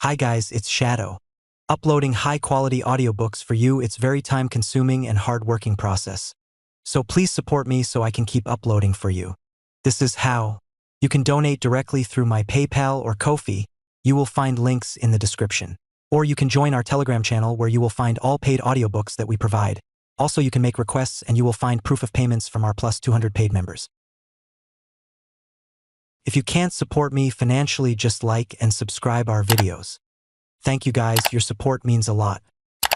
Hi guys, it's Shadow. Uploading high-quality audiobooks for you, it's very time-consuming and hard-working process. So please support me so I can keep uploading for you. This is how. You can donate directly through my PayPal or Ko-fi. You will find links in the description. Or you can join our Telegram channel where you will find all paid audiobooks that we provide. Also, you can make requests and you will find proof of payments from our plus 200 paid members. If you can't support me financially, just like and subscribe our videos. Thank you guys, your support means a lot.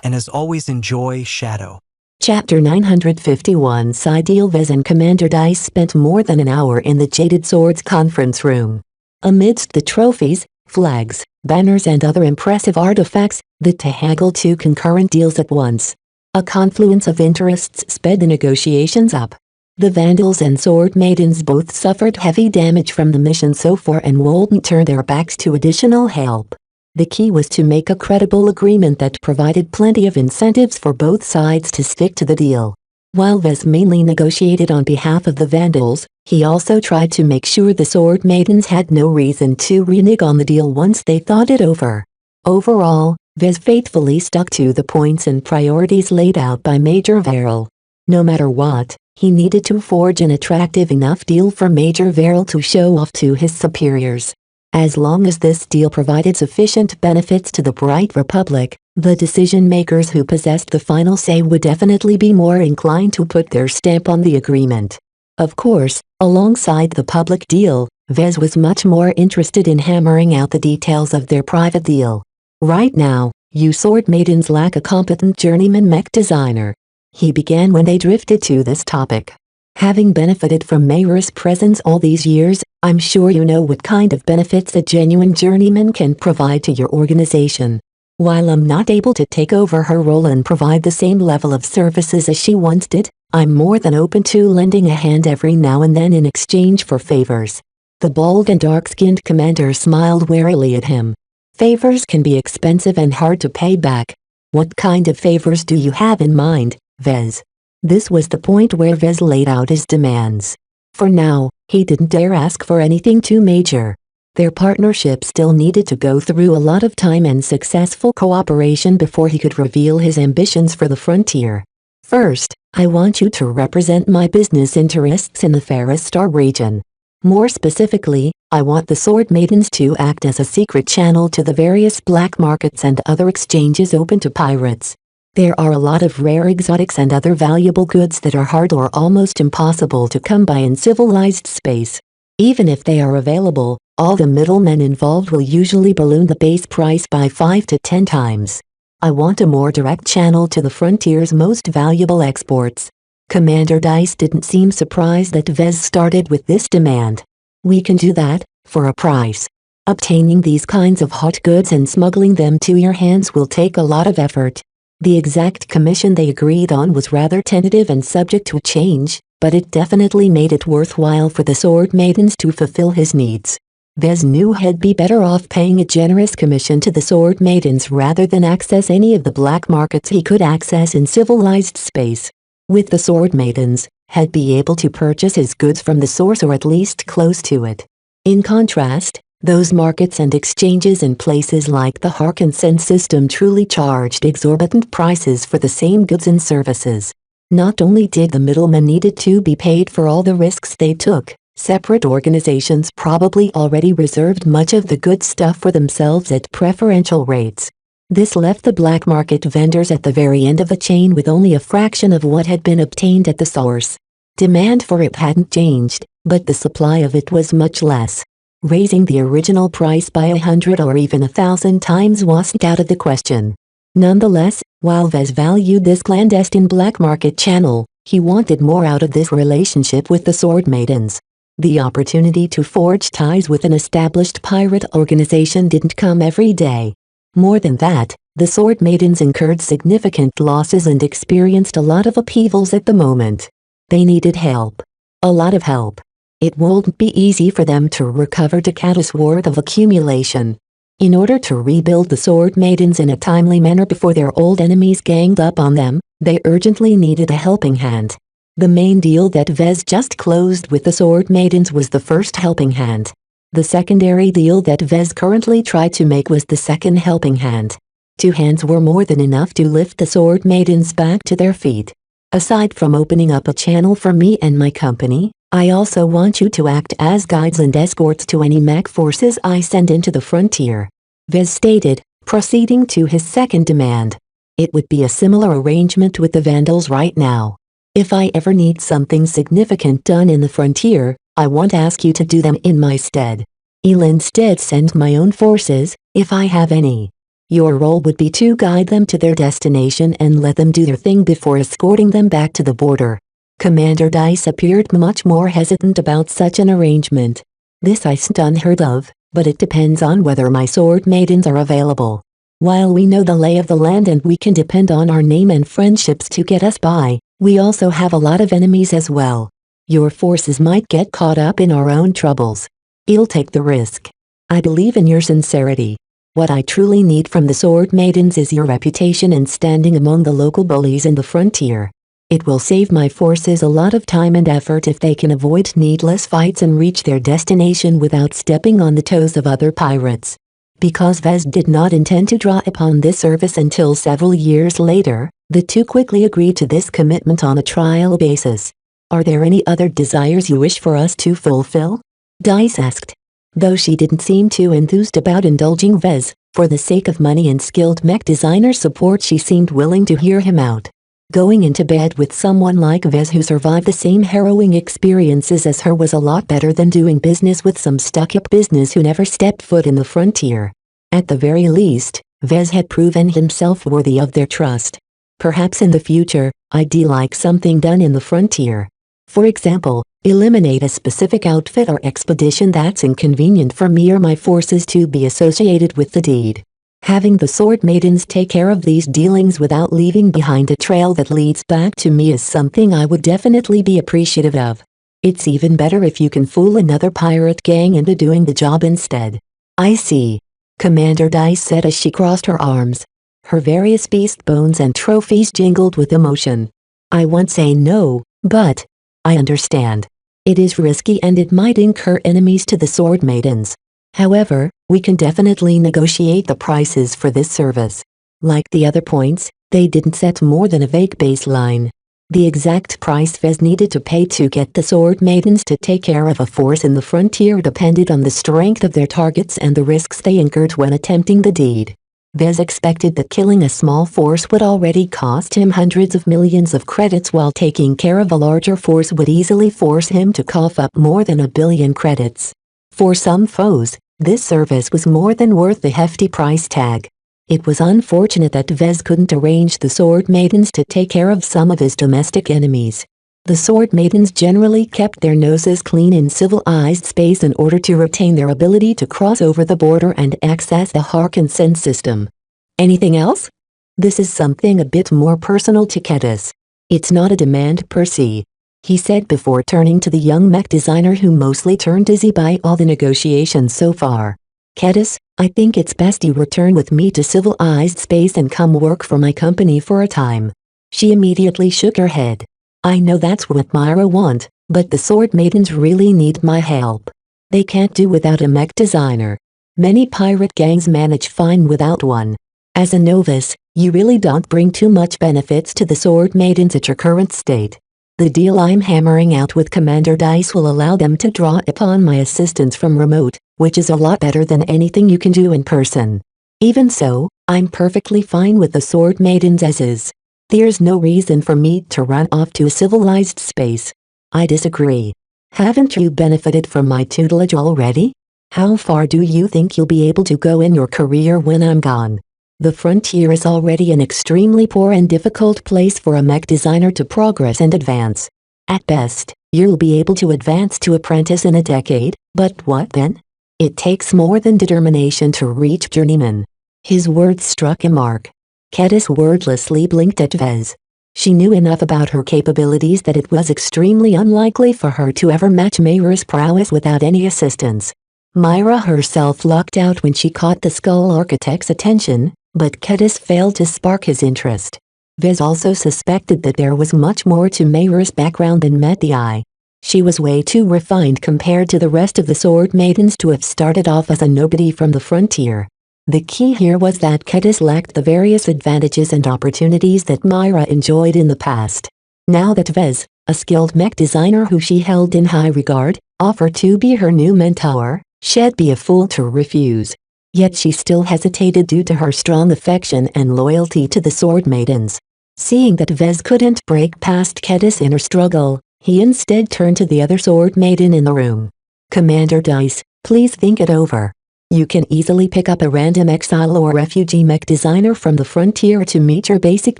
And as always, enjoy Shadow. Chapter 951 Sideal Vez and Commander Dice spent more than an hour in the Jaded Swords conference room. Amidst the trophies, flags, banners and other impressive artifacts, the two haggled two concurrent deals at once. A confluence of interests sped the negotiations up. The Vandals and Sword Maidens both suffered heavy damage from the mission so far and wouldn't turn their backs to additional help. The key was to make a credible agreement that provided plenty of incentives for both sides to stick to the deal. While Vez mainly negotiated on behalf of the Vandals, he also tried to make sure the Sword Maidens had no reason to renege on the deal once they thought it over. Overall, Vez faithfully stuck to the points and priorities laid out by Major Verrill. No matter what, he needed to forge an attractive enough deal for Major Verrill to show off to his superiors. As long as this deal provided sufficient benefits to the Bright Republic, the decision-makers who possessed the final say would definitely be more inclined to put their stamp on the agreement. Of course, alongside the public deal, Vez was much more interested in hammering out the details of their private deal. Right now, you Sword Maidens lack a competent journeyman mech designer. He began when they drifted to this topic. Having benefited from Mayra's presence all these years, I'm sure you know what kind of benefits a genuine journeyman can provide to your organization. While I'm not able to take over her role and provide the same level of services as she once did, I'm more than open to lending a hand every now and then in exchange for favors. The bald and dark-skinned commander smiled warily at him. Favors can be expensive and hard to pay back. What kind of favors do you have in mind, Vez? This was the point where Vez laid out his demands. For now, he didn't dare ask for anything too major. Their partnership still needed to go through a lot of time and successful cooperation before he could reveal his ambitions for the frontier. First, I want you to represent my business interests in the Faristar region. More specifically, I want the Sword Maidens to act as a secret channel to the various black markets and other exchanges open to pirates. There are a lot of rare exotics and other valuable goods that are hard or almost impossible to come by in civilized space. Even if they are available, all the middlemen involved will usually balloon the base price by 5 to 10 times. I want a more direct channel to the frontier's most valuable exports. Commander Dice didn't seem surprised that Vez started with this demand. We can do that, for a price. Obtaining these kinds of hot goods and smuggling them to your hands will take a lot of effort. The exact commission they agreed on was rather tentative and subject to change, but it definitely made it worthwhile for the Sword Maidens to fulfill his needs. Vez knew he'd be better off paying a generous commission to the Sword Maidens rather than access any of the black markets he could access in civilized space. With the Sword Maidens, he'd be able to purchase his goods from the source or at least close to it. In contrast, those markets and exchanges in places like the Harkinson system truly charged exorbitant prices for the same goods and services. Not only did the middlemen needed to be paid for all the risks they took, separate organizations probably already reserved much of the good stuff for themselves at preferential rates. This left the black market vendors at the very end of the chain with only a fraction of what had been obtained at the source. Demand for it hadn't changed, but the supply of it was much less. Raising the original price by 100 or even 1,000 times wasn't out of the question. Nonetheless, while Vez valued this clandestine black market channel, he wanted more out of this relationship with the Sword Maidens. The opportunity to forge ties with an established pirate organization didn't come every day. More than that, the Sword Maidens incurred significant losses and experienced a lot of upheavals at the moment. They needed help. A lot of help. It won't be easy for them to recover Takata's worth of accumulation. In order to rebuild the Sword Maidens in a timely manner before their old enemies ganged up on them, they urgently needed a helping hand. The main deal that Vez just closed with the Sword Maidens was the first helping hand. The secondary deal that Vez currently tried to make was the second helping hand. 2 hands were more than enough to lift the sword maidens back to their feet. Aside from opening up a channel for me and my company, I also want you to act as guides and escorts to any mech forces I send into the frontier. Vez stated, proceeding to his second demand. It would be a similar arrangement with the Vandals right now. If I ever need something significant done in the frontier, I won't ask you to do them in my stead. I'll instead send my own forces, if I have any. Your role would be to guide them to their destination and let them do their thing before escorting them back to the border. Commander Dice appeared much more hesitant about such an arrangement. This isn't unheard of, but it depends on whether my sword maidens are available. While we know the lay of the land and we can depend on our name and friendships to get us by, we also have a lot of enemies as well. Your forces might get caught up in our own troubles. I'll take the risk. I believe in your sincerity. What I truly need from the sword maidens is your reputation and standing among the local bullies in the frontier. It will save my forces a lot of time and effort if they can avoid needless fights and reach their destination without stepping on the toes of other pirates. Because Vez did not intend to draw upon this service until several years later, the two quickly agreed to this commitment on a trial basis. Are there any other desires you wish for us to fulfill? Dice asked. Though she didn't seem too enthused about indulging Vez, for the sake of money and skilled mech designer support she seemed willing to hear him out. Going into bed with someone like Vez who survived the same harrowing experiences as her was a lot better than doing business with some stuck-up business who never stepped foot in the frontier. At the very least, Vez had proven himself worthy of their trust. Perhaps in the future, I'd like something done in the frontier. For example, eliminate a specific outfit or expedition that's inconvenient for me or my forces to be associated with the deed. Having the sword maidens take care of these dealings without leaving behind a trail that leads back to me is something I would definitely be appreciative of. It's even better if you can fool another pirate gang into doing the job instead. I see. Commander Dice said as she crossed her arms. Her various beast bones and trophies jingled with emotion. I won't say no, but I understand. It is risky and it might incur enemies to the sword maidens. However, we can definitely negotiate the prices for this service. Like the other points, they didn't set more than a vague baseline. The exact price Vez needed to pay to get the sword maidens to take care of a force in the frontier depended on the strength of their targets and the risks they incurred when attempting the deed. Vez expected that killing a small force would already cost him hundreds of millions of credits, while taking care of a larger force would easily force him to cough up more than 1 billion credits. For some foes, this service was more than worth the hefty price tag. It was unfortunate that Vez couldn't arrange the sword maidens to take care of some of his domestic enemies. The sword maidens generally kept their noses clean in civilized space in order to retain their ability to cross over the border and access the Hark and Send system. Anything else? This is something a bit more personal to Kedis. It's not a demand per se, he said before turning to the young mech designer who mostly turned dizzy by all the negotiations so far. Kedis, I think it's best you return with me to civilized space and come work for my company for a time. She immediately shook her head. I know that's what Myra want, but the sword maidens really need my help. They can't do without a mech designer. Many pirate gangs manage fine without one. As a novice, you really don't bring too much benefits to the sword maidens at your current state. The deal I'm hammering out with Commander Dice will allow them to draw upon my assistance from remote, which is a lot better than anything you can do in person. Even so, I'm perfectly fine with the sword maidens as is. There's no reason for me to run off to a civilized space. I disagree. Haven't you benefited from my tutelage already? How far do you think you'll be able to go in your career when I'm gone? The frontier is already an extremely poor and difficult place for a mech designer to progress and advance. At best, you'll be able to advance to apprentice in a decade, but what then? It takes more than determination to reach journeyman. His words struck a mark. Kedis wordlessly blinked at Vez. She knew enough about her capabilities that it was extremely unlikely for her to ever match Myra's prowess without any assistance. Myra herself lucked out when she caught the Skull Architect's attention, but Kedis failed to spark his interest. Vez also suspected that there was much more to Myra's background than met the eye. She was way too refined compared to the rest of the sword maidens to have started off as a nobody from the frontier. The key here was that Kedis lacked the various advantages and opportunities that Myra enjoyed in the past. Now that Vez, a skilled mech designer who she held in high regard, offered to be her new mentor, she'd be a fool to refuse. Yet she still hesitated due to her strong affection and loyalty to the sword maidens. Seeing that Vez couldn't break past Kedis' inner struggle, he instead turned to the other sword maiden in the room. "Commander Dice, please think it over. You can easily pick up a random exile or refugee mech designer from the frontier to meet your basic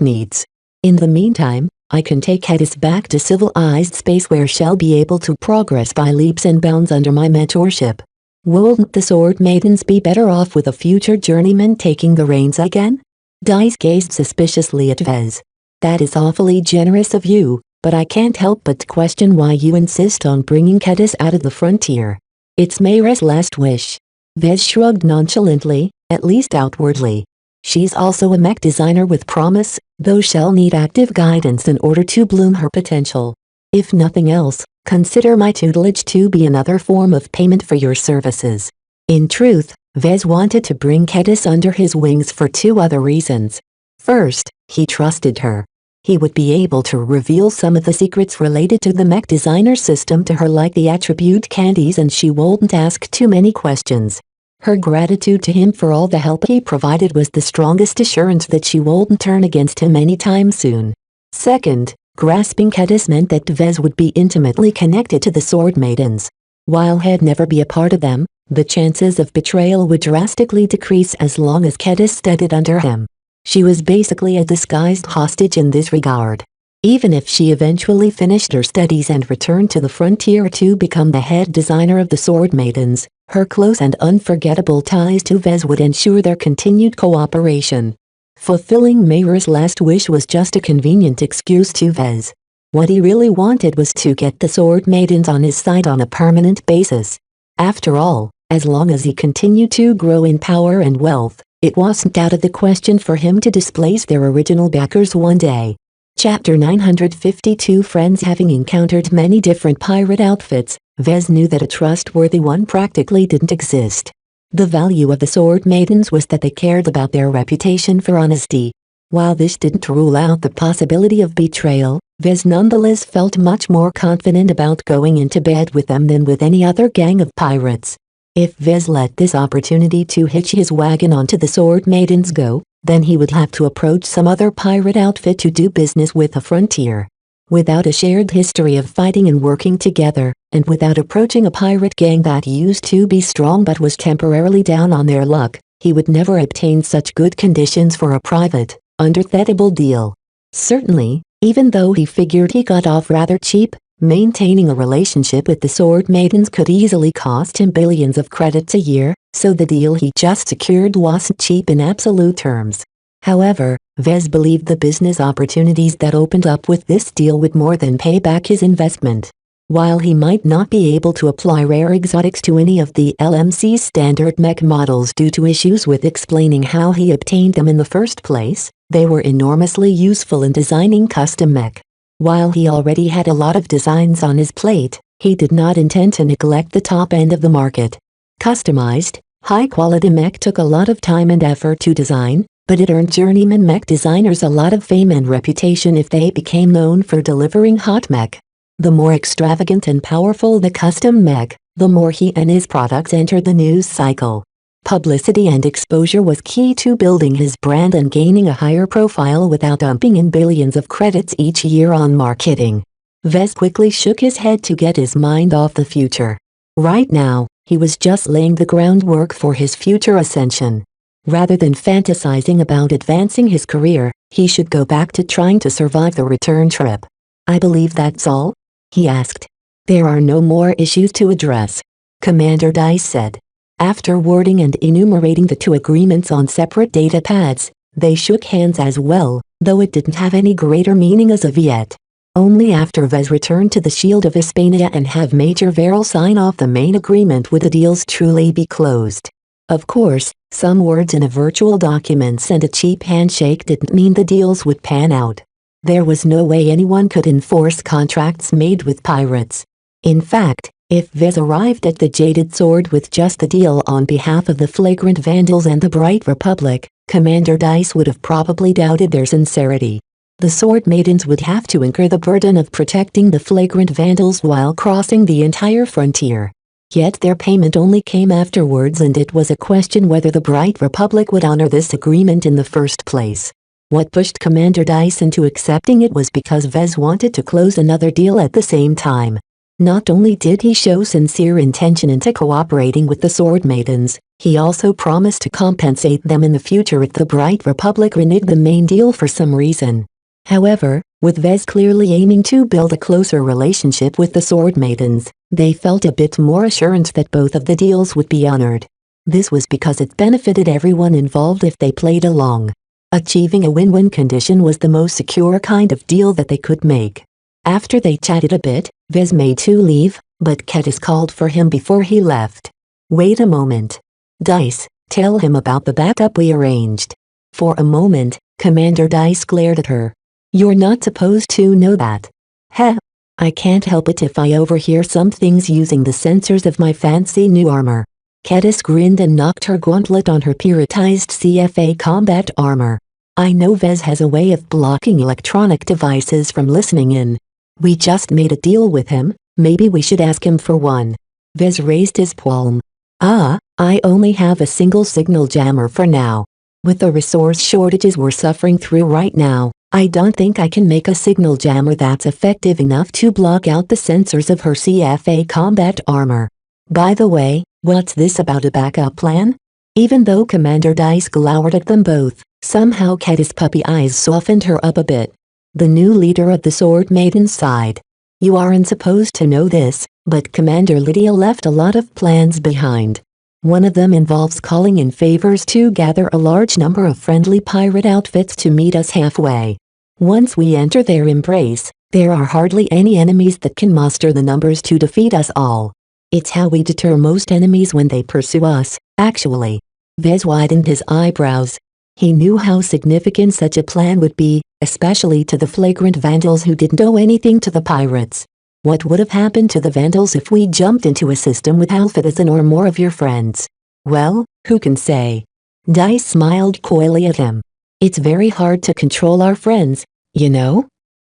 needs. In the meantime, I can take Kedis back to civilized space where she'll be able to progress by leaps and bounds under my mentorship. Wouldn't the sword maidens be better off with a future journeyman taking the reins again?" Dice gazed suspiciously at Vez. "That is awfully generous of you, but I can't help but question why you insist on bringing Kedis out of the frontier. It's Mayra's last wish." Vez shrugged nonchalantly, at least outwardly. "She's also a mech designer with promise, though she'll need active guidance in order to bloom her potential. If nothing else, consider my tutelage to be another form of payment for your services." In truth, Vez wanted to bring Kedis under his wings for two other reasons. First, he trusted her. He would be able to reveal some of the secrets related to the mech designer system to her, like the attribute candies, and she wouldn't ask too many questions. Her gratitude to him for all the help he provided was the strongest assurance that she wouldn't turn against him anytime soon. Second, grasping Kedis meant that Vez would be intimately connected to the sword maidens. While he'd never be a part of them, the chances of betrayal would drastically decrease as long as Kedis studied under him. She was basically a disguised hostage in this regard. Even if she eventually finished her studies and returned to the frontier to become the head designer of the sword maidens, her close and unforgettable ties to Vez would ensure their continued cooperation. Fulfilling Mayra's last wish was just a convenient excuse to Vez. What he really wanted was to get the sword maidens on his side on a permanent basis. After all, as long as he continued to grow in power and wealth, it wasn't out of the question for him to displace their original backers one day. Chapter 952. Friends. Having encountered many different pirate outfits, Vez knew that a trustworthy one practically didn't exist. The value of the sword maidens was that they cared about their reputation for honesty. While this didn't rule out the possibility of betrayal, Vez nonetheless felt much more confident about going into bed with them than with any other gang of pirates. If Vez let this opportunity to hitch his wagon onto the sword maidens go, then he would have to approach some other pirate outfit to do business with the frontier. Without a shared history of fighting and working together, and without approaching a pirate gang that used to be strong but was temporarily down on their luck, he would never obtain such good conditions for a private, understandable deal. Certainly, even though he figured he got off rather cheap, maintaining a relationship with the sword maidens could easily cost him billions of credits a year, so the deal he just secured wasn't cheap in absolute terms. However, Vez believed the business opportunities that opened up with this deal would more than pay back his investment. While he might not be able to apply rare exotics to any of the LMC's standard mech models due to issues with explaining how he obtained them in the first place, they were enormously useful in designing custom mech. While he already had a lot of designs on his plate, he did not intend to neglect the top end of the market. Customized, high-quality mech took a lot of time and effort to design, but it earned journeyman mech designers a lot of fame and reputation if they became known for delivering hot mech. The more extravagant and powerful the custom mech, the more he and his products entered the news cycle. Publicity and exposure was key to building his brand and gaining a higher profile without dumping in billions of credits each year on marketing. Vez quickly shook his head to get his mind off the future. Right now, he was just laying the groundwork for his future ascension. Rather than fantasizing about advancing his career, he should go back to trying to survive the return trip. "I believe that's all?" he asked. "There are no more issues to address," Commander Dice said. After wording and enumerating the two agreements on separate data pads, they shook hands as well, though it didn't have any greater meaning as of yet. Only after Vez returned to the Shield of Hispania and have Major Verrill sign off the main agreement would the deals truly be closed. Of course, some words in a virtual documents and a cheap handshake didn't mean the deals would pan out. There was no way anyone could enforce contracts made with pirates. In fact, if Vez arrived at the Jaded Sword with just the deal on behalf of the Flagrant Vandals and the Bright Republic, Commander Dice would have probably doubted their sincerity. The Sword Maidens would have to incur the burden of protecting the Flagrant Vandals while crossing the entire frontier. Yet their payment only came afterwards, and it was a question whether the Bright Republic would honor this agreement in the first place. What pushed Commander Dice into accepting it was because Vez wanted to close another deal at the same time. Not only did he show sincere intention into cooperating with the Sword Maidens, he also promised to compensate them in the future if the Bright Republic reneged the main deal for some reason. However, with Vez clearly aiming to build a closer relationship with the Sword Maidens, they felt a bit more assurance that both of the deals would be honored. This was because it benefited everyone involved if they played along. Achieving a win-win condition was the most secure kind of deal that they could make. After they chatted a bit, Vez made to leave, but Kedis called for him before he left. "Wait a moment. Dice, tell him about the backup we arranged." For a moment, Commander Dice glared at her. "You're not supposed to know that." "Heh. I can't help it if I overhear some things using the sensors of my fancy new armor." Kedis grinned and knocked her gauntlet on her periodized CFA combat armor. "I know Vez has a way of blocking electronic devices from listening in. We just made a deal with him, maybe we should ask him for one." Vez raised his palm. I only have a single signal jammer for now. With the resource shortages we're suffering through right now, I don't think I can make a signal jammer that's effective enough to block out the sensors of her CFA combat armor. By the way, what's this about a backup plan?" Even though Commander Dice glowered at them both, somehow Kedis' puppy eyes softened her up a bit. The new leader of the Sword Maidens sighed. "You aren't supposed to know this, but Commander Lydia left a lot of plans behind. One of them involves calling in favors to gather a large number of friendly pirate outfits to meet us halfway. Once we enter their embrace, there are hardly any enemies that can muster the numbers to defeat us all. It's how we deter most enemies when they pursue us, actually." Vez widened his eyebrows. He knew how significant such a plan would be, especially to the Flagrant Vandals who didn't owe anything to the pirates. What would have happened to the Vandals if we jumped into a system with half a dozen or more of your friends? Well, who can say? Dice smiled coyly at him. "It's very hard to control our friends, you know?"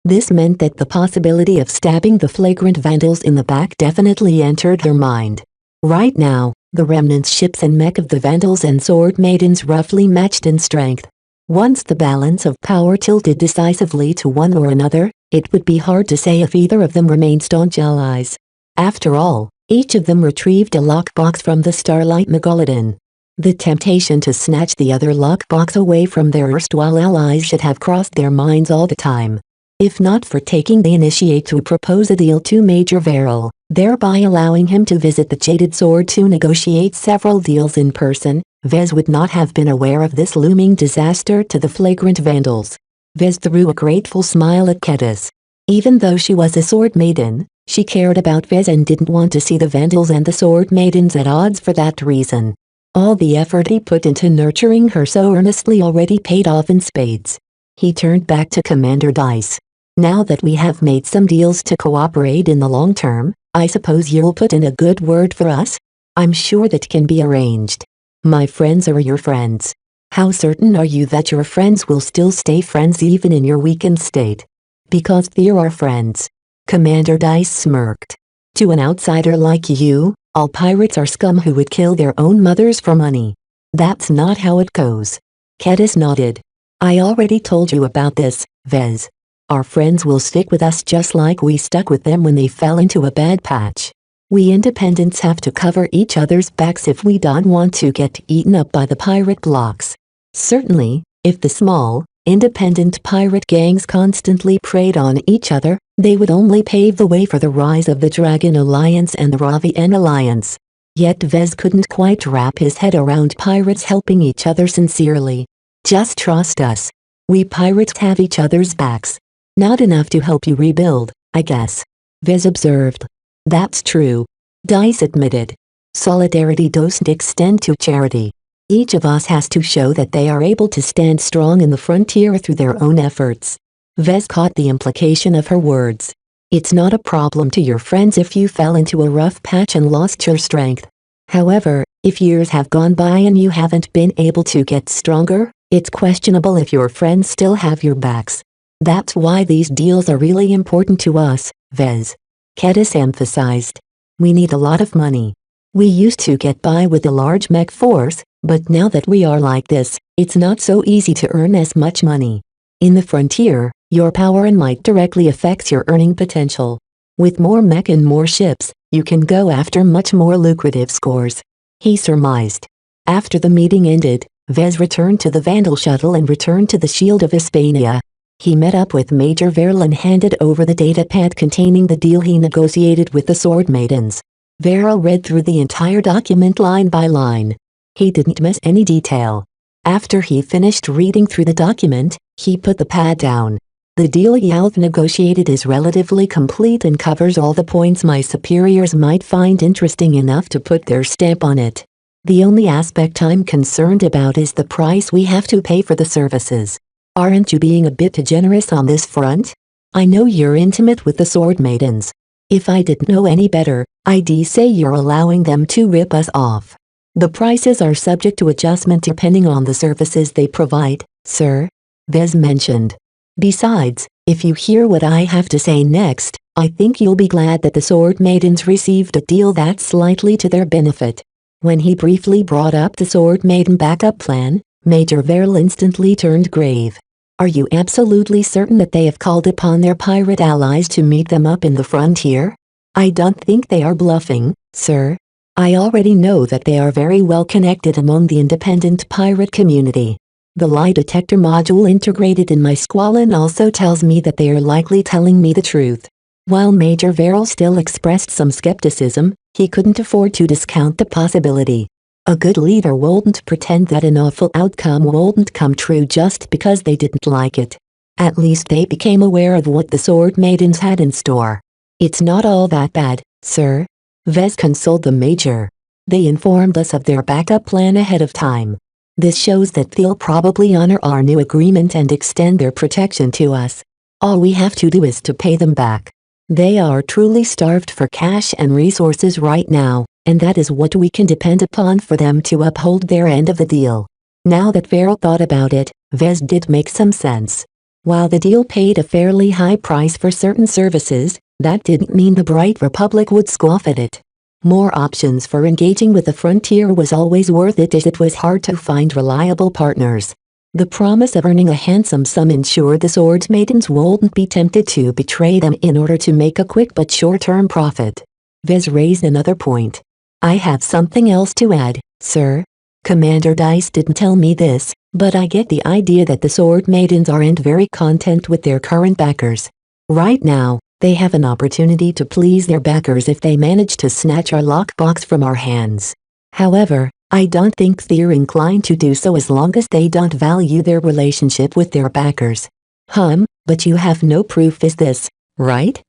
This meant that the possibility of stabbing the Flagrant Vandals in the back definitely entered her mind. Right now, the remnant ships and mech of the Vandals and Sword Maidens roughly matched in strength. Once the balance of power tilted decisively to one or another, it would be hard to say if either of them remained staunch allies. After all, each of them retrieved a lockbox from the Starlight Megalodon. The temptation to snatch the other lockbox away from their erstwhile allies should have crossed their minds all the time. If not for taking the initiate to propose a deal to Major Verrill, thereby allowing him to visit the Jaded Sword to negotiate several deals in person, Vez would not have been aware of this looming disaster to the Flagrant Vandals. Vez threw a grateful smile at Kedis. Even though she was a Sword Maiden, she cared about Vez and didn't want to see the Vandals and the Sword Maidens at odds for that reason. All the effort he put into nurturing her so earnestly already paid off in spades. He turned back to Commander Dice. "Now that we have made some deals to cooperate in the long term, I suppose you'll put in a good word for us?" "I'm sure that can be arranged. My friends are your friends." "How certain are you that your friends will still stay friends even in your weakened state?" "Because they're our friends." Commander Dice smirked. "To an outsider like you, all pirates are scum who would kill their own mothers for money. That's not how it goes." Kedis nodded. "I already told you about this, Vez. Our friends will stick with us just like we stuck with them when they fell into a bad patch. We independents have to cover each other's backs if we don't want to get eaten up by the pirate blocks. Certainly, if the small, independent pirate gangs constantly preyed on each other, they would only pave the way for the rise of the Dragon Alliance and the Ravian Alliance." Yet Vez couldn't quite wrap his head around pirates helping each other sincerely. "Just trust us. We pirates have each other's backs. Not enough to help you rebuild, I guess," Vez observed. "That's true," Dice admitted. "Solidarity doesn't extend to charity. Each of us has to show that they are able to stand strong in the frontier through their own efforts." Vez caught the implication of her words. It's not a problem to your friends if you fell into a rough patch and lost your strength. However, if years have gone by and you haven't been able to get stronger, it's questionable if your friends still have your backs. That's why these deals are really important to us, Vez. Kedis emphasized. We need a lot of money. We used to get by with a large mech force, but now that we are like this, it's not so easy to earn as much money. In the frontier, your power and might directly affects your earning potential. With more mech and more ships, you can go after much more lucrative scores. He surmised. After the meeting ended, Vez returned to the Vandal shuttle and returned to the Shield of Hispania. He met up with Major Veril and handed over the datapad containing the deal he negotiated with the Sword Maidens. Veril read through the entire document line by line. He didn't miss any detail. After he finished reading through the document, he put the pad down. The deal Yalth negotiated is relatively complete and covers all the points my superiors might find interesting enough to put their stamp on it. The only aspect I'm concerned about is the price we have to pay for the services. Aren't you being a bit too generous on this front? I know you're intimate with the Sword Maidens. If I didn't know any better, I'd say you're allowing them to rip us off. The prices are subject to adjustment depending on the services they provide, sir. Vez mentioned. Besides, if you hear what I have to say next, I think you'll be glad that the Sword Maidens received a deal that's slightly to their benefit. When he briefly brought up the Sword Maiden backup plan, Major Veril instantly turned grave. Are you absolutely certain that they have called upon their pirate allies to meet them up in the frontier? I don't think they are bluffing, sir. I already know that they are very well connected among the independent pirate community. The lie detector module integrated in my squalene also tells me that they are likely telling me the truth. While Major Veril still expressed some skepticism, he couldn't afford to discount the possibility. A good leader wouldn't pretend that an awful outcome wouldn't come true just because they didn't like it. At least they became aware of what the Sword Maidens had in store. It's not all that bad, sir. Vez consoled the Major. They informed us of their backup plan ahead of time. This shows that they'll probably honor our new agreement and extend their protection to us. All we have to do is to pay them back. They are truly starved for cash and resources right now, and that is what we can depend upon for them to uphold their end of the deal. Now that Veril thought about it, Vez did make some sense. While the deal paid a fairly high price for certain services, that didn't mean the Bright Republic would scoff at it. More options for engaging with the frontier was always worth it as it was hard to find reliable partners. The promise of earning a handsome sum ensured the Sword Maidens wouldn't be tempted to betray them in order to make a quick but short-term profit. Vez raised another point. I have something else to add, sir. Commander Dice didn't tell me this, but I get the idea that the Sword Maidens aren't very content with their current backers. Right now, they have an opportunity to please their backers if they manage to snatch our lockbox from our hands. However, I don't think they're inclined to do so as long as they don't value their relationship with their backers. But you have no proof is this, right?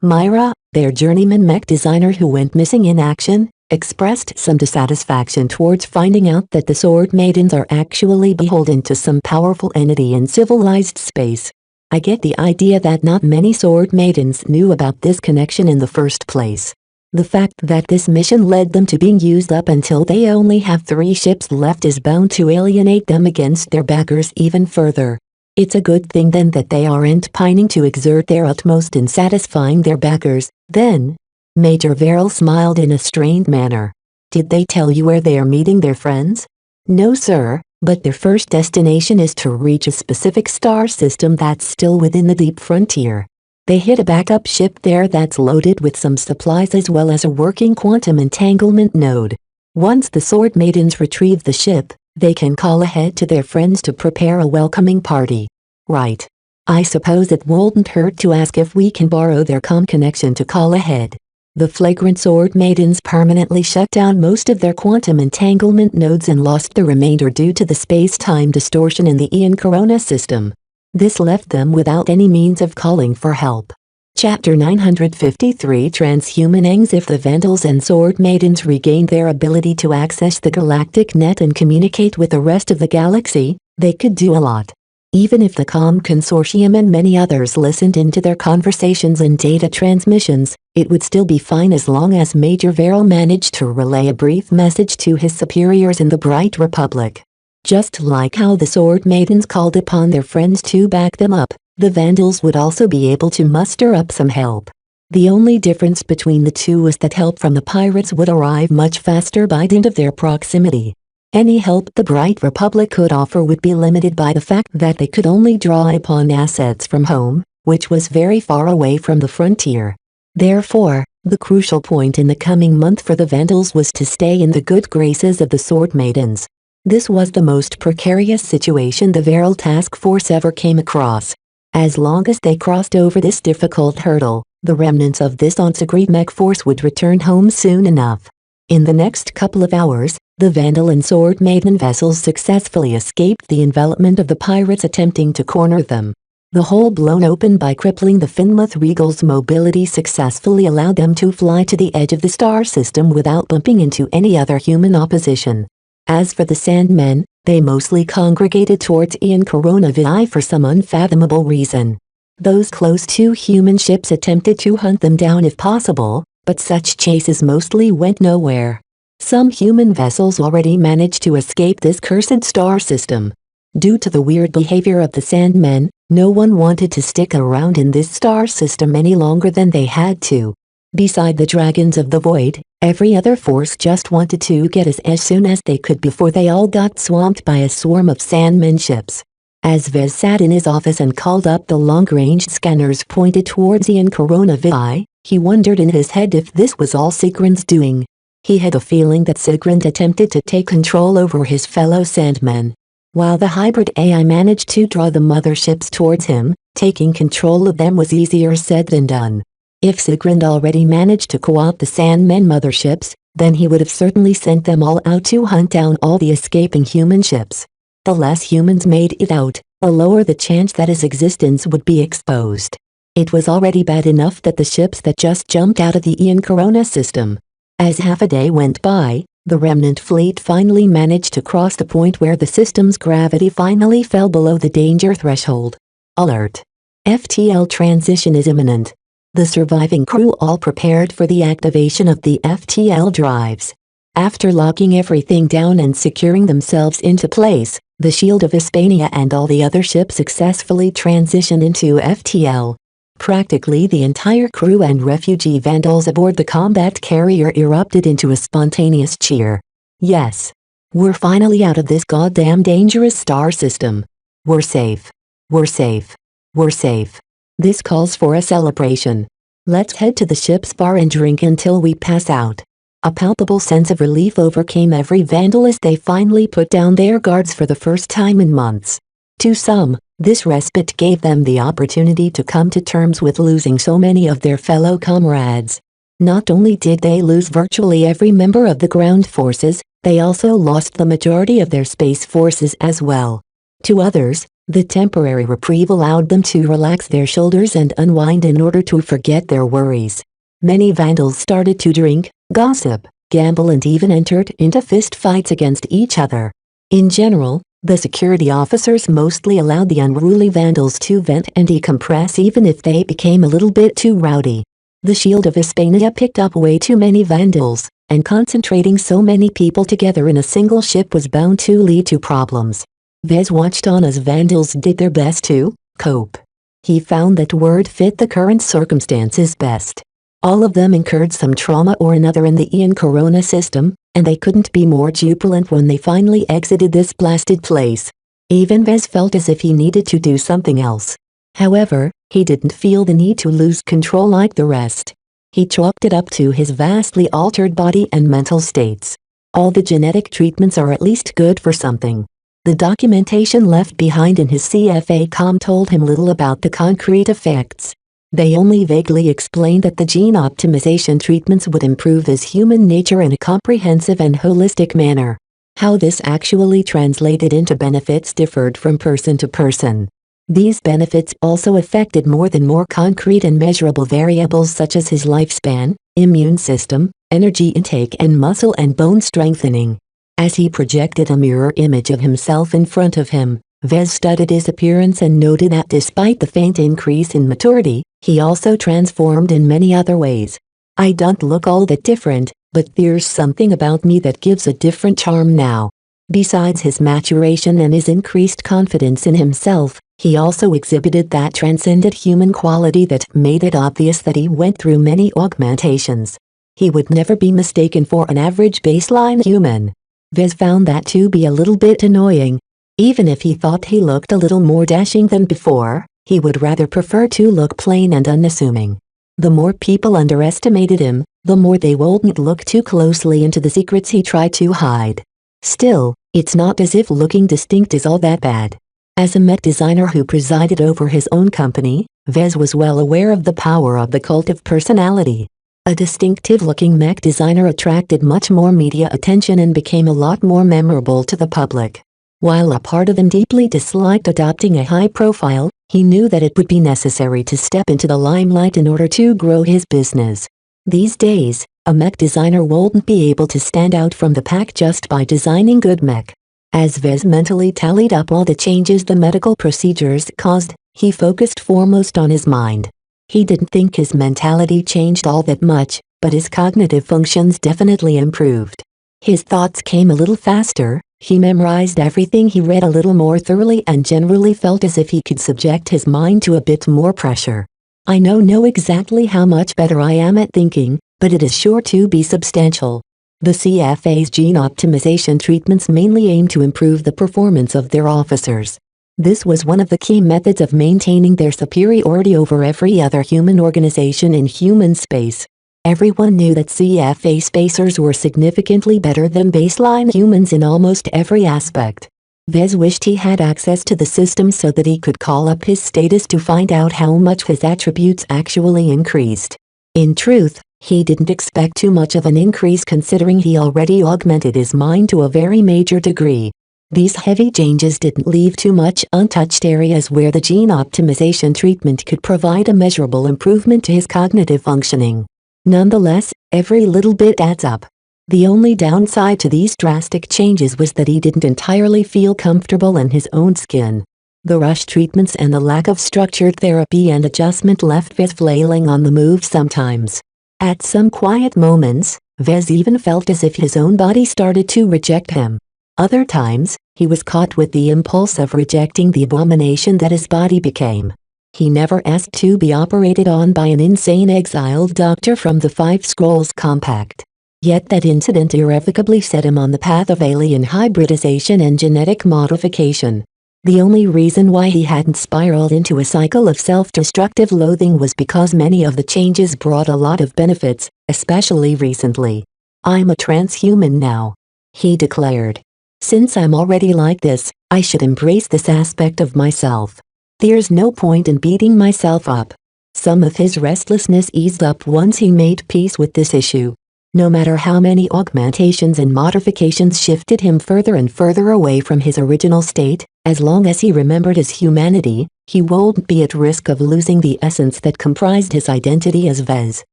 Myra, their journeyman mech designer who went missing in action, expressed some dissatisfaction towards finding out that the Sword Maidens are actually beholden to some powerful entity in civilized space. I get the idea that not many Sword Maidens knew about this connection in the first place. The fact that this mission led them to being used up until they only have 3 ships left is bound to alienate them against their backers even further. It's a good thing then that they aren't pining to exert their utmost in satisfying their backers, then. Major Veril smiled in a strained manner. Did they tell you where they are meeting their friends? No sir, but their first destination is to reach a specific star system that's still within the deep frontier. They hit a backup ship there that's loaded with some supplies as well as a working quantum entanglement node. Once the Sword Maidens retrieve the ship, they can call ahead to their friends to prepare a welcoming party. Right. I suppose it wouldn't hurt to ask if we can borrow their comm connection to call ahead. The flagrant Sword Maidens permanently shut down most of their quantum entanglement nodes and lost the remainder due to the space-time distortion in the Ian Corona system. This left them without any means of calling for help. Chapter 953 Transhumanings. If the Vandals and Sword Maidens regained their ability to access the galactic net and communicate with the rest of the galaxy, they could do a lot. Even if the COM Consortium and many others listened into their conversations and data transmissions, it would still be fine as long as Major Verrill managed to relay a brief message to his superiors in the Bright Republic. Just like how the Sword Maidens called upon their friends to back them up, the Vandals would also be able to muster up some help. The only difference between the two was that help from the pirates would arrive much faster by dint of their proximity. Any help the Bright Republic could offer would be limited by the fact that they could only draw upon assets from home, which was very far away from the frontier. Therefore, the crucial point in the coming month for the Vandals was to stay in the good graces of the Sword Maidens. This was the most precarious situation the Verrill Task Force ever came across. As long as they crossed over this difficult hurdle, the remnants of this once-agreed mech force would return home soon enough. In the next couple of hours, the Vandal and Sword Maiden vessels successfully escaped the envelopment of the pirates attempting to corner them. The hole blown open by crippling the Finmouth Regal's mobility successfully allowed them to fly to the edge of the star system without bumping into any other human opposition. As for the Sandmen, they mostly congregated towards Ian Coronavi for some unfathomable reason. Those close to human ships attempted to hunt them down if possible, but such chases mostly went nowhere. Some human vessels already managed to escape this cursed star system. Due to the weird behavior of the Sandmen, no one wanted to stick around in this star system any longer than they had to. Beside the Dragons of the Void, every other force just wanted to get as soon as they could before they all got swamped by a swarm of Sandmen ships. As Vez sat in his office and called up the long-range scanners pointed towards Ian Coronavi, he wondered in his head if this was all Sigrun's doing. He had a feeling that Sigrun attempted to take control over his fellow Sandmen. While the hybrid AI managed to draw the motherships towards him, taking control of them was easier said than done. If Sigrun already managed to co-opt the Sandmen motherships, then he would have certainly sent them all out to hunt down all the escaping human ships. The less humans made it out, the lower the chance that his existence would be exposed. It was already bad enough that the ships that just jumped out of the Ian Corona system. As half a day went by, the remnant fleet finally managed to cross the point where the system's gravity finally fell below the danger threshold. Alert! FTL transition is imminent. The surviving crew all prepared for the activation of the FTL drives. After locking everything down and securing themselves into place, the Shield of Hispania and all the other ships successfully transitioned into FTL. Practically the entire crew and refugee Vandals aboard the combat carrier erupted into a spontaneous cheer. Yes. We're finally out of this goddamn dangerous star system. We're safe. We're safe. We're safe. This calls for a celebration. Let's head to the ship's bar and drink until we pass out. A palpable sense of relief overcame every Vandal as they finally put down their guards for the first time in months. To some, this respite gave them the opportunity to come to terms with losing so many of their fellow comrades. Not only did they lose virtually every member of the ground forces, they also lost the majority of their space forces as well. To others, the temporary reprieve allowed them to relax their shoulders and unwind in order to forget their worries. Many Vandals started to drink, gossip, gamble and even entered into fist fights against each other. In general, the security officers mostly allowed the unruly Vandals to vent and decompress even if they became a little bit too rowdy. The Shield of Hispania picked up way too many Vandals, and concentrating so many people together in a single ship was bound to lead to problems. Vez watched on as Vandals did their best to cope. He found that word fit the current circumstances best. All of them incurred some trauma or another in the Ian Corona system, and they couldn't be more jubilant when they finally exited this blasted place. Even Vez felt as if he needed to do something else. However, he didn't feel the need to lose control like the rest. He chalked it up to his vastly altered body and mental states. All the genetic treatments are at least good for something. The documentation left behind in his CFA com told him little about the concrete effects. They only vaguely explained that the gene optimization treatments would improve his human nature in a comprehensive and holistic manner. How this actually translated into benefits differed from person to person. These benefits also affected more concrete and measurable variables such as his lifespan, immune system, energy intake and muscle and bone strengthening. As he projected a mirror image of himself in front of him, Vez studied his appearance and noted that despite the faint increase in maturity, he also transformed in many other ways. I don't look all that different, but there's something about me that gives a different charm now. Besides his maturation and his increased confidence in himself, he also exhibited that transcendent human quality that made it obvious that he went through many augmentations. He would never be mistaken for an average baseline human. Vez found that to be a little bit annoying. Even if he thought he looked a little more dashing than before, he would rather prefer to look plain and unassuming. The more people underestimated him, the more they wouldn't look too closely into the secrets he tried to hide. Still, it's not as if looking distinct is all that bad. As a mech designer who presided over his own company, Vez was well aware of the power of the cult of personality. A distinctive-looking mech designer attracted much more media attention and became a lot more memorable to the public. While a part of him deeply disliked adopting a high profile, he knew that it would be necessary to step into the limelight in order to grow his business. These days, a mech designer wouldn't be able to stand out from the pack just by designing good mech. As Vez mentally tallied up all the changes the medical procedures caused, he focused foremost on his mind. He didn't think his mentality changed all that much, but his cognitive functions definitely improved. His thoughts came a little faster, he memorized everything he read a little more thoroughly and generally felt as if he could subject his mind to a bit more pressure. I don't know exactly how much better I am at thinking, but it is sure to be substantial. The CFA's gene optimization treatments mainly aim to improve the performance of their officers. This was one of the key methods of maintaining their superiority over every other human organization in human space. Everyone knew that CFA spacers were significantly better than baseline humans in almost every aspect. Vez wished he had access to the system so that he could call up his status to find out how much his attributes actually increased. In truth, he didn't expect too much of an increase considering he already augmented his mind to a very major degree. These heavy changes didn't leave too much untouched areas where the gene optimization treatment could provide a measurable improvement to his cognitive functioning. Nonetheless, every little bit adds up. The only downside to these drastic changes was that he didn't entirely feel comfortable in his own skin. The rush treatments and the lack of structured therapy and adjustment left Vez flailing on the move sometimes. At some quiet moments, Vez even felt as if his own body started to reject him. Other times, he was caught with the impulse of rejecting the abomination that his body became. He never asked to be operated on by an insane exiled doctor from the Five Scrolls Compact. Yet that incident irrevocably set him on the path of alien hybridization and genetic modification. The only reason why he hadn't spiraled into a cycle of self-destructive loathing was because many of the changes brought a lot of benefits, especially recently. "I'm a transhuman now," he declared. "Since I'm already like this, I should embrace this aspect of myself. There's no point in beating myself up." Some of his restlessness eased up once he made peace with this issue. No matter how many augmentations and modifications shifted him further and further away from his original state, as long as he remembered his humanity, he wouldn't be at risk of losing the essence that comprised his identity as Vez.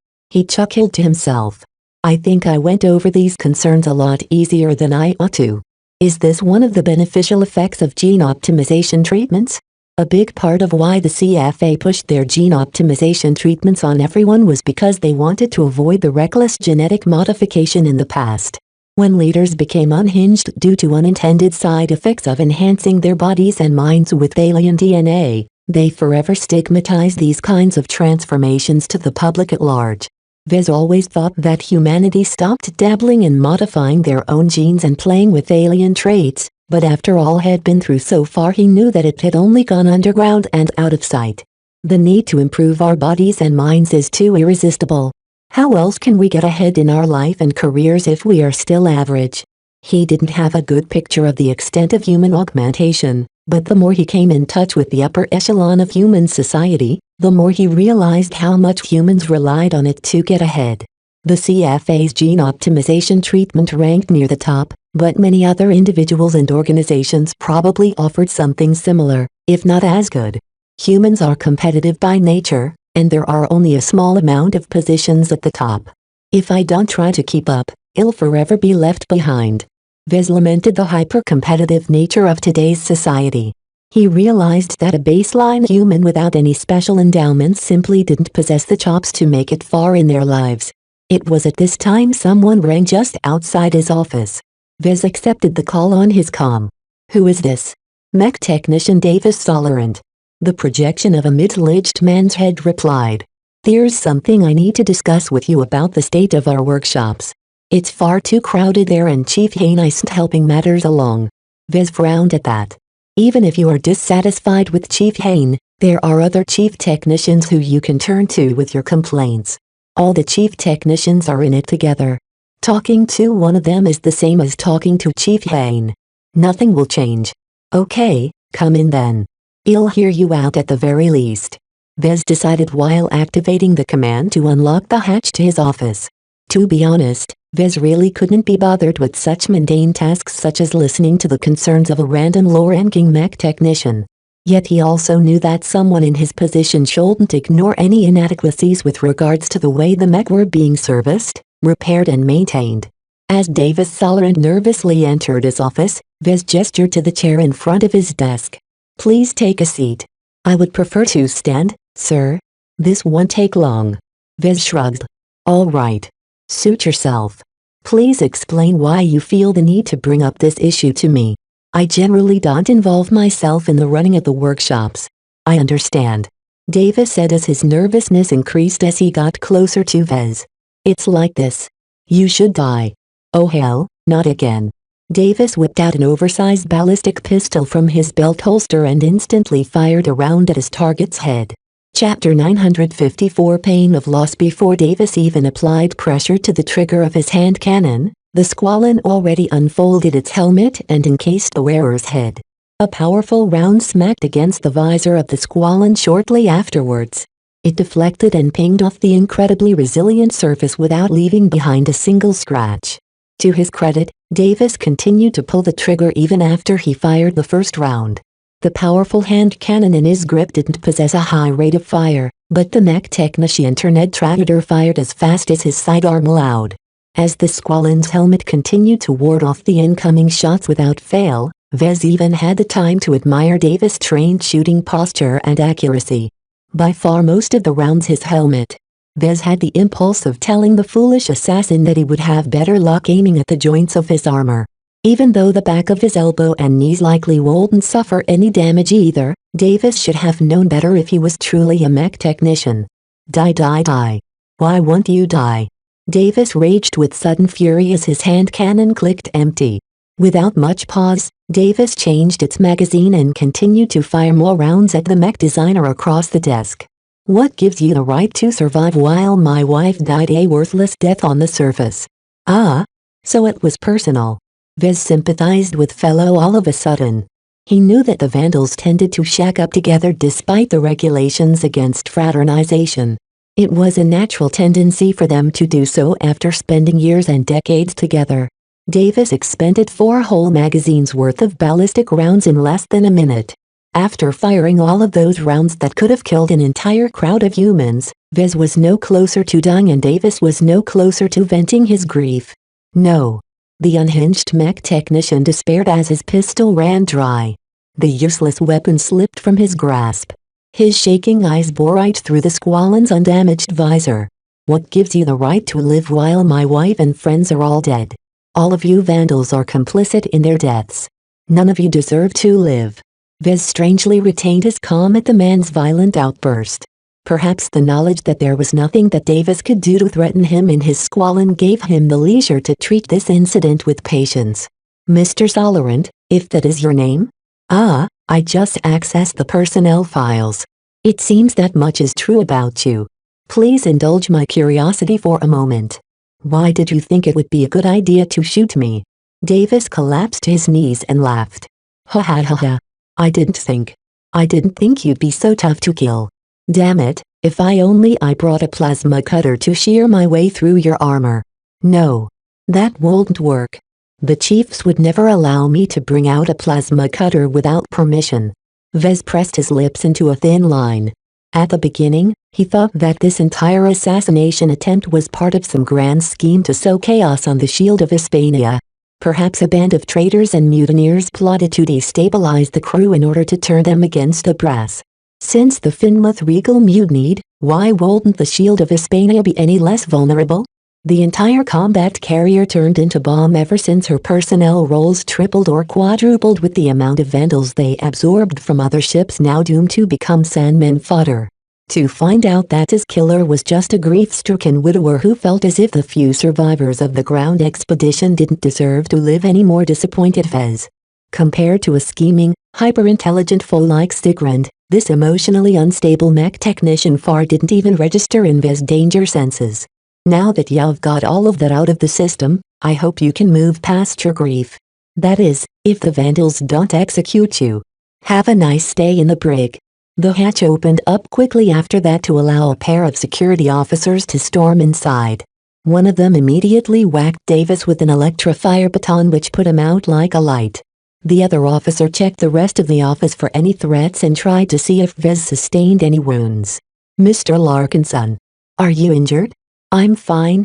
He chuckled to himself. "I think I went over these concerns a lot easier than I ought to. Is this one of the beneficial effects of gene optimization treatments?" A big part of why the CFA pushed their gene optimization treatments on everyone was because they wanted to avoid the reckless genetic modification in the past. When leaders became unhinged due to unintended side effects of enhancing their bodies and minds with alien DNA, they forever stigmatized these kinds of transformations to the public at large. Vez always thought that humanity stopped dabbling in modifying their own genes and playing with alien traits. But after all had been through so far, he knew that it had only gone underground and out of sight. The need to improve our bodies and minds is too irresistible. How else can we get ahead in our life and careers if we are still average? He didn't have a good picture of the extent of human augmentation, but the more he came in touch with the upper echelon of human society, the more he realized how much humans relied on it to get ahead. The CFA's gene optimization treatment ranked near the top, but many other individuals and organizations probably offered something similar, if not as good. Humans are competitive by nature, and there are only a small amount of positions at the top. If I don't try to keep up, I'll forever be left behind. Vez lamented the hyper-competitive nature of today's society. He realized that a baseline human without any special endowments simply didn't possess the chops to make it far in their lives. It was at this time someone rang just outside his office. Vez accepted the call on his comm. "Who is this?" "Mech technician Davis Tolerant." The projection of a middle-aged man's head replied. "There's something I need to discuss with you about the state of our workshops. It's far too crowded there and Chief Hain isn't helping matters along." Vez frowned at that. "Even if you are dissatisfied with Chief Hain, there are other chief technicians who you can turn to with your complaints. All the chief technicians are in it together. Talking to one of them is the same as talking to Chief Hain. Nothing will change." "Okay, come in then. I'll hear you out at the very least." Vez decided while activating the command to unlock the hatch to his office. To be honest, Vez really couldn't be bothered with such mundane tasks such as listening to the concerns of a random low-ranking mech technician. Yet he also knew that someone in his position shouldn't ignore any inadequacies with regards to the way the mech were being serviced, repaired and maintained. As Davis Tolerant nervously entered his office, Vez gestured to the chair in front of his desk. "Please take a seat." "I would prefer to stand, sir." "This won't take long." Vez shrugged. "All right. Suit yourself. Please explain why you feel the need to bring up this issue to me." "I generally don't involve myself in the running of the workshops." "I understand," Davis said as his nervousness increased as he got closer to Vez. "It's like this. You should die." "Oh hell, not again." Davis whipped out an oversized ballistic pistol from his belt holster and instantly fired a round at his target's head. Chapter 954 Pain of Loss. Before Davis even applied pressure to the trigger of his hand cannon, the Squalin already unfolded its helmet and encased the wearer's head. A powerful round smacked against the visor of the Squalin shortly afterwards. It deflected and pinged off the incredibly resilient surface without leaving behind a single scratch. To his credit, Davis continued to pull the trigger even after he fired the first round. The powerful hand cannon in his grip didn't possess a high rate of fire, but the mech technician Trader fired as fast as his sidearm allowed. As the Squalin's helmet continued to ward off the incoming shots without fail, Vez even had the time to admire Davis' trained shooting posture and accuracy. By far most of the rounds his helmet. Vez had the impulse of telling the foolish assassin that he would have better luck aiming at the joints of his armor. Even though the back of his elbow and knees likely wouldn't suffer any damage either, Davis should have known better if he was truly a mech technician. "Die, die, die. Why won't you die?" Davis raged with sudden fury as his hand cannon clicked empty. Without much pause, Davis changed its magazine and continued to fire more rounds at the mech designer across the desk. "What gives you the right to survive while my wife died a worthless death on the surface?" "Ah? So it was personal." Vez sympathized with fellow all of a sudden. He knew that the Vandals tended to shack up together despite the regulations against fraternization. It was a natural tendency for them to do so after spending years and decades together. Davis expended 4 whole magazines worth of ballistic rounds in less than a minute. After firing all of those rounds that could have killed an entire crowd of humans, Vez was no closer to dying and Davis was no closer to venting his grief. "No." The unhinged mech technician despaired as his pistol ran dry. The useless weapon slipped from his grasp. His shaking eyes bore right through the Squalin's undamaged visor. "What gives you the right to live while my wife and friends are all dead? All of you Vandals are complicit in their deaths. None of you deserve to live." Vez strangely retained his calm at the man's violent outburst. Perhaps the knowledge that there was nothing that Davis could do to threaten him in his Squalin gave him the leisure to treat this incident with patience. "Mr. Tolerant, if that is your name?" "Ah, I just accessed the personnel files. It seems that much is true about you. Please indulge my curiosity for a moment. Why did you think it would be a good idea to shoot me?" Davis collapsed to his knees and laughed. "Ha ha ha ha. I didn't think you'd be so tough to kill. Damn it, if I brought a plasma cutter to shear my way through your armor. No. That won't work. The chiefs would never allow me to bring out a plasma cutter without permission." Vez pressed his lips into a thin line. At the beginning, he thought that this entire assassination attempt was part of some grand scheme to sow chaos on the shield of Hispania. Perhaps a band of traitors and mutineers plotted to destabilize the crew in order to turn them against the brass. Since the Finmouth Regal mutinied, why wouldn't the Shield of Hispania be any less vulnerable? The entire combat carrier turned into bomb ever since her personnel rolls tripled or quadrupled with the amount of Vandals they absorbed from other ships now doomed to become Sandman fodder. To find out that his killer was just a grief-stricken widower who felt as if the few survivors of the ground expedition didn't deserve to live anymore disappointed Vez. Compared to a scheming, hyper-intelligent foe like Stigrand, this emotionally unstable mech technician far didn't even register in Vez's danger senses. Now that you've got all of that out of the system, I hope you can move past your grief. That is, if the Vandals don't execute you. Have a nice stay in the brig. The hatch opened up quickly after that to allow a pair of security officers to storm inside. One of them immediately whacked Davis with an electrifier baton which put him out like a light. The other officer checked the rest of the office for any threats and tried to see if Vez sustained any wounds. "Mr. Larkinson. Are you injured?" I'm fine.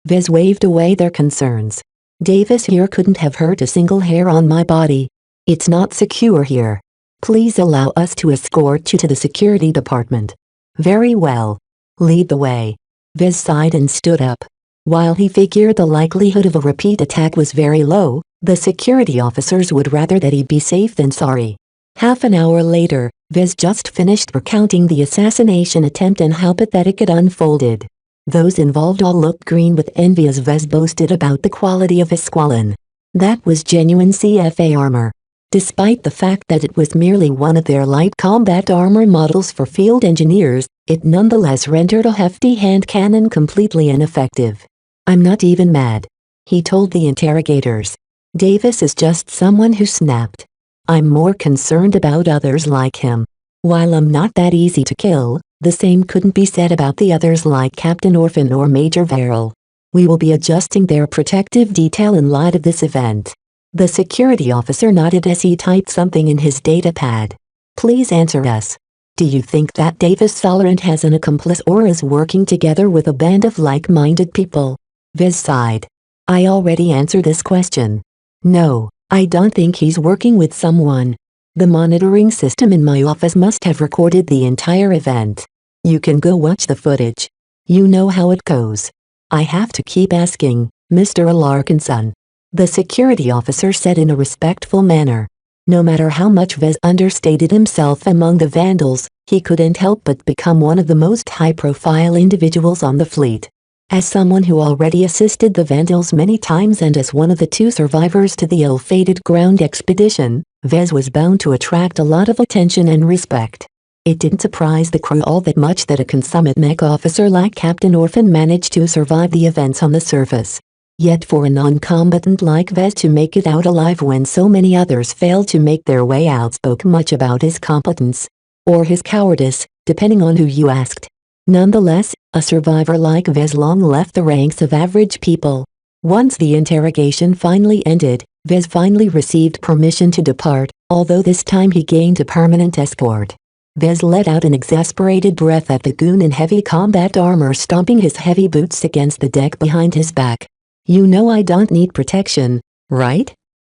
Vez waved away their concerns. "Davis here couldn't have hurt a single hair on my body. It's not secure here. Please allow us to escort you to the security department." "Very well. Lead the way." Vez sighed and stood up. While he figured the likelihood of a repeat attack was very low, the security officers would rather that he be safe than sorry. Half an hour later, Vez just finished recounting the assassination attempt and how pathetic it unfolded. Those involved all looked green with envy as Vez boasted about the quality of his squalene. That was genuine CFA armor. Despite the fact that it was merely one of their light combat armor models for field engineers, it nonetheless rendered a hefty hand cannon completely ineffective. "I'm not even mad," he told the interrogators. "Davis is just someone who snapped. I'm more concerned about others like him. While I'm not that easy to kill, the same couldn't be said about the others like Captain Orphan or Major Verrill. We will be adjusting their protective detail in light of this event." The security officer nodded as he typed something in his datapad. "Please answer us. Do you think that Davis Solorant has an accomplice or is working together with a band of like-minded people?" Vez sighed. "I already answered this question. No, I don't think he's working with someone. The monitoring system in my office must have recorded the entire event. You can go watch the footage. You know how it goes." "I have to keep asking, Mr. Larkinson," the security officer said in a respectful manner. No matter how much Vez understated himself among the Vandals, he couldn't help but become one of the most high-profile individuals on the fleet. As someone who already assisted the Vandals many times and as one of the two survivors to the ill-fated ground expedition, Vez was bound to attract a lot of attention and respect. It didn't surprise the crew all that much that a consummate mech officer like Captain Orphan managed to survive the events on the surface. Yet for a non-combatant like Vez to make it out alive when so many others failed to make their way out spoke much about his competence. Or his cowardice, depending on who you asked. Nonetheless, a survivor like Vez long left the ranks of average people. Once the interrogation finally ended, Vez finally received permission to depart, although this time he gained a permanent escort. Vez let out an exasperated breath at the goon in heavy combat armor stomping his heavy boots against the deck behind his back. "You know I don't need protection, right?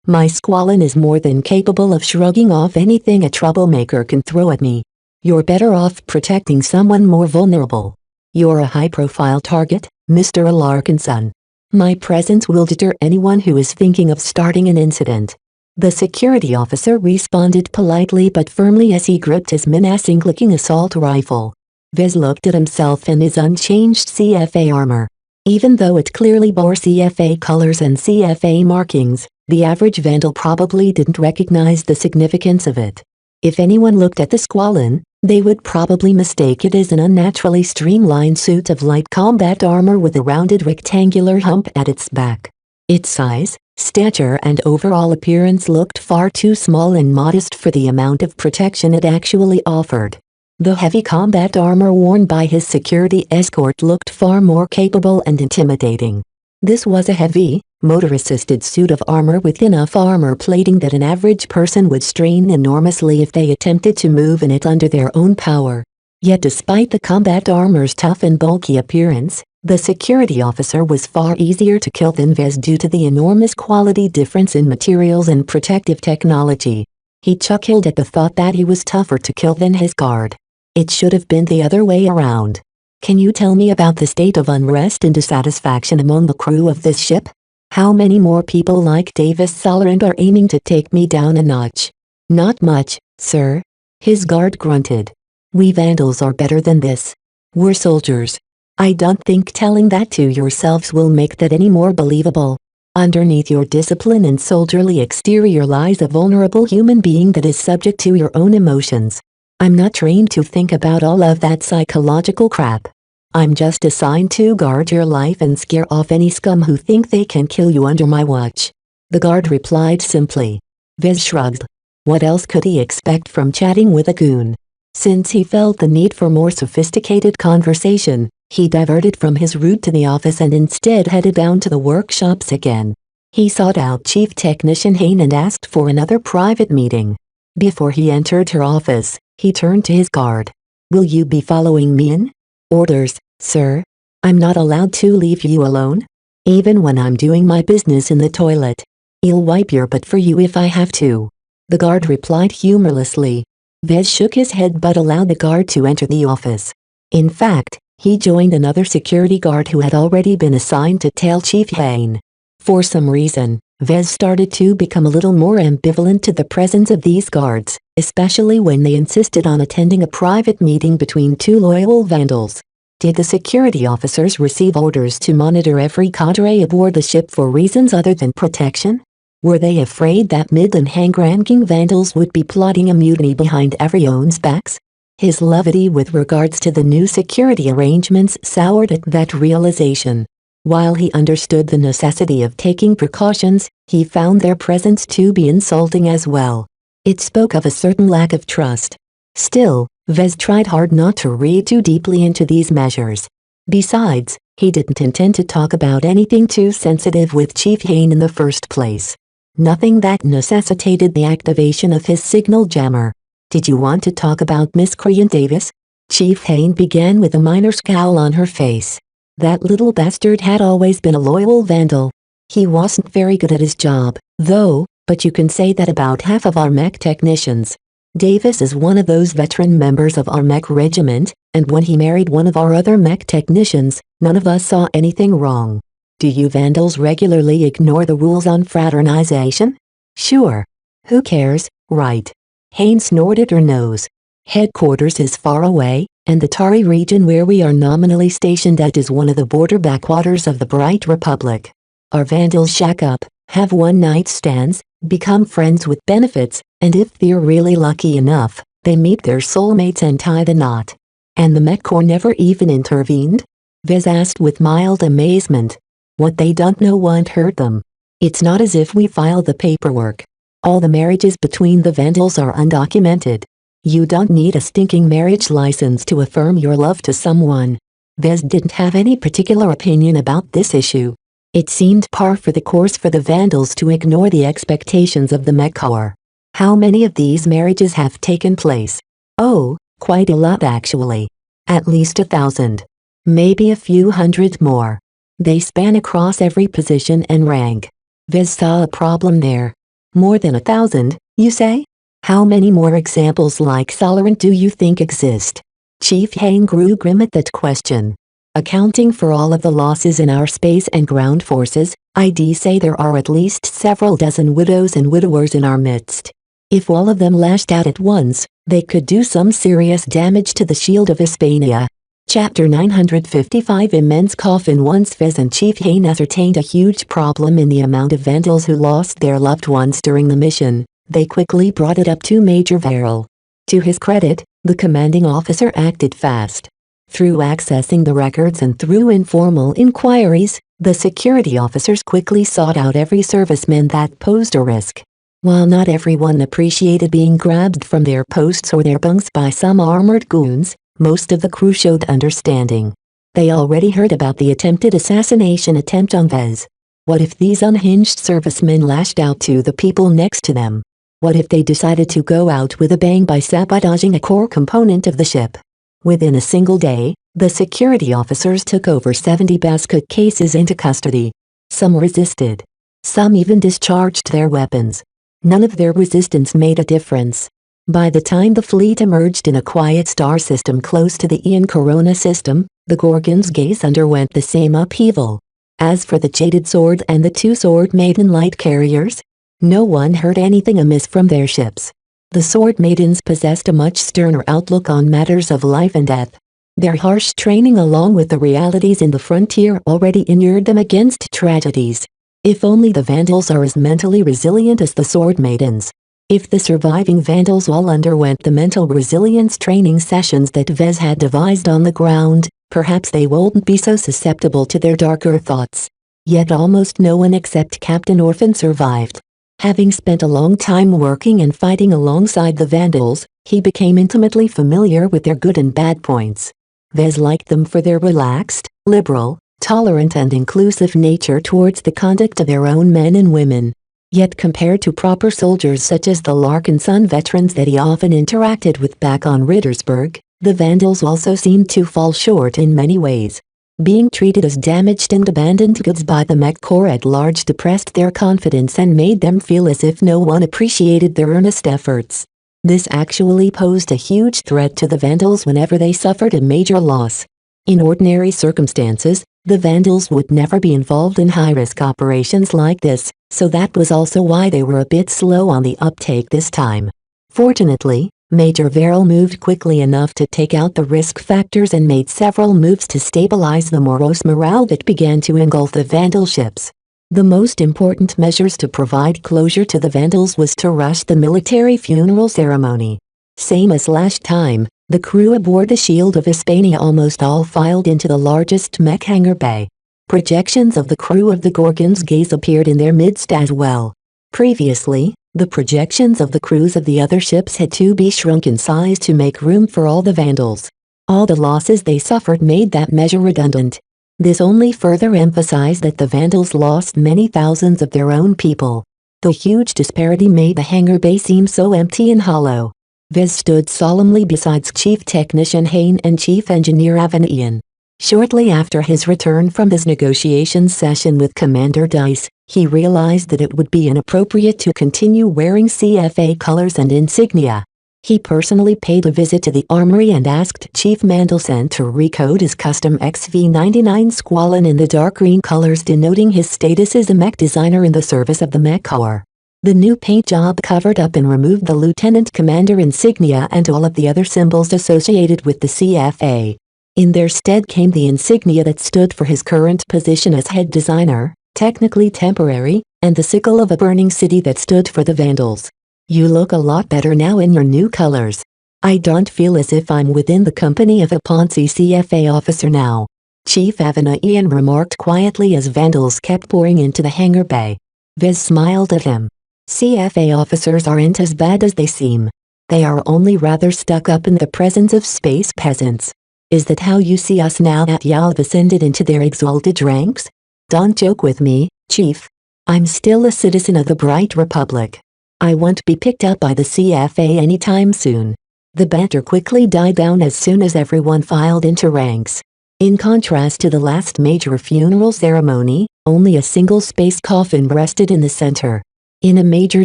My squalene is more than capable of shrugging off anything a troublemaker can throw at me. You're better off protecting someone more vulnerable. You're a high-profile target, Mr. Larkinson. My presence will deter anyone who is thinking of starting an incident." The security officer responded politely but firmly as he gripped his menacing-looking assault rifle. Vez looked at himself in his unchanged CFA armor. Even though it clearly bore CFA colors and CFA markings, the average Vandal probably didn't recognize the significance of it. If anyone looked at the squalene, they would probably mistake it as an unnaturally streamlined suit of light combat armor with a rounded rectangular hump at its back. Its size, stature and overall appearance looked far too small and modest for the amount of protection it actually offered. The heavy combat armor worn by his security escort looked far more capable and intimidating. This was a heavy, motor-assisted suit of armor with enough armor plating that an average person would strain enormously if they attempted to move in it under their own power. Yet despite the combat armor's tough and bulky appearance, The security officer was far easier to kill than Vez due to the enormous quality difference in materials and protective technology. He chuckled at the thought that he was tougher to kill than his guard. It should have been the other way around. Can you tell me about the state of unrest and dissatisfaction among the crew of this ship? How many more people like Davis Sollerand are aiming to take me down a notch? Not much, sir. His guard grunted. We Vandals are better than this. We're soldiers. I don't think telling that to yourselves will make that any more believable. Underneath your discipline and soldierly exterior lies a vulnerable human being that is subject to your own emotions. I'm not trained to think about all of that psychological crap. I'm just assigned to guard your life and scare off any scum who think they can kill you under my watch. The guard replied simply. Vez shrugged. What else could he expect from chatting with a goon? Since he felt the need for more sophisticated conversation, he diverted from his route to the office and instead headed down to the workshops again. He sought out Chief Technician Hain and asked for another private meeting. Before he entered her office, he turned to his guard. Will you be following me in? Orders, sir. I'm not allowed to leave you alone. Even when I'm doing my business in the toilet. I'll wipe your butt for you if I have to. The guard replied humorlessly. Vez shook his head but allowed the guard to enter the office. In fact, he joined another security guard who had already been assigned to tail Chief Hain. For some reason, Vez started to become a little more ambivalent to the presence of these guards, especially when they insisted on attending a private meeting between two loyal Vandals. Did the security officers receive orders to monitor every cadre aboard the ship for reasons other than protection? Were they afraid that mid and high-ranking Vandals would be plotting a mutiny behind everyone's backs? His levity with regards to the new security arrangements soured at that realization. While he understood the necessity of taking precautions, he found their presence to be insulting as well. It spoke of a certain lack of trust. Still, Vez tried hard not to read too deeply into these measures. Besides, he didn't intend to talk about anything too sensitive with Chief Hain in the first place. Nothing that necessitated the activation of his signal jammer. Did you want to talk about Miscreant Davis? Chief Hain began with a minor scowl on her face. That little bastard had always been a loyal Vandal. He wasn't very good at his job, though, but you can say that about half of our mech technicians. Davis is one of those veteran members of our mech regiment, and when he married one of our other mech technicians, none of us saw anything wrong. Do you Vandals regularly ignore the rules on fraternization? Sure. Who cares, right? Hain snorted her nose. Headquarters is far away, and the Tari region where we are nominally stationed at is one of the border backwaters of the Bright Republic. Our Vandals shack up, have one-night stands, become friends with benefits, and if they're really lucky enough, they meet their soulmates and tie the knot. And the Mech Corps never even intervened? Vez asked with mild amazement. What they don't know won't hurt them. It's not as if we filed the paperwork. All the marriages between the Vandals are undocumented. You don't need a stinking marriage license to affirm your love to someone. Vez didn't have any particular opinion about this issue. It seemed par for the course for the Vandals to ignore the expectations of the Mech Corps. How many of these marriages have taken place? Oh, quite a lot actually. At least 1,000. Maybe a few hundred more. They span across every position and rank. Vez saw a problem there. More than 1,000, you say? How many more examples like Sollerant do you think exist? Chief Hain grew grim at that question. Accounting for all of the losses in our space and ground forces, I'd say there are at least several dozen widows and widowers in our midst. If all of them lashed out at once, they could do some serious damage to the Shield of Hispania. Chapter 955 Immense Coffin. Once Vez and Chief Hain ascertained a huge problem in the amount of Vandals who lost their loved ones during the mission, they quickly brought it up to Major Verrill. To his credit, the commanding officer acted fast. Through accessing the records and through informal inquiries, the security officers quickly sought out every serviceman that posed a risk. While not everyone appreciated being grabbed from their posts or their bunks by some armored goons, most of the crew showed understanding. They already heard about the attempted assassination attempt on Vez. What if these unhinged servicemen lashed out to the people next to them? What if they decided to go out with a bang by sabotaging a core component of the ship? Within a single day, The security officers took over 70 basket cases into custody. Some resisted. Some even discharged their weapons. None of their resistance made a difference. By the time the fleet emerged in a quiet star system close to the Ian Corona system, the Gorgon's gaze underwent the same upheaval. As for the Jaded Sword and the two Sword Maiden light carriers, no one heard anything amiss from their ships. The Sword Maidens possessed a much sterner outlook on matters of life and death. Their harsh training along with the realities in the frontier already inured them against tragedies. If only the Vandals are as mentally resilient as the Sword Maidens. If the surviving Vandals all underwent the mental resilience training sessions that Vez had devised on the ground, perhaps they wouldn't be so susceptible to their darker thoughts. Yet almost no one except Captain Orphan survived. Having spent a long time working and fighting alongside the Vandals, he became intimately familiar with their good and bad points. Vez liked them for their relaxed, liberal, tolerant and inclusive nature towards the conduct of their own men and women. Yet compared to proper soldiers such as the Larkin Sun veterans that he often interacted with back on Rittersburg, the Vandals also seemed to fall short in many ways. Being treated as damaged and abandoned goods by the Mech Corps at large depressed their confidence and made them feel as if no one appreciated their earnest efforts. This actually posed a huge threat to the Vandals whenever they suffered a major loss. In ordinary circumstances, the Vandals would never be involved in high-risk operations like this, so that was also why they were a bit slow on the uptake this time. Fortunately, Major Verrill moved quickly enough to take out the risk factors and made several moves to stabilize the morose morale that began to engulf the Vandal ships. The most important measures to provide closure to the Vandals was to rush the military funeral ceremony. Same as last time, the crew aboard the Shield of Hispania almost all filed into the largest mech hangar bay. Projections of the crew of the Gorgon's gaze appeared in their midst as well. Previously, the projections of the crews of the other ships had to be shrunk in size to make room for all the Vandals. All the losses they suffered made that measure redundant. This only further emphasized that the Vandals lost many thousands of their own people. The huge disparity made the hangar bay seem so empty and hollow. Vez stood solemnly beside Chief Technician Hain and Chief Engineer Avanian. Shortly after his return from his negotiation session with Commander Dice, he realized that it would be inappropriate to continue wearing CFA colors and insignia. He personally paid a visit to the armory and asked Chief Mandelson to recode his custom XV-99 Squalin in the dark green colors denoting his status as a mech designer in the service of the Mech Corps. The new paint job covered up and removed the Lieutenant Commander insignia and all of the other symbols associated with the CFA. In their stead came the insignia that stood for his current position as head designer, technically temporary, and the sickle of a burning city that stood for the Vandals. You look a lot better now in your new colors. I don't feel as if I'm within the company of a Ponzi CFA officer now. Chief Avanian remarked quietly as Vandals kept pouring into the hangar bay. Vez smiled at him. CFA officers aren't as bad as they seem. They are only rather stuck up in the presence of space peasants. Is that how you see us now that y'all ascended into their exalted ranks? Don't joke with me, Chief. I'm still a citizen of the Bright Republic. I won't be picked up by the CFA anytime soon. The banter quickly died down as soon as everyone filed into ranks. In contrast to the last major funeral ceremony, only a single space coffin rested in the center. In a major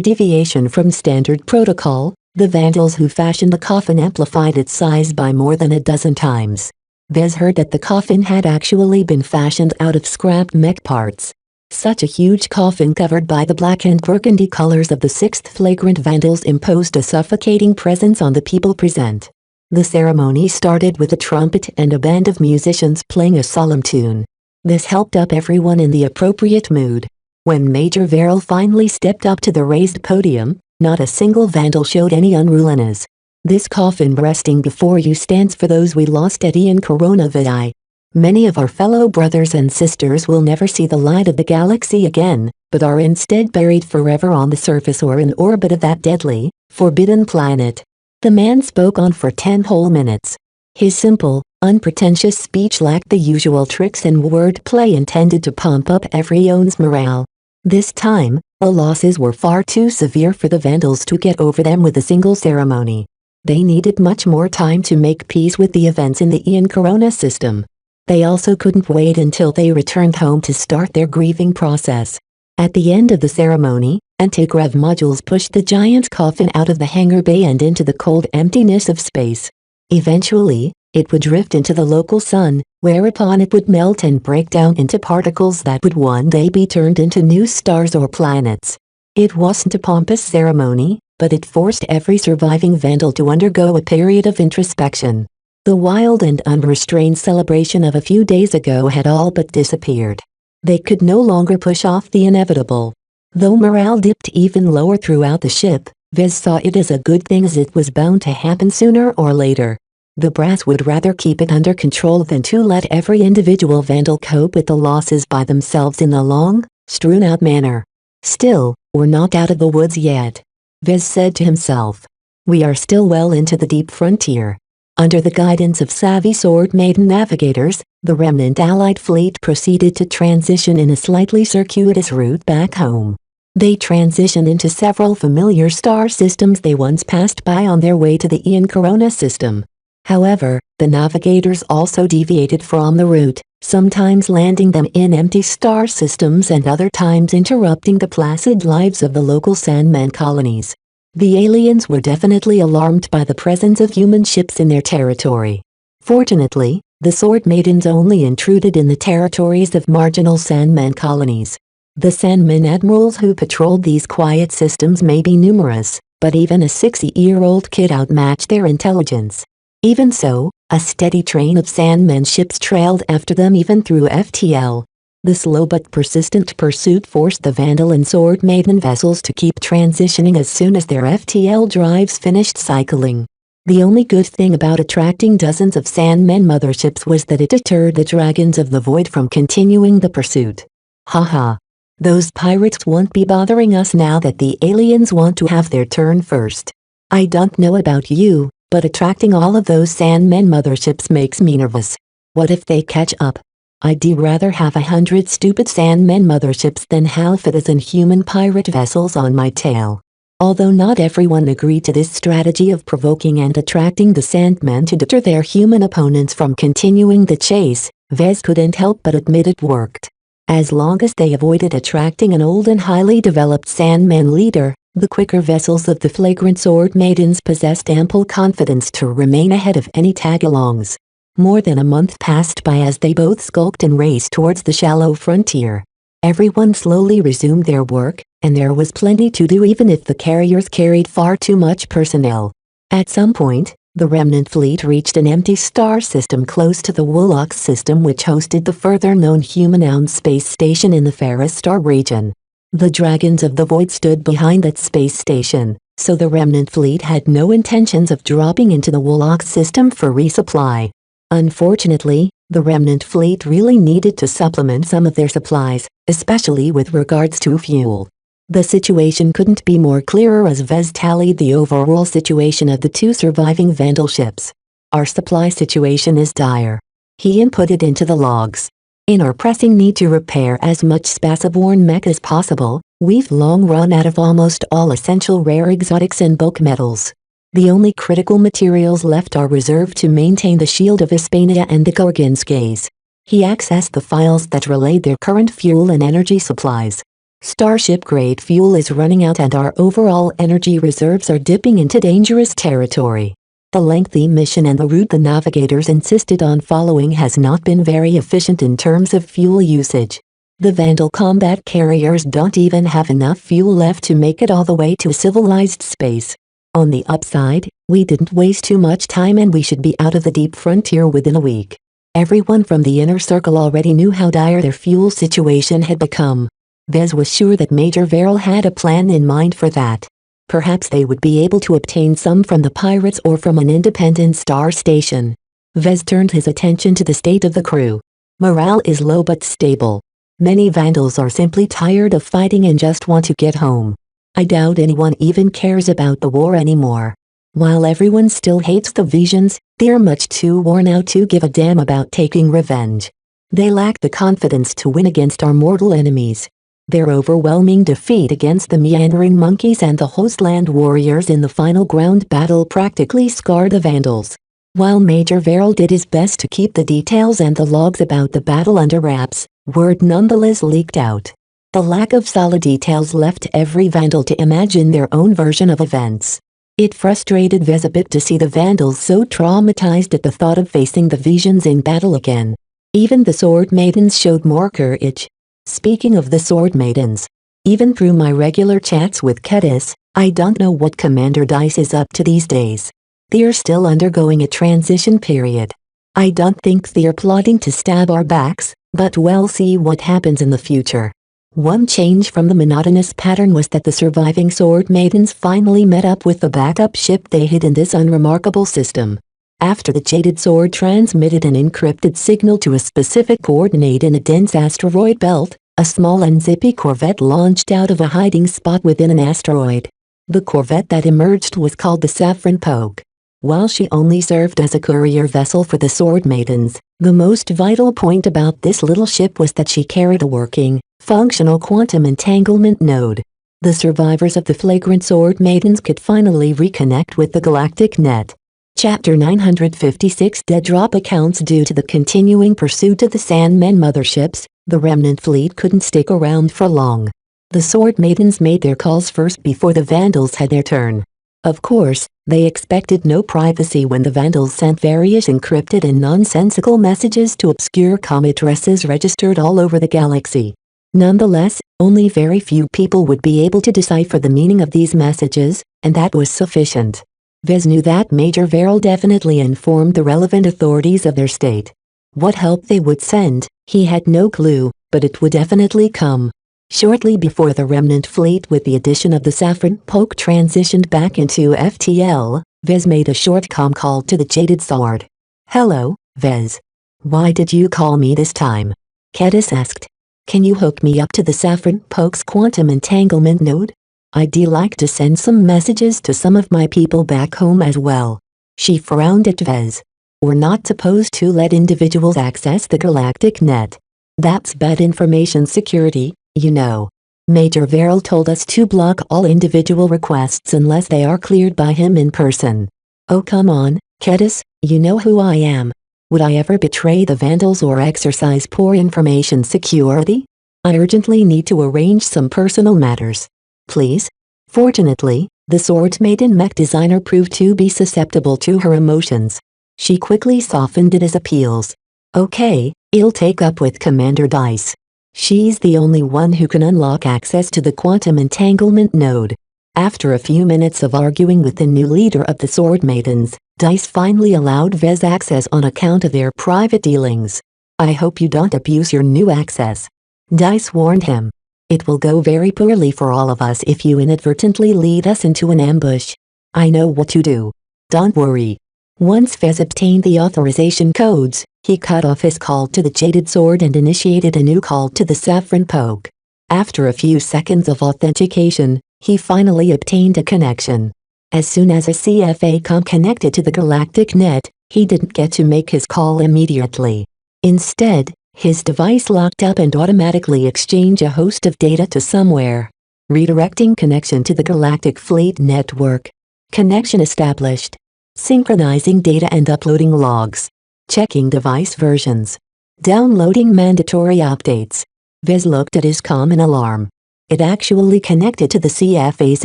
deviation from standard protocol, the Vandals who fashioned the coffin amplified its size by more than a dozen times. Vez heard that the coffin had actually been fashioned out of scrap mech parts. Such a huge coffin covered by the black and burgundy colors of the 6th Flagrant Vandals imposed a suffocating presence on the people present. The ceremony started with a trumpet and a band of musicians playing a solemn tune. This helped up everyone in the appropriate mood. When Major Verrill finally stepped up to the raised podium, not a single Vandal showed any unruliness. This coffin resting before you stands for those we lost at Ian Coronavirus. Many of our fellow brothers and sisters will never see the light of the galaxy again, but are instead buried forever on the surface or in orbit of that deadly, forbidden planet. The man spoke on for 10 whole minutes. His simple, unpretentious speech lacked the usual tricks and wordplay intended to pump up everyone's morale. This time, the losses were far too severe for the Vandals to get over them with a single ceremony. They needed much more time to make peace with the events in the Ian Corona system. They also couldn't wait until they returned home to start their grieving process. At the end of the ceremony, anti-grav modules pushed the giant coffin out of the hangar bay and into the cold emptiness of space. Eventually, it would drift into the local sun, whereupon it would melt and break down into particles that would one day be turned into new stars or planets. It wasn't a pompous ceremony, but it forced every surviving Vandal to undergo a period of introspection. The wild and unrestrained celebration of a few days ago had all but disappeared. They could no longer push off the inevitable. Though morale dipped even lower throughout the ship, Vez saw it as a good thing, as it was bound to happen sooner or later. The brass would rather keep it under control than to let every individual Vandal cope with the losses by themselves in a long, strewn-out manner. Still, we're not out of the woods yet, Vez said to himself. We are still well into the deep frontier. Under the guidance of savvy Sword Maiden navigators, the remnant Allied fleet proceeded to transition in a slightly circuitous route back home. They transitioned into several familiar star systems they once passed by on their way to the Ian Corona system. However, the navigators also deviated from the route, sometimes landing them in empty star systems and other times interrupting the placid lives of the local Sandman colonies. The aliens were definitely alarmed by the presence of human ships in their territory. Fortunately, the Sword Maidens only intruded in the territories of marginal Sandman colonies. The Sandman admirals who patrolled these quiet systems may be numerous, but even a 60-year-old kid outmatched their intelligence. Even so, a steady train of Sandman ships trailed after them even through FTL. The slow but persistent pursuit forced the Vandal and Sword Maiden vessels to keep transitioning as soon as their FTL drives finished cycling. The only good thing about attracting dozens of Sandman motherships was that it deterred the Dragons of the Void from continuing the pursuit. Haha. Those pirates won't be bothering us now that the aliens want to have their turn first. I don't know about you, but attracting all of those Sandman motherships makes me nervous. What if they catch up? I'd rather have 100 stupid Sandman motherships than half a dozen human pirate vessels on my tail. Although not everyone agreed to this strategy of provoking and attracting the Sandmen to deter their human opponents from continuing the chase, Vez couldn't help but admit it worked. As long as they avoided attracting an old and highly developed Sandman leader, the quicker vessels of the flagrant Sword Maidens possessed ample confidence to remain ahead of any tag-alongs. More than a month passed by as they both skulked and raced towards the shallow frontier. Everyone slowly resumed their work, and there was plenty to do even if the carriers carried far too much personnel. At some point, the remnant fleet reached an empty star system close to the Woolox system, which hosted the further-known human-owned space station in the Ferris Star region. The Dragons of the Void stood behind that space station, so the remnant fleet had no intentions of dropping into the Woolox system for resupply. Unfortunately, the remnant fleet really needed to supplement some of their supplies, especially with regards to fuel. The situation couldn't be more clearer as Vez tallied the overall situation of the two surviving Vandal ships. Our supply situation is dire. He inputted into the logs. In our pressing need to repair as much spaceborne mech as possible, we've long run out of almost all essential rare exotics and bulk metals. The only critical materials left are reserved to maintain the Shield of Hispania and the Gorgon's Gaze. He accessed the files that relayed their current fuel and energy supplies. Starship-grade fuel is running out and our overall energy reserves are dipping into dangerous territory. The lengthy mission and the route the navigators insisted on following has not been very efficient in terms of fuel usage. The Vandal combat carriers don't even have enough fuel left to make it all the way to civilized space. On the upside, we didn't waste too much time and we should be out of the deep frontier within a week. Everyone from the inner circle already knew how dire their fuel situation had become. Vez was sure that Major Verrill had a plan in mind for that. Perhaps they would be able to obtain some from the pirates or from an independent star station. Vez turned his attention to the state of the crew. Morale is low but stable. Many Vandals are simply tired of fighting and just want to get home. I doubt anyone even cares about the war anymore. While everyone still hates the Visions, they're much too worn out to give a damn about taking revenge. They lack the confidence to win against our mortal enemies. Their overwhelming defeat against the meandering monkeys and the hostland warriors in the final ground battle practically scarred the Vandals. While Major Verrill did his best to keep the details and the logs about the battle under wraps, word nonetheless leaked out. The lack of solid details left every Vandal to imagine their own version of events. It frustrated Vez a bit to see the Vandals so traumatized at the thought of facing the visions in battle again. Even the Sword Maidens showed more courage. Speaking of the Sword Maidens, even through my regular chats with Kedis, I don't know what Commander Dice is up to these days. They're still undergoing a transition period. I don't think they're plotting to stab our backs, but we'll see what happens in the future. One change from the monotonous pattern was that the surviving Sword Maidens finally met up with the backup ship they hid in this unremarkable system. After the Jaded Sword transmitted an encrypted signal to a specific coordinate in a dense asteroid belt, a small and zippy corvette launched out of a hiding spot within an asteroid. The corvette that emerged was called the Saffron Poke. While she only served as a courier vessel for the Sword Maidens, the most vital point about this little ship was that she carried a working, functional quantum entanglement node. The survivors of the flagrant Sword Maidens could finally reconnect with the galactic net. Chapter 956 Dead Drop Accounts. Due to the continuing pursuit of the Sandmen motherships, the remnant fleet couldn't stick around for long. The Sword Maidens made their calls first before the Vandals had their turn. Of course, they expected no privacy when the Vandals sent various encrypted and nonsensical messages to obscure comm addresses registered all over the galaxy. Nonetheless, only very few people would be able to decipher the meaning of these messages, and that was sufficient. Vez knew that Major Verrill definitely informed the relevant authorities of their state. What help they would send, he had no clue, but it would definitely come. Shortly before the remnant fleet with the addition of the Saffron Poke transitioned back into FTL, Vez made a short comm call to the Jaded Sword. "Hello, Vez. Why did you call me this time?" Kedis asked. "Can you hook me up to the Saffron Poke's quantum entanglement node? I'd like to send some messages to some of my people back home as well." She frowned at Vez. "We're not supposed to let individuals access the galactic net. That's bad information security, you know. Major Verrill told us to block all individual requests unless they are cleared by him in person." "Oh come on, Kedis, you know who I am. Would I ever betray the Vandals or exercise poor information security? I urgently need to arrange some personal matters. Please?" Fortunately, the Sword Maiden mech designer proved to be susceptible to her emotions. She quickly softened it as appeals. "Okay, I'll take up with Commander Dice. She's the only one who can unlock access to the quantum entanglement node." After a few minutes of arguing with the new leader of the Sword Maidens, Dice finally allowed Vez access on account of their private dealings. "I hope you don't abuse your new access," Dice warned him. "It will go very poorly for all of us if you inadvertently lead us into an ambush. I know what to do. Don't worry." Once Vez obtained the authorization codes, he cut off his call to the Jaded Sword and initiated a new call to the Saffron Poke. After a few seconds of authentication, he finally obtained a connection. As soon as a CFA comm connected to the galactic net, he didn't get to make his call immediately. Instead, his device locked up and automatically exchanged a host of data to somewhere. Redirecting connection to the Galactic Fleet Network. Connection established. Synchronizing data and uploading logs. Checking device versions. Downloading mandatory updates. Vez looked at his comm in alarm. It actually connected to the CFA's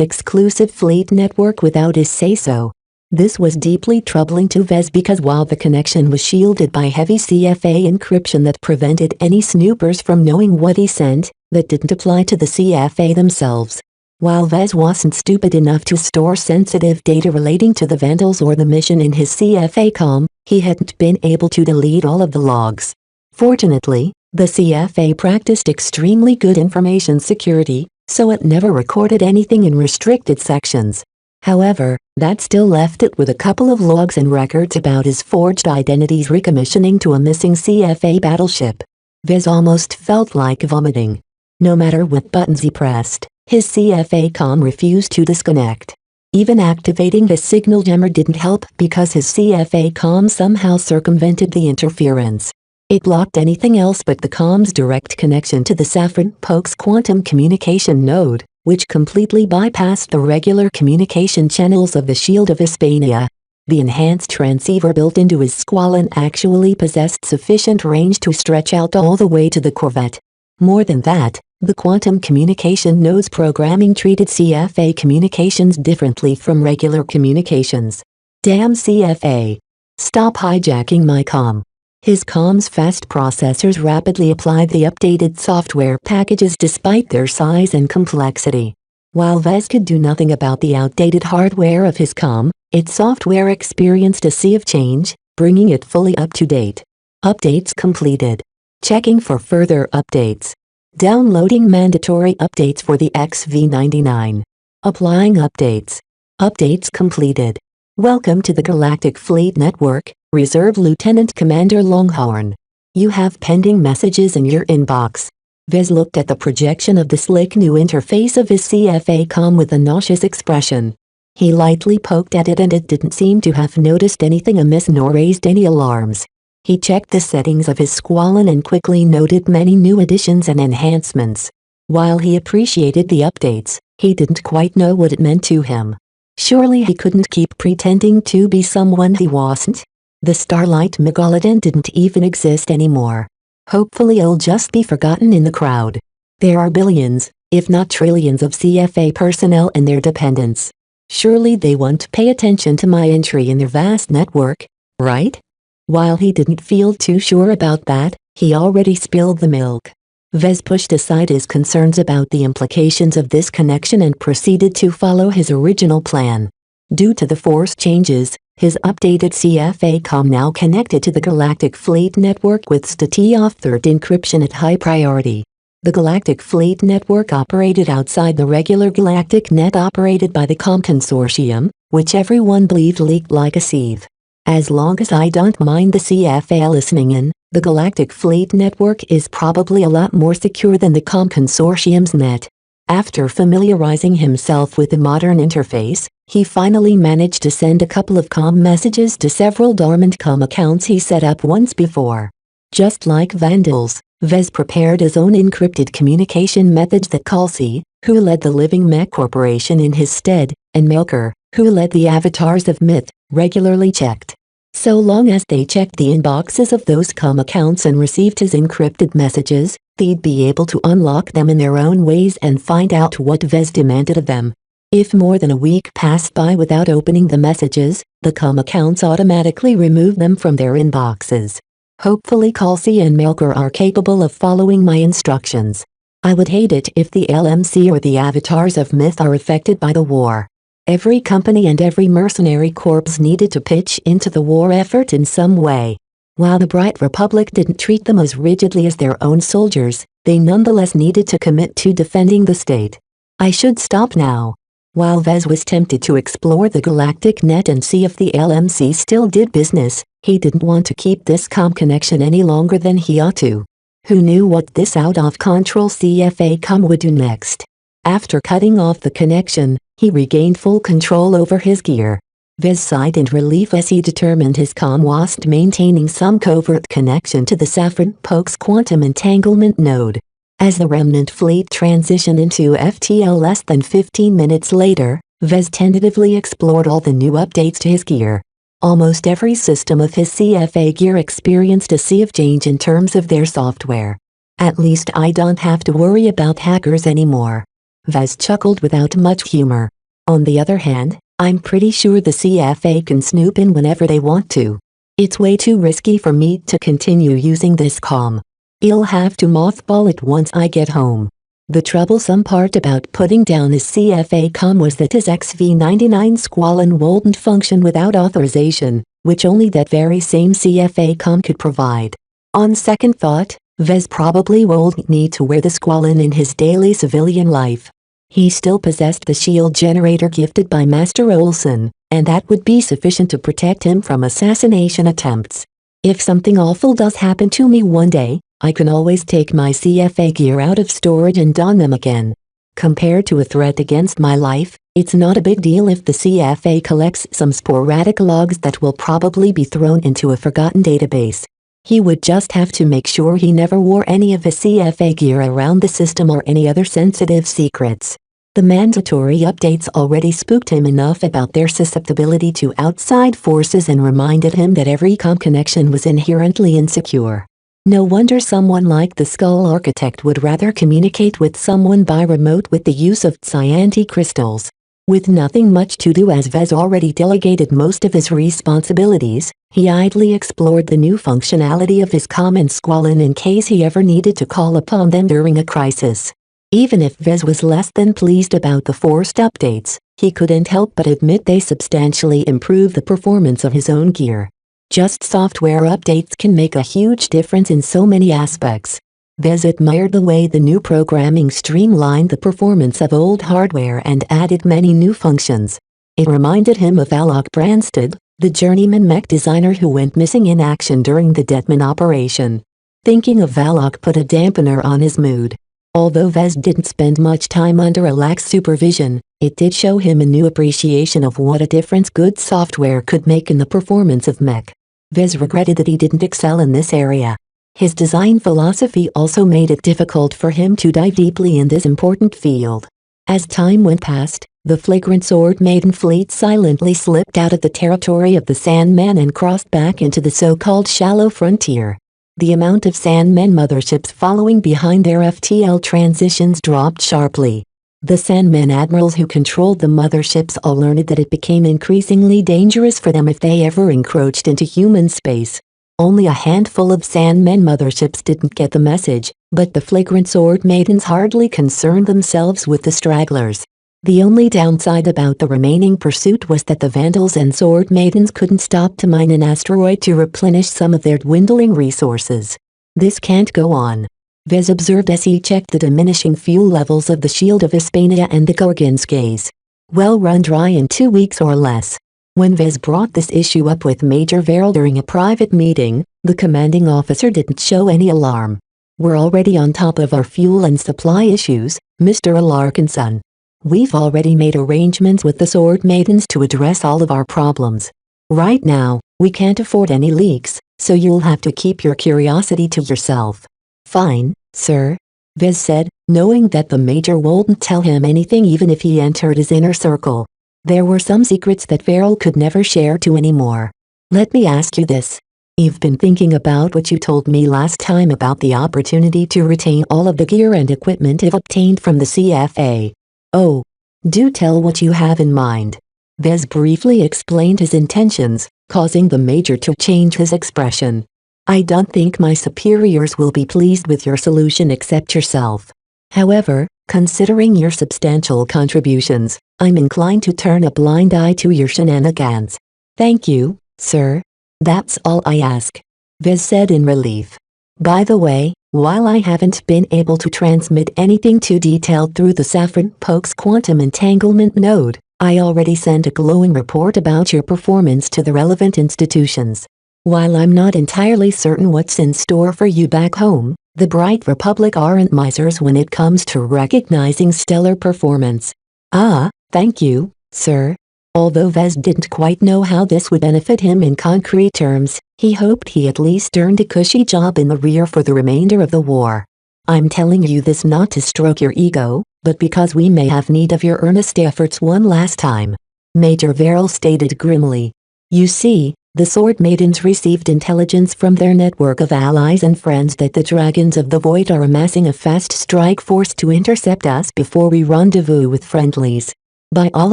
exclusive fleet network without his say-so. This was deeply troubling to Vez because while the connection was shielded by heavy CFA encryption that prevented any snoopers from knowing what he sent, that didn't apply to the CFA themselves. While Vez wasn't stupid enough to store sensitive data relating to the Vandals or the mission in his CFA comm, he hadn't been able to delete all of the logs. Fortunately, the CFA practiced extremely good information security, so it never recorded anything in restricted sections. However, that still left it with a couple of logs and records about his forged identities recommissioning to a missing CFA battleship. Vez almost felt like vomiting. No matter what buttons he pressed, his CFA comm refused to disconnect. Even activating his signal jammer didn't help because his CFA comm somehow circumvented the interference. It blocked anything else but the com's direct connection to the Saffron Pokes quantum communication node, which completely bypassed the regular communication channels of the Shield of Hispania. The enhanced transceiver built into his Squalene actually possessed sufficient range to stretch out all the way to the Corvette. More than that, the quantum communication node's programming treated CFA communications differently from regular communications. Damn CFA! Stop hijacking my comm. His comm's fast processors rapidly applied the updated software packages despite their size and complexity. While Vez could do nothing about the outdated hardware of his comm, its software experienced a sea of change, bringing it fully up to date. Updates completed. Checking for further updates. Downloading mandatory updates for the XV99. Applying updates. Updates completed. Welcome to the Galactic Fleet Network, Reserve Lieutenant Commander Longhorn. You have pending messages in your inbox. Vez looked at the projection of the slick new interface of his CFA comm with a nauseous expression. He lightly poked at it and it didn't seem to have noticed anything amiss nor raised any alarms. He checked the settings of his Squalene and quickly noted many new additions and enhancements. While he appreciated the updates, he didn't quite know what it meant to him. Surely he couldn't keep pretending to be someone he wasn't. The Starlight Megalodon didn't even exist anymore. Hopefully it'll just be forgotten in the crowd. There are billions, if not trillions of CFA personnel and their dependents. Surely they won't pay attention to my entry in their vast network, right? While he didn't feel too sure about that, he already spilled the milk. Vez pushed aside his concerns about the implications of this connection and proceeded to follow his original plan. Due to the force changes, his updated CFA comm now connected to the Galactic Fleet Network with state-of-the-art encryption at high priority. The Galactic Fleet Network operated outside the regular galactic net operated by the comm consortium, which everyone believed leaked like a sieve. As long as I don't mind the CFA listening in, the Galactic Fleet Network is probably a lot more secure than the comm consortium's net. After familiarizing himself with the modern interface, he finally managed to send a couple of comm messages to several dormant comm accounts he set up once before. Just like Vandals, Vez prepared his own encrypted communication methods that Calci, who led the Living Mech Corporation in his stead, and Melker, who led the Avatars of Myth, regularly checked. So long as they checked the inboxes of those comm accounts and received his encrypted messages, they'd be able to unlock them in their own ways and find out what Vez demanded of them. If more than a week passed by without opening the messages, the comm accounts automatically removed them from their inboxes. Hopefully Calci and Melker are capable of following my instructions. I would hate it if the LMC or the Avatars of Myth are affected by the war. Every company and every mercenary corps needed to pitch into the war effort in some way. While the Bright Republic didn't treat them as rigidly as their own soldiers, they nonetheless needed to commit to defending the state. I should stop now. While Vez was tempted to explore the galactic net and see if the LMC still did business, he didn't want to keep this comm connection any longer than he ought to. Who knew what this out-of-control CFA comm would do next? After cutting off the connection, he regained full control over his gear. Vez sighed in relief as he determined his comm wasn't maintaining some covert connection to the Saffron Pokes quantum entanglement node. As the remnant fleet transitioned into FTL less than 15 minutes later, Vez tentatively explored all the new updates to his gear. Almost every system of his CFA gear experienced a sea of change in terms of their software. At least I don't have to worry about hackers anymore. Vez chuckled without much humor. On the other hand, I'm pretty sure the CFA can snoop in whenever they want to. It's way too risky for me to continue using this comm. I'll have to mothball it once I get home. The troublesome part about putting down his CFA comm was that his XV99 Squalene wouldn't function without authorization, which only that very same CFA comm could provide. On second thought, Vez probably won't need to wear the Squalene in his daily civilian life. He still possessed the shield generator gifted by Master Olson, and that would be sufficient to protect him from assassination attempts. If something awful does happen to me one day, I can always take my CFA gear out of storage and don them again. Compared to a threat against my life, it's not a big deal if the CFA collects some sporadic logs that will probably be thrown into a forgotten database. He would just have to make sure he never wore any of his CFA gear around the system or any other sensitive secrets. The mandatory updates already spooked him enough about their susceptibility to outside forces and reminded him that every comm connection was inherently insecure. No wonder someone like the Skull Architect would rather communicate with someone by remote with the use of Cyanti crystals. With nothing much to do as Vez already delegated most of his responsibilities, he idly explored the new functionality of his comm and Squalin in case he ever needed to call upon them during a crisis. Even if Vez was less than pleased about the forced updates, he couldn't help but admit they substantially improved the performance of his own gear. Just software updates can make a huge difference in so many aspects. Vez admired the way the new programming streamlined the performance of old hardware and added many new functions. It reminded him of Alok Branstad, the journeyman mech designer who went missing in action during the Detman operation. Thinking of Alok put a dampener on his mood. Although Vez didn't spend much time under Alak's supervision, it did show him a new appreciation of what a difference good software could make in the performance of mech. Vez regretted that he didn't excel in this area. His design philosophy also made it difficult for him to dive deeply in this important field. As time went past, the flagrant Sword Maiden fleet silently slipped out of the territory of the Sandman and crossed back into the so-called shallow frontier. The amount of Sandmen motherships following behind their FTL transitions dropped sharply. The Sandmen admirals who controlled the motherships all learned that it became increasingly dangerous for them if they ever encroached into human space. Only a handful of Sandmen motherships didn't get the message, but the flagrant Sword Maidens hardly concerned themselves with the stragglers. The only downside about the remaining pursuit was that the Vandals and Sword Maidens couldn't stop to mine an asteroid to replenish some of their dwindling resources. This can't go on, Vez observed as he checked the diminishing fuel levels of the Shield of Hispania and the Gorgonskys. Well run dry in 2 weeks or less. When Vez brought this issue up with Major Verrill during a private meeting, the commanding officer didn't show any alarm. We're already on top of our fuel and supply issues, Mr. Alarkinson. We've already made arrangements with the Sword Maidens to address all of our problems. Right now, we can't afford any leaks, so you'll have to keep your curiosity to yourself. Fine, sir, Vez said, knowing that the Major wouldn't tell him anything even if he entered his inner circle. There were some secrets that Verrill could never share to anymore. Let me ask you this. You've been thinking about what you told me last time about the opportunity to retain all of the gear and equipment if obtained from the CFA. Oh, do tell what you have in mind. Vez briefly explained his intentions, causing the Major to change his expression. I don't think my superiors will be pleased with your solution except yourself. However, considering your substantial contributions, I'm inclined to turn a blind eye to your shenanigans. Thank you, sir. That's all I ask, Vez said in relief. By the way, while I haven't been able to transmit anything too detailed through the Saffron Pokes quantum entanglement node, I already sent a glowing report about your performance to the relevant institutions. While I'm not entirely certain what's in store for you back home, the Bright Republic aren't misers when it comes to recognizing stellar performance. Ah, thank you, sir. Although Vez didn't quite know how this would benefit him in concrete terms, he hoped he at least earned a cushy job in the rear for the remainder of the war. I'm telling you this not to stroke your ego, but because we may have need of your earnest efforts one last time, Major Verrill stated grimly. You see, the Sword Maidens received intelligence from their network of allies and friends that the Dragons of the Void are amassing a fast strike force to intercept us before we rendezvous with friendlies. By all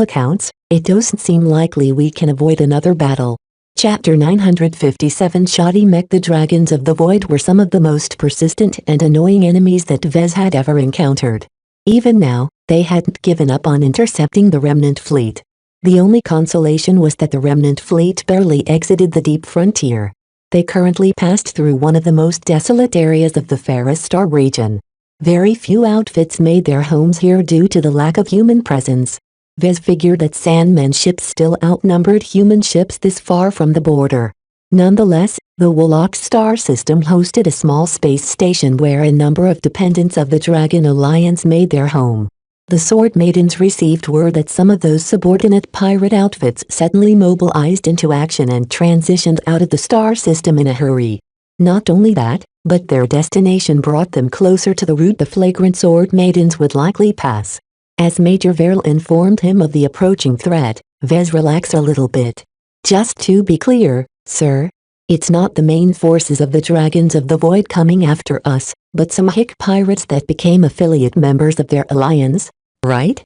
accounts, it doesn't seem likely we can avoid another battle. Chapter 957 Shoddy Mech. The Dragons of the Void were some of the most persistent and annoying enemies that Vez had ever encountered. Even now, they hadn't given up on intercepting the Remnant fleet. The only consolation was that the Remnant fleet barely exited the deep frontier. They currently passed through one of the most desolate areas of the Ferris Star region. Very few outfits made their homes here due to the lack of human presence. Vez figured that Sandman ships still outnumbered human ships this far from the border. Nonetheless, the Wolok star system hosted a small space station where a number of dependents of the Dragon Alliance made their home. The Sword Maidens received word that some of those subordinate pirate outfits suddenly mobilized into action and transitioned out of the star system in a hurry. Not only that, but their destination brought them closer to the route the flagrant sword maidens would likely pass. As Major Verrill informed him of the approaching threat, Vez relaxed a little bit. Just to be clear, sir, it's not the main forces of the Dragons of the Void coming after us, but some hick pirates that became affiliate members of their alliance, right?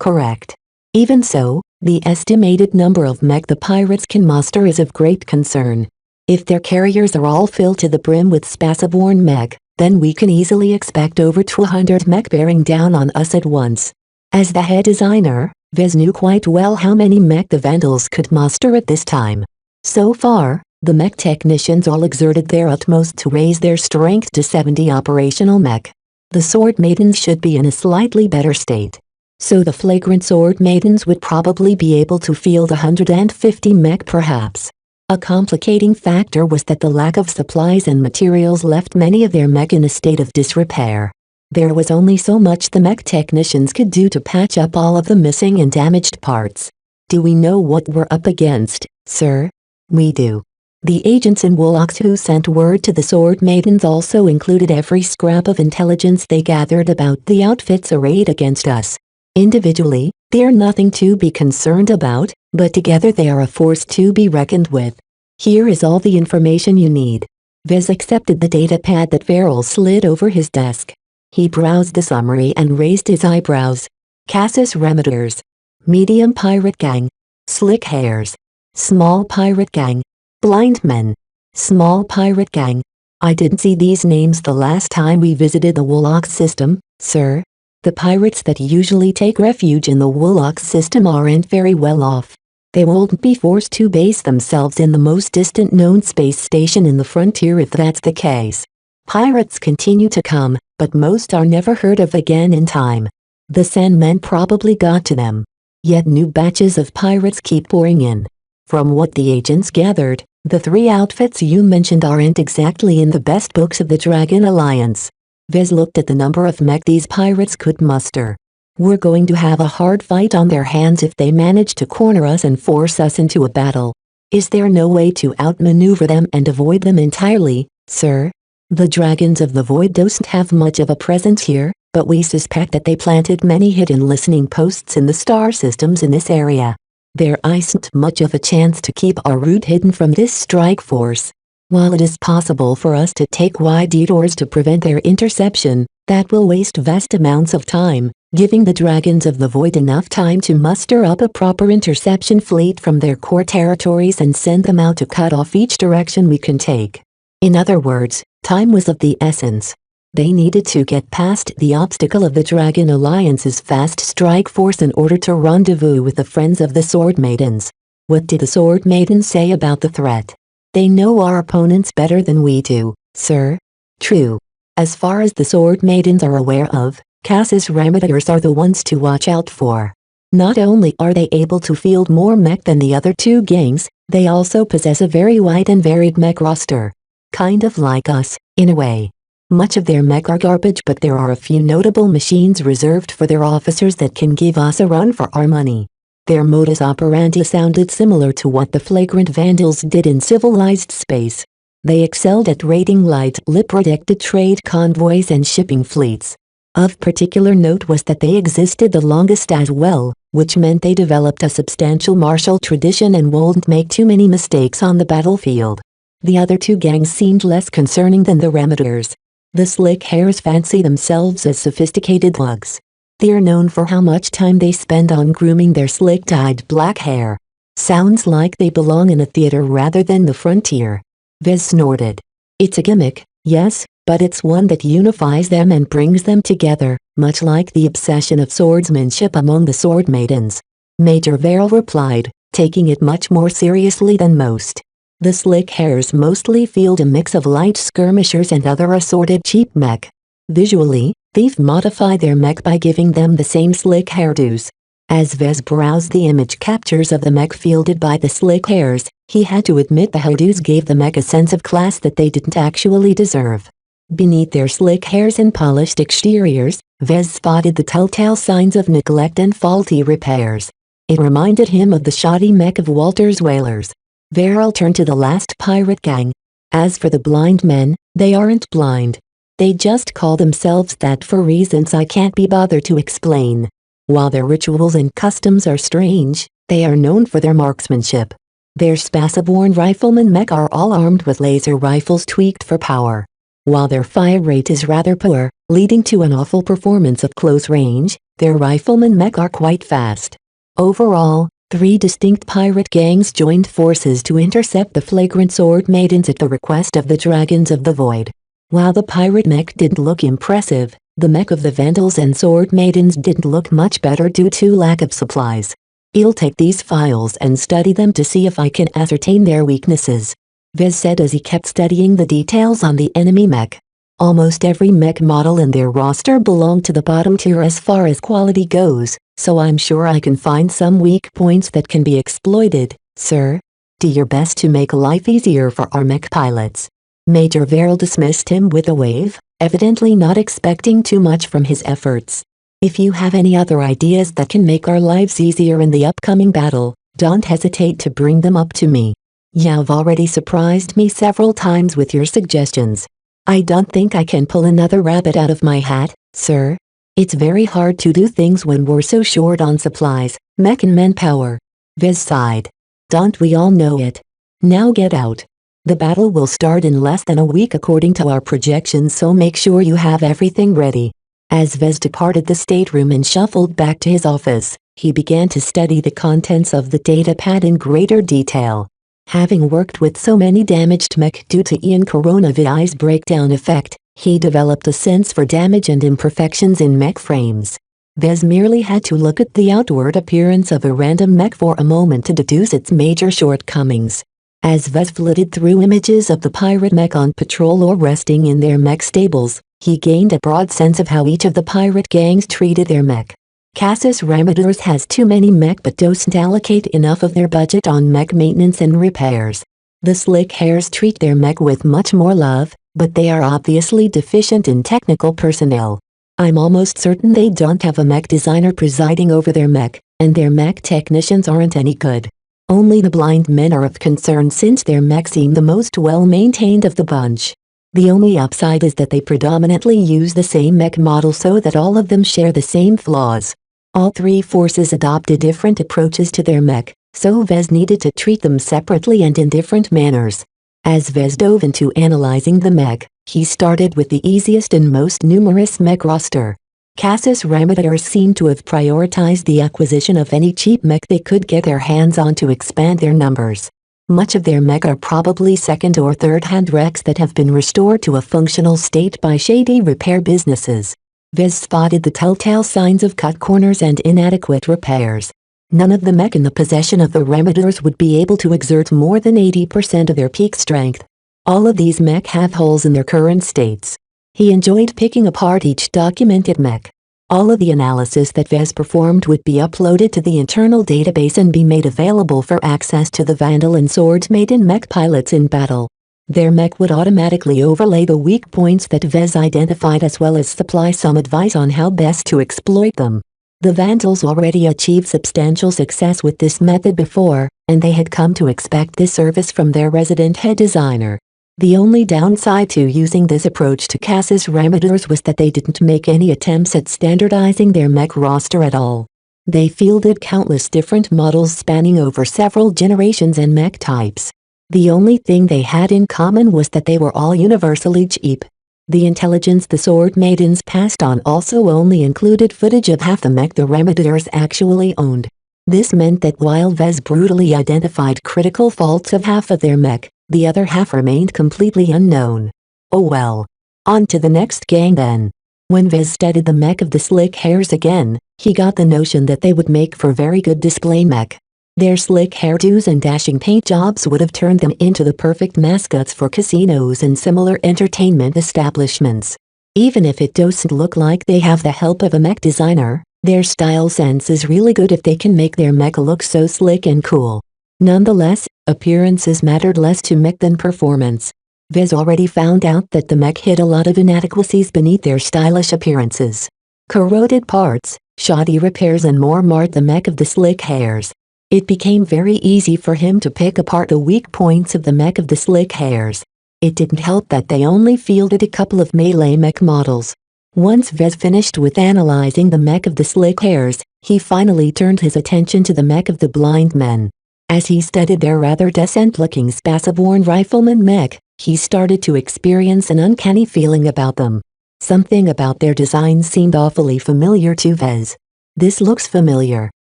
Correct. Even so, the estimated number of mech the pirates can muster is of great concern. If their carriers are all filled to the brim with spaceborne mech, then we can easily expect over 200 mech bearing down on us at once. As the head designer, Vez knew quite well how many mech the Vandals could muster at this time. So far, the mech technicians all exerted their utmost to raise their strength to 70 operational mech. The Sword Maidens should be in a slightly better state. So the flagrant Sword Maidens would probably be able to field 150 mech perhaps. A complicating factor was that the lack of supplies and materials left many of their mech in a state of disrepair. There was only so much the mech technicians could do to patch up all of the missing and damaged parts. Do we know what we're up against, sir? We do. The agents in Woolox who sent word to the Sword Maidens also included every scrap of intelligence they gathered about the outfits arrayed against us. Individually, they're nothing to be concerned about, but together they are a force to be reckoned with. Here is all the information you need. Vez accepted the datapad that Verrill slid over his desk. He browsed the summary and raised his eyebrows. Casus Remiters. Medium Pirate Gang. Slick Hairs. Small Pirate Gang. Blind Men. Small Pirate Gang. I didn't see these names the last time we visited the Woolox system, sir. The pirates that usually take refuge in the Woolox system aren't very well off. They won't be forced to base themselves in the most distant known space station in the frontier if that's the case. Pirates continue to come, but most are never heard of again in time. The Sandmen probably got to them. Yet new batches of pirates keep pouring in. From what the agents gathered, the three outfits you mentioned aren't exactly in the best books of the Dragon Alliance. Vez looked at the number of mech these pirates could muster. We're going to have a hard fight on their hands if they manage to corner us and force us into a battle. Is there no way to outmaneuver them and avoid them entirely, sir? The Dragons of the Void don't have much of a presence here, but we suspect that they planted many hidden listening posts in the star systems in this area. There isn't much of a chance to keep our route hidden from this strike force. While it is possible for us to take wide detours to prevent their interception, that will waste vast amounts of time, giving the Dragons of the Void enough time to muster up a proper interception fleet from their core territories and send them out to cut off each direction we can take. In other words, time was of the essence. They needed to get past the obstacle of the Dragon Alliance's fast strike force in order to rendezvous with the Friends of the Sword Maidens. What did the Sword Maidens say about the threat? They know our opponents better than we do, sir. True. As far as the Sword Maidens are aware of, Casus Remiters are the ones to watch out for. Not only are they able to field more mech than the other two gangs, they also possess a very wide and varied mech roster. Kind of like us, in a way. Much of their mech are garbage, but there are a few notable machines reserved for their officers that can give us a run for our money. Their modus operandi sounded similar to what the flagrant Vandals did in civilized space. They excelled at raiding lightly protected trade convoys and shipping fleets. Of particular note was that they existed the longest as well, which meant they developed a substantial martial tradition and wouldn't make too many mistakes on the battlefield. The other two gangs seemed less concerning than the Remiters. The Slick Hairs fancy themselves as sophisticated thugs. They're known for how much time they spend on grooming their slick-dyed black hair. Sounds like they belong in a theater rather than the frontier. Vez snorted. It's a gimmick, yes, but it's one that unifies them and brings them together, much like the obsession of swordsmanship among the Sword Maidens. Major Verrill replied, taking it much more seriously than most. The Slick Hairs mostly field a mix of light skirmishers and other assorted cheap mech. Visually, they've modified their mech by giving them the same slick hairdos. As Vez browsed the image captures of the mech fielded by the Slick Hairs, he had to admit the hairdos gave the mech a sense of class that they didn't actually deserve. Beneath their slick hairs and polished exteriors, Vez spotted the telltale signs of neglect and faulty repairs. It reminded him of the shoddy mech of Walter's whalers. Verrill turned to the last pirate gang. As for the blind men, they aren't blind. They just call themselves that for reasons I can't be bothered to explain. While their rituals and customs are strange, they are known for their marksmanship. Their Spaceborn riflemen mech are all armed with laser rifles tweaked for power. While their fire rate is rather poor, leading to an awful performance at close range, their riflemen mech are quite fast. Overall, 3 distinct pirate gangs joined forces to intercept the flagrant sword maidens at the request of the Dragons of the Void. While the pirate mech didn't look impressive, the mech of the Vandals and sword maidens didn't look much better due to lack of supplies. I'll take these files and study them to see if I can ascertain their weaknesses, Vez said as he kept studying the details on the enemy mech. Almost every mech model in their roster belonged to the bottom tier as far as quality goes, so I'm sure I can find some weak points that can be exploited, sir. Do your best to make life easier for our mech pilots. Major Verrill dismissed him with a wave, evidently not expecting too much from his efforts. If you have any other ideas that can make our lives easier in the upcoming battle, don't hesitate to bring them up to me. You've already surprised me several times with your suggestions. I don't think I can pull another rabbit out of my hat, sir. It's very hard to do things when we're so short on supplies, mech and manpower. Vez sighed. Don't we all know it? Now get out. The battle will start in less than a week according to our projections, so make sure you have everything ready. As Vez departed the stateroom and shuffled back to his office, he began to study the contents of the datapad in greater detail. Having worked with so many damaged mech due to Ian Coronavirus breakdown effect, he developed a sense for damage and imperfections in mech frames. Vez merely had to look at the outward appearance of a random mech for a moment to deduce its major shortcomings. As Vez flitted through images of the pirate mech on patrol or resting in their mech stables, he gained a broad sense of how each of the pirate gangs treated their mech. Casus Ramadurs has too many mech but doesn't allocate enough of their budget on mech maintenance and repairs. The Slick Hairs treat their mech with much more love, but they are obviously deficient in technical personnel. I'm almost certain they don't have a mech designer presiding over their mech, and their mech technicians aren't any good. Only the blind men are of concern since their mech seem the most well-maintained of the bunch. The only upside is that they predominantly use the same mech model so that all of them share the same flaws. All 3 forces adopted different approaches to their mech, so Vez needed to treat them separately and in different manners. As Vez dove into analyzing the mech, he started with the easiest and most numerous mech roster. Casus Ramadurs seemed to have prioritized the acquisition of any cheap mech they could get their hands on to expand their numbers. Much of their mech are probably second or third-hand wrecks that have been restored to a functional state by shady repair businesses. Vez spotted the telltale signs of cut corners and inadequate repairs. None of the mech in the possession of the Ramadurs would be able to exert more than 80% of their peak strength. All of these mech have holes in their current states. He enjoyed picking apart each documented mech. All of the analysis that Vez performed would be uploaded to the internal database and be made available for access to the Vandal and Sword Maiden mech pilots in battle. Their mech would automatically overlay the weak points that Vez identified as well as supply some advice on how best to exploit them. The Vandals already achieved substantial success with this method before, and they had come to expect this service from their resident head designer. The only downside to using this approach to Casus Ramadurs was that they didn't make any attempts at standardizing their mech roster at all. They fielded countless different models spanning over several generations and mech types. The only thing they had in common was that they were all universally cheap. The intelligence the Sword Maidens passed on also only included footage of half the mech the Ramadurs actually owned. This meant that while Vez brutally identified critical faults of half of their mech, the other half remained completely unknown. Oh well. On to the next gang then. When Vez studied the mech of the Slick Hairs again, he got the notion that they would make for very good display mech. Their slick hairdos and dashing paint jobs would have turned them into the perfect mascots for casinos and similar entertainment establishments. Even if it doesn't look like they have the help of a mech designer, their style sense is really good if they can make their mech look so slick and cool. Nonetheless, appearances mattered less to mech than performance. Vez already found out that the mech hid a lot of inadequacies beneath their stylish appearances. Corroded parts, shoddy repairs and more marred the mech of the Slick Hairs. It became very easy for him to pick apart the weak points of the mech of the Slick Hairs. It didn't help that they only fielded a couple of melee mech models. Once Vez finished with analyzing the mech of the slick hairs, he finally turned his attention to the mech of the blind men. As he studied their rather decent-looking Spaceborne rifleman mech, he started to experience an uncanny feeling about them. Something about their design seemed awfully familiar to Vez. This looks familiar.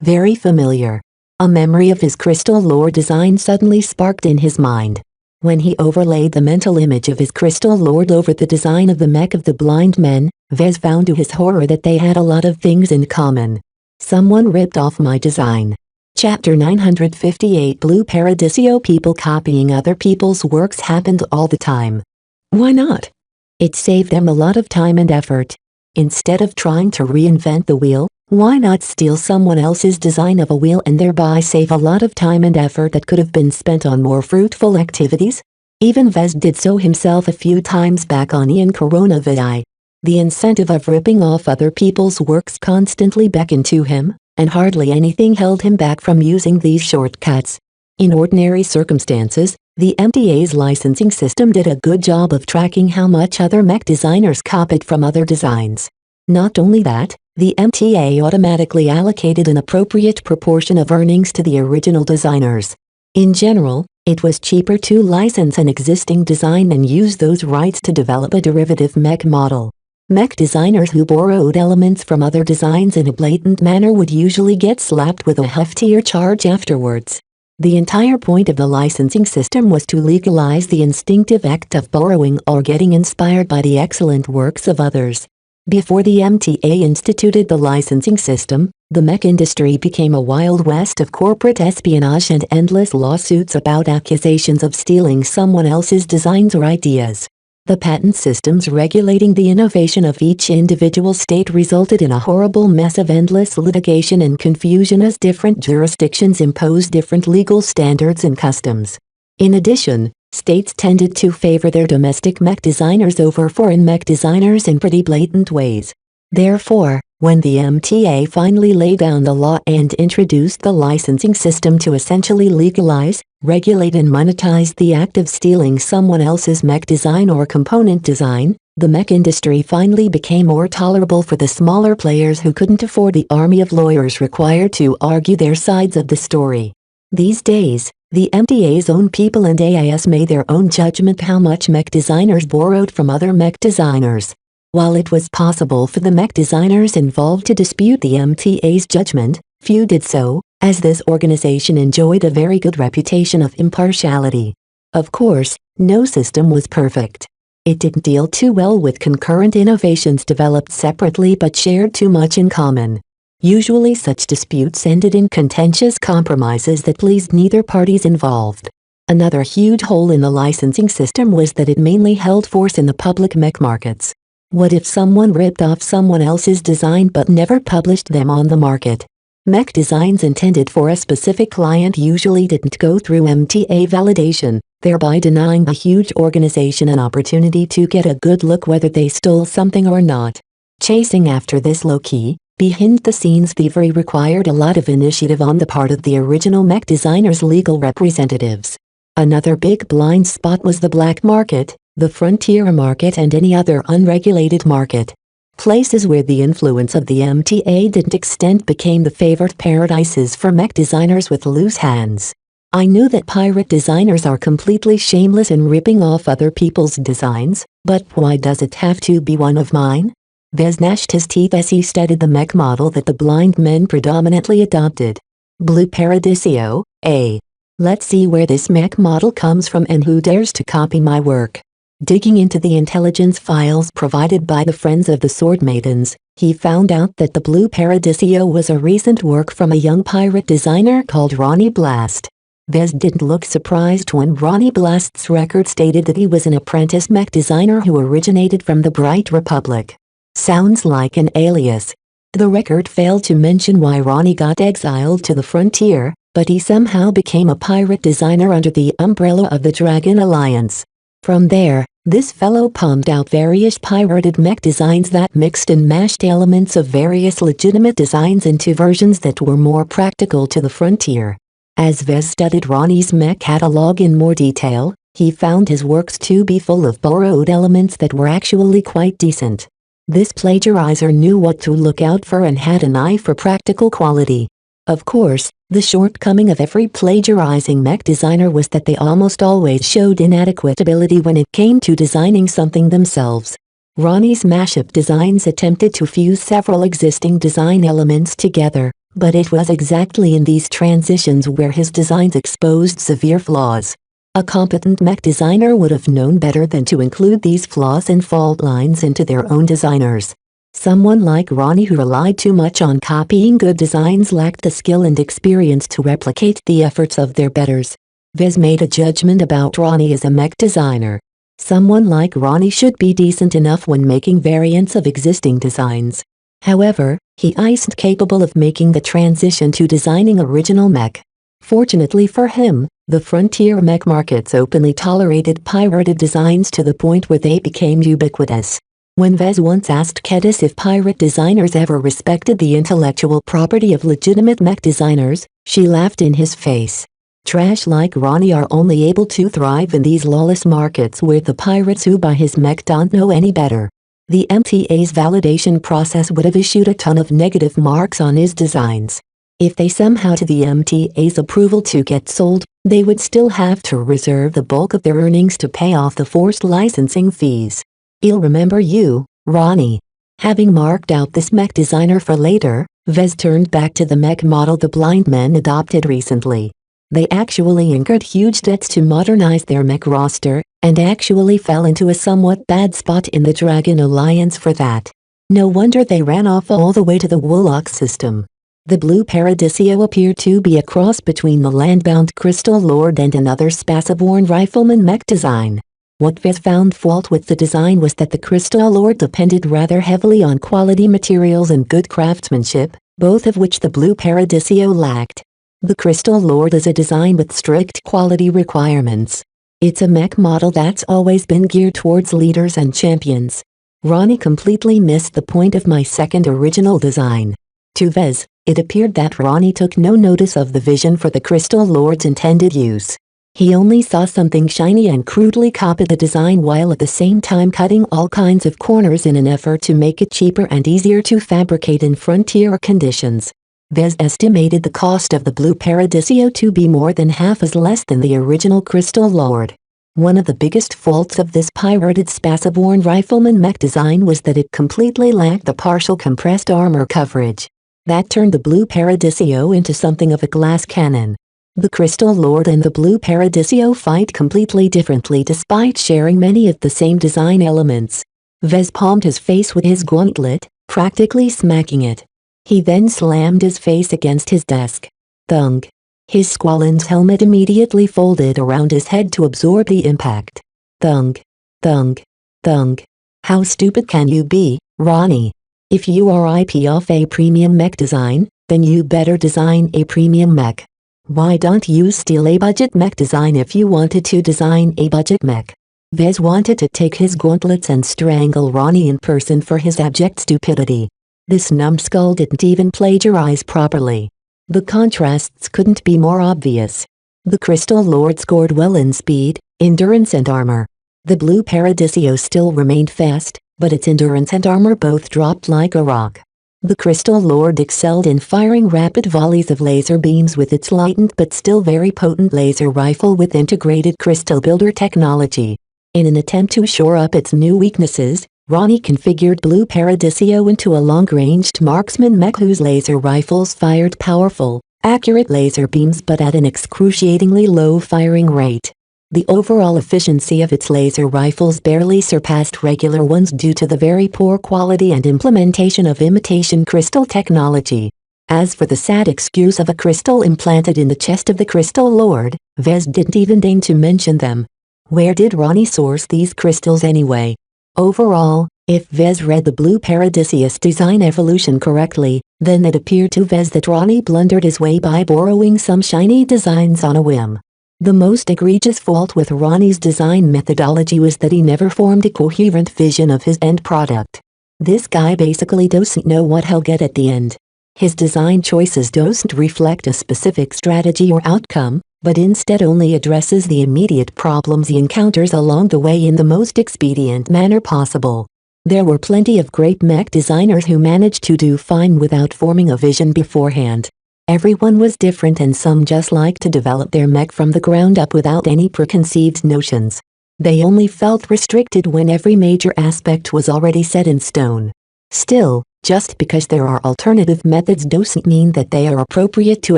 Very familiar. A memory of his Crystal Lord design suddenly sparked in his mind. When he overlaid the mental image of his Crystal Lord over the design of the mech of the blind men, Vez found to his horror that they had a lot of things in common. Someone ripped off my design. Chapter 958 Blue Paradiso. People copying other people's works happened all the time. Why not? It saved them a lot of time and effort. Instead of trying to reinvent the wheel, why not steal someone else's design of a wheel and thereby save a lot of time and effort that could have been spent on more fruitful activities? Even Vez did so himself a few times back on Ian Coronavidai. The incentive of ripping off other people's works constantly beckoned to him, and hardly anything held him back from using these shortcuts. In ordinary circumstances, the MTA's licensing system did a good job of tracking how much other mech designers copied from other designs. Not only that, the MTA automatically allocated an appropriate proportion of earnings to the original designers. In general, it was cheaper to license an existing design than use those rights to develop a derivative mech model. Mech designers who borrowed elements from other designs in a blatant manner would usually get slapped with a heftier charge afterwards. The entire point of the licensing system was to legalize the instinctive act of borrowing or getting inspired by the excellent works of others. Before the MTA instituted the licensing system, the mech industry became a wild west of corporate espionage and endless lawsuits about accusations of stealing someone else's designs or ideas. The patent systems regulating the innovation of each individual state resulted in a horrible mess of endless litigation and confusion as different jurisdictions imposed different legal standards and customs. In addition, states tended to favor their domestic mech designers over foreign mech designers in pretty blatant ways. Therefore, when the MTA finally laid down the law and introduced the licensing system to essentially legalize, regulate and monetize the act of stealing someone else's mech design or component design, the mech industry finally became more tolerable for the smaller players who couldn't afford the army of lawyers required to argue their sides of the story. These days, the MTA's own people and AIS made their own judgment how much mech designers borrowed from other mech designers. While it was possible for the mech designers involved to dispute the MTA's judgment, few did so, as this organization enjoyed a very good reputation of impartiality. Of course, no system was perfect. It didn't deal too well with concurrent innovations developed separately but shared too much in common. Usually such disputes ended in contentious compromises that pleased neither parties involved. Another huge hole in the licensing system was that it mainly held force in the public mech markets. What if someone ripped off someone else's design but never published them on the market? Mech designs intended for a specific client usually didn't go through MTA validation, thereby denying the huge organization an opportunity to get a good look whether they stole something or not. Chasing after this low-key, behind-the-scenes thievery required a lot of initiative on the part of the original mech designers' legal representatives. Another big blind spot was the black market, the frontier market and any other unregulated market. Places where the influence of the MTA didn't extend became the favored paradises for mech designers with loose hands. I knew that pirate designers are completely shameless in ripping off other people's designs, but why does it have to be one of mine? Vez gnashed his teeth as he studied the mech model that the blind men predominantly adopted. Blue Paradiso, A. Let's see where this mech model comes from and who dares to copy my work. Digging into the intelligence files provided by the Friends of the Sword Maidens, he found out that the Blue Paradiso was a recent work from a young pirate designer called Ronnie Blast. Vez didn't look surprised when Ronnie Blast's record stated that he was an apprentice mech designer who originated from the Bright Republic. Sounds like an alias. The record failed to mention why Ronnie got exiled to the frontier, but he somehow became a pirate designer under the umbrella of the Dragon Alliance. From there, this fellow pumped out various pirated mech designs that mixed and mashed elements of various legitimate designs into versions that were more practical to the frontier. As Vez studied Ronnie's mech catalog in more detail, He found his works to be full of borrowed elements that were actually quite decent. This plagiarizer knew what to look out for and had an eye for practical quality. Of course, the shortcoming of every plagiarizing mech designer was that they almost always showed inadequate ability when it came to designing something themselves. Ronnie's mashup designs attempted to fuse several existing design elements together, but it was exactly in these transitions where his designs exposed severe flaws. A competent mech designer would have known better than to include these flaws and fault lines into their own designers. Someone like Ronnie who relied too much on copying good designs lacked the skill and experience to replicate the efforts of their betters. Vez made a judgment about Ronnie as a mech designer. Someone like Ronnie should be decent enough when making variants of existing designs. However, he isn't capable of making the transition to designing original mech. Fortunately for him, the frontier mech markets openly tolerated pirated designs to the point where they became ubiquitous. When Vez once asked Kedis if pirate designers ever respected the intellectual property of legitimate mech designers, she laughed in his face. Trash like Ronnie are only able to thrive in these lawless markets where the pirates who buy his mech don't know any better. The MTA's validation process would have issued a ton of negative marks on his designs. If they somehow had the MTA's approval to get sold, they would still have to reserve the bulk of their earnings to pay off the forced licensing fees. He'll remember you, Ronnie. Having marked out this mech designer for later, Vez turned back to the mech model the blind men adopted recently. They actually incurred huge debts to modernize their mech roster, and actually fell into a somewhat bad spot in the Dragon Alliance for that. No wonder they ran off all the way to the Woolock system. The Blue Paradiso appeared to be a cross between the landbound Crystal Lord and another Spaceborne rifleman mech design. What Vez found fault with the design was that the Crystal Lord depended rather heavily on quality materials and good craftsmanship, both of which the Blue Paradiso lacked. The Crystal Lord is a design with strict quality requirements. It's a mech model that's always been geared towards leaders and champions. Ronnie completely missed the point of my second original design. To Vez, it appeared that Ronnie took no notice of the vision for the Crystal Lord's intended use. He only saw something shiny and crudely copied the design while at the same time cutting all kinds of corners in an effort to make it cheaper and easier to fabricate in frontier conditions. Vez estimated the cost of the Blue Paradiso to be more than half as less than the original Crystal Lord. One of the biggest faults of this pirated Spaceborne rifleman mech design was that it completely lacked the partial compressed armor coverage. That turned the Blue Paradiso into something of a glass cannon. The Crystal Lord and the Blue Paradiso fight completely differently despite sharing many of the same design elements. Vez palmed his face with his gauntlet, practically smacking it. He then slammed his face against his desk. Thunk. His Squallen's helmet immediately folded around his head to absorb the impact. Thunk. Thunk. Thunk. How stupid can you be, Ronnie? If you are IP off a premium mech design, then you better design a premium mech. Why don't you steal a budget mech design if you wanted to design a budget mech? Vez wanted to take his gauntlets and strangle Ronnie in person for his abject stupidity. This numbskull didn't even plagiarize properly. The contrasts couldn't be more obvious. The Crystal Lord scored well in speed, endurance and armor. The Blue Paradiso still remained fast, but its endurance and armor both dropped like a rock. The Crystal Lord excelled in firing rapid volleys of laser beams with its lightened but still very potent laser rifle with integrated crystal builder technology. In an attempt to shore up its new weaknesses, Ronnie configured Blue Paradiso into a long-ranged marksman mech whose laser rifles fired powerful, accurate laser beams but at an excruciatingly low firing rate. The overall efficiency of its laser rifles barely surpassed regular ones due to the very poor quality and implementation of imitation crystal technology. As for the sad excuse of a crystal implanted in the chest of the Crystal Lord, Vez didn't even deign to mention them. Where did Ronnie source these crystals anyway? Overall, if Vez read the Blue Paradiso's design evolution correctly, then it appeared to Vez that Ronnie blundered his way by borrowing some shiny designs on a whim. The most egregious fault with Ronnie's design methodology was that he never formed a coherent vision of his end product. This guy basically doesn't know what he'll get at the end. His design choices don't reflect a specific strategy or outcome, but instead only addresses the immediate problems he encounters along the way in the most expedient manner possible. There were plenty of great mech designers who managed to do fine without forming a vision beforehand. Everyone was different, and some just liked to develop their mech from the ground up without any preconceived notions. They only felt restricted when every major aspect was already set in stone. Still, just because there are alternative methods doesn't mean that they are appropriate to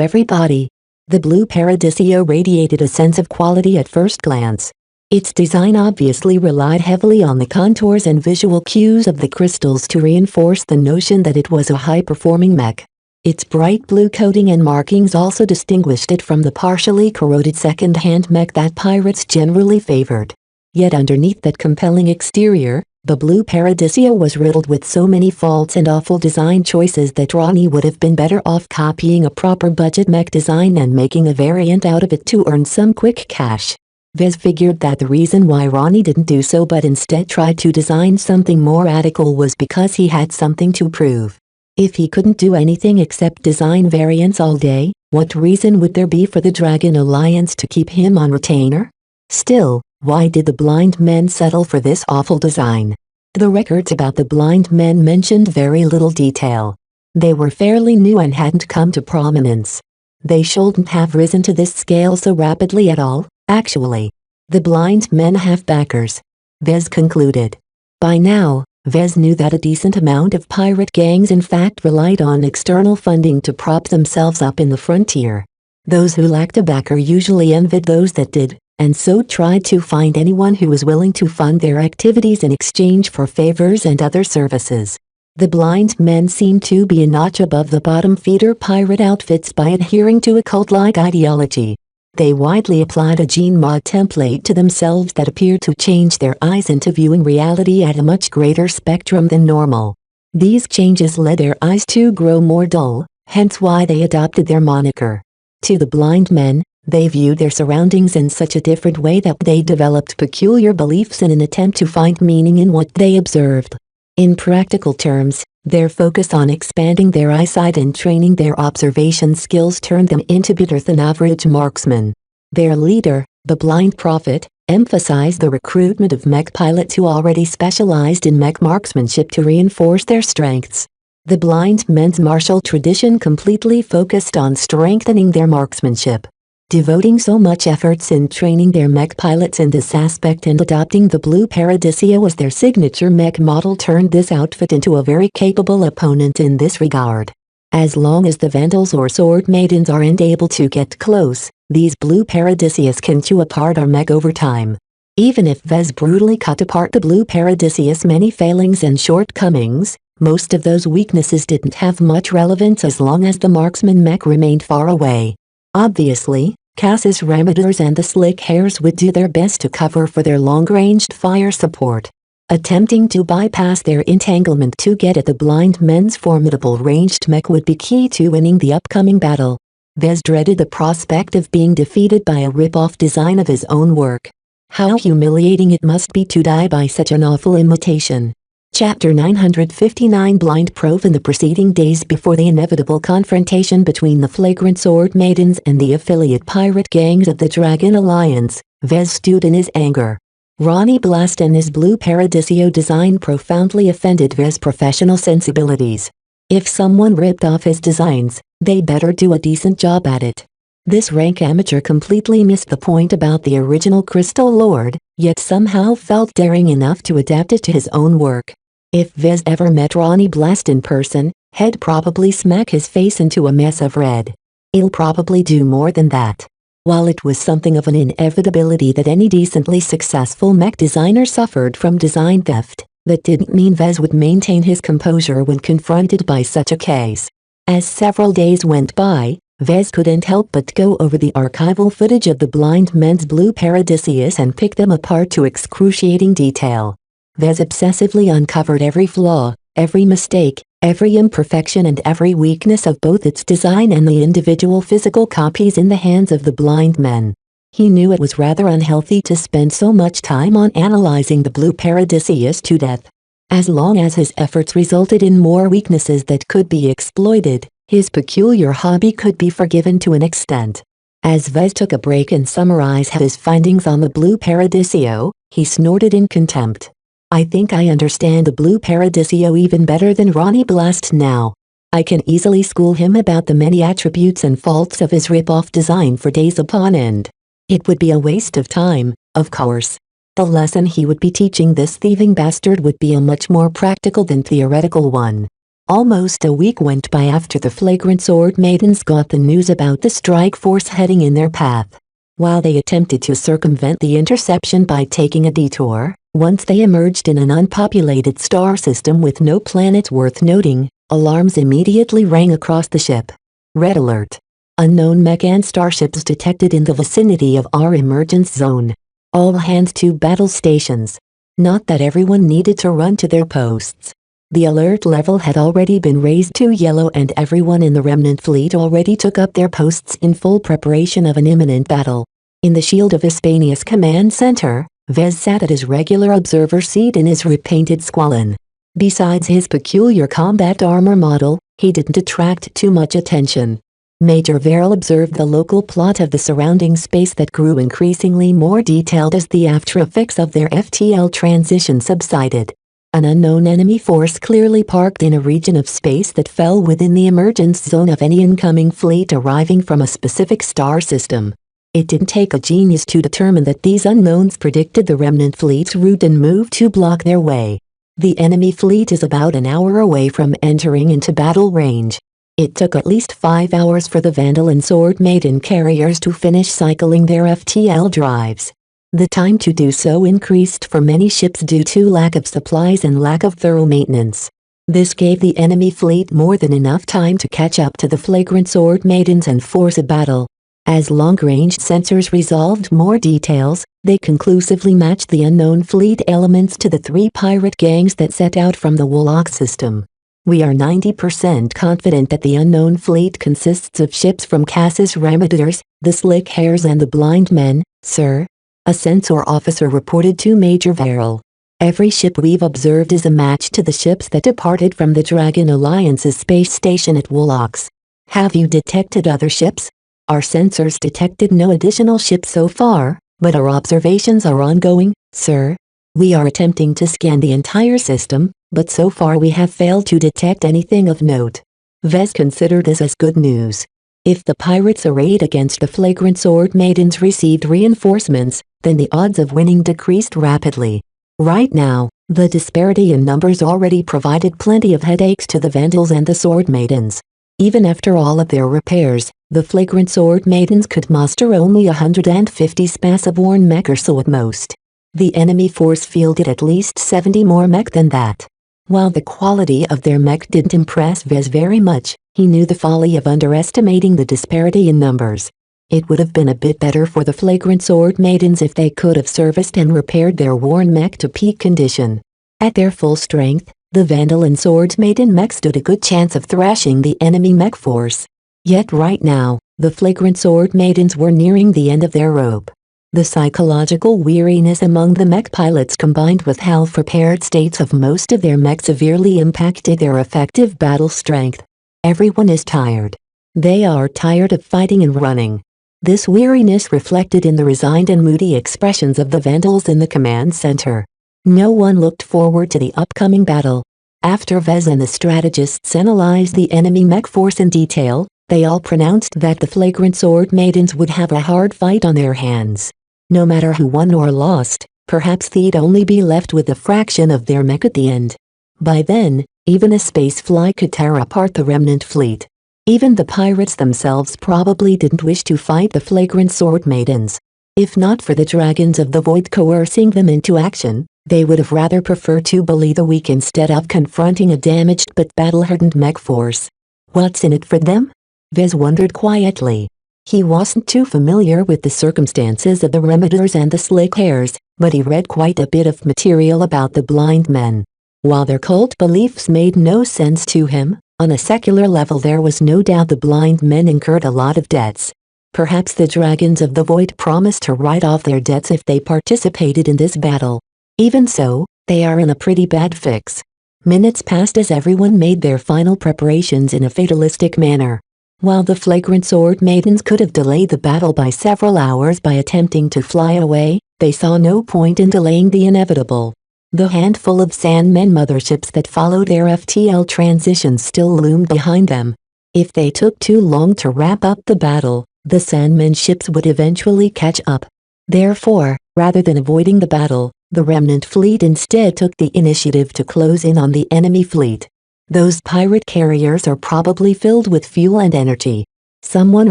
everybody. The blue Paradisio radiated a sense of quality at first glance. Its design obviously relied heavily on the contours and visual cues of the crystals to reinforce the notion that it was a high-performing mech. Its bright blue coating and markings also distinguished it from the partially corroded second-hand mech that pirates generally favored. Yet underneath that compelling exterior, the blue Paradisio was riddled with so many faults and awful design choices that Ronnie would have been better off copying a proper budget mech design and making a variant out of it to earn some quick cash. Vez figured that the reason why Ronnie didn't do so but instead tried to design something more radical was because he had something to prove. If he couldn't do anything except design variants all day, what reason would there be for the Dragon Alliance to keep him on retainer? Still, why did the blind men settle for this awful design? The records about the blind men mentioned very little detail. They were fairly new and hadn't come to prominence. They shouldn't have risen to this scale so rapidly at all, actually. The blind men have backers. Vez concluded. By now, Vez knew that a decent amount of pirate gangs in fact relied on external funding to prop themselves up in the frontier. Those who lacked a backer usually envied those that did, and so tried to find anyone who was willing to fund their activities in exchange for favors and other services. The blind men seemed to be a notch above the bottom feeder pirate outfits by adhering to a cult-like ideology. They widely applied a gene mod template to themselves that appeared to change their eyes into viewing reality at a much greater spectrum than normal. These changes led their eyes to grow more dull, hence why they adopted their moniker. To the blind men, they viewed their surroundings in such a different way that they developed peculiar beliefs in an attempt to find meaning in what they observed. In practical terms, their focus on expanding their eyesight and training their observation skills turned them into better-than-average marksmen. Their leader, the Blind Prophet, emphasized the recruitment of mech pilots who already specialized in mech marksmanship to reinforce their strengths. The blind men's martial tradition completely focused on strengthening their marksmanship. Devoting so much efforts in training their mech pilots in this aspect and adopting the blue Paradisio as their signature mech model turned this outfit into a very capable opponent in this regard. As long as the Vandals or Sword Maidens aren't able to get close, these blue Paradisius can chew apart our mech over time. Even if Vez brutally cut apart the blue Paradisius' many failings and shortcomings, most of those weaknesses didn't have much relevance as long as the marksman mech remained far away. Obviously, Cass's Ramaders and the Slick Hairs would do their best to cover for their long-ranged fire support. Attempting to bypass their entanglement to get at the blind men's formidable ranged mech would be key to winning the upcoming battle. Vez dreaded the prospect of being defeated by a rip-off design of his own work. How humiliating it must be to die by such an awful imitation. Chapter 959 Blind Proof. In the preceding days before the inevitable confrontation between the flagrant Sword Maidens and the affiliate pirate gangs of the Dragon Alliance, Vez stewed in his anger. Ronnie Blast and his blue Paradisio design profoundly offended Vez's professional sensibilities. If someone ripped off his designs, they better do a decent job at it. This rank amateur completely missed the point about the original Crystal Lord, yet somehow felt daring enough to adapt it to his own work. If Vez ever met Ronnie Blast in person, he'd probably smack his face into a mess of red. He'll probably do more than that. While it was something of an inevitability that any decently successful mech designer suffered from design theft, that didn't mean Vez would maintain his composure when confronted by such a case. As several days went by, Vez couldn't help but go over the archival footage of the blind men's blue Paradisius and pick them apart to excruciating detail. Vez obsessively uncovered every flaw, every mistake, every imperfection and every weakness of both its design and the individual physical copies in the hands of the blind men. He knew it was rather unhealthy to spend so much time on analyzing the blue Paradisius to death. As long as his efforts resulted in more weaknesses that could be exploited, his peculiar hobby could be forgiven to an extent. As Vez took a break and summarized his findings on the Blue Paradiso, he snorted in contempt. I think I understand the Blue Paradiso even better than Ronnie Blast now. I can easily school him about the many attributes and faults of his rip-off design for days upon end. It would be a waste of time, of course. The lesson he would be teaching this thieving bastard would be a much more practical than theoretical one. Almost a week went by after the flagrant sword maidens got the news about the strike force heading in their path. While they attempted to circumvent the interception by taking a detour, once they emerged in an unpopulated star system with no planets worth noting, alarms immediately rang across the ship. Red alert. Unknown mech and starships detected in the vicinity of our emergence zone. All hands to battle stations. Not that everyone needed to run to their posts. The alert level had already been raised to yellow and everyone in the remnant fleet already took up their posts in full preparation of an imminent battle. In the Shield of Hispania's command center, Vez sat at his regular observer seat in his repainted squalene. Besides his peculiar combat armor model, he didn't attract too much attention. Major Verrill observed the local plot of the surrounding space that grew increasingly more detailed as the after effects of their FTL transition subsided. An unknown enemy force clearly parked in a region of space that fell within the emergence zone of any incoming fleet arriving from a specific star system. It didn't take a genius to determine that these unknowns predicted the remnant fleet's route and moved to block their way. The enemy fleet is about an hour away from entering into battle range. It took at least 5 hours for the Vandal and Sword Maiden carriers to finish cycling their FTL drives. The time to do so increased for many ships due to lack of supplies and lack of thorough maintenance. This gave the enemy fleet more than enough time to catch up to the flagrant sword maidens and force a battle. As long-range sensors resolved more details, they conclusively matched the unknown fleet elements to the 3 pirate gangs that set out from the Wolok system. We are 90% confident that the unknown fleet consists of ships from Cass's Remeditors, the Slick Hairs and the Blind Men, sir. A sensor officer reported to Major Verrill. Every ship we've observed is a match to the ships that departed from the Dragon Alliance's space station at Wolok. Have you detected other ships? Our sensors detected no additional ships so far, but our observations are ongoing, sir. We are attempting to scan the entire system, but so far we have failed to detect anything of note. Vez considered this as good news. If the pirates arrayed against the flagrant sword maidens received reinforcements, then the odds of winning decreased rapidly. Right now, the disparity in numbers already provided plenty of headaches to the Vandals and the sword maidens. Even after all of their repairs, the flagrant sword maidens could muster only 150 spaceborne mech or so at most. The enemy force fielded at least 70 more mech than that. While the quality of their mech didn't impress Vez very much, he knew the folly of underestimating the disparity in numbers. It would have been a bit better for the flagrant sword maidens if they could have serviced and repaired their worn mech to peak condition. At their full strength, the Vandal and Sword Maiden mech stood a good chance of thrashing the enemy mech force. Yet right now, the flagrant sword maidens were nearing the end of their rope. The psychological weariness among the mech pilots combined with half-repaired states of most of their mech severely impacted their effective battle strength. Everyone is tired. They are tired of fighting and running. This weariness reflected in the resigned and moody expressions of the Vandals in the command center. No one looked forward to the upcoming battle. After Vez and the strategists analyzed the enemy mech force in detail, they all pronounced that the flagrant sword maidens would have a hard fight on their hands. No matter who won or lost, perhaps they'd only be left with a fraction of their mech at the end. By then, even a spacefly could tear apart the remnant fleet. Even the pirates themselves probably didn't wish to fight the flagrant sword maidens. If not for the dragons of the void coercing them into action, they would have rather preferred to bully the weak instead of confronting a damaged but battle-hardened mech force. What's in it for them? Vez wondered quietly. He wasn't too familiar with the circumstances of the Remeditors and the Slick Hairs, but he read quite a bit of material about the Blind Men. While their cult beliefs made no sense to him, on a secular level there was no doubt the Blind Men incurred a lot of debts. Perhaps the Dragons of the Void promised to write off their debts if they participated in this battle. Even so, they are in a pretty bad fix. Minutes passed as everyone made their final preparations in a fatalistic manner. While the flagrant sword maidens could have delayed the battle by several hours by attempting to fly away, they saw no point in delaying the inevitable. The handful of Sandmen motherships that followed their FTL transitions still loomed behind them. If they took too long to wrap up the battle, the Sandmen ships would eventually catch up. Therefore, rather than avoiding the battle, the remnant fleet instead took the initiative to close in on the enemy fleet. Those pirate carriers are probably filled with fuel and energy. Someone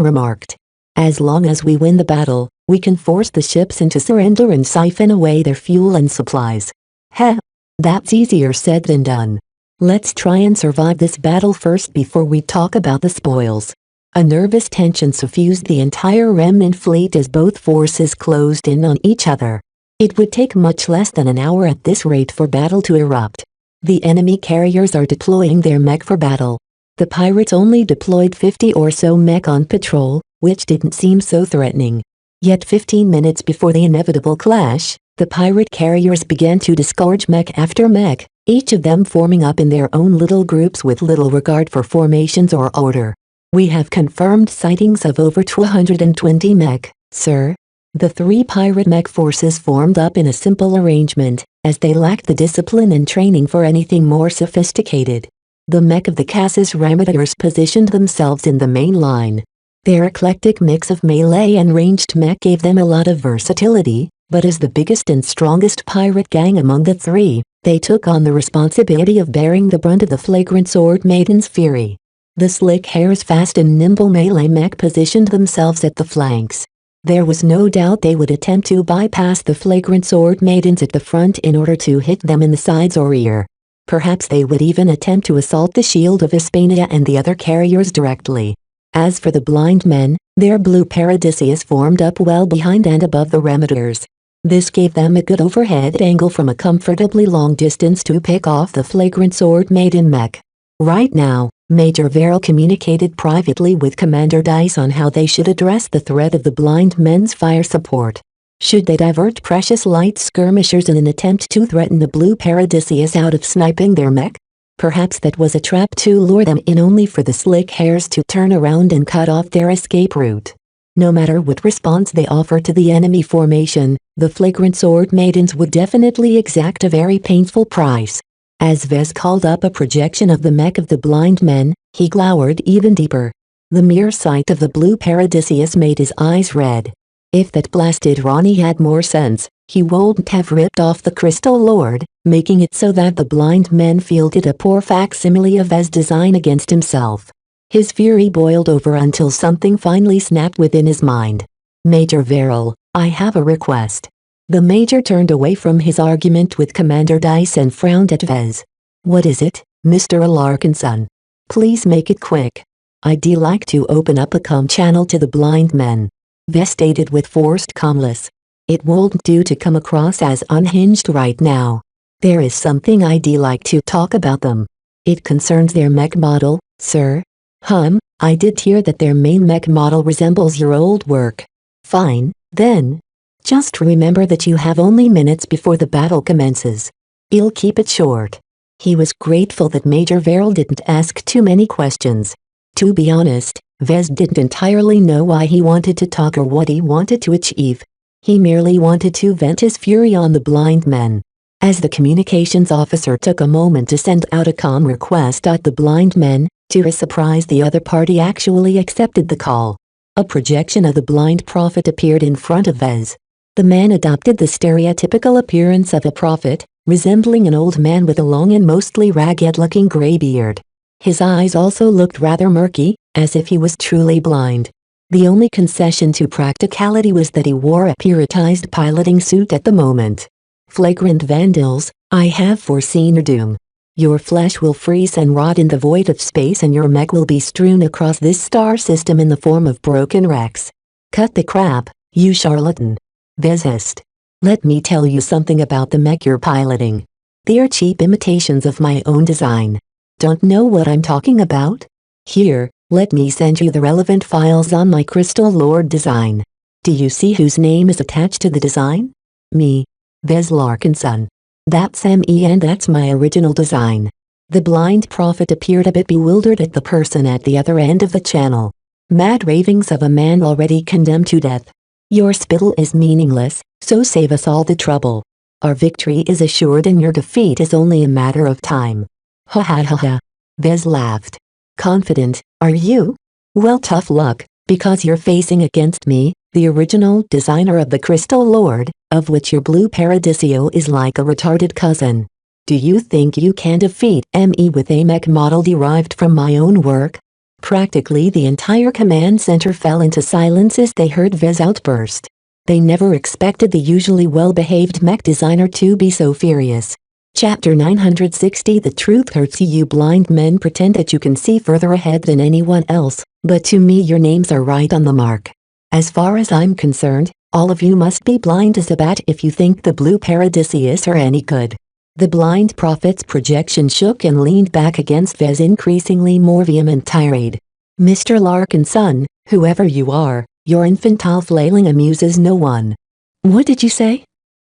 remarked. As long as we win the battle, we can force the ships into surrender and siphon away their fuel and supplies. Heh. That's easier said than done. Let's try and survive this battle first before we talk about the spoils. A nervous tension suffused the entire remnant fleet as both forces closed in on each other. It would take much less than an hour at this rate for battle to erupt. The enemy carriers are deploying their mech for battle. The pirates only deployed 50 or so mech on patrol, which didn't seem so threatening. Yet 15 minutes before the inevitable clash, the pirate carriers began to disgorge mech after mech, each of them forming up in their own little groups with little regard for formations or order. We have confirmed sightings of over 220 mech, sir. The three pirate mech forces formed up in a simple arrangement, as they lacked the discipline and training for anything more sophisticated. The mech of the Cass's Remediers positioned themselves in the main line. Their eclectic mix of melee and ranged mech gave them a lot of versatility, but as the biggest and strongest pirate gang among the three, they took on the responsibility of bearing the brunt of the flagrant sword maiden's fury. The slick hair's fast and nimble melee mech positioned themselves at the flanks. There was no doubt they would attempt to bypass the flagrant sword maidens at the front in order to hit them in the sides or rear. Perhaps they would even attempt to assault the shield of Hispania and the other carriers directly. As for the blind men, their blue Paradisius formed up well behind and above the Remediers. This gave them a good overhead angle from a comfortably long distance to pick off the flagrant sword maiden mech. Right now, Major Verrill communicated privately with Commander Dice on how they should address the threat of the blind men's fire support. Should they divert precious light skirmishers in an attempt to threaten the blue Paradisius out of sniping their mech? Perhaps that was a trap to lure them in only for the slick hairs to turn around and cut off their escape route. No matter what response they offer to the enemy formation, the flagrant sword maidens would definitely exact a very painful price. As Vez called up a projection of the mech of the blind men, he glowered even deeper. The mere sight of the blue Paradisius made his eyes red. If that blasted Ronnie had more sense, he wouldn't have ripped off the Crystal Lord, making it so that the blind men fielded a poor facsimile of Vez's design against himself. His fury boiled over until something finally snapped within his mind. Major Verrill, I have a request. The Major turned away from his argument with Commander Dice and frowned at Vez. What is it, Mr. Alarkinson? Please make it quick. I'd like to open up a comm channel to the blind men. Vez stated with forced calmness. It won't do to come across as unhinged right now. There is something I'd like to talk about them. It concerns their mech model, sir. I did hear that their main mech model resembles your old work. Fine, then. Just remember that you have only minutes before the battle commences. I'll keep it short. He was grateful that Major Verrill didn't ask too many questions. To be honest, Vez didn't entirely know why he wanted to talk or what he wanted to achieve. He merely wanted to vent his fury on the blind men. As the communications officer took a moment to send out a comm request at the blind men, to his surprise the other party actually accepted the call. A projection of the blind prophet appeared in front of Vez. The man adopted the stereotypical appearance of a prophet, resembling an old man with a long and mostly ragged-looking gray beard. His eyes also looked rather murky, as if he was truly blind. The only concession to practicality was that he wore a periodized piloting suit at the moment. Flagrant vandals, I have foreseen your doom. Your flesh will freeze and rot in the void of space and your mech will be strewn across this star system in the form of broken wrecks. Cut the crap, you charlatan. Vez hissed. Let me tell you something about the mech you're piloting. They're cheap imitations of my own design. Don't know what I'm talking about? Here, let me send you the relevant files on my Crystal Lord design. Do you see whose name is attached to the design? Me. Vez Larkinson. That's me and that's my original design. The blind prophet appeared a bit bewildered at the person at the other end of the channel. Mad ravings of a man already condemned to death. Your spittle is meaningless, so save us all the trouble. Our victory is assured and your defeat is only a matter of time. Ha ha ha ha. Vez laughed. Confident, are you? Well, tough luck, because you're facing against me, the original designer of the Crystal Lord, of which your blue Paradiso is like a retarded cousin. Do you think you can defeat me with a mech model derived from my own work? Practically the entire command center fell into silence as they heard Vez outburst. They never expected the usually well-behaved mech designer to be so furious. Chapter 960 The truth hurts you blind men pretend that you can see further ahead than anyone else, but to me your names are right on the mark. As far as I'm concerned, all of you must be blind as a bat if you think the blue Paradisius are any good. The blind prophet's projection shook and leaned back against Vez's increasingly more vehement tirade. Mr. Larkinson, whoever you are, your infantile flailing amuses no one. What did you say?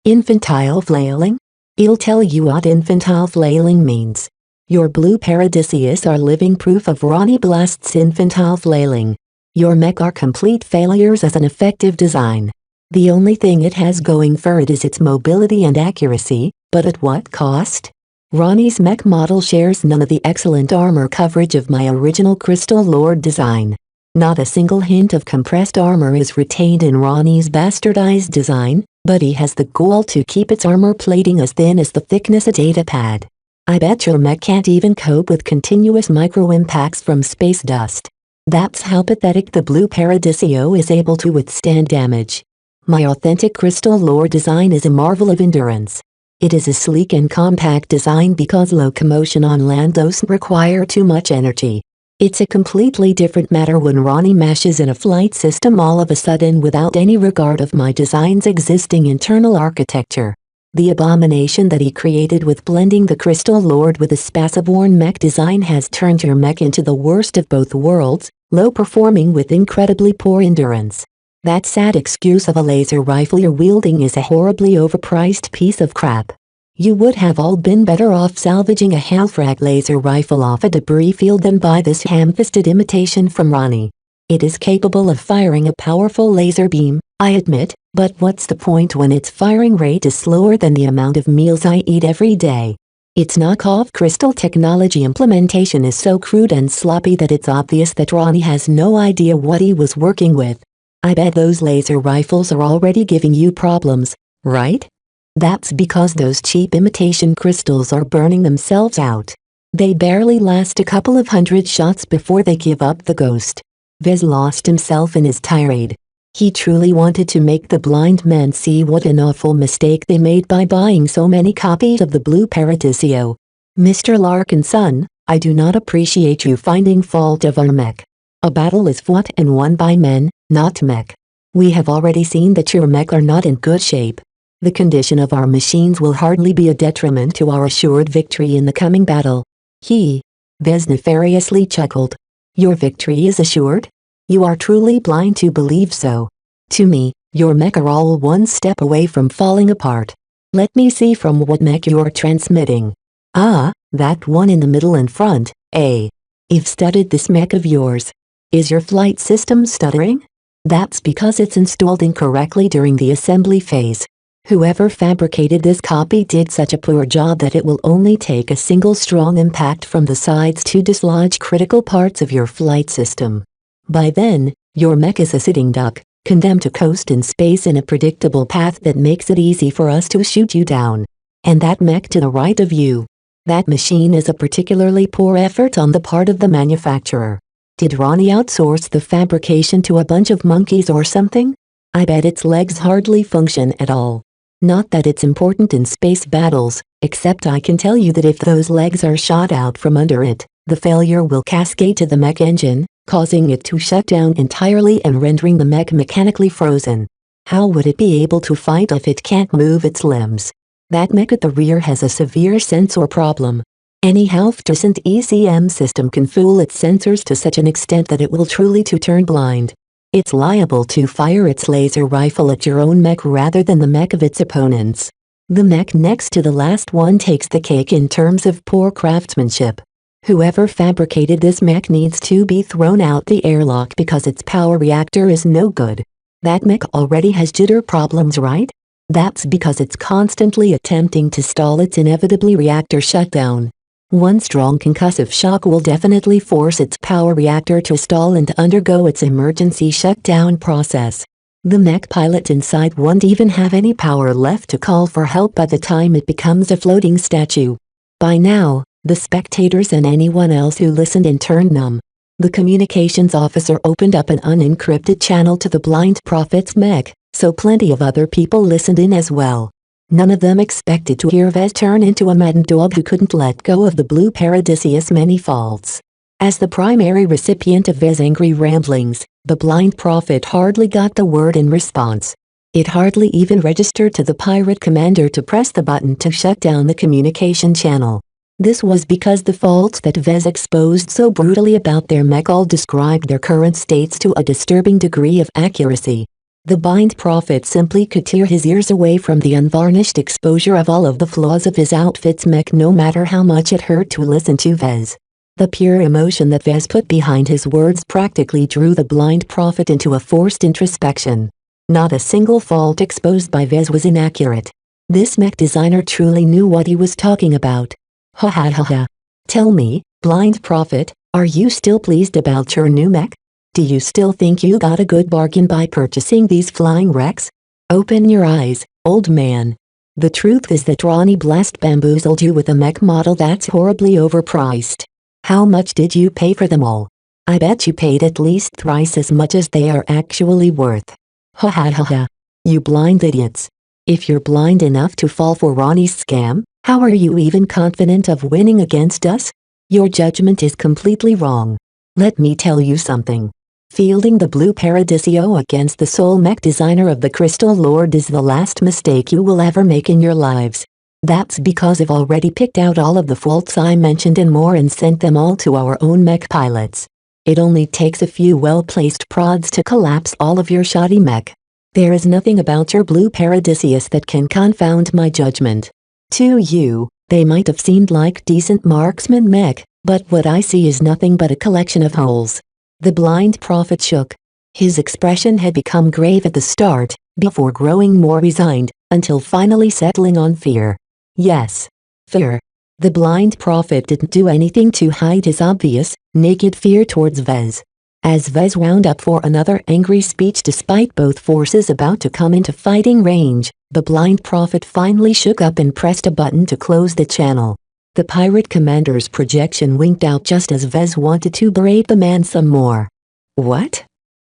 Infantile flailing? I'll tell you what infantile flailing means. Your blue Paradisius are living proof of Ronnie Blast's infantile flailing. Your mech are complete failures as an effective design. The only thing it has going for it is its mobility and accuracy, but at what cost? Ronnie's mech model shares none of the excellent armor coverage of my original Crystal Lord design. Not a single hint of compressed armor is retained in Ronnie's bastardized design, but he has the goal to keep its armor plating as thin as the thickness of a data pad. I bet your mech can't even cope with continuous micro-impacts from space dust. That's how pathetic the blue Paradisio is able to withstand damage. My authentic Crystal Lord design is a marvel of endurance. It is a sleek and compact design because locomotion on land doesn't require too much energy. It's a completely different matter when Ronnie mashes in a flight system all of a sudden without any regard of my design's existing internal architecture. The abomination that he created with blending the Crystal Lord with a Spaceborne mech design has turned your mech into the worst of both worlds, low performing with incredibly poor endurance. That sad excuse of a laser rifle you're wielding is a horribly overpriced piece of crap. You would have all been better off salvaging a half-rack laser rifle off a debris field than buy this ham-fisted imitation from Ronnie. It is capable of firing a powerful laser beam, I admit, but what's the point when its firing rate is slower than the amount of meals I eat every day? Its knockoff crystal technology implementation is so crude and sloppy that it's obvious that Ronnie has no idea what he was working with. I bet those laser rifles are already giving you problems, right? That's because those cheap imitation crystals are burning themselves out. They barely last a couple of hundred shots before they give up the ghost. Vez lost himself in his tirade. He truly wanted to make the blind men see what an awful mistake they made by buying so many copies of the blue Paradisio. Mr. Larkinson, I do not appreciate you finding fault of our mech. A battle is fought and won by men, not mech. We have already seen that your mech are not in good shape. The condition of our machines will hardly be a detriment to our assured victory in the coming battle. Vez nefariously chuckled. Your victory is assured? You are truly blind to believe so. To me, your mech are all one step away from falling apart. Let me see from what mech you're transmitting. Ah, that one in the middle and front, eh? I've studied this mech of yours. Is your flight system stuttering? That's because it's installed incorrectly during the assembly phase. Whoever fabricated this copy did such a poor job that it will only take a single strong impact from the sides to dislodge critical parts of your flight system. By then, your mech is a sitting duck, condemned to coast in space in a predictable path that makes it easy for us to shoot you down. And that mech to the right of you. That machine is a particularly poor effort on the part of the manufacturer. Did Ronnie outsource the fabrication to a bunch of monkeys or something? I bet its legs hardly function at all. Not that it's important in space battles, except I can tell you that if those legs are shot out from under it, the failure will cascade to the mech engine, causing it to shut down entirely and rendering the mech mechanically frozen. How would it be able to fight if it can't move its limbs? That mech at the rear has a severe sensor problem. Any half-decent ECM system can fool its sensors to such an extent that it will truly turn blind. It's liable to fire its laser rifle at your own mech rather than the mech of its opponents. The mech next to the last one takes the cake in terms of poor craftsmanship. Whoever fabricated this mech needs to be thrown out the airlock because its power reactor is no good. That mech already has jitter problems, right? That's because it's constantly attempting to stall its inevitably reactor shutdown. One strong concussive shock will definitely force its power reactor to stall and undergo its emergency shutdown process. The mech pilot inside won't even have any power left to call for help by the time it becomes a floating statue. By now, the spectators and anyone else who listened turned numb. The communications officer opened up an unencrypted channel to the blind prophet's mech, so plenty of other people listened in as well. None of them expected to hear Vez turn into a mad dog who couldn't let go of the blue Paradisius' many faults. As the primary recipient of Vez's angry ramblings, the blind prophet hardly got the word in response. It hardly even registered to the pirate commander to press the button to shut down the communication channel. This was because the faults that Vez exposed so brutally about their mech all described their current states to a disturbing degree of accuracy. The blind prophet simply could tear his ears away from the unvarnished exposure of all of the flaws of his outfit's mech, no matter how much it hurt to listen to Vez. The pure emotion that Vez put behind his words practically drew the blind prophet into a forced introspection. Not a single fault exposed by Vez was inaccurate. This mech designer truly knew what he was talking about. Ha ha ha ha. Tell me, blind prophet, are you still pleased about your new mech? Do you still think you got a good bargain by purchasing these flying wrecks? Open your eyes, old man. The truth is that Ronnie Blast bamboozled you with a mech model that's horribly overpriced. How much did you pay for them all? I bet you paid at least thrice as much as they are actually worth. Ha ha ha ha. You blind idiots. If you're blind enough to fall for Ronnie's scam, how are you even confident of winning against us? Your judgment is completely wrong. Let me tell you something. Fielding the blue Paradisio against the sole mech designer of the Crystal Lord is the last mistake you will ever make in your lives. That's because I've already picked out all of the faults I mentioned and more and sent them all to our own mech pilots. It only takes a few well-placed prods to collapse all of your shoddy mech. There is nothing about your blue Paradisius that can confound my judgment. To you, they might have seemed like decent marksman mech, but what I see is nothing but a collection of holes. The blind prophet shook. His expression had become grave at the start, before growing more resigned, until finally settling on fear. Yes. Fear. The blind prophet didn't do anything to hide his obvious, naked fear towards Vez. As Vez wound up for another angry speech despite both forces about to come into fighting range, the blind prophet finally shook up and pressed a button to close the channel. The pirate commander's projection winked out just as Vez wanted to berate the man some more. What?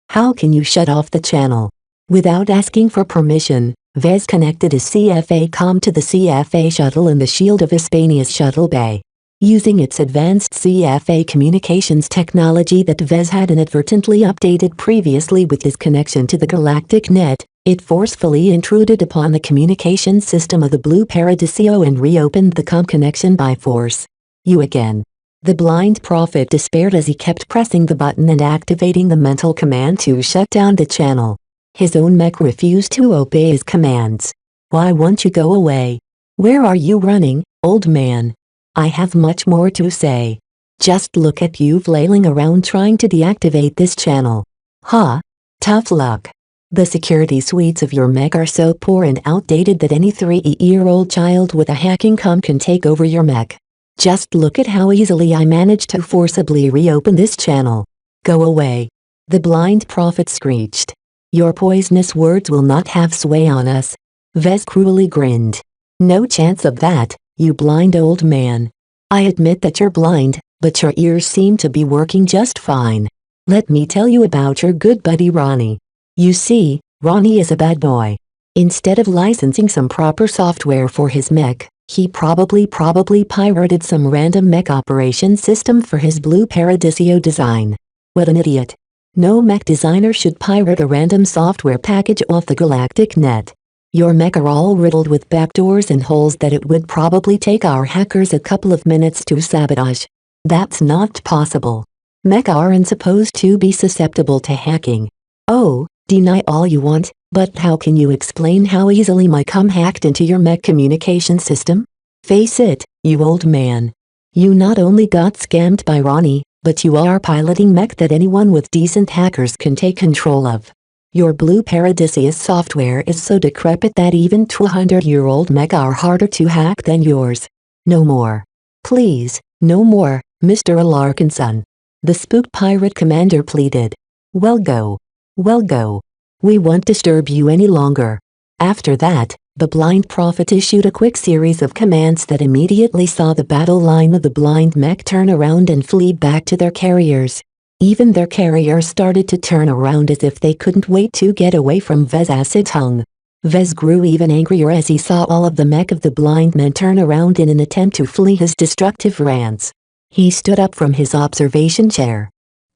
How can you shut off the channel? Without asking for permission, Vez connected his CFA comm to the CFA shuttle in the Shield of Hispania's shuttle bay. Using its advanced CFA communications technology that Vez had inadvertently updated previously with his connection to the galactic net, it forcefully intruded upon the communication system of the Blue Paradisio and reopened the comm connection by force. You again. The blind prophet despaired as he kept pressing the button and activating the mental command to shut down the channel. His own mech refused to obey his commands. Why won't you go away? Where are you running, old man? I have much more to say. Just look at you flailing around trying to deactivate this channel. Ha! Tough luck. The security suites of your mech are so poor and outdated that any 3-year-old child with a hacking comm can take over your mech. Just look at how easily I managed to forcibly reopen this channel. Go away. The blind prophet screeched. Your poisonous words will not have sway on us. Vez cruelly grinned. No chance of that, you blind old man. I admit that you're blind, but your ears seem to be working just fine. Let me tell you about your good buddy Ronnie. You see, Ronnie is a bad boy. Instead of licensing some proper software for his mech, he probably pirated some random mech operation system for his Blue Paradisio design. What an idiot. No mech designer should pirate a random software package off the galactic net. Your mech are all riddled with backdoors and holes that it would probably take our hackers a couple of minutes to sabotage. That's not possible. Mech aren't supposed to be susceptible to hacking. Oh, deny all you want, but how can you explain how easily my comm hacked into your mech communication system? Face it, you old man. You not only got scammed by Ronnie, but you are piloting mech that anyone with decent hackers can take control of. Your Blue Paradiseus software is so decrepit that even 200-year-old mech are harder to hack than yours. No more. Please, no more, Mr. Alarkinson. The spooked pirate commander pleaded. Well go. Well go. We won't disturb you any longer. After that, the blind prophet issued a quick series of commands that immediately saw the battle line of the blind mech turn around and flee back to their carriers. Even their carriers started to turn around as if they couldn't wait to get away from Vez acid tongue. Vez grew even angrier as he saw all of the mech of the blind men turn around in an attempt to flee his destructive rants. He stood up from his observation chair.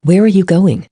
Where are you going?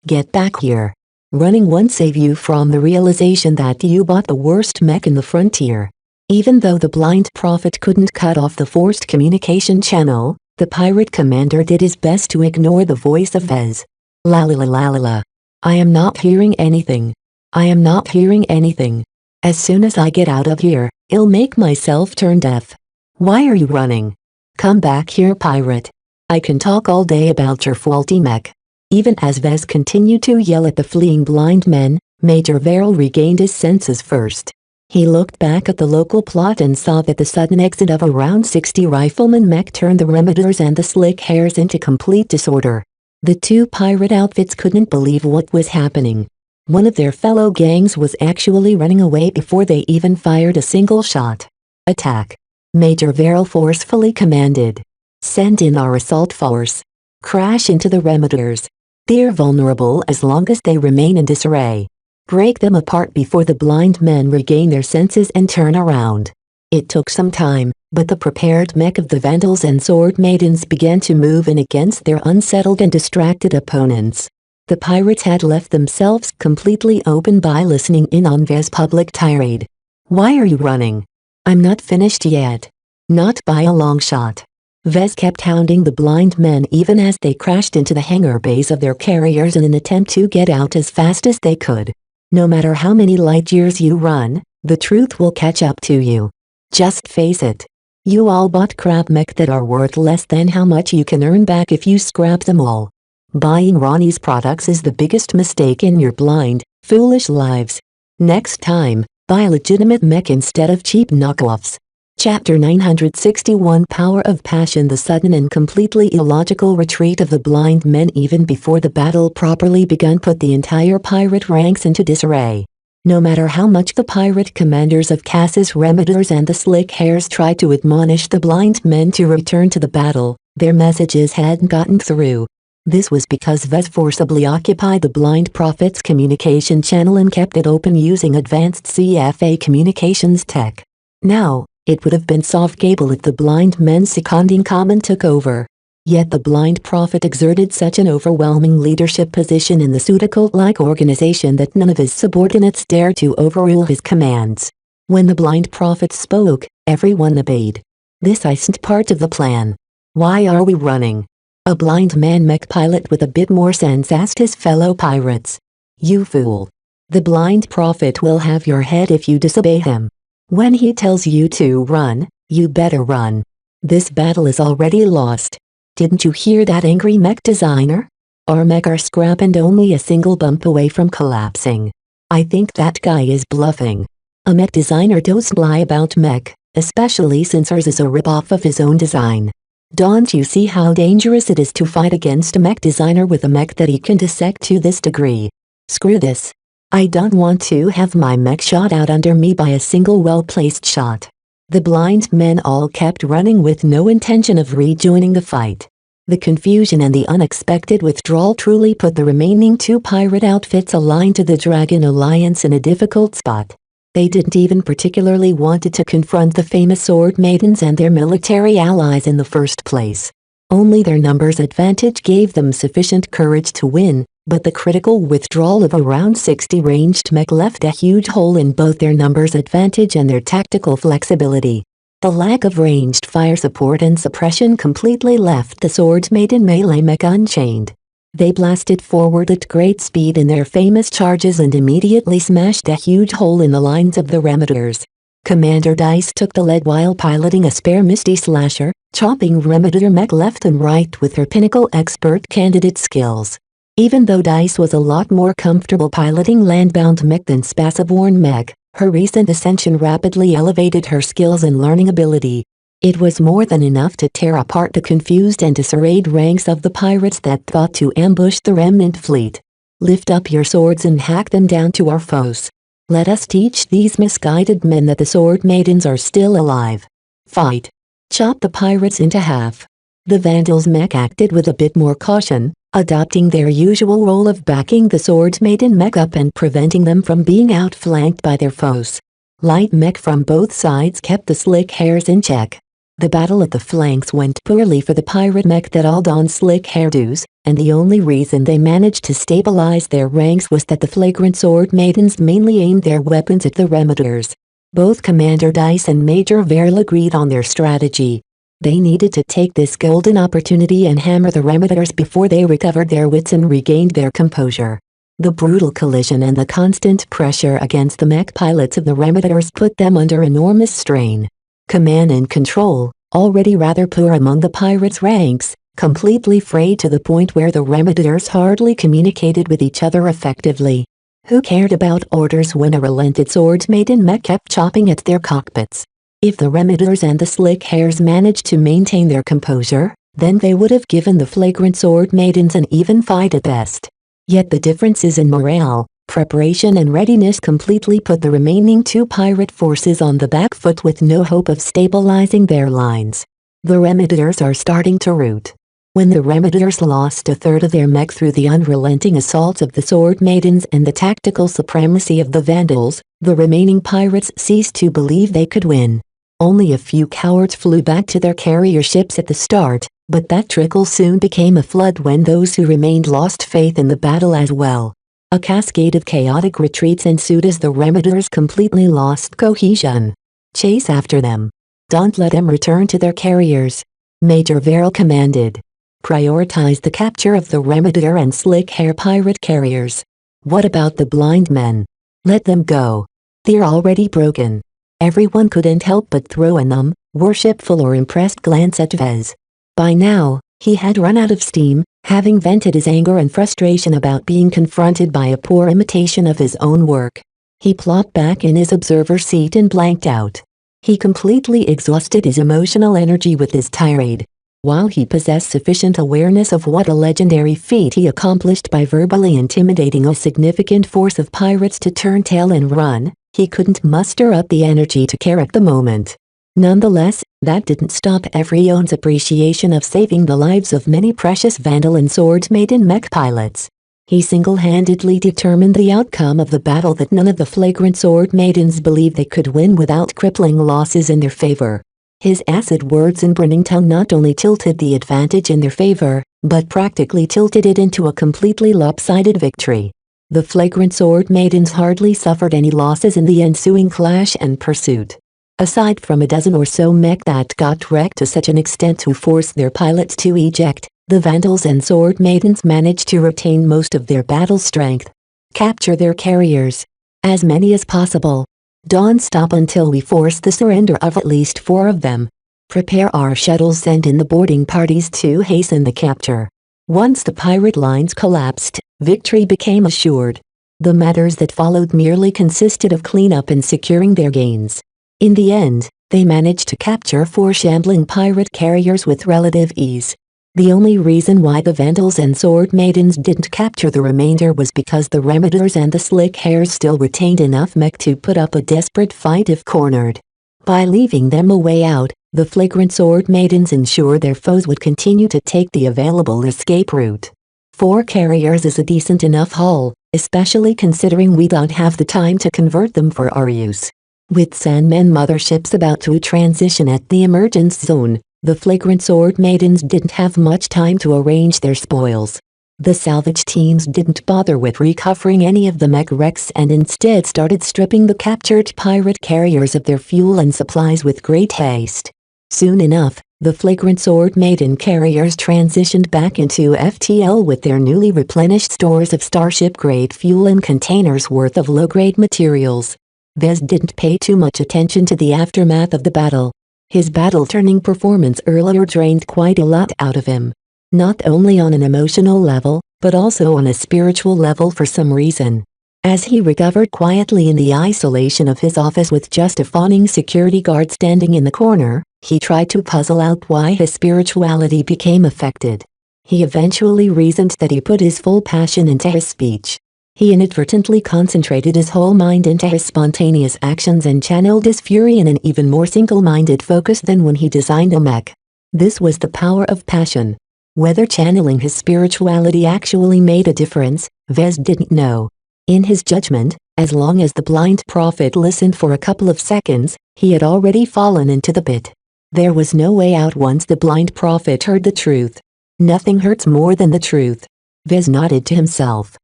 Get back here. Running won't save you from the realization that you bought the worst mech in the frontier. Even though the blind prophet couldn't cut off the forced communication channel, the pirate commander did his best to ignore the voice of Vez. La la la la la la. I am not hearing anything. I am not hearing anything. As soon as I get out of here, I'll make myself turn deaf. Why are you running? Come back here, pirate. I can talk all day about your faulty mech. Even as Vez continued to yell at the fleeing blind men, Major Verrill regained his senses first. He looked back at the local plot and saw that the sudden exit of around 60 riflemen mech turned the Remeders and the Slick Hairs into complete disorder. The two pirate outfits couldn't believe what was happening. One of their fellow gangs was actually running away before they even fired a single shot. Attack. Major Verrill forcefully commanded. Send in our assault force. Crash into the Remeders. They're vulnerable as long as they remain in disarray. Break them apart before the blind men regain their senses and turn around. It took some time, but the prepared mech of the Vandals and Sword Maidens began to move in against their unsettled and distracted opponents. The pirates had left themselves completely open by listening in on Vez's public tirade. Why are you running? I'm not finished yet. Not by a long shot. Vez kept hounding the blind men even as they crashed into the hangar bays of their carriers in an attempt to get out as fast as they could. No matter how many light years you run, the truth will catch up to you. Just face it. You all bought crap mech that are worth less than how much you can earn back if you scrap them all. Buying Ronnie's products is the biggest mistake in your blind, foolish lives. Next time, buy legitimate mech instead of cheap knockoffs. Chapter 961 Power of Passion. The sudden and completely illogical retreat of the blind men even before the battle properly begun put the entire pirate ranks into disarray. No matter how much the pirate commanders of Cass's Remeders and the Slick Hairs tried to admonish the blind men to return to the battle, their messages hadn't gotten through. This was because Vez forcibly occupied the blind prophet's communication channel and kept it open using advanced CFA communications tech. Now, it would have been soft gable if the blind men's seconding command took over. Yet the blind prophet exerted such an overwhelming leadership position in the pseudocult-like organization that none of his subordinates dared to overrule his commands. When the blind prophet spoke, everyone obeyed. This isn't part of the plan. Why are we running? A blind man mech pilot with a bit more sense asked his fellow pirates. You fool. The blind prophet will have your head if you disobey him. When he tells you to run, you better run. This battle is already lost. Didn't you hear that angry mech designer? Our mech are scrap and only a single bump away from collapsing. I think that guy is bluffing. A mech designer doesn't lie about mech, especially since ours is a ripoff of his own design. Don't you see how dangerous it is to fight against a mech designer with a mech that he can dissect to this degree? Screw this. I don't want to have my mech shot out under me by a single well-placed shot. The blind men all kept running with no intention of rejoining the fight. The confusion and the unexpected withdrawal truly put the remaining two pirate outfits aligned to the Dragon Alliance in a difficult spot. They didn't even particularly wanted to confront the famous Sword Maidens and their military allies in the first place. Only their numbers advantage gave them sufficient courage to win, but the critical withdrawal of around 60 ranged mech left a huge hole in both their numbers advantage and their tactical flexibility. The lack of ranged fire support and suppression completely left the Sword Maiden melee mech unchained. They blasted forward at great speed in their famous charges and immediately smashed a huge hole in the lines of the Remeders. Commander Dice took the lead while piloting a spare Misty Slasher, chopping Remediator Mech left and right with her pinnacle expert candidate skills. Even though Dice was a lot more comfortable piloting landbound Mech than Spaceborne Mech, her recent ascension rapidly elevated her skills and learning ability. It was more than enough to tear apart the confused and disarrayed ranks of the pirates that thought to ambush the remnant fleet. Lift up your swords and hack them down to our foes. Let us teach these misguided men that the Sword Maidens are still alive. Fight. Chop the pirates into half. The Vandals' Mech acted with a bit more caution, adopting their usual role of backing the Sword Maiden Mech up and preventing them from being outflanked by their foes. Light Mech from both sides kept the slick hairs in check. The battle at the flanks went poorly for the pirate mech that all donned slick hairdos, and the only reason they managed to stabilize their ranks was that the flagrant Sword Maidens mainly aimed their weapons at the Remediators. Both Commander Dice and Major Verl agreed on their strategy. They needed to take this golden opportunity and hammer the Remediators before they recovered their wits and regained their composure. The brutal collision and the constant pressure against the mech pilots of the Remediators put them under enormous strain. Command and control, already rather poor among the pirates' ranks, completely frayed to the point where the Remediators hardly communicated with each other effectively. Who cared about orders when a relented Sword Maiden Mech kept chopping at their cockpits? If the Remediators and the Slick Hairs managed to maintain their composure, then they would have given the flagrant Sword Maidens an even fight at best. Yet the differences in morale, preparation and readiness completely put the remaining two pirate forces on the back foot with no hope of stabilizing their lines. The Remediators are starting to rout. When the Remediators lost a third of their mech through the unrelenting assaults of the Sword Maidens and the tactical supremacy of the Vandals, the remaining pirates ceased to believe they could win. Only a few cowards flew back to their carrier ships at the start, but that trickle soon became a flood when those who remained lost faith in the battle as well. A cascade of chaotic retreats ensued as the Remediators completely lost cohesion. Chase after them. Don't let them return to their carriers. Major Verl commanded. Prioritize the capture of the Remediator and Slick Hair pirate carriers. What about the blind men? Let them go. They're already broken. Everyone couldn't help but throw a numb, worshipful or impressed glance at Vez. By now, he had run out of steam, having vented his anger and frustration about being confronted by a poor imitation of his own work. He plopped back in his observer seat and blanked out. He completely exhausted his emotional energy with his tirade. While he possessed sufficient awareness of what a legendary feat he accomplished by verbally intimidating a significant force of pirates to turn tail and run, he couldn't muster up the energy to care at the moment. Nonetheless, that didn't stop everyone's appreciation of saving the lives of many precious Vandal and Sword Maiden mech pilots. He single-handedly determined the outcome of the battle that none of the flagrant Sword Maidens believed they could win without crippling losses in their favor. His acid words and burning tongue not only tilted the advantage in their favor, but practically tilted it into a completely lopsided victory. The flagrant Sword Maidens hardly suffered any losses in the ensuing clash and pursuit. Aside from a dozen or so mech that got wrecked to such an extent to force their pilots to eject, the Vandals and Sword Maidens managed to retain most of their battle strength. Capture their carriers. As many as possible. Don't stop until we force the surrender of at least 4 of them. Prepare our shuttles, send in the boarding parties to hasten the capture. Once the pirate lines collapsed, victory became assured. The matters that followed merely consisted of cleanup and securing their gains. In the end, they managed to capture 4 shambling pirate carriers with relative ease. The only reason why the Vandals and Sword Maidens didn't capture the remainder was because the Remediators and the Slick Hairs still retained enough mech to put up a desperate fight if cornered. By leaving them a way out, the flagrant Sword Maidens ensured their foes would continue to take the available escape route. 4 carriers is a decent enough haul, especially considering we don't have the time to convert them for our use. With Sandman motherships about to transition at the emergence zone, the flagrant Sword Maidens didn't have much time to arrange their spoils. The salvage teams didn't bother with recovering any of the mech wrecks and instead started stripping the captured pirate carriers of their fuel and supplies with great haste. Soon enough, the flagrant Sword Maiden carriers transitioned back into FTL with their newly replenished stores of starship-grade fuel and containers worth of low-grade materials. Vez didn't pay too much attention to the aftermath of the battle. His battle-turning performance earlier drained quite a lot out of him. Not only on an emotional level, but also on a spiritual level for some reason. As he recovered quietly in the isolation of his office with just a fawning security guard standing in the corner, he tried to puzzle out why his spirituality became affected. He eventually reasoned that he put his full passion into his speech. He inadvertently concentrated his whole mind into his spontaneous actions and channeled his fury in an even more single-minded focus than when he designed a mech. This was the power of passion. Whether channeling his spirituality actually made a difference, Vez didn't know. In his judgment, as long as the blind prophet listened for a couple of seconds, he had already fallen into the pit. There was no way out once the blind prophet heard the truth. Nothing hurts more than the truth. Vez nodded to himself.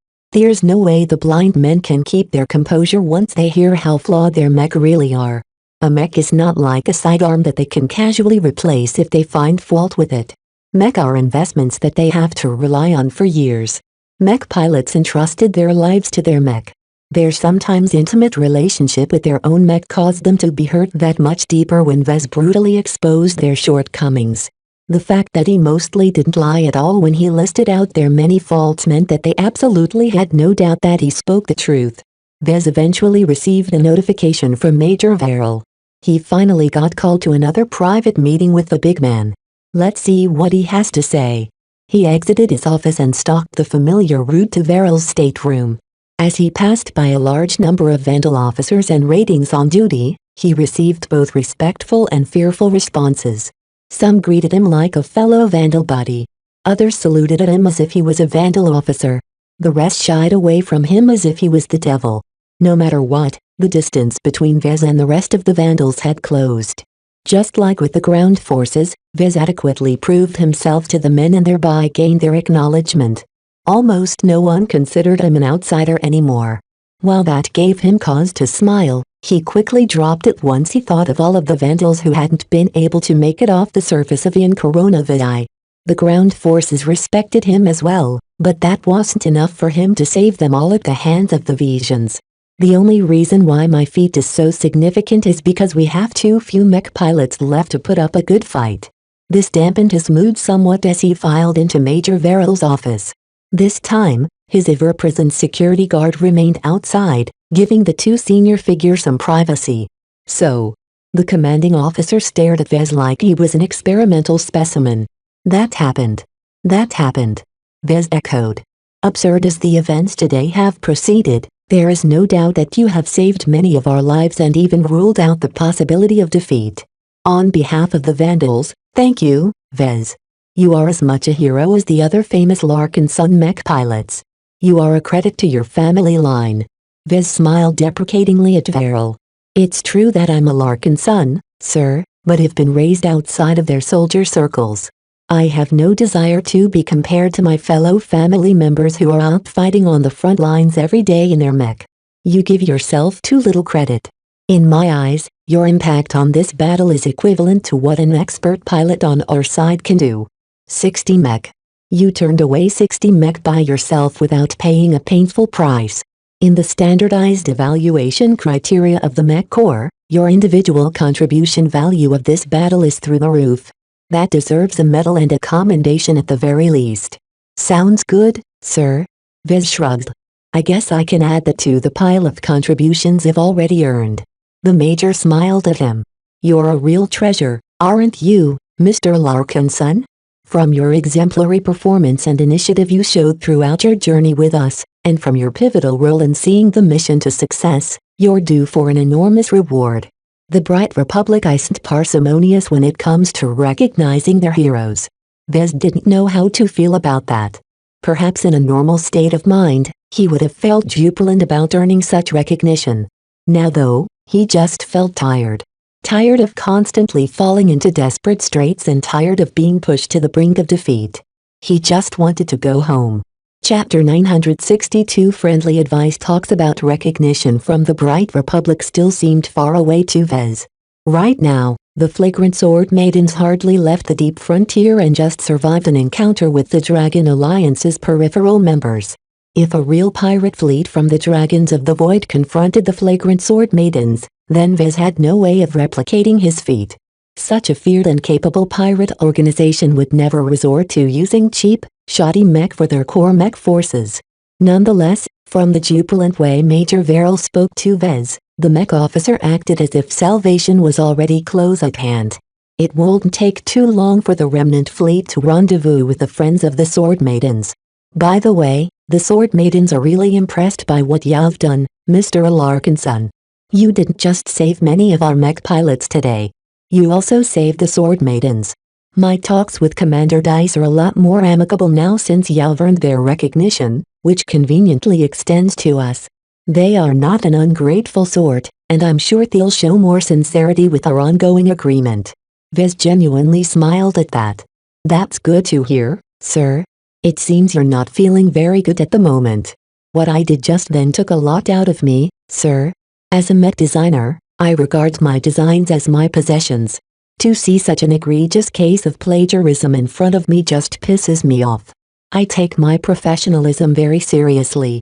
There's no way the blind men can keep their composure once they hear how flawed their mech really are. A mech is not like a sidearm that they can casually replace if they find fault with it. Mech are investments that they have to rely on for years. Mech pilots entrusted their lives to their mech. Their sometimes intimate relationship with their own mech caused them to be hurt that much deeper when Vez brutally exposed their shortcomings. The fact that he mostly didn't lie at all when he listed out their many faults meant that they absolutely had no doubt that he spoke the truth. Vez eventually received a notification from Major Verrill. He finally got called to another private meeting with the big man. Let's see what he has to say. He exited his office and stalked the familiar route to Verrill's stateroom. As he passed by a large number of Vandal officers and ratings on duty, he received both respectful and fearful responses. Some greeted him like a fellow Vandal buddy. Others saluted at him as if he was a Vandal officer. The rest shied away from him as if he was the devil. No matter what, the distance between Vez and the rest of the Vandals had closed. Just like with the ground forces, Vez adequately proved himself to the men and thereby gained their acknowledgement. Almost no one considered him an outsider anymore. While that gave him cause to smile, he quickly dropped it once he thought of all of the Vandals who hadn't been able to make it off the surface of Ian Coronavidai. The ground forces respected him as well, but that wasn't enough for him to save them all at the hands of the Visions. The only reason why my feat is so significant is because we have too few mech pilots left to put up a good fight. This dampened his mood somewhat as he filed into Major Verrill's office. This time, his ever-present security guard remained outside, giving the two senior figures some privacy. So, the commanding officer stared at Vez like he was an experimental specimen. That happened. That happened. Vez echoed. Absurd as the events today have proceeded, there is no doubt that you have saved many of our lives and even ruled out the possibility of defeat. On behalf of the Vandals, thank you, Vez. You are as much a hero as the other famous Larkin Son mech pilots. You are a credit to your family line. Vez smiled deprecatingly at Verrill. It's true that I'm a Larkin son, sir, but have been raised outside of their soldier circles. I have no desire to be compared to my fellow family members who are out fighting on the front lines every day in their mech. You give yourself too little credit. In my eyes, your impact on this battle is equivalent to what an expert pilot on our side can do. 60 mech. You turned away 60 mech by yourself without paying a painful price. In the standardized evaluation criteria of the Mech Corps, your individual contribution value of this battle is through the roof. That deserves a medal and a commendation at the very least. Sounds good, sir? Vez shrugged. I guess I can add that to the pile of contributions I've already earned. The major smiled at him. You're a real treasure, aren't you, Mr. Larkinson? From your exemplary performance and initiative you showed throughout your journey with us, and from your pivotal role in seeing the mission to success, you're due for an enormous reward. The Bright Republic isn't parsimonious when it comes to recognizing their heroes. Vez didn't know how to feel about that. Perhaps in a normal state of mind, he would have felt jubilant about earning such recognition. Now though, he just felt tired. Tired of constantly falling into desperate straits and tired of being pushed to the brink of defeat. He just wanted to go home. Chapter 962 Friendly advice talks about recognition from the Bright Republic still seemed far away to Vez. Right now, the Flagrant Sword Maidens hardly left the deep frontier and just survived an encounter with the Dragon Alliance's peripheral members. If a real pirate fleet from the Dragons of the Void confronted the Flagrant Sword Maidens, then Vez had no way of replicating his feat. Such a feared and capable pirate organization would never resort to using cheap, shoddy mech for their core mech forces. Nonetheless, from the jubilant way Major Verrill spoke to Vez, the mech officer acted as if salvation was already close at hand. It won't take too long for the remnant fleet to rendezvous with the Friends of the Sword Maidens. By the way, the Sword Maidens are really impressed by what you've done, Mr. Larkinson. You didn't just save many of our mech pilots today. You also saved the Sword Maidens. My talks with Commander Dice are a lot more amicable now since you've earned their recognition, which conveniently extends to us. They are not an ungrateful sort, and I'm sure they'll show more sincerity with our ongoing agreement. Vez genuinely smiled at that. That's good to hear, sir. It seems you're not feeling very good at the moment. What I did just then took a lot out of me, sir. As a mech designer, I regard my designs as my possessions. To see such an egregious case of plagiarism in front of me just pisses me off. I take my professionalism very seriously.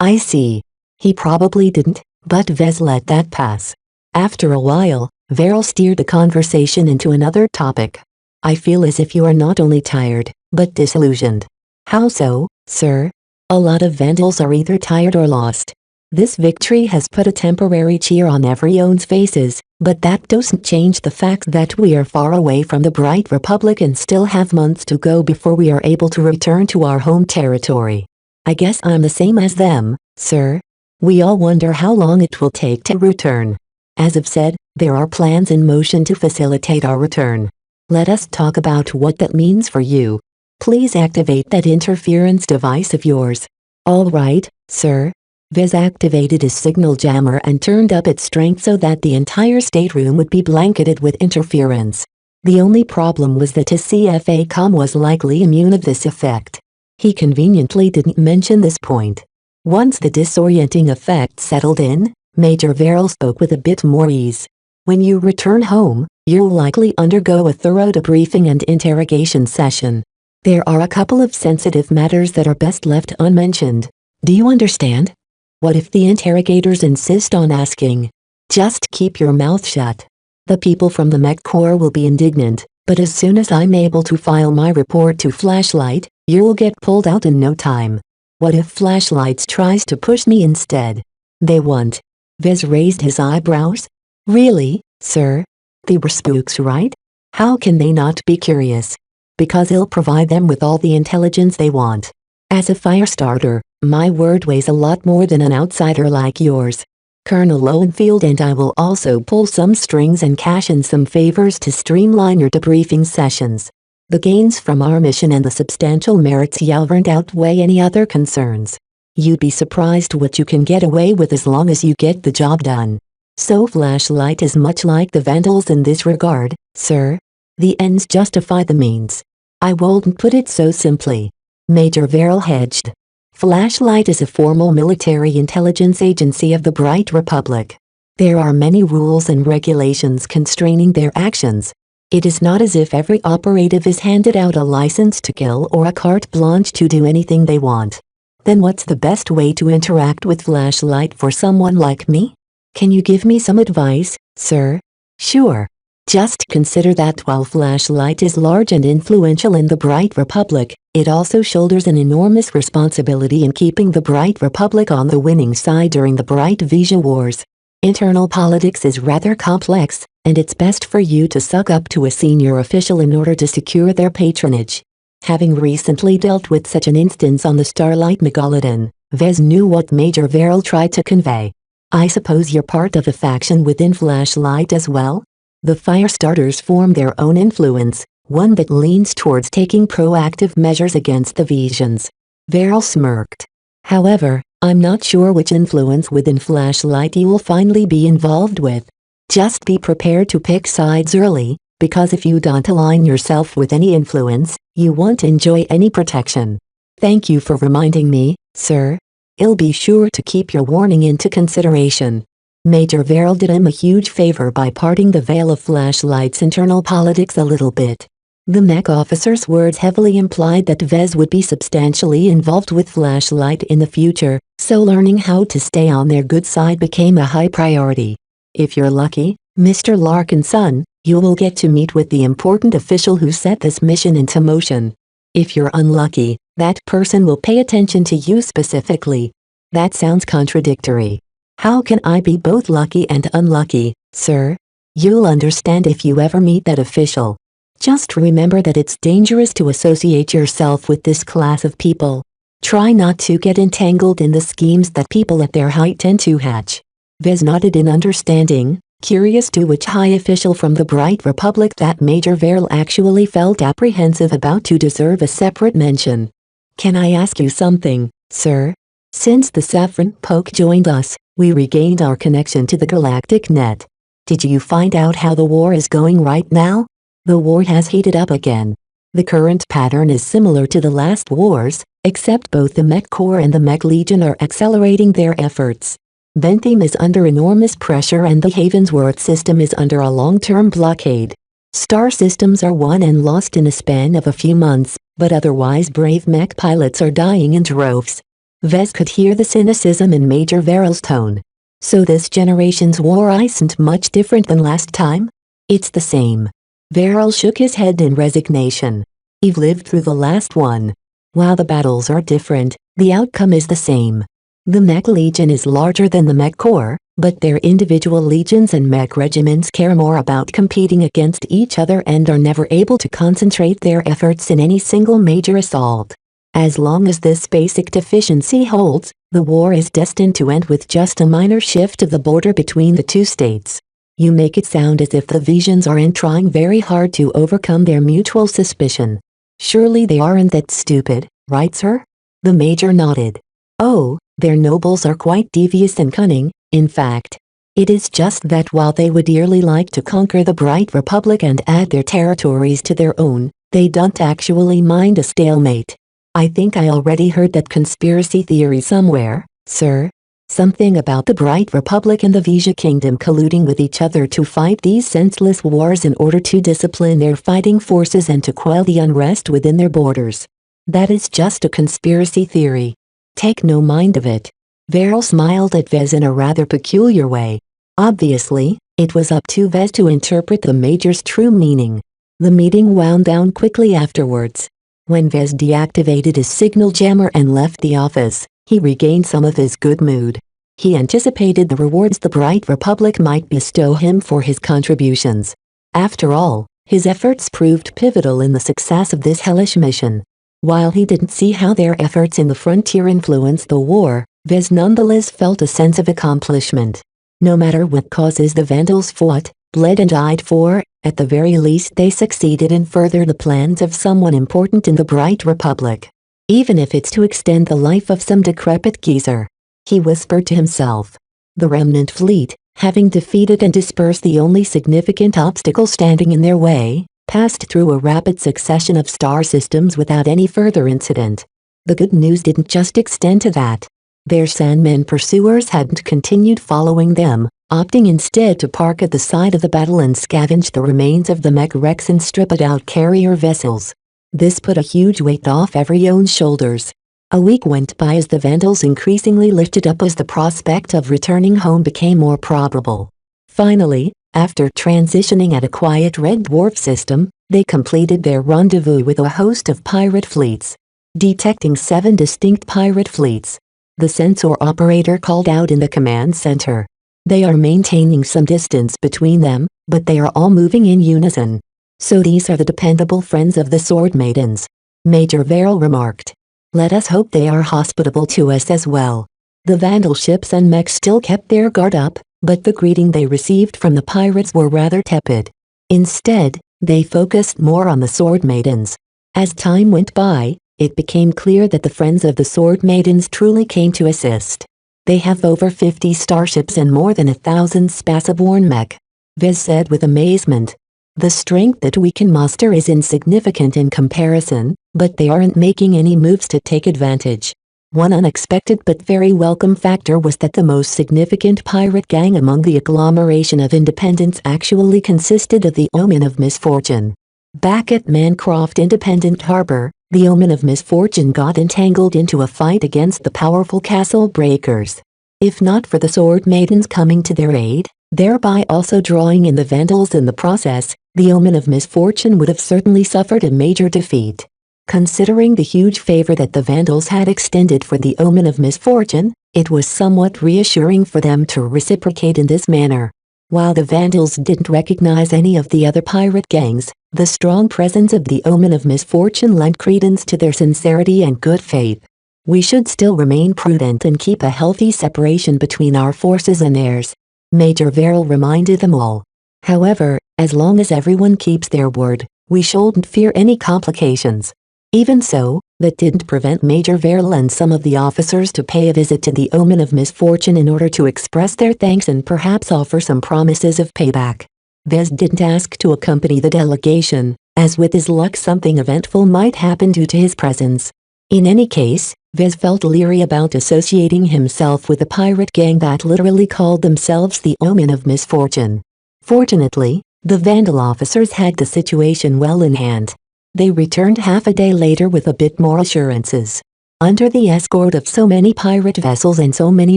I see. He probably didn't, but Vez let that pass. After a while, Verrill steered the conversation into another topic. I feel as if you are not only tired, but disillusioned. How so, sir? A lot of Vandals are either tired or lost. This victory has put a temporary cheer on everyone's faces, but that doesn't change the fact that we are far away from the Bright Republic and still have months to go before we are able to return to our home territory. I guess I'm the same as them, sir. We all wonder how long it will take to return. As I've said, there are plans in motion to facilitate our return. Let us talk about what that means for you. Please activate that interference device of yours. All right, sir. Vez activated his signal jammer and turned up its strength so that the entire stateroom would be blanketed with interference. The only problem was that his CFA comm was likely immune of this effect. He conveniently didn't mention this point. Once the disorienting effect settled in, Major Verrill spoke with a bit more ease. When you return home, you'll likely undergo a thorough debriefing and interrogation session. There are a couple of sensitive matters that are best left unmentioned. Do you understand? What if the interrogators insist on asking? Just keep your mouth shut. The people from the Mech Corps will be indignant, but as soon as I'm able to file my report to Flashlight, you'll get pulled out in no time. What if Flashlight tries to push me instead? They won't. Vez raised his eyebrows. Really, sir? They were spooks, right? How can they not be curious? Because he'll provide them with all the intelligence they want. As a fire starter, my word weighs a lot more than an outsider like yours. Colonel Lowenfield and I will also pull some strings and cash in some favors to streamline your debriefing sessions. The gains from our mission and the substantial merits you've earned outweigh any other concerns. You'd be surprised what you can get away with as long as you get the job done. So Flashlight is much like the Vandals in this regard, sir. The ends justify the means. I won't put it so simply. Major Verrill hedged. Flashlight is a formal military intelligence agency of the Bright Republic. There are many rules and regulations constraining their actions. It is not as if every operative is handed out a license to kill or a carte blanche to do anything they want. Then what's the best way to interact with Flashlight for someone like me? Can you give me some advice, sir? Sure. Just consider that while Flashlight is large and influential in the Bright Republic, it also shoulders an enormous responsibility in keeping the Bright Republic on the winning side during the Bright Vision Wars. Internal politics is rather complex, and it's best for you to suck up to a senior official in order to secure their patronage. Having recently dealt with such an instance on the Starlight Megalodon, Vez knew what Major Verrill tried to convey. I suppose you're part of a faction within Flashlight as well? The Firestarters form their own influence, one that leans towards taking proactive measures against the Visions. Verrill smirked. However, I'm not sure which influence within Flashlight you will finally be involved with. Just be prepared to pick sides early, because if you don't align yourself with any influence, you won't enjoy any protection. Thank you for reminding me, sir. I'll be sure to keep your warning into consideration. Major Verrill did him a huge favor by parting the veil of Flashlight's internal politics a little bit. The mech officer's words heavily implied that Vez would be substantially involved with Flashlight in the future, so learning how to stay on their good side became a high priority. If you're lucky, Mr. Larkinson, You will get to meet with the important official who set this mission into motion. If you're unlucky, that person will pay attention to you specifically. That sounds contradictory. How can I be both lucky and unlucky, sir? You'll understand if you ever meet that official. Just remember that it's dangerous to associate yourself with this class of people. Try not to get entangled in the schemes that people at their height tend to hatch. Vez nodded in understanding, curious to which high official from the Bright Republic that Major Verrill actually felt apprehensive about to deserve a separate mention. Can I ask you something, sir? Since the Saffron Poke joined us, we regained our connection to the galactic net. Did you find out how the war is going right now? The war has heated up again. The current pattern is similar to the last wars, except both the Mech Corps and the Mech Legion are accelerating their efforts. Bentham is under enormous pressure and the Havensworth system is under a long-term blockade. Star systems are won and lost in a span of a few months, but otherwise brave mech pilots are dying in droves. Vez could hear the cynicism in Major Verrill's tone. So this generation's war isn't much different than last time? It's the same. Verrill shook his head in resignation. You've lived through the last one. While the battles are different, the outcome is the same. The Mech Legion is larger than the Mech Corps, but their individual legions and mech regiments care more about competing against each other and are never able to concentrate their efforts in any single major assault. As long as this basic deficiency holds, the war is destined to end with just a minor shift of the border between the two states. You make it sound as if the Visions aren't trying very hard to overcome their mutual suspicion. Surely they aren't that stupid, right, sir? The Major nodded. Oh, their nobles are quite devious and cunning, in fact. It is just that while they would dearly like to conquer the Bright Republic and add their territories to their own, they don't actually mind a stalemate. I think I already heard that conspiracy theory somewhere, sir. Something about the Bright Republic and the Vija Kingdom colluding with each other to fight these senseless wars in order to discipline their fighting forces and to quell the unrest within their borders. That is just a conspiracy theory. Take no mind of it. Verrill smiled at Vez in a rather peculiar way. Obviously, it was up to Vez to interpret the Major's true meaning. The meeting wound down quickly afterwards. When Vez deactivated his signal jammer and left the office, he regained some of his good mood. He anticipated the rewards the Bright Republic might bestow him for his contributions. After all, his efforts proved pivotal in the success of this hellish mission. While he didn't see how their efforts in the frontier influenced the war, Vez nonetheless felt a sense of accomplishment. No matter what causes the Vandals fought, bled and died for, at the very least they succeeded in further the plans of someone important in the Bright Republic. Even if it's to extend the life of some decrepit geezer. He whispered to himself. The remnant fleet, having defeated and dispersed the only significant obstacle standing in their way, passed through a rapid succession of star systems without any further incident. The good news didn't just extend to that. Their Sandmen pursuers hadn't continued following them, opting instead to park at the side of the battle and scavenge the remains of the mech wrecks and strip-it-out carrier vessels. This put a huge weight off everyone's shoulders. A week went by as the Vandals increasingly lifted up as the prospect of returning home became more probable. Finally, after transitioning at a quiet red dwarf system, they completed their rendezvous with a host of pirate fleets. Detecting 7 distinct pirate fleets, the sensor operator called out in the command center. They are maintaining some distance between them, but they are all moving in unison. So these are the dependable friends of the Sword Maidens. Major Verrill remarked. Let us hope they are hospitable to us as well. The Vandal ships and mechs still kept their guard up, but the greeting they received from the pirates were rather tepid. Instead, they focused more on the Sword Maidens. As time went by, it became clear that the friends of the Sword Maidens truly came to assist. They have over 50 starships and more than 1,000 spaceborne mech. Vez said with amazement. The strength that we can muster is insignificant in comparison, but they aren't making any moves to take advantage. One unexpected but very welcome factor was that the most significant pirate gang among the agglomeration of independents actually consisted of the Omen of Misfortune. Back at Mancroft Independent Harbor, the Omen of Misfortune got entangled into a fight against the powerful Castle Breakers. If not for the Sword Maidens coming to their aid, thereby also drawing in the Vandals in the process. The Omen of Misfortune would have certainly suffered a major defeat. Considering the huge favor that the Vandals had extended for the Omen of Misfortune, it was somewhat reassuring for them to reciprocate in this manner. While the Vandals didn't recognize any of the other pirate gangs, the strong presence of the Omen of Misfortune lent credence to their sincerity and good faith. We should still remain prudent and keep a healthy separation between our forces and theirs, Major Verrill reminded them all. However, as long as everyone keeps their word, we shouldn't fear any complications. Even so, that didn't prevent Major Verrill and some of the officers to pay a visit to the Omen of Misfortune in order to express their thanks and perhaps offer some promises of payback. Vez didn't ask to accompany the delegation, as with his luck something eventful might happen due to his presence. In any case, Vez felt leery about associating himself with a pirate gang that literally called themselves the Omen of Misfortune. Fortunately, the Vandal officers had the situation well in hand. They returned half a day later with a bit more assurances. Under the escort of so many pirate vessels and so many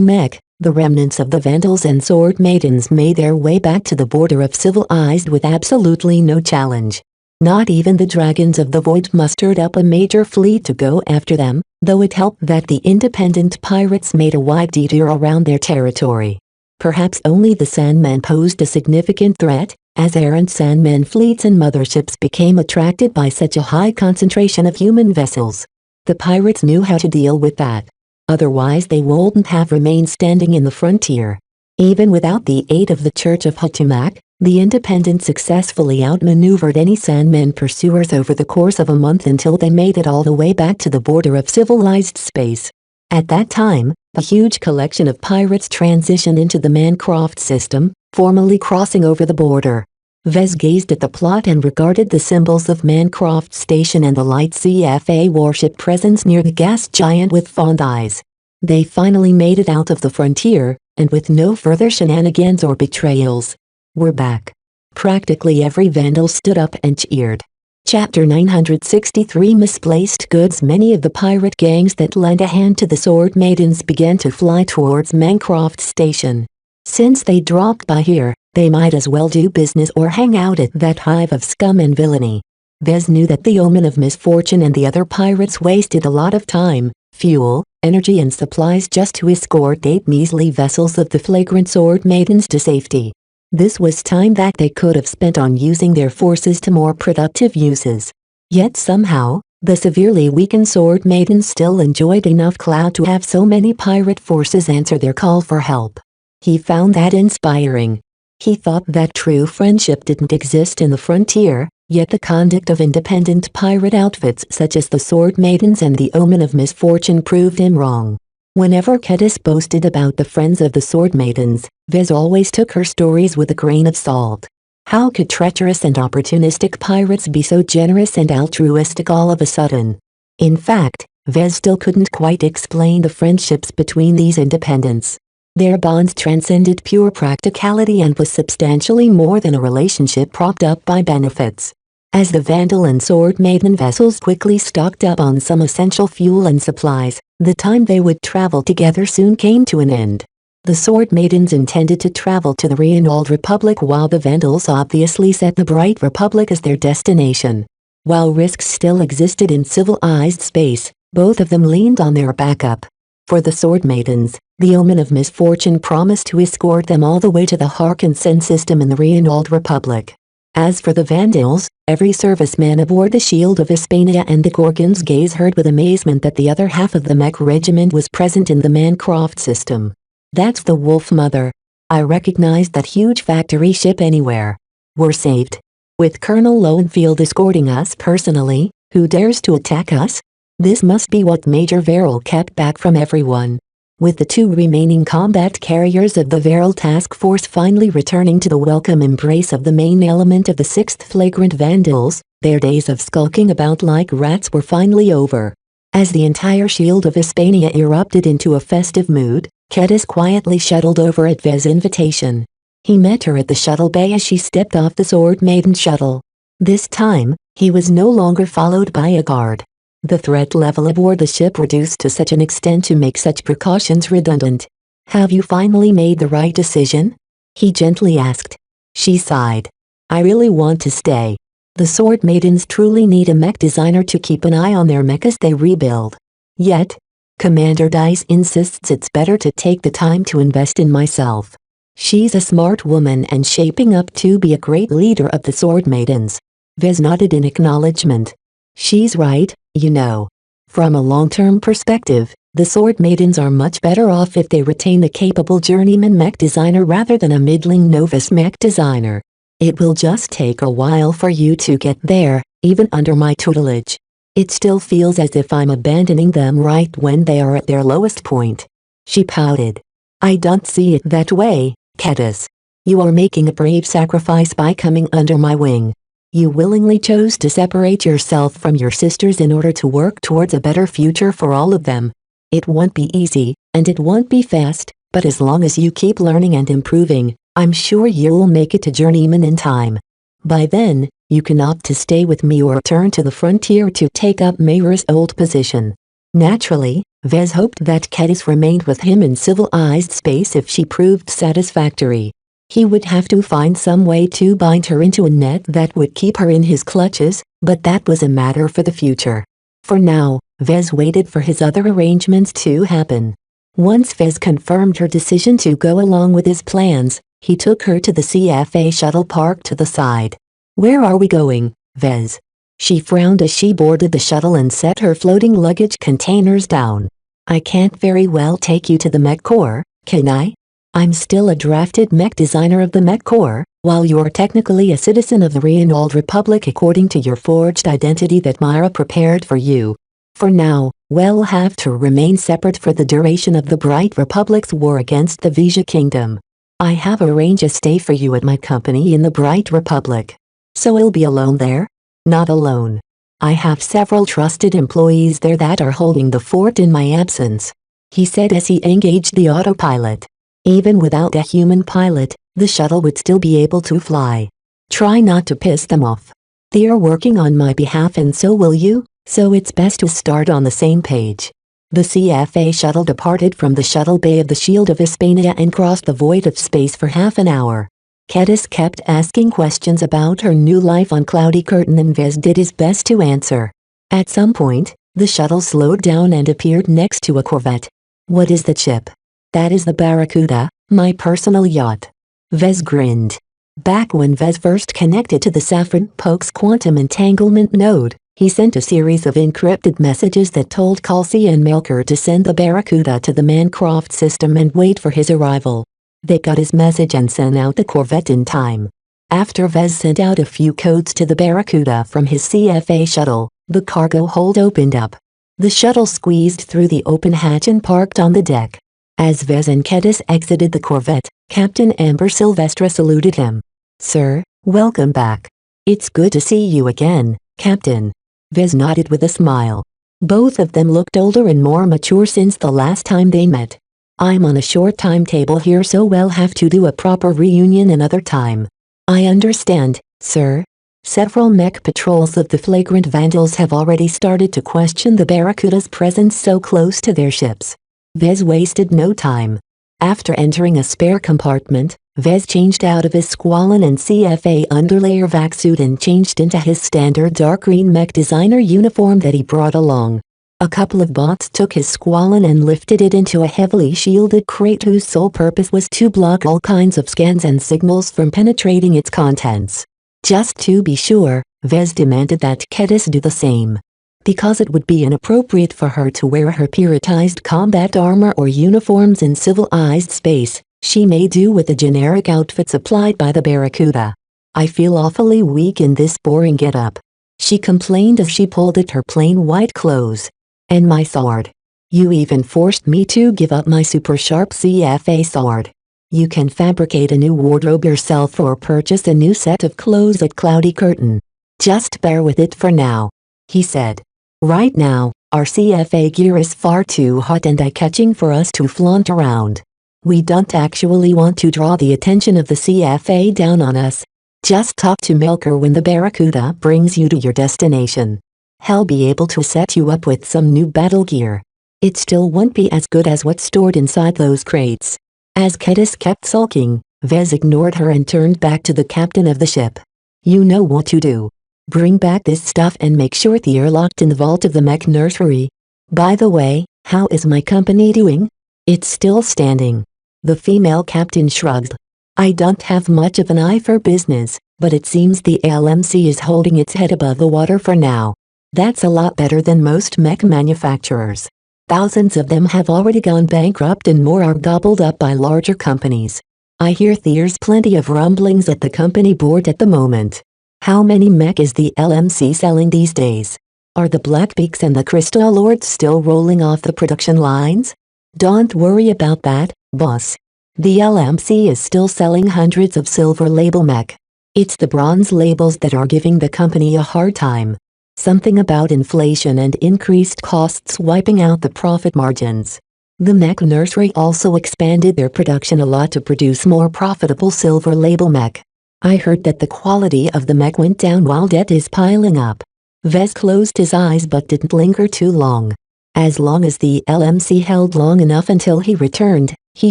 mech, the remnants of the Vandals and Sword Maidens made their way back to the border of civilized with absolutely no challenge. Not even the Dragons of the Void mustered up a major fleet to go after them, though it helped that the independent pirates made a wide detour around their territory. Perhaps only the Sandmen posed a significant threat, as errant Sandmen fleets and motherships became attracted by such a high concentration of human vessels. The pirates knew how to deal with that. Otherwise they wouldn't have remained standing in the frontier. Even without the aid of the Church of Hatumak, the Independents successfully outmaneuvered any Sandmen pursuers over the course of a month until they made it all the way back to the border of civilized space. At that time, a huge collection of pirates transitioned into the Mancroft system, formally crossing over the border. Vez gazed at the plot and regarded the symbols of Mancroft Station and the light CFA warship presence near the gas giant with fond eyes. They finally made it out of the frontier, and with no further shenanigans or betrayals. We're back. Practically every Vandal stood up and cheered. Chapter 963 Misplaced Goods. Many of the pirate gangs that lent a hand to the Sword Maidens began to fly towards Mancroft Station. Since they dropped by here, they might as well do business or hang out at that hive of scum and villainy. Vez knew that the Omen of Misfortune and the other pirates wasted a lot of time, fuel, energy and supplies just to escort 8 measly vessels of the flagrant Sword Maidens to safety. This was time that they could have spent on using their forces to more productive uses. Yet somehow, the severely weakened Sword Maidens still enjoyed enough clout to have so many pirate forces answer their call for help. He found that inspiring. He thought that true friendship didn't exist in the frontier, yet the conduct of independent pirate outfits such as the Sword Maidens and the Omen of Misfortune proved him wrong. Whenever Kedis boasted about the friends of the Sword Maidens, Vez always took her stories with a grain of salt. How could treacherous and opportunistic pirates be so generous and altruistic all of a sudden? In fact, Vez still couldn't quite explain the friendships between these independents. Their bonds transcended pure practicality and was substantially more than a relationship propped up by benefits. As the Vandal and Sword Maiden vessels quickly stocked up on some essential fuel and supplies, the time they would travel together soon came to an end. The Sword Maidens intended to travel to the Reynald Republic while the Vandals obviously set the Bright Republic as their destination. While risks still existed in civilized space, both of them leaned on their backup. For the Sword Maidens, the Omen of Misfortune promised to escort them all the way to the Harkinson system in the Reynald Republic. As for the Vandals, every serviceman aboard the Shield of Hispania and the Gorgon's gaze heard with amazement that the other half of the Mech regiment was present in the Mancroft system. That's the Wolf Mother. I recognized that huge factory ship anywhere. We're saved. With Colonel Lowenfield escorting us personally, who dares to attack us? This must be what Major Verrill kept back from everyone. With the 2 remaining combat carriers of the Verrill Task Force finally returning to the welcome embrace of the main element of the 6th Flagrant Vandals, their days of skulking about like rats were finally over. As the entire Shield of Hispania erupted into a festive mood, Kedis quietly shuttled over at Vez's invitation. He met her at the shuttle bay as she stepped off the Sword Maiden shuttle. This time, he was no longer followed by a guard. The threat level aboard the ship reduced to such an extent to make such precautions redundant. Have you finally made the right decision? he gently asked. She sighed. I really want to stay. The Sword Maidens truly need a mech designer to keep an eye on their mech as they rebuild. Yet, Commander Dice insists it's better to take the time to invest in myself. She's a smart woman and shaping up to be a great leader of the Sword Maidens. Vez nodded in acknowledgement. She's right, you know. From a long-term perspective, the Sword Maidens are much better off if they retain a capable journeyman mech designer rather than a middling novice mech designer. It will just take a while for you to get there, even under my tutelage. It still feels as if I'm abandoning them right when they are at their lowest point. She pouted. I don't see it that way, Kedis. You are making a brave sacrifice by coming under my wing. You willingly chose to separate yourself from your sisters in order to work towards a better future for all of them. It won't be easy, and it won't be fast, but as long as you keep learning and improving, I'm sure you'll make it to journeyman in time. By then, you can opt to stay with me or return to the frontier to take up Mayra's old position. Naturally, Vez hoped that Kedis remained with him in civilized space if she proved satisfactory. He would have to find some way to bind her into a net that would keep her in his clutches, but that was a matter for the future. For now, Vez waited for his other arrangements to happen. Once Vez confirmed her decision to go along with his plans, he took her to the CFA shuttle parked to the side. Where are we going, Vez? She frowned as she boarded the shuttle and set her floating luggage containers down. I can't very well take you to the Mech Corps, can I? I'm still a drafted mech designer of the Mech Corps, while you're technically a citizen of the Reynolds Republic according to your forged identity that Myra prepared for you. For now, we'll have to remain separate for the duration of the Bright Republic's war against the Vija Kingdom. I have arranged a stay for you at my company in the Bright Republic. So you'll be alone there? Not alone. I have several trusted employees there that are holding the fort in my absence, he said as he engaged the autopilot. Even without a human pilot, the shuttle would still be able to fly. Try not to piss them off. They're working on my behalf and so will you, so it's best to start on the same page. The CFA shuttle departed from the shuttle bay of the Shield of Hispania and crossed the void of space for half an hour. Kedis kept asking questions about her new life on Cloudy Curtain and Vez did his best to answer. At some point, the shuttle slowed down and appeared next to a corvette. What is the ship? That is the Barracuda, my personal yacht. Vez grinned. Back when Vez first connected to the Saffron Pokes quantum entanglement node, he sent a series of encrypted messages that told Kelsey and Melker to send the Barracuda to the Mancroft system and wait for his arrival. They got his message and sent out the corvette in time. After Vez sent out a few codes to the Barracuda from his CFA shuttle, the cargo hold opened up. The shuttle squeezed through the open hatch and parked on the deck. As Vez and Kedis exited the corvette, Captain Amber Silvestre saluted him. Sir, welcome back. It's good to see you again, Captain. Vez nodded with a smile. Both of them looked older and more mature since the last time they met. I'm on a short timetable here so we'll have to do a proper reunion another time. I understand, sir. Several mech patrols of the flagrant vandals have already started to question the Barracuda's presence so close to their ships. Vez wasted no time. After entering a spare compartment, Vez changed out of his Squallen and CFA underlayer vac suit and changed into his standard dark green mech designer uniform that he brought along. A couple of bots took his Squallen and lifted it into a heavily shielded crate whose sole purpose was to block all kinds of scans and signals from penetrating its contents. Just to be sure, Vez demanded that Kedis do the same. Because it would be inappropriate for her to wear her periodized combat armor or uniforms in civilized space, she may do with the generic outfit supplied by the Barracuda. I feel awfully weak in this boring getup, she complained as she pulled at her plain white clothes. And my sword. You even forced me to give up my super sharp CFA sword. You can fabricate a new wardrobe yourself or purchase a new set of clothes at Cloudy Curtain. Just bear with it for now, he said. Right now, our CFA gear is far too hot and eye-catching for us to flaunt around. We don't actually want to draw the attention of the CFA down on us. Just talk to Melker when the Barracuda brings you to your destination. He'll be able to set you up with some new battle gear. It still won't be as good as what's stored inside those crates. As Kedis kept sulking, Vez ignored her and turned back to the captain of the ship. You know what to do. Bring back this stuff and make sure they're locked in the vault of the mech nursery. By the way, how is my company doing? It's still standing. The female captain shrugged. I don't have much of an eye for business, but it seems the LMC is holding its head above the water for now. That's a lot better than most mech manufacturers. Thousands of them have already gone bankrupt and more are gobbled up by larger companies. I hear there's plenty of rumblings at the company board at the moment. How many mech is the LMC selling these days? Are the Blackbeaks and the Crystal Lords still rolling off the production lines? Don't worry about that, boss. The LMC is still selling hundreds of silver label mech. It's the bronze labels that are giving the company a hard time. Something about inflation and increased costs wiping out the profit margins. The mech nursery also expanded their production a lot to produce more profitable silver label mech. I heard that the quality of the mech went down while debt is piling up. Vez closed his eyes but didn't linger too long. As long as the LMC held long enough until he returned, he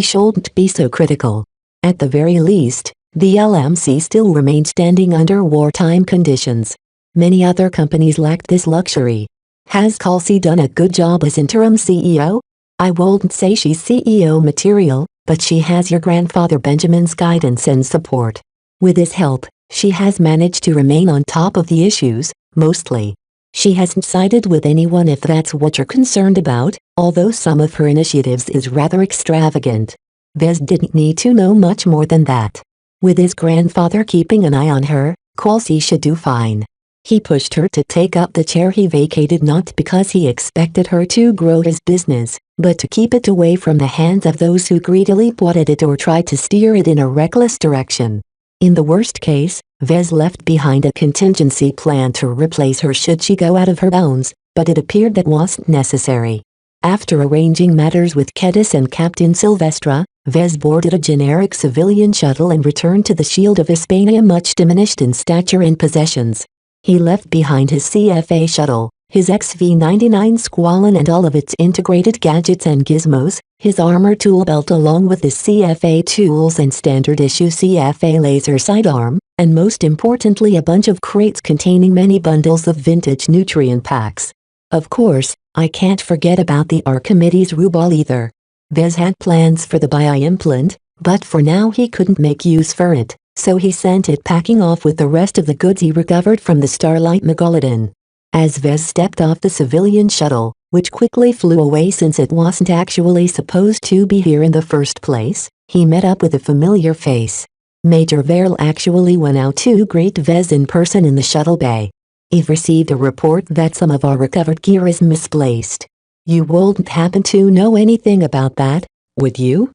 shouldn't be so critical. At the very least, the LMC still remained standing under wartime conditions. Many other companies lacked this luxury. Has Kelsey done a good job as interim CEO? I won't say she's CEO material, but she has your grandfather Benjamin's guidance and support. With his help, she has managed to remain on top of the issues, mostly. She hasn't sided with anyone if that's what you're concerned about, although some of her initiatives is rather extravagant. Vez didn't need to know much more than that. With his grandfather keeping an eye on her, Kelsey should do fine. He pushed her to take up the chair he vacated not because he expected her to grow his business, but to keep it away from the hands of those who greedily bought at it or tried to steer it in a reckless direction. In the worst case, Vez left behind a contingency plan to replace her should she go out of her bounds, but it appeared that wasn't necessary. After arranging matters with Kedis and Captain Silvestra, Vez boarded a generic civilian shuttle and returned to the Shield of Hispania much diminished in stature and possessions. He left behind his CFA shuttle, his XV-99 Squallen and all of its integrated gadgets and gizmos, his armor tool belt along with his CFA tools and standard-issue CFA laser sidearm, and most importantly a bunch of crates containing many bundles of vintage nutrient packs. Of course, I can't forget about the Archimedes Rubal either. Vez had plans for the bi-implant, but for now he couldn't make use for it, so he sent it packing off with the rest of the goods he recovered from the Starlight Megalodon. As Vez stepped off the civilian shuttle, which quickly flew away since it wasn't actually supposed to be here in the first place, he met up with a familiar face. Major Verl actually went out to greet Vez in person in the shuttle bay. I've received a report that some of our recovered gear is misplaced. You wouldn't happen to know anything about that, would you?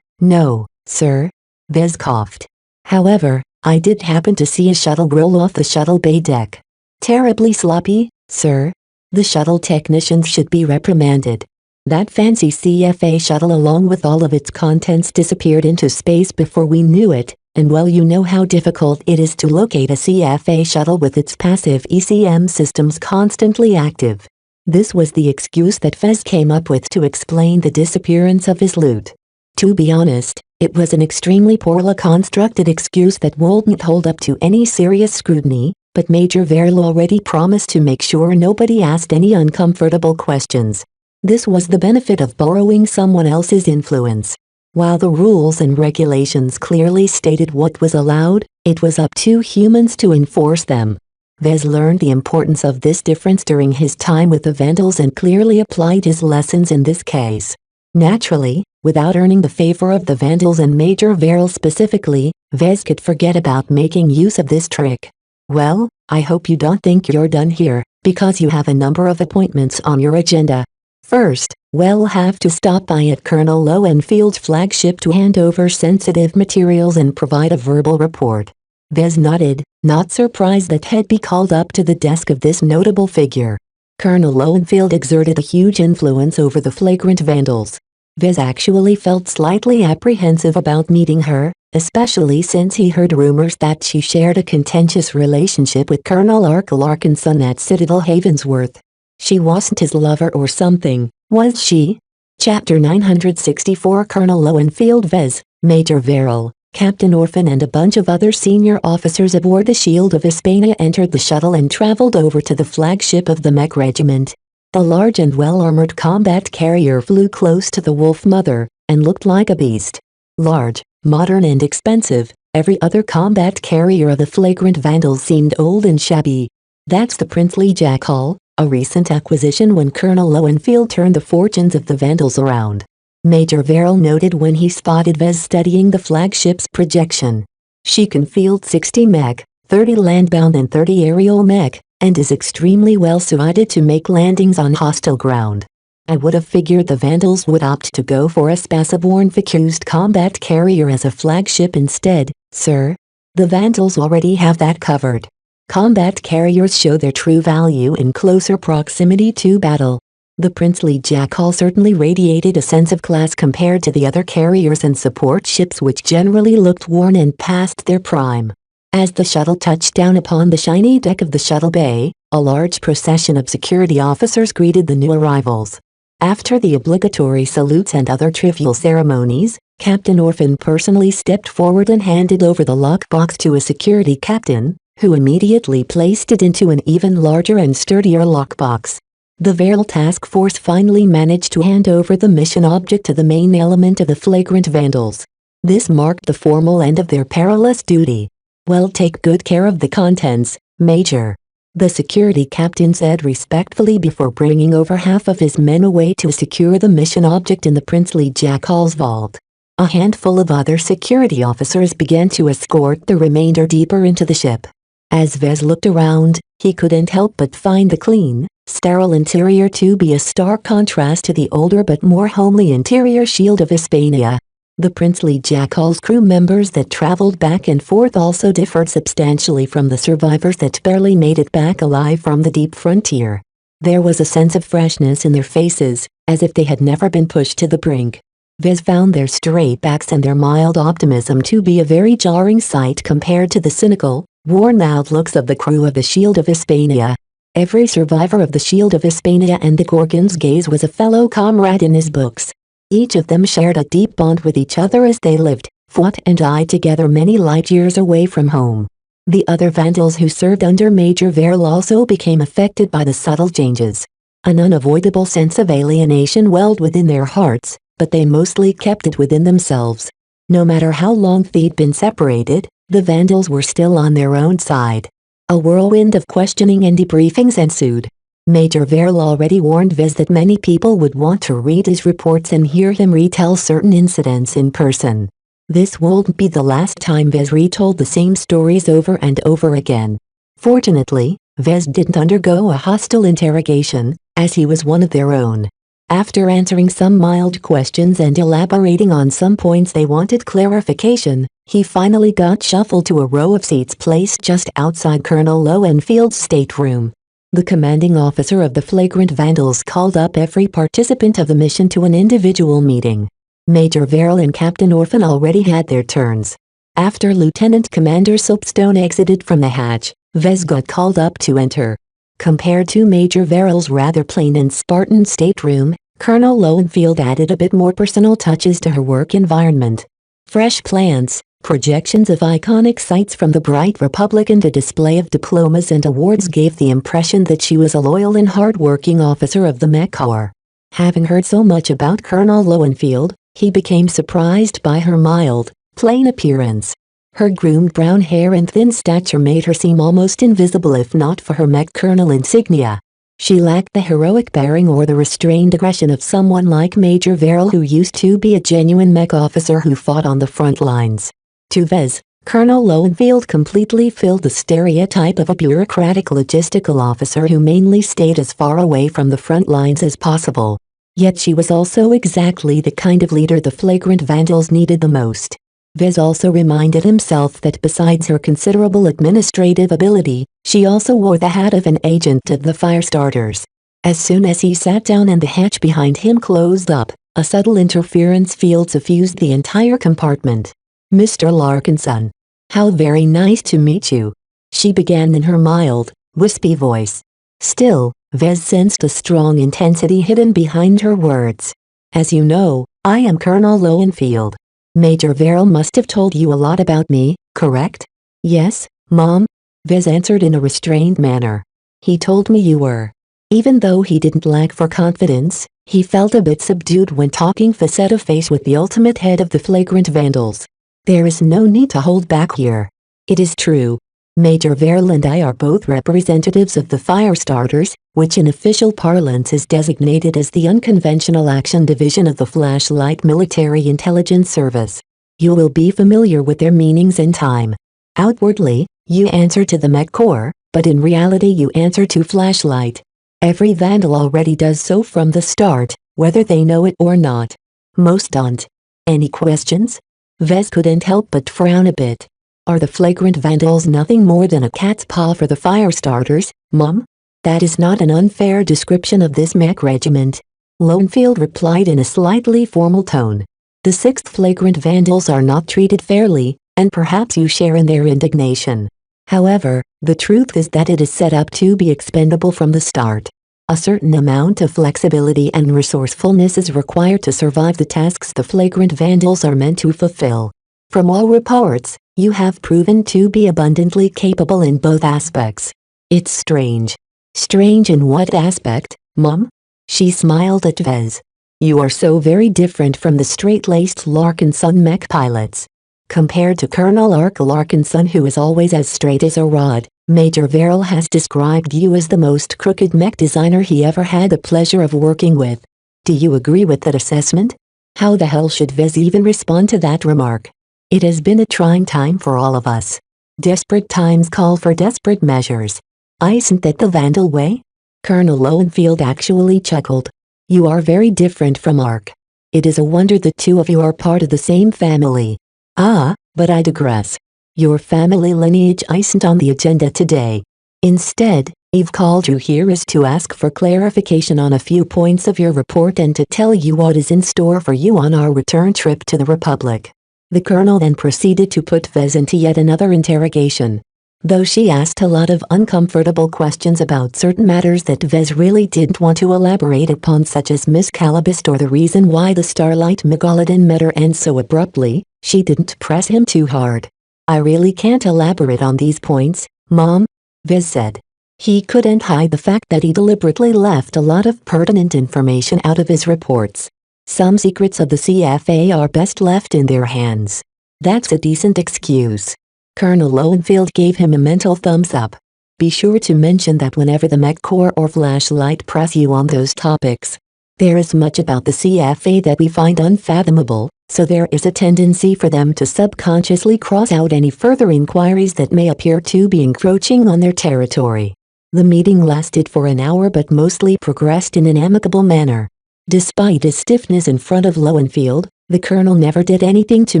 No, sir. Vez coughed. However, I did happen to see a shuttle roll off the shuttle bay deck. Terribly sloppy, sir. The shuttle technicians should be reprimanded. That fancy CFA shuttle along with all of its contents disappeared into space before we knew it, and well you know how difficult it is to locate a CFA shuttle with its passive ECM systems constantly active. This was the excuse that Vez came up with to explain the disappearance of his loot. To be honest, it was an extremely poorly constructed excuse that wouldn't hold up to any serious scrutiny, but Major Verl already promised to make sure nobody asked any uncomfortable questions. This was the benefit of borrowing someone else's influence. While the rules and regulations clearly stated what was allowed, it was up to humans to enforce them. Vez learned the importance of this difference during his time with the Vandals and clearly applied his lessons in this case. Naturally, without earning the favor of the Vandals and Major Verl specifically, Vez could forget about making use of this trick. Well, I hope you don't think you're done here, because you have a number of appointments on your agenda. First, we'll have to stop by at Colonel Lowenfield's flagship to hand over sensitive materials and provide a verbal report. Vez nodded, not surprised that he'd be called up to the desk of this notable figure. Colonel Lowenfield exerted a huge influence over the flagrant Vandals. Vez actually felt slightly apprehensive about meeting her, especially since he heard rumors that she shared a contentious relationship with Colonel Larkinson at Citadel Havensworth. She wasn't his lover or something, was she? Chapter 964 Colonel Lowenfield Vez, Major Verl, Captain Orphan and a bunch of other senior officers aboard the Shield of Hispania entered the shuttle and traveled over to the flagship of the Mech Regiment. The large and well-armored combat carrier flew close to the Wolf Mother and looked like a beast. Large, modern and expensive, every other combat carrier of the flagrant vandals seemed old and shabby. That's the princely Jackal, a recent acquisition when Colonel Lowenfield turned the fortunes of the vandals around. Major Verrill noted when he spotted Vez studying the flagship's projection. She can field 60 mech, 30 landbound and 30 aerial mech, and is extremely well suited to make landings on hostile ground. I would have figured the vandals would opt to go for a Spaceborne fused combat carrier as a flagship instead, sir. The vandals already have that covered. Combat carriers show their true value in closer proximity to battle. The princely Jackal certainly radiated a sense of class compared to the other carriers and support ships which generally looked worn and past their prime. As the shuttle touched down upon the shiny deck of the shuttle bay, a large procession of security officers greeted the new arrivals. After the obligatory salutes and other trivial ceremonies, Captain Orphan personally stepped forward and handed over the lockbox to a security captain, who immediately placed it into an even larger and sturdier lockbox. The Verrill task force finally managed to hand over the mission object to the main element of the flagrant vandals. This marked the formal end of their perilous duty. "Well, take good care of the contents, Major," the security captain said respectfully before bringing over half of his men away to secure the mission object in the princely Jackal's vault. A handful of other security officers began to escort the remainder deeper into the ship. As Vez looked around, he couldn't help but find the clean, sterile interior to be a stark contrast to the older but more homely interior Shield of Hispania. The princely Jackal's crew members that traveled back and forth also differed substantially from the survivors that barely made it back alive from the deep frontier. There was a sense of freshness in their faces, as if they had never been pushed to the brink. Vez found their straight backs and their mild optimism to be a very jarring sight compared to the cynical, worn-out looks of the crew of the Shield of Hispania. Every survivor of the Shield of Hispania and the Gorgon's gaze was a fellow comrade in his books. Each of them shared a deep bond with each other as they lived, fought and died together many light years away from home. The other vandals who served under Major Verrill also became affected by the subtle changes. An unavoidable sense of alienation welled within their hearts, but they mostly kept it within themselves. No matter how long they'd been separated, the vandals were still on their own side. A whirlwind of questioning and debriefings ensued. Major Verrill already warned Vez that many people would want to read his reports and hear him retell certain incidents in person. This won't be the last time Vez retold the same stories over and over again. Fortunately, Vez didn't undergo a hostile interrogation, as he was one of their own. After answering some mild questions and elaborating on some points they wanted clarification, he finally got shuffled to a row of seats placed just outside Colonel Lowenfield's stateroom. The commanding officer of the flagrant vandals called up every participant of the mission to an individual meeting. Major Verrill and Captain Orphan already had their turns. After Lieutenant Commander Soapstone exited from the hatch, Vez got called up to enter. Compared to Major Verrill's rather plain and Spartan stateroom, Colonel Lowenfield added a bit more personal touches to her work environment. Fresh plants, projections of iconic sites from the bright Republic and a display of diplomas and awards gave the impression that she was a loyal and hard-working officer of the Mech Corps. Having heard so much about Colonel Lowenfield, he became surprised by her mild, plain appearance. Her groomed brown hair and thin stature made her seem almost invisible if not for her Mech Colonel insignia. She lacked the heroic bearing or the restrained aggression of someone like Major Verrill, who used to be a genuine Mech officer who fought on the front lines. To Vez, Colonel Lowenfield completely filled the stereotype of a bureaucratic logistical officer who mainly stayed as far away from the front lines as possible. Yet she was also exactly the kind of leader the flagrant vandals needed the most. Vez also reminded himself that besides her considerable administrative ability, she also wore the hat of an agent of the Firestarters. As soon as he sat down and the hatch behind him closed up, a subtle interference field suffused the entire compartment. "Mr. Larkinson. How very nice to meet you," she began in her mild, wispy voice. Still, Vez sensed a strong intensity hidden behind her words. "As you know, I am Colonel Lowenfield." Major Verrill must have told you a lot about me, correct? Yes, Mom, Vez answered in a restrained manner. He told me you were. Even though he didn't lack for confidence, he felt a bit subdued when talking face-to-face with the ultimate head of the flagrant vandals. There is no need to hold back here. It is true. Major Verrill and I are both representatives of the Firestarters, which in official parlance is designated as the Unconventional Action Division of the Flashlight Military Intelligence Service. You will be familiar with their meanings in time. Outwardly, you answer to the Mech Corps, but in reality you answer to Flashlight. Every vandal already does so from the start, whether they know it or not. Most don't. Any questions? Vez couldn't help but frown a bit. Are the flagrant vandals nothing more than a cat's paw for the Firestarters, Mom? That is not an unfair description of this Mech regiment. Lowenfield replied in a slightly formal tone. The 6th flagrant vandals are not treated fairly, and perhaps you share in their indignation. However, the truth is that it is set up to be expendable from the start. A certain amount of flexibility and resourcefulness is required to survive the tasks the flagrant vandals are meant to fulfill. From all reports, you have proven to be abundantly capable in both aspects. It's strange. Strange in what aspect, Mom? She smiled at Vez. You are so very different from the straight-laced Larkinson mech pilots. Compared to Colonel Ark Larkinson, who is always as straight as a rod, Major Verrill has described you as the most crooked mech designer he ever had the pleasure of working with. Do you agree with that assessment? How the hell should Vez even respond to that remark? It has been a trying time for all of us. Desperate times call for desperate measures. Isn't that the Vandal way? Colonel Lowenfield actually chuckled. You are very different from Ark. It is a wonder the two of you are part of the same family. Ah, but I digress. Your family lineage isn't on the agenda today. Instead, I've called you here is to ask for clarification on a few points of your report and to tell you what is in store for you on our return trip to the Republic. The colonel then proceeded to put Vez into yet another interrogation. Though she asked a lot of uncomfortable questions about certain matters that Vez really didn't want to elaborate upon, such as Miss Calabist or the reason why the Starlight Megalodon met her end so abruptly, she didn't press him too hard. I really can't elaborate on these points, Mom, Vez said. He couldn't hide the fact that he deliberately left a lot of pertinent information out of his reports. Some secrets of the CFA are best left in their hands. That's a decent excuse. Colonel Lowenfield gave him a mental thumbs up. Be sure to mention that whenever the Mech Corps or Flashlight press you on those topics. There is much about the CFA that we find unfathomable, so there is a tendency for them to subconsciously cross out any further inquiries that may appear to be encroaching on their territory. The meeting lasted for an hour but mostly progressed in an amicable manner. Despite his stiffness in front of Lowenfield, the colonel never did anything to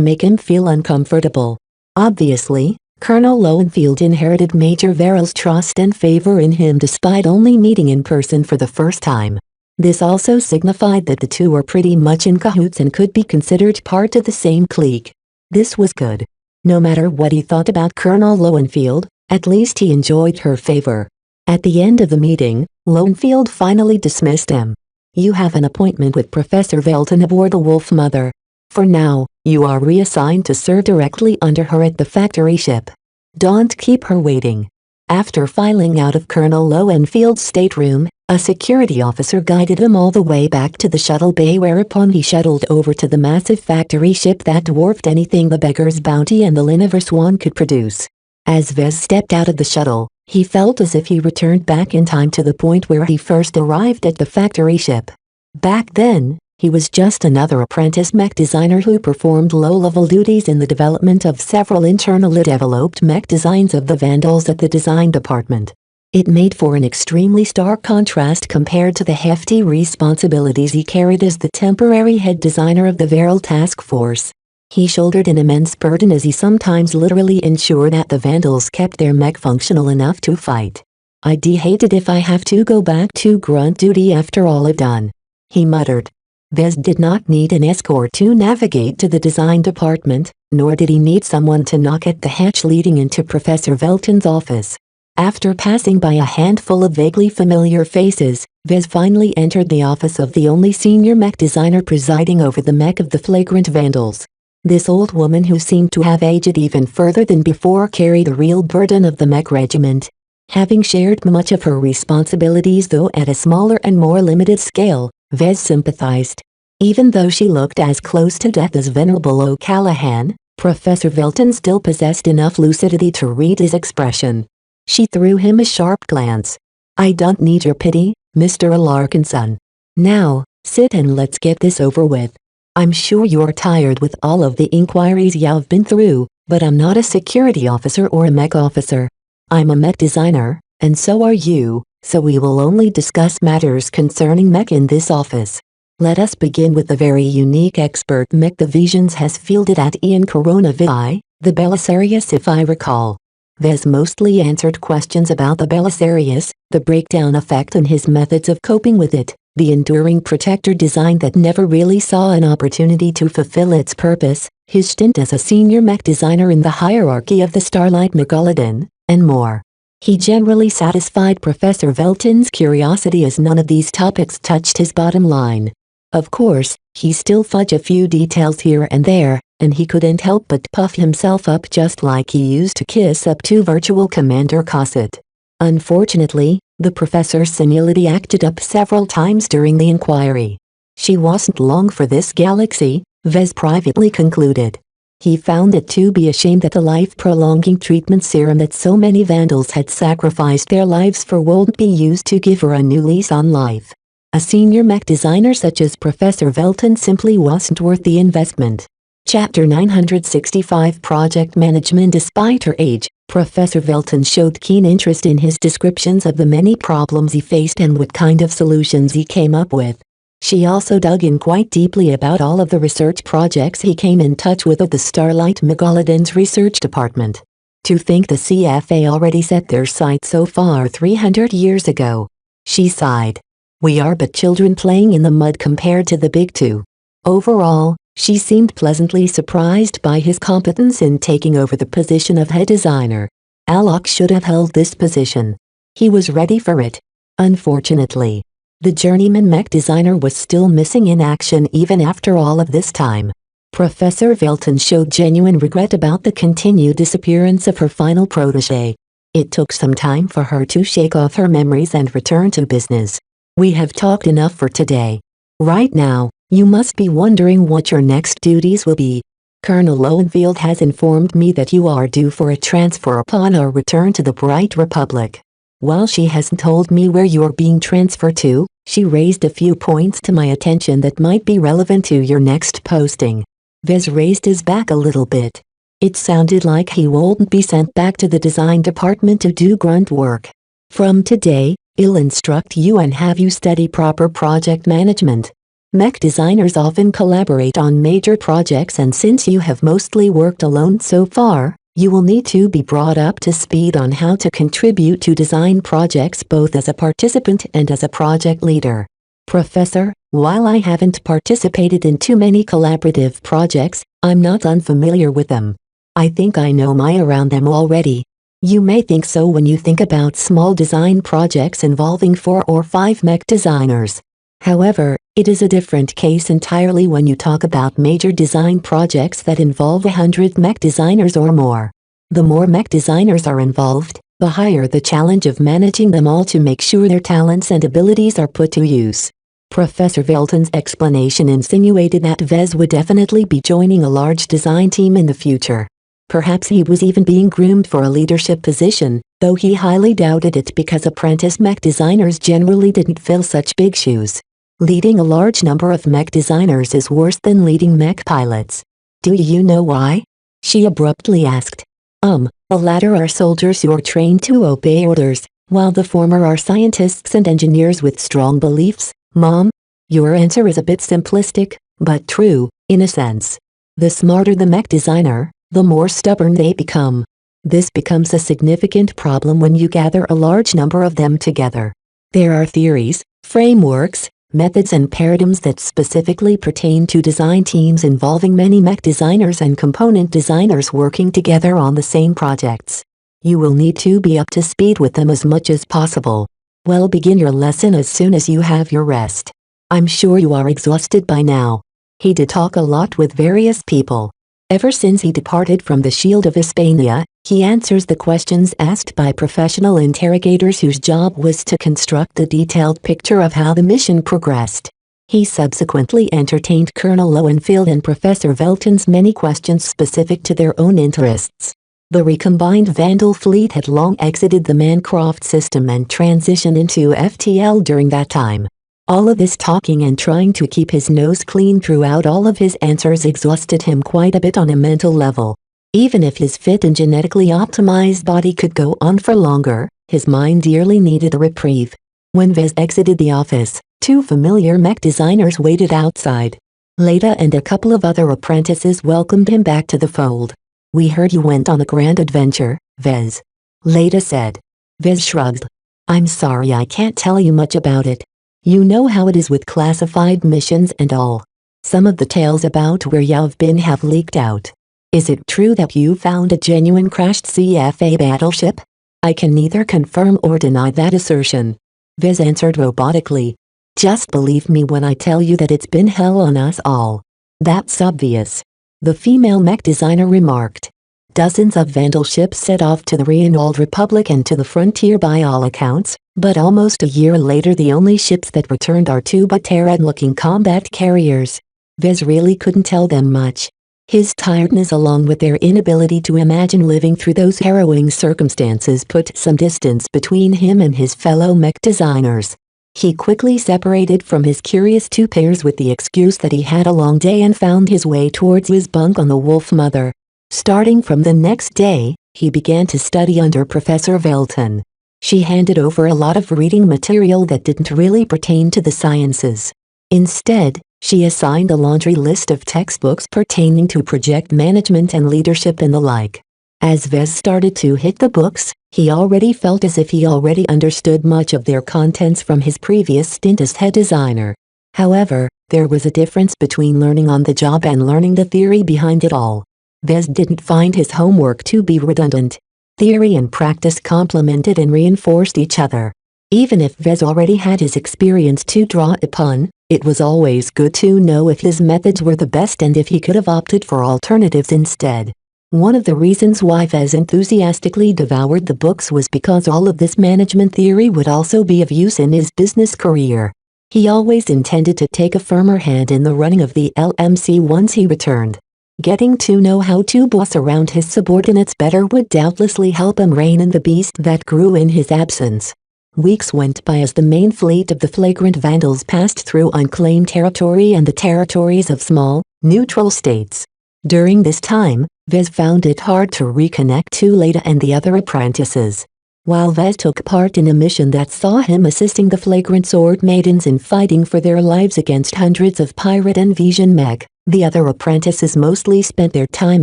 make him feel uncomfortable. Obviously, Colonel Lowenfield inherited Major Verrill's trust and favor in him despite only meeting in person for the first time. This also signified that the two were pretty much in cahoots and could be considered part of the same clique. This was good. No matter what he thought about Colonel Lowenfield, at least he enjoyed her favor. At the end of the meeting, Lowenfield finally dismissed him. You have an appointment with Professor Velton aboard the Wolf Mother. For now, you are reassigned to serve directly under her at the factory ship. Don't keep her waiting. After filing out of Colonel Lowenfield's stateroom, a security officer guided him all the way back to the shuttle bay, whereupon he shuttled over to the massive factory ship that dwarfed anything the Beggar's Bounty and the Liniver Swan could produce. As Vez stepped out of the shuttle, he felt as if he returned back in time to the point where he first arrived at the factory ship. Back then, he was just another apprentice mech designer who performed low-level duties in the development of several internally developed mech designs of the Vandals at the design department. It made for an extremely stark contrast compared to the hefty responsibilities he carried as the temporary head designer of the Verrill Task Force. He shouldered an immense burden as he sometimes literally ensured that the Vandals kept their mech functional enough to fight. I'd hate it if I have to go back to grunt duty after all I've done, he muttered. Vez did not need an escort to navigate to the design department, nor did he need someone to knock at the hatch leading into Professor Velton's office. After passing by a handful of vaguely familiar faces, Vez finally entered the office of the only senior mech designer presiding over the mech of the flagrant Vandals. This old woman who seemed to have aged even further than before carried the real burden of the mech regiment. Having shared much of her responsibilities though at a smaller and more limited scale, Vez sympathized. Even though she looked as close to death as Venerable O'Callaghan, Professor Velton still possessed enough lucidity to read his expression. She threw him a sharp glance. "I don't need your pity, Mr. Larkinson. Now, sit and let's get this over with. I'm sure you're tired with all of the inquiries you've been through, but I'm not a security officer or a mech officer. I'm a mech designer, and so are you, so we will only discuss matters concerning mech in this office. Let us begin with the very unique expert mech Divisions has fielded at Ian Coronavirus, the Belisarius if I recall. Vez mostly answered questions about the Belisarius, the breakdown effect and his methods of coping with it, the enduring protector design that never really saw an opportunity to fulfill its purpose, his stint as a senior mech designer in the hierarchy of the Starlight Megalodon, and more. He generally satisfied Professor Velton's curiosity as none of these topics touched his bottom line. Of course, he still fudged a few details here and there, and he couldn't help but puff himself up just like he used to kiss up to Virtual Commander Cosset. Unfortunately, the professor's senility acted up several times during the inquiry. She wasn't long for this galaxy, Vez privately concluded. He found it to be a shame that the life-prolonging treatment serum that so many vandals had sacrificed their lives for wouldn't be used to give her a new lease on life. A senior mech designer such as Professor Velton simply wasn't worth the investment. Chapter 965 Project Management. Despite her age, Professor Velton showed keen interest in his descriptions of the many problems he faced and what kind of solutions he came up with. She also dug in quite deeply about all of the research projects he came in touch with at the Starlight Megalodon's research department. To think the CFA already set their sights so far 300 years ago. She sighed. We are but children playing in the mud compared to the big two. Overall, she seemed pleasantly surprised by his competence in taking over the position of head designer. Alok should have held this position. He was ready for it. Unfortunately, the journeyman mech designer was still missing in action even after all of this time. Professor Velton showed genuine regret about the continued disappearance of her final protégé. It took some time for her to shake off her memories and return to business. We have talked enough for today. Right now, you must be wondering what your next duties will be. Colonel Lowenfield has informed me that you are due for a transfer upon our return to the Bright Republic. While she hasn't told me where you're being transferred to, she raised a few points to my attention that might be relevant to your next posting. Vez raised his back a little bit. It sounded like he wouldn't be sent back to the design department to do grunt work. From today, I'll instruct you and have you study proper project management. Mech designers often collaborate on major projects, and since you have mostly worked alone so far, you will need to be brought up to speed on how to contribute to design projects both as a participant and as a project leader. Professor, while I haven't participated in too many collaborative projects, I'm not unfamiliar with them. I think I know my around them already. You may think so when you think about small design projects involving 4 or 5 mech designers. However, it is a different case entirely when you talk about major design projects that involve 100 mech designers or more. The more mech designers are involved, the higher the challenge of managing them all to make sure their talents and abilities are put to use. Professor Velton's explanation insinuated that Vez would definitely be joining a large design team in the future. Perhaps he was even being groomed for a leadership position, though he highly doubted it because apprentice mech designers generally didn't fill such big shoes. Leading a large number of mech designers is worse than leading mech pilots. Do you know why? She abruptly asked. The latter are soldiers who are trained to obey orders, while the former are scientists and engineers with strong beliefs, Mom. Your answer is a bit simplistic, but true, in a sense. The smarter the mech designer, the more stubborn they become. This becomes a significant problem when you gather a large number of them together. There are theories, frameworks, methods and paradigms that specifically pertain to design teams involving many mech designers and component designers working together on the same projects. You will need to be up to speed with them as much as possible. Well, begin your lesson as soon as you have your rest. I'm sure you are exhausted by now. He did talk a lot with various people. Ever since he departed from the Shield of Hispania, he answers the questions asked by professional interrogators whose job was to construct a detailed picture of how the mission progressed. He subsequently entertained Colonel Lowenfield and Professor Velton's many questions specific to their own interests. The recombined Vandal fleet had long exited the Mancroft system and transitioned into FTL during that time. All of this talking and trying to keep his nose clean throughout all of his answers exhausted him quite a bit on a mental level. Even if his fit and genetically optimized body could go on for longer, his mind dearly needed a reprieve. When Vez exited the office, two familiar mech designers waited outside. Leda and a couple of other apprentices welcomed him back to the fold. "We heard you went on a grand adventure, Vez," Leda said. Vez shrugged. "I'm sorry I can't tell you much about it. You know how it is with classified missions and all. Some of the tales about where you've been have leaked out. Is it true that you found a genuine crashed CFA battleship?" "I can neither confirm or deny that assertion," Vez answered robotically. "Just believe me when I tell you that it's been hell on us all." "That's obvious," the female mech designer remarked. Dozens of Vandal ships set off to the Reanald Republic and to the frontier by all accounts, but almost a year later the only ships that returned are two Bateran-looking combat carriers. Vez really couldn't tell them much. His tiredness along with their inability to imagine living through those harrowing circumstances put some distance between him and his fellow mech designers. He quickly separated from his curious two pairs with the excuse that he had a long day and found his way towards his bunk on the Wolf Mother. Starting from the next day, he began to study under Professor Velton. She handed over a lot of reading material that didn't really pertain to the sciences. Instead, she assigned a laundry list of textbooks pertaining to project management and leadership and the like. As Vez started to hit the books, he already felt as if he already understood much of their contents from his previous stint as head designer. However, there was a difference between learning on the job and learning the theory behind it all. Vez didn't find his homework to be redundant. Theory and practice complemented and reinforced each other. Even if Vez already had his experience to draw upon, it was always good to know if his methods were the best and if he could have opted for alternatives instead. One of the reasons why Vez enthusiastically devoured the books was because all of this management theory would also be of use in his business career. He always intended to take a firmer hand in the running of the LMC once he returned. Getting to know how to boss around his subordinates better would doubtlessly help him rein in the beast that grew in his absence. Weeks went by as the main fleet of the flagrant Vandals passed through unclaimed territory and the territories of small, neutral states. During this time, Vez found it hard to reconnect to Leda and the other apprentices. While Vez took part in a mission that saw him assisting the flagrant sword maidens in fighting for their lives against hundreds of pirate and Vision mech, the other apprentices mostly spent their time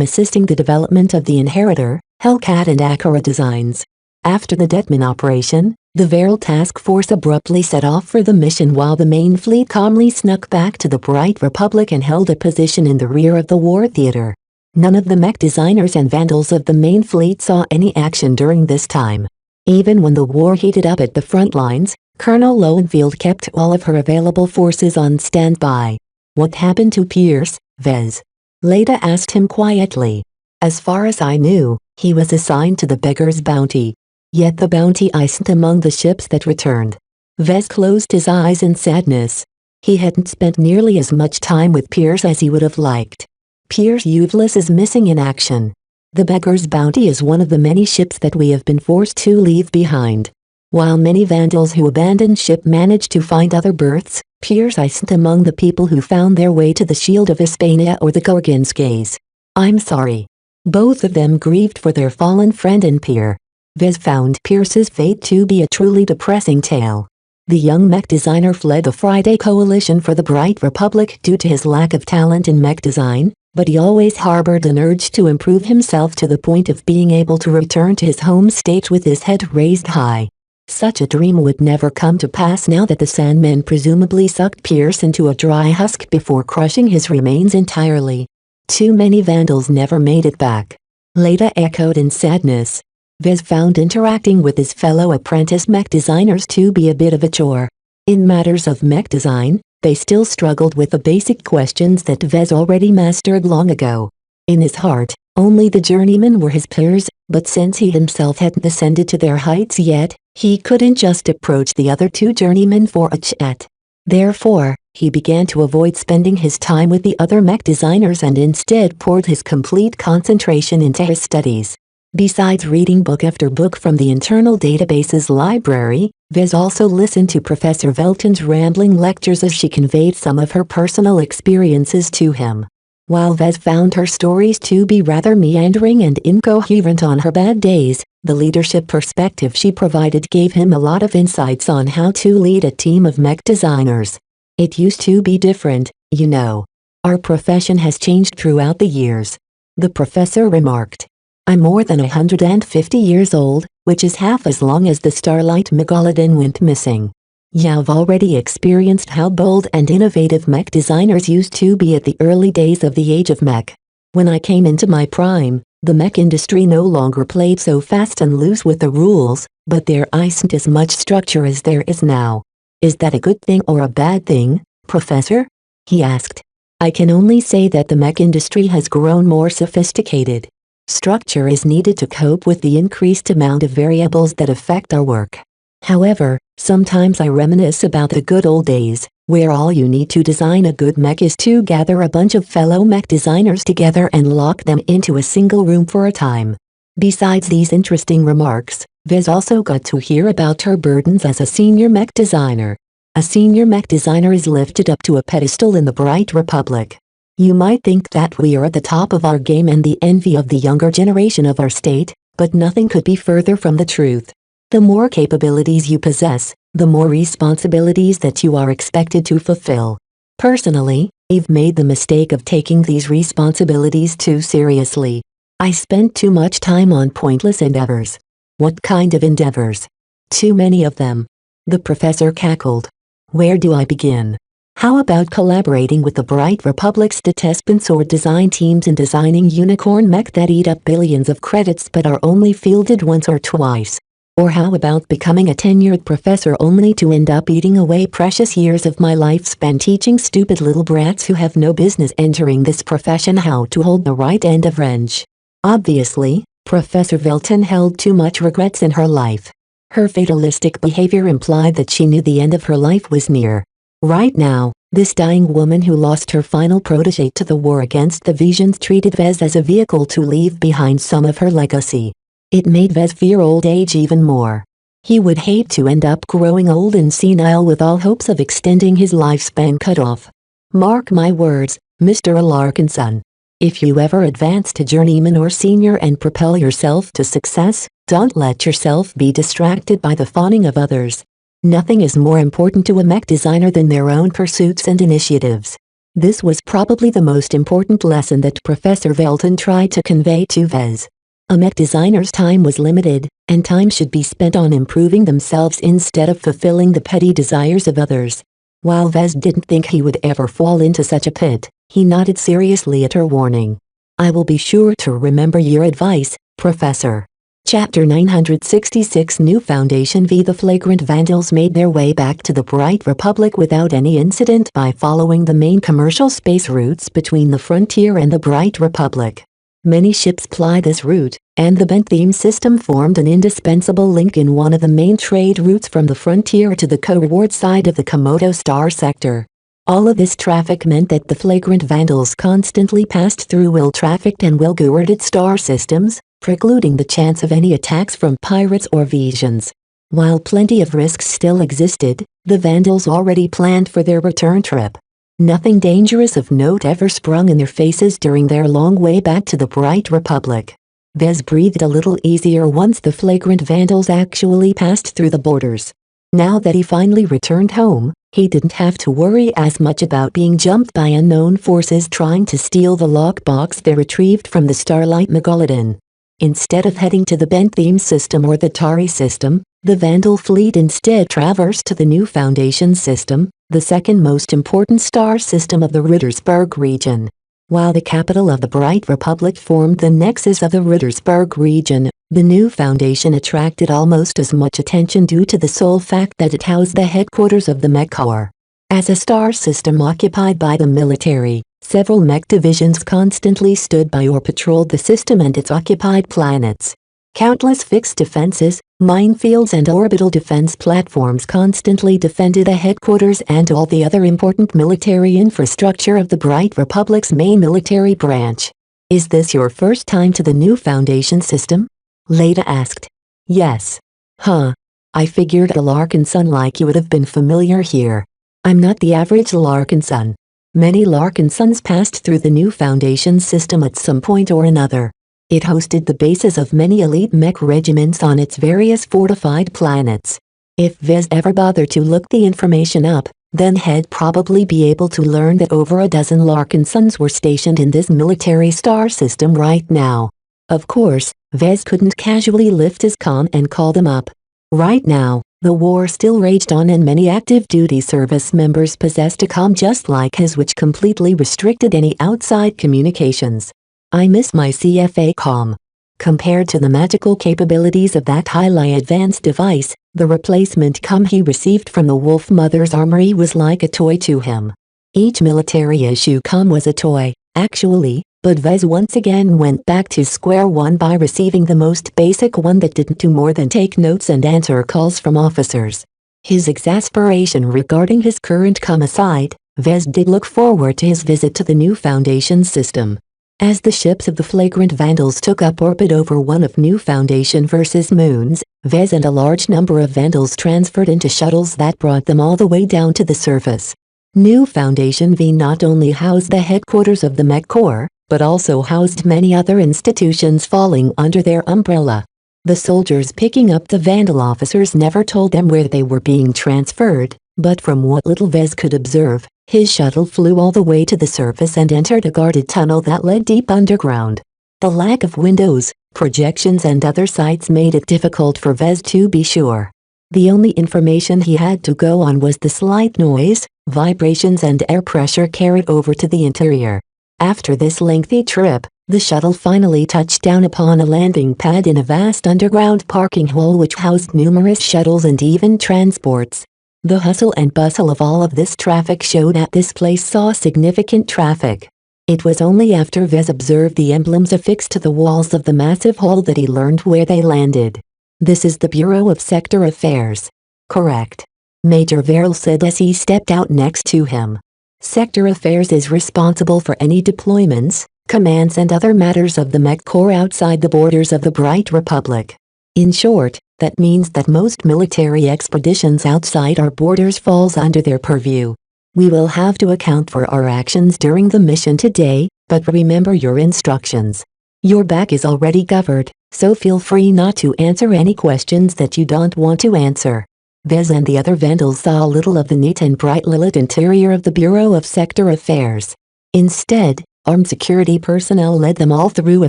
assisting the development of the Inheritor, Hellcat and Akara designs. After the Detman operation, the Veral task force abruptly set off for the mission while the main fleet calmly snuck back to the Bright Republic and held a position in the rear of the war theater. None of the mech designers and Vandals of the main fleet saw any action during this time. Even when the war heated up at the front lines, Colonel Lowenfield kept all of her available forces on standby. "What happened to Pierce, Vez?" Leda asked him quietly. "As far as I knew, he was assigned to the Beggar's Bounty. Yet the bounty isn't among the ships that returned." Vez closed his eyes in sadness. He hadn't spent nearly as much time with Pierce as he would have liked. Pierce Uveless is missing in action. The Beggar's Bounty is one of the many ships that we have been forced to leave behind. While many Vandals who abandoned ship managed to find other berths, Pierce isn't among the people who found their way to the Shield of Hispania or the Gorgonskys. "I'm sorry." Both of them grieved for their fallen friend and peer. Vez found Pierce's fate to be a truly depressing tale. The young mech designer fled the Friday Coalition for the Bright Republic due to his lack of talent in mech design, but he always harbored an urge to improve himself to the point of being able to return to his home state with his head raised high. Such a dream would never come to pass now that the Sandmen presumably sucked Pierce into a dry husk before crushing his remains entirely. Too many Vandals never made it back. Leda echoed in sadness. Vez found interacting with his fellow apprentice mech designers to be a bit of a chore. In matters of mech design, they still struggled with the basic questions that Vez already mastered long ago. In his heart, only the journeymen were his peers, but since he himself hadn't ascended to their heights yet, he couldn't just approach the other two journeymen for a chat. Therefore, he began to avoid spending his time with the other mech designers and instead poured his complete concentration into his studies. Besides reading book after book from the internal database's library, Vez also listened to Professor Velton's rambling lectures as she conveyed some of her personal experiences to him. While Vez found her stories to be rather meandering and incoherent on her bad days, the leadership perspective she provided gave him a lot of insights on how to lead a team of mech designers. It used to be different, you know. Our profession has changed throughout the years. The professor remarked. I'm more than 150 years old, which is half as long as the Starlight Megalodon went missing. You've already experienced how bold and innovative mech designers used to be at the early days of the age of mech. When I came into my prime, the mech industry no longer played so fast and loose with the rules, but there isn't as much structure as there is now. Is that a good thing or a bad thing, Professor? He asked. I can only say that the mech industry has grown more sophisticated. Structure is needed to cope with the increased amount of variables that affect our work. However, sometimes I reminisce about the good old days, where all you need to design a good mech is to gather a bunch of fellow mech designers together and lock them into a single room for a time. Besides these interesting remarks, Vez also got to hear about her burdens as a senior mech designer. A senior mech designer is lifted up to a pedestal in the Bright Republic. You might think that we are at the top of our game and the envy of the younger generation of our state, but nothing could be further from the truth. The more capabilities you possess, the more responsibilities that you are expected to fulfill. Personally, I've made the mistake of taking these responsibilities too seriously. I spent too much time on pointless endeavors. What kind of endeavors? Too many of them. The professor cackled. Where do I begin? How about collaborating with the Bright Republic's Detespan Sword design teams in designing unicorn mech that eat up billions of credits but are only fielded once or twice? Or how about becoming a tenured professor only to end up eating away precious years of my life spent teaching stupid little brats who have no business entering this profession how to hold the right end of wrench? Obviously, Professor Velton held too much regrets in her life. Her fatalistic behavior implied that she knew the end of her life was near. Right now, this dying woman who lost her final protege to the war against the Visions treated Vez as a vehicle to leave behind some of her legacy. It made Vez fear old age even more. He would hate to end up growing old and senile with all hopes of extending his lifespan cut off. Mark my words, Mr. Alarkinson. If you ever advance to journeyman or senior and propel yourself to success, don't let yourself be distracted by the fawning of others. Nothing is more important to a mech designer than their own pursuits and initiatives. This was probably the most important lesson that Professor Velton tried to convey to Vez. A mech designer's time was limited, and time should be spent on improving themselves instead of fulfilling the petty desires of others. While Vez didn't think he would ever fall into such a pit, he nodded seriously at her warning. I will be sure to remember your advice, Professor. Chapter 966 New Foundation v. The flagrant vandals made their way back to the Bright Republic without any incident by following the main commercial space routes between the frontier and the Bright Republic. Many ships ply this route, and the Bentheme system formed an indispensable link in one of the main trade routes from the frontier to the co-reward side of the Komodo Star sector. All of this traffic meant that the flagrant vandals constantly passed through well-trafficked and well-guarded star systems, precluding the chance of any attacks from pirates or Visions. While plenty of risks still existed, the vandals already planned for their return trip. Nothing dangerous of note ever sprung in their faces during their long way back to the Bright Republic. Vez breathed a little easier once the flagrant vandals actually passed through the borders. Now that he finally returned home, he didn't have to worry as much about being jumped by unknown forces trying to steal the lockbox they retrieved from the Starlight Megalodon. Instead of heading to the Bentheme system or the Tari system, the Vandal fleet instead traversed to the New Foundation system, the second most important star system of the Rittersberg region. While the capital of the Bright Republic formed the nexus of the Rittersberg region, the New Foundation attracted almost as much attention due to the sole fact that it housed the headquarters of the Mech Corps. As a star system occupied by the military, Several mech divisions constantly stood by or patrolled the system and its occupied planets. Countless fixed defenses, minefields and orbital defense platforms constantly defended the headquarters and all the other important military infrastructure of the Bright Republic's main military branch. "Is this your first time to the new Foundation system?" Leda asked. "Yes." "Huh. I figured a Larkin son like you would have been familiar here. I'm not the average Larkin son. Many Larkin sons passed through the new Foundation system at some point or another. It hosted the bases of many elite mech regiments on its various fortified planets. If Vez ever bothered to look the information up, then he'd probably be able to learn that over a dozen Larkin sons were stationed in this military star system right now. Of course, Vez couldn't casually lift his comm and call them up. Right now, the war still raged on and many active duty service members possessed a comm just like his which completely restricted any outside communications. "I miss my CFA comm." Compared to the magical capabilities of that highly advanced device, the replacement comm he received from the Wolf Mother's armory was like a toy to him. Each military issue comm was a toy, actually, but Vez once again went back to square one by receiving the most basic one that didn't do more than take notes and answer calls from officers. His exasperation regarding his current comm aside, Vez did look forward to his visit to the new Foundation system. As the ships of the flagrant Vandals took up orbit over one of New Foundation versus moons, Vez and a large number of Vandals transferred into shuttles that brought them all the way down to the surface. New Foundation V not only housed the headquarters of the Mech Corps, but also housed many other institutions falling under their umbrella. The soldiers picking up the Vandal officers never told them where they were being transferred, but from what little Vez could observe, his shuttle flew all the way to the surface and entered a guarded tunnel that led deep underground. The lack of windows, projections and other sights made it difficult for Vez to be sure. The only information he had to go on was the slight noise, vibrations and air pressure carried over to the interior. After this lengthy trip, the shuttle finally touched down upon a landing pad in a vast underground parking hall which housed numerous shuttles and even transports. The hustle and bustle of all of this traffic showed that this place saw significant traffic. It was only after Vez observed the emblems affixed to the walls of the massive hall that he learned where they landed. "This is the Bureau of Sector Affairs." "Correct," Major Verrill said as he stepped out next to him. "Sector Affairs is responsible for any deployments, commands and other matters of the Mech Corps outside the borders of the Bright Republic. In short, that means that most military expeditions outside our borders falls under their purview. We will have to account for our actions during the mission today, but remember your instructions. Your back is already covered, so feel free not to answer any questions that you don't want to answer." Vez and the other Vandals saw little of the neat and bright lit interior of the Bureau of Sector Affairs. Instead, armed security personnel led them all through a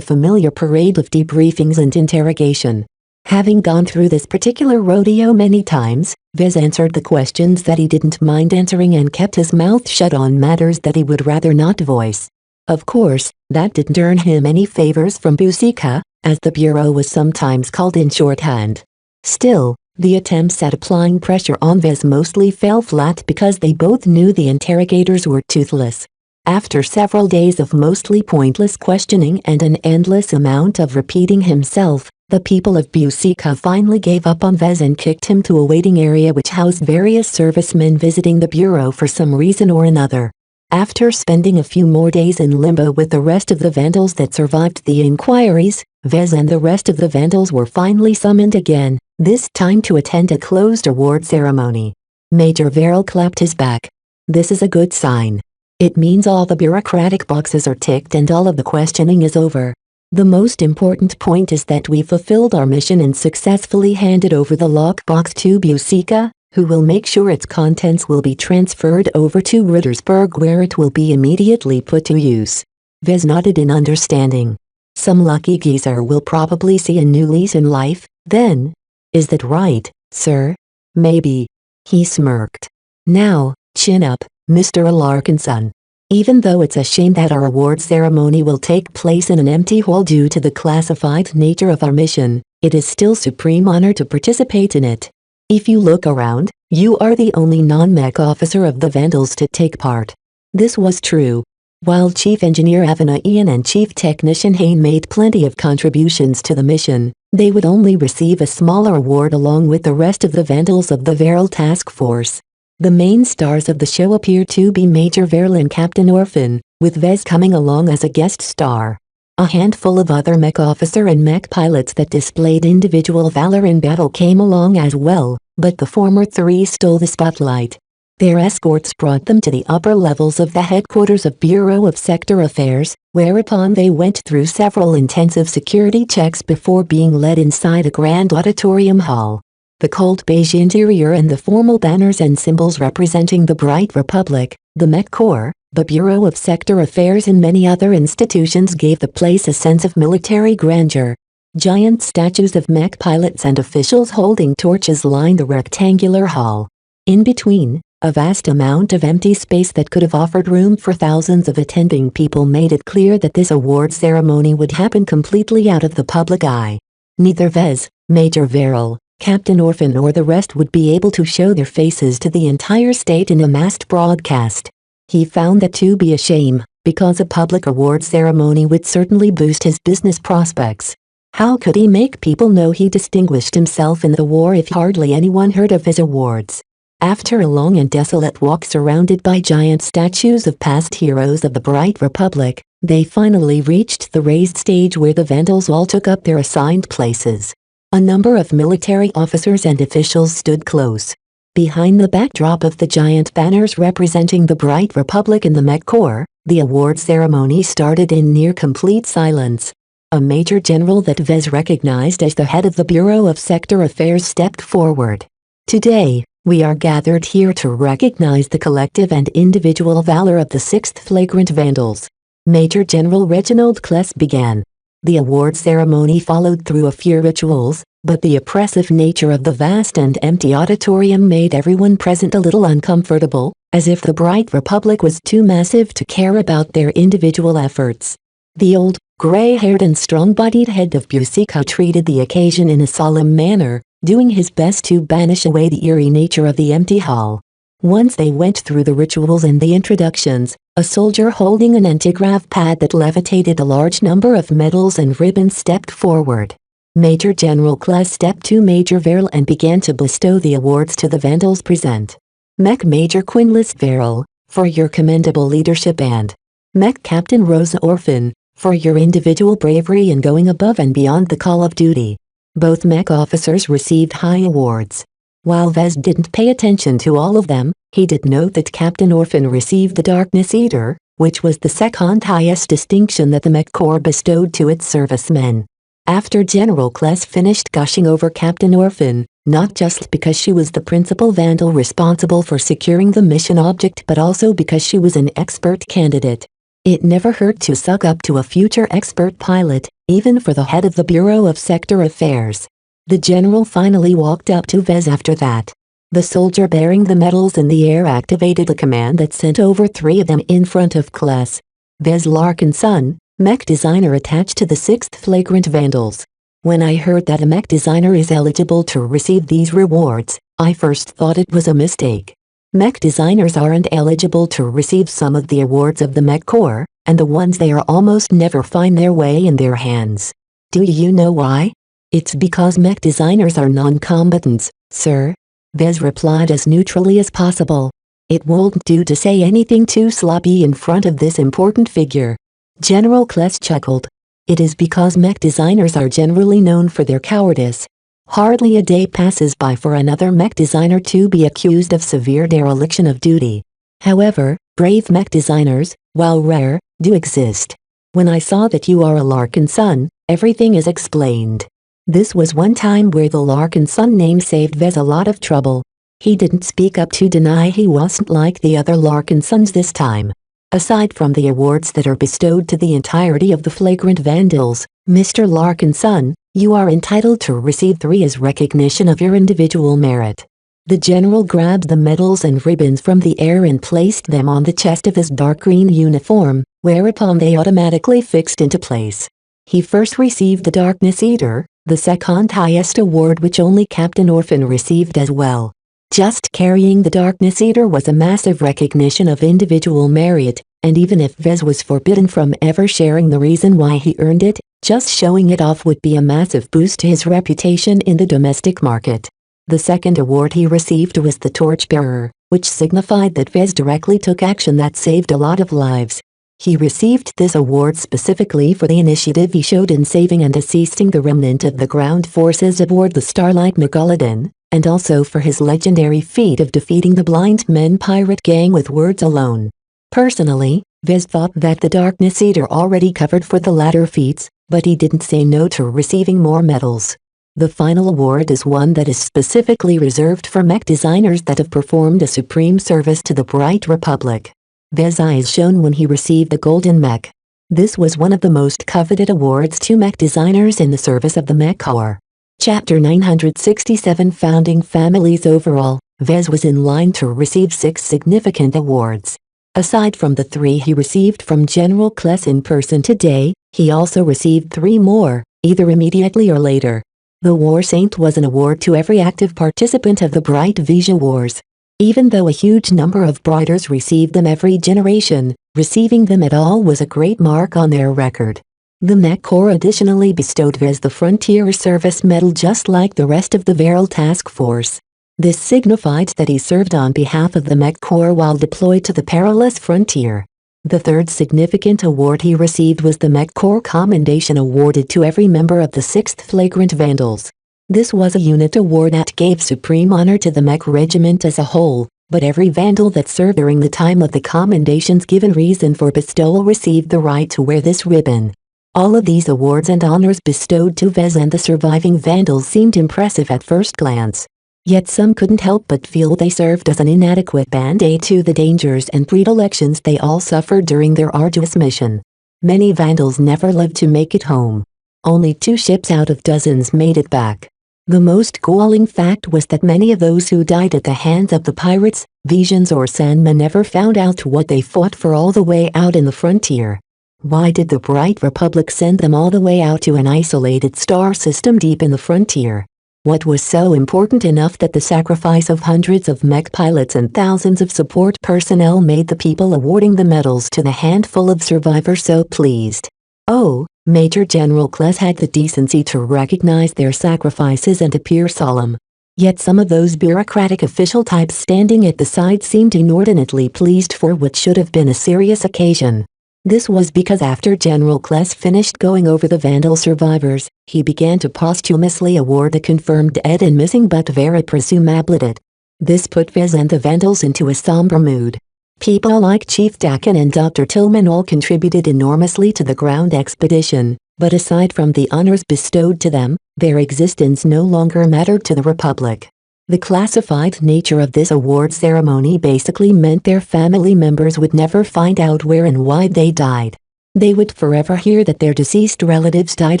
familiar parade of debriefings and interrogation. Having gone through this particular rodeo many times, Vez answered the questions that he didn't mind answering and kept his mouth shut on matters that he would rather not voice. Of course, that didn't earn him any favors from Busika, as the Bureau was sometimes called in shorthand. Still, the attempts at applying pressure on Vez mostly fell flat because they both knew the interrogators were toothless. After several days of mostly pointless questioning and an endless amount of repeating himself, the people of Busika finally gave up on Vez and kicked him to a waiting area which housed various servicemen visiting the Bureau for some reason or another. After spending a few more days in limbo with the rest of the Vandals that survived the inquiries, Vez and the rest of the Vandals were finally summoned again, this time to attend a closed award ceremony. Major Verrill clapped his back. "This is a good sign. It means all the bureaucratic boxes are ticked and all of the questioning is over. The most important point is that we fulfilled our mission and successfully handed over the lockbox to Busika, who will make sure its contents will be transferred over to Rittersburg where it will be immediately put to use." Vez nodded in understanding. "Some lucky geezer will probably see a new lease in life, then. Is that right, sir?" "Maybe." He smirked. "Now, chin up, Mr. Larkinson. Even though it's a shame that our award ceremony will take place in an empty hall due to the classified nature of our mission, it is still supreme honor to participate in it. If you look around, you are the only non-mech officer of the Vandals to take part." This was true. While Chief Engineer Avana Ian and Chief Technician Hayne made plenty of contributions to the mission, they would only receive a smaller award along with the rest of the Vandals of the Veril Task Force. The main stars of the show appear to be Major Veril and Captain Orphan, with Vez coming along as a guest star. A handful of other mech officer and mech pilots that displayed individual valor in battle came along as well, but the former three stole the spotlight. Their escorts brought them to the upper levels of the headquarters of Bureau of Sector Affairs, whereupon they went through several intensive security checks before being led inside a grand auditorium hall. The cold beige interior and the formal banners and symbols representing the Bright Republic, the Mech Corps, the Bureau of Sector Affairs and many other institutions gave the place a sense of military grandeur. Giant statues of mech pilots and officials holding torches lined the rectangular hall. In between, a vast amount of empty space that could have offered room for thousands of attending people made it clear that this award ceremony would happen completely out of the public eye. Neither Vez, Major Veril, Captain Orphan or the rest would be able to show their faces to the entire state in a massed broadcast. He found that to be a shame, because a public award ceremony would certainly boost his business prospects. How could he make people know he distinguished himself in the war if hardly anyone heard of his awards? After a long and desolate walk surrounded by giant statues of past heroes of the Bright Republic, they finally reached the raised stage where the Vandals all took up their assigned places. A number of military officers and officials stood close. Behind the backdrop of the giant banners representing the Bright Republic and the Mech Corps, the award ceremony started in near complete silence. A major general that Vez recognized as the head of the Bureau of Sector Affairs stepped forward. Today, we are gathered here to recognize the collective and individual valor of the 6th Flagrant Vandals. Major General Reginald Kless began. The award ceremony followed through a few rituals, but the oppressive nature of the vast and empty auditorium made everyone present a little uncomfortable, as if the Bright Republic was too massive to care about their individual efforts. The old, gray-haired and strong-bodied head of Busika treated the occasion in a solemn manner, doing his best to banish away the eerie nature of the empty hall. Once they went through the rituals and the introductions, a soldier holding an antigrav pad that levitated a large number of medals and ribbons stepped forward. Major General Kless stepped to Major Veril and began to bestow the awards to the Vandals present. Mech Major Quinlis Veril, for your commendable leadership, and Mech Captain Rosa Orphan, for your individual bravery in going above and beyond the call of duty. Both mech officers received high awards. While Vez didn't pay attention to all of them, he did note that Captain Orphan received the Darkness Eater, which was the second highest distinction that the Mech Corps bestowed to its servicemen. After General Kless finished gushing over Captain Orphan, not just because she was the principal Vandal responsible for securing the mission object but also because she was an expert candidate. It never hurt to suck up to a future expert pilot, even for the head of the Bureau of Sector Affairs. The general finally walked up to Vez after that. The soldier bearing the medals in the air activated a command that sent over 3 of them in front of Kless. Vez Larkinson, mech designer attached to the 6th Flagrant Vandals. When I heard that a mech designer is eligible to receive these rewards, I first thought it was a mistake. Mech designers aren't eligible to receive some of the awards of the Mech Corps, and the ones they are almost never find their way in their hands. Do you know why? It's because mech designers are non-combatants, sir. Vez replied as neutrally as possible. It won't do to say anything too sloppy in front of this important figure. General Kless chuckled. It is because mech designers are generally known for their cowardice. Hardly a day passes by for another mech designer to be accused of severe dereliction of duty. However, brave mech designers, while rare, do exist. When I saw that you are a Larkinson, everything is explained. This was one time where the Larkinson name saved Vez a lot of trouble. He didn't speak up to deny he wasn't like the other Larkinsons this time. Aside from the awards that are bestowed to the entirety of the Flagrant Vandals, Mr. Larkinson, you are entitled to receive 3 as recognition of your individual merit. The general grabbed the medals and ribbons from the air and placed them on the chest of his dark green uniform, whereupon they automatically fixed into place. He first received the Darkness Eater, the second highest award which only Captain Orphan received as well. Just carrying the Darkness Eater was a massive recognition of individual merit, And even if Vez was forbidden from ever sharing the reason why he earned it, just showing it off would be a massive boost to his reputation in the domestic market. The second award he received was the Torchbearer, which signified that Vez directly took action that saved a lot of lives. He received this award specifically for the initiative he showed in saving and assisting the remnant of the ground forces aboard the Starlight Megalodon, and also for his legendary feat of defeating the Blind Men pirate gang with words alone. Personally, Vez thought that the Darkness Eater already covered for the latter feats, but he didn't say no to receiving more medals. The final award is one that is specifically reserved for mech designers that have performed a supreme service to the Bright Republic. Vez's eyes shone when he received the Golden Mech. This was one of the most coveted awards to mech designers in the service of the Mech Corps. Chapter 967 Founding Families. Overall, Vez was in line to receive 6 significant awards. Aside from the 3 he received from General Kless in person today, he also received 3 more, either immediately or later. The War Saint was an award to every active participant of the Bright Vision Wars. Even though a huge number of Brighters received them every generation, receiving them at all was a great mark on their record. The Mech Corps additionally bestowed Vez the Frontier Service Medal just like the rest of the Viral Task Force. This signified that he served on behalf of the Mech Corps while deployed to the perilous frontier. The third significant award he received was the Mech Corps Commendation awarded to every member of the 6th Flagrant Vandals. This was a unit award that gave supreme honor to the Mech Regiment as a whole, but every Vandal that served during the time of the commendation's given reason for bestowal received the right to wear this ribbon. All of these awards and honors bestowed to Vez and the surviving Vandals seemed impressive at first glance. Yet some couldn't help but feel they served as an inadequate band-aid to the dangers and predilections they all suffered during their arduous mission. Many Vandals never lived to make it home. Only 2 ships out of dozens made it back. The most galling fact was that many of those who died at the hands of the pirates, Visions or Sandmen never found out what they fought for all the way out in the frontier. Why did the Bright Republic send them all the way out to an isolated star system deep in the frontier? What was so important enough that the sacrifice of hundreds of mech pilots and thousands of support personnel made the people awarding the medals to the handful of survivors so pleased? Oh, Major General Kless had the decency to recognize their sacrifices and appear solemn. Yet some of those bureaucratic official types standing at the side seemed inordinately pleased for what should have been a serious occasion. This was because after General Kless finished going over the Vandal survivors, he began to posthumously award the confirmed dead and missing but very presumably dead. This put Vez and the Vandals into a somber mood. People like Chief Dakin and Dr. Tillman all contributed enormously to the ground expedition, but aside from the honors bestowed to them, their existence no longer mattered to the Republic. The classified nature of this award ceremony basically meant their family members would never find out where and why they died. They would forever hear that their deceased relatives died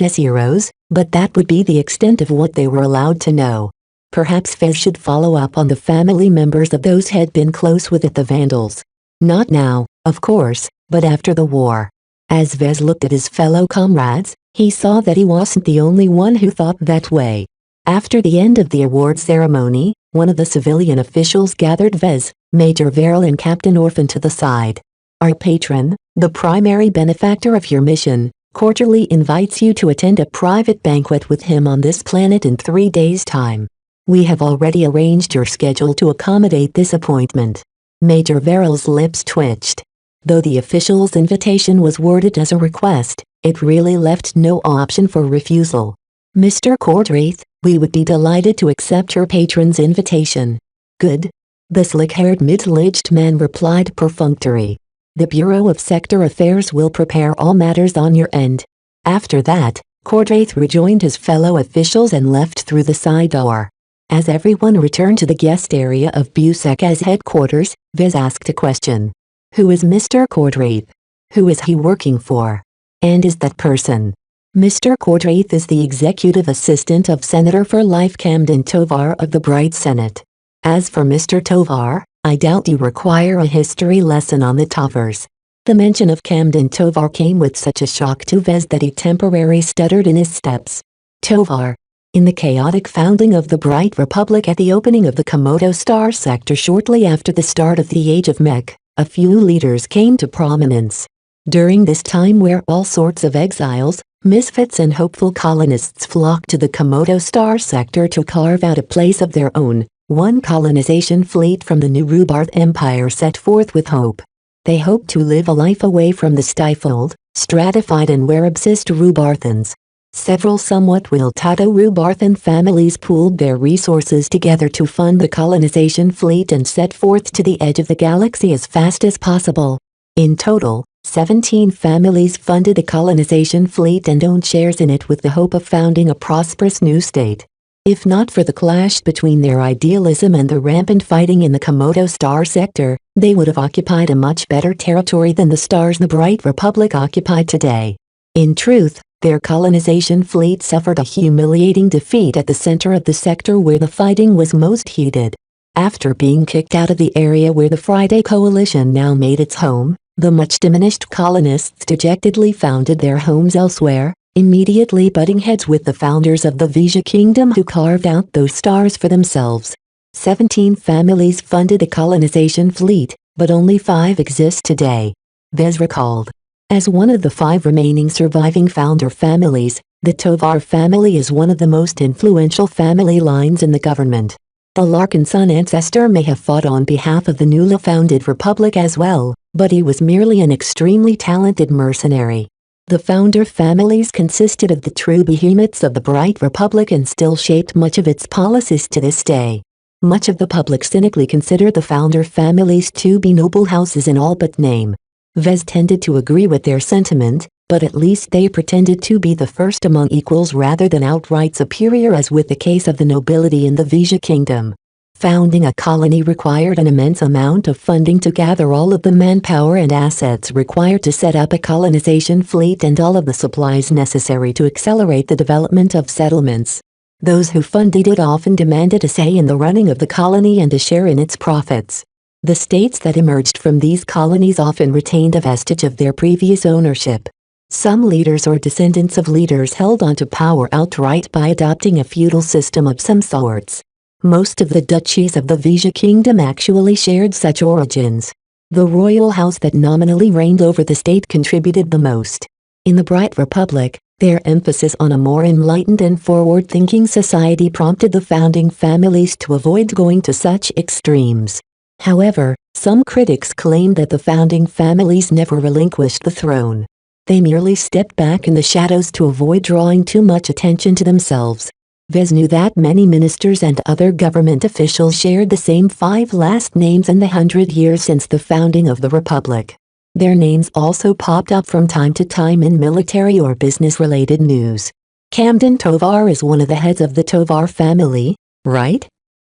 as heroes, but that would be the extent of what they were allowed to know. Perhaps Vez should follow up on the family members of those had been close with it, the Vandals. Not now, of course, but after the war. As Vez looked at his fellow comrades, he saw that he wasn't the only one who thought that way. After the end of the award ceremony, one of the civilian officials gathered Vez, Major Verrill and Captain Orphan to the side. Our patron, the primary benefactor of your mission, cordially invites you to attend a private banquet with him on this planet in 3 days' time. We have already arranged your schedule to accommodate this appointment. Major Verrill's lips twitched. Though the official's invitation was worded as a request, it really left no option for refusal. Mr. Cordraith, we would be delighted to accept your patron's invitation. Good. The slick-haired middle-aged man replied perfunctory. The Bureau of Sector Affairs will prepare all matters on your end. After that, Cordraith rejoined his fellow officials and left through the side door. As everyone returned to the guest area of BUSEC as headquarters, Vez asked a question. Who is Mr. Cordraith? Who is he working for? And is that person? Mr. Cordraith is the executive assistant of Senator for Life Camden Tovar of the Bright Senate. As for Mr. Tovar, I doubt you require a history lesson on the Tovars. The mention of Camden Tovar came with such a shock to Vez that he temporarily stuttered in his steps. Tovar. In the chaotic founding of the Bright Republic at the opening of the Komodo Star Sector shortly after the start of the Age of Mech, a few leaders came to prominence. During this time where all sorts of exiles, misfits and hopeful colonists flocked to the Komodo Star sector to carve out a place of their own, one colonization fleet from the New Rubarth Empire set forth with hope. They hoped to live a life away from the stifled, stratified and were-obsessed Rubarthans. Several somewhat will-to-do Rubarthan families pooled their resources together to fund the colonization fleet and set forth to the edge of the galaxy as fast as possible. In total, 17 families funded the colonization fleet and owned shares in it with the hope of founding a prosperous new state. If not for the clash between their idealism and the rampant fighting in the Komodo Star sector, they would have occupied a much better territory than the stars the Bright Republic occupied today. In truth, their colonization fleet suffered a humiliating defeat at the center of the sector where the fighting was most heated. After being kicked out of the area where the Friday Coalition now made its home, the much diminished colonists dejectedly founded their homes elsewhere, immediately butting heads with the founders of the Vija Kingdom who carved out those stars for themselves. 17 families funded the colonization fleet, but only 5 exist today. Vez recalled. As one of the 5 remaining surviving founder families, the Tovar family is one of the most influential family lines in the government. The Larkinson ancestor may have fought on behalf of the newly founded republic as well, but he was merely an extremely talented mercenary. The founder families consisted of the true behemoths of the Bright Republic and still shaped much of its policies to this day. Much of the public cynically considered the founder families to be noble houses in all but name. Vez tended to agree with their sentiment, but at least they pretended to be the first among equals rather than outright superior as with the case of the nobility in the Vija Kingdom. Founding a colony required an immense amount of funding to gather all of the manpower and assets required to set up a colonization fleet and all of the supplies necessary to accelerate the development of settlements. Those who funded it often demanded a say in the running of the colony and a share in its profits. The states that emerged from these colonies often retained a vestige of their previous ownership. Some leaders or descendants of leaders held onto power outright by adopting a feudal system of some sorts. Most of the duchies of the Vija Kingdom actually shared such origins. The royal house that nominally reigned over the state contributed the most. In the Bright Republic, their emphasis on a more enlightened and forward-thinking society prompted the founding families to avoid going to such extremes. However, some critics claim that the founding families never relinquished the throne. They merely stepped back in the shadows to avoid drawing too much attention to themselves. Vez knew that many ministers and other government officials shared the same 5 last names in the 100 years since the founding of the Republic. Their names also popped up from time to time in military or business-related news. Camden Tovar is one of the heads of the Tovar family, right?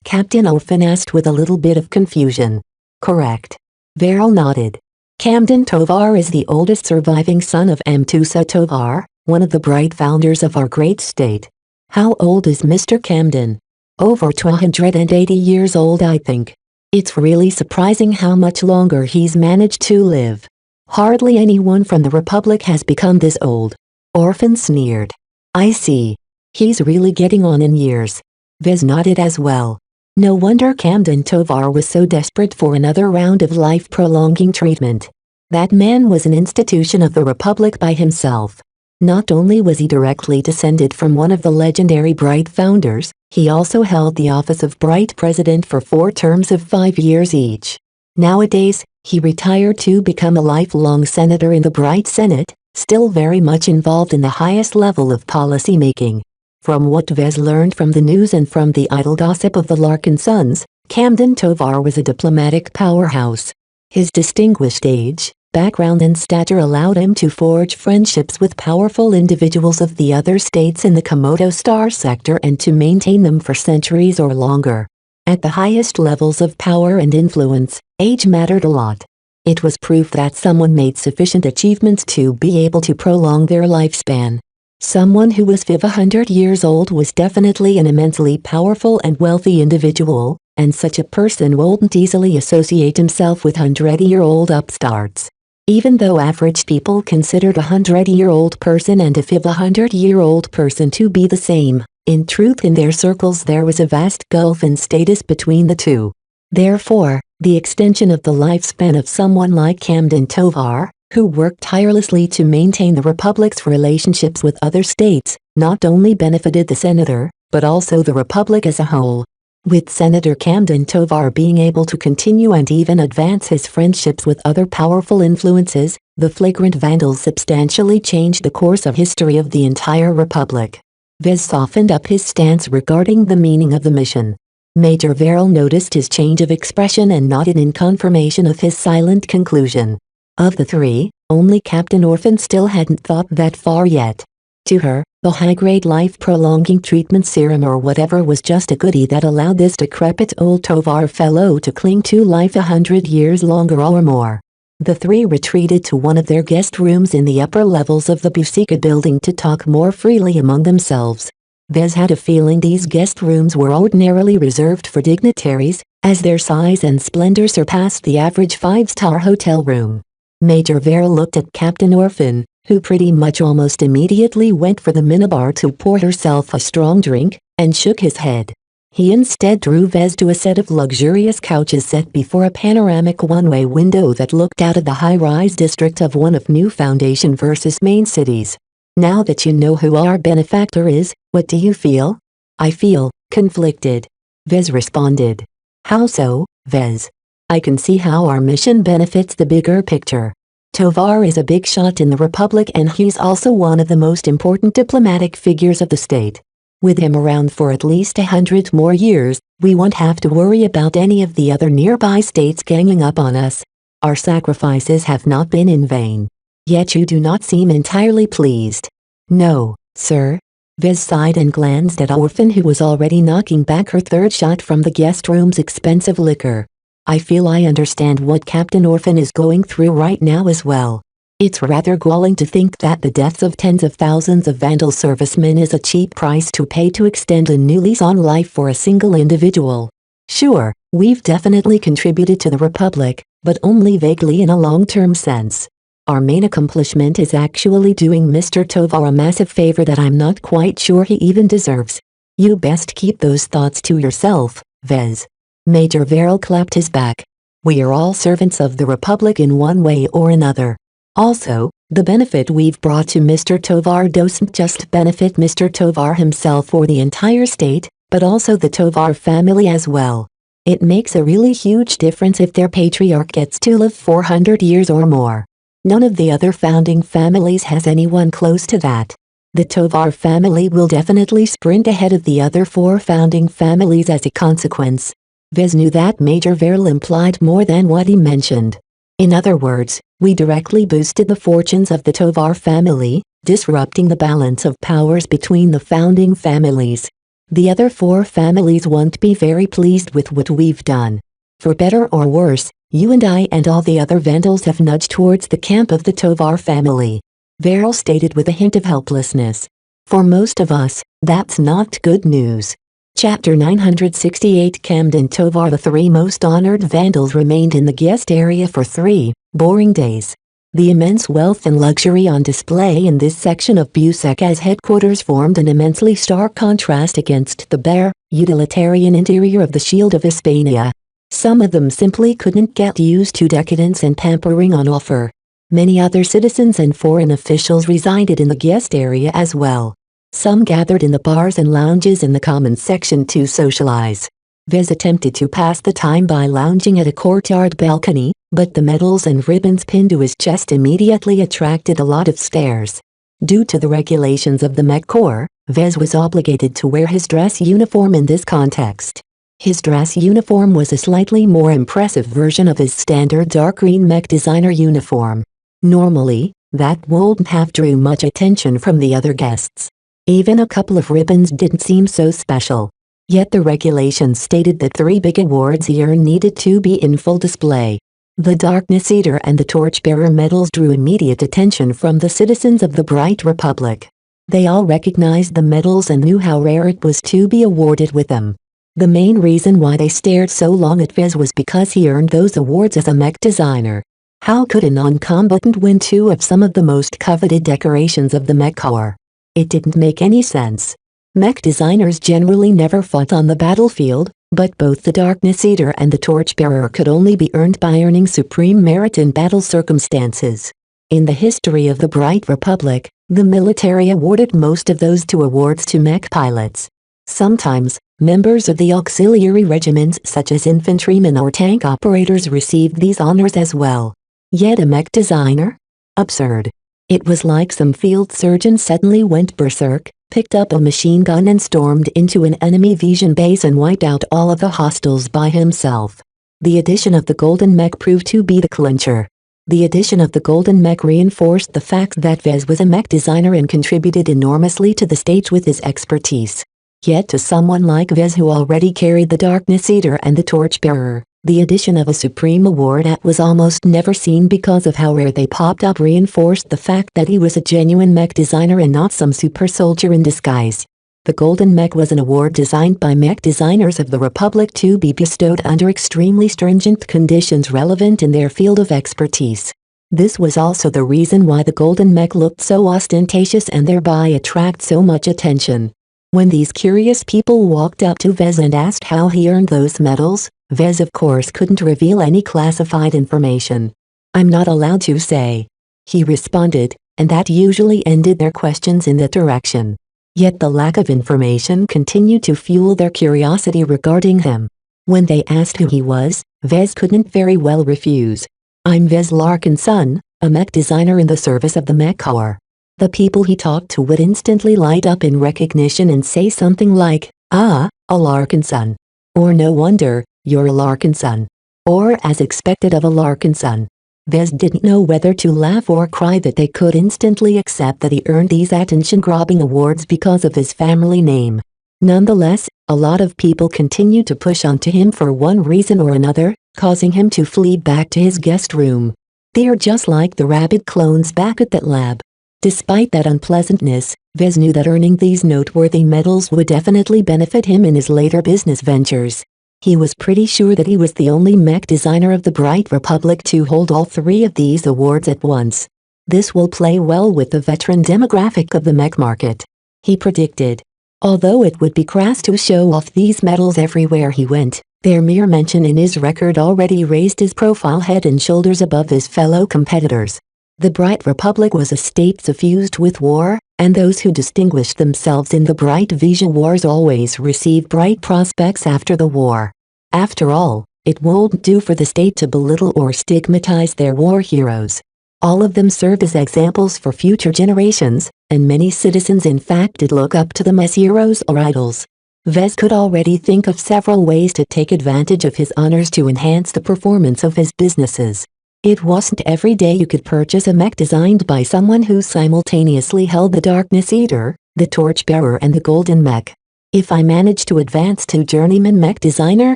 Captain Orphan asked with a little bit of confusion. Correct. Verrill nodded. Camden Tovar is the oldest surviving son of Amtusa Tovar, one of the bright founders of our great state. How old is Mr. Camden? Over 280 years old, I think. It's really surprising how much longer he's managed to live. Hardly anyone from the Republic has become this old. Orphan sneered. I see. He's really getting on in years. Vez nodded as well. No wonder Camden Tovar was so desperate for another round of life-prolonging treatment. That man was an institution of the Republic by himself. Not only was he directly descended from one of the legendary Bright founders, he also held the office of Bright President for 4 terms of 5 years each. Nowadays, he retired to become a lifelong senator in the Bright Senate, still very much involved in the highest level of policy making. From what Vez learned from the news and from the idle gossip of the Larkinsons, Camden Tovar was a diplomatic powerhouse. His distinguished age, background and stature allowed him to forge friendships with powerful individuals of the other states in the Komodo Star sector and to maintain them for centuries or longer. At the highest levels of power and influence, age mattered a lot. It was proof that someone made sufficient achievements to be able to prolong their lifespan. Someone who was 500 years old was definitely an immensely powerful and wealthy individual, and such a person wouldn't easily associate himself with 100-year-old upstarts. Even though average people considered a 100-year-old person and a 500-year-old person to be the same, in truth in their circles there was a vast gulf in status between the two. Therefore, The extension of the lifespan of someone like Camden Tovar, who worked tirelessly to maintain the Republic's relationships with other states, not only benefited the senator, but also the Republic as a whole. With Senator Camden Tovar being able to continue and even advance his friendships with other powerful influences, the flagrant vandals substantially changed the course of history of the entire Republic. Vez softened up his stance regarding the meaning of the mission. Major Verrill noticed his change of expression and nodded in confirmation of his silent conclusion. Of the three, only Captain Orphan still hadn't thought that far yet. To her, the high-grade life-prolonging treatment serum or whatever was just a goodie that allowed this decrepit old Tovar fellow to cling to life 100 years longer or more. The three retreated to one of their guest rooms in the upper levels of the Busika building to talk more freely among themselves. Vez had a feeling these guest rooms were ordinarily reserved for dignitaries, as their size and splendor surpassed the average five-star hotel room. Major Verrill looked at Captain Orphan, who pretty much almost immediately went for the minibar to pour herself a strong drink, and shook his head. He instead drew Vez to a set of luxurious couches set before a panoramic one-way window that looked out of the high-rise district of one of New Foundation versus main cities. Now that you know who our benefactor is, what do you feel? I feel conflicted. Vez responded. How so, Vez? I can see how our mission benefits the bigger picture. Tovar is a big shot in the Republic and he's also one of the most important diplomatic figures of the state. With him around for at least 100 more years, we won't have to worry about any of the other nearby states ganging up on us. Our sacrifices have not been in vain. Yet you do not seem entirely pleased. No, sir. Vez sighed and glanced at Orphan, who was already knocking back her third shot from the guest room's expensive liquor. I feel I understand what Captain Orphan is going through right now as well. It's rather galling to think that the deaths of tens of thousands of Vandal servicemen is a cheap price to pay to extend a new lease on life for a single individual. Sure, we've definitely contributed to the Republic, but only vaguely in a long-term sense. Our main accomplishment is actually doing Mr. Tovar a massive favor that I'm not quite sure he even deserves. You best keep those thoughts to yourself, Vez. Major Verrill clapped his back. We are all servants of the Republic in one way or another. Also, the benefit we've brought to Mr. Tovar doesn't just benefit Mr. Tovar himself or the entire state, but also the Tovar family as well. It makes a really huge difference if their patriarch gets to live 400 years or more. None of the other founding families has anyone close to that. The Tovar family will definitely sprint ahead of the other 4 founding families as a consequence. Vez knew that Major Verrill implied more than what he mentioned. In other words, we directly boosted the fortunes of the Tovar family, disrupting the balance of powers between the founding families. The other 4 families won't be very pleased with what we've done. For better or worse, you and I and all the other Vandals have nudged towards the camp of the Tovar family. Verrill stated with a hint of helplessness. For most of us, that's not good news. Chapter 968 Camden Tovar. The 3 most honored Vandals remained in the guest area for 3 boring days. The immense wealth and luxury on display in this section of Buseka's headquarters formed an immensely stark contrast against the bare, utilitarian interior of the Shield of Hispania. Some of them simply couldn't get used to decadence and pampering on offer. Many other citizens and foreign officials resided in the guest area as well. Some gathered in the bars and lounges in the commons section to socialize. Vez attempted to pass the time by lounging at a courtyard balcony, but the medals and ribbons pinned to his chest immediately attracted a lot of stares. Due to the regulations of the Mech Corps, Vez was obligated to wear his dress uniform in this context. His dress uniform was a slightly more impressive version of his standard dark green mech designer uniform. Normally, that wouldn't have drew much attention from the other guests. Even a couple of ribbons didn't seem so special. Yet the regulations stated that 3 big awards he earned needed to be in full display. The Darkness Eater and the Torchbearer medals drew immediate attention from the citizens of the Bright Republic. They all recognized the medals and knew how rare it was to be awarded with them. The main reason why they stared so long at Vez was because he earned those awards as a mech designer. How could a non-combatant win 2 of some of the most coveted decorations of the Mech Corps? It didn't make any sense. Mech designers generally never fought on the battlefield, But both the Darkness Eater and the Torchbearer could only be earned by earning supreme merit in battle circumstances. In the history of the Bright Republic, the military awarded most of those two awards to mech pilots. Sometimes, members of the auxiliary regiments such as infantrymen or tank operators received these honors as well. Yet a mech designer? Absurd. It was like some field surgeon suddenly went berserk, picked up a machine gun and stormed into an enemy vision base and wiped out all of the hostiles by himself. The addition of the Golden Mech proved to be the clincher. The addition of the Golden Mech reinforced the fact that Vez was a mech designer and contributed enormously to the stage with his expertise. Yet to someone like Vez who already carried the Darkness Eater and the Torchbearer, the addition of a supreme award that was almost never seen because of how rare they popped up reinforced the fact that he was a genuine mech designer and not some super soldier in disguise. The Golden Mech was an award designed by mech designers of the Republic to be bestowed under extremely stringent conditions relevant in their field of expertise. This was also the reason why the Golden Mech looked so ostentatious and thereby attract so much attention. When these curious people walked up to Vez and asked how he earned those medals, Vez of course couldn't reveal any classified information. "I'm not allowed to say," he responded, and that usually ended their questions in that direction. Yet the lack of information continued to fuel their curiosity regarding him. When they asked who he was, Vez couldn't very well refuse. "I'm Vez Larkin's son, a mech designer in the service of the Mech Corps." The people he talked to would instantly light up in recognition and say something like, "Ah, a Larkin son." Or "No wonder, you're a Larkin son." Or "As expected of a Larkin son." Vez didn't know whether to laugh or cry that they could instantly accept that he earned these attention-grabbing awards because of his family name. Nonetheless, a lot of people continued to push onto him for one reason or another, causing him to flee back to his guest room. They're just like the rabid clones back at that lab. Despite that unpleasantness, Vez knew that earning these noteworthy medals would definitely benefit him in his later business ventures. He was pretty sure that he was the only mech designer of the Bright Republic to hold all three of these awards at once. This will play well with the veteran demographic of the mech market, he predicted. Although it would be crass to show off these medals everywhere he went, their mere mention in his record already raised his profile head and shoulders above his fellow competitors. The Bright Republic was a state suffused with war, and those who distinguished themselves in the Bright Vision Wars always received bright prospects after the war. After all, it won't do for the state to belittle or stigmatize their war heroes. All of them served as examples for future generations, and many citizens in fact did look up to them as heroes or idols. Vez could already think of several ways to take advantage of his honors to enhance the performance of his businesses. It wasn't every day you could purchase a mech designed by someone who simultaneously held the Darkness Eater, the Torchbearer and the Golden Mech. If I managed to advance to journeyman mech designer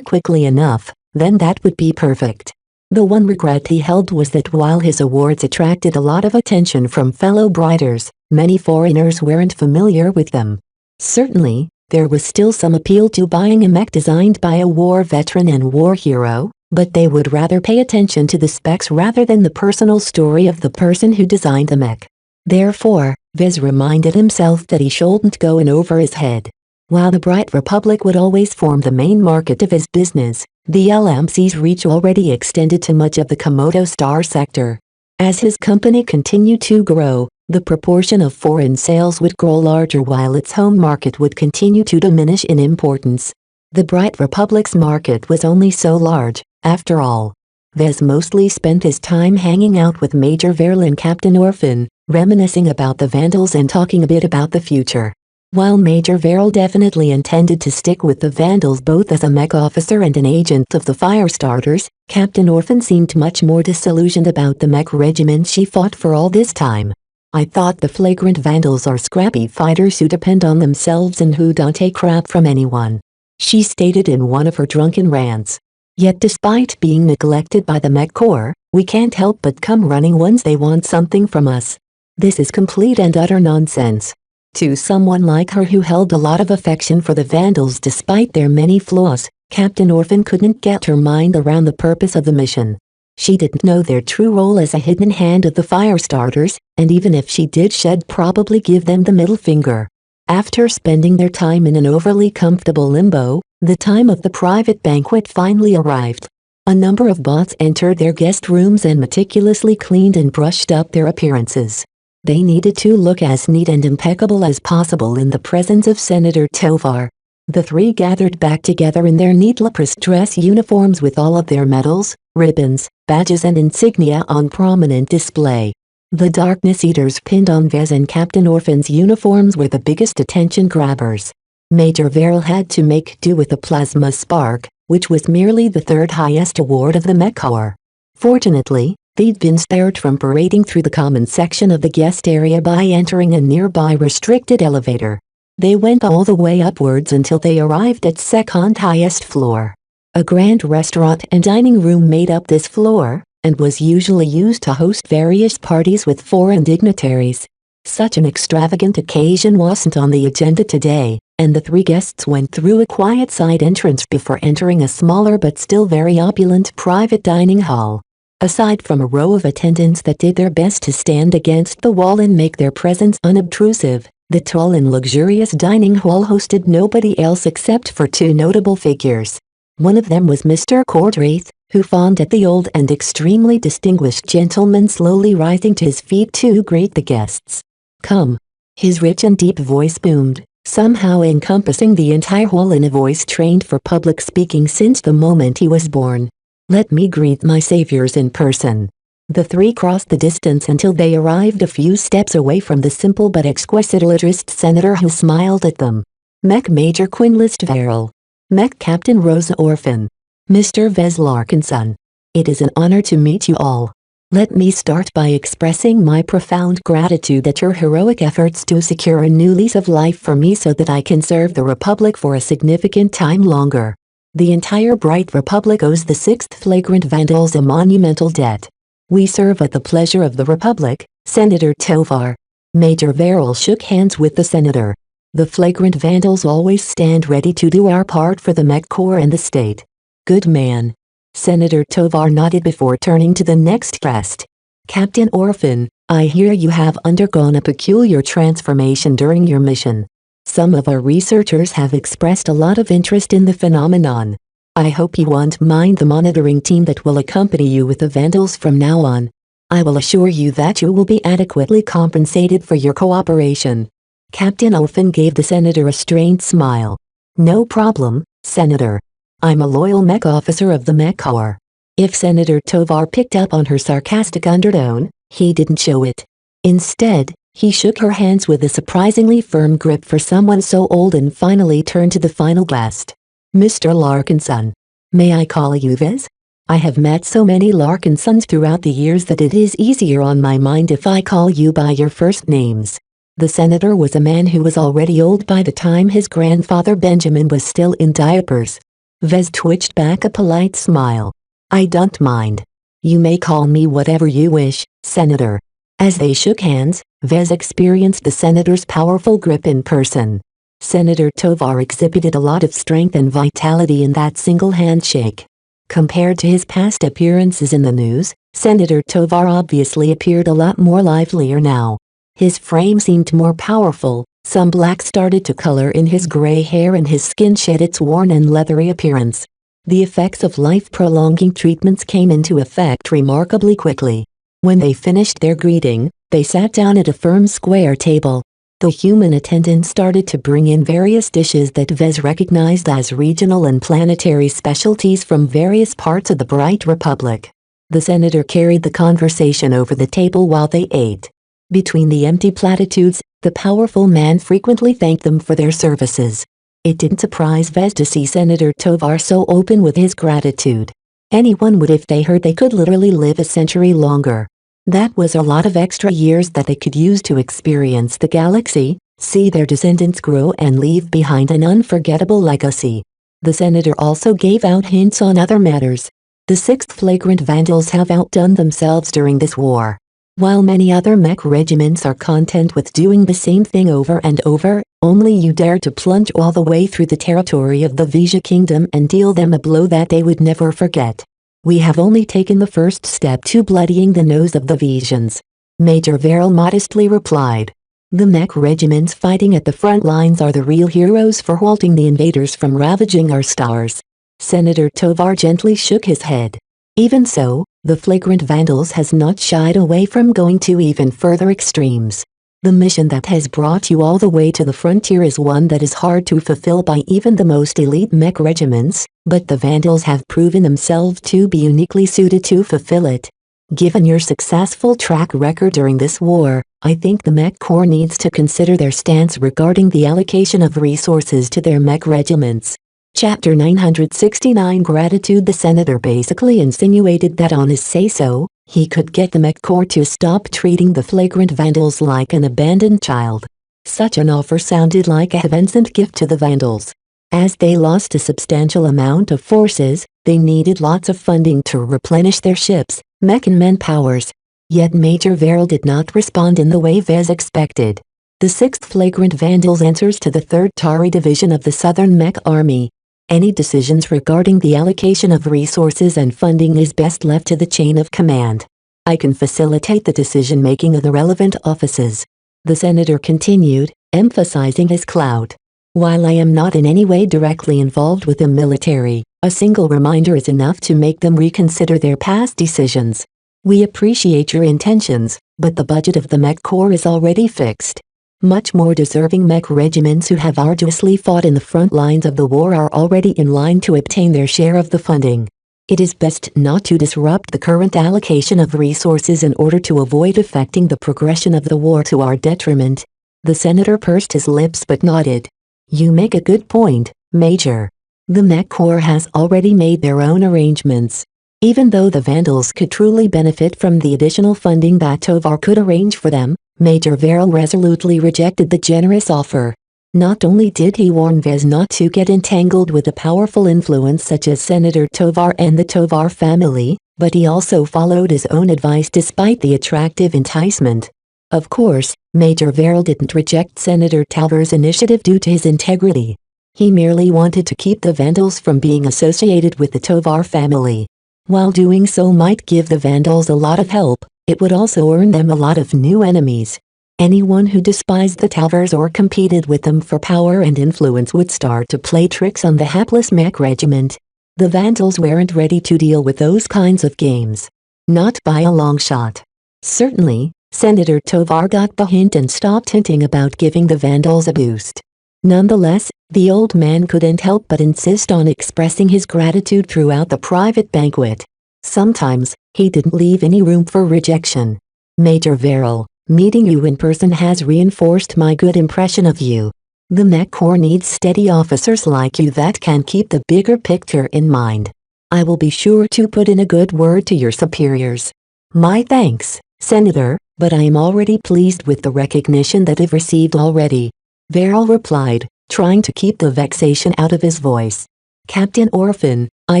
quickly enough, then that would be perfect. The one regret he held was that while his awards attracted a lot of attention from fellow Brighters, many foreigners weren't familiar with them. Certainly, there was still some appeal to buying a mech designed by a war veteran and war hero, but they would rather pay attention to the specs rather than the personal story of the person who designed the mech. Therefore, Vez reminded himself that he shouldn't go in over his head. While the Bright Republic would always form the main market of his business, the LMC's reach already extended to much of the Komodo Star sector. As his company continued to grow, the proportion of foreign sales would grow larger while its home market would continue to diminish in importance. The Bright Republic's market was only so large, after all. Vez mostly spent his time hanging out with Major Verl and Captain Orphan, reminiscing about the Vandals and talking a bit about the future. While Major Verl definitely intended to stick with the Vandals both as a mech officer and an agent of the Firestarters, Captain Orphan seemed much more disillusioned about the mech regiment she fought for all this time. "I thought the flagrant Vandals are scrappy fighters who depend on themselves and who don't take crap from anyone," she stated in one of her drunken rants. "Yet despite being neglected by the Mech Corps, we can't help but come running once they want something from us. This is complete and utter nonsense." To someone like her who held a lot of affection for the Vandals despite their many flaws, Captain Orphan couldn't get her mind around the purpose of the mission. She didn't know their true role as a hidden hand of the Firestarters, and even if she did, she'd probably give them the middle finger. After spending their time in an overly comfortable limbo, The time of the private banquet finally arrived. A number of bots entered their guest rooms and meticulously cleaned and brushed up their appearances. They needed to look as neat and impeccable as possible in the presence of Senator Tovar. The three gathered back together in their neat lapis dress uniforms with all of their medals, ribbons, badges and insignia on prominent display. The Darkness Eaters pinned on Vez and Captain Orphan's uniforms were the biggest attention grabbers. Major Verrill had to make do with the Plasma Spark, which was merely the third highest award of the Mech Corps. Fortunately, they'd been spared from parading through the common section of the guest area by entering a nearby restricted elevator. They went all the way upwards until they arrived at second highest floor. A grand restaurant and dining room made up this floor, and was usually used to host various parties with foreign dignitaries. Such an extravagant occasion wasn't on the agenda today, and the three guests went through a quiet side entrance before entering a smaller but still very opulent private dining hall. Aside from a row of attendants that did their best to stand against the wall and make their presence unobtrusive, the tall and luxurious dining hall hosted nobody else except for two notable figures. One of them was Mr. Cordraith, who fawned at the old and extremely distinguished gentleman slowly rising to his feet to greet the guests. "Come." His rich and deep voice boomed, somehow encompassing the entire hall in a voice trained for public speaking since the moment he was born. "Let me greet my saviors in person." The three crossed the distance until they arrived a few steps away from the simple but exquisite legitimist senator who smiled at them. Mech Major Quinlist Verrill. Mech Captain Rosa Orphan. Mr. Vez Larkinson. It is an honor to meet you all. Let me start by expressing my profound gratitude at your heroic efforts to secure a new lease of life for me so that I can serve the Republic for a significant time longer. The entire Bright Republic owes the 6th Flagrant Vandals a monumental debt. We serve at the pleasure of the Republic, Senator Tovar. Major Verrill shook hands with the senator. The Flagrant Vandals always stand ready to do our part for the Mech Corps and the state. Good man. Senator Tovar nodded before turning to the next guest. Captain Orphan, I hear you have undergone a peculiar transformation during your mission. Some of our researchers have expressed a lot of interest in the phenomenon. I hope you won't mind the monitoring team that will accompany you with the Vandals from now on. I will assure you that you will be adequately compensated for your cooperation. Captain Orphan gave the senator a strained smile. No problem, Senator. I'm a loyal mech officer of the Mech Corps. If Senator Tovar picked up on her sarcastic undertone, he didn't show it. Instead, he shook her hands with a surprisingly firm grip for someone so old and finally turned to the final guest. Mr. Larkinson. May I call you Vez? I have met so many Larkinsons throughout the years that it is easier on my mind if I call you by your first names. The senator was a man who was already old by the time his grandfather Benjamin was still in diapers. Vez twitched back a polite smile. I don't mind. You may call me whatever you wish, Senator. As they shook hands, Vez experienced the senator's powerful grip in person. Senator Tovar exhibited a lot of strength and vitality in that single handshake. Compared to his past appearances in the news, Senator Tovar obviously appeared a lot more livelier now. His frame seemed more powerful, some black started to color in his gray hair and his skin shed its worn and leathery appearance. The effects of life-prolonging treatments came into effect remarkably quickly. When they finished their greeting, they sat down at a firm square table. The human attendants started to bring in various dishes that Vez recognized as regional and planetary specialties from various parts of the Bright Republic. The senator carried the conversation over the table while they ate. Between the empty platitudes, the powerful man frequently thanked them for their services. It didn't surprise Vez to see Senator Tovar so open with his gratitude. Anyone would if they heard they could literally live a century longer. That was a lot of extra years that they could use to experience the galaxy, see their descendants grow and leave behind an unforgettable legacy. The senator also gave out hints on other matters. The 6th Flagrant Vandals have outdone themselves during this war. While many other mech regiments are content with doing the same thing over and over, only you dare to plunge all the way through the territory of the Vija Kingdom and deal them a blow that they would never forget. We have only taken the first step to bloodying the nose of the Vijans. Major Verrill modestly replied. The mech regiments fighting at the front lines are the real heroes for halting the invaders from ravaging our stars. Senator Tovar gently shook his head. Even so, the flagrant vandals has not shied away from going to even further extremes. The mission that has brought you all the way to the frontier is one that is hard to fulfill by even the most elite mech regiments, but the vandals have proven themselves to be uniquely suited to fulfill it. Given your successful track record during this war, I think the Mech Corps needs to consider their stance regarding the allocation of resources to their mech regiments. Chapter 969 Gratitude. The senator basically insinuated that on his say-so, he could get the Mech Corps to stop treating the flagrant vandals like an abandoned child. Such an offer sounded like a heaven-sent gift to the vandals. As they lost a substantial amount of forces, they needed lots of funding to replenish their ships, mech and manpowers. Yet Major Verrill did not respond in the way Vez expected. The 6th Flagrant Vandals answers to the 3rd Tari Division of the Southern Mech Army. Any decisions regarding the allocation of resources and funding is best left to the chain of command. I can facilitate the decision-making of the relevant offices. The senator continued, emphasizing his clout. While I am not in any way directly involved with the military, a single reminder is enough to make them reconsider their past decisions. We appreciate your intentions, but the budget of the Mech Corps is already fixed. Much more deserving mech regiments who have arduously fought in the front lines of the war are already in line to obtain their share of the funding. It is best not to disrupt the current allocation of resources in order to avoid affecting the progression of the war to our detriment. The senator pursed his lips but nodded. You make a good point, Major. The Mech Corps has already made their own arrangements. Even though the Vandals could truly benefit from the additional funding that Tovar could arrange for them, Major Verrill resolutely rejected the generous offer. Not only did he warn Vez not to get entangled with a powerful influence such as Senator Tovar and the Tovar family, but he also followed his own advice despite the attractive enticement. Of course, Major Verrill didn't reject Senator Tovar's initiative due to his integrity. He merely wanted to keep the Vandals from being associated with the Tovar family. While doing so might give the Vandals a lot of help, it would also earn them a lot of new enemies. Anyone who despised the Tavars or competed with them for power and influence would start to play tricks on the hapless mech regiment. The Vandals weren't ready to deal with those kinds of games. Not by a long shot. Certainly, Senator Tovar got the hint and stopped hinting about giving the Vandals a boost. Nonetheless, the old man couldn't help but insist on expressing his gratitude throughout the private banquet. Sometimes, he didn't leave any room for rejection. Major Verrill, meeting you in person has reinforced my good impression of you. The Mech Corps needs steady officers like you that can keep the bigger picture in mind. I will be sure to put in a good word to your superiors. My thanks, Senator, but I am already pleased with the recognition that I've received already. Verrill replied, trying to keep the vexation out of his voice. Captain Orphan, I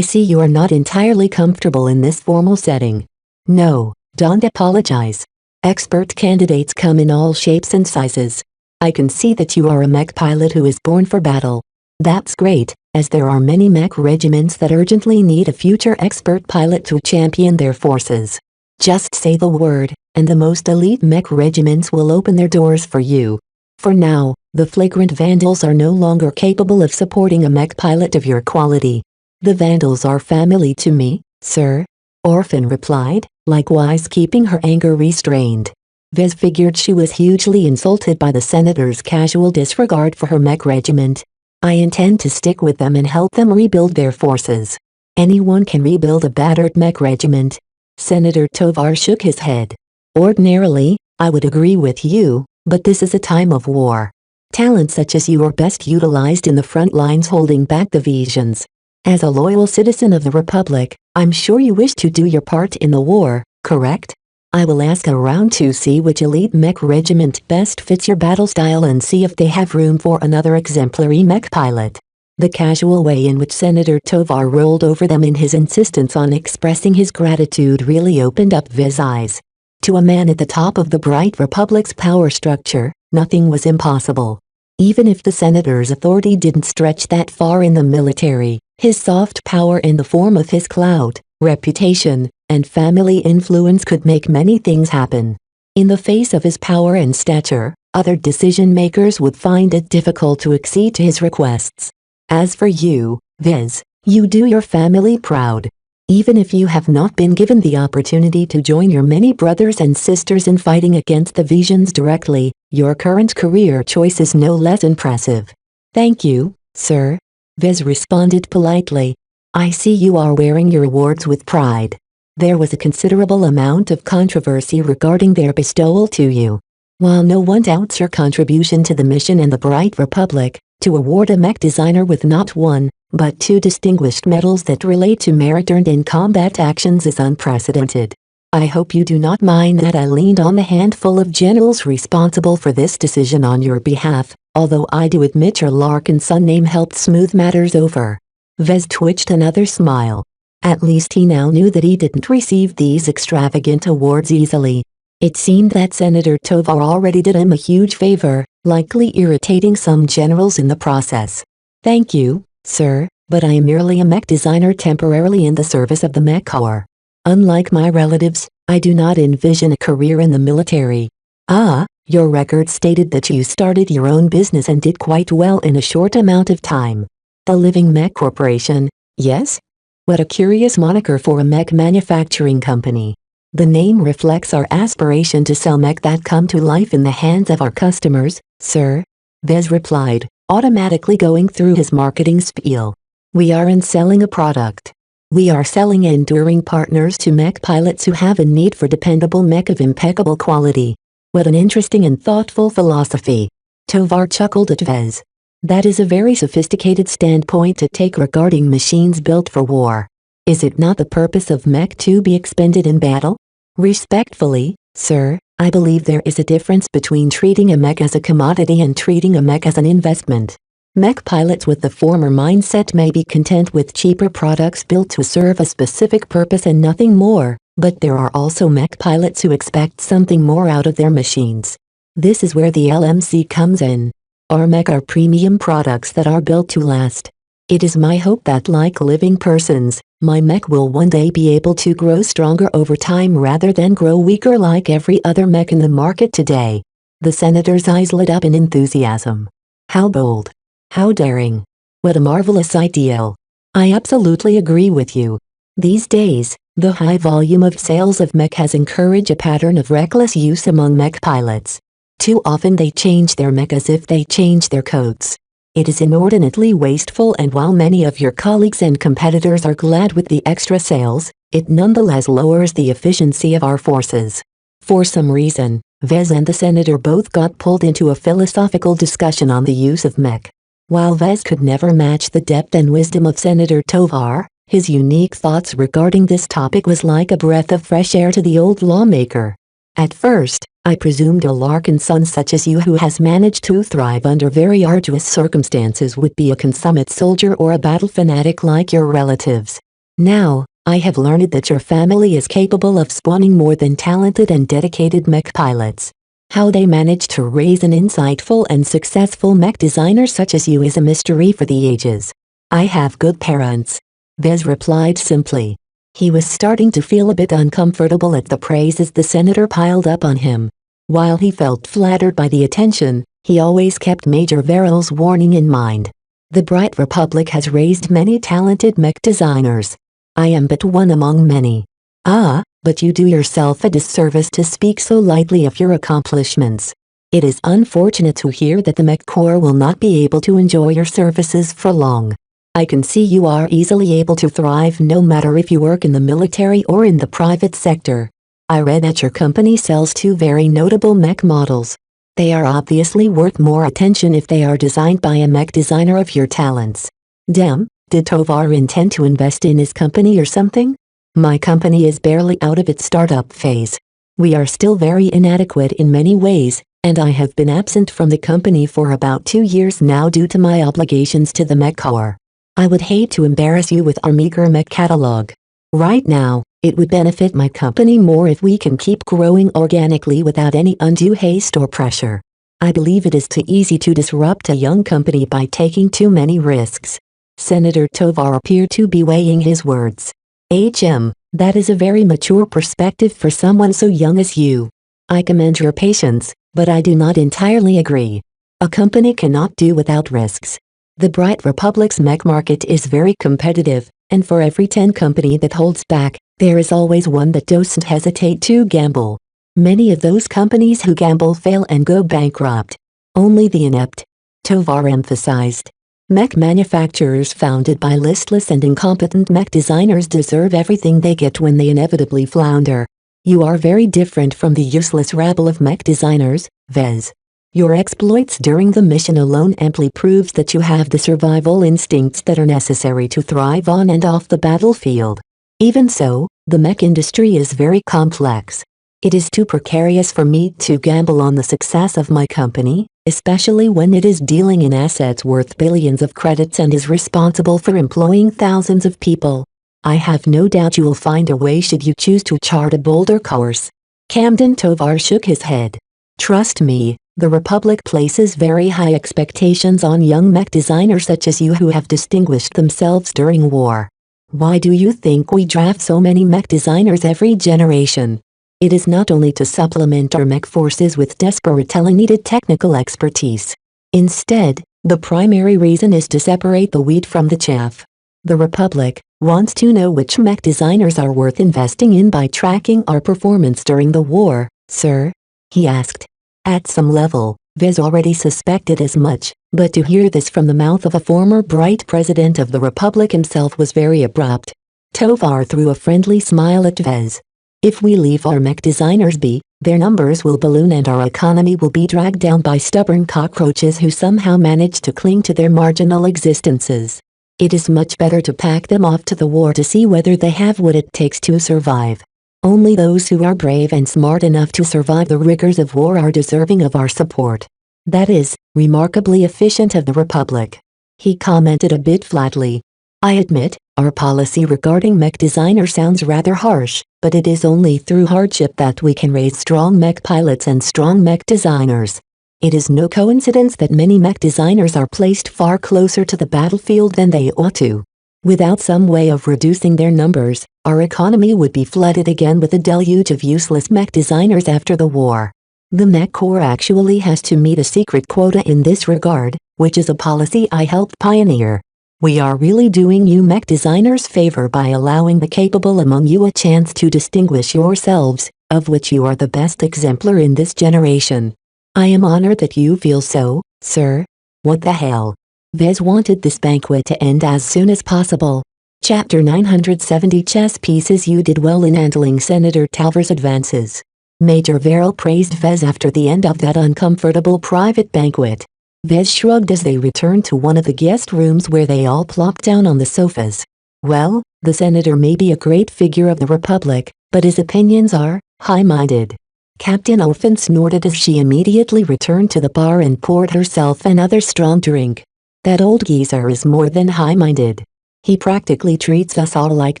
see you are not entirely comfortable in this formal setting. No, don't apologize. Expert candidates come in all shapes and sizes. I can see that you are a mech pilot who is born for battle. That's great, as there are many mech regiments that urgently need a future expert pilot to champion their forces. Just say the word, and the most elite mech regiments will open their doors for you. For now, the Flagrant Vandals are no longer capable of supporting a mech pilot of your quality. The Vandals are family to me, sir. Orphan replied, likewise keeping her anger restrained. Vez figured she was hugely insulted by the senator's casual disregard for her mech regiment. I intend to stick with them and help them rebuild their forces. Anyone can rebuild a battered mech regiment. Senator Tovar shook his head. Ordinarily, I would agree with you, but this is a time of war. Talents such as you are best utilized in the front lines holding back the Visions. As a loyal citizen of the Republic, I'm sure you wish to do your part in the war, correct? I will ask around to see which elite mech regiment best fits your battle style and see if they have room for another exemplary mech pilot. The casual way in which Senator Tovar rolled over them in his insistence on expressing his gratitude really opened up Vez's eyes. To a man at the top of the bright Republic's power structure, nothing was impossible. Even if the senator's authority didn't stretch that far in the military, his soft power in the form of his clout, reputation, and family influence could make many things happen. In the face of his power and stature, Other decision-makers would find it difficult to accede to his requests. As for you, Viz, you do your family proud. Even if you have not been given the opportunity to join your many brothers and sisters in fighting against the Visions directly, your current career choice is no less impressive. Thank you, sir. Viz responded politely. I see you are wearing your awards with pride. There was a considerable amount of controversy regarding their bestowal to you. While no one doubts your contribution to the mission and the Bright Republic, to award a mech designer with not one, but two distinguished medals that relate to merit earned in combat actions is unprecedented. I hope you do not mind that I leaned on the handful of generals responsible for this decision on your behalf, although I do admit your Larkin son name helped smooth matters over. Vez twitched another smile. At least he now knew that he didn't receive these extravagant awards easily. It seemed that Senator Tovar already did him a huge favor, likely irritating some generals in the process. Thank you, sir, but I am merely a mech designer temporarily in the service of the Mech Corps. Unlike my relatives, I do not envision a career in the military. Ah, your record stated that you started your own business and did quite well in a short amount of time. The Living Mech Corporation, yes? What a curious moniker for a mech manufacturing company. The name reflects our aspiration to sell mech that come to life in the hands of our customers, sir. Vez replied, automatically going through his marketing spiel. We aren't selling a product. We are selling enduring partners to mech pilots who have a need for dependable mech of impeccable quality. What an interesting and thoughtful philosophy. Tovar chuckled at Vez. That is a very sophisticated standpoint to take regarding machines built for war. Is it not the purpose of mech to be expended in battle? Respectfully, sir, I believe there is a difference between treating a mech as a commodity and treating a mech as an investment. Mech pilots with the former mindset may be content with cheaper products built to serve a specific purpose and nothing more, but there are also mech pilots who expect something more out of their machines. This is where the LMC comes in. Our mech are premium products that are built to last. It is my hope that, like living persons, my mech will one day be able to grow stronger over time rather than grow weaker like every other mech in the market today. The senator's eyes lit up in enthusiasm. How bold. How daring. What a marvelous ideal. I absolutely agree with you. These days, the high volume of sales of mech has encouraged a pattern of reckless use among mech pilots. Too often they change their mech as if they change their coats. It is inordinately wasteful, and while many of your colleagues and competitors are glad with the extra sales, it nonetheless lowers the efficiency of our forces. For some reason, Vez and the senator both got pulled into a philosophical discussion on the use of mech. While Vez could never match the depth and wisdom of Senator Tovar, his unique thoughts regarding this topic was like a breath of fresh air to the old lawmaker. At first, I presumed a Larkin son such as you who has managed to thrive under very arduous circumstances would be a consummate soldier or a battle fanatic like your relatives. Now, I have learned that your family is capable of spawning more than talented and dedicated mech pilots. How they managed to raise an insightful and successful mech designer such as you is a mystery for the ages. I have good parents. Vez replied simply. He was starting to feel a bit uncomfortable at the praises the senator piled up on him. While he felt flattered by the attention, he always kept Major Verrill's warning in mind. The Bright Republic has raised many talented mech designers. I am but one among many. Ah, but you do yourself a disservice to speak so lightly of your accomplishments. It is unfortunate to hear that the Mech Corps will not be able to enjoy your services for long. I can see you are easily able to thrive no matter if you work in the military or in the private sector. I read that your company sells two very notable mech models. They are obviously worth more attention if they are designed by a mech designer of your talents. Did Tovar intend to invest in his company or something? My company is barely out of its startup phase. We are still very inadequate in many ways, and I have been absent from the company for about 2 years now due to my obligations to the Mech Corps. I would hate to embarrass you with our meager mech catalog. Right now, it would benefit my company more if we can keep growing organically without any undue haste or pressure. I believe it is too easy to disrupt a young company by taking too many risks. Senator Tovar appeared to be weighing his words. That is a very mature perspective for someone so young as you. I commend your patience, But I do not entirely agree. A company cannot do without risks. The Bright Republic's mech market is very competitive, and for every 10 company that holds back, there is always one that doesn't hesitate to gamble. Many of those companies who gamble fail and go bankrupt. Only the inept. Tovar emphasized. Mech manufacturers founded by listless and incompetent mech designers deserve everything they get when they inevitably flounder. You are very different from the useless rabble of mech designers, Vez. Your exploits during the mission alone amply proves that you have the survival instincts that are necessary to thrive on and off the battlefield. Even so, the mech industry is very complex. It is too precarious for me to gamble on the success of my company, especially when it is dealing in assets worth billions of credits and is responsible for employing thousands of people. I have no doubt you will find a way should you choose to chart a bolder course. Camden Tovar shook his head. Trust me, the Republic places very high expectations on young mech designers such as you who have distinguished themselves during war. Why do you think we draft so many mech designers every generation? It is not only to supplement our mech forces with desperately needed technical expertise. Instead, the primary reason is to separate the wheat from the chaff. The Republic wants to know which mech designers are worth investing in by tracking our performance during the war, sir? He asked. At some level, Vez already suspected as much, but to hear this from the mouth of a former bright president of the Republic himself was very abrupt. Tovar threw a friendly smile at Vez. If we leave our mech designers be, their numbers will balloon and our economy will be dragged down by stubborn cockroaches who somehow manage to cling to their marginal existences. It is much better to pack them off to the war to see whether they have what it takes to survive. Only those who are brave and smart enough to survive the rigors of war are deserving of our support. That is, remarkably efficient of the Republic. He commented a bit flatly. I admit, our policy regarding mech designers sounds rather harsh, but it is only through hardship that we can raise strong mech pilots and strong mech designers. It is no coincidence that many mech designers are placed far closer to the battlefield than they ought to. Without some way of reducing their numbers, our economy would be flooded again with a deluge of useless mech designers after the war. The Mech Corps actually has to meet a secret quota in this regard, which is a policy I helped pioneer. We are really doing you mech designers favor by allowing the capable among you a chance to distinguish yourselves, of which you are the best exemplar in this generation. I am honored that you feel so, sir. What the hell? Vez wanted this banquet to end as soon as possible. Chapter 970 Chess Pieces. You did well in handling Senator Talver's advances. Major Verrill praised Vez after the end of that uncomfortable private banquet. Vez shrugged as they returned to one of the guest rooms where they all plopped down on the sofas. Well, the senator may be a great figure of the Republic, but his opinions are high-minded. Captain Elfin snorted as she immediately returned to the bar and poured herself another strong drink. That old geezer is more than high-minded. He practically treats us all like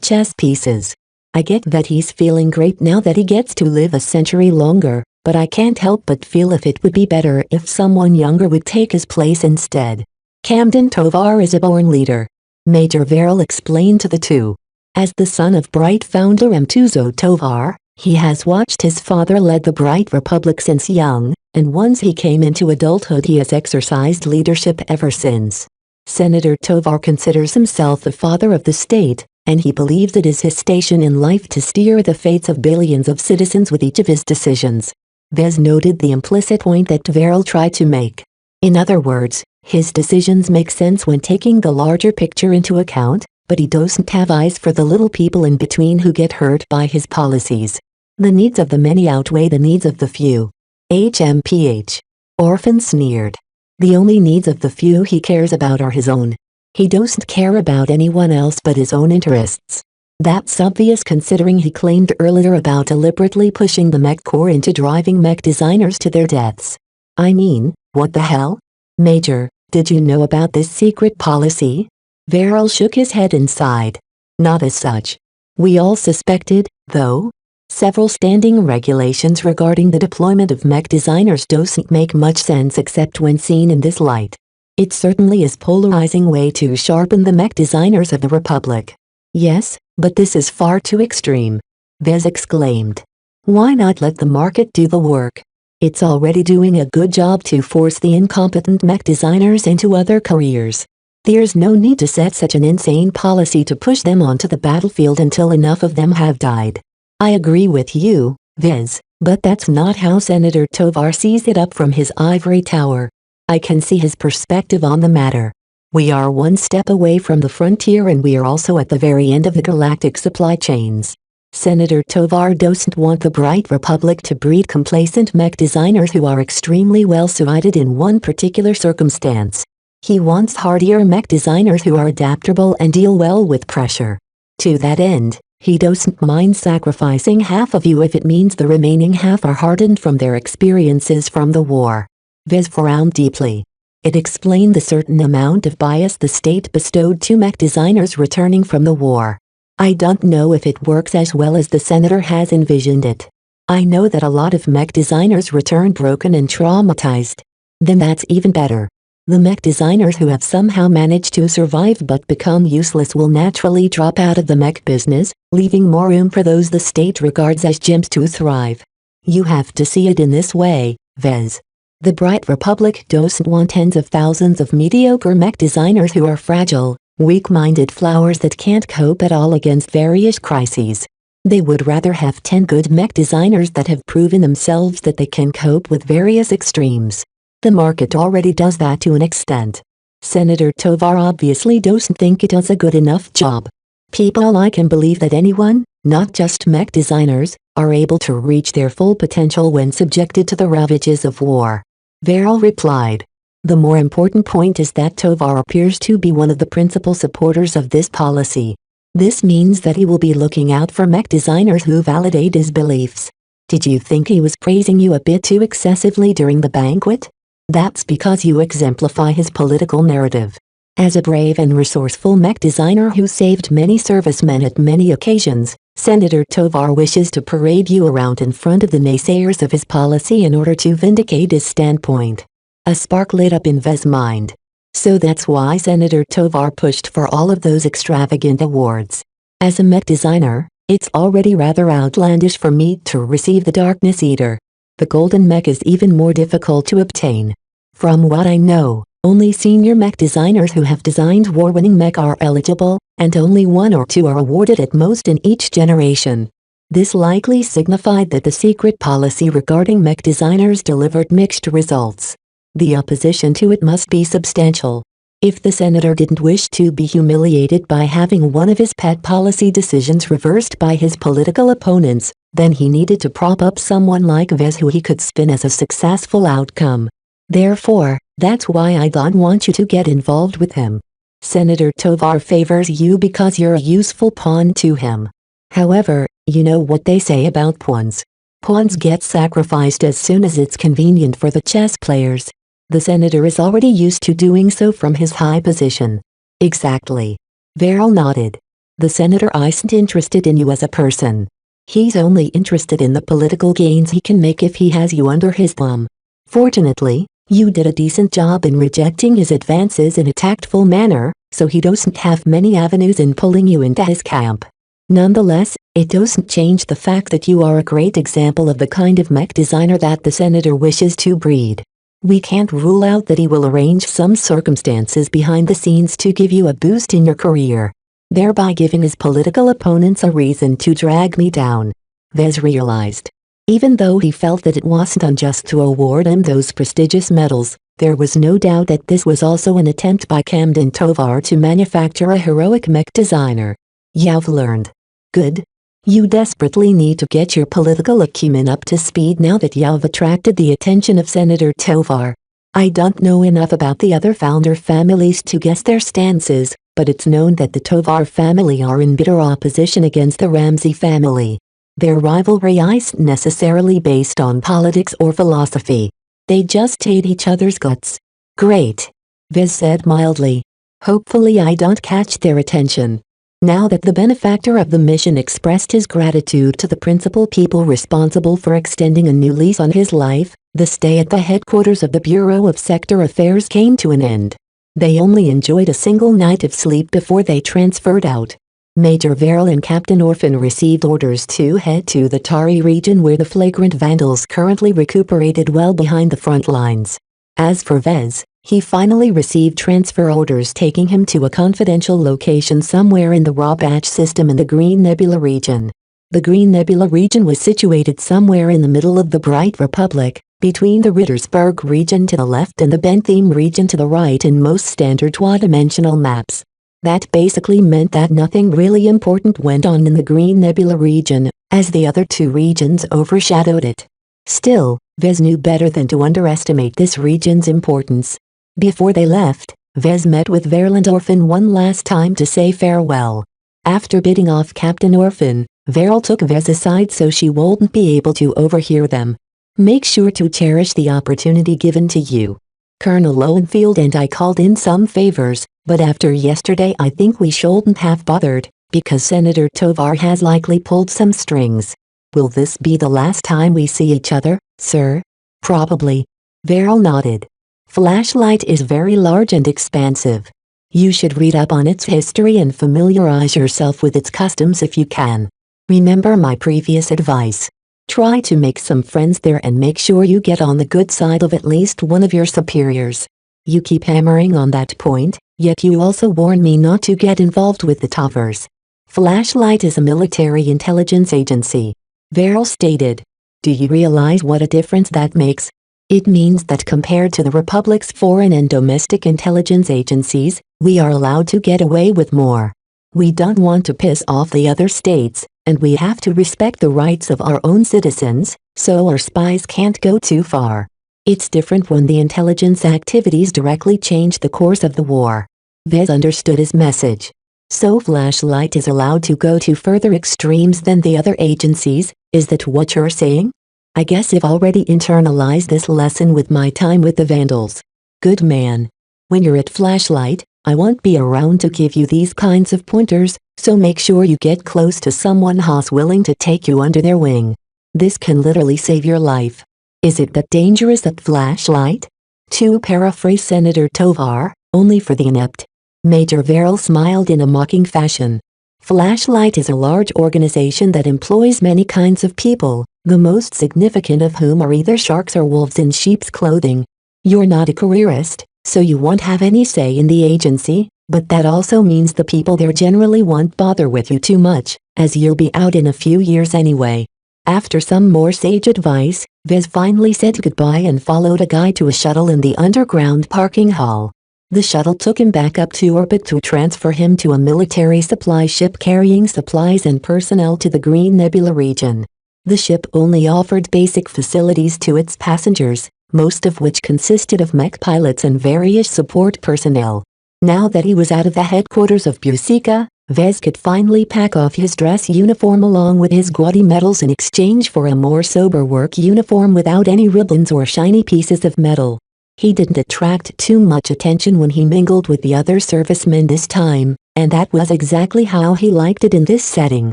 chess pieces. I get that he's feeling great now that he gets to live a century longer, but I can't help but feel if it would be better if someone younger would take his place instead. Camden Tovar is a born leader. Major Verrill explained to the two. As the son of Bright founder Mtuzo Tovar, he has watched his father lead the Bright Republic since young, and once he came into adulthood he has exercised leadership ever since. Senator Tovar considers himself the father of the state, and he believes it is his station in life to steer the fates of billions of citizens with each of his decisions. Vez noted the implicit point that Verrill tried to make. In other words, his decisions make sense when taking the larger picture into account, but he doesn't have eyes for the little people in between who get hurt by his policies. The needs of the many outweigh the needs of the few. HMPH. Orphan sneered. The only needs of the few he cares about are his own. He doesn't care about anyone else but his own interests. That's obvious considering he claimed earlier about deliberately pushing the Mech Corps into driving mech designers to their deaths. I mean, what the hell? Major, did you know about this secret policy? Verrill shook his head and sighed. Not as such. We all suspected, though. Several standing regulations regarding the deployment of mech designers doesn't make much sense except when seen in this light. It certainly is a polarizing way to sharpen the mech designers of the Republic. Yes, but this is far too extreme. Vez exclaimed. Why not let the market do the work? It's already doing a good job to force the incompetent mech designers into other careers. There's no need to set such an insane policy to push them onto the battlefield until enough of them have died. I agree with you, Viz, but that's not how Senator Tovar sees it up from his ivory tower. I can see his perspective on the matter. We are one step away from the frontier and we are also at the very end of the galactic supply chains. Senator Tovar doesn't want the bright republic to breed complacent mech designers who are extremely well suited in one particular circumstance. He wants hardier mech designers who are adaptable and deal well with pressure. To that end, he doesn't mind sacrificing half of you if it means the remaining half are hardened from their experiences from the war. Viz frowned deeply. It explained the certain amount of bias the state bestowed to mech designers returning from the war. I don't know if it works as well as the senator has envisioned it. I know that a lot of mech designers return broken and traumatized. Then that's even better. The mech designers who have somehow managed to survive but become useless will naturally drop out of the mech business, leaving more room for those the state regards as gems to thrive. You have to see it in this way, Vez. The Bright Republic doesn't want tens of thousands of mediocre mech designers who are fragile, weak-minded flowers that can't cope at all against various crises. They would rather have 10 good mech designers that have proven themselves that they can cope with various extremes. The market already does that to an extent. Senator Tovar obviously doesn't think it does a good enough job. People like him believe that anyone, not just mech designers, are able to reach their full potential when subjected to the ravages of war. Veril replied. The more important point is that Tovar appears to be one of the principal supporters of this policy. This means that he will be looking out for mech designers who validate his beliefs. Did you think he was praising you a bit too excessively during the banquet? That's because you exemplify his political narrative. As a brave and resourceful mech designer who saved many servicemen at many occasions, Senator Tovar wishes to parade you around in front of the naysayers of his policy in order to vindicate his standpoint. A spark lit up in Vez's mind. So that's why Senator Tovar pushed for all of those extravagant awards. As a mech designer, it's already rather outlandish for me to receive the Darkness Eater. The Golden Mech is even more difficult to obtain. From what I know, only senior mech designers who have designed war-winning mech are eligible, and only 1 or 2 are awarded at most in each generation. This likely signified that the secret policy regarding mech designers delivered mixed results. The opposition to it must be substantial. If the senator didn't wish to be humiliated by having one of his pet policy decisions reversed by his political opponents, then he needed to prop up someone like Vez who he could spin as a successful outcome. Therefore, that's why I don't want you to get involved with him. Senator Tovar favors you because you're a useful pawn to him. However, you know what they say about pawns. Pawns get sacrificed as soon as it's convenient for the chess players. The senator is already used to doing so from his high position. Exactly. Veril nodded. The senator isn't interested in you as a person. He's only interested in the political gains he can make if he has you under his thumb. Fortunately, you did a decent job in rejecting his advances in a tactful manner, so he doesn't have many avenues in pulling you into his camp. Nonetheless, it doesn't change the fact that you are a great example of the kind of mech designer that the senator wishes to breed. We can't rule out that he will arrange some circumstances behind the scenes to give you a boost in your career, thereby giving his political opponents a reason to drag me down. Vez realized. Even though he felt that it wasn't unjust to award him those prestigious medals, there was no doubt that this was also an attempt by Camden Tovar to manufacture a heroic mech designer. You've learned. Good. You desperately need to get your political acumen up to speed now that you've attracted the attention of Senator Tovar. I don't know enough about the other founder families to guess their stances, but it's known that the Tovar family are in bitter opposition against the Ramsey family. Their rivalry isn't necessarily based on politics or philosophy. They just hate each other's guts. Great. Vez said mildly. Hopefully I don't catch their attention. Now that the benefactor of the mission expressed his gratitude to the principal people responsible for extending a new lease on his life, the stay at the headquarters of the Bureau of Sector Affairs came to an end. They only enjoyed a single night of sleep before they transferred out. Major Verrill and Captain Orphan received orders to head to the Tari region where the flagrant vandals currently recuperated well behind the front lines. As for Vez, he finally received transfer orders taking him to a confidential location somewhere in the Raw Batch system in the Green Nebula region. The Green Nebula region was situated somewhere in the middle of the Bright Republic, between the Rittersburg region to the left and the Bentham region to the right in most standard two-dimensional maps. That basically meant that nothing really important went on in the Green Nebula region, as the other two regions overshadowed it. Still, Vez knew better than to underestimate this region's importance. Before they left, Vez met with Verrill and Orphan one last time to say farewell. After bidding off Captain Orphan, Verrill took Vez aside so she wouldn't be able to overhear them. "Make sure to cherish the opportunity given to you. Colonel Lowenfield and I called in some favors, but after yesterday I think we shouldn't have bothered, because Senator Tovar has likely pulled some strings. Will this be the last time we see each other, sir?" "Probably." Verrill nodded. Flashlight is very large and expansive. You should read up on its history and familiarize yourself with its customs if you can. Remember my previous advice. Try to make some friends there and make sure you get on the good side of at least one of your superiors. You keep hammering on that point, yet you also warn me not to get involved with the Tovars. Flashlight is a military intelligence agency. Verrill stated. Do you realize what a difference that makes? It means that compared to the Republic's foreign and domestic intelligence agencies, we are allowed to get away with more. We don't want to piss off the other states, and we have to respect the rights of our own citizens, so our spies can't go too far. It's different when the intelligence activities directly change the course of the war. Vez understood his message. So Flashlight is allowed to go to further extremes than the other agencies, is that what you're saying? I guess I've already internalized this lesson with my time with the Vandals. Good man. When you're at Flashlight, I won't be around to give you these kinds of pointers, so make sure you get close to someone who's willing to take you under their wing. This can literally save your life. Is it that dangerous at Flashlight? To paraphrase Senator Tovar, only for the inept. Major Verrill smiled in a mocking fashion. Flashlight is a large organization that employs many kinds of people, the most significant of whom are either sharks or wolves in sheep's clothing. You're not a careerist, so you won't have any say in the agency, but that also means the people there generally won't bother with you too much, as you'll be out in a few years anyway. After some more sage advice, Vez finally said goodbye and followed a guy to a shuttle in the underground parking hall. The shuttle took him back up to orbit to transfer him to a military supply ship carrying supplies and personnel to the Green Nebula region. The ship only offered basic facilities to its passengers, most of which consisted of mech pilots and various support personnel. Now that he was out of the headquarters of Busica, Vez could finally pack off his dress uniform along with his gaudy medals in exchange for a more sober work uniform without any ribbons or shiny pieces of metal. He didn't attract too much attention when he mingled with the other servicemen this time, and that was exactly how he liked it in this setting.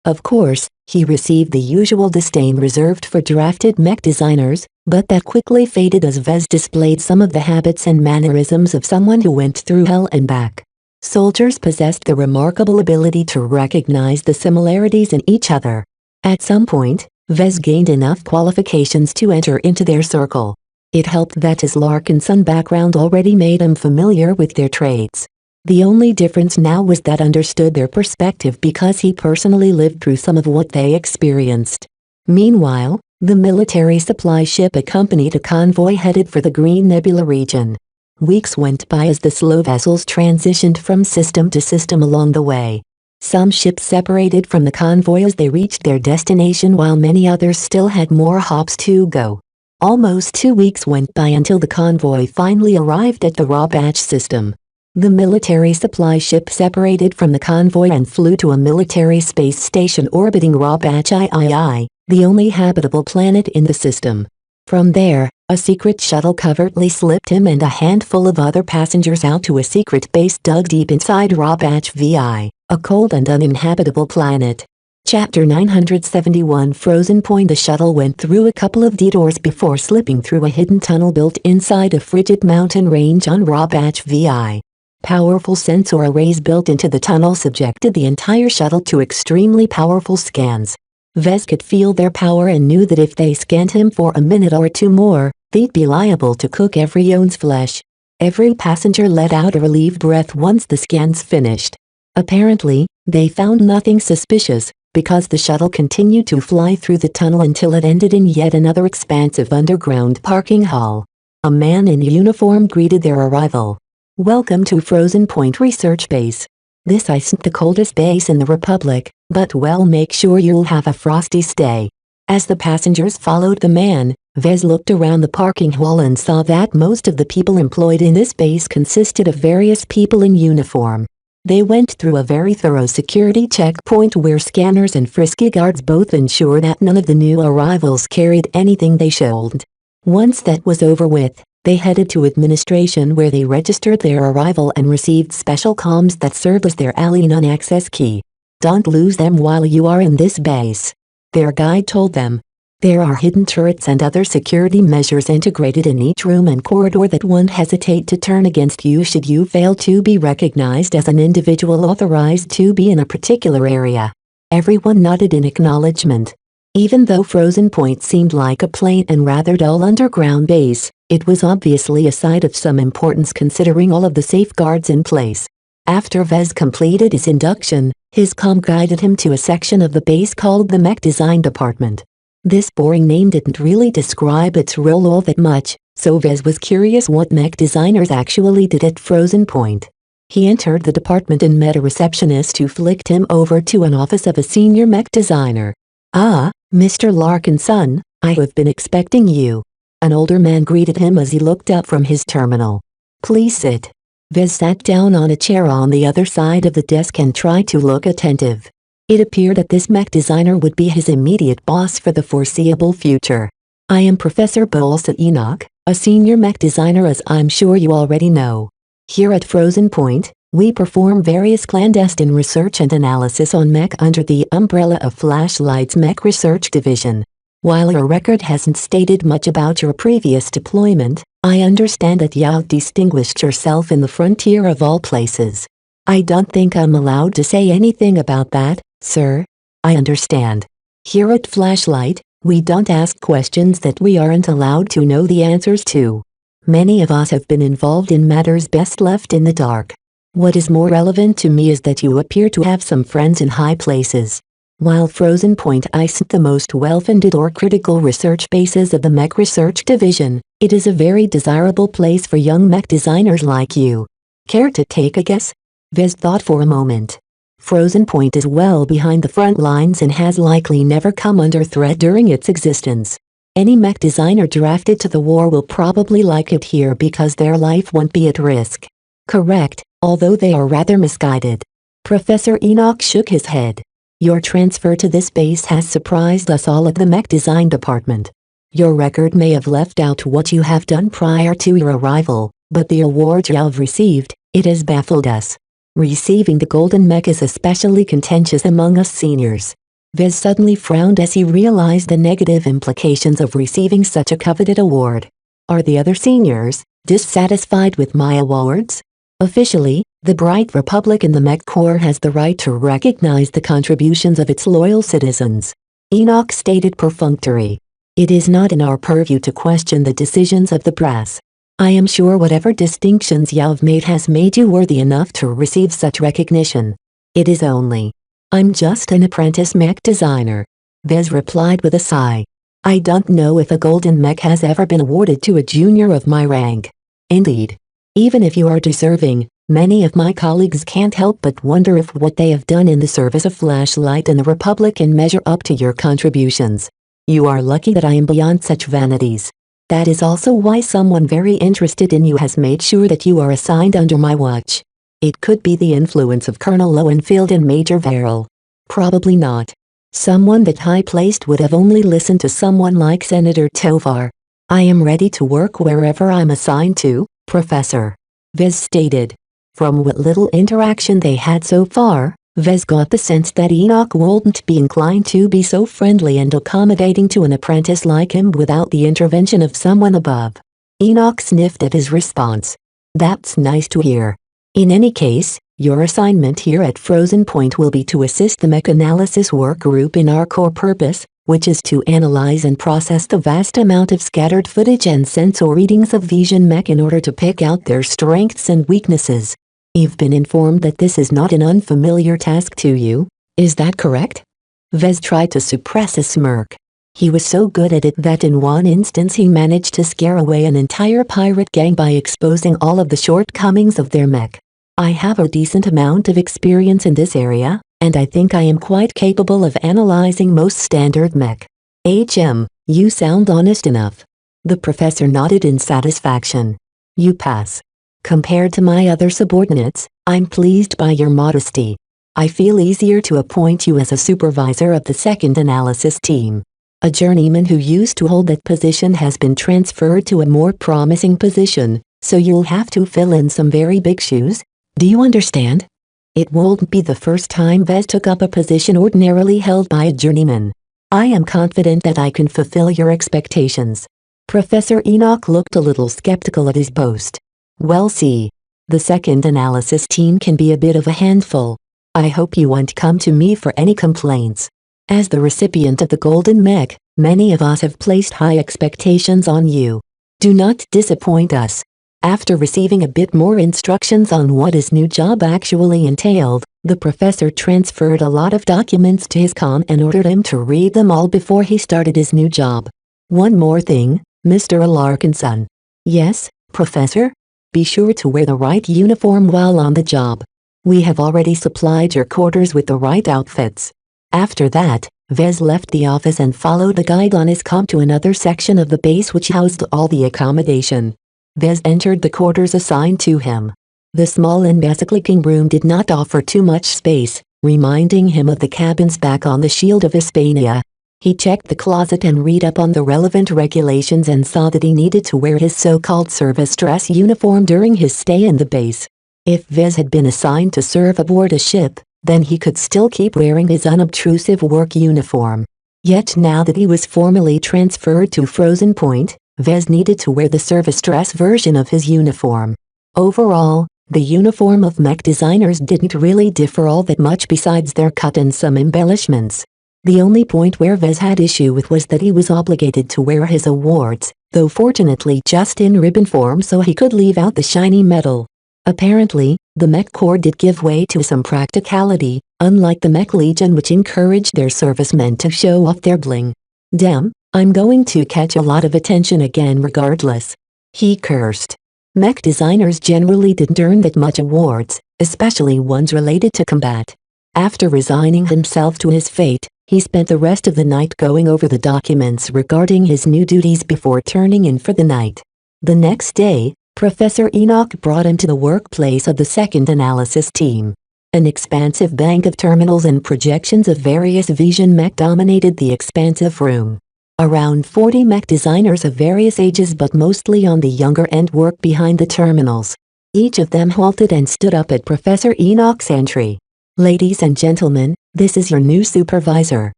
Of course, he received the usual disdain reserved for drafted mech designers, but that quickly faded as Vez displayed some of the habits and mannerisms of someone who went through hell and back. Soldiers possessed the remarkable ability to recognize the similarities in each other. At some point, Vez gained enough qualifications to enter into their circle. It helped that his Larkinson background already made him familiar with their traits. The only difference now was that understood their perspective because he personally lived through some of what they experienced. Meanwhile, the military supply ship accompanied a convoy headed for the Green Nebula region. Weeks went by as the slow vessels transitioned from system to system along the way. Some ships separated from the convoy as they reached their destination while many others still had more hops to go. Almost 2 weeks went by until the convoy finally arrived at the Raw Batch system. The military supply ship separated from the convoy and flew to a military space station orbiting Raw Batch III, the only habitable planet in the system. From there, a secret shuttle covertly slipped him and a handful of other passengers out to a secret base dug deep inside Raw Batch VI, a cold and uninhabitable planet. Chapter 971 Frozen Point. The shuttle went through a couple of detours before slipping through a hidden tunnel built inside a frigid mountain range on Raw Batch VI. Powerful sensor arrays built into the tunnel subjected the entire shuttle to extremely powerful scans. Vez could feel their power and knew that if they scanned him for a minute or two more, they'd be liable to cook everyone's flesh. Every passenger let out a relieved breath once the scans finished. Apparently, they found nothing suspicious, because the shuttle continued to fly through the tunnel until it ended in yet another expansive underground parking hall. A man in uniform greeted their arrival. "Welcome to Frozen Point Research Base. This isn't the coldest base in the Republic, but well, make sure you'll have a frosty stay." As the passengers followed the man, Vez looked around the parking hall and saw that most of the people employed in this base consisted of various people in uniform. They went through a very thorough security checkpoint where scanners and frisky guards both ensure that none of the new arrivals carried anything they shouldn't. Once that was over with, they headed to administration where they registered their arrival and received special comms that served as their Alien access key. "Don't lose them while you are in this base," their guide told them. "There are hidden turrets and other security measures integrated in each room and corridor that won't hesitate to turn against you should you fail to be recognized as an individual authorized to be in a particular area." Everyone nodded in acknowledgement. Even though Frozen Point seemed like a plain and rather dull underground base, it was obviously a site of some importance considering all of the safeguards in place. After Vez completed his induction, his comm guided him to a section of the base called the Mech Design Department. This boring name didn't really describe its role all that much, so Vez was curious what mech designers actually did at Frozen Point. He entered the department and met a receptionist who flicked him over to an office of a senior mech designer. "Ah, Mr. Larkinson, I have been expecting you." An older man greeted him as he looked up from his terminal. "Please sit." Vez sat down on a chair on the other side of the desk and tried to look attentive. It appeared that this mech designer would be his immediate boss for the foreseeable future. "I am Professor Bolsa Enoch, a senior mech designer, as I'm sure you already know. Here at Frozen Point, we perform various clandestine research and analysis on mech under the umbrella of Flashlight's Mech Research Division. While your record hasn't stated much about your previous deployment, I understand that you've distinguished yourself in the frontier of all places." "I don't think I'm allowed to say anything about that, sir." "I understand. Here at Flashlight, we don't ask questions that we aren't allowed to know the answers to. Many of us have been involved in matters best left in the dark. What is more relevant to me is that you appear to have some friends in high places. While Frozen Point isn't the most well-funded or critical research bases of the Mech Research Division, it is a very desirable place for young mech designers like you. Care to take a guess?" Vez thought for a moment. Frozen Point is well behind the front lines and has likely never come under threat during its existence. Any mech designer drafted to the war will probably like it here because their life won't be at risk. "Correct, although they are rather misguided." Professor Enoch shook his head. "Your transfer to this base has surprised us all at the Mech Design Department. Your record may have left out what you have done prior to your arrival, but the award you have received, it has baffled us. Receiving the Golden Mech is especially contentious among us seniors." Vez suddenly frowned as he realized the negative implications of receiving such a coveted award. "Are the other seniors dissatisfied with my awards?" "Officially, the Bright Republic in the Mech Corps has the right to recognize the contributions of its loyal citizens," Enoch stated perfunctory. "It is not in our purview to question the decisions of the brass. I am sure whatever distinctions you've made has made you worthy enough to receive such recognition. It is only, I'm just an apprentice mech designer," Vez replied with a sigh. "I don't know if a golden mech has ever been awarded to a junior of my rank." "Indeed. Even if you are deserving, many of my colleagues can't help but wonder if what they have done in the service of Flashlight and the Republic can measure up to your contributions. You are lucky that I am beyond such vanities. That is also why someone very interested in you has made sure that you are assigned under my watch. It could be the influence of Colonel Lowenfield and Major Verrill. Probably not. Someone that high-placed would have only listened to someone like Senator Tovar. I am ready to work wherever I'm assigned to, Professor," Vez stated. From what little interaction they had so far, Vez got the sense that Enoch wouldn't be inclined to be so friendly and accommodating to an apprentice like him without the intervention of someone above. Enoch sniffed at his response. "That's nice to hear. In any case, your assignment here at Frozen Point will be to assist the mech analysis work group in our core purpose, which is to analyze and process the vast amount of scattered footage and sensor readings of Vision Mech in order to pick out their strengths and weaknesses. You've been informed that this is not an unfamiliar task to you, is that correct? Vez tried to suppress a smirk. He was so good at it that in one instance he managed to scare away an entire pirate gang by exposing all of the shortcomings of their mech. I have a decent amount of experience in this area, and I think I am quite capable of analyzing most standard mech. You sound honest enough. The professor nodded in satisfaction. You pass. Compared to my other subordinates, I'm pleased by your modesty. I feel easier to appoint you as a supervisor of the second analysis team. A journeyman who used to hold that position has been transferred to a more promising position, so you'll have to fill in some very big shoes. Do you understand? It won't be the first time Vez took up a position ordinarily held by a journeyman. I am confident that I can fulfill your expectations. Professor Enoch looked a little skeptical at his boast. Well, see. The second analysis team can be a bit of a handful. I hope you won't come to me for any complaints. As the recipient of the Golden Mech, many of us have placed high expectations on you. Do not disappoint us. After receiving a bit more instructions on what his new job actually entailed, the professor transferred a lot of documents to his comm and ordered him to read them all before he started his new job. One more thing, Mr. Larkinson. Yes, Professor? Be sure to wear the right uniform while on the job. We have already supplied your quarters with the right outfits. After that, Vez left the office and followed the guide on his comm to another section of the base which housed all the accommodation. Vez entered the quarters assigned to him. The small and basically-looking room did not offer too much space, reminding him of the cabins back on the Shield of Hispania. He checked the closet and read up on the relevant regulations and saw that he needed to wear his so-called service dress uniform during his stay in the base. If Vez had been assigned to serve aboard a ship, then he could still keep wearing his unobtrusive work uniform. Yet now that he was formally transferred to Frozen Point, Vez needed to wear the service dress version of his uniform. Overall, the uniform of mech designers didn't really differ all that much besides their cut and some embellishments. The only point where Vez had issue with was that he was obligated to wear his awards, though fortunately just in ribbon form so he could leave out the shiny metal. Apparently, the Mech Corps did give way to some practicality, unlike the Mech Legion which encouraged their servicemen to show off their bling. Damn, I'm going to catch a lot of attention again regardless. He cursed. Mech designers generally didn't earn that much awards, especially ones related to combat. After resigning himself to his fate, he spent the rest of the night going over the documents regarding his new duties before turning in for the night. The next day, Professor Enoch brought him to the workplace of the second analysis team. An expansive bank of terminals and projections of various Vision Mech dominated the expansive room. Around 40 mech designers of various ages but mostly on the younger end worked behind the terminals. Each of them halted and stood up at Professor Enoch's entry. Ladies and gentlemen, this is your new supervisor.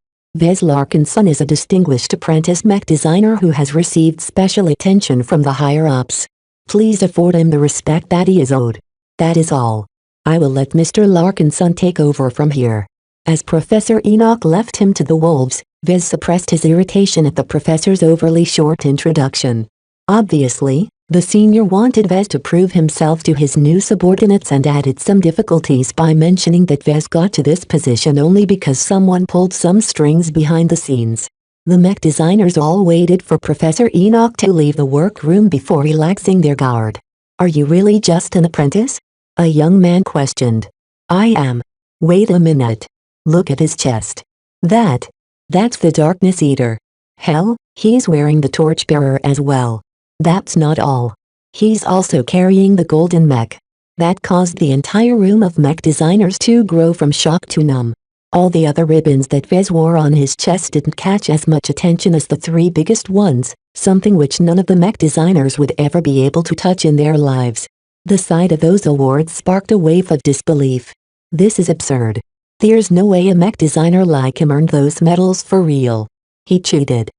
Vez Larkinson is a distinguished apprentice mech designer who has received special attention from the higher-ups. Please afford him the respect that he is owed. That is all. I will let Mr. Larkinson take over from here. As Professor Enoch left him to the wolves, Vez suppressed his irritation at the professor's overly short introduction. Obviously, the senior wanted Vez to prove himself to his new subordinates and added some difficulties by mentioning that Vez got to this position only because someone pulled some strings behind the scenes. The mech designers all waited for Professor Enoch to leave the workroom before relaxing their guard. Are you really just an apprentice? A young man questioned. I am. Wait a minute. Look at his chest. That's the Darkness Eater. Hell, he's wearing the Torchbearer as well. That's not all. He's also carrying the Golden Mech. That caused the entire room of mech designers to grow from shock to numb. All the other ribbons that Vez wore on his chest didn't catch as much attention as the three biggest ones, something which none of the mech designers would ever be able to touch in their lives. The sight of those awards sparked a wave of disbelief. This is absurd. There's no way a mech designer like him earned those medals for real. He cheated.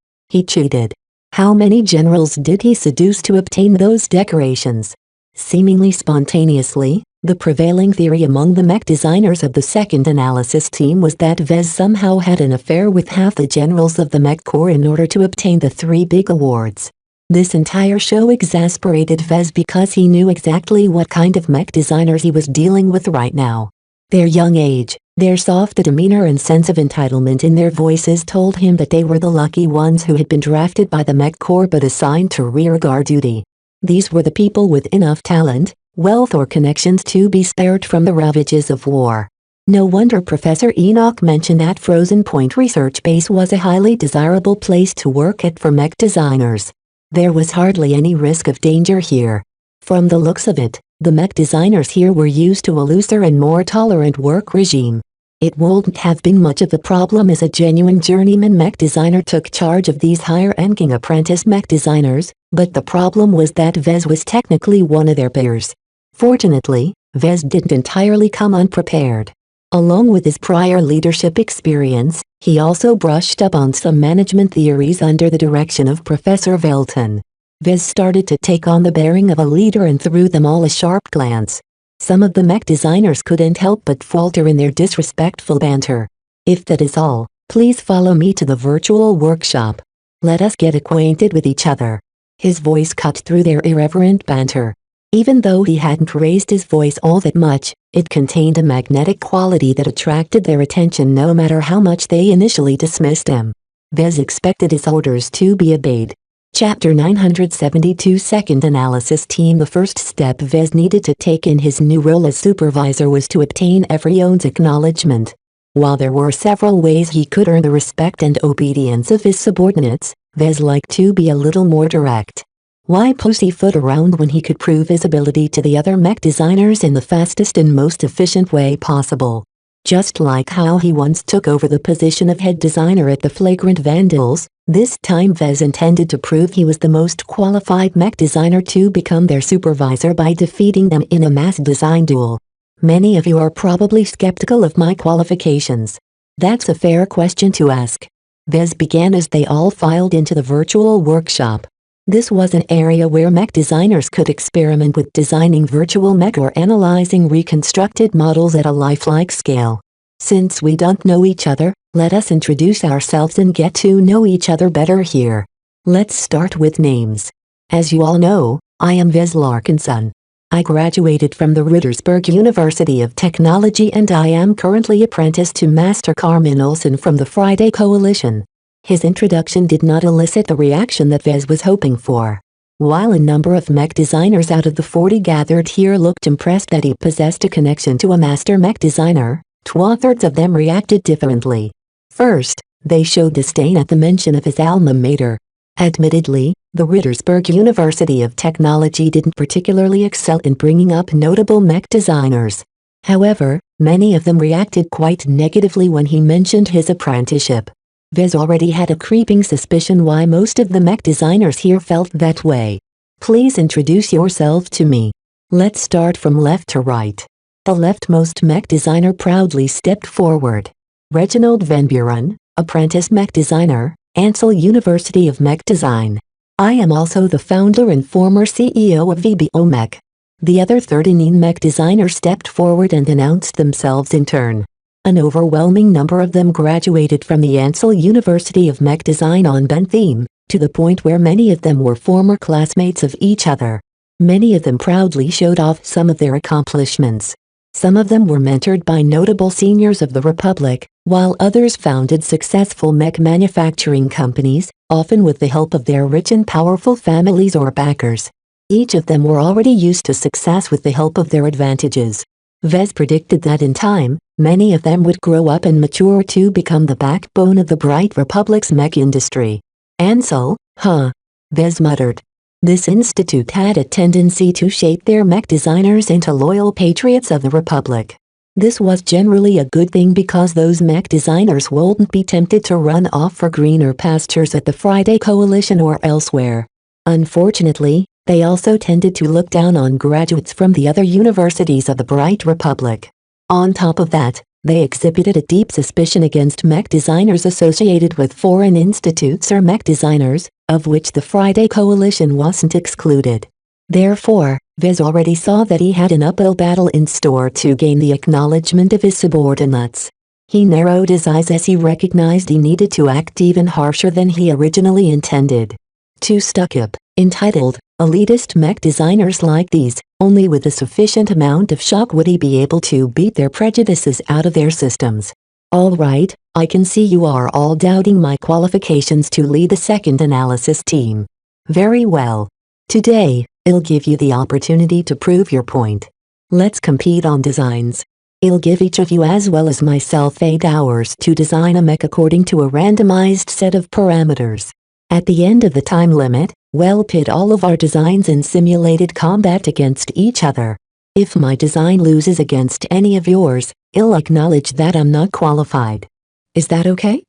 How many generals did he seduce to obtain those decorations? Seemingly spontaneously, The prevailing theory among the mech designers of the second analysis team was that Vez somehow had an affair with half the generals of the mech corps in order to obtain the 3 big awards. This entire show exasperated Vez because he knew exactly what kind of mech designers he was dealing with right now. Their young age, their soft demeanor and sense of entitlement in their voices told him that they were the lucky ones who had been drafted by the mech corps but assigned to rearguard duty. These were the people with enough talent, wealth or connections to be spared from the ravages of war. No wonder Professor Enoch mentioned that Frozen Point Research Base was a highly desirable place to work at for mech designers. There was hardly any risk of danger here. From the looks of it, the mech designers here were used to a looser and more tolerant work regime. It wouldn't have been much of a problem as a genuine journeyman mech designer took charge of these higher-ranking apprentice mech designers, but the problem was that Vez was technically one of their peers. Fortunately, Vez didn't entirely come unprepared. Along with his prior leadership experience, he also brushed up on some management theories under the direction of Professor Velton. Vez started to take on the bearing of a leader and threw them all a sharp glance. Some of the mech designers couldn't help but falter in their disrespectful banter. If that is all, please follow me to the virtual workshop. Let us get acquainted with each other. His voice cut through their irreverent banter. Even though he hadn't raised his voice all that much, it contained a magnetic quality that attracted their attention no matter how much they initially dismissed him. Vez expected his orders to be obeyed. Chapter 972 Second Analysis Team. The first step Vez needed to take in his new role as supervisor was to obtain everyone's acknowledgement. While there were several ways he could earn the respect and obedience of his subordinates, Vez liked to be a little more direct. Why pussyfoot around when he could prove his ability to the other mech designers in the fastest and most efficient way possible? Just like how he once took over the position of head designer at the Flagrant Vandals, this time Vez intended to prove he was the most qualified mech designer to become their supervisor by defeating them in a mass design duel. Many of you are probably skeptical of my qualifications. That's a fair question to ask. Vez began as they all filed into the virtual workshop. This was an area where mech designers could experiment with designing virtual mech or analyzing reconstructed models at a lifelike scale. Since we don't know each other, let us introduce ourselves and get to know each other better here. Let's start with names. As you all know, I am Vez Larkinson. I graduated from the Rittersberg University of Technology and I am currently apprenticed to Master Carmen Olsen from the Friday Coalition. His introduction did not elicit the reaction that Vez was hoping for. While a number of mech designers out of the 40 gathered here looked impressed that he possessed a connection to a master mech designer, 2/3 of them reacted differently. First, they showed disdain at the mention of his alma mater. Admittedly, the Rittersberg University of Technology didn't particularly excel in bringing up notable mech designers. However, many of them reacted quite negatively when he mentioned his apprenticeship. Vez already had a creeping suspicion why most of the mech designers here felt that way. Please introduce yourself to me. Let's start from left to right. The leftmost mech designer proudly stepped forward. Reginald Van Buren, apprentice mech designer, Ansel University of Mech Design. I am also the founder and former CEO of VBO Mech. The other 13 mech designers stepped forward and announced themselves in turn. An overwhelming number of them graduated from the Ansel University of Mech Design on Bentham, to the point where many of them were former classmates of each other. Many of them proudly showed off some of their accomplishments. Some of them were mentored by notable seniors of the Republic, while others founded successful mech manufacturing companies, often with the help of their rich and powerful families or backers. Each of them were already used to success with the help of their advantages. Vez predicted that in time, many of them would grow up and mature to become the backbone of the Bright Republic's mech industry. Ansel, huh? Vez muttered. This institute had a tendency to shape their mech designers into loyal patriots of the Republic. This was generally a good thing because those mech designers wouldn't be tempted to run off for greener pastures at the Friday Coalition or elsewhere. Unfortunately, they also tended to look down on graduates from the other universities of the Bright Republic. On top of that, they exhibited a deep suspicion against mech designers associated with foreign institutes or mech designers, of which the Friday Coalition wasn't excluded. Therefore, Vez already saw that he had an uphill battle in store to gain the acknowledgement of his subordinates. He narrowed his eyes as he recognized he needed to act even harsher than he originally intended. Too stuck-up, entitled, elitist mech designers like these, only with a sufficient amount of shock would he be able to beat their prejudices out of their systems. All right, I can see you are all doubting my qualifications to lead the second analysis team. Very well. Today, I'll give you the opportunity to prove your point. Let's compete on designs. I'll give each of you as well as myself 8 hours to design a mech according to a randomized set of parameters. At the end of the time limit, we'll pit all of our designs in simulated combat against each other. If my design loses against any of yours, I'll acknowledge that I'm not qualified. Is that okay?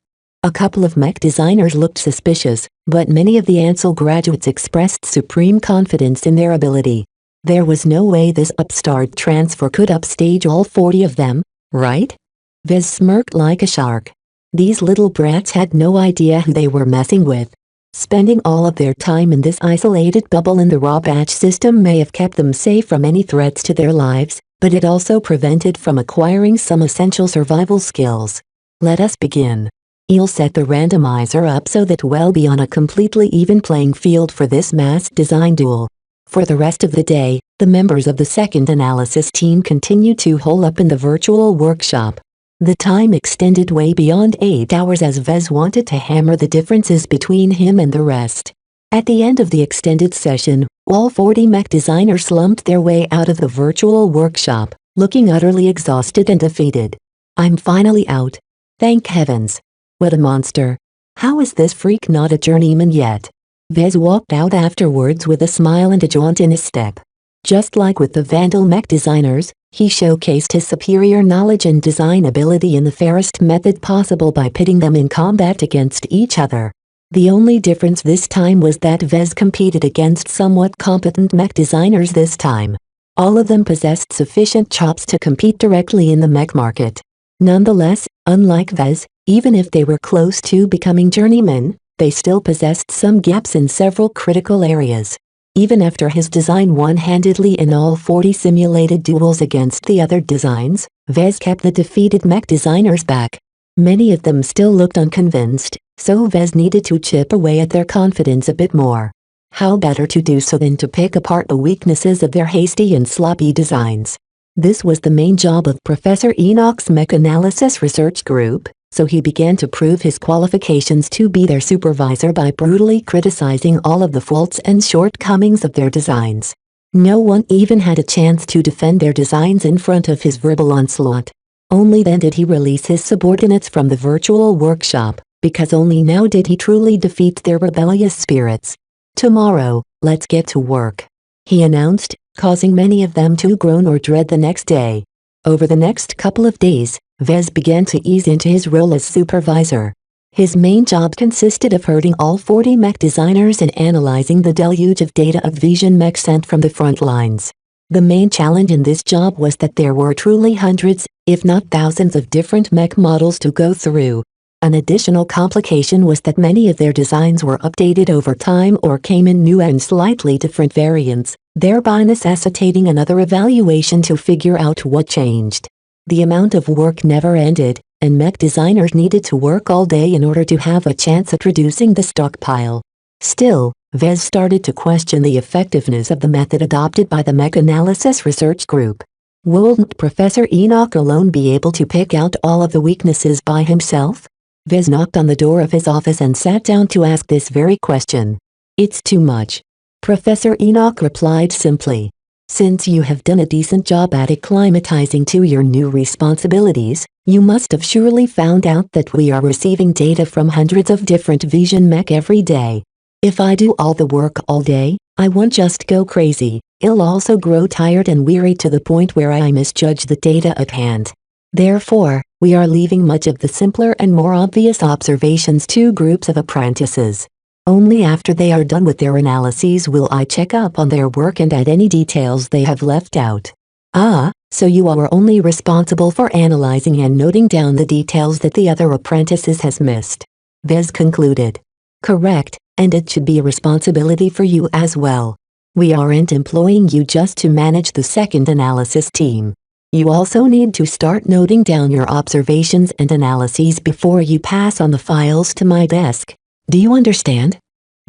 A couple of mech designers looked suspicious, but many of the Ansel graduates expressed supreme confidence in their ability. There was no way this upstart transfer could upstage all 40 of them, right? Vez smirked like a shark. These little brats had no idea who they were messing with. Spending all of their time in this isolated bubble in the raw batch system may have kept them safe from any threats to their lives, but it also prevented from acquiring some essential survival skills. Let us begin. I'll set the randomizer up so that we'll be on a completely even playing field for this mass design duel. For the rest of the day, the members of the second analysis team continue to hole up in the virtual workshop. The time extended way beyond 8 hours as Vez wanted to hammer the differences between him and the rest. At the end of the extended session, all 40 mech designers slumped their way out of the virtual workshop, looking utterly exhausted and defeated. I'm finally out. Thank heavens. What a monster. How is this freak not a journeyman yet? Vez walked out afterwards with a smile and a jaunt in his step. Just like with the Vandal mech designers, he showcased his superior knowledge and design ability in the fairest method possible by pitting them in combat against each other. The only difference this time was that Vez competed against somewhat competent mech designers this time. All of them possessed sufficient chops to compete directly in the mech market. Nonetheless, unlike Vez, even if they were close to becoming journeymen, they still possessed some gaps in several critical areas. Even after his design one-handedly in all 40 simulated duels against the other designs, Vez kept the defeated mech designers back. Many of them still looked unconvinced, so Vez needed to chip away at their confidence a bit more. How better to do so than to pick apart the weaknesses of their hasty and sloppy designs? This was the main job of Professor Enoch's Mech Analysis Research Group, so he began to prove his qualifications to be their supervisor by brutally criticizing all of the faults and shortcomings of their designs. No one even had a chance to defend their designs in front of his verbal onslaught. Only then did he release his subordinates from the virtual workshop, because only now did he truly defeat their rebellious spirits. Tomorrow, let's get to work, he announced, causing many of them to groan or dread the next day. Over the next couple of days, Vez began to ease into his role as supervisor. His main job consisted of herding all 40 mech designers and analyzing the deluge of data of Vision mech sent from the front lines. The main challenge in this job was that there were truly hundreds, if not thousands of different mech models to go through. An additional complication was that many of their designs were updated over time or came in new and slightly different variants, thereby necessitating another evaluation to figure out what changed. The amount of work never ended, and mech designers needed to work all day in order to have a chance at reducing the stockpile. Still, Vez started to question the effectiveness of the method adopted by the Mech Analysis Research Group. Wouldn't Professor Enoch alone be able to pick out all of the weaknesses by himself? Vez knocked on the door of his office and sat down to ask this very question. It's too much. Professor Enoch replied simply. Since you have done a decent job at acclimatizing to your new responsibilities, you must have surely found out that we are receiving data from hundreds of different Vision mech every day. If I do all the work all day, I won't just go crazy, I'll also grow tired and weary to the point where I misjudge the data at hand. Therefore, we are leaving much of the simpler and more obvious observations to groups of apprentices. Only after they are done with their analyses will I check up on their work and add any details they have left out. Ah, so you are only responsible for analyzing and noting down the details that the other apprentices has missed. Vez concluded. Correct, and it should be a responsibility for you as well. We aren't employing you just to manage the second analysis team. You also need to start noting down your observations and analyses before you pass on the files to my desk. Do you understand?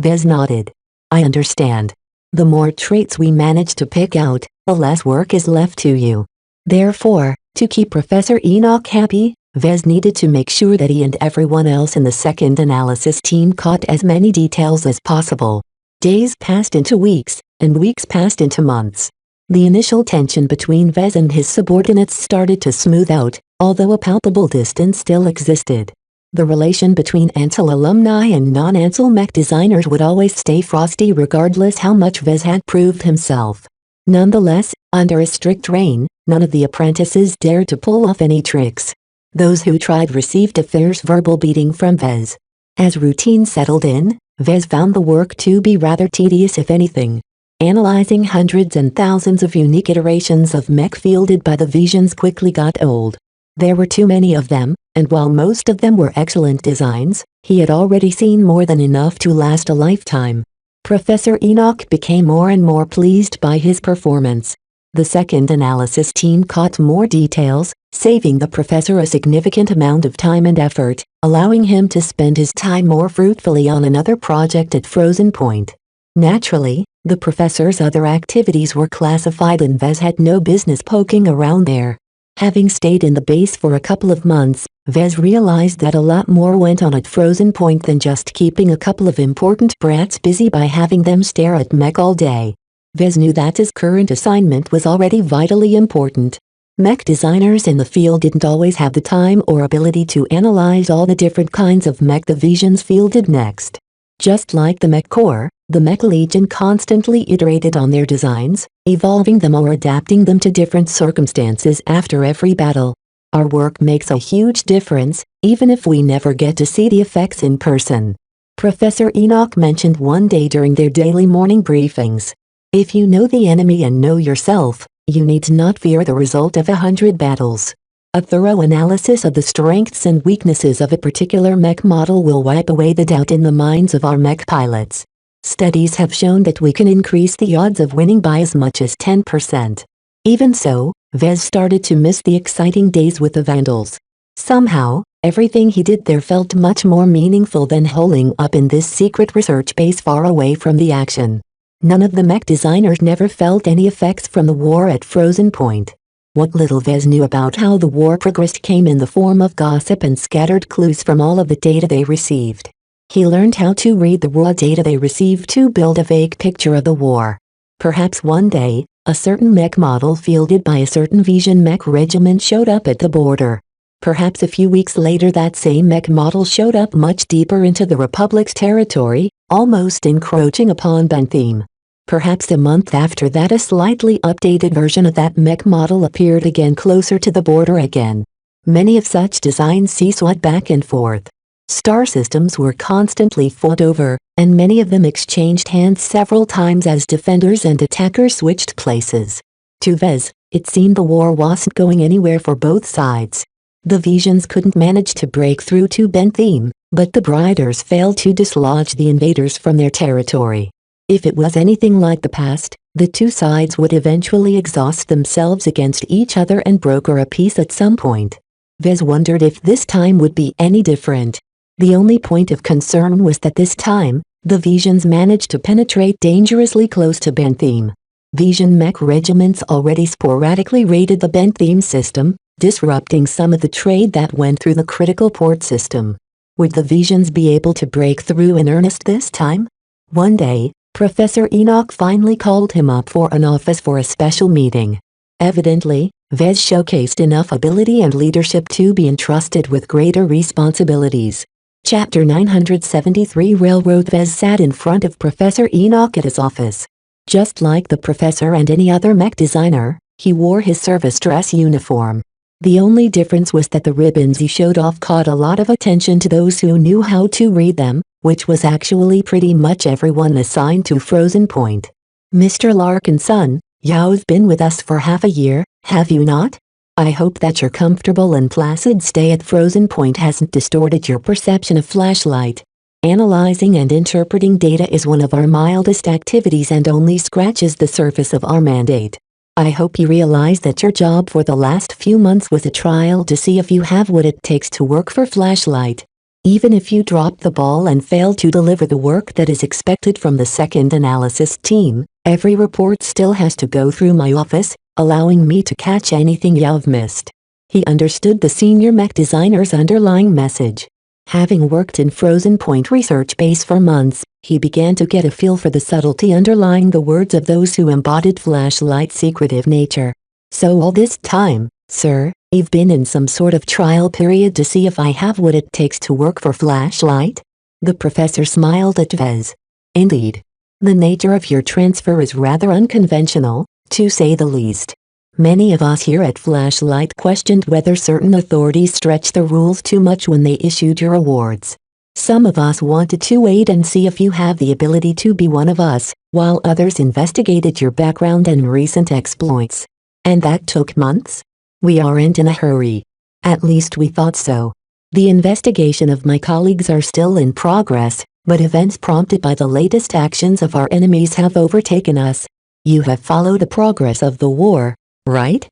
Vez nodded. I understand. The more traits we manage to pick out, the less work is left to you. Therefore, to keep Professor Enoch happy, Vez needed to make sure that he and everyone else in the second analysis team caught as many details as possible. Days passed into weeks, and weeks passed into months. The initial tension between Vez and his subordinates started to smooth out, although a palpable distance still existed. The relation between Ansel alumni and non-Ansel mech designers would always stay frosty regardless how much Vez had proved himself. Nonetheless, under a strict reign, none of the apprentices dared to pull off any tricks. Those who tried received a fierce verbal beating from Vez. As routine settled in, Vez found the work to be rather tedious if anything. Analyzing hundreds and thousands of unique iterations of mech fielded by the Visions quickly got old. There were too many of them, and while most of them were excellent designs, he had already seen more than enough to last a lifetime. Professor Enoch became more and more pleased by his performance. The second analysis team caught more details, saving the professor a significant amount of time and effort, allowing him to spend his time more fruitfully on another project at Frozen Point. Naturally, the professor's other activities were classified and Vez had no business poking around there. Having stayed in the base for a couple of months, Vez realized that a lot more went on at Frozen Point than just keeping a couple of important brats busy by having them stare at mech all day. Vez knew that his current assignment was already vitally important. Mech designers in the field didn't always have the time or ability to analyze all the different kinds of mech the Visions fielded next. Just like the Mech Corps, the Mech Legion constantly iterated on their designs, evolving them or adapting them to different circumstances after every battle. Our work makes a huge difference, even if we never get to see the effects in person. Professor Enoch mentioned one day during their daily morning briefings. If you know the enemy and know yourself, you need not fear the result of 100 battles. A thorough analysis of the strengths and weaknesses of a particular mech model will wipe away the doubt in the minds of our mech pilots. Studies have shown that we can increase the odds of winning by as much as 10%. Even so, Vez started to miss the exciting days with the Vandals. Somehow, everything he did there felt much more meaningful than holing up in this secret research base far away from the action. None of the mech designers never felt any effects from the war at Frozen Point. What little Vez knew about how the war progressed came in the form of gossip and scattered clues from all of the data they received. He learned how to read the raw data they received to build a vague picture of the war. Perhaps one day, a certain mech model fielded by a certain Vision mech regiment showed up at the border. Perhaps a few weeks later that same mech model showed up much deeper into the Republic's territory, almost encroaching upon Bentheme. Perhaps a month after that a slightly updated version of that mech model appeared again closer to the border again. Many of such designs seesawed back and forth. Star systems were constantly fought over, and many of them exchanged hands several times as defenders and attackers switched places. To Vez, it seemed the war wasn't going anywhere for both sides. The Visions couldn't manage to break through to Bentheme, but the Briders failed to dislodge the invaders from their territory. If it was anything like the past, the two sides would eventually exhaust themselves against each other and broker a peace at some point. Vez wondered if this time would be any different. The only point of concern was that this time, the Visions managed to penetrate dangerously close to Bentheme. Vision mech regiments already sporadically raided the Bentheme system, disrupting some of the trade that went through the critical port system. Would the Visions be able to break through in earnest this time? One day, Professor Enoch finally called him up for an office for a special meeting. Evidently, Vez showcased enough ability and leadership to be entrusted with greater responsibilities. Chapter 973 Railroad. Vez sat in front of Professor Enoch at his office. Just like the professor and any other mech designer, he wore his service dress uniform. The only difference was that the ribbons he showed off caught a lot of attention to those who knew how to read them, which was actually pretty much everyone assigned to Frozen Point. Mr. Larkinson, you've been with us for half a year, have you not? I hope that your comfortable and placid stay at Frozen Point hasn't distorted your perception of Flashlight. Analyzing and interpreting data is one of our mildest activities and only scratches the surface of our mandate. I hope you realize that your job for the last few months was a trial to see if you have what it takes to work for Flashlight. Even if you drop the ball and fail to deliver the work that is expected from the second analysis team, every report still has to go through my office, allowing me to catch anything you've missed. He understood the senior mech designer's underlying message. Having worked in Frozen Point research base for months, he began to get a feel for the subtlety underlying the words of those who embodied Flashlight's secretive nature. So all this time, sir, you've been in some sort of trial period to see if I have what it takes to work for Flashlight? The professor smiled at Vez. Indeed. The nature of your transfer is rather unconventional, to say the least. Many of us here at Flashlight questioned whether certain authorities stretched the rules too much when they issued your awards. Some of us wanted to wait and see if you have the ability to be one of us, while others investigated your background and recent exploits. And that took months? We aren't in a hurry. At least we thought so. The investigation of my colleagues are still in progress, but events prompted by the latest actions of our enemies have overtaken us. You have followed the progress of the war, right?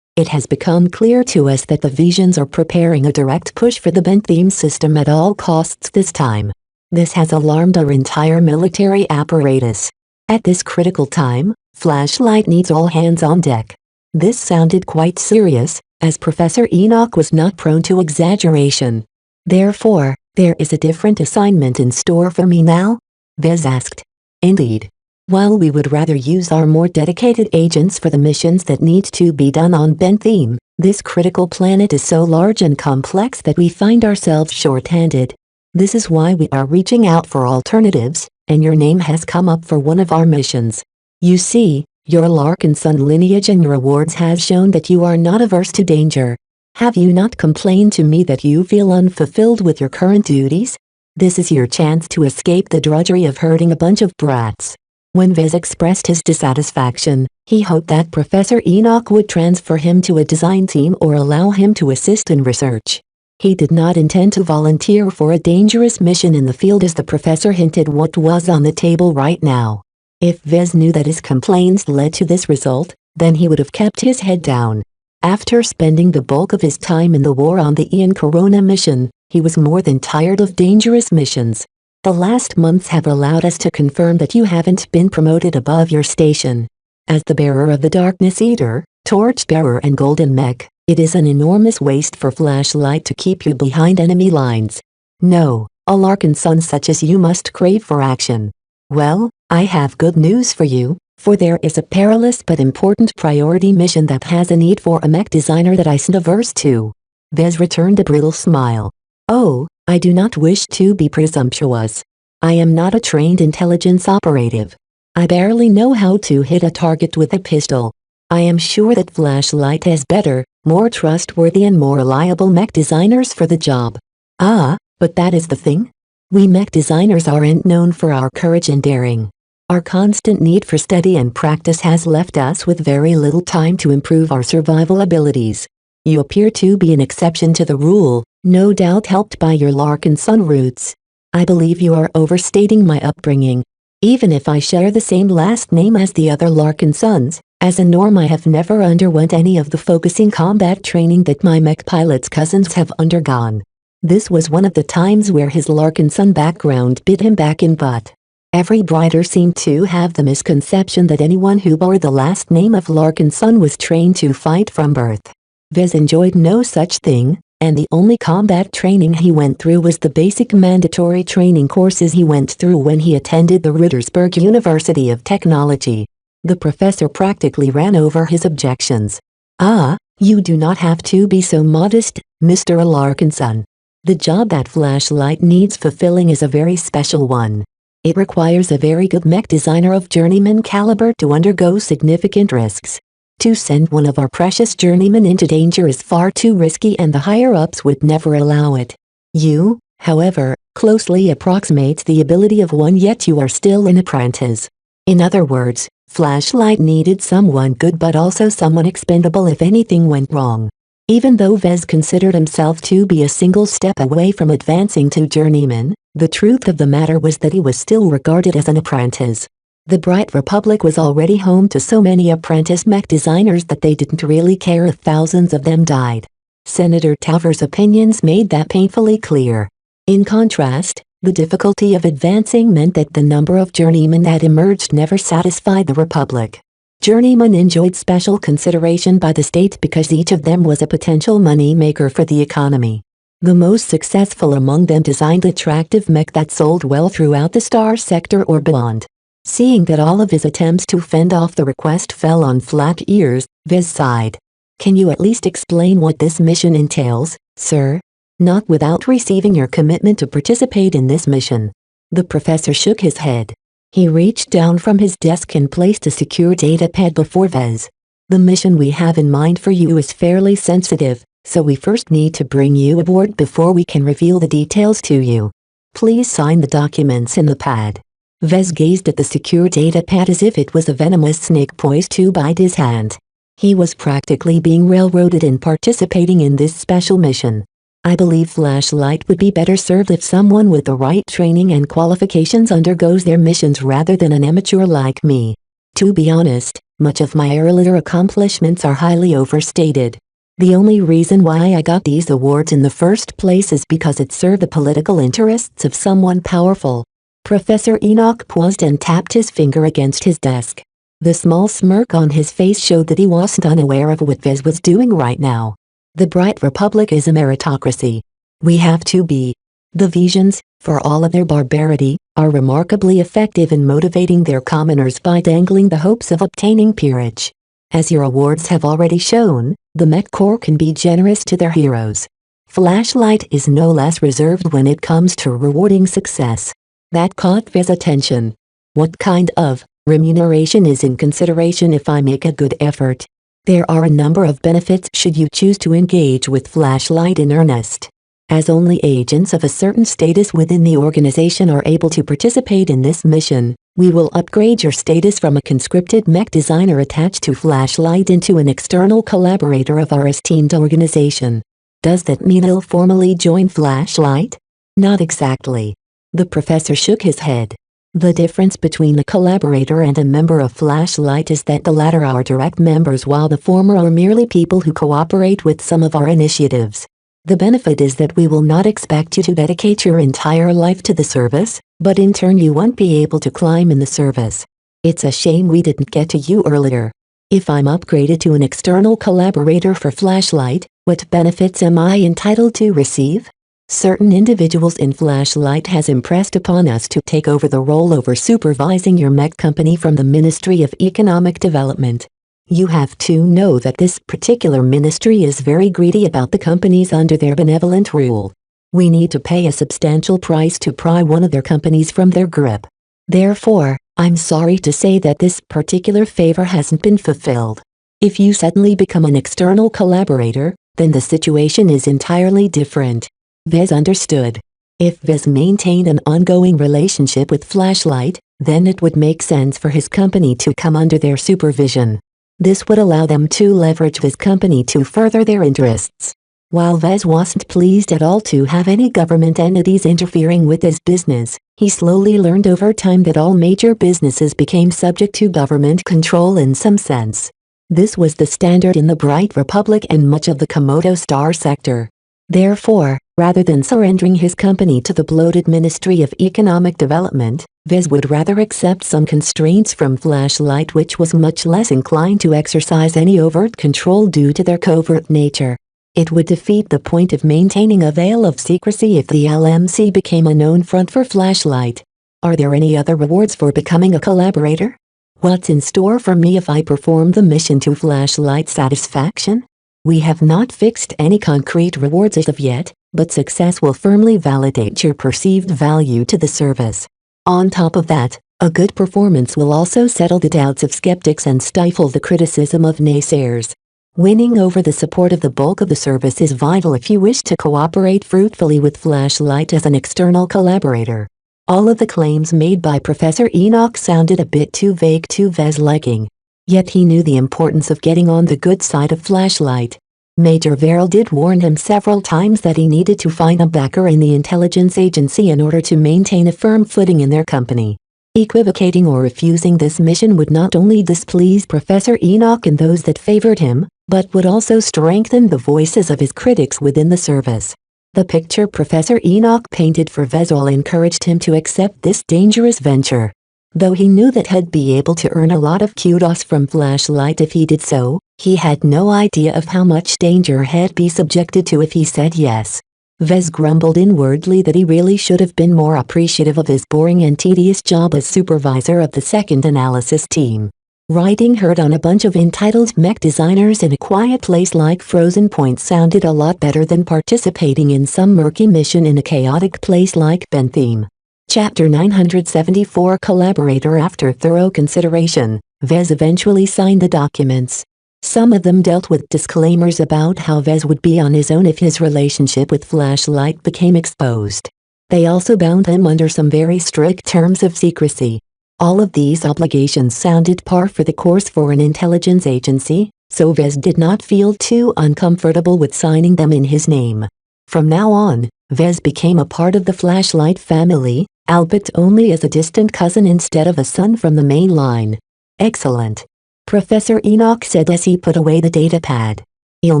It has become clear to us that the Visions are preparing a direct push for the Bentheme system at all costs this time. This has alarmed our entire military apparatus. At this critical time, Flashlight needs all hands on deck. This sounded quite serious, as Professor Enoch was not prone to exaggeration. Therefore, there is a different assignment in store for me now? Vez asked. Indeed. While we would rather use our more dedicated agents for the missions that need to be done on Bentheme, this critical planet is so large and complex that we find ourselves short-handed. This is why we are reaching out for alternatives, and your name has come up for one of our missions. You see, your Larkin Son lineage and your awards has shown that you are not averse to danger. Have you not complained to me that you feel unfulfilled with your current duties? This is your chance to escape the drudgery of herding a bunch of brats. When Vez expressed his dissatisfaction, he hoped that Professor Enoch would transfer him to a design team or allow him to assist in research. He did not intend to volunteer for a dangerous mission in the field as the professor hinted what was on the table right now. If Vez knew that his complaints led to this result, then he would have kept his head down. After spending the bulk of his time in the war on the Ian Corona mission, he was more than tired of dangerous missions. The last months have allowed us to confirm that you haven't been promoted above your station. As the bearer of the Darkness Eater, Torchbearer and Golden Mech, it is an enormous waste for Flashlight to keep you behind enemy lines. No, a Larkin Son such as you must crave for action. Well, I have good news for you, for there is a perilous but important priority mission that has a need for a mech designer that isn't averse to. Vez returned a brittle smile. Oh, I do not wish to be presumptuous. I am not a trained intelligence operative. I barely know how to hit a target with a pistol. I am sure that Flashlight has better, more trustworthy and more reliable mech designers for the job. Ah, but that is the thing? We mech designers aren't known for our courage and daring. Our constant need for study and practice has left us with very little time to improve our survival abilities. You appear to be an exception to the rule, no doubt helped by your Larkin Son roots. I believe you are overstating my upbringing. Even if I share the same last name as the other Larkin Sons, as a norm I have never underwent any of the focusing combat training that my mech pilot's cousins have undergone. This was one of the times where his Larkin Son background bit him back in butt. Every brighter seemed to have the misconception that anyone who bore the last name of Larkin Son was trained to fight from birth. Vez enjoyed no such thing, and the only combat training he went through was the basic mandatory training courses he went through when he attended the Rittersberg University of Technology. The professor practically ran over his objections. Ah, you do not have to be so modest, Mr. Larkin Son. The job that Flashlight needs fulfilling is a very special one. It requires a very good mech designer of journeyman caliber to undergo significant risks. To send one of our precious journeymen into danger is far too risky and the higher-ups would never allow it. You, however, closely approximates the ability of one, yet you are still an apprentice. In other words, Flashlight needed someone good but also someone expendable if anything went wrong. Even though Vez considered himself to be a single step away from advancing to journeyman, the truth of the matter was that he was still regarded as an apprentice. The Bright Republic was already home to so many apprentice mech designers that they didn't really care if thousands of them died. Senator Tauver's opinions made that painfully clear. In contrast, the difficulty of advancing meant that the number of journeymen that emerged never satisfied the Republic. Journeymen enjoyed special consideration by the state because each of them was a potential money maker for the economy. The most successful among them designed attractive mech that sold well throughout the star sector or beyond. Seeing that all of his attempts to fend off the request fell on flat ears, Vez sighed. Can you at least explain what this mission entails, sir? Not without receiving your commitment to participate in this mission. The professor shook his head. He reached down from his desk and placed a secure data pad before Vez. The mission we have in mind for you is fairly sensitive, so we first need to bring you aboard before we can reveal the details to you. Please sign the documents in the pad. Vez gazed at the secure data pad as if it was a venomous snake poised to bite his hand. He was practically being railroaded in participating in this special mission. I believe Flashlight would be better served if someone with the right training and qualifications undergoes their missions rather than an amateur like me. To be honest, much of my earlier accomplishments are highly overstated. The only reason why I got these awards in the first place is because it served the political interests of someone powerful. Professor Enoch paused and tapped his finger against his desk. The small smirk on his face showed that he wasn't unaware of what Vez was doing right now. The Bright Republic is a meritocracy. We have to be. The Visions, for all of their barbarity, are remarkably effective in motivating their commoners by dangling the hopes of obtaining peerage. As your awards have already shown, the Mech Corps can be generous to their heroes. Flashlight is no less reserved when it comes to rewarding success. That caught Vez's attention. What kind of remuneration is in consideration if I make a good effort? There are a number of benefits should you choose to engage with Flashlight in earnest. As only agents of a certain status within the organization are able to participate in this mission, we will upgrade your status from a conscripted mech designer attached to Flashlight into an external collaborator of our esteemed organization. Does that mean I'll formally join Flashlight? Not exactly. The professor shook his head. The difference between a collaborator and a member of Flashlight is that the latter are direct members while the former are merely people who cooperate with some of our initiatives. The benefit is that we will not expect you to dedicate your entire life to the service, but in turn you won't be able to climb in the service. It's a shame we didn't get to you earlier. If I'm upgraded to an external collaborator for Flashlight, what benefits am I entitled to receive? Certain individuals in Flashlight has impressed upon us to take over the role over supervising your mech company from the Ministry of Economic Development. You have to know that this particular ministry is very greedy about the companies under their benevolent rule. We need to pay a substantial price to pry one of their companies from their grip. Therefore, I'm sorry to say that this particular favor hasn't been fulfilled. If you suddenly become an external collaborator, then the situation is entirely different. Vez understood. If Vez maintained an ongoing relationship with Flashlight, then it would make sense for his company to come under their supervision. This would allow them to leverage Vez company to further their interests. While Vez wasn't pleased at all to have any government entities interfering with his business, he slowly learned over time that all major businesses became subject to government control in some sense. This was the standard in the Bright Republic and much of the Komodo star sector. Therefore, rather than surrendering his company to the bloated Ministry of Economic Development, Vez would rather accept some constraints from Flashlight, which was much less inclined to exercise any overt control due to their covert nature. It would defeat the point of maintaining a veil of secrecy if the LMC became a known front for Flashlight. Are there any other rewards for becoming a collaborator? What's in store for me if I perform the mission to Flashlight's satisfaction? We have not fixed any concrete rewards as of yet, but success will firmly validate your perceived value to the service. On top of that, a good performance will also settle the doubts of skeptics and stifle the criticism of naysayers. Winning over the support of the bulk of the service is vital if you wish to cooperate fruitfully with Flashlight as an external collaborator. All of the claims made by Professor Enoch sounded a bit too vague to Vez's liking. Yet he knew the importance of getting on the good side of Flashlight. Major Verrill did warn him several times that he needed to find a backer in the intelligence agency in order to maintain a firm footing in their company. Equivocating or refusing this mission would not only displease Professor Enoch and those that favored him, but would also strengthen the voices of his critics within the service. The picture Professor Enoch painted for Vezel encouraged him to accept this dangerous venture. Though he knew that he'd be able to earn a lot of kudos from Flashlight if he did so, he had no idea of how much danger he'd be subjected to if he said yes. Vez grumbled inwardly that he really should have been more appreciative of his boring and tedious job as supervisor of the second analysis team. Writing herd on a bunch of entitled mech designers in a quiet place like Frozen Point sounded a lot better than participating in some murky mission in a chaotic place like Bentham. Chapter 974 Collaborator. After thorough consideration, Vez eventually signed the documents. Some of them dealt with disclaimers about how Vez would be on his own if his relationship with Flashlight became exposed. They also bound him under some very strict terms of secrecy. All of these obligations sounded par for the course for an intelligence agency, so Vez did not feel too uncomfortable with signing them in his name. From now on, Vez became a part of the Flashlight family, albeit only as a distant cousin instead of a son from the main line. Excellent. Professor Enoch said as he put away the datapad. He'll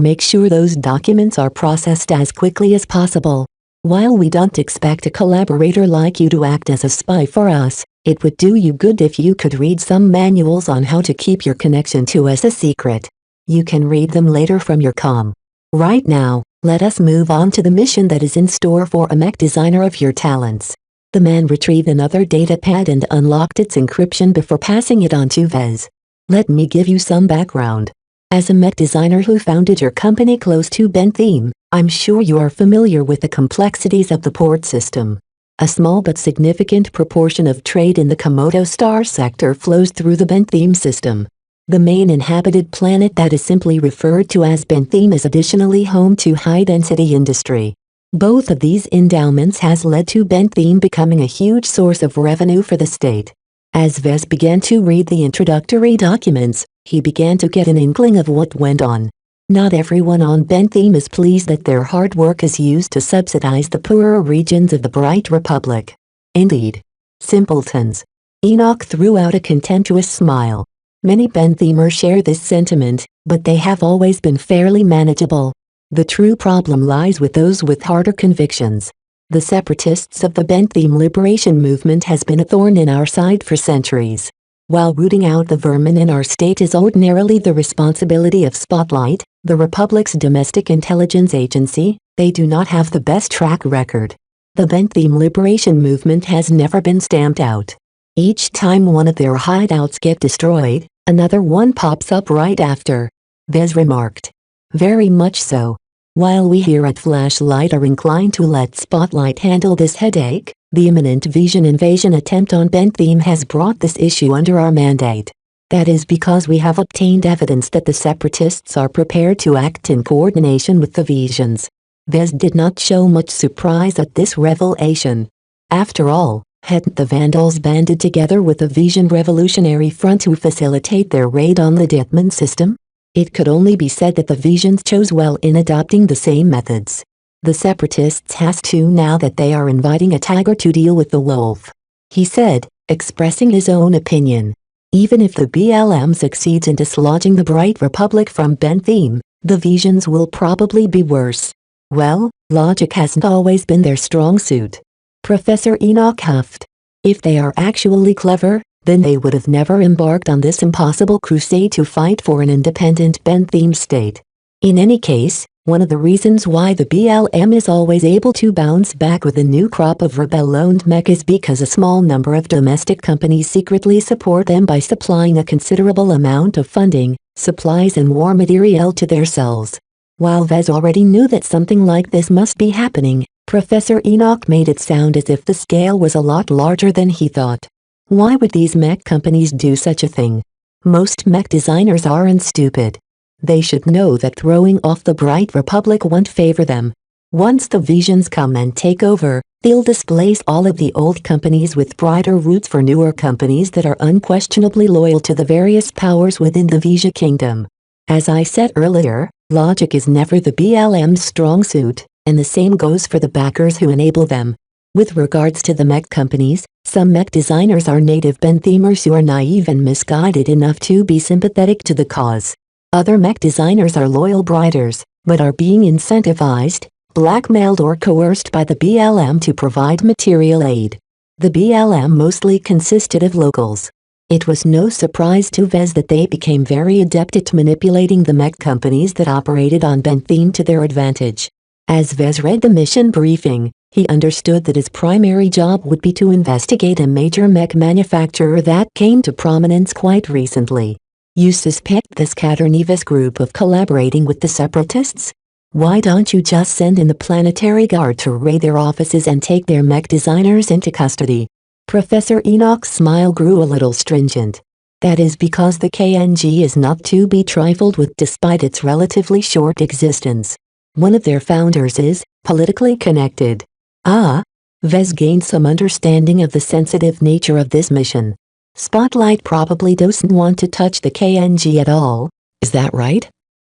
make sure those documents are processed as quickly as possible. While we don't expect a collaborator like you to act as a spy for us, it would do you good if you could read some manuals on how to keep your connection to us a secret. You can read them later from your comm. Right now, let us move on to the mission that is in store for a mech designer of your talents. The man retrieved another datapad and unlocked its encryption before passing it on to Vez. Let me give you some background. As a mech designer who founded your company close to Bentham, I'm sure you are familiar with the complexities of the port system. A small but significant proportion of trade in the Komodo Star sector flows through the Bentham system. The main inhabited planet that is simply referred to as Bentham is additionally home to high-density industry. Both of these endowments has led to Bentham becoming a huge source of revenue for the state. As Vez began to read the introductory documents, he began to get an inkling of what went on. Not everyone on Bentham is pleased that their hard work is used to subsidize the poorer regions of the Bright Republic. Indeed. Simpletons. Enoch threw out a contemptuous smile. Many Benthamers share this sentiment, but they have always been fairly manageable. The true problem lies with those with harder convictions. The separatists of the Bentham liberation movement has been a thorn in our side for centuries. While rooting out the vermin in our state is ordinarily the responsibility of Spotlight, the Republic's domestic intelligence agency, they do not have the best track record. The Bentham liberation movement has never been stamped out. Each time one of their hideouts get destroyed, another one pops up right after. Vez remarked. Very much so. While we here at Flashlight are inclined to let Spotlight handle this headache, the imminent Vision invasion attempt on Bentham has brought this issue under our mandate. That is because we have obtained evidence that the separatists are prepared to act in coordination with the Visions. Vez did not show much surprise at this revelation. After all, hadn't the Vandals banded together with the Vision Revolutionary Front to facilitate their raid on the Ditman system? It could only be said that the Visions chose well in adopting the same methods. The separatists has to now that they are inviting a tiger to deal with the wolf. He said, expressing his own opinion. Even if the BLM succeeds in dislodging the Bright Republic from Bentham, the Visions will probably be worse. Well, logic hasn't always been their strong suit. Professor Enoch huffed. If they are actually clever, then they would have never embarked on this impossible crusade to fight for an independent Bentham state. In any case, one of the reasons why the BLM is always able to bounce back with a new crop of rebel-owned mech is because a small number of domestic companies secretly support them by supplying a considerable amount of funding, supplies and war material to their cells. While Vez already knew that something like this must be happening, Professor Enoch made it sound as if the scale was a lot larger than he thought. Why would these mech companies do such a thing? Most mech designers aren't stupid. They should know that throwing off the Bright Republic won't favor them. Once the Visions come and take over, they'll displace all of the old companies with brighter roots for newer companies that are unquestionably loyal to the various powers within the Vision Kingdom. As I said earlier, logic is never the BLM's strong suit, and the same goes for the backers who enable them. With regards to the mech companies, some mech designers are native benthemers who are naive and misguided enough to be sympathetic to the cause. Other mech designers are loyal briders, but are being incentivized, blackmailed or coerced by the BLM to provide material aid. The BLM mostly consisted of locals. It was no surprise to Vez that they became very adept at manipulating the mech companies that operated on bentheme to their advantage. As Vez read the mission briefing, he understood that his primary job would be to investigate a major mech manufacturer that came to prominence quite recently. You suspect this Katernives group of collaborating with the separatists? Why don't you just send in the Planetary Guard to raid their offices and take their mech designers into custody? Professor Enoch's smile grew a little stringent. That is because the KNG is not to be trifled with despite its relatively short existence. One of their founders is politically connected. Vez gained some understanding of the sensitive nature of this mission. Spotlight probably doesn't want to touch the KNG at all, is that right?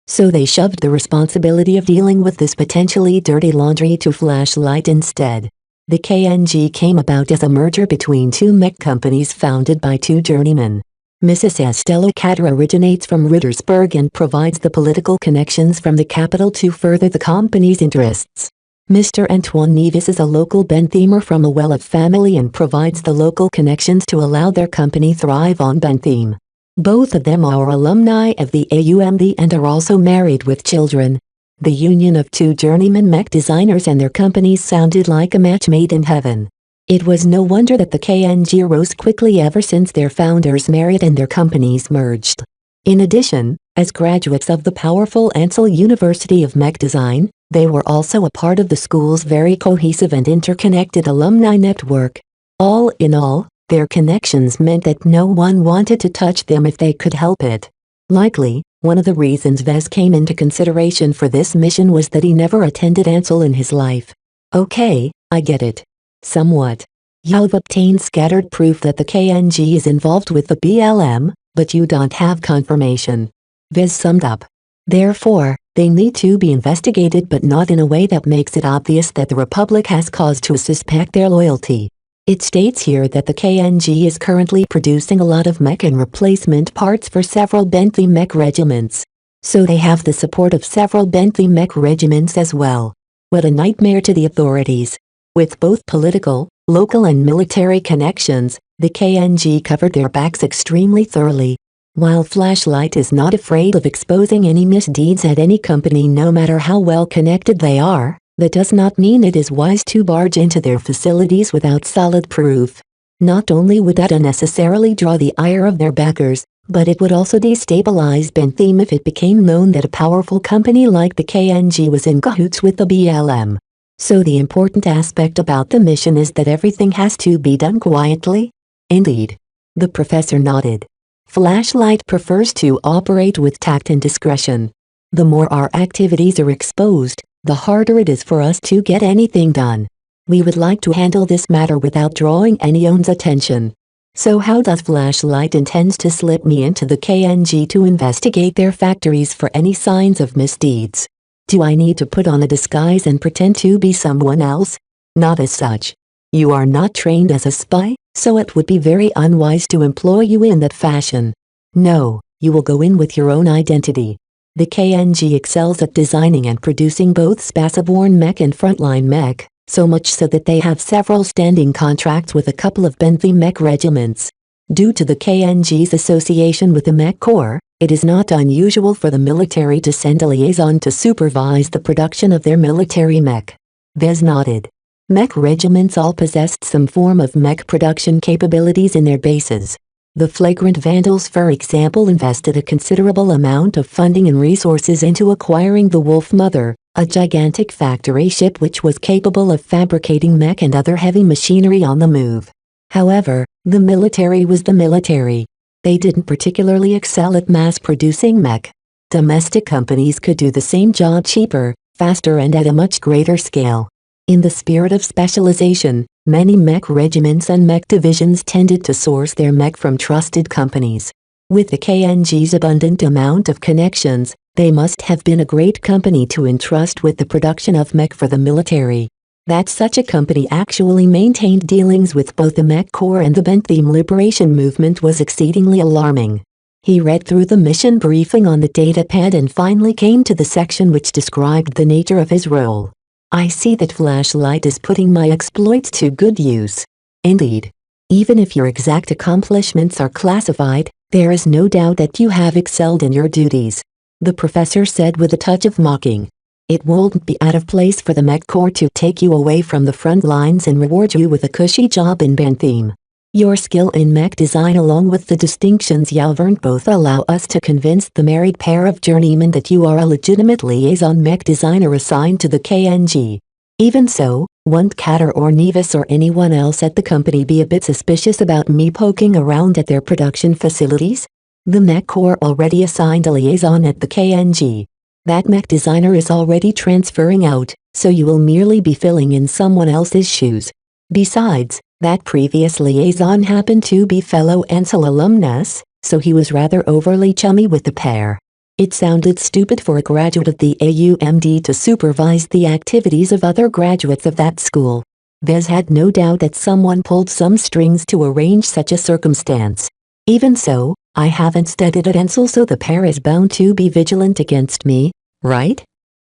So they shoved the responsibility of dealing with this potentially dirty laundry to Flashlight instead. The KNG came about as a merger between two mech companies founded by two journeymen. Mrs. Estella Katter originates from Rittersburg and provides the political connections from the capital to further the company's interests. Mr. Antoine Nevis is a local benthemer from a well-off family and provides the local connections to allow their company thrive on bentheme. Both of them are alumni of the AUMD and are also married with children. The union of two journeyman mech designers and their companies sounded like a match made in heaven. It was no wonder that the KNG rose quickly ever since their founders married and their companies merged. In addition, as graduates of the powerful Ansel University of Mech Design, they were also a part of the school's very cohesive and interconnected alumni network. All in all, their connections meant that no one wanted to touch them if they could help it. Likely, one of the reasons Vez came into consideration for this mission was that he never attended Ansel in his life. Okay, I get it. Somewhat. You've obtained scattered proof that the KNG is involved with the BLM, but you don't have confirmation. Vez summed up. Therefore, they need to be investigated but not in a way that makes it obvious that the Republic has cause to suspect their loyalty. It states here that the KNG is currently producing a lot of mech and replacement parts for several bentheme mech regiments. So they have the support of several bentheme mech regiments as well. What a nightmare to the authorities. With both political, local and military connections, the KNG covered their backs extremely thoroughly. While Flashlight is not afraid of exposing any misdeeds at any company no matter how well connected they are, that does not mean it is wise to barge into their facilities without solid proof. Not only would that unnecessarily draw the ire of their backers, but it would also destabilize bentheme if it became known that a powerful company like the KNG was in cahoots with the BLM. So the important aspect about the mission is that everything has to be done quietly? Indeed. The professor nodded. Flashlight prefers to operate with tact and discretion. The more our activities are exposed, the harder it is for us to get anything done. We would like to handle this matter without drawing anyone's attention. So how does Flashlight intends to slip me into the KNG to investigate their factories for any signs of misdeeds? Do I need to put on a disguise and pretend to be someone else? Not as such. You are not trained as a spy, so it would be very unwise to employ you in that fashion. No, you will go in with your own identity. The KNG excels at designing and producing both spaceborne mech and frontline mech, so much so that they have several standing contracts with a couple of bentheme mech regiments. Due to the KNG's association with the Mech Corps, it is not unusual for the military to send a liaison to supervise the production of their military mech. Vez nodded. Mech regiments all possessed some form of mech production capabilities in their bases. The Flagrant Vandals, for example, invested a considerable amount of funding and resources into acquiring the Wolf Mother, a gigantic factory ship which was capable of fabricating mech and other heavy machinery on the move. However, the military was the military. They didn't particularly excel at mass-producing mech. Domestic companies could do the same job cheaper, faster and at a much greater scale. In the spirit of specialization, many mech regiments and mech divisions tended to source their mech from trusted companies. With the KNG's abundant amount of connections, they must have been a great company to entrust with the production of mech for the military. That such a company actually maintained dealings with both the Mech Corps and the Bentham Liberation Movement was exceedingly alarming. He read through the mission briefing on the datapad and finally came to the section which described the nature of his role. I see that Flashlight is putting my exploits to good use. Indeed. Even if your exact accomplishments are classified, there is no doubt that you have excelled in your duties. The professor said with a touch of mocking. It won't be out of place for the Mech Corps to take you away from the front lines and reward you with a cushy job in Bentham. Your skill in mech design along with the distinctions you've earned both allow us to convince the married pair of journeymen that you are a legitimate liaison mech designer assigned to the KNG. Even so, won't Catter or Nevis or anyone else at the company be a bit suspicious about me poking around at their production facilities? The Mech Corps already assigned a liaison at the KNG. That mech designer is already transferring out, so you will merely be filling in someone else's shoes. Besides, that previous liaison happened to be fellow Ansel alumnus, so he was rather overly chummy with the pair. It sounded stupid for a graduate of the AUMD to supervise the activities of other graduates of that school. Vez had no doubt that someone pulled some strings to arrange such a circumstance. Even so, I haven't studied at Ansel, so the pair is bound to be vigilant against me, right?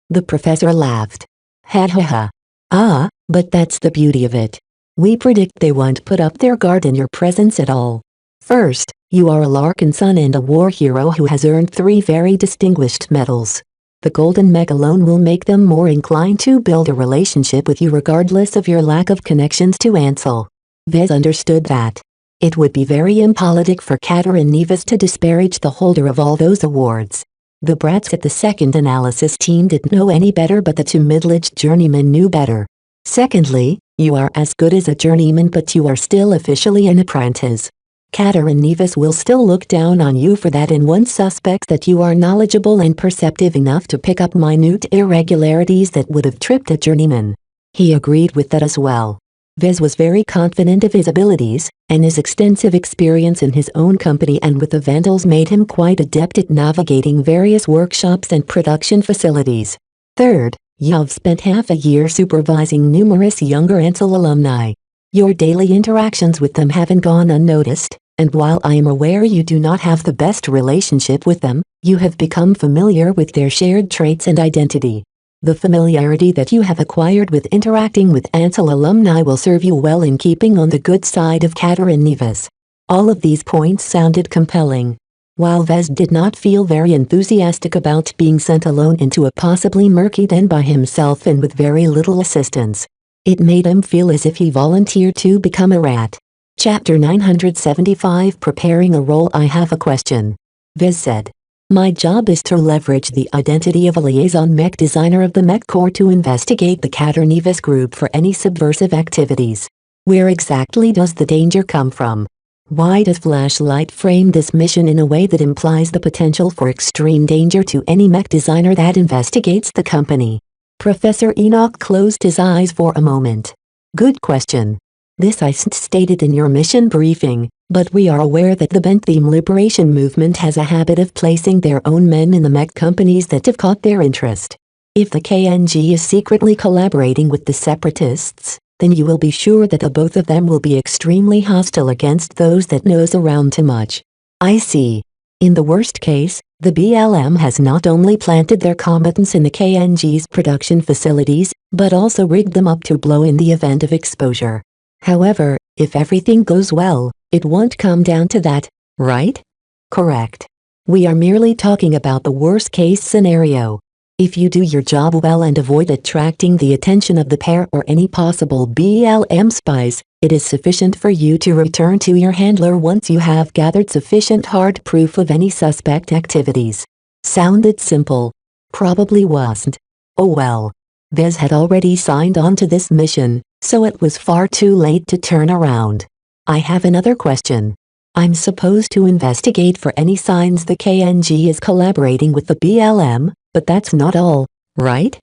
The professor laughed. Ha ha ha. Ah, but that's the beauty of it. We predict they won't put up their guard in your presence at all. First, you are a Larkin son and a war hero who has earned 3 very distinguished medals. The Golden Mech alone will make them more inclined to build a relationship with you regardless of your lack of connections to Ansel. Vez understood that. It would be very impolitic for Catter and Nevis to disparage the holder of all those awards. The brats at the second analysis team didn't know any better, but the 2 middle-aged journeymen knew better. Secondly, you are as good as a journeyman, but you are still officially an apprentice. Catter and Nevis will still look down on you for that, and one suspects that you are knowledgeable and perceptive enough to pick up minute irregularities that would have tripped a journeyman. He agreed with that as well. Vez was very confident of his abilities, and his extensive experience in his own company and with the Vandals made him quite adept at navigating various workshops and production facilities. Third, you've spent half a year supervising numerous younger Ansel alumni. Your daily interactions with them haven't gone unnoticed, and while I am aware you do not have the best relationship with them, you have become familiar with their shared traits and identity. The familiarity that you have acquired with interacting with Ansel alumni will serve you well in keeping on the good side of Catter and Nevis. All of these points sounded compelling. While Vez did not feel very enthusiastic about being sent alone into a possibly murky den by himself and with very little assistance, it made him feel as if he volunteered to become a rat. Chapter 975 Preparing a Role. I have a question. Vez said. My job is to leverage the identity of a liaison mech designer of the Mech Corps to investigate the Catter Nevis group for any subversive activities. Where exactly does the danger come from? Why does Flashlight frame this mission in a way that implies the potential for extreme danger to any mech designer that investigates the company? Professor Enoch closed his eyes for a moment. Good question. This I stated in your mission briefing, but we are aware that the Bentham Liberation Movement has a habit of placing their own men in the mech companies that have caught their interest. If the KNG is secretly collaborating with the separatists, then you will be sure that the both of them will be extremely hostile against those that nose around too much. I see. In the worst case, the BLM has not only planted their combatants in the KNG's production facilities, but also rigged them up to blow in the event of exposure. However, if everything goes well, it won't come down to that, right? Correct. We are merely talking about the worst-case scenario. If you do your job well and avoid attracting the attention of the pair or any possible BLM spies, it is sufficient for you to return to your handler once you have gathered sufficient hard proof of any suspect activities. Sounded simple. Probably wasn't. Oh well. Vez had already signed on to this mission, so it was far too late to turn around. I have another question. I'm supposed to investigate for any signs the KNG is collaborating with the BLM, but that's not all, right?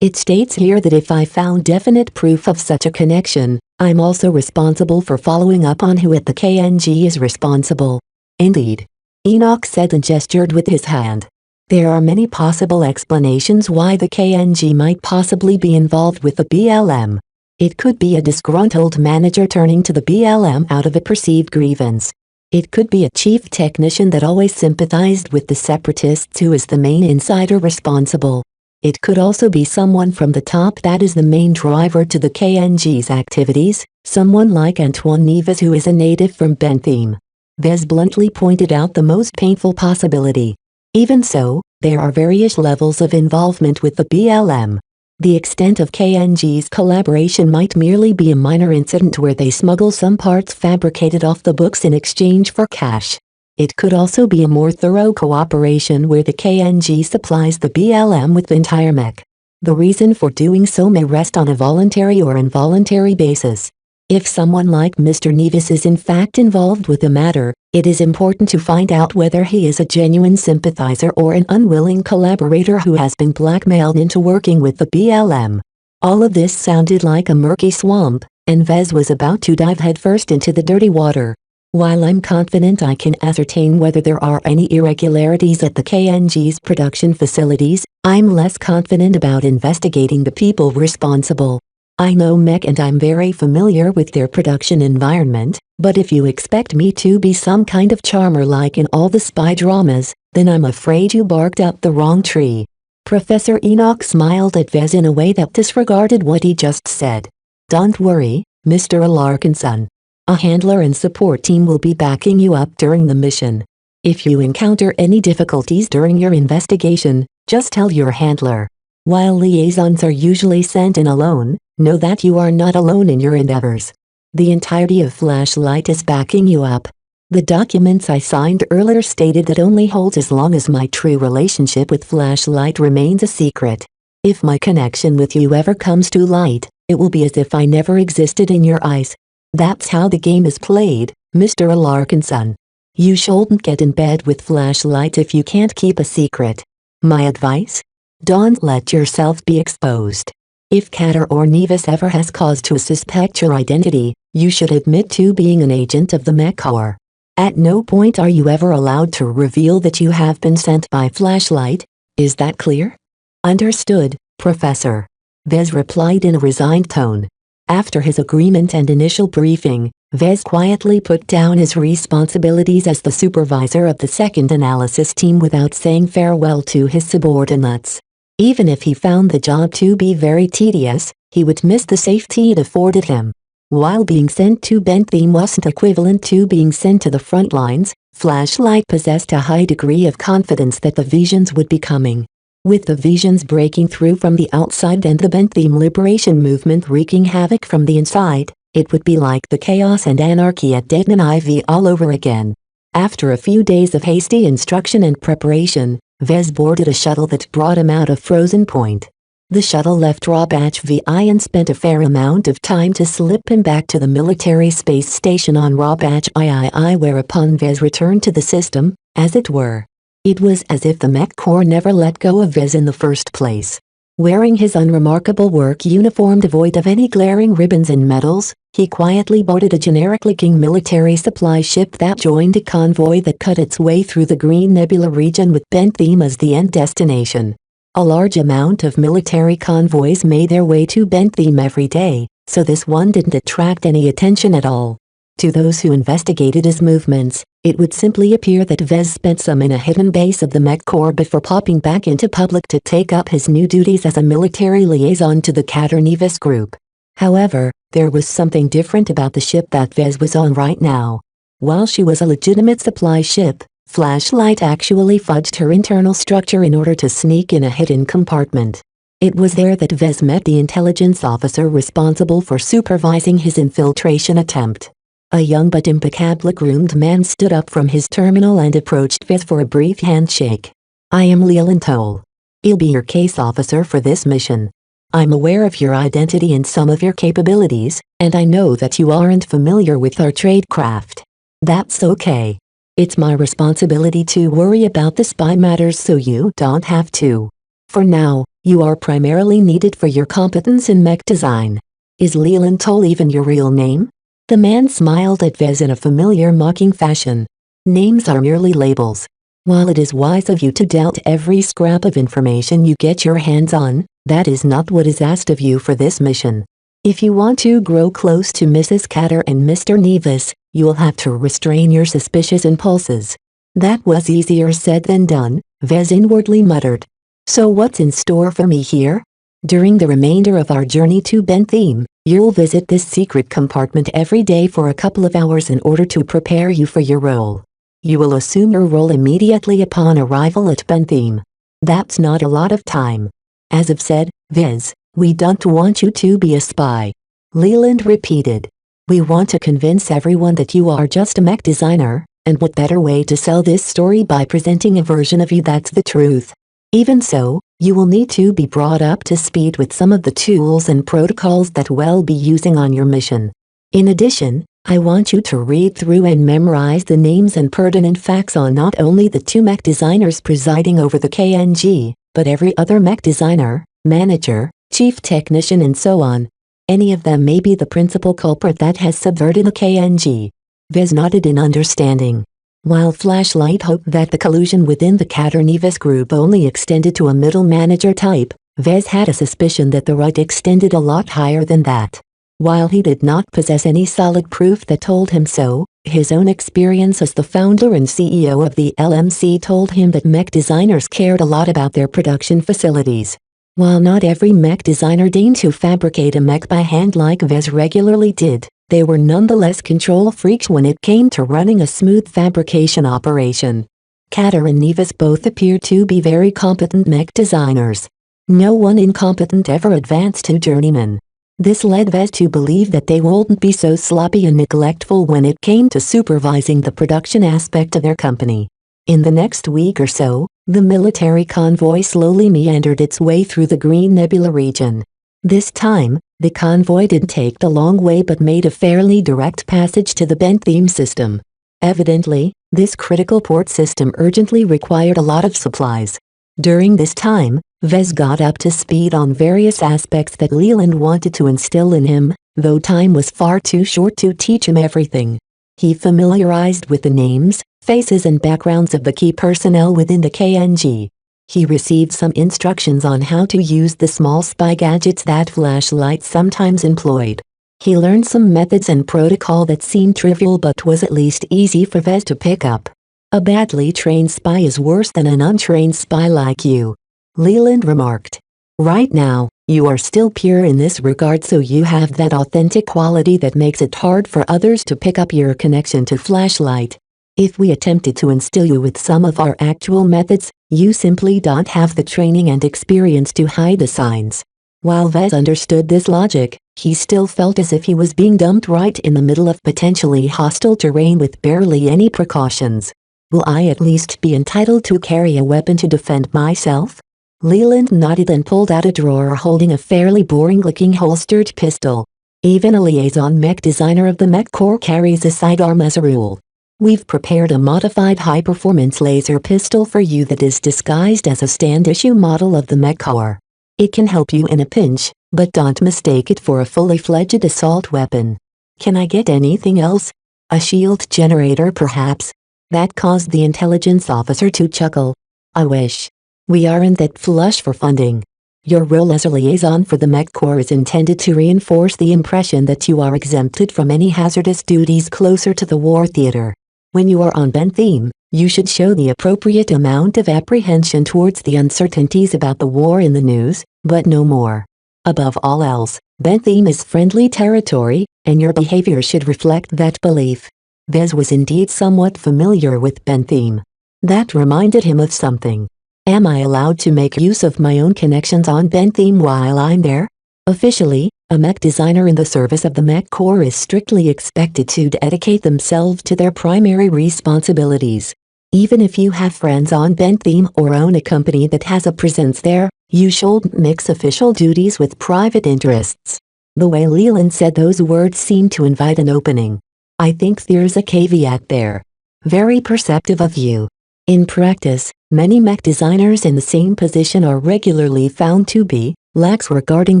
It states here that if I found definite proof of such a connection, I'm also responsible for following up on who at the KNG is responsible. Indeed. Enoch said and gestured with his hand. There are many possible explanations why the KNG might possibly be involved with the BLM. It could be a disgruntled manager turning to the BLM out of a perceived grievance. It could be a chief technician that always sympathized with the separatists who is the main insider responsible. It could also be someone from the top that is the main driver to the KNG's activities, someone like Antoine Neves who is a native from Bentham. Vez bluntly pointed out the most painful possibility. Even so, there are various levels of involvement with the BLM. The extent of KNG's collaboration might merely be a minor incident where they smuggle some parts fabricated off the books in exchange for cash. It could also be a more thorough cooperation where the KNG supplies the BLM with the entire mech. The reason for doing so may rest on a voluntary or involuntary basis. If someone like Mr. Neves is in fact involved with the matter, it is important to find out whether he is a genuine sympathizer or an unwilling collaborator who has been blackmailed into working with the BLM. All of this sounded like a murky swamp, and Vez was about to dive headfirst into the dirty water. While I'm confident I can ascertain whether there are any irregularities at the KNG's production facilities, I'm less confident about investigating the people responsible. I know Mech and I'm very familiar with their production environment, but if you expect me to be some kind of charmer like in all the spy dramas, then I'm afraid you barked up the wrong tree. Professor Enoch smiled at Vez in a way that disregarded what he just said. Don't worry, Mr. Alarkinson. A handler and support team will be backing you up during the mission. If you encounter any difficulties during your investigation, just tell your handler. While liaisons are usually sent in alone, know that you are not alone in your endeavors. The entirety of Flashlight is backing you up. The documents I signed earlier stated that only holds as long as my true relationship with Flashlight remains a secret. If my connection with you ever comes to light, it will be as if I never existed in your eyes. That's how the game is played, Mr. Alarkinson. You shouldn't get in bed with Flashlight if you can't keep a secret. My advice? Don't let yourself be exposed. If Katter or Neves ever has cause to suspect your identity, you should admit to being an agent of the Mech Corps. At no point are you ever allowed to reveal that you have been sent by Flashlight. Is that clear? Understood, Professor. Vez replied in a resigned tone. After his agreement and initial briefing, Vez quietly put down his responsibilities as the supervisor of the second analysis team without saying farewell to his subordinates. Even if he found the job to be very tedious, he would miss the safety it afforded him. While being sent to Bentham wasn't equivalent to being sent to the front lines, Flashlight possessed a high degree of confidence that the visions would be coming. With the visions breaking through from the outside and the Bentham liberation movement wreaking havoc from the inside, it would be like the chaos and anarchy at Dayton IV all over again. After a few days of hasty instruction and preparation, Vez boarded a shuttle that brought him out of Frozen Point. The shuttle left Rawbatch VI and spent a fair amount of time to slip him back to the military space station on Rawbatch III, whereupon Vez returned to the system, as it were. It was as if the Mech Corps never let go of Vez in the first place. Wearing his unremarkable work uniform devoid of any glaring ribbons and medals, he quietly boarded a generic-looking military supply ship that joined a convoy that cut its way through the Green Nebula region with Bentham as the end destination. A large amount of military convoys made their way to Bentham every day, so this one didn't attract any attention at all. To those who investigated his movements, it would simply appear that Vez spent some in a hidden base of the Mech Corps before popping back into public to take up his new duties as a military liaison to the Katter Neves group. However, there was something different about the ship that Vez was on right now. While she was a legitimate supply ship, Flashlight actually fudged her internal structure in order to sneak in a hidden compartment. It was there that Vez met the intelligence officer responsible for supervising his infiltration attempt. A young but impeccably groomed man stood up from his terminal and approached Vez for a brief handshake. I am Leland Toll. I'll be your case officer for this mission. I'm aware of your identity and some of your capabilities, and I know that you aren't familiar with our tradecraft. That's okay. It's my responsibility to worry about the spy matters so you don't have to. For now, you are primarily needed for your competence in mech design. Is Leland Toll even your real name? The man smiled at Vez in a familiar mocking fashion. Names are merely labels. While it is wise of you to doubt every scrap of information you get your hands on, that is not what is asked of you for this mission. If you want to grow close to Mrs. Catter and Mr. Nevis, you will have to restrain your suspicious impulses. That was easier said than done, Vez inwardly muttered. So what's in store for me here? During the remainder of our journey to Bentham, you'll visit this secret compartment every day for a couple of hours in order to prepare you for your role. You will assume your role immediately upon arrival at Bentham. That's not a lot of time. As I've said, Vez, we don't want you to be a spy. Leland repeated. We want to convince everyone that you are just a mech designer, and what better way to sell this story by presenting a version of you that's the truth. Even so, you will need to be brought up to speed with some of the tools and protocols that we'll be using on your mission. In addition, I want you to read through and memorize the names and pertinent facts on not only the 2 mech designers presiding over the KNG, but every other mech designer, manager, chief technician and so on. Any of them may be the principal culprit that has subverted the KNG. Vez nodded in understanding. While Flashlight hoped that the collusion within the Catter-Nevis group only extended to a middle manager type, Vez had a suspicion that the right extended a lot higher than that. While he did not possess any solid proof that told him so, his own experience as the founder and CEO of the LMC told him that mech designers cared a lot about their production facilities. While not every mech designer deigned to fabricate a mech by hand like Vez regularly did, they were nonetheless control freaks when it came to running a smooth fabrication operation. Catter and Nevis both appeared to be very competent mech designers. No one incompetent ever advanced to journeyman. This led Vez to believe that they wouldn't be so sloppy and neglectful when it came to supervising the production aspect of their company. In the next week or so, the military convoy slowly meandered its way through the Green Nebula region. This time, the convoy didn't take the long way but made a fairly direct passage to the Bentham system. Evidently, this critical port system urgently required a lot of supplies. During this time, Vez got up to speed on various aspects that Leland wanted to instill in him, though time was far too short to teach him everything. He familiarized with the names, faces and backgrounds of the key personnel within the KNG. He received some instructions on how to use the small spy gadgets that Flashlight sometimes employed. He learned some methods and protocol that seemed trivial but was at least easy for Vez to pick up. A badly trained spy is worse than an untrained spy like you, Leland remarked. Right now, you are still pure in this regard, so you have that authentic quality that makes it hard for others to pick up your connection to Flashlight. If we attempted to instill you with some of our actual methods, you simply don't have the training and experience to hide the signs. While Vez understood this logic, he still felt as if he was being dumped right in the middle of potentially hostile terrain with barely any precautions. Will I at least be entitled to carry a weapon to defend myself? Leland nodded and pulled out a drawer holding a fairly boring-looking holstered pistol. Even a liaison mech designer of the Mech Corps carries a sidearm as a rule. We've prepared a modified high-performance laser pistol for you that is disguised as a stand-issue model of the Mech Corps. It can help you in a pinch, but don't mistake it for a fully-fledged assault weapon. Can I get anything else? A shield generator perhaps? That caused the intelligence officer to chuckle. I wish. We aren't that flush for funding. Your role as a liaison for the Mech Corps is intended to reinforce the impression that you are exempted from any hazardous duties closer to the war theater. When you are on Bentham, you should show the appropriate amount of apprehension towards the uncertainties about the war in the news, but no more. Above all else, Bentham is friendly territory, and your behavior should reflect that belief. Vez was indeed somewhat familiar with Bentham. That reminded him of something. Am I allowed to make use of my own connections on Bentham while I'm there? Officially, a mech designer in the service of the Mech Corps is strictly expected to dedicate themselves to their primary responsibilities. Even if you have friends on Bentham or own a company that has a presence there, you shouldn't mix official duties with private interests. The way Leland said those words seemed to invite an opening. I think there's a caveat there. Very perceptive of you. In practice, many mech designers in the same position are regularly found to be lax regarding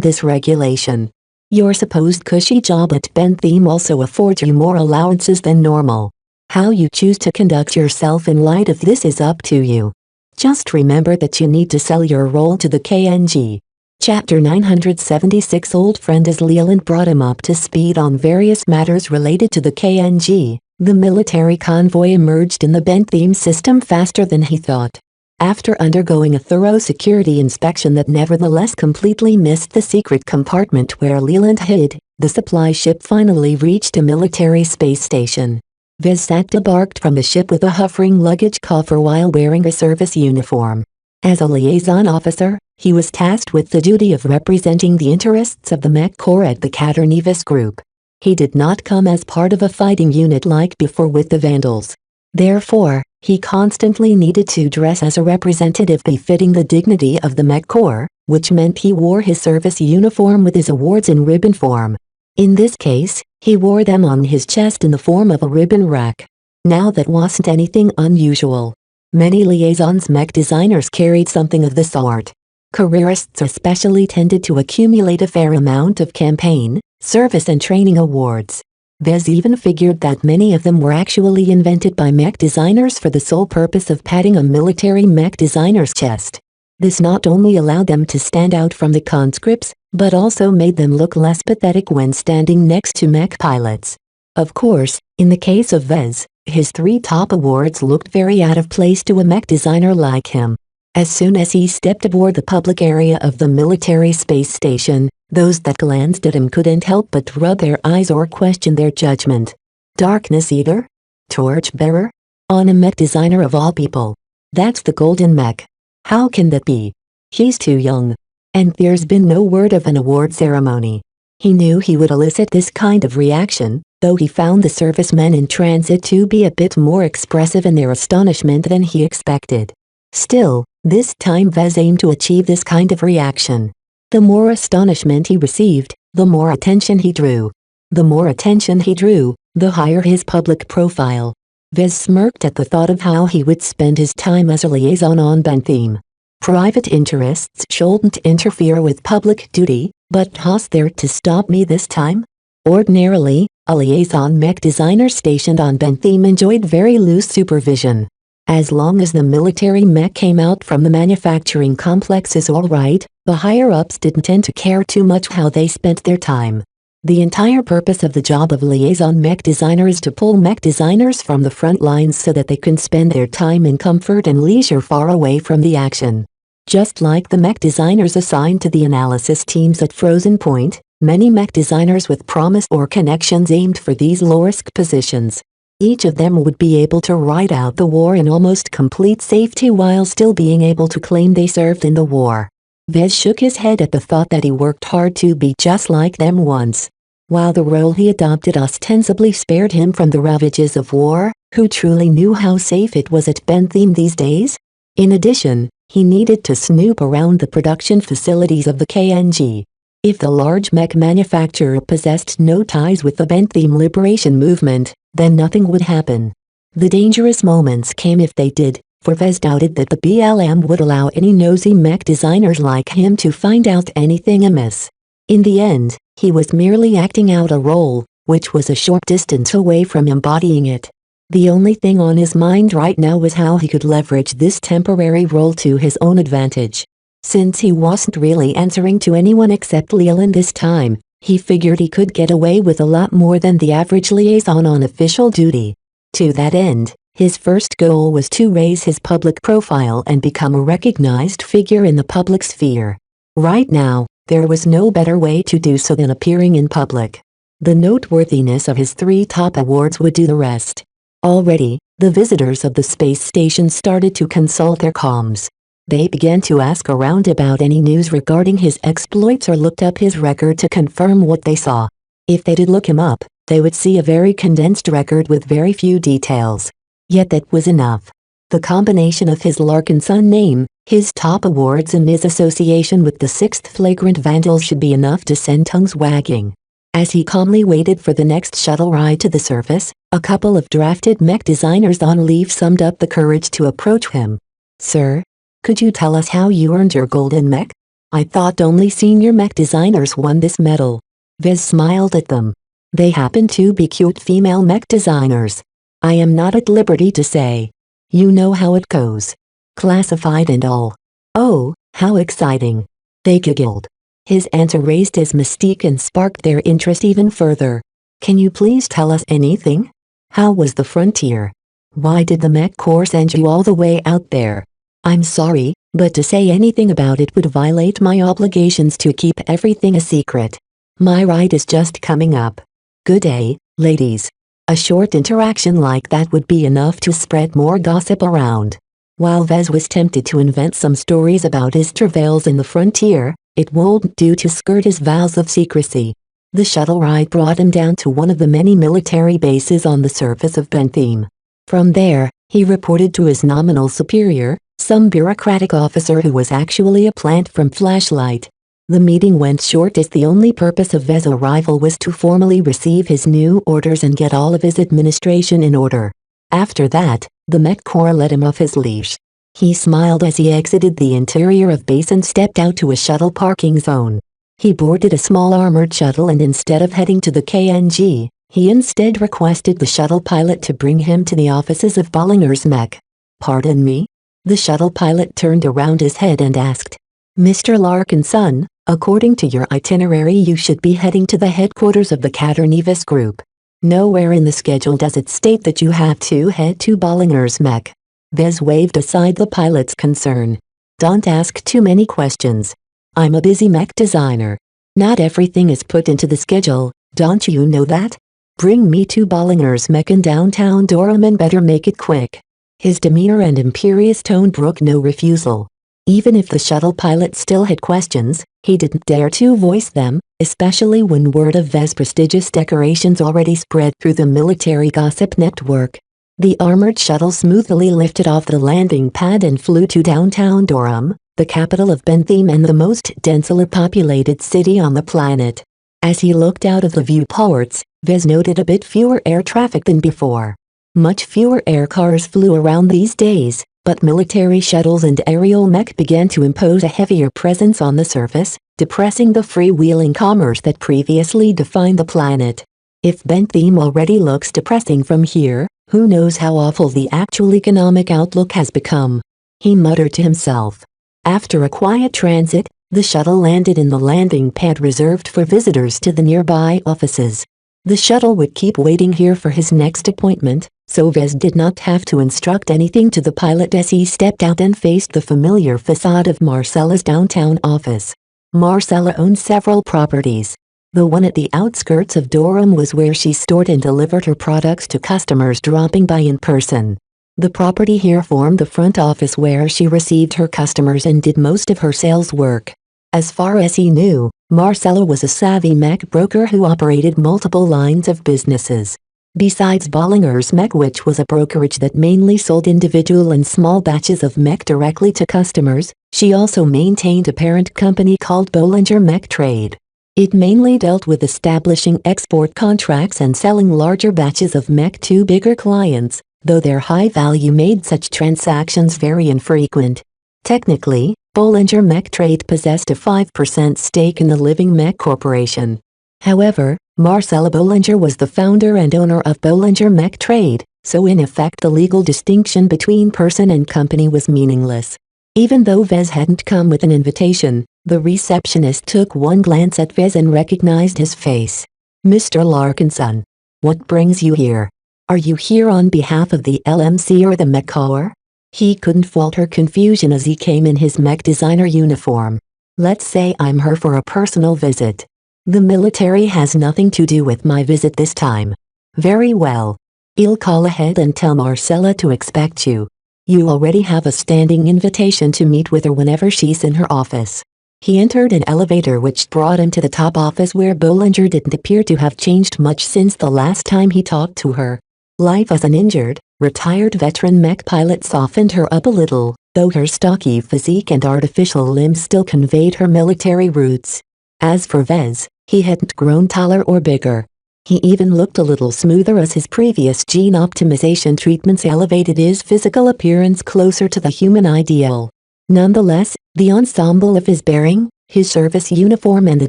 this regulation. Your supposed cushy job at Bentham also affords you more allowances than normal. How you choose to conduct yourself in light of this is up to you. Just remember that you need to sell your role to the KNG. Chapter 976 Old friend. As Leland brought him up to speed on various matters related to the KNG, the military convoy emerged in the Bentham system faster than he thought. After undergoing a thorough security inspection that nevertheless completely missed the secret compartment where Leland hid, the supply ship finally reached a military space station. Vez sat debarked from the ship with a hovering luggage coffer while wearing a service uniform. As a liaison officer, he was tasked with the duty of representing the interests of the Mech Corps at the Caternevis group. He did not come as part of a fighting unit like before with the Vandals. Therefore, he constantly needed to dress as a representative befitting the dignity of the Mech Corps, which meant he wore his service uniform with his awards in ribbon form. In this case, he wore them on his chest in the form of a ribbon rack. Now that wasn't anything unusual. Many liaisons mech designers carried something of the sort. Careerists especially tended to accumulate a fair amount of campaign, service and training awards. Vez even figured that many of them were actually invented by mech designers for the sole purpose of padding a military mech designer's chest. This not only allowed them to stand out from the conscripts, but also made them look less pathetic when standing next to mech pilots. Of course, in the case of Vez, his 3 top awards looked very out of place to a mech designer like him. As soon as he stepped aboard the public area of the military space station, those that glanced at him couldn't help but rub their eyes or question their judgment. Darkness Eater? Torchbearer? On a mech designer of all people. That's the golden mech. How can that be? He's too young. And there's been no word of an award ceremony. He knew he would elicit this kind of reaction, though he found the servicemen in transit to be a bit more expressive in their astonishment than he expected. Still, this time Vez aimed to achieve this kind of reaction. The more astonishment he received, the more attention he drew. The more attention he drew, the higher his public profile. Vez smirked at the thought of how he would spend his time as a liaison on Bentham. Private interests shouldn't interfere with public duty, but how's there to stop me this time? Ordinarily, a liaison mech designer stationed on Bentham enjoyed very loose supervision. As long as the military mech came out from the manufacturing complexes all right, the higher-ups didn't tend to care too much how they spent their time. The entire purpose of the job of liaison mech designer is to pull mech designers from the front lines so that they can spend their time in comfort and leisure far away from the action. Just like the mech designers assigned to the analysis teams at Frozen Point, many mech designers with promise or connections aimed for these low-risk positions. Each of them would be able to ride out the war in almost complete safety while still being able to claim they served in the war. Vez shook his head at the thought that he worked hard to be just like them once. While the role he adopted ostensibly spared him from the ravages of war, who truly knew how safe it was at Bentham these days? In addition, he needed to snoop around the production facilities of the KNG. If the large mech manufacturer possessed no ties with the Bentham liberation movement, then nothing would happen. The dangerous moments came if they did, for Vez doubted that the BLM would allow any nosy mech designers like him to find out anything amiss. In the end, he was merely acting out a role, which was a short distance away from embodying it. The only thing on his mind right now was how he could leverage this temporary role to his own advantage. Since he wasn't really answering to anyone except Leland this time, he figured he could get away with a lot more than the average liaison on official duty. To that end, his first goal was to raise his public profile and become a recognized figure in the public sphere. Right now, there was no better way to do so than appearing in public. The noteworthiness of his 3 top awards would do the rest. Already, the visitors of the space station started to consult their comms. They began to ask around about any news regarding his exploits or looked up his record to confirm what they saw. If they did look him up, they would see a very condensed record with very few details. Yet that was enough. The combination of his Larkinson name, his top awards and his association with the 6th flagrant vandals should be enough to send tongues wagging. As he calmly waited for the next shuttle ride to the surface, a couple of drafted mech designers on leave summed up the courage to approach him. "Sir, could you tell us how you earned your golden mech? I thought only senior mech designers won this medal." Vez smiled at them. They happened to be cute female mech designers. I am not at liberty to say. You know how it goes. Classified and all. Oh, how exciting. They giggled. His answer raised his mystique and sparked their interest even further. Can you please tell us anything? How was the frontier? Why did the Mech Corps send you all the way out there? I'm sorry, but to say anything about it would violate my obligations to keep everything a secret. My ride is just coming up. Good day, ladies. A short interaction like that would be enough to spread more gossip around. While Vez was tempted to invent some stories about his travails in the frontier, it wouldn't do to skirt his vows of secrecy. The shuttle ride brought him down to one of the many military bases on the surface of Bentham. From there, he reported to his nominal superior, some bureaucratic officer who was actually a plant from Flashlight. The meeting went short as the only purpose of Vez's arrival was to formally receive his new orders and get all of his administration in order. After that, the Mech Corps let him off his leash. He smiled as he exited the interior of base and stepped out to a shuttle parking zone. He boarded a small armored shuttle and instead of heading to the KNG, he instead requested the shuttle pilot to bring him to the offices of Bollinger's Mech. Pardon me? The shuttle pilot turned around his head and asked. Mr. Larkinson, according to your itinerary you should be heading to the headquarters of the Caternevis Group. Nowhere in the schedule does it state that you have to head to Bollinger's Mech. Vez waved aside the pilot's concern. Don't ask too many questions. I'm a busy mech designer. Not everything is put into the schedule, don't you know that? Bring me to Bollinger's Mech in downtown Durham and better make it quick. His demeanor and imperious tone brook no refusal. Even if the shuttle pilot still had questions, he didn't dare to voice them, especially when word of Vez's prestigious decorations already spread through the military gossip network. The armored shuttle smoothly lifted off the landing pad and flew to downtown Durham, the capital of Bentham and the most densely populated city on the planet. As he looked out of the viewports, Vez noted a bit fewer air traffic than before. Much fewer air cars flew around these days, but military shuttles and aerial mech began to impose a heavier presence on the surface, depressing the freewheeling commerce that previously defined the planet. If Bentham already looks depressing from here, who knows how awful the actual economic outlook has become? He muttered to himself. After a quiet transit, the shuttle landed in the landing pad reserved for visitors to the nearby offices. The shuttle would keep waiting here for his next appointment, so Vez did not have to instruct anything to the pilot as he stepped out and faced the familiar facade of Marcella's downtown office. Marcella owned several properties. The one at the outskirts of Durham was where she stored and delivered her products to customers dropping by in person. The property here formed the front office where she received her customers and did most of her sales work. As far as he knew, Marcella was a savvy mech broker who operated multiple lines of businesses. Besides Bollinger's Mech, which was a brokerage that mainly sold individual and small batches of mech directly to customers, she also maintained a parent company called Bollinger Mech Trade. It mainly dealt with establishing export contracts and selling larger batches of mech to bigger clients, though their high value made such transactions very infrequent. Technically, Bollinger Mech Trade possessed a 5% stake in the Living Mech Corporation. However, Marcella Bollinger was the founder and owner of Bollinger Mech Trade, so in effect the legal distinction between person and company was meaningless. Even though Vez hadn't come with an invitation, the receptionist took one glance at Vez and recognized his face. Mr. Larkinson. What brings you here? Are you here on behalf of the LMC or the Mech Corps? He couldn't fault her confusion as he came in his mech designer uniform. Let's say I'm here for a personal visit. The military has nothing to do with my visit this time. Very well. I'll call ahead and tell Marcella to expect you. You already have a standing invitation to meet with her whenever she's in her office. He entered an elevator which brought him to the top office where Bollinger didn't appear to have changed much since the last time he talked to her. Life as an injured, retired veteran mech pilot softened her up a little, though her stocky physique and artificial limbs still conveyed her military roots. As for Vez, he hadn't grown taller or bigger. He even looked a little smoother as his previous gene optimization treatments elevated his physical appearance closer to the human ideal. Nonetheless, the ensemble of his bearing, his service uniform and the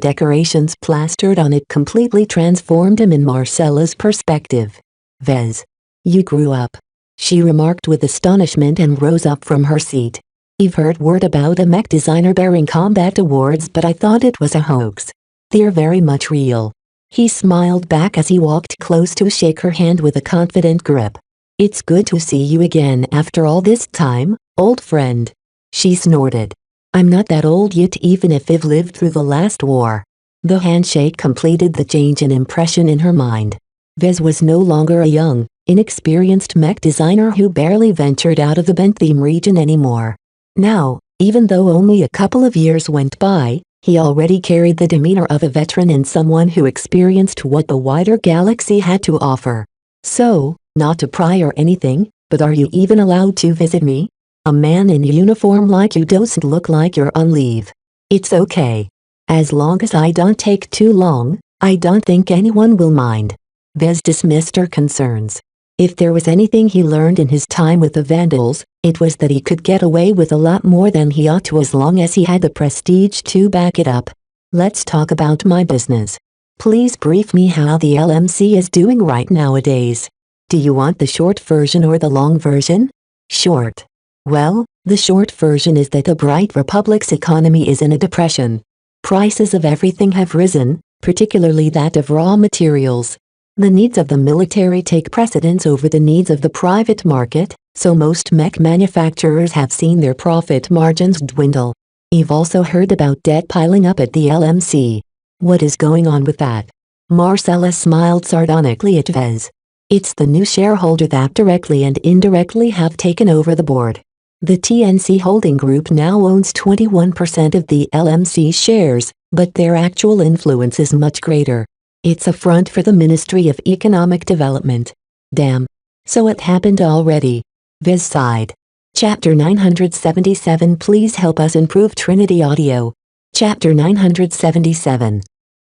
decorations plastered on it completely transformed him in Marcella's perspective. Vez. You grew up, she remarked with astonishment and rose up from her seat. I've heard word about a mech designer bearing combat awards, but I thought it was a hoax. They're very much real. He smiled back as he walked close to shake her hand with a confident grip. It's good to see you again after all this time, old friend. She snorted. I'm not that old yet, even if I've lived through the last war. The handshake completed the change in impression in her mind. Vez was no longer a young, inexperienced mech designer who barely ventured out of the Bentham region anymore. Now, even though only a couple of years went by, he already carried the demeanor of a veteran and someone who experienced what the wider galaxy had to offer. So, not to pry or anything, but are you even allowed to visit me? A man in uniform like you doesn't look like you're on leave. It's okay. As long as I don't take too long, I don't think anyone will mind. Vez dismissed her concerns. If there was anything he learned in his time with the Vandals, it was that he could get away with a lot more than he ought to as long as he had the prestige to back it up. Let's talk about my business. Please brief me how the LMC is doing right nowadays. Do you want the short version or the long version? Short. Well, the short version is that the Bright Republic's economy is in a depression. Prices of everything have risen, particularly that of raw materials. The needs of the military take precedence over the needs of the private market, so most mech manufacturers have seen their profit margins dwindle. You've also heard about debt piling up at the LMC. What is going on with that? Marcella smiled sardonically at Vez. It's the new shareholder that directly and indirectly have taken over the board. The TNC Holding Group now owns 21% of the LMC shares, but their actual influence is much greater. It's a front for the Ministry of Economic Development. Damn. So it happened already. Vez sighed. Chapter 977. Please help us improve Trinity Audio. Chapter 977.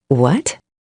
What?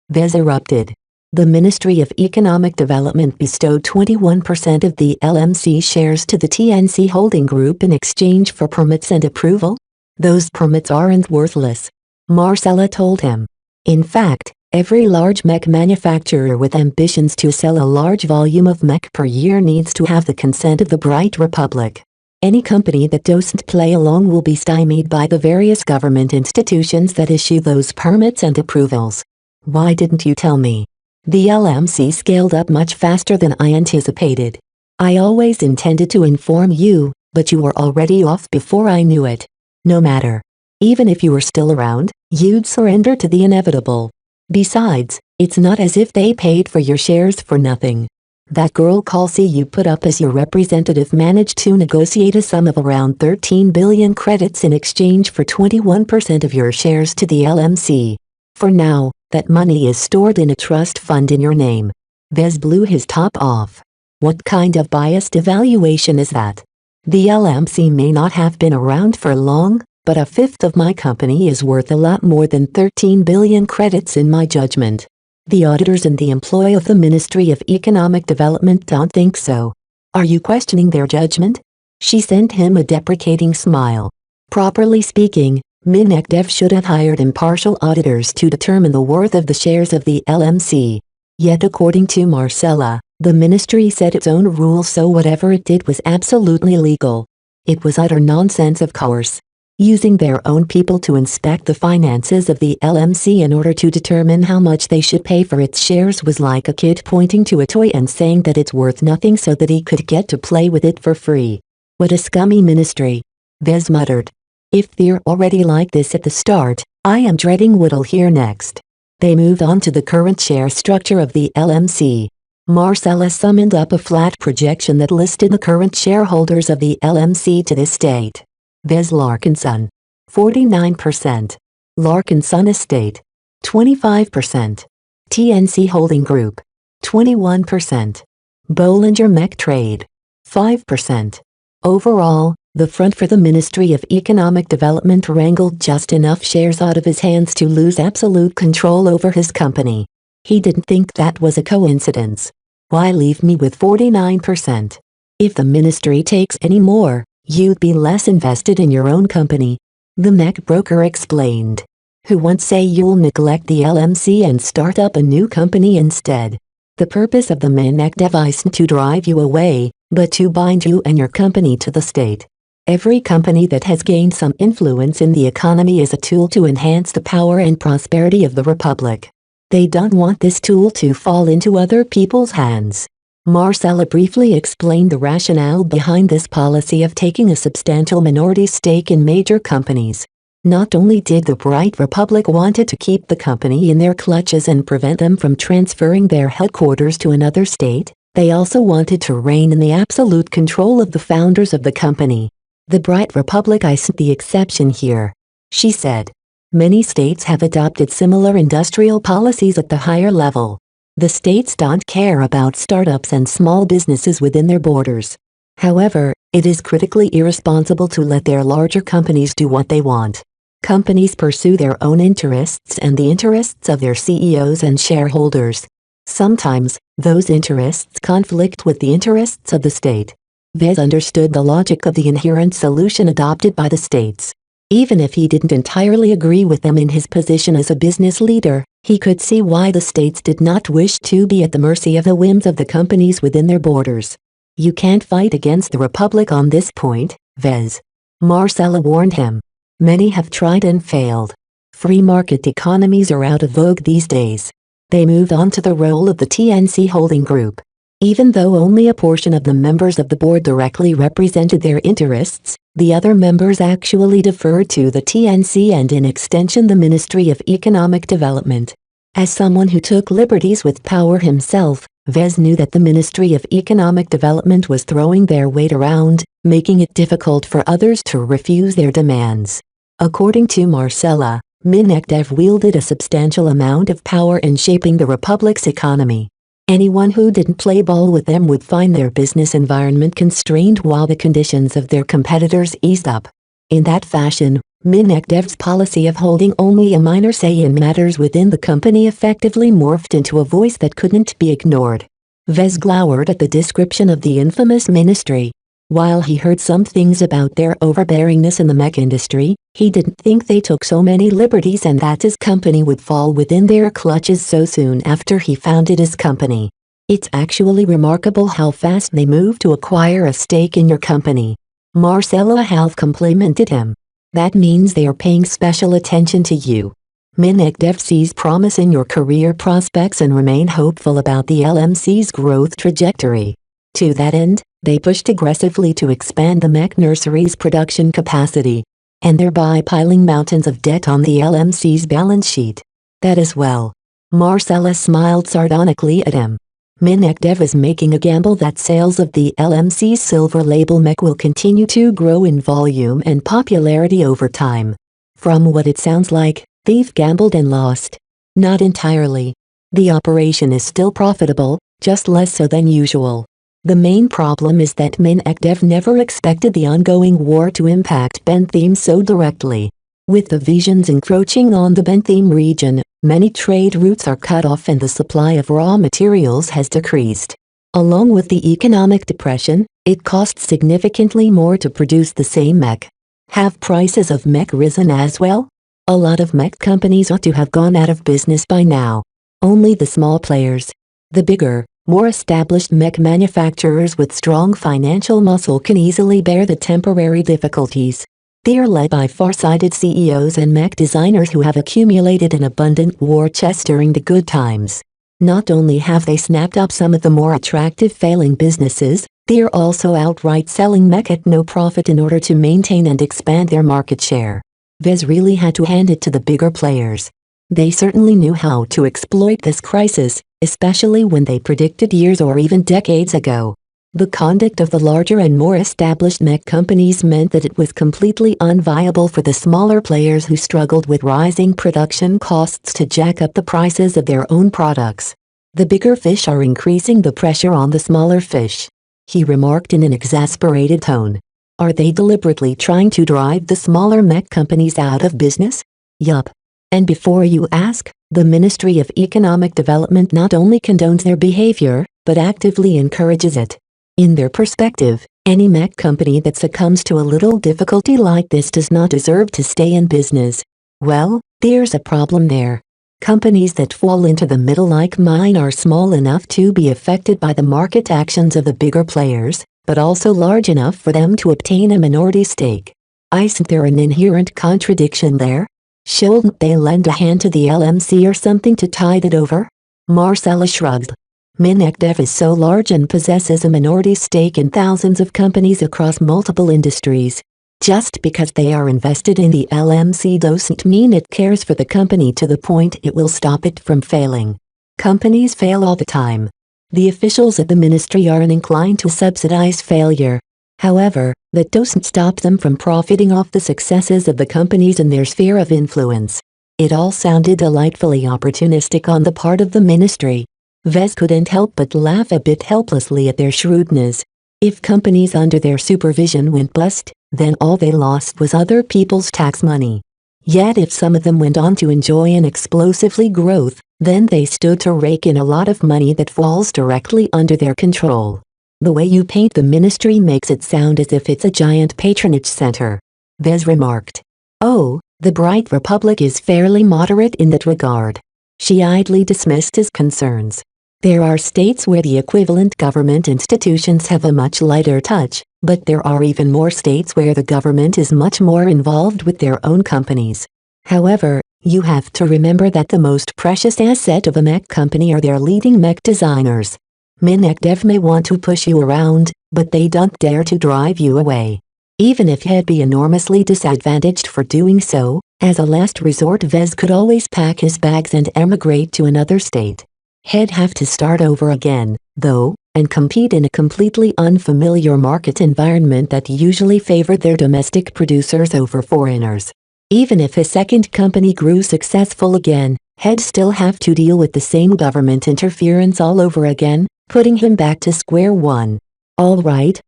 Vez erupted. The Ministry of Economic Development bestowed 21% of the LMC shares to the TNC Holding Group in exchange for permits and approval? Those permits aren't worthless, Marcella told him. In fact, every large mech manufacturer with ambitions to sell a large volume of mech per year needs to have the consent of the Bright Republic. Any company that doesn't play along will be stymied by the various government institutions that issue those permits and approvals. Why didn't you tell me? The LMC scaled up much faster than I anticipated. I always intended to inform you, but you were already off before I knew it. No matter. Even if you were still around, you'd surrender to the inevitable. Besides, it's not as if they paid for your shares for nothing. That girl Kelsey you put up as your representative managed to negotiate a sum of around 13 billion credits in exchange for 21% of your shares to the LMC. For now, that money is stored in a trust fund in your name. Vez blew his top off. What kind of biased evaluation is that? The LMC may not have been around for long, but a fifth of my company is worth a lot more than 13 billion credits in my judgment. The auditors and the employ of the Ministry of Economic Development don't think so. Are you questioning their judgment? She sent him a deprecating smile. Properly speaking, MinEcDev should have hired impartial auditors to determine the worth of the shares of the LMC. Yet according to Marcella, the ministry set its own rules, so whatever it did was absolutely legal. It was utter nonsense, of course. Using their own people to inspect the finances of the LMC in order to determine how much they should pay for its shares was like a kid pointing to a toy and saying that it's worth nothing so that he could get to play with it for free. What a scummy ministry. Vez muttered. If they're already like this at the start, I am dreading what'll hear next. They moved on to the current share structure of the LMC. Marcella summoned up a flat projection that listed the current shareholders of the LMC to this date. Vez Larkinson, 49%. Larkinson Estate, 25%. TNC Holding Group, 21%. Bollinger Mech Trade, 5%. Overall, the front for the Ministry of Economic Development wrangled just enough shares out of his hands to lose absolute control over his company. He didn't think that was a coincidence. Why leave me with 49%? If the ministry takes any more, you'd be less invested in your own company. The mech broker explained. Who won't say you'll neglect the LMC and start up a new company instead? The purpose of the Mech device isn't to drive you away, but to bind you and your company to the state. Every company that has gained some influence in the economy is a tool to enhance the power and prosperity of the Republic. They don't want this tool to fall into other people's hands. Marcella briefly explained the rationale behind this policy of taking a substantial minority stake in major companies. Not only did the Bright Republic wanted to keep the company in their clutches and prevent them from transferring their headquarters to another state, they also wanted to reign in the absolute control of the founders of the company. The Bright Republic isn't the exception here, she said. Many states have adopted similar industrial policies at the higher level. The states don't care about startups and small businesses within their borders. However, it is critically irresponsible to let their larger companies do what they want. Companies pursue their own interests and the interests of their CEOs and shareholders. Sometimes, those interests conflict with the interests of the state. Vez understood the logic of the inherent solution adopted by the states. Even if he didn't entirely agree with them in his position as a business leader, he could see why the states did not wish to be at the mercy of the whims of the companies within their borders. You can't fight against the Republic on this point, Vez. Marcella warned him. Many have tried and failed. Free market economies are out of vogue these days. They moved on to the role of the TNC holding group. Even though only a portion of the members of the board directly represented their interests, the other members actually deferred to the TNC and in extension the Ministry of Economic Development. As someone who took liberties with power himself, Vez knew that the Ministry of Economic Development was throwing their weight around, making it difficult for others to refuse their demands. According to Marcella, Mech Dev wielded a substantial amount of power in shaping the Republic's economy. Anyone who didn't play ball with them would find their business environment constrained while the conditions of their competitors eased up. In that fashion, Mech Dev's policy of holding only a minor say in matters within the company effectively morphed into a voice that couldn't be ignored. Vez glowered at the description of the infamous ministry. While he heard some things about their overbearingness in the mech industry, he didn't think they took so many liberties and that his company would fall within their clutches so soon after he founded his company. It's actually remarkable how fast they moved to acquire a stake in your company. Marcella half complimented him. That means they are paying special attention to you. Mech Dev sees promise in your career prospects and remain hopeful about the LMC's growth trajectory. To that end, they pushed aggressively to expand the Mech Nursery's production capacity, and thereby piling mountains of debt on the LMC's balance sheet. That as well. Marcella smiled sardonically at him. Mech Dev is making a gamble that sales of the LMC's silver label mech will continue to grow in volume and popularity over time. From what it sounds like, they've gambled and lost. Not entirely. The operation is still profitable, just less so than usual. The main problem is that Mech Dev never expected the ongoing war to impact Bentham so directly. With the visions encroaching on the Bentham region, many trade routes are cut off and the supply of raw materials has decreased. Along with the economic depression, it costs significantly more to produce the same mech. Have prices of mech risen as well? A lot of mech companies ought to have gone out of business by now. Only the small players. The bigger, more established mech manufacturers with strong financial muscle can easily bear the temporary difficulties. They are led by far-sighted CEOs and mech designers who have accumulated an abundant war chest during the good times. Not only have they snapped up some of the more attractive failing businesses, they are also outright selling mech at no profit in order to maintain and expand their market share. Vez really had to hand it to the bigger players. They certainly knew how to exploit this crisis, especially when they predicted years or even decades ago. The conduct of the larger and more established mech companies meant that it was completely unviable for the smaller players who struggled with rising production costs to jack up the prices of their own products. The bigger fish are increasing the pressure on the smaller fish, he remarked in an exasperated tone. Are they deliberately trying to drive the smaller mech companies out of business? Yup. And before you ask, the Ministry of Economic Development not only condones their behavior, but actively encourages it. In their perspective, any mech company that succumbs to a little difficulty like this does not deserve to stay in business. Well, there's a problem there. Companies that fall into the middle like mine are small enough to be affected by the market actions of the bigger players, but also large enough for them to obtain a minority stake. Isn't there an inherent contradiction there? Shouldn't they lend a hand to the LMC or something to tide it over? Marcella shrugged. Mech Touch is so large and possesses a minority stake in thousands of companies across multiple industries. Just because they are invested in the LMC doesn't mean it cares for the company to the point it will stop it from failing. Companies fail all the time. The officials at the ministry are inclined to subsidize failure. However, that doesn't stop them from profiting off the successes of the companies in their sphere of influence. It all sounded delightfully opportunistic on the part of the ministry. Vez couldn't help but laugh a bit helplessly at their shrewdness. If companies under their supervision went bust, then all they lost was other people's tax money. Yet if some of them went on to enjoy an explosively growth, then they stood to rake in a lot of money that falls directly under their control. The way you paint the ministry makes it sound as if it's a giant patronage center. Vez remarked. Oh, the Bright Republic is fairly moderate in that regard. She idly dismissed his concerns. There are states where the equivalent government institutions have a much lighter touch, but there are even more states where the government is much more involved with their own companies. However, you have to remember that the most precious asset of a mech company are their leading mech designers. Mech Dev may want to push you around, but they don't dare to drive you away. Even if he'd be enormously disadvantaged for doing so, as a last resort Vez could always pack his bags and emigrate to another state. He'd have to start over again, though, and compete in a completely unfamiliar market environment that usually favored their domestic producers over foreigners. Even if his second company grew successful again, he'd still have to deal with the same government interference all over again, putting him back to square one. All right,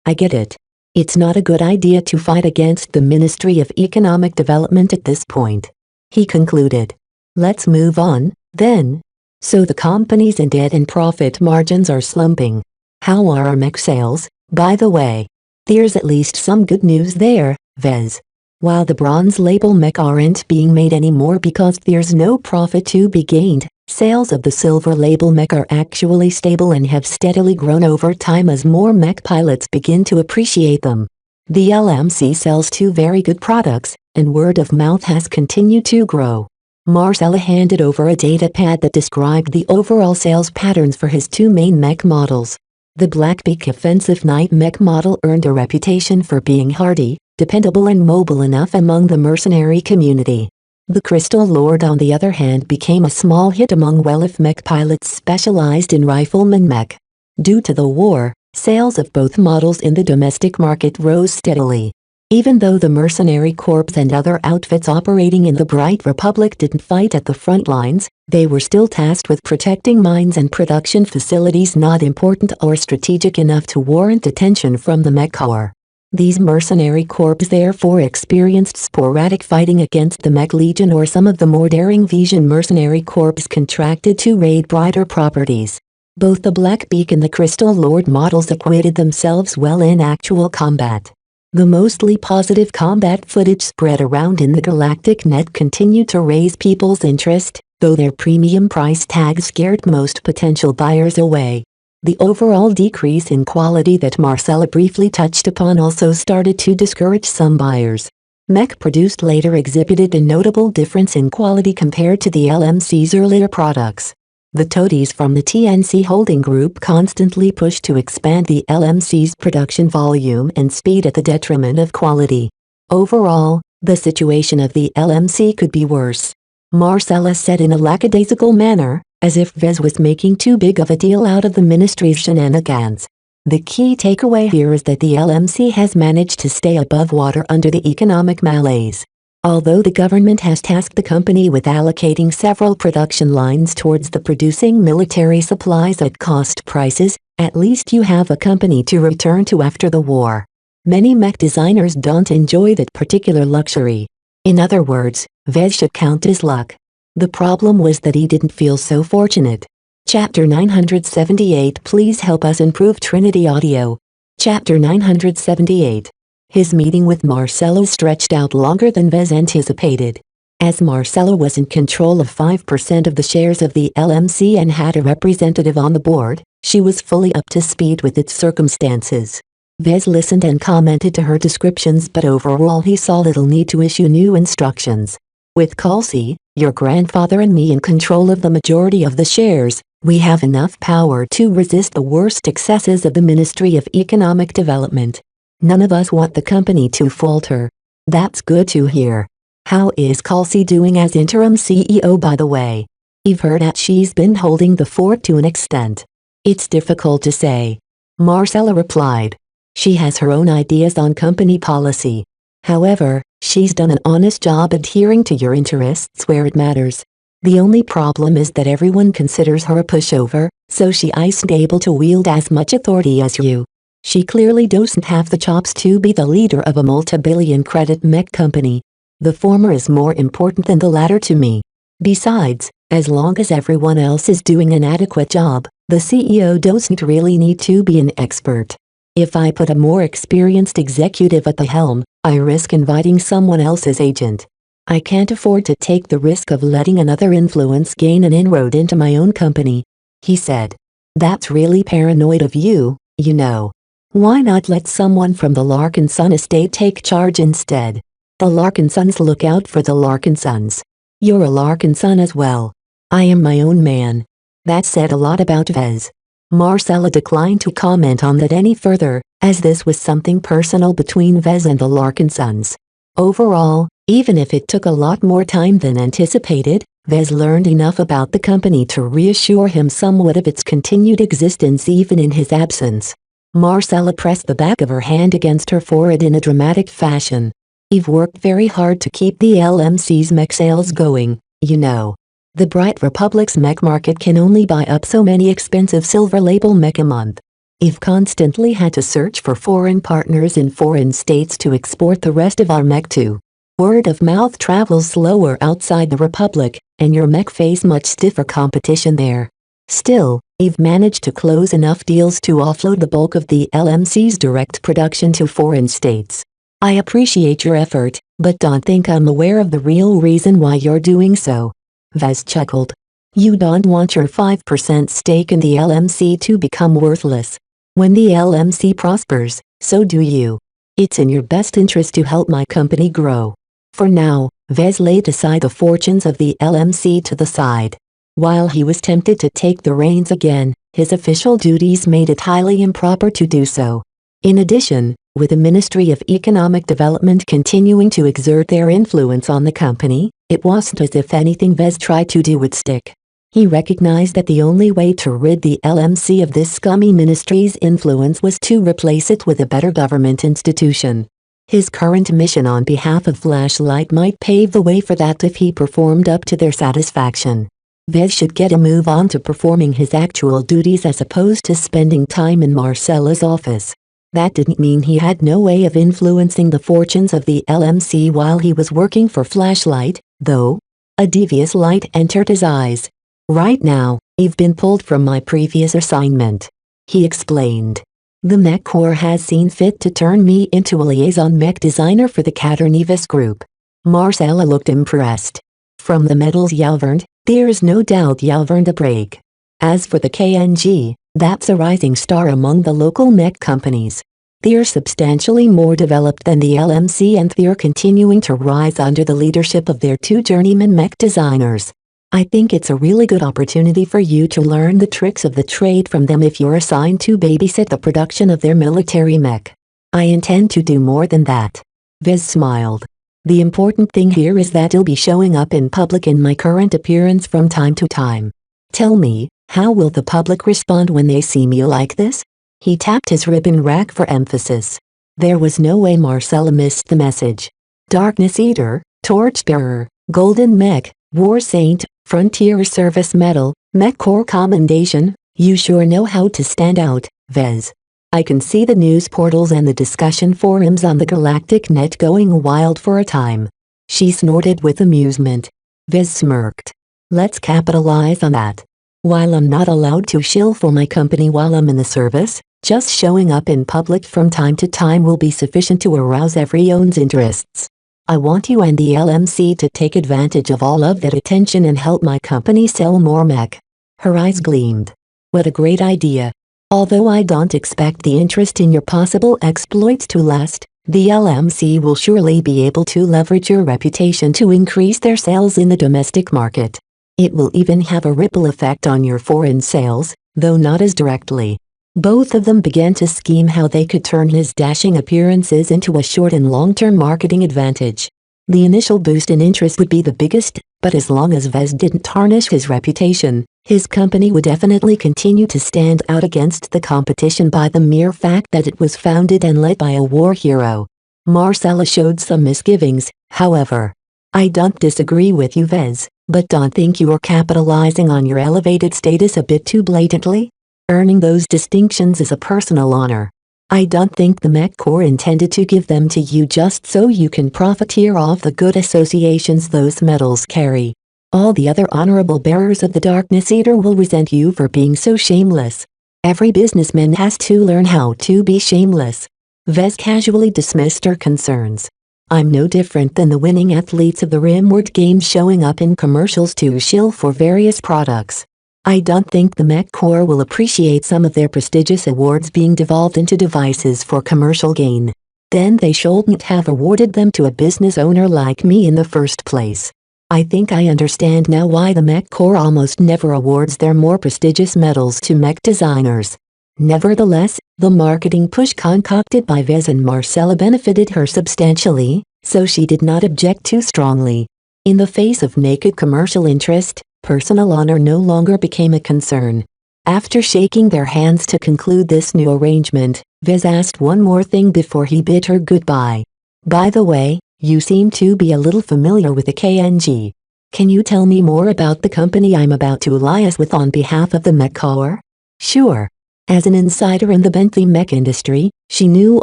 I get it. It's not a good idea to fight against the Ministry of Economic Development at this point. He concluded. Let's move on, then. So the companies in debt and profit margins are slumping. How are our mech sales, by the way? There's at least some good news there, Vez. While the bronze label mech aren't being made anymore because there's no profit to be gained, sales of the silver label mech are actually stable and have steadily grown over time as more mech pilots begin to appreciate them. The LMC sells two very good products, and word of mouth has continued to grow. Marcella handed over a datapad that described the overall sales patterns for his two main mech models. The Blackbeak offensive night mech model earned a reputation for being hardy, dependable and mobile enough among the mercenary community. The Crystal Lord on the other hand became a small hit among well-off mech pilots specialized in rifleman mech. Due to the war, sales of both models in the domestic market rose steadily. Even though the mercenary corps and other outfits operating in the Bright Republic didn't fight at the front lines, they were still tasked with protecting mines and production facilities not important or strategic enough to warrant attention from the mech corps. These mercenary corps therefore experienced sporadic fighting against the Mech Legion or some of the more daring Vision mercenary corps contracted to raid brighter properties. Both the Blackbeak and the Crystal Lord models acquitted themselves well in actual combat. The mostly positive combat footage spread around in the galactic net continued to raise people's interest, though their premium price tag scared most potential buyers away. The overall decrease in quality that Marcella briefly touched upon also started to discourage some buyers. Mech produced later exhibited a notable difference in quality compared to the LMC's earlier products. The toadies from the TNC holding group constantly pushed to expand the LMC's production volume and speed at the detriment of quality. Overall, the situation of the LMC could be worse. Marcella said in a lackadaisical manner, as if Vez was making too big of a deal out of the ministry's shenanigans. The key takeaway here is that the LMC has managed to stay above water under the economic malaise. Although the government has tasked the company with allocating several production lines towards the producing military supplies at cost prices, at least you have a company to return to after the war. Many mech designers don't enjoy that particular luxury. In other words, Vez should count his luck. The problem was that he didn't feel so fortunate. Chapter 978 Please help us improve Trinity Audio. Chapter 978. His meeting with Marcelo stretched out longer than Vez anticipated. As Marcella was in control of 5% of the shares of the LMC and had a representative on the board, she was fully up to speed with its circumstances. Vez listened and commented to her descriptions, but overall he saw little need to issue new instructions. With Kelsey, your grandfather and me in control of the majority of the shares, we have enough power to resist the worst excesses of the Ministry of Economic Development. None of us want the company to falter. That's good to hear. How is Kelsey doing as interim CEO, by the way? I've heard that she's been holding the fort to an extent. It's difficult to say. Marcella replied. She has her own ideas on company policy. However, she's done an honest job adhering to your interests where it matters. The only problem is that everyone considers her a pushover, so she isn't able to wield as much authority as you. She clearly doesn't have the chops to be the leader of a multi-billion credit mech company. The former is more important than the latter to me. Besides, as long as everyone else is doing an adequate job, the CEO doesn't really need to be an expert. If I put a more experienced executive at the helm, I risk inviting someone else's agent. I can't afford to take the risk of letting another influence gain an inroad into my own company, he said. That's really paranoid of you, you know. Why not let someone from the Larkin Son estate take charge instead? The Larkin Sons look out for the Larkin Sons. You're a Larkin Son as well. I am my own man. That said a lot about Vez. Marcella declined to comment on that any further, as this was something personal between Vez and the Larkin Sons. Overall, even if it took a lot more time than anticipated, Vez learned enough about the company to reassure him somewhat of its continued existence even in his absence. Marcella pressed the back of her hand against her forehead in a dramatic fashion. I've worked very hard to keep the LMC's mech sales going, you know. The Bright Republic's mech market can only buy up so many expensive silver label mech a month. I've constantly had to search for foreign partners in foreign states to export the rest of our mech to. Word of mouth travels slower outside the Republic, and your mech face much stiffer competition there. Still, I've managed to close enough deals to offload the bulk of the LMC's direct production to foreign states. I appreciate your effort, but don't think I'm aware of the real reason why you're doing so. Vez chuckled. You don't want your 5% stake in the LMC to become worthless. When the LMC prospers, so do you. It's in your best interest to help my company grow. For now, Vez laid aside the fortunes of the LMC to the side. While he was tempted to take the reins again, his official duties made it highly improper to do so. In addition, with the Ministry of Economic Development continuing to exert their influence on the company, it wasn't as if anything Vez tried to do would stick. He recognized that the only way to rid the LMC of this scummy ministry's influence was to replace it with a better government institution. His current mission on behalf of Flashlight might pave the way for that if he performed up to their satisfaction. Vez should get a move on to performing his actual duties as opposed to spending time in Marcella's office. That didn't mean he had no way of influencing the fortunes of the LMC while he was working for Flashlight, though. A devious light entered his eyes. Right now, I've been pulled from my previous assignment, he explained. The Mech Corps has seen fit to turn me into a liaison mech designer for the Caternevis Group. Marcella looked impressed. From the medals you've earned, there's no doubt you've earned a break. As for the KNG, that's a rising star among the local mech companies. They're substantially more developed than the LMC and they're continuing to rise under the leadership of their two journeyman mech designers. I think it's a really good opportunity for you to learn the tricks of the trade from them if you're assigned to babysit the production of their military mech. I intend to do more than that. Vez smiled. The important thing here is that I'll be showing up in public in my current appearance from time to time. Tell me, how will the public respond when they see me like this? He tapped his ribbon rack for emphasis. There was no way Marcella missed the message. Darkness Eater, Torchbearer, Golden Mech, War Saint, Frontier Service Medal, Mech Corps Commendation, you sure know how to stand out, Vez. I can see the news portals and the discussion forums on the galactic net going wild for a time. She snorted with amusement. Vez smirked. Let's capitalize on that. While I'm not allowed to shill for my company while I'm in the service, just showing up in public from time to time will be sufficient to arouse everyone's interests. I want you and the LMC to take advantage of all of that attention and help my company sell more mech. Her eyes gleamed. What a great idea. Although I don't expect the interest in your possible exploits to last, the LMC will surely be able to leverage your reputation to increase their sales in the domestic market. It will even have a ripple effect on your foreign sales, though not as directly. Both of them began to scheme how they could turn his dashing appearances into a short and long-term marketing advantage. The initial boost in interest would be the biggest, but as long as Vez didn't tarnish his reputation, his company would definitely continue to stand out against the competition by the mere fact that it was founded and led by a war hero. Marcella showed some misgivings, however. I don't disagree with you, Vez, but don't think you are capitalizing on your elevated status a bit too blatantly? Earning those distinctions is a personal honor. I don't think the Mech Corps intended to give them to you just so you can profiteer off the good associations those medals carry. All the other honorable bearers of the Darkness Eater will resent you for being so shameless. Every businessman has to learn how to be shameless. Vez casually dismissed her concerns. I'm no different than the winning athletes of the Rimworld games showing up in commercials to shill for various products. I don't think the Mech Corps will appreciate some of their prestigious awards being devolved into devices for commercial gain. Then they shouldn't have awarded them to a business owner like me in the first place. I think I understand now why the Mech Corps almost never awards their more prestigious medals to mech designers. Nevertheless, the marketing push concocted by Vez and Marcella benefited her substantially, so she did not object too strongly. In the face of naked commercial interest, personal honor no longer became a concern. After shaking their hands to conclude this new arrangement, Vez asked one more thing before he bid her goodbye. By the way, you seem to be a little familiar with the KNG. Can you tell me more about the company I'm about to liaise with on behalf of the Mech Corps? Sure. As an insider in the Bentley mech industry, she knew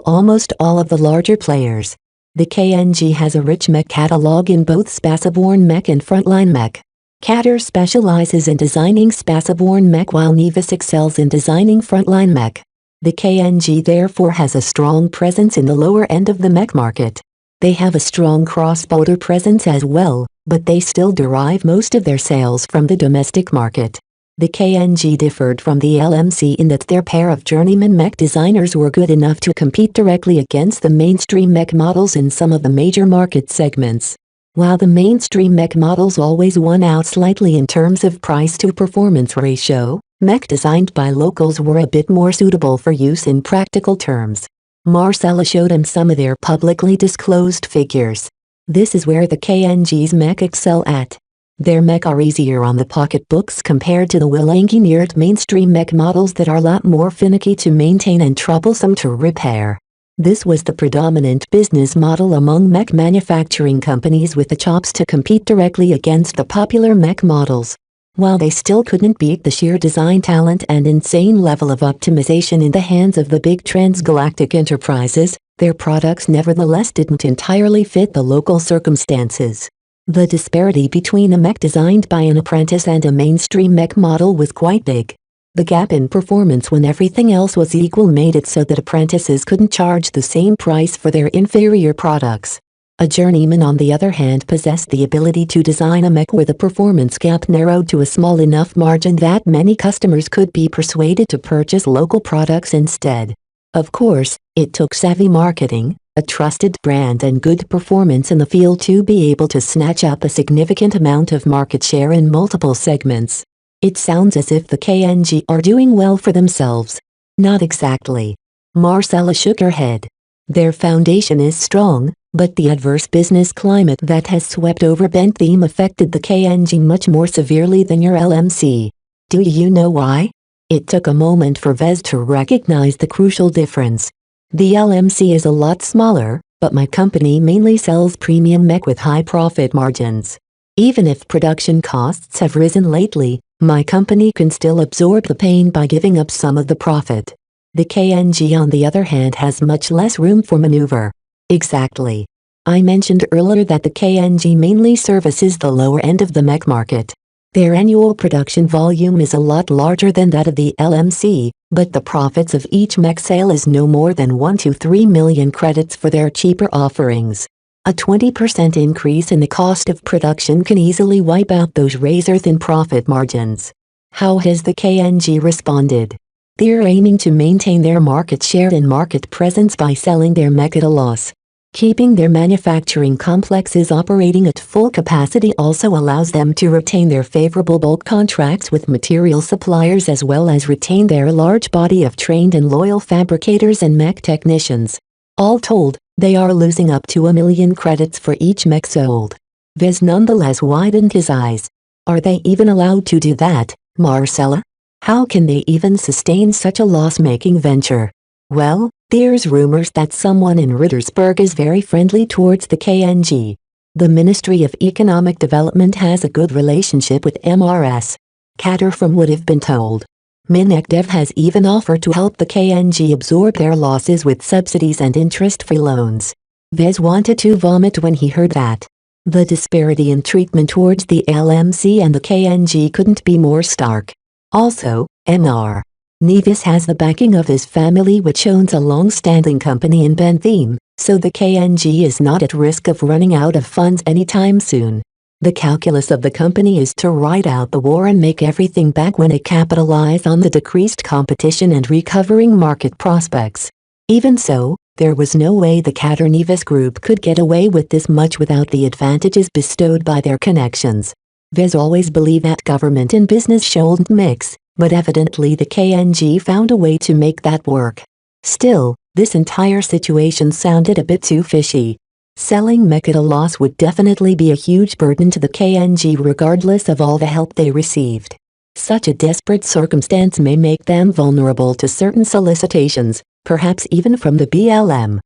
almost all of the larger players. The KNG has a rich mech catalog in both Spaceborne mech and frontline mech. Cater specializes in designing Spaceborne mech while Nevis excels in designing frontline mech. The KNG therefore has a strong presence in the lower end of the mech market. They have a strong cross-border presence as well, but they still derive most of their sales from the domestic market. The KNG differed from the LMC in that their pair of journeyman mech designers were good enough to compete directly against the mainstream mech models in some of the major market segments. While the mainstream mech models always won out slightly in terms of price-to-performance ratio, mech designed by locals were a bit more suitable for use in practical terms. Marcella showed him some of their publicly disclosed figures. This is where the KNG's mech excel at. Their mech are easier on the pocketbooks compared to the well-engineered mainstream mech models that are a lot more finicky to maintain and troublesome to repair. This was the predominant business model among mech manufacturing companies with the chops to compete directly against the popular mech models. While they still couldn't beat the sheer design talent and insane level of optimization in the hands of the big transgalactic enterprises, their products nevertheless didn't entirely fit the local circumstances. The disparity between a mech designed by an apprentice and a mainstream mech model was quite big. The gap in performance when everything else was equal made it so that apprentices couldn't charge the same price for their inferior products. A journeyman on the other hand possessed the ability to design a mech with a performance gap narrowed to a small enough margin that many customers could be persuaded to purchase local products instead. Of course, it took savvy marketing, a trusted brand and good performance in the field to be able to snatch up a significant amount of market share in multiple segments. It sounds as if the KNG are doing well for themselves. Not exactly. Marcella shook her head. Their foundation is strong, but the adverse business climate that has swept over Bentley affected the KNG much more severely than your LMC. Do you know why? It took a moment for Vez to recognize the crucial difference. The LMC is a lot smaller, but my company mainly sells premium mech with high profit margins. Even if production costs have risen lately, my company can still absorb the pain by giving up some of the profit. The KNG on the other hand has much less room for maneuver. Exactly. I mentioned earlier that the KNG mainly services the lower end of the mech market. Their annual production volume is a lot larger than that of the LMC, but the profits of each mech sale is no more than 1 to 3 million credits for their cheaper offerings. A 20% increase in the cost of production can easily wipe out those razor-thin profit margins. How has the KNG responded? They're aiming to maintain their market share and market presence by selling their mech at a loss. Keeping their manufacturing complexes operating at full capacity also allows them to retain their favorable bulk contracts with material suppliers as well as retain their large body of trained and loyal fabricators and mech technicians. All told, they are losing up to 1 million credits for each mech sold. Vez nonetheless widened his eyes. Are they even allowed to do that, Marcella? How can they even sustain such a loss-making venture? Well, there's rumors that someone in Rittersberg is very friendly towards the KNG. The Ministry of Economic Development has a good relationship with MRS. Katter from what I've been told. Minekdev has even offered to help the KNG absorb their losses with subsidies and interest-free loans. Vez wanted to vomit when he heard that. The disparity in treatment towards the LMC and the KNG couldn't be more stark. Also, Mr. Nevis has the backing of his family which owns a long-standing company in Bentham, so the KNG is not at risk of running out of funds anytime soon. The calculus of the company is to ride out the war and make everything back when it capitalize on the decreased competition and recovering market prospects. Even so, there was no way the Katter-Nevis group could get away with this much without the advantages bestowed by their connections. Vez always believed that government and business shouldn't mix, but evidently the KNG found a way to make that work. Still, this entire situation sounded a bit too fishy. Selling mech at a loss would definitely be a huge burden to the KNG regardless of all the help they received. Such a desperate circumstance may make them vulnerable to certain solicitations, perhaps even from the BLM.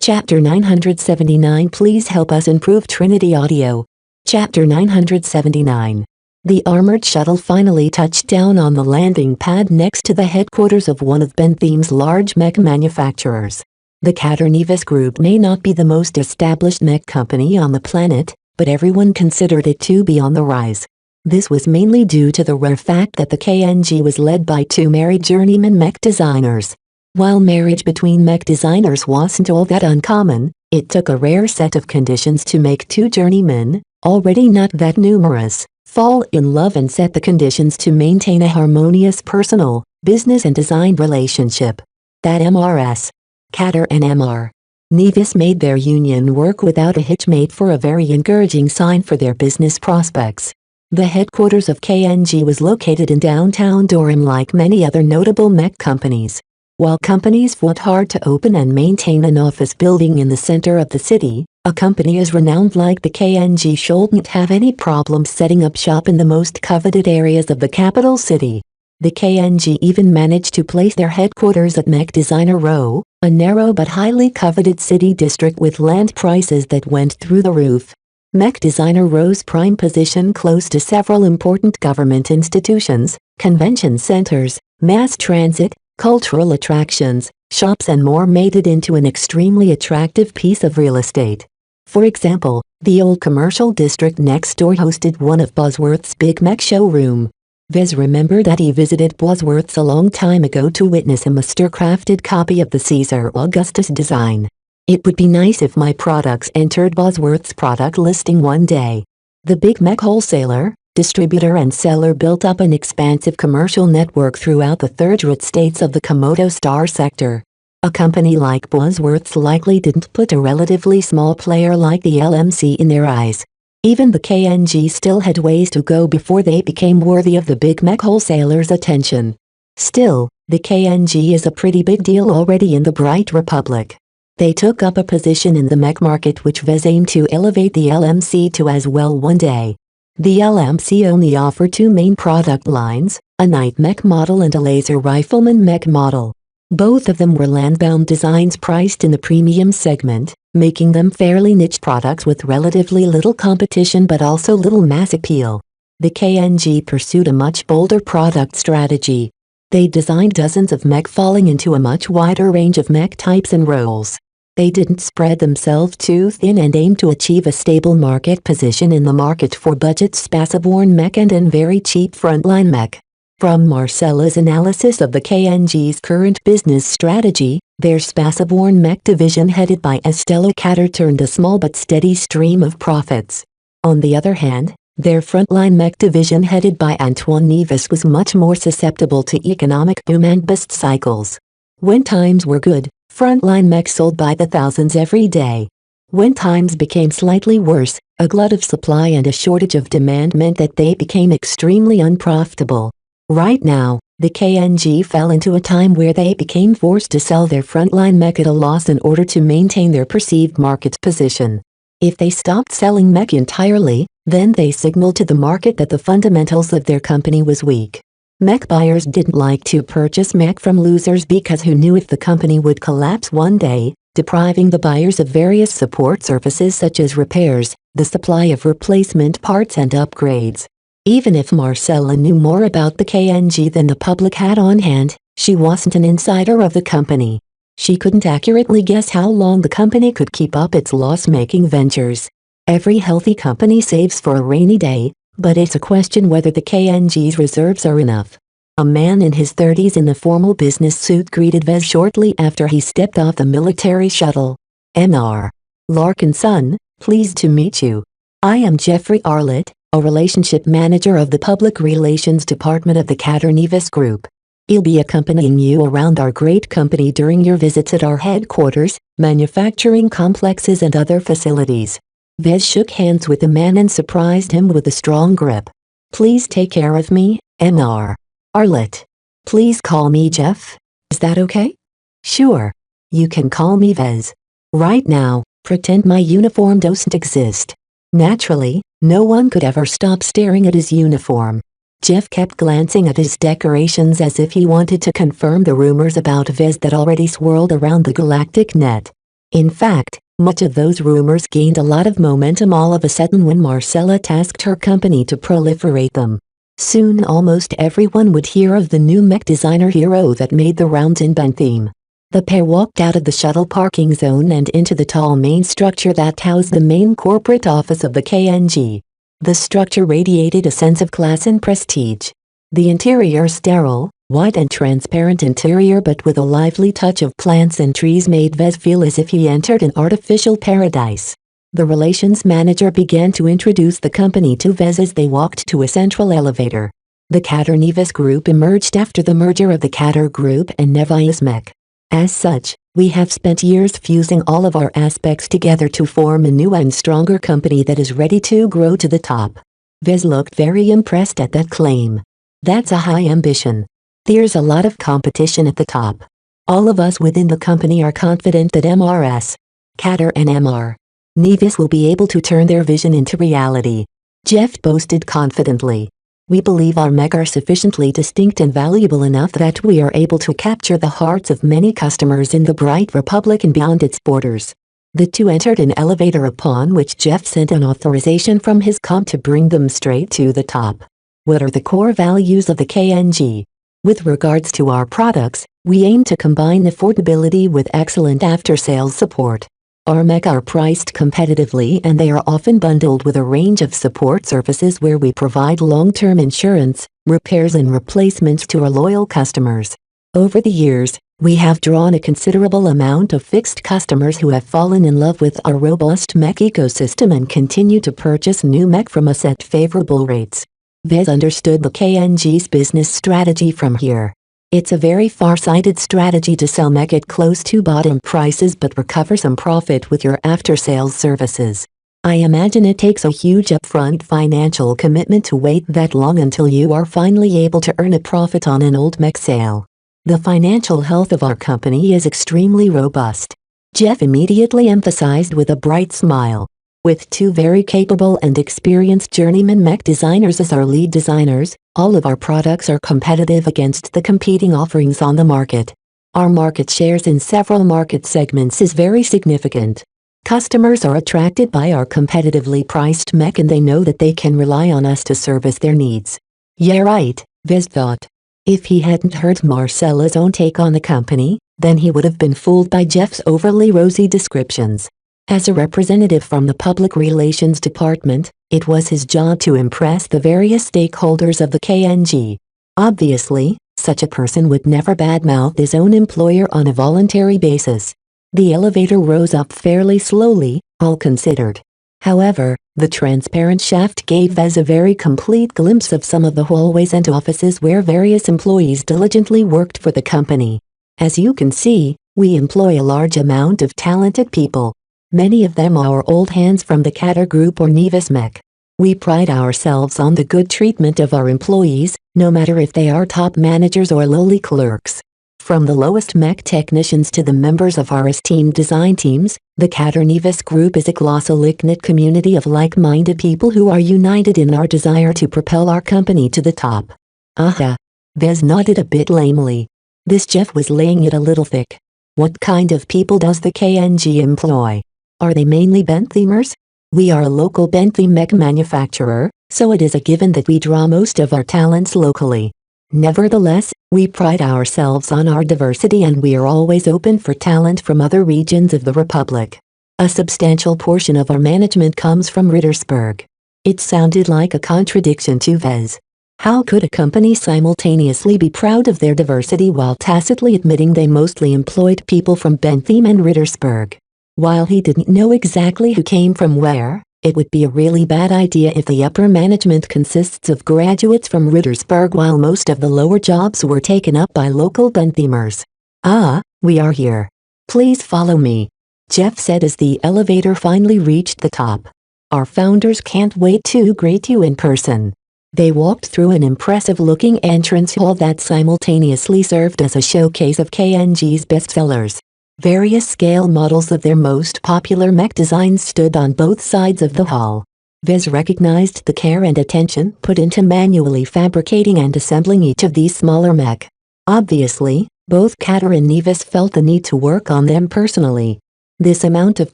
Chapter 979 Please help us improve Trinity Audio. Chapter 979. The armored shuttle finally touched down on the landing pad next to the headquarters of one of Bentham's large mech manufacturers. The Katter-Nevis Group may not be the most established mech company on the planet, but everyone considered it to be on the rise. This was mainly due to the rare fact that the KNG was led by two married journeyman mech designers. While marriage between mech designers wasn't all that uncommon, it took a rare set of conditions to make two journeymen, already not that numerous, fall in love and set the conditions to maintain a harmonious personal, business and design relationship. That MRS. Katter and Mr. Nevis made their union work without a hitch made for a very encouraging sign for their business prospects. The headquarters of KNG was located in downtown Durham like many other notable mech companies. While companies fought hard to open and maintain an office building in the center of the city, a company as renowned like the KNG shouldn't have any problem setting up shop in the most coveted areas of the capital city. The KNG even managed to place their headquarters at Mech Designer Row, a narrow but highly coveted city district with land prices that went through the roof. Mech Designer Row's prime position close to several important government institutions, convention centers, mass transit, cultural attractions, shops and more made it into an extremely attractive piece of real estate. For example, the old commercial district next door hosted one of Bosworth's big mech showroom. Vez remembered that he visited Bosworth's a long time ago to witness a master-crafted copy of the Caesar Augustus design. It would be nice if my products entered Bosworth's product listing one day. The big mech wholesaler, distributor and seller built up an expansive commercial network throughout the 30 states of the Komodo Star sector. A company like Bosworth's likely didn't put a relatively small player like the LMC in their eyes. Even the KNG still had ways to go before they became worthy of the big mech wholesaler's attention. Still, the KNG is a pretty big deal already in the Bright Republic. They took up a position in the mech market which Vez aimed to elevate the LMC to as well one day. The LMC only offered two main product lines, a night mech model and a laser rifleman mech model. Both of them were land-bound designs priced in the premium segment, making them fairly niche products with relatively little competition but also little mass appeal. The KNG pursued a much bolder product strategy. They designed dozens of mech falling into a much wider range of mech types and roles. They didn't spread themselves too thin and aimed to achieve a stable market position in the market for budget spaceborne mech and in very cheap frontline mech. From Marcella's analysis of the KNG's current business strategy, their Spaceborne Mech division headed by Estella Catter turned a small but steady stream of profits. On the other hand, their Frontline Mech division headed by Antoine Nevis was much more susceptible to economic boom and bust cycles. When times were good, Frontline Mech sold by the thousands every day. When times became slightly worse, a glut of supply and a shortage of demand meant that they became extremely unprofitable. Right now, the KNG fell into a time where they became forced to sell their Frontline Mech at a loss in order to maintain their perceived market position. If they stopped selling Mech entirely, then they signaled to the market that the fundamentals of their company was weak. Mech buyers didn't like to purchase Mech from losers because who knew if the company would collapse one day, depriving the buyers of various support services such as repairs, the supply of replacement parts and upgrades. Even if Marcella knew more about the KNG than the public had on hand, she wasn't an insider of the company. She couldn't accurately guess how long the company could keep up its loss-making ventures. Every healthy company saves for a rainy day, but it's a question whether the KNG's reserves are enough. A man in his 30s in the formal business suit greeted Vez shortly after he stepped off the military shuttle. Mr. Larkin son, pleased to meet you. I am Jeffrey Arlett, a relationship manager of the Public Relations Department of the Catter Nevis Group. I'll be accompanying you around our great company during your visits at our headquarters, manufacturing complexes and other facilities. Vez shook hands with the man and surprised him with a strong grip. Please take care of me, Mr. Arlett. Please call me Jeff. Is that okay? Sure. You can call me Vez. Right now, pretend my uniform doesn't exist. Naturally, no one could ever stop staring at his uniform. Jeff kept glancing at his decorations as if he wanted to confirm the rumors about Vez that already swirled around the galactic net. In fact, much of those rumors gained a lot of momentum all of a sudden when Marcella tasked her company to proliferate them. Soon almost everyone would hear of the new mech designer hero that made the rounds in Bentham. The pair walked out of the shuttle parking zone and into the tall main structure that housed the main corporate office of the KNG. The structure radiated a sense of class and prestige. The interior sterile, white and transparent interior but with a lively touch of plants and trees made Vez feel as if he entered an artificial paradise. The relations manager began to introduce the company to Vez as they walked to a central elevator. The Catter Nevis Group emerged after the merger of the Catter Group and Nevis Mech. As such, we have spent years fusing all of our aspects together to form a new and stronger company that is ready to grow to the top. Vez looked very impressed at that claim. That's a high ambition. There's a lot of competition at the top. All of us within the company are confident that MRS, Catter and Mr. Nevis will be able to turn their vision into reality. Jeff boasted confidently. We believe our mech are sufficiently distinct and valuable enough that we are able to capture the hearts of many customers in the Bright Republic and beyond its borders. The two entered an elevator upon which Jeff sent an authorization from his comp to bring them straight to the top. What are the core values of the KNG? With regards to our products, we aim to combine affordability with excellent after-sales support. Our mech are priced competitively and they are often bundled with a range of support services where we provide long-term insurance, repairs and replacements to our loyal customers. Over the years, we have drawn a considerable amount of fixed customers who have fallen in love with our robust mech ecosystem and continue to purchase new mech from us at favorable rates. Vez understood the KNG's business strategy from here. It's a very far-sighted strategy to sell mech at close to bottom prices but recover some profit with your after-sales services. I imagine it takes a huge upfront financial commitment to wait that long until you are finally able to earn a profit on an old mech sale. The financial health of our company is extremely robust. Jeff immediately emphasized with a bright smile. With two very capable and experienced journeyman mech designers as our lead designers, all of our products are competitive against the competing offerings on the market. Our market shares in several market segments is very significant. Customers are attracted by our competitively priced mech and they know that they can rely on us to service their needs. Yeah right, Vez thought. If he hadn't heard Marcella's own take on the company, then he would have been fooled by Jeff's overly rosy descriptions. As a representative from the Public Relations Department, it was his job to impress the various stakeholders of the KNG. Obviously, such a person would never badmouth his own employer on a voluntary basis. The elevator rose up fairly slowly, all considered. However, the transparent shaft gave Vez a very complete glimpse of some of the hallways and offices where various employees diligently worked for the company. As you can see, we employ a large amount of talented people. Many of them are old hands from the Cater Group or Nevis Mech. We pride ourselves on the good treatment of our employees, no matter if they are top managers or lowly clerks. From the lowest mech technicians to the members of our esteemed design teams, the Cater Nevis Group is a glossal-knit community of like-minded people who are united in our desire to propel our company to the top. Aha! Vez nodded a bit lamely. This Jeff was laying it a little thick. What kind of people does the KNG employ? Are they mainly benthemers? We are a local bentheme mech manufacturer, so it is a given that we draw most of our talents locally. Nevertheless, we pride ourselves on our diversity and we are always open for talent from other regions of the Republic. A substantial portion of our management comes from Rittersburg. It sounded like a contradiction to Vez. How could a company simultaneously be proud of their diversity while tacitly admitting they mostly employed people from Bentham and Rittersburg? While he didn't know exactly who came from where, it would be a really bad idea if the upper management consists of graduates from Rittersburg while most of the lower jobs were taken up by local Benthamers. Ah, we are here. Please follow me, Jeff said as the elevator finally reached the top. Our founders can't wait to greet you in person. They walked through an impressive-looking entrance hall that simultaneously served as a showcase of KNG's bestsellers. Various scale models of their most popular mech designs stood on both sides of the hall. Vez recognized the care and attention put into manually fabricating and assembling each of these smaller mech. Obviously, both Cater and Nevis felt the need to work on them personally. This amount of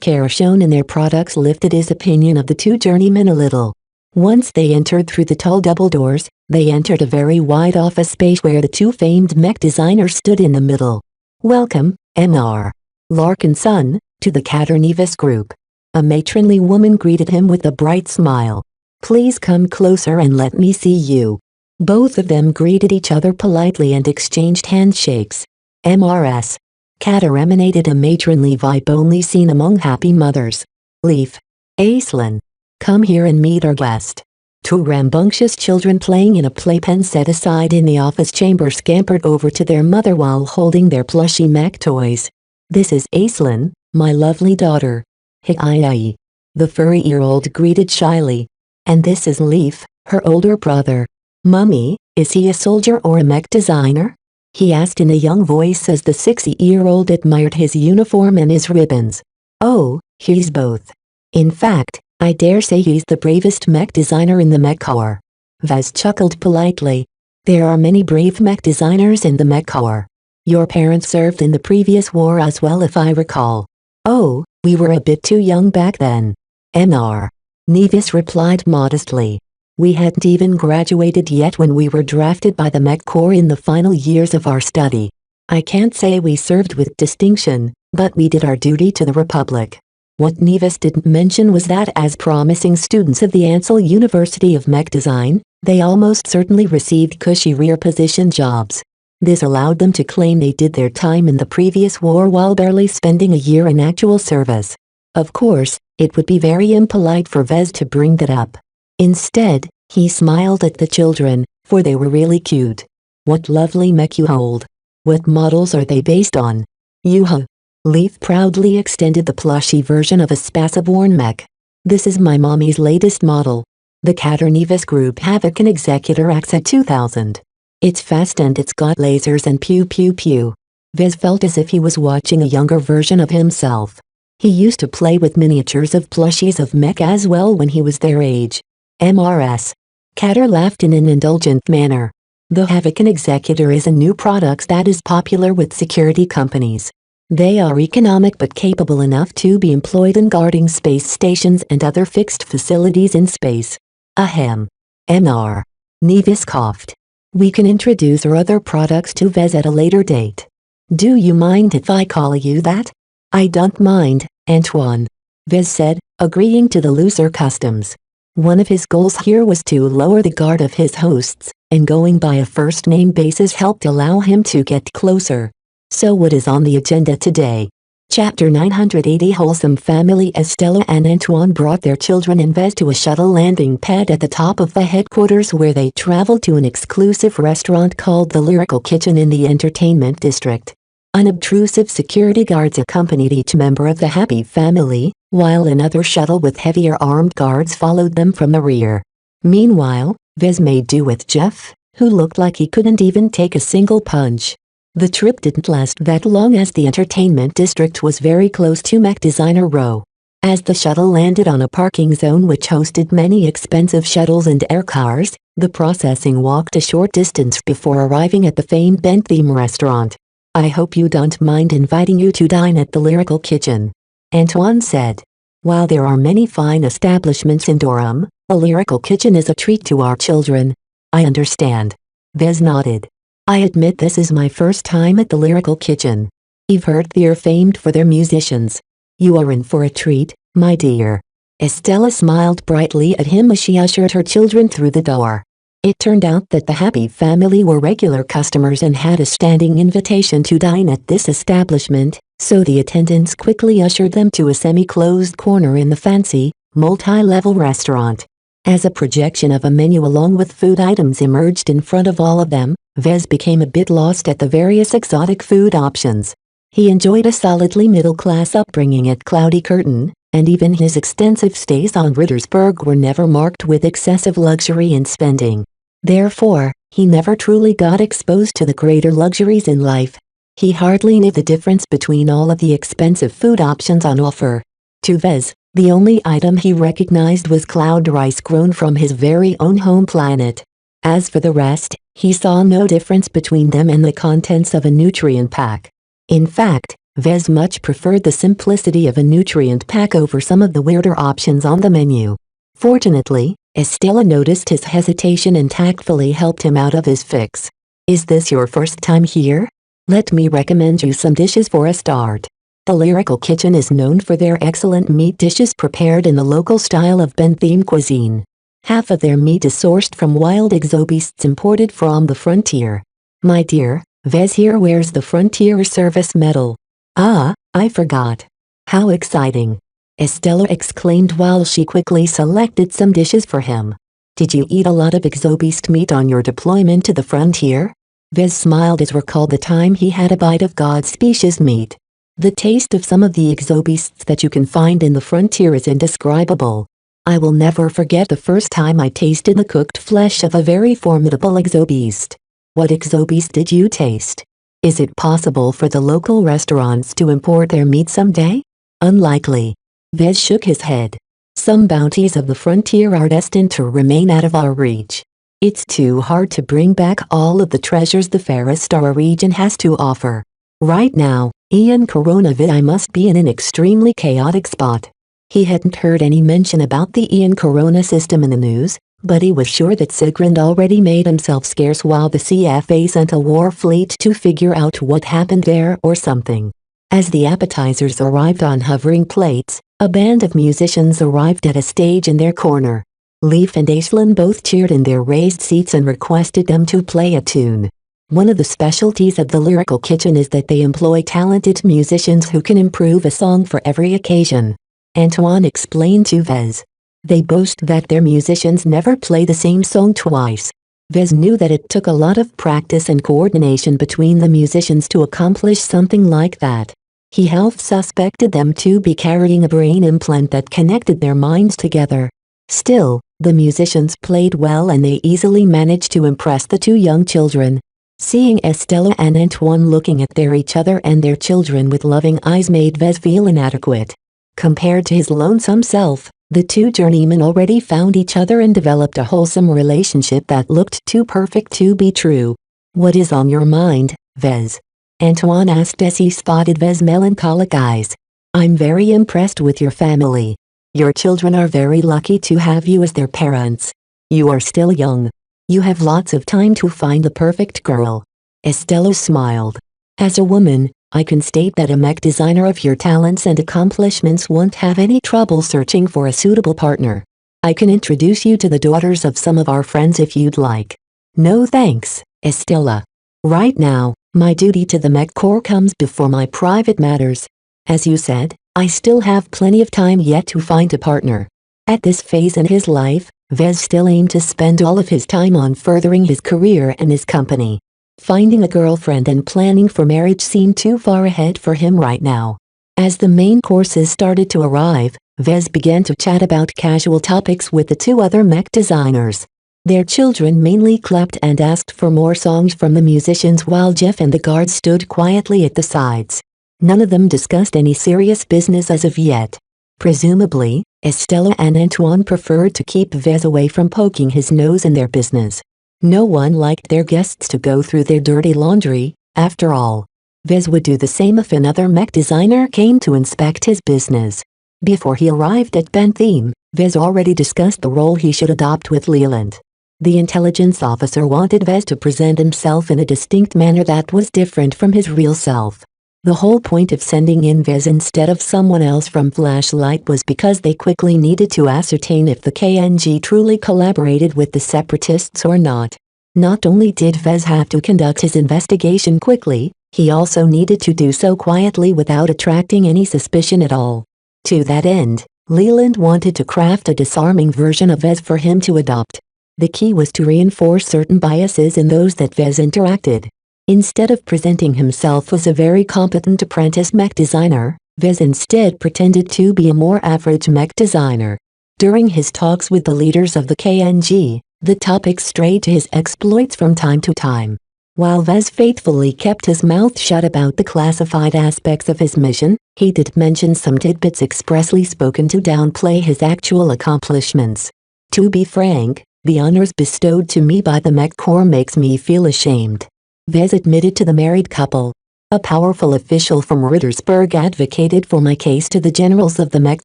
care shown in their products lifted his opinion of the two journeymen a little. Once they entered through the tall double doors, they entered a very wide office space where the two famed mech designers stood in the middle. Welcome, Mr. Larkin son, to the Cater Nevis Group. A matronly woman greeted him with a bright smile. Please come closer and let me see you. Both of them greeted each other politely and exchanged handshakes. Mrs. Cater emanated a matronly vibe only seen among happy mothers. Leaf. Aislinn. Come here and meet our guest. Two rambunctious children playing in a playpen set aside in the office chamber scampered over to their mother while holding their plushy mech toys. This is Aislinn, my lovely daughter. Hi. The furry-year-old greeted shyly. And this is Leaf, her older brother. Mummy, is he a soldier or a mech designer? He asked in a young voice as the 6-year-old admired his uniform and his ribbons. Oh, he's both. In fact, I dare say he's the bravest mech designer in the mech corps. Vez chuckled politely. There are many brave mech designers in the mech corps. Your parents served in the previous war as well if I recall. Oh, we were a bit too young back then. Mr. Nevis replied modestly. We hadn't even graduated yet when we were drafted by the Mech Corps in the final years of our study. I can't say we served with distinction, but we did our duty to the Republic. What Nevis didn't mention was that as promising students of the Ansel University of Mech Design, they almost certainly received cushy rear position jobs. This allowed them to claim they did their time in the previous war while barely spending a year in actual service. Of course, it would be very impolite for Vez to bring that up. Instead, he smiled at the children, for they were really cute. What lovely mech you hold. What models are they based on? Yoo-hoo. Leaf proudly extended the plushy version of a Spaceborne mech. This is my mommy's latest model. The Cater Nevis Group Havoc and Executor AXA 2000. It's fast and it's got lasers and pew pew pew. Vez felt as if he was watching a younger version of himself. He used to play with miniatures of plushies of mech as well when he was their age. Mrs. Cater laughed in an indulgent manner. The Havoc and Executor is a new product that is popular with security companies. They are economic but capable enough to be employed in guarding space stations and other fixed facilities in space. Ahem. Mr. Nevis coughed. We can introduce our other products to Vez at a later date. Do you mind if I call you that? I don't mind, Antoine. Vez said, agreeing to the looser customs. One of his goals here was to lower the guard of his hosts, and going by a first-name basis helped allow him to get closer. So what is on the agenda today? Chapter 980 Wholesome Family. Estella and Antoine brought their children and Vez to a shuttle landing pad at the top of the headquarters where they traveled to an exclusive restaurant called the Lyrical Kitchen in the entertainment district. Unobtrusive security guards accompanied each member of the happy family, while another shuttle with heavier armed guards followed them from the rear. Meanwhile, Vez made do with Jeff, who looked like he couldn't even take a single punch. The trip didn't last that long as the entertainment district was very close to Mech Designer Row. As the shuttle landed on a parking zone which hosted many expensive shuttles and air cars, the processing walked a short distance before arriving at the famed Ben theme restaurant. "I hope you don't mind inviting you to dine at the Lyrical Kitchen," Antoine said. "While there are many fine establishments in Durham, a Lyrical Kitchen is a treat to our children." "I understand." Vez nodded. "I admit this is my first time at the Lyrical Kitchen. I've heard they're famed for their musicians. You are in for a treat, my dear." Estella smiled brightly at him as she ushered her children through the door. It turned out that the happy family were regular customers and had a standing invitation to dine at this establishment, so the attendants quickly ushered them to a semi-closed corner in the fancy, multi-level restaurant. As a projection of a menu along with food items emerged in front of all of them, Vez became a bit lost at the various exotic food options. He enjoyed a solidly middle-class upbringing at Cloudy Curtain, and even his extensive stays on Rittersburg were never marked with excessive luxury and spending. Therefore, he never truly got exposed to the greater luxuries in life. He hardly knew the difference between all of the expensive food options on offer. To Vez, the only item he recognized was cloud rice grown from his very own home planet. As for the rest, he saw no difference between them and the contents of a nutrient pack. In fact, Vez much preferred the simplicity of a nutrient pack over some of the weirder options on the menu. Fortunately, Estella noticed his hesitation and tactfully helped him out of his fix. "Is this your first time here? Let me recommend you some dishes for a start." The Lyrical Kitchen is known for their excellent meat dishes prepared in the local style of Ben theme cuisine. Half of their meat is sourced from wild exobeasts imported from the frontier. "My dear, Vez here wears the Frontier Service Medal." "Ah, I forgot. How exciting!" Estella exclaimed while she quickly selected some dishes for him. "Did you eat a lot of exobeast meat on your deployment to the frontier?" Vez smiled as recalled the time he had a bite of God's species meat. The taste of some of the exobeasts that you can find in the frontier is indescribable. "I will never forget the first time I tasted the cooked flesh of a very formidable exobeast." "What exobeast did you taste? Is it possible for the local restaurants to import their meat someday?" "Unlikely." Vez shook his head. "Some bounties of the frontier are destined to remain out of our reach. It's too hard to bring back all of the treasures the Ferrastara region has to offer. Right now, Ian Coronavidai must be in an extremely chaotic spot." He hadn't heard any mention about the Ian Corona system in the news, but he was sure that Sigrand already made himself scarce while the CFA sent a war fleet to figure out what happened there or something. As the appetizers arrived on hovering plates, a band of musicians arrived at a stage in their corner. Leif and Aislinn both cheered in their raised seats and requested them to play a tune. One of the specialties of the Lyrical Kitchen is that they employ talented musicians who can improve a song for every occasion. Antoine explained to Vez. They boast that their musicians never play the same song twice. Vez knew that it took a lot of practice and coordination between the musicians to accomplish something like that. He half suspected them to be carrying a brain implant that connected their minds together. Still, the musicians played well and they easily managed to impress the two young children. Seeing Estella and Antoine looking at each other and their children with loving eyes made Vez feel inadequate. Compared to his lonesome self, the two journeymen already found each other and developed a wholesome relationship that looked too perfect to be true. "What is on your mind, Vez?" Antoine asked as he spotted Vez's melancholic eyes. "I'm very impressed with your family. Your children are very lucky to have you as their parents. You are still young. You have lots of time to find the perfect girl." Estella smiled. "As a woman, I can state that a mech designer of your talents and accomplishments won't have any trouble searching for a suitable partner." I can introduce you to the daughters of some of our friends if you'd like. No thanks, Estella. Right now, my duty to the Mech Corps comes before my private matters. As you said, I still have plenty of time yet to find a partner. At this phase in his life, Vez still aimed to spend all of his time on furthering his career and his company. Finding a girlfriend and planning for marriage seemed too far ahead for him right now. As the main courses started to arrive, Vez began to chat about casual topics with the two other mech designers. Their children mainly clapped and asked for more songs from the musicians while Jeff and the guards stood quietly at the sides. None of them discussed any serious business as of yet. Presumably, Estella and Antoine preferred to keep Vez away from poking his nose in their business. No one liked their guests to go through their dirty laundry, after all. Vez would do the same if another mech designer came to inspect his business. Before he arrived at Bentham, Vez already discussed the role he should adopt with Leland. The intelligence officer wanted Vez to present himself in a distinct manner that was different from his real self. The whole point of sending in Vez instead of someone else from Flashlight was because they quickly needed to ascertain if the KNG truly collaborated with the Separatists or not. Not only did Vez have to conduct his investigation quickly, he also needed to do so quietly without attracting any suspicion at all. To that end, Leland wanted to craft a disarming version of Vez for him to adopt. The key was to reinforce certain biases in those that Vez interacted. Instead of presenting himself as a very competent apprentice mech designer, Vez instead pretended to be a more average mech designer. During his talks with the leaders of the KNG, the topic strayed to his exploits from time to time. While Vez faithfully kept his mouth shut about the classified aspects of his mission, he did mention some tidbits expressly spoken to downplay his actual accomplishments. To be frank, the honors bestowed to me by the Mech Corps makes me feel ashamed. Vez admitted to the married couple. A powerful official from Rittersburg advocated for my case to the generals of the Mech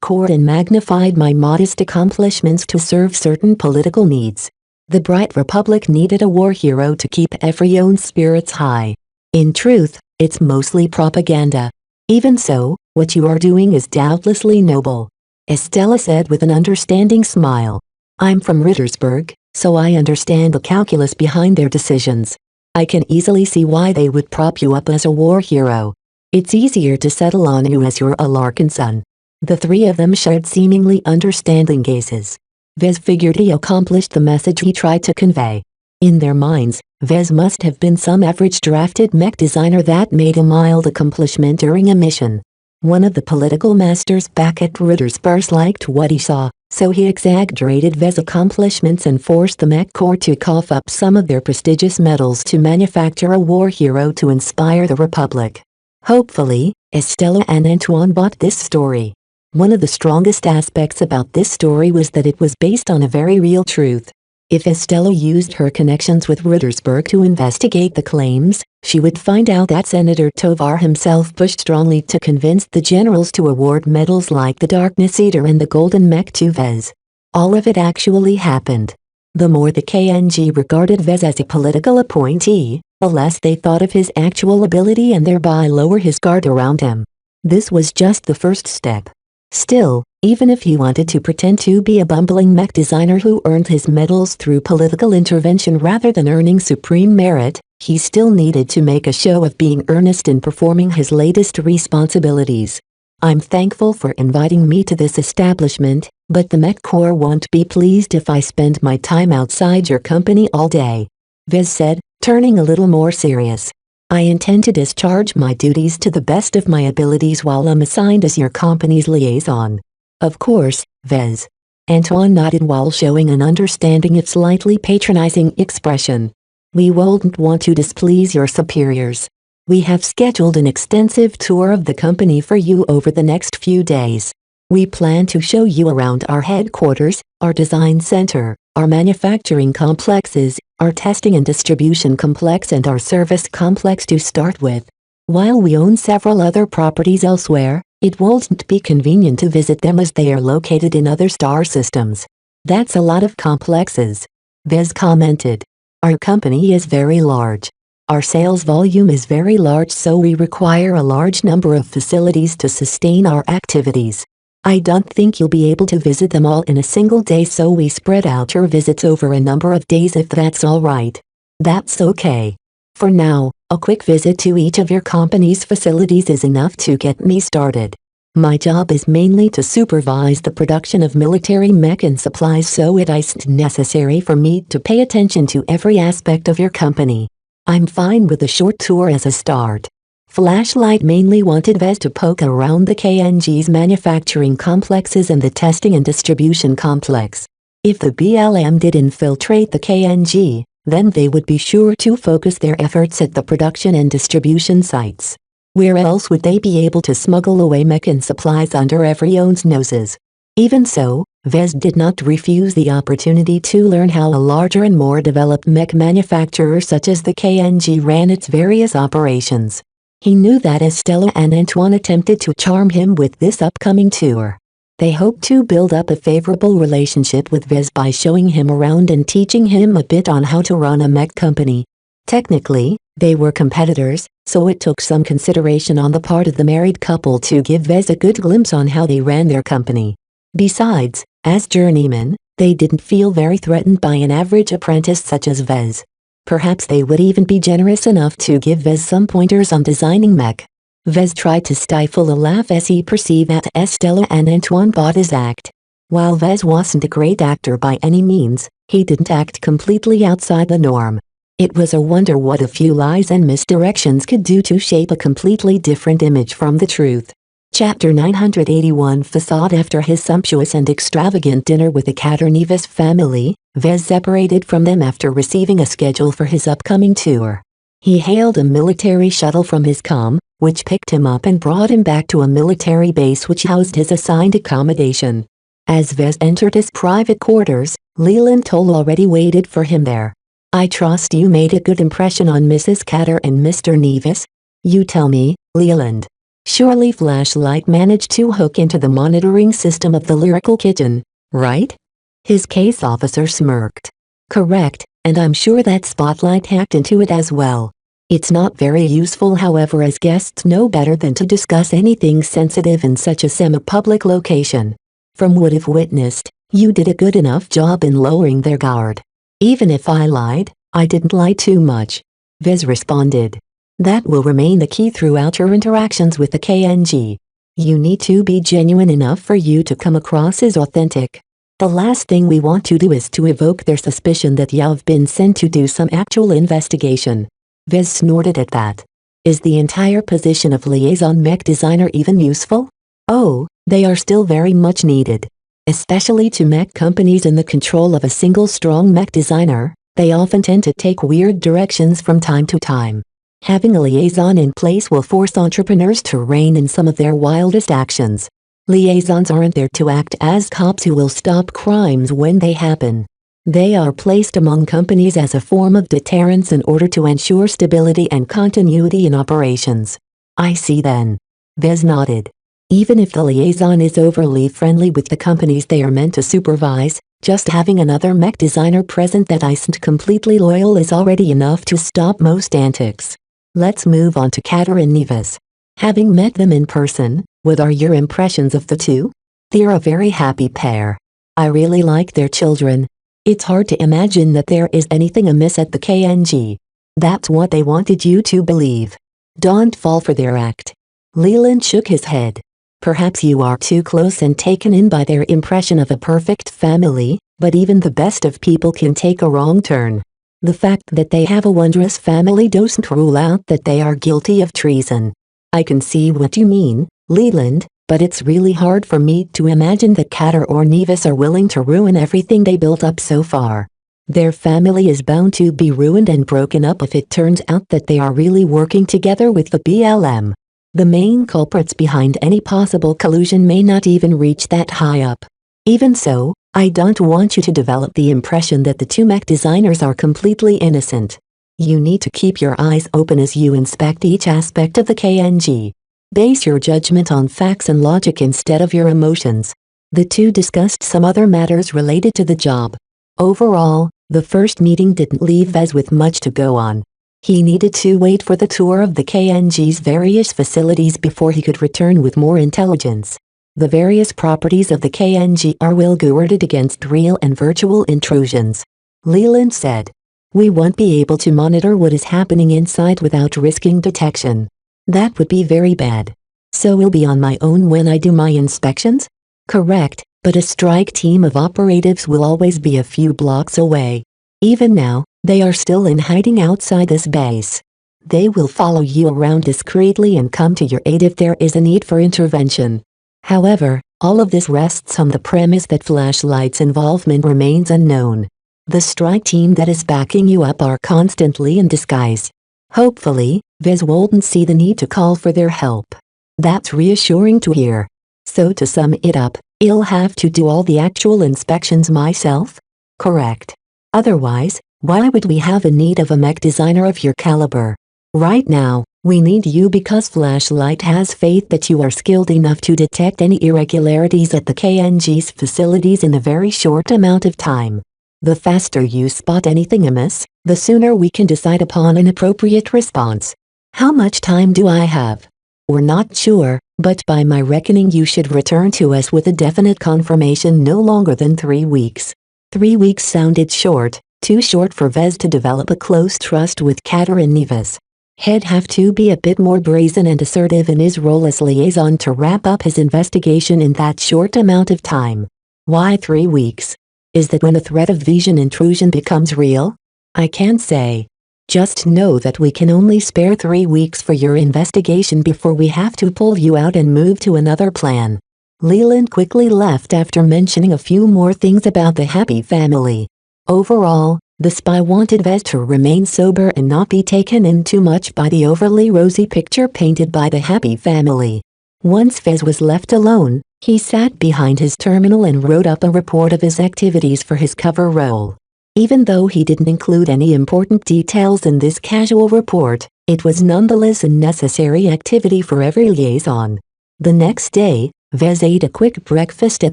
Corps and magnified my modest accomplishments to serve certain political needs. The bright republic needed a war hero to keep everyone's spirits high. In truth, it's mostly propaganda. Even so, what you are doing is doubtlessly noble. Estella said with an understanding smile. I'm from Rittersburg, so I understand the calculus behind their decisions. I can easily see why they would prop you up as a war hero. It's easier to settle on you as you're a Larkin son. The three of them shared seemingly understanding gazes. Vez figured he accomplished the message he tried to convey. In their minds, Vez must have been some average drafted mech designer that made a mild accomplishment during a mission. One of the political masters back at Rittersburg liked what he saw, so he exaggerated Vez's accomplishments and forced the Mech Corps to cough up some of their prestigious medals to manufacture a war hero to inspire the Republic. Hopefully, Estella and Antoine bought this story. One of the strongest aspects about this story was that it was based on a very real truth. If Estella used her connections with Rittersburg to investigate the claims, she would find out that Senator Tovar himself pushed strongly to convince the generals to award medals like the Darkness Eater and the Golden Mech to Vez. All of it actually happened. The more the KNG regarded Vez as a political appointee, the less they thought of his actual ability and thereby lower his guard around him. This was just the first step. Still, even if he wanted to pretend to be a bumbling mech designer who earned his medals through political intervention rather than earning supreme merit, he still needed to make a show of being earnest in performing his latest responsibilities. I'm thankful for inviting me to this establishment, but the Mech Corps won't be pleased if I spend my time outside your company all day. Vez said, turning a little more serious. I intend to discharge my duties to the best of my abilities while I'm assigned as your company's liaison. Of course, Vez. Antoine nodded while showing an understanding yet slightly patronizing expression. We won't want to displease your superiors. We have scheduled an extensive tour of the company for you over the next few days. We plan to show you around our headquarters, our design center, our manufacturing complexes, our testing and distribution complex and our service complex to start with. While we own several other properties elsewhere, it won't be convenient to visit them as they are located in other star systems. That's a lot of complexes. Vez commented. Our company is very large. Our sales volume is very large, so we require a large number of facilities to sustain our activities. I don't think you'll be able to visit them all in a single day, so we spread out your visits over a number of days if that's all right. That's okay. For now, a quick visit to each of your company's facilities is enough to get me started. My job is mainly to supervise the production of military mech and supplies, so it isn't necessary for me to pay attention to every aspect of your company. I'm fine with a short tour as a start. Flashlight mainly wanted Vez to poke around the KNG's manufacturing complexes and the testing and distribution complex. If the BLM did infiltrate the KNG, then they would be sure to focus their efforts at the production and distribution sites. Where else would they be able to smuggle away mech and supplies under everyone's noses? Even so, Vez did not refuse the opportunity to learn how a larger and more developed mech manufacturer such as the KNG ran its various operations. He knew that Estella and Antoine attempted to charm him with this upcoming tour. They hoped to build up a favorable relationship with Vez by showing him around and teaching him a bit on how to run a mech company. Technically, they were competitors, so it took some consideration on the part of the married couple to give Vez a good glimpse on how they ran their company. Besides, as journeymen, they didn't feel very threatened by an average apprentice such as Vez. Perhaps they would even be generous enough to give Vez some pointers on designing mech. Vez tried to stifle a laugh as he perceived that Estella and Antoine bought his act. While Vez wasn't a great actor by any means, he didn't act completely outside the norm. It was a wonder what a few lies and misdirections could do to shape a completely different image from the truth. Chapter 981 Facade. After his sumptuous and extravagant dinner with the Caternevis family, Vez separated from them after receiving a schedule for his upcoming tour. He hailed a military shuttle from his comm, which picked him up and brought him back to a military base which housed his assigned accommodation. As Vez entered his private quarters, Leland Toll already waited for him there. "I trust you made a good impression on Mrs. Catter and Mr. Nevis? You tell me, Leland." Surely Flashlight managed to hook into the monitoring system of the Lyrical Kitchen, right? His case officer smirked. "Correct, and I'm sure that Spotlight hacked into it as well. It's not very useful, however, as guests know better than to discuss anything sensitive in such a semi-public location. From what I've witnessed, you did a good enough job in lowering their guard. Even if I lied, I didn't lie too much," Vez responded. "That will remain the key throughout your interactions with the KNG. You need to be genuine enough for you to come across as authentic. The last thing we want to do is to evoke their suspicion that you've been sent to do some actual investigation." Vez snorted at that. "Is the entire position of liaison mech designer even useful? Oh, they are still very much needed. Especially to mech companies in the control of a single strong mech designer, they often tend to take weird directions from time to time. Having a liaison in place will force entrepreneurs to rein in some of their wildest actions. Liaisons aren't there to act as cops who will stop crimes when they happen. They are placed among companies as a form of deterrence in order to ensure stability and continuity in operations." "I see then." Vez nodded. "Even if the liaison is overly friendly with the companies they are meant to supervise, just having another mech designer present that isn't completely loyal is already enough to stop most antics. Let's move on to Catter and Nevis. Having met them in person, what are your impressions of the two? They're a very happy pair. I really like their children. It's hard to imagine that there is anything amiss at the KNG. That's what they wanted you to believe. Don't fall for their act." Leland shook his head. "Perhaps you are too close and taken in by their impression of a perfect family, but even the best of people can take a wrong turn. The fact that they have a wondrous family doesn't rule out that they are guilty of treason." "I can see what you mean, Leland, but it's really hard for me to imagine that Catter or Nevis are willing to ruin everything they built up so far. Their family is bound to be ruined and broken up if it turns out that they are really working together with the BLM. The main culprits behind any possible collusion may not even reach that high up. Even so, I don't want you to develop the impression that the two mech designers are completely innocent. You need to keep your eyes open as you inspect each aspect of the KNG. Base your judgment on facts and logic instead of your emotions." The two discussed some other matters related to the job. Overall, the first meeting didn't leave Vez with much to go on. He needed to wait for the tour of the KNG's various facilities before he could return with more intelligence. The various properties of the KNG are well guarded against real and virtual intrusions. Leland said. We won't be able to monitor what is happening inside without risking detection. That would be very bad. So we'll be on my own when I do my inspections? Correct, but a strike team of operatives will always be a few blocks away. Even now, they are still in hiding outside this base. They will follow you around discreetly and come to your aid if there is a need for intervention. However, all of this rests on the premise that Flashlight's involvement remains unknown. The strike team that is backing you up are constantly in disguise. Hopefully, Vez won't see the need to call for their help. That's reassuring to hear. So to sum it up, I'll have to do all the actual inspections myself? Correct. Otherwise, why would we have a need of a mech designer of your caliber? Right now, we need you because Flashlight has faith that you are skilled enough to detect any irregularities at the KNG's facilities in a very short amount of time. The faster you spot anything amiss, the sooner we can decide upon an appropriate response. How much time do I have? We're not sure, but by my reckoning you should return to us with a definite confirmation no longer than 3 weeks. 3 weeks sounded short, too short for Vez to develop a close trust with Kater and Neves. He'd have to be a bit more brazen and assertive in his role as liaison to wrap up his investigation in that short amount of time. Why 3 weeks? Is that when a threat of vision intrusion becomes real? I can't say. Just know that we can only spare 3 weeks for your investigation before we have to pull you out and move to another plan. Leland quickly left after mentioning a few more things about the Happy family. Overall, the spy wanted Vez to remain sober and not be taken in too much by the overly rosy picture painted by the Happy family. Once Vez was left alone, he sat behind his terminal and wrote up a report of his activities for his cover role. Even though he didn't include any important details in this casual report, it was nonetheless a necessary activity for every liaison. The next day, Vez ate a quick breakfast at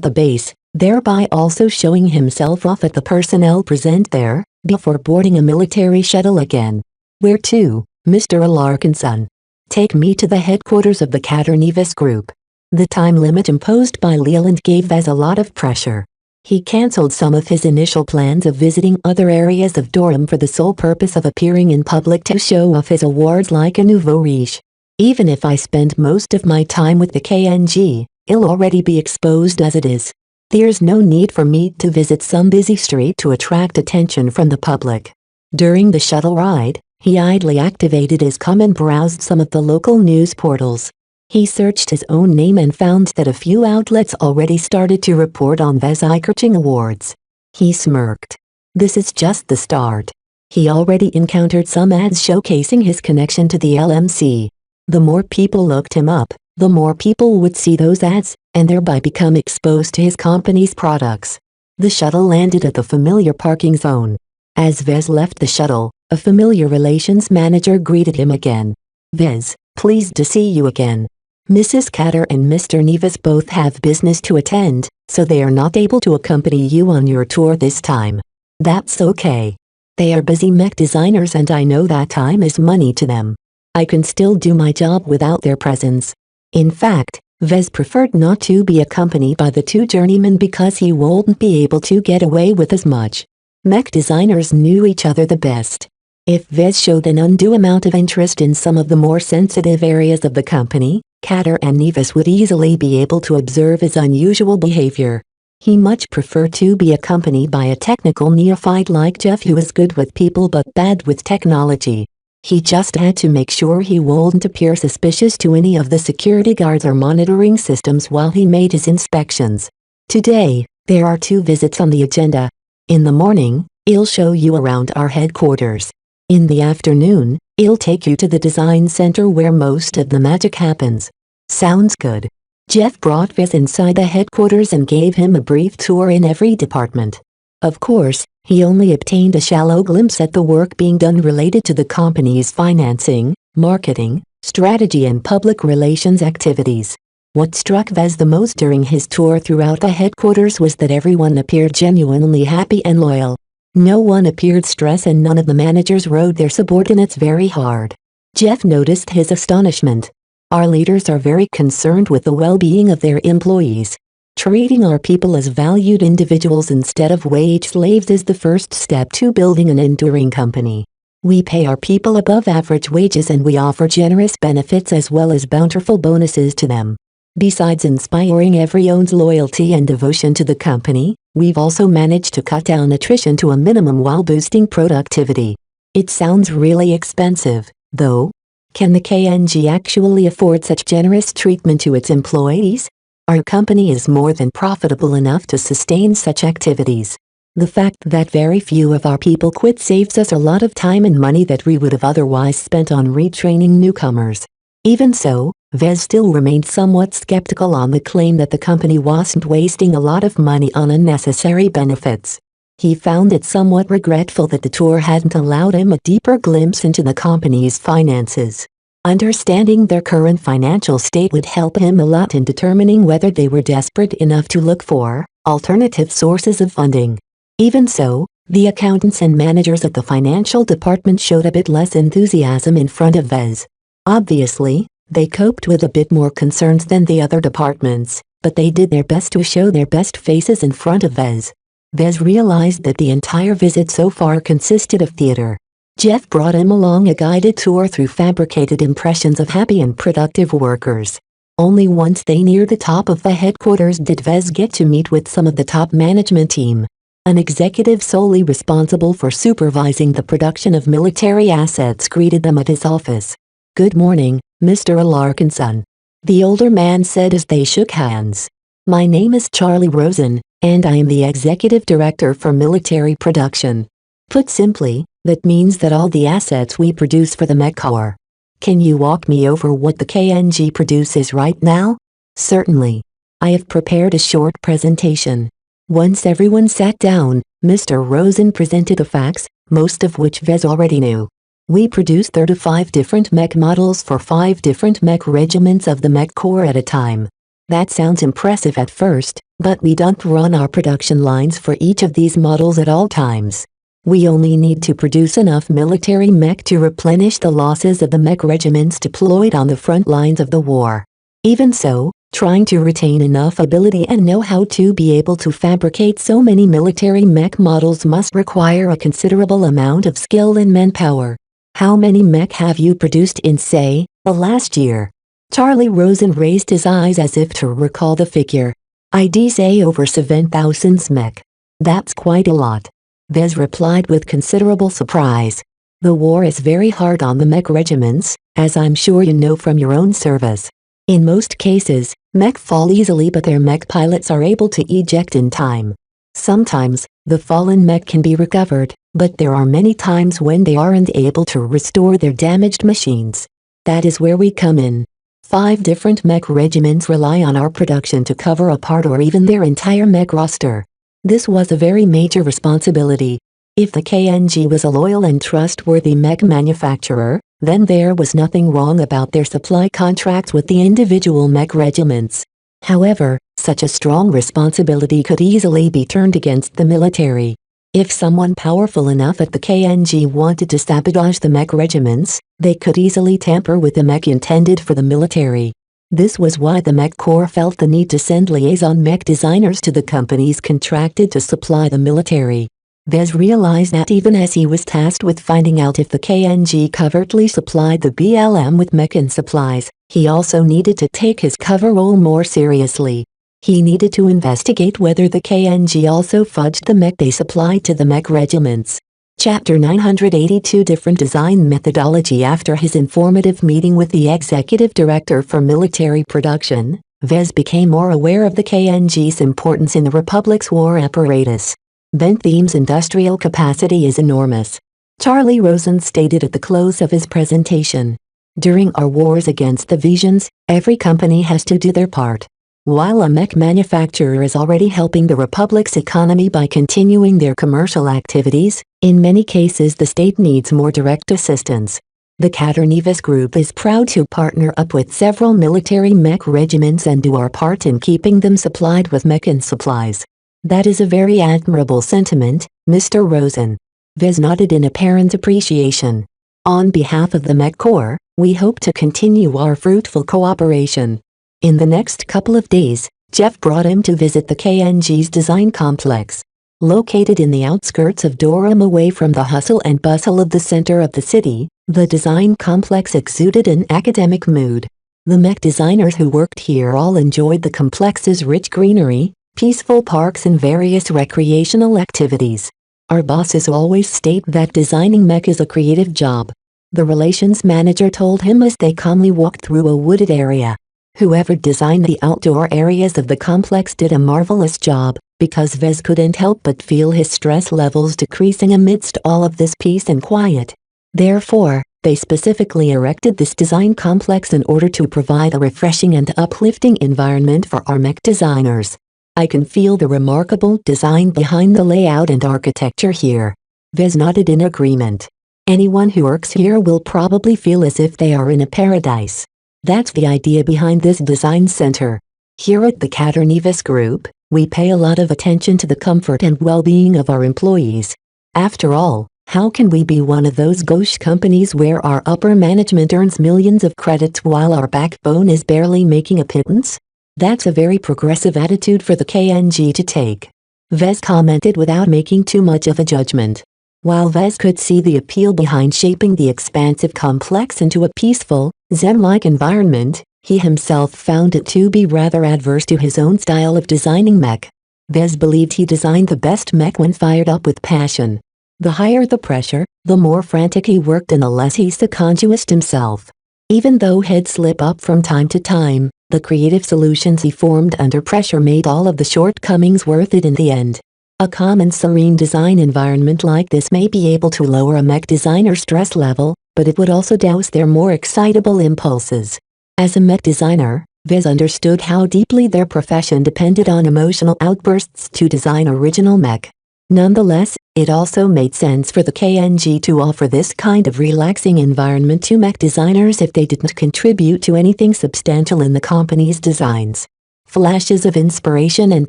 the base, thereby also showing himself off at the personnel present there, before boarding a military shuttle again. Where to, Mr. Alarkinson? Take me to the headquarters of the Kater Neves group. The time limit imposed by Leland gave Vez a lot of pressure. He cancelled some of his initial plans of visiting other areas of Durham for the sole purpose of appearing in public to show off his awards like a nouveau riche. Even if I spend most of my time with the KNG, it'll already be exposed as it is. There's no need for me to visit some busy street to attract attention from the public. During the shuttle ride, he idly activated his com and browsed some of the local news portals. He searched his own name and found that a few outlets already started to report on Vez eye-catching awards. He smirked. This is just the start. He already encountered some ads showcasing his connection to the LMC. The more people looked him up, the more people would see those ads, and thereby become exposed to his company's products. The shuttle landed at the familiar parking zone. As Vez left the shuttle, a familiar relations manager greeted him again. Vez, pleased to see you again. Mrs. Kater and Mr. Neves both have business to attend, so they are not able to accompany you on your tour this time. That's okay. They are busy mech designers and I know that time is money to them. I can still do my job without their presence. In fact, Vez preferred not to be accompanied by the two journeymen because he wouldn't be able to get away with as much. Mech designers knew each other the best. If Vez showed an undue amount of interest in some of the more sensitive areas of the company, Kater and Neves would easily be able to observe his unusual behavior. He much preferred to be accompanied by a technical neophyte like Jeff who is good with people but bad with technology. He just had to make sure he wouldn't appear suspicious to any of the security guards or monitoring systems while he made his inspections. Today, there are 2 visits on the agenda. In the morning, I'll show you around our headquarters. In the afternoon, I'll take you to the design center where most of the magic happens. Sounds good. Jeff brought Vez inside the headquarters and gave him a brief tour in every department. Of course, he only obtained a shallow glimpse at the work being done related to the company's financing, marketing, strategy and public relations activities. What struck Vez the most during his tour throughout the headquarters was that everyone appeared genuinely happy and loyal. No one appeared stressed and none of the managers rode their subordinates very hard. Jeff noticed his astonishment. Our leaders are very concerned with the well-being of their employees. Treating our people as valued individuals instead of wage slaves is the first step to building an enduring company. We pay our people above average wages and we offer generous benefits as well as bountiful bonuses to them. Besides inspiring everyone's loyalty and devotion to the company, we've also managed to cut down attrition to a minimum while boosting productivity. It sounds really expensive, though. Can the KNG actually afford such generous treatment to its employees? Our company is more than profitable enough to sustain such activities. The fact that very few of our people quit saves us a lot of time and money that we would have otherwise spent on retraining newcomers. Even so, Vez still remained somewhat skeptical on the claim that the company wasn't wasting a lot of money on unnecessary benefits. He found it somewhat regretful that the tour hadn't allowed him a deeper glimpse into the company's finances. Understanding their current financial state would help him a lot in determining whether they were desperate enough to look for alternative sources of funding. Even so, the accountants and managers at the financial department showed a bit less enthusiasm in front of Vez. Obviously, they coped with a bit more concerns than the other departments, but they did their best to show their best faces in front of Vez. Vez realized that the entire visit so far consisted of theater. Jeff brought him along a guided tour through fabricated impressions of happy and productive workers. Only once they neared the top of the headquarters did Vez get to meet with some of the top management team. An executive solely responsible for supervising the production of military assets greeted them at his office. "Good morning, Mr. Larkinson," the older man said as they shook hands. "My name is Charlie Rosen, and I am the executive director for military production. Put simply, that means that all the assets we produce for the Mech Corps. Can you walk me over what the KNG produces right now?" "Certainly. I have prepared a short presentation." Once everyone sat down, Mr. Rosen presented the facts, most of which Vez already knew. "We produce 35 different mech models for 5 different mech regiments of the Mech Corps at a time. That sounds impressive at first, but we don't run our production lines for each of these models at all times. We only need to produce enough military mech to replenish the losses of the mech regiments deployed on the front lines of the war. Even so, trying to retain enough ability and know-how to be able to fabricate so many military mech models must require a considerable amount of skill and manpower. How many mech have you produced in, say, the last year?" Charlie Rosen raised his eyes as if to recall the figure. "I'd say over 7,000 mech. That's quite a lot." Vez replied with considerable surprise. "The war is very hard on the mech regiments, as I'm sure you know from your own service. In most cases, mech fall easily but their mech pilots are able to eject in time. Sometimes, the fallen mech can be recovered, but there are many times when they aren't able to restore their damaged machines. That is where we come in. 5 different mech regiments rely on our production to cover a part or even their entire mech roster. This was a very major responsibility. If the KNG was a loyal and trustworthy mech manufacturer, then there was nothing wrong about their supply contracts with the individual mech regiments. However, such a strong responsibility could easily be turned against the military. If someone powerful enough at the KNG wanted to sabotage the mech regiments, they could easily tamper with the mech intended for the military. This was why the Mech Corps felt the need to send liaison mech designers to the companies contracted to supply the military. Vez realized that even as he was tasked with finding out if the KNG covertly supplied the BLM with mech and supplies, he also needed to take his cover role more seriously. He needed to investigate whether the KNG also fudged the mech they supplied to the mech regiments. Chapter 982 Different Design Methodology. After his informative meeting with the Executive Director for Military Production, Vez became more aware of the KNG's importance in the Republic's war apparatus. Benthiem's industrial capacity is enormous. Charlie Rosen stated at the close of his presentation. During our wars against the Visions, every company has to do their part. While a mech manufacturer is already helping the Republic's economy by continuing their commercial activities, in many cases the state needs more direct assistance. The Katernivis Group is proud to partner up with several military mech regiments and do our part in keeping them supplied with mech and supplies. That is a very admirable sentiment, Mr. Rosen. Vez nodded in apparent appreciation. On behalf of the Mech Corps, we hope to continue our fruitful cooperation. In the next couple of days, Jeff brought him to visit the KNG's design complex. Located in the outskirts of Durham away from the hustle and bustle of the center of the city, the design complex exuded an academic mood. The Mech designers who worked here all enjoyed the complex's rich greenery, peaceful parks and various recreational activities. Our bosses always state that designing Mech is a creative job. The relations manager told him as they calmly walked through a wooded area. Whoever designed the outdoor areas of the complex did a marvelous job, because Vez couldn't help but feel his stress levels decreasing amidst all of this peace and quiet. Therefore, they specifically erected this design complex in order to provide a refreshing and uplifting environment for our Mech designers. I can feel the remarkable design behind the layout and architecture here. Vez nodded in agreement. Anyone who works here will probably feel as if they are in a paradise. That's the idea behind this design center. Here at the Caternevis Group, we pay a lot of attention to the comfort and well-being of our employees. After all, how can we be one of those gauche companies where our upper management earns millions of credits while our backbone is barely making a pittance? That's a very progressive attitude for the KNG to take. Vez commented without making too much of a judgment. While Vez could see the appeal behind shaping the expansive complex into a peaceful, zen-like environment, he himself found it to be rather adverse to his own style of designing Mech. Vez believed he designed the best Mech when fired up with passion. The higher the pressure, the more frantic he worked and the less he seconded himself. Even though he'd slip up from time to time, the creative solutions he formed under pressure made all of the shortcomings worth it in the end. A calm and serene design environment like this may be able to lower a Mech designer's stress level, but it would also douse their more excitable impulses. As a Mech designer, Vez understood how deeply their profession depended on emotional outbursts to design original Mech. Nonetheless, it also made sense for the KNG to offer this kind of relaxing environment to Mech designers if they didn't contribute to anything substantial in the company's designs. Flashes of inspiration and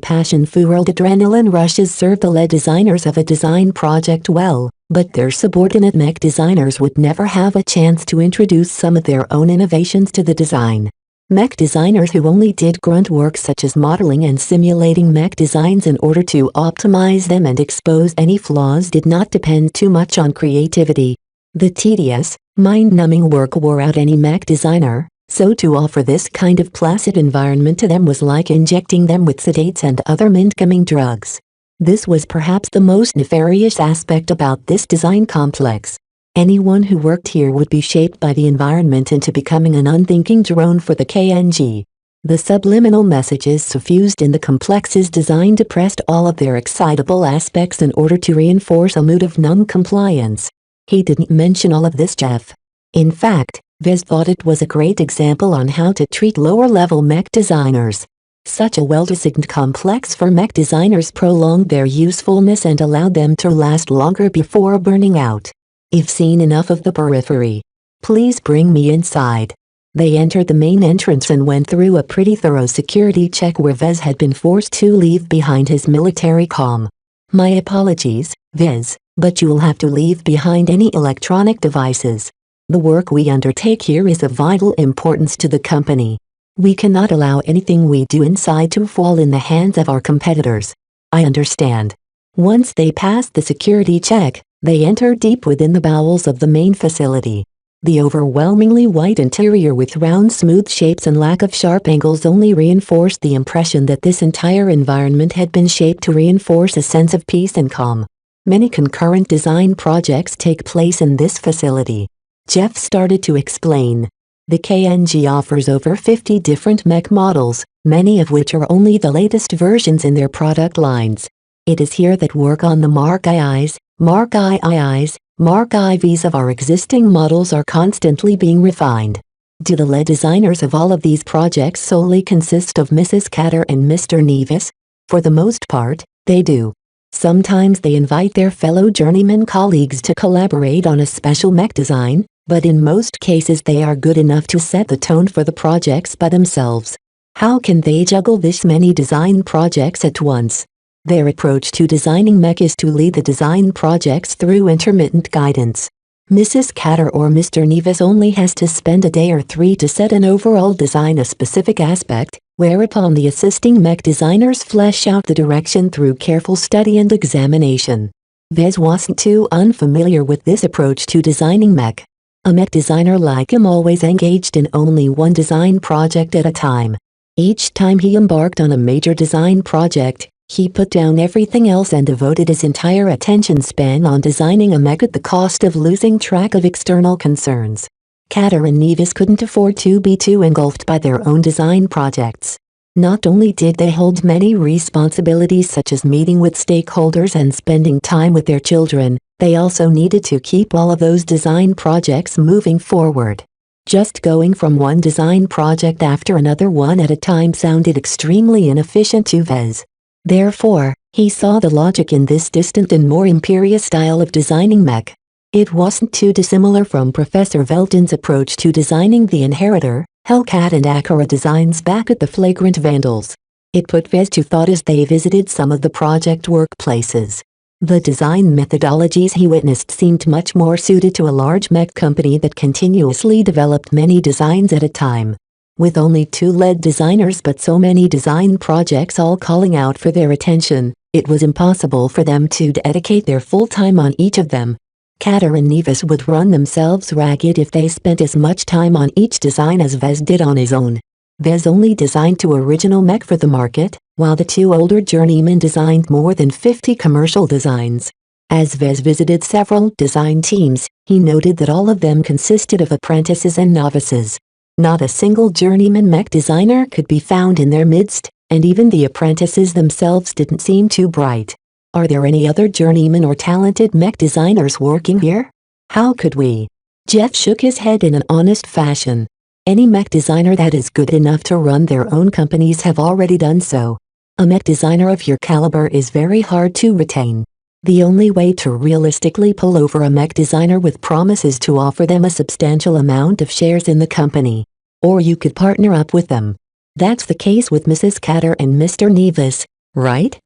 passion-fueled adrenaline rushes served the lead designers of a design project well, but their subordinate Mech designers would never have a chance to introduce some of their own innovations to the design. Mech designers who only did grunt work such as modeling and simulating Mech designs in order to optimize them and expose any flaws did not depend too much on creativity. The tedious, mind-numbing work wore out any Mech designer, so to offer this kind of placid environment to them was like injecting them with sedates and other mind-numbing drugs. This was perhaps the most nefarious aspect about this design complex. Anyone who worked here would be shaped by the environment into becoming an unthinking drone for the KNG. The subliminal messages suffused in the complex's design depressed all of their excitable aspects in order to reinforce a mood of non-compliance. He didn't mention all of this, Jeff. In fact, Vez thought it was a great example on how to treat lower-level Mech designers. Such a well-designed complex for Mech designers prolonged their usefulness and allowed them to last longer before burning out. I've seen enough of the periphery. Please bring me inside. They entered the main entrance and went through a pretty thorough security check where Vez had been forced to leave behind his military comm. My apologies, Vez, but you'll have to leave behind any electronic devices. The work we undertake here is of vital importance to the company. We cannot allow anything we do inside to fall in the hands of our competitors. I understand. Once they passed the security check, they entered deep within the bowels of the main facility. The overwhelmingly white interior with round smooth shapes and lack of sharp angles only reinforced the impression that this entire environment had been shaped to reinforce a sense of peace and calm. Many concurrent design projects take place in this facility. Jeff started to explain. The KNG offers over 50 different Mech models, many of which are only the latest versions in their product lines. It is here that work on the Mark IIs, Mark IIs, Mark IVs of our existing models are constantly being refined. Do the lead designers of all of these projects solely consist of Mrs. Catter and Mr. Nevis? For the most part, they do. Sometimes they invite their fellow journeyman colleagues to collaborate on a special Mech design, but in most cases they are good enough to set the tone for the projects by themselves. How can they juggle this many design projects at once? Their approach to designing Mech is to lead the design projects through intermittent guidance. Mrs. Catter or Mr. Nevis only has to spend a day or 3 to set an overall design a specific aspect, whereupon the assisting mech designers flesh out the direction through careful study and examination. Vez wasn't too unfamiliar with this approach to designing mech. A mech designer like him always engaged in only one design project at a time. Each time he embarked on a major design project, he put down everything else and devoted his entire attention span on designing a mech at the cost of losing track of external concerns. Catter and Nevis couldn't afford to be too engulfed by their own design projects. Not only did they hold many responsibilities such as meeting with stakeholders and spending time with their children, they also needed to keep all of those design projects moving forward. Just going from one design project after another one at a time sounded extremely inefficient to Vez. Therefore, he saw the logic in this distant and more imperious style of designing mech. It wasn't too dissimilar from Professor Velton's approach to designing the Inheritor, Hellcat and Akira designs back at the Flagrant Vandals. It put Vez to thought as they visited some of the project workplaces. The design methodologies he witnessed seemed much more suited to a large mech company that continuously developed many designs at a time. With only 2 lead designers but so many design projects all calling out for their attention, it was impossible for them to dedicate their full time on each of them. Catter and Nevis would run themselves ragged if they spent as much time on each design as Vez did on his own. Vez only designed 2 original mech for the market, while the 2 older journeymen designed more than 50 commercial designs. As Vez visited several design teams, he noted that all of them consisted of apprentices and novices. Not a single journeyman mech designer could be found in their midst, and even the apprentices themselves didn't seem too bright. Are there any other journeymen or talented mech designers working here? How could we? Jeff shook his head in an honest fashion. Any mech designer that is good enough to run their own companies have already done so. A mech designer of your caliber is very hard to retain. The only way to realistically pull over a mech designer with promise is to offer them a substantial amount of shares in the company. Or you could partner up with them. That's the case with Mrs. Catter and Mr. Nevis, right?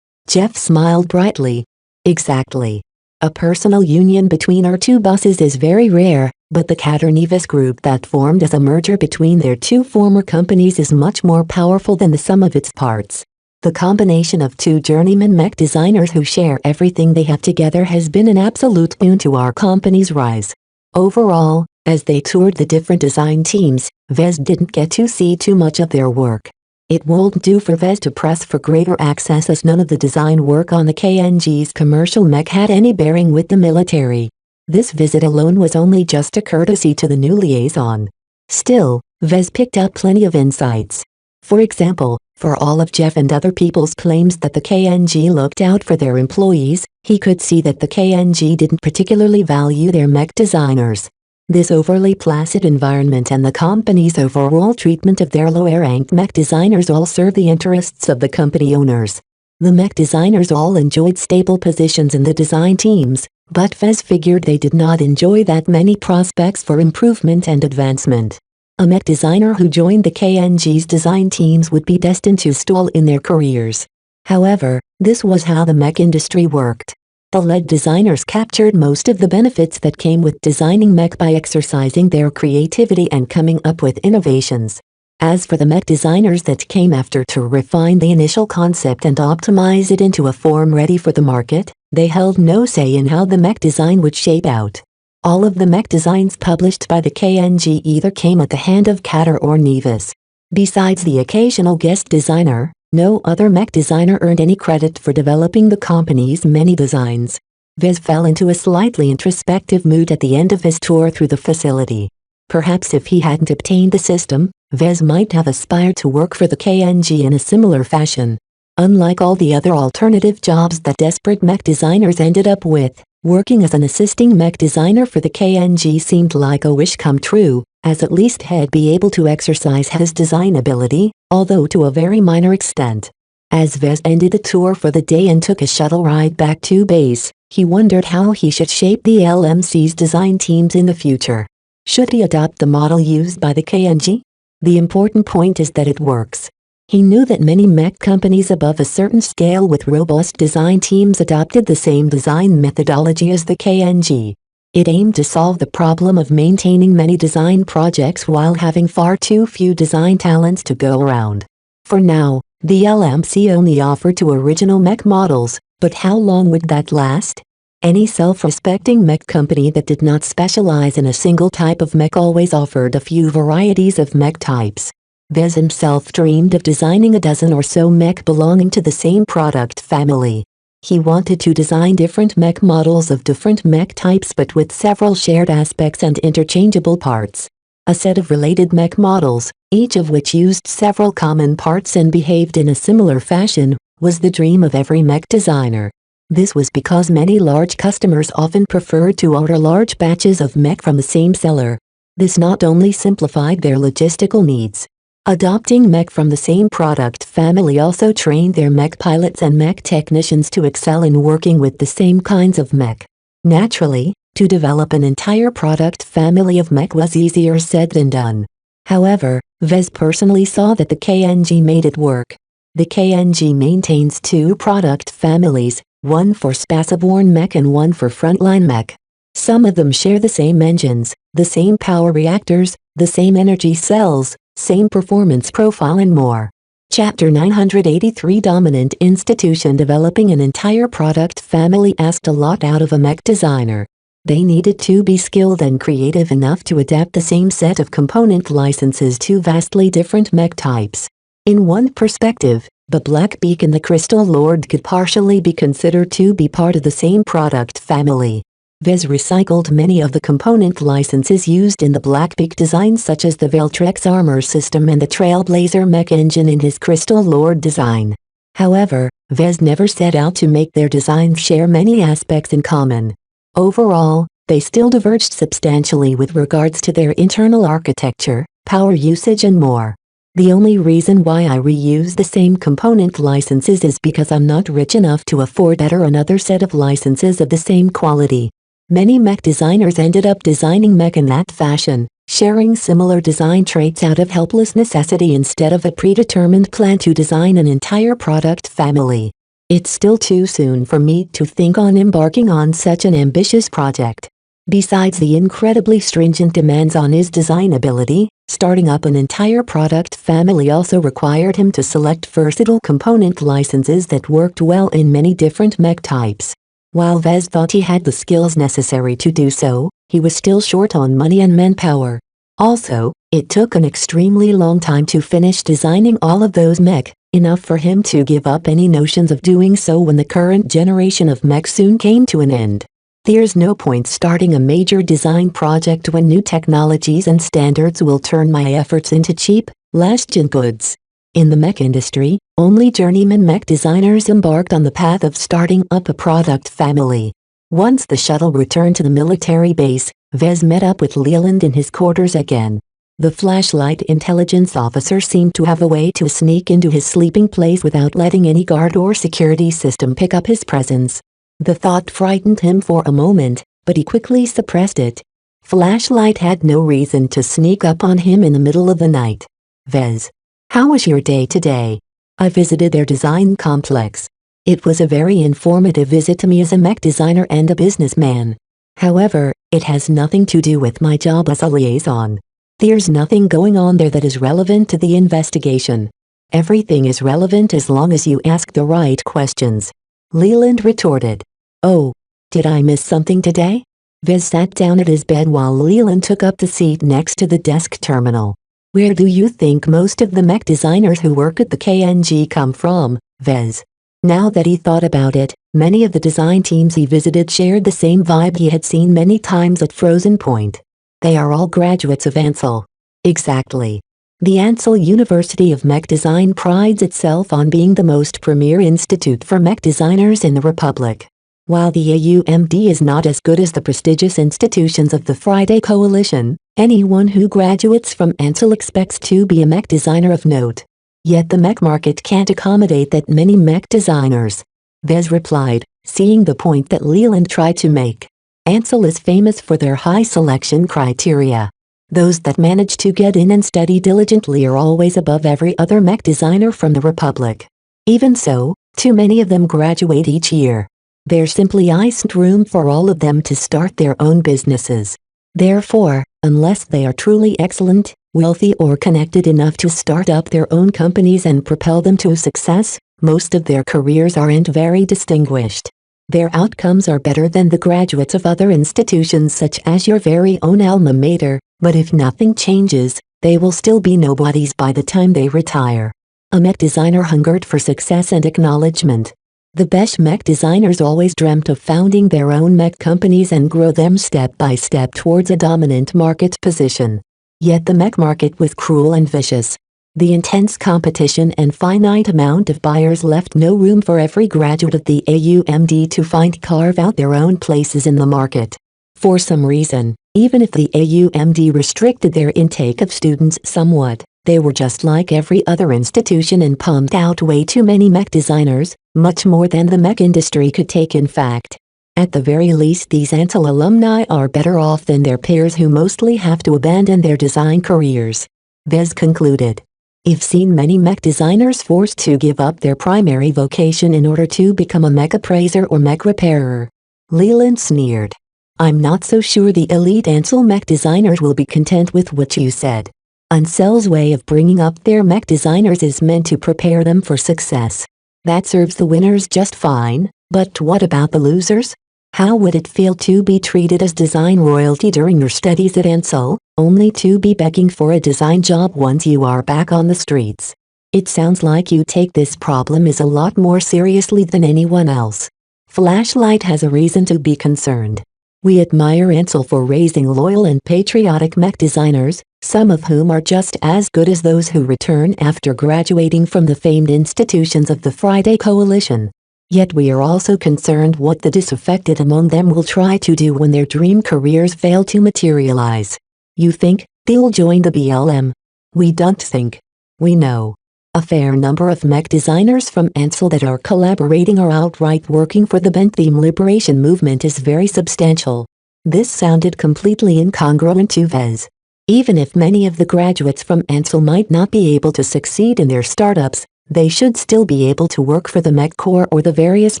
Jeff smiled brightly. Exactly. A personal union between our 2 bosses is very rare, but the Catter-Nevis group that formed as a merger between their 2 former companies is much more powerful than the sum of its parts. The combination of 2 journeyman mech designers who share everything they have together has been an absolute boon to our company's rise. Overall, as they toured the different design teams, Vez didn't get to see too much of their work. It won't do for Vez to press for greater access as none of the design work on the KNG's commercial mech had any bearing with the military. This visit alone was only just a courtesy to the new liaison. Still, Vez picked up plenty of insights. For example, for all of Jeff and other people's claims that the KNG looked out for their employees, he could see that the KNG didn't particularly value their mech designers. This overly placid environment and the company's overall treatment of their lower-ranked mech designers all serve the interests of the company owners. The mech designers all enjoyed stable positions in the design teams, but Vez figured they did not enjoy that many prospects for improvement and advancement. A mech designer who joined the KNG's design teams would be destined to stall in their careers. However, this was how the mech industry worked. The lead designers captured most of the benefits that came with designing mech by exercising their creativity and coming up with innovations. As for the mech designers that came after to refine the initial concept and optimize it into a form ready for the market, they held no say in how the mech design would shape out. All of the mech designs published by the KNG either came at the hand of Catter or Nevis. Besides the occasional guest designer, no other mech designer earned any credit for developing the company's many designs. Vez fell into a slightly introspective mood at the end of his tour through the facility. Perhaps if he hadn't obtained the system, Vez might have aspired to work for the KNG in a similar fashion. Unlike all the other alternative jobs that desperate mech designers ended up with, working as an assisting mech designer for the KNG seemed like a wish come true, as at least he'd be able to exercise his design ability, although to a very minor extent. As Vez ended the tour for the day and took a shuttle ride back to base, he wondered how he should shape the LMC's design teams in the future. Should he adopt the model used by the KNG? The important point is that it works. He knew that many mech companies above a certain scale with robust design teams adopted the same design methodology as the KNG. It aimed to solve the problem of maintaining many design projects while having far too few design talents to go around. For now, the LMC only offered two original mech models, but how long would that last? Any self-respecting mech company that did not specialize in a single type of mech always offered a few varieties of mech types. Vez himself dreamed of designing a dozen or so mech belonging to the same product family. He wanted to design different mech models of different mech types but with several shared aspects and interchangeable parts. A set of related mech models, each of which used several common parts and behaved in a similar fashion, was the dream of every mech designer. This was because many large customers often preferred to order large batches of mech from the same seller. This not only simplified their logistical needs. Adopting mech from the same product family also trained their mech pilots and mech technicians to excel in working with the same kinds of mech. Naturally, to develop an entire product family of mech was easier said than done. However, Vez personally saw that the KNG made it work. The KNG maintains two product families, one for spaceborne mech and one for frontline mech. Some of them share the same engines, the same power reactors, the same energy cells, same performance profile and more. Chapter 983 Dominant institution developing an entire product family asked a lot out of a mech designer. They needed to be skilled and creative enough to adapt the same set of component licenses to vastly different mech types. In one perspective, the Black Beak and the Crystal Lord could partially be considered to be part of the same product family. Vez recycled many of the component licenses used in the Black Beak design such as the Veltrex armor system and the Trailblazer mech engine in his Crystal Lord design. However, Vez never set out to make their designs share many aspects in common. Overall, they still diverged substantially with regards to their internal architecture, power usage and more. The only reason why I reuse the same component licenses is because I'm not rich enough to afford that or another set of licenses of the same quality. Many mech designers ended up designing mech in that fashion, sharing similar design traits out of helpless necessity instead of a predetermined plan to design an entire product family. It's still too soon for me to think on embarking on such an ambitious project. Besides the incredibly stringent demands on his design ability, starting up an entire product family also required him to select versatile component licenses that worked well in many different mech types. While Vez thought he had the skills necessary to do so, he was still short on money and manpower. Also, it took an extremely long time to finish designing all of those mech, enough for him to give up any notions of doing so when the current generation of mech soon came to an end. There's no point starting a major design project when new technologies and standards will turn my efforts into cheap, last-gen goods. In the mech industry, only journeyman mech designers embarked on the path of starting up a product family. Once the shuttle returned to the military base, Vez met up with Leland in his quarters again. The flashlight intelligence officer seemed to have a way to sneak into his sleeping place without letting any guard or security system pick up his presence. The thought frightened him for a moment, but he quickly suppressed it. Flashlight had no reason to sneak up on him in the middle of the night. Vez. How was your day today? I visited their design complex. It was a very informative visit to me as a mech designer and a businessman. However, it has nothing to do with my job as a liaison. There's nothing going on there that is relevant to the investigation. Everything is relevant as long as you ask the right questions. Leland retorted. Oh, did I miss something today? Vez sat down at his bed while Leland took up the seat next to the desk terminal. Where do you think most of the mech designers who work at the KNG come from, Vez? Now that he thought about it, many of the design teams he visited shared the same vibe he had seen many times at Frozen Point. They are all graduates of Ansel. Exactly. The Ansel University of Mech Design prides itself on being the most premier institute for mech designers in the Republic. While the AUMD is not as good as the prestigious institutions of the Friday Coalition, anyone who graduates from Ansel expects to be a mech designer of note. Yet the mech market can't accommodate that many mech designers. Vez replied, seeing the point that Leland tried to make. Ansel is famous for their high selection criteria. Those that manage to get in and study diligently are always above every other mech designer from the Republic. Even so, too many of them graduate each year. There simply isn't room for all of them to start their own businesses. Therefore, unless they are truly excellent, wealthy or connected enough to start up their own companies and propel them to success, most of their careers aren't very distinguished. Their outcomes are better than the graduates of other institutions such as your very own alma mater, but if nothing changes, they will still be nobodies by the time they retire. A mech designer hungered for success and acknowledgement. The best mech designers always dreamt of founding their own mech companies and grow them step by step towards a dominant market position. Yet the mech market was cruel and vicious. The intense competition and finite amount of buyers left no room for every graduate of the AUMD to carve out their own places in the market. For some reason, even if the AUMD restricted their intake of students somewhat, they were just like every other institution and pumped out way too many mech designers, much more than the mech industry could take in fact. At the very least, these Ansel alumni are better off than their peers who mostly have to abandon their design careers. Vez concluded. I've seen many mech designers forced to give up their primary vocation in order to become a mech appraiser or mech repairer. Leland sneered. I'm not so sure the elite Ansel mech designers will be content with what you said. Ansel's way of bringing up their mech designers is meant to prepare them for success. That serves the winners just fine, but what about the losers? How would it feel to be treated as design royalty during your studies at Ansel, only to be begging for a design job once you are back on the streets? It sounds like you take this problem as a lot more seriously than anyone else. Flashlight has a reason to be concerned. We admire Ansel for raising loyal and patriotic mech designers, some of whom are just as good as those who return after graduating from the famed institutions of the Friday Coalition. Yet we are also concerned what the disaffected among them will try to do when their dream careers fail to materialize. You think they'll join the BLM? We don't think. We know. A fair number of mech designers from Ansel that are collaborating or outright working for the Bentham Liberation Movement is very substantial. This sounded completely incongruent to Vez. Even if many of the graduates from Ansel might not be able to succeed in their startups, they should still be able to work for the Mech Corps or the various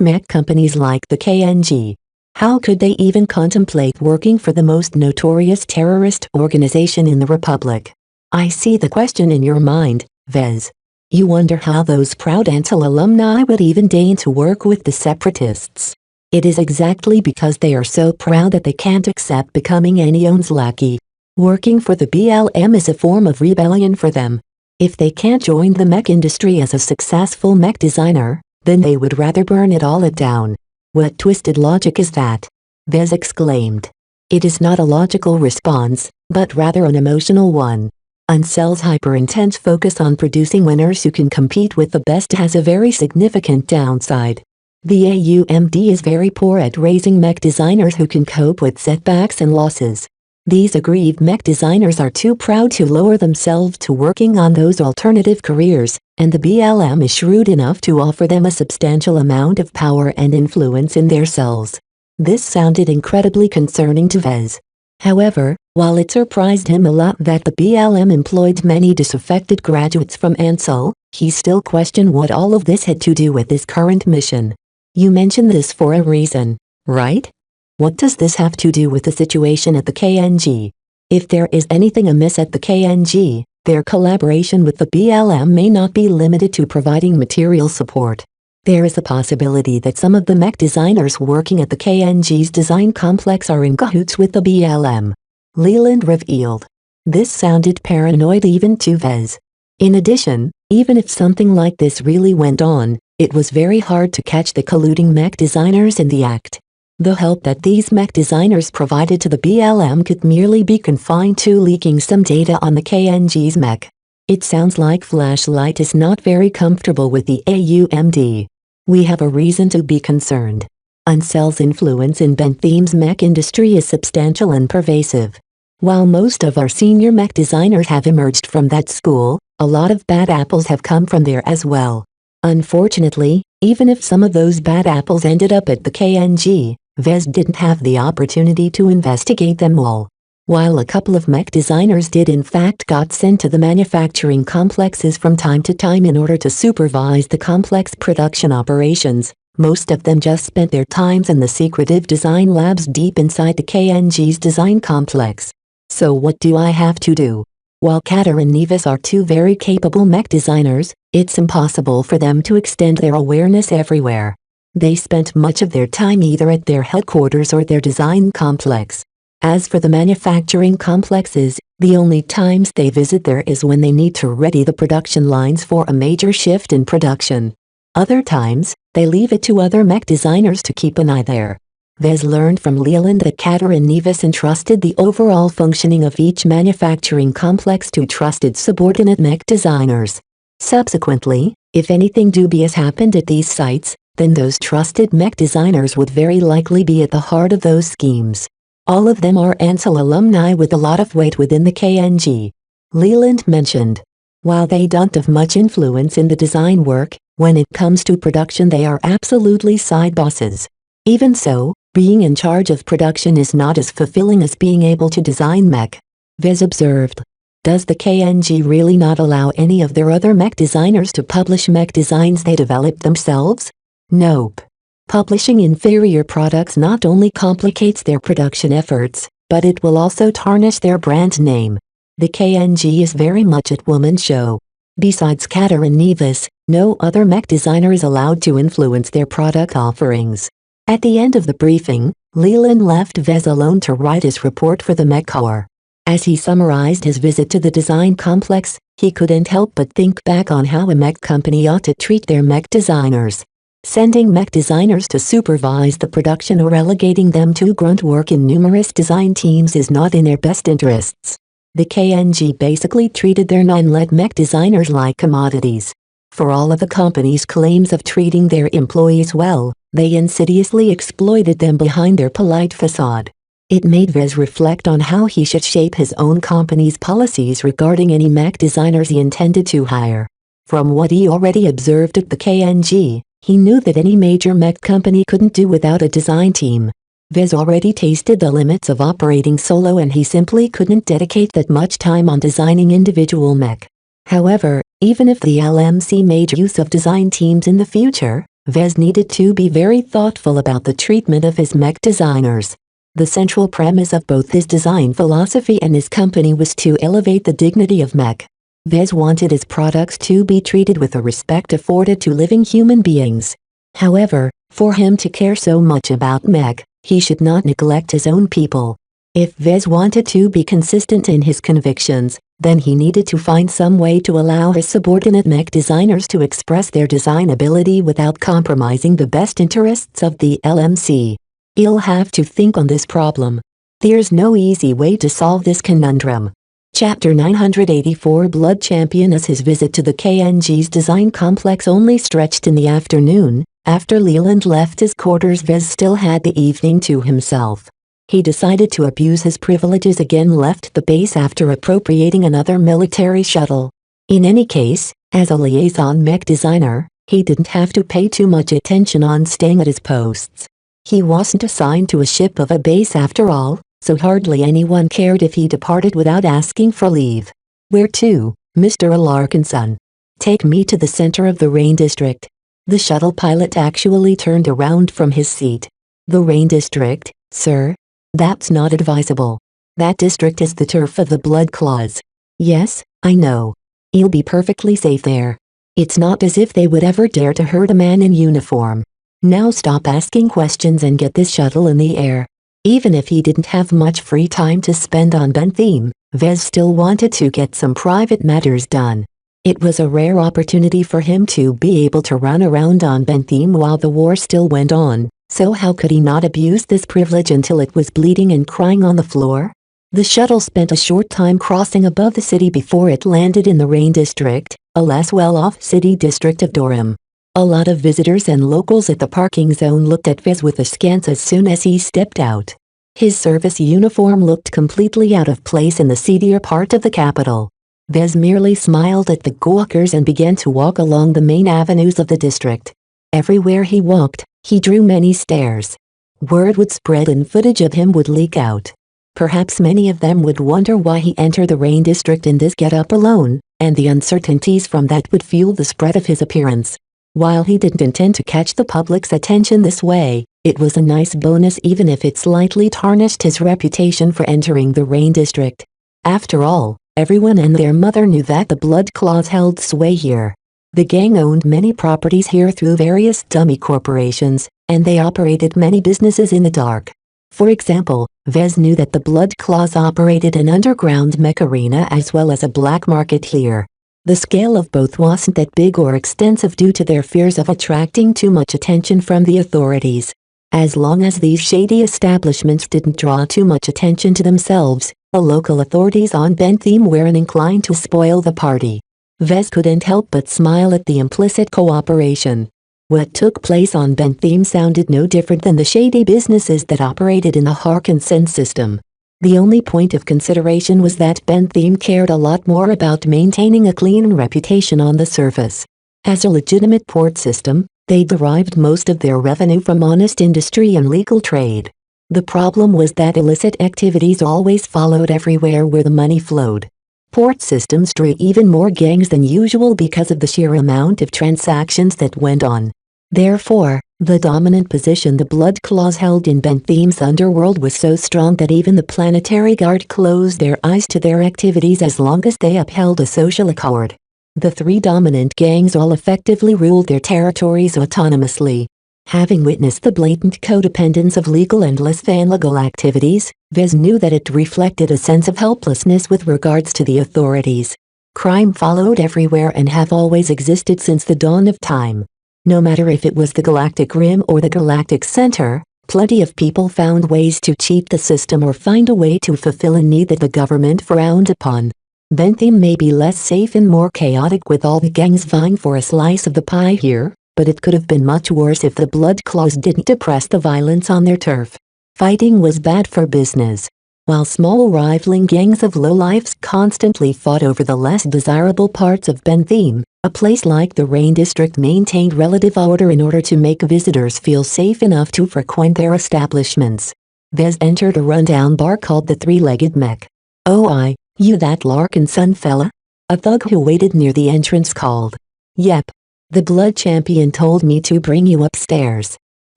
mech companies like the KNG. How could they even contemplate working for the most notorious terrorist organization in the Republic? I see the question in your mind, Vez. You wonder how those proud Ansel alumni would even deign to work with the separatists. It is exactly because they are so proud that they can't accept becoming anyone's lackey. Working for the BLM is a form of rebellion for them. If they can't join the mech industry as a successful mech designer, then they would rather burn it all down. What twisted logic is that? Vez exclaimed. It is not a logical response, but rather an emotional one. Ansel's hyper-intense focus on producing winners who can compete with the best has a very significant downside. The AUMD is very poor at raising mech designers who can cope with setbacks and losses. These aggrieved mech designers are too proud to lower themselves to working on those alternative careers, and the BLM is shrewd enough to offer them a substantial amount of power and influence in their cells. This sounded incredibly concerning to Vez. However, while it surprised him a lot that the BLM employed many disaffected graduates from Ansel, he still questioned what all of this had to do with his current mission. You mentioned this for a reason, right? What does this have to do with the situation at the KNG? If there is anything amiss at the KNG, their collaboration with the BLM may not be limited to providing material support. There is a possibility that some of the mech designers working at the KNG's design complex are in cahoots with the BLM. Leland revealed. This sounded paranoid even to Vez. In addition, even if something like this really went on, it was very hard to catch the colluding mech designers in the act. The help that these mech designers provided to the BLM could merely be confined to leaking some data on the KNG's mech. It sounds like Flashlight is not very comfortable with the AUMD. We have a reason to be concerned. Ansel's influence in Bentham's mech industry is substantial and pervasive. While most of our senior mech designers have emerged from that school, a lot of bad apples have come from there as well. Unfortunately, even if some of those bad apples ended up at the KNG, Vez didn't have the opportunity to investigate them all. While a couple of mech designers did in fact got sent to the manufacturing complexes from time to time in order to supervise the complex production operations, Most of them just spent their times in the secretive design labs deep inside the KNG's design complex. So what do I have to do? While Katar and Nevis are two very capable mech designers, it's impossible for them to extend their awareness everywhere. They spent much of their time either at their headquarters or their design complex. As for the manufacturing complexes, the only times they visit there is when they need to ready the production lines for a major shift in production. Other times, they leave it to other mech designers to keep an eye there. Vez learned from Leland that Katar and Nevis entrusted the overall functioning of each manufacturing complex to trusted subordinate mech designers. Subsequently, if anything dubious happened at these sites, then those trusted mech designers would very likely be at the heart of those schemes. All of them are Ansel alumni with a lot of weight within the KNG. Leland mentioned. While they don't have much influence in the design work, when it comes to production they are absolutely side bosses. Even so, being in charge of production is not as fulfilling as being able to design mech. Vez observed. Does the KNG really not allow any of their other mech designers to publish mech designs they develop themselves? Nope. Publishing inferior products not only complicates their production efforts, but it will also tarnish their brand name. The KNG is very much a woman's show. Besides Katar and Nevis, no other mech designer is allowed to influence their product offerings. At the end of the briefing, Leland left Vez alone to write his report for the Mech Corps. As he summarized his visit to the design complex, he couldn't help but think back on how a mech company ought to treat their mech designers. Sending mech designers to supervise the production or relegating them to grunt work in numerous design teams is not in their best interests. The KNG basically treated their non-led mech designers like commodities. For all of the company's claims of treating their employees well, they insidiously exploited them behind their polite facade. It made Vez reflect on how he should shape his own company's policies regarding any mech designers he intended to hire. From what he already observed at the KNG, he knew that any major mech company couldn't do without a design team. Vez already tasted the limits of operating solo and he simply couldn't dedicate that much time on designing individual mech. However, even if the LMC made use of design teams in the future, Vez needed to be very thoughtful about the treatment of his mech designers. The central premise of both his design philosophy and his company was to elevate the dignity of mech. Vez wanted his products to be treated with the respect afforded to living human beings. However, for him to care so much about mech, he should not neglect his own people. If Vez wanted to be consistent in his convictions, then he needed to find some way to allow his subordinate mech designers to express their design ability without compromising the best interests of the LMC. He'll have to think on this problem. There's no easy way to solve this conundrum. Chapter 984 Blood Champion. As his visit to the KNG's design complex only stretched in the afternoon, after Leland left his quarters Vez still had the evening to himself. He decided to abuse his privileges again left the base after appropriating another military shuttle. In any case, as a liaison mech designer, he didn't have to pay too much attention on staying at his posts. He wasn't assigned to a ship of a base after all, so hardly anyone cared if he departed without asking for leave. Where to, Mr. Larkinson? Take me to the center of the Rain District. The shuttle pilot actually turned around from his seat. The Rain District, sir? That's not advisable. That district is the turf of the Blood Claws. Yes, I know. You'll be perfectly safe there. It's not as if they would ever dare to hurt a man in uniform. Now stop asking questions and get this shuttle in the air. Even if he didn't have much free time to spend on Bentham, Vez still wanted to get some private matters done. It was a rare opportunity for him to be able to run around on Bentham while the war still went on. So how could he not abuse this privilege until it was bleeding and crying on the floor? The shuttle spent a short time crossing above the city before it landed in the Rain District, a less well-off city district of Durham. A lot of visitors and locals at the parking zone looked at Vez with askance as soon as he stepped out. His service uniform looked completely out of place in the seedier part of the capital. Vez merely smiled at the gawkers and began to walk along the main avenues of the district. Everywhere he walked, he drew many stares. Word would spread and footage of him would leak out. Perhaps many of them would wonder why he entered the Rain District in this get-up alone, and the uncertainties from that would fuel the spread of his appearance. While he didn't intend to catch the public's attention this way, it was a nice bonus even if it slightly tarnished his reputation for entering the Rain District. After all, everyone and their mother knew that the Blood Claws held sway here. The gang owned many properties here through various dummy corporations, and they operated many businesses in the dark. For example, Vez knew that the Blood Claws operated an underground mech arena as well as a black market here. The scale of both wasn't that big or extensive due to their fears of attracting too much attention from the authorities. As long as these shady establishments didn't draw too much attention to themselves, the local authorities on Bentham weren't inclined to spoil the party. Vez couldn't help but smile at the implicit cooperation. What took place on Bentham sounded no different than the shady businesses that operated in the Harkinson system. The only point of consideration was that Bentham cared a lot more about maintaining a clean reputation on the surface. As a legitimate port system, they derived most of their revenue from honest industry and legal trade. The problem was that illicit activities always followed everywhere where the money flowed. Port systems drew even more gangs than usual because of the sheer amount of transactions that went on. Therefore, the dominant position the Blood Claws held in Bentham's underworld was so strong that even the Planetary Guard closed their eyes to their activities as long as they upheld a social accord. The three dominant gangs all effectively ruled their territories autonomously. Having witnessed the blatant codependence of legal and less than legal activities, Vez knew that it reflected a sense of helplessness with regards to the authorities. Crime followed everywhere and have always existed since the dawn of time. No matter if it was the Galactic Rim or the Galactic Center, plenty of people found ways to cheat the system or find a way to fulfill a need that the government frowned upon. Bentham may be less safe and more chaotic with all the gangs vying for a slice of the pie here, but it could have been much worse if the Blood Claws didn't depress the violence on their turf. Fighting was bad for business. While small rivaling gangs of lowlifes constantly fought over the less desirable parts of Bentham, a place like the Rain District maintained relative order in order to make visitors feel safe enough to frequent their establishments. Vez entered a rundown bar called the Three-Legged Mech. "Oh, you that Larkinson fella?" a thug who waited near the entrance called. "Yep. The Blood Champion told me to bring you upstairs.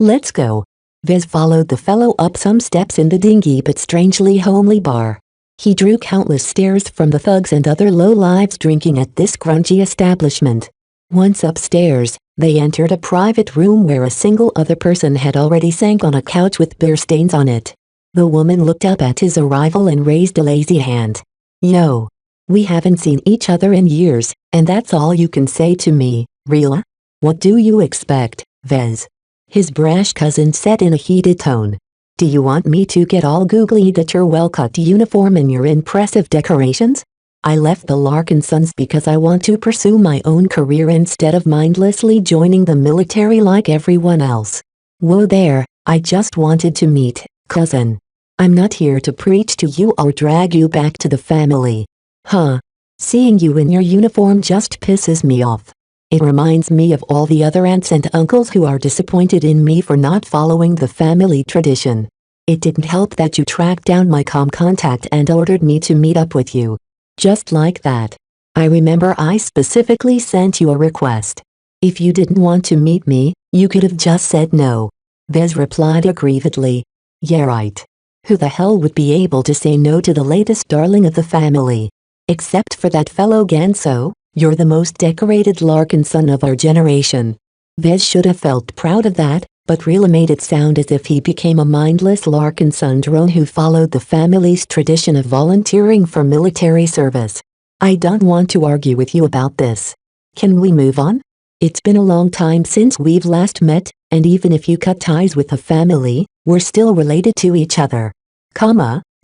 Let's go." Vez followed the fellow up some steps in the dingy but strangely homely bar. He drew countless stares from the thugs and other lowlifes drinking at this grungy establishment. Once upstairs, they entered a private room where a single other person had already sank on a couch with beer stains on it. The woman looked up at his arrival and raised a lazy hand. "Yo. We haven't seen each other in years, and that's all you can say to me, really? What do you expect, Vez?" his brash cousin said in a heated tone. "Do you want me to get all googly at your well-cut uniform and your impressive decorations? I left the Larkinsons because I want to pursue my own career instead of mindlessly joining the military like everyone else. Whoa there, I just wanted to meet, cousin. I'm not here to preach to you or drag you back to the family. Huh. Seeing you in your uniform just pisses me off. It reminds me of all the other aunts and uncles who are disappointed in me for not following the family tradition. It didn't help that you tracked down my contact and ordered me to meet up with you. Just like that. I remember I specifically sent you a request. If you didn't want to meet me, you could have just said no." Vez replied aggrievedly. "Yeah, right. Who the hell would be able to say no to the latest darling of the family? Except for that fellow Ganso. You're the most decorated Larkinson of our generation." Vez should have felt proud of that, but really made it sound as if he became a mindless Larkinson drone who followed the family's tradition of volunteering for military service. "I don't want to argue with you about this. Can we move on? It's been a long time since we've last met, and even if you cut ties with the family, we're still related to each other.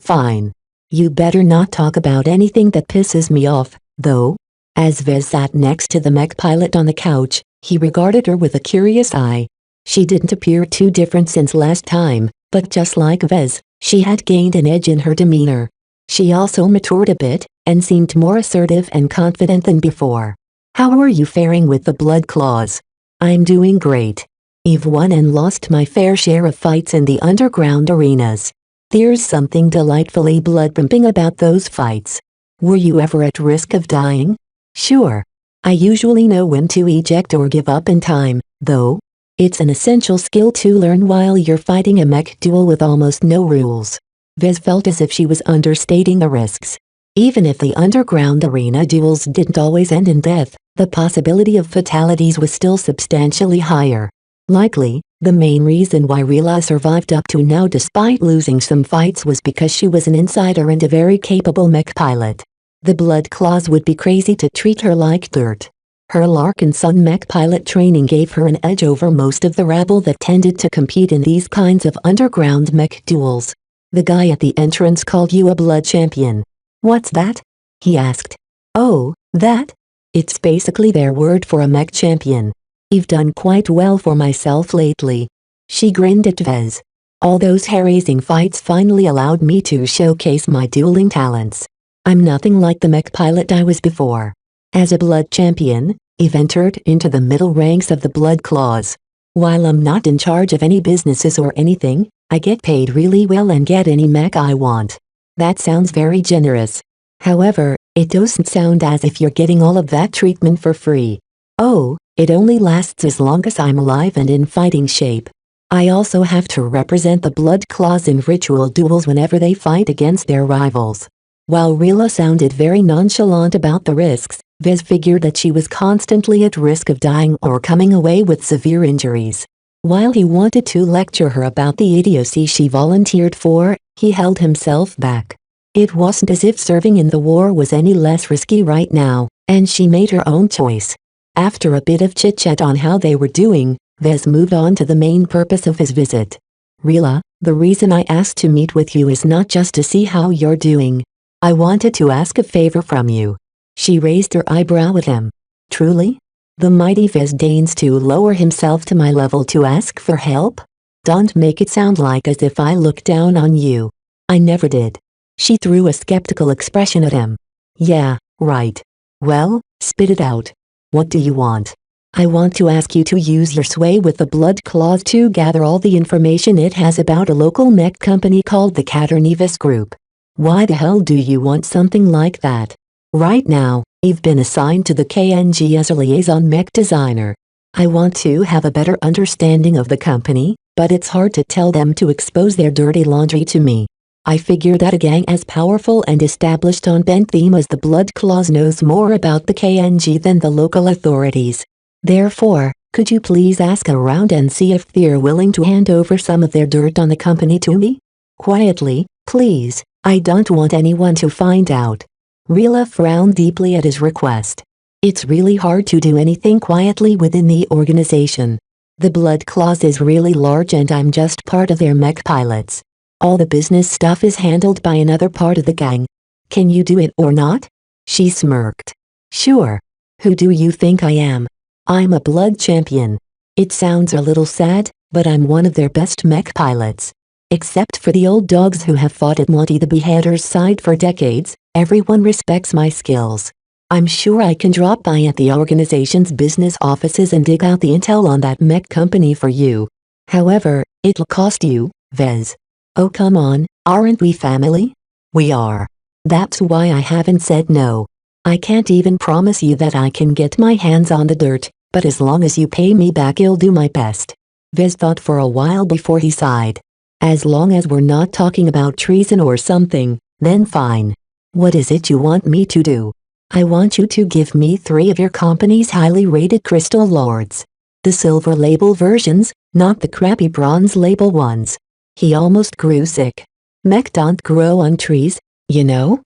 Fine. You better not talk about anything that pisses me off, though." As Vez sat next to the mech pilot on the couch, he regarded her with a curious eye. She didn't appear too different since last time, but just like Vez, she had gained an edge in her demeanor. She also matured a bit, and seemed more assertive and confident than before. "How are you faring with the Blood Claws?" "I'm doing great. I've won and lost my fair share of fights in the underground arenas. There's something delightfully blood-pumping about those fights. Were you ever at risk of dying?" "Sure. I usually know when to eject or give up in time, though. It's an essential skill to learn while you're fighting a mech duel with almost no rules. Vez felt as if she was understating the risks. Even if the underground arena duels didn't always end in death, the possibility of fatalities was still substantially higher. Likely, the main reason why Rila survived up to now despite losing some fights was because she was an insider and a very capable mech pilot. The Blood Claws would be crazy to treat her like dirt. Her Larkin Sun mech pilot training gave her an edge over most of the rabble that tended to compete in these kinds of underground mech duels. The guy at the entrance called you a blood champion. What's that? He asked. Oh, that? It's basically their word for a mech champion. You've done quite well for myself lately. She grinned at Vez. All those hair-raising fights finally allowed me to showcase my dueling talents. I'm nothing like the mech pilot I was before. As a blood champion, Eve entered into the middle ranks of the Blood Claws. While I'm not in charge of any businesses or anything, I get paid really well and get any mech I want. That sounds very generous. However, it doesn't sound as if you're getting all of that treatment for free. Oh, it only lasts as long as I'm alive and in fighting shape. I also have to represent the Blood Claws in ritual duels whenever they fight against their rivals. While Rila sounded very nonchalant about the risks, Vez figured that she was constantly at risk of dying or coming away with severe injuries. While he wanted to lecture her about the idiocy she volunteered for, he held himself back. It wasn't as if serving in the war was any less risky right now, and she made her own choice. After a bit of chit-chat on how they were doing, Vez moved on to the main purpose of his visit. Rila, the reason I asked to meet with you is not just to see how you're doing. I wanted to ask a favor from you. She raised her eyebrow at him. Truly? The mighty Vez deigns to lower himself to my level to ask for help? Don't make it sound like as if I look down on you. I never did. She threw a skeptical expression at him. Yeah, right. Well, spit it out. What do you want? I want to ask you to use your sway with the Blood Claws to gather all the information it has about a local mech company called the Katernivis Group. Why the hell do you want something like that? Right now, I've been assigned to the KNG as a liaison mech designer. I want to have a better understanding of the company, but it's hard to tell them to expose their dirty laundry to me. I figure that a gang as powerful and established on Bentheme as the Blood Claws knows more about the KNG than the local authorities. Therefore, could you please ask around and see if they're willing to hand over some of their dirt on the company to me? Quietly, please, I don't want anyone to find out. Rila frowned deeply at his request. It's really hard to do anything quietly within the organization. The Blood Claws is really large and I'm just part of their mech pilots. All the business stuff is handled by another part of the gang. Can you do it or not? She smirked. Sure. Who do you think I am? I'm a blood champion. It sounds a little sad, but I'm one of their best mech pilots. Except for the old dogs who have fought at Monty the Beheader's side for decades, everyone respects my skills. I'm sure I can drop by at the organization's business offices and dig out the intel on that mech company for you. However, it'll cost you, Vez. Oh come on, aren't we family? We are. That's why I haven't said no. I can't even promise you that I can get my hands on the dirt, but as long as you pay me back I'll do my best. Vez thought for a while before he sighed. As long as we're not talking about treason or something, then fine. What is it you want me to do? I want you to give me 3 of your company's highly rated crystal lords. The silver label versions, not the crappy bronze label ones. He almost grew sick. Mech don't grow on trees, you know?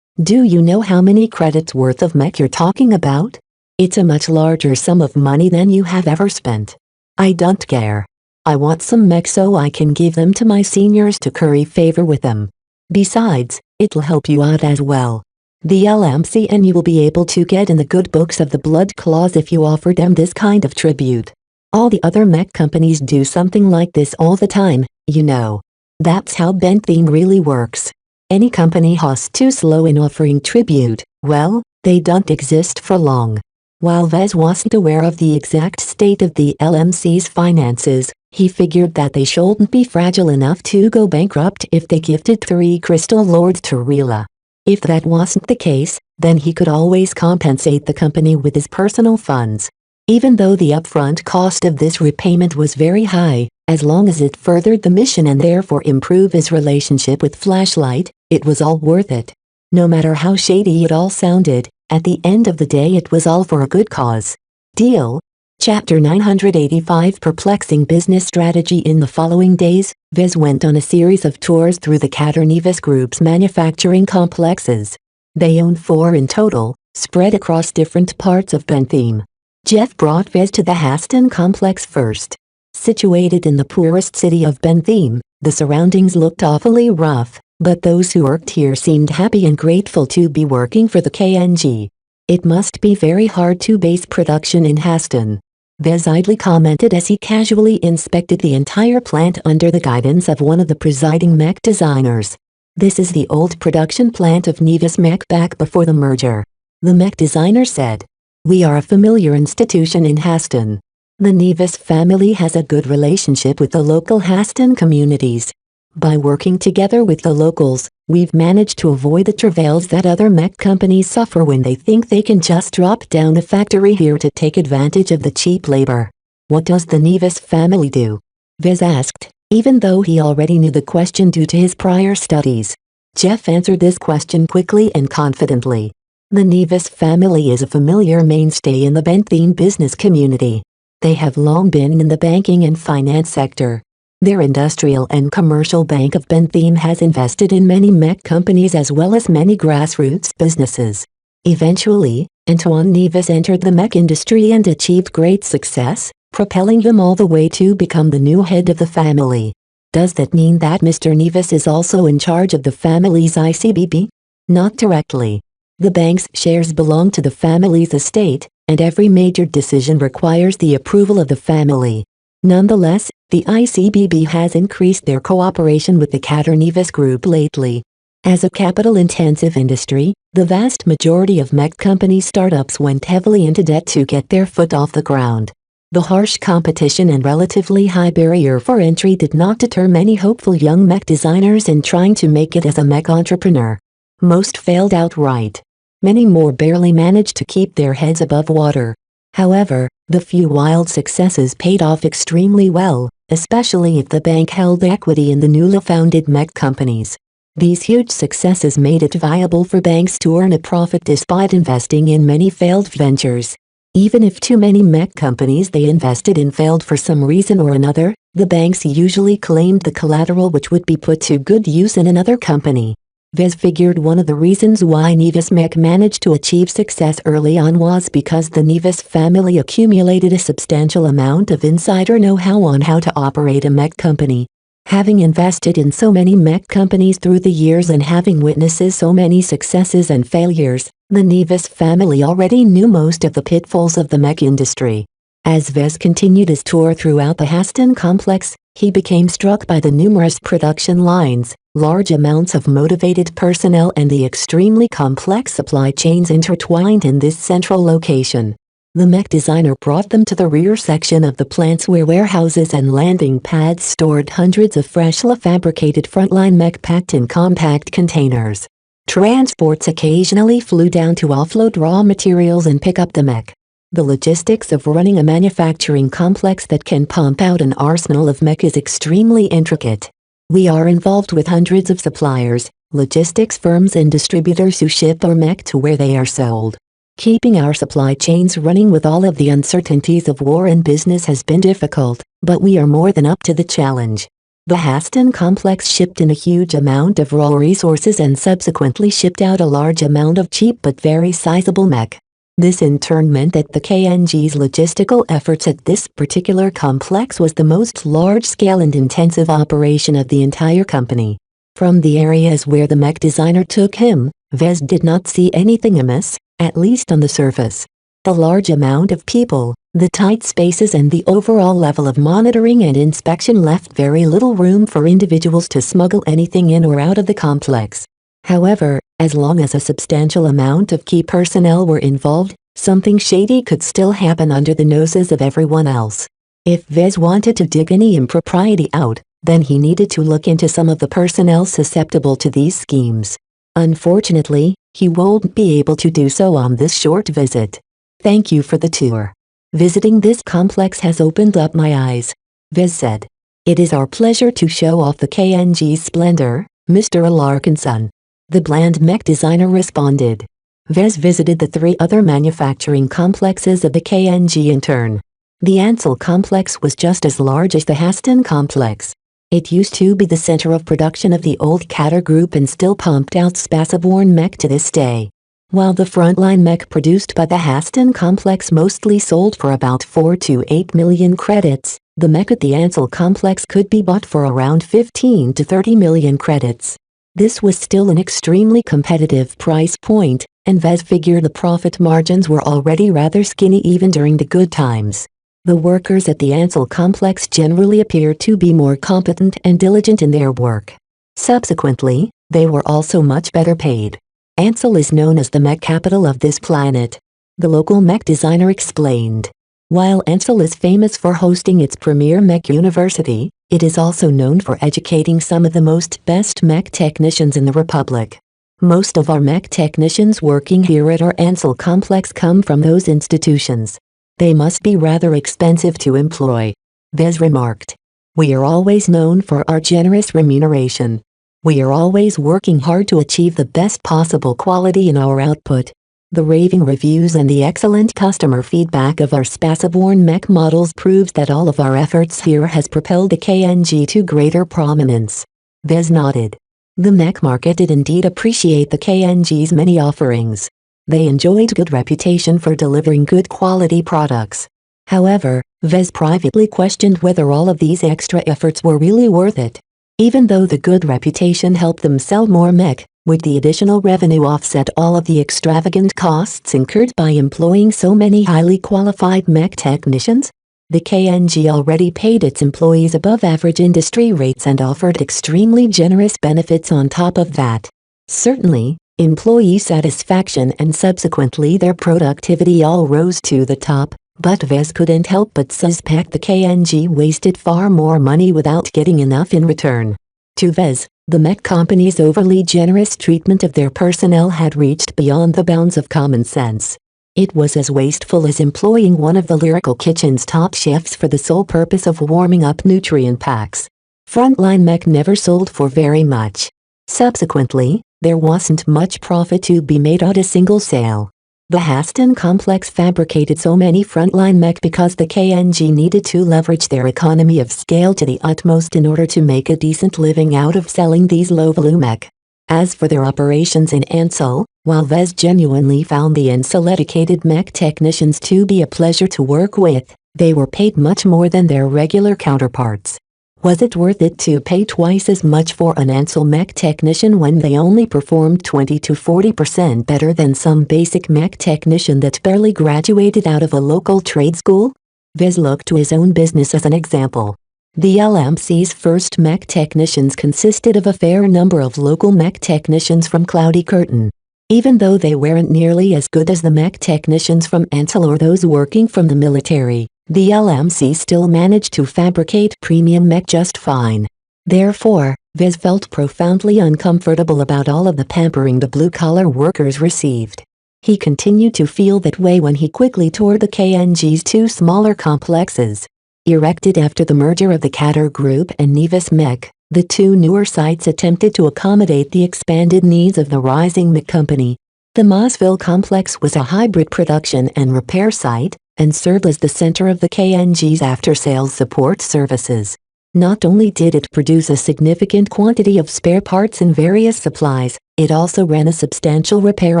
Do you know how many credits worth of mech you're talking about? It's a much larger sum of money than you have ever spent. I don't care. I want some mech so I can give them to my seniors to curry favor with them. Besides, it'll help you out as well. The LMC and you will be able to get in the good books of the Blood Claws if you offer them this kind of tribute. All the other mech companies do something like this all the time, you know. That's how Bentheme really works. Any company who's too slow in offering tribute, well, they don't exist for long. While Vez wasn't aware of the exact state of the LMC's finances, he figured that they shouldn't be fragile enough to go bankrupt if they gifted 3 crystal lords to Rila. If that wasn't the case, then he could always compensate the company with his personal funds. Even though the upfront cost of this repayment was very high, as long as it furthered the mission and therefore improved his relationship with Flashlight, it was all worth it. No matter how shady it all sounded, at the end of the day it was all for a good cause. Deal? Chapter 985 Perplexing Business Strategy. In the following days, Vez went on a series of tours through the Caternivis Group's manufacturing complexes. They owned 4 in total, spread across different parts of Bentham. Jeff brought Vez to the Haston complex first. Situated in the poorest city of Bentham, the surroundings looked awfully rough, but those who worked here seemed happy and grateful to be working for the KNG. It must be very hard to base production in Haston. Vez idly commented as he casually inspected the entire plant under the guidance of one of the presiding mech designers. This is the old production plant of Nevis Mech back before the merger. The mech designer said. We are a familiar institution in Haston. The Nevis family has a good relationship with the local Haston communities. By working together with the locals, we've managed to avoid the travails that other mech companies suffer when they think they can just drop down a factory here to take advantage of the cheap labor. What does the Nevis family do? Vez asked, even though he already knew the question due to his prior studies. Jeff answered this question quickly and confidently. The Nevis family is a familiar mainstay in the Bentham business community. They have long been in the banking and finance sector. Their industrial and commercial bank of Bentham has invested in many mech companies as well as many grassroots businesses. Eventually, Antoine Nevis entered the mech industry and achieved great success, propelling him all the way to become the new head of the family. Does that mean that Mr. Nevis is also in charge of the family's ICBB? Not directly. The bank's shares belong to the family's estate, and every major decision requires the approval of the family. Nonetheless, the ICBB has increased their cooperation with the Caternivis Group lately. As a capital-intensive industry, the vast majority of mech company startups went heavily into debt to get their foot off the ground. The harsh competition and relatively high barrier for entry did not deter many hopeful young mech designers in trying to make it as a mech entrepreneur. Most failed outright. Many more barely managed to keep their heads above water. However, the few wild successes paid off extremely well, especially if the bank held equity in the newly founded mech companies. These huge successes made it viable for banks to earn a profit despite investing in many failed ventures. Even if too many mech companies they invested in failed for some reason or another, the banks usually claimed the collateral which would be put to good use in another company. Vez figured one of the reasons why Nevis Mech managed to achieve success early on was because the Nevis family accumulated a substantial amount of insider know-how on how to operate a mech company. Having invested in so many mech companies through the years and having witnessed so many successes and failures, the Nevis family already knew most of the pitfalls of the mech industry. As Vez continued his tour throughout the Haston complex, he became struck by the numerous production lines, large amounts of motivated personnel and the extremely complex supply chains intertwined in this central location. The mech designer brought them to the rear section of the plants where warehouses and landing pads stored hundreds of freshly fabricated frontline mech packed in compact containers. Transports occasionally flew down to offload raw materials and pick up the mech. The logistics of running a manufacturing complex that can pump out an arsenal of mech is extremely intricate. We are involved with hundreds of suppliers, logistics firms and distributors who ship our mech to where they are sold. Keeping our supply chains running with all of the uncertainties of war and business has been difficult, but we are more than up to the challenge. The Haston complex shipped in a huge amount of raw resources and subsequently shipped out a large amount of cheap but very sizable mech. This in turn meant that the KNG's logistical efforts at this particular complex was the most large-scale and intensive operation of the entire company. From the areas where the mech designer took him, Vez did not see anything amiss, at least on the surface. The large amount of people, the tight spaces and the overall level of monitoring and inspection left very little room for individuals to smuggle anything in or out of the complex. However, as long as a substantial amount of key personnel were involved, something shady could still happen under the noses of everyone else. If Vez wanted to dig any impropriety out, then he needed to look into some of the personnel susceptible to these schemes. Unfortunately, he won't be able to do so on this short visit. Thank you for the tour. Visiting this complex has opened up my eyes, Vez said. It is our pleasure to show off the KNG's splendor, Mr. Alarkinson. The bland mech designer responded. Vez visited the 3 other manufacturing complexes of the KNG in turn. The Ansel complex was just as large as the Haston complex. It used to be the center of production of the old Cater Group and still pumped out Spaceborne mech to this day. While the frontline mech produced by the Haston complex mostly sold for about 4 to 8 million credits, the mech at the Ansel complex could be bought for around 15 to 30 million credits. This was still an extremely competitive price point, and Vez figured the profit margins were already rather skinny even during the good times. The workers at the Ansel complex generally appeared to be more competent and diligent in their work. Subsequently, they were also much better paid. Ansel is known as the mech capital of this planet, the local mech designer explained. While Ansel is famous for hosting its premier mech university, it is also known for educating some of the best mech technicians in the Republic. Most of our mech technicians working here at our Ansel complex come from those institutions. They must be rather expensive to employ, Vez remarked. We are always known for our generous remuneration. We are always working hard to achieve the best possible quality in our output. The raving reviews and the excellent customer feedback of our Spaceborne mech models proves that all of our efforts here has propelled the KNG to greater prominence. Vez nodded. The mech market did indeed appreciate the KNG's many offerings. They enjoyed good reputation for delivering good quality products. However, Vez privately questioned whether all of these extra efforts were really worth it. Even though the good reputation helped them sell more mech, would the additional revenue offset all of the extravagant costs incurred by employing so many highly qualified mech technicians? The KNG already paid its employees above average industry rates and offered extremely generous benefits on top of that. Certainly, employee satisfaction and subsequently their productivity all rose to the top, but Vez couldn't help but suspect the KNG wasted far more money without getting enough in return. To Vez, the mech company's overly generous treatment of their personnel had reached beyond the bounds of common sense. It was as wasteful as employing one of the Lyrical Kitchen's top chefs for the sole purpose of warming up nutrient packs. Frontline mech never sold for very much. Subsequently, there wasn't much profit to be made on a single sale. The Haston complex fabricated so many frontline mech because the KNG needed to leverage their economy of scale to the utmost in order to make a decent living out of selling these low-value mech. As for their operations in Ansel, while Vez genuinely found the Ansel-educated mech technicians to be a pleasure to work with, they were paid much more than their regular counterparts. Was it worth it to pay twice as much for an Ansel mech technician when they only performed 20 to 40% better than some basic mech technician that barely graduated out of a local trade school? Vez looked to his own business as an example. The LMC's first mech technicians consisted of a fair number of local mech technicians from Cloudy Curtain. Even though they weren't nearly as good as the mech technicians from Ansel or those working from the military, the LMC still managed to fabricate premium mech just fine. Therefore, Vez felt profoundly uncomfortable about all of the pampering the blue-collar workers received. He continued to feel that way when he quickly toured the KNG's 2 smaller complexes. Erected after the merger of the Cater Group and Nevis Mech, the 2 newer sites attempted to accommodate the expanded needs of the rising mech company. The Mossville complex was a hybrid production and repair site, and served as the center of the KNG's after-sales support services. Not only did it produce a significant quantity of spare parts and various supplies, it also ran a substantial repair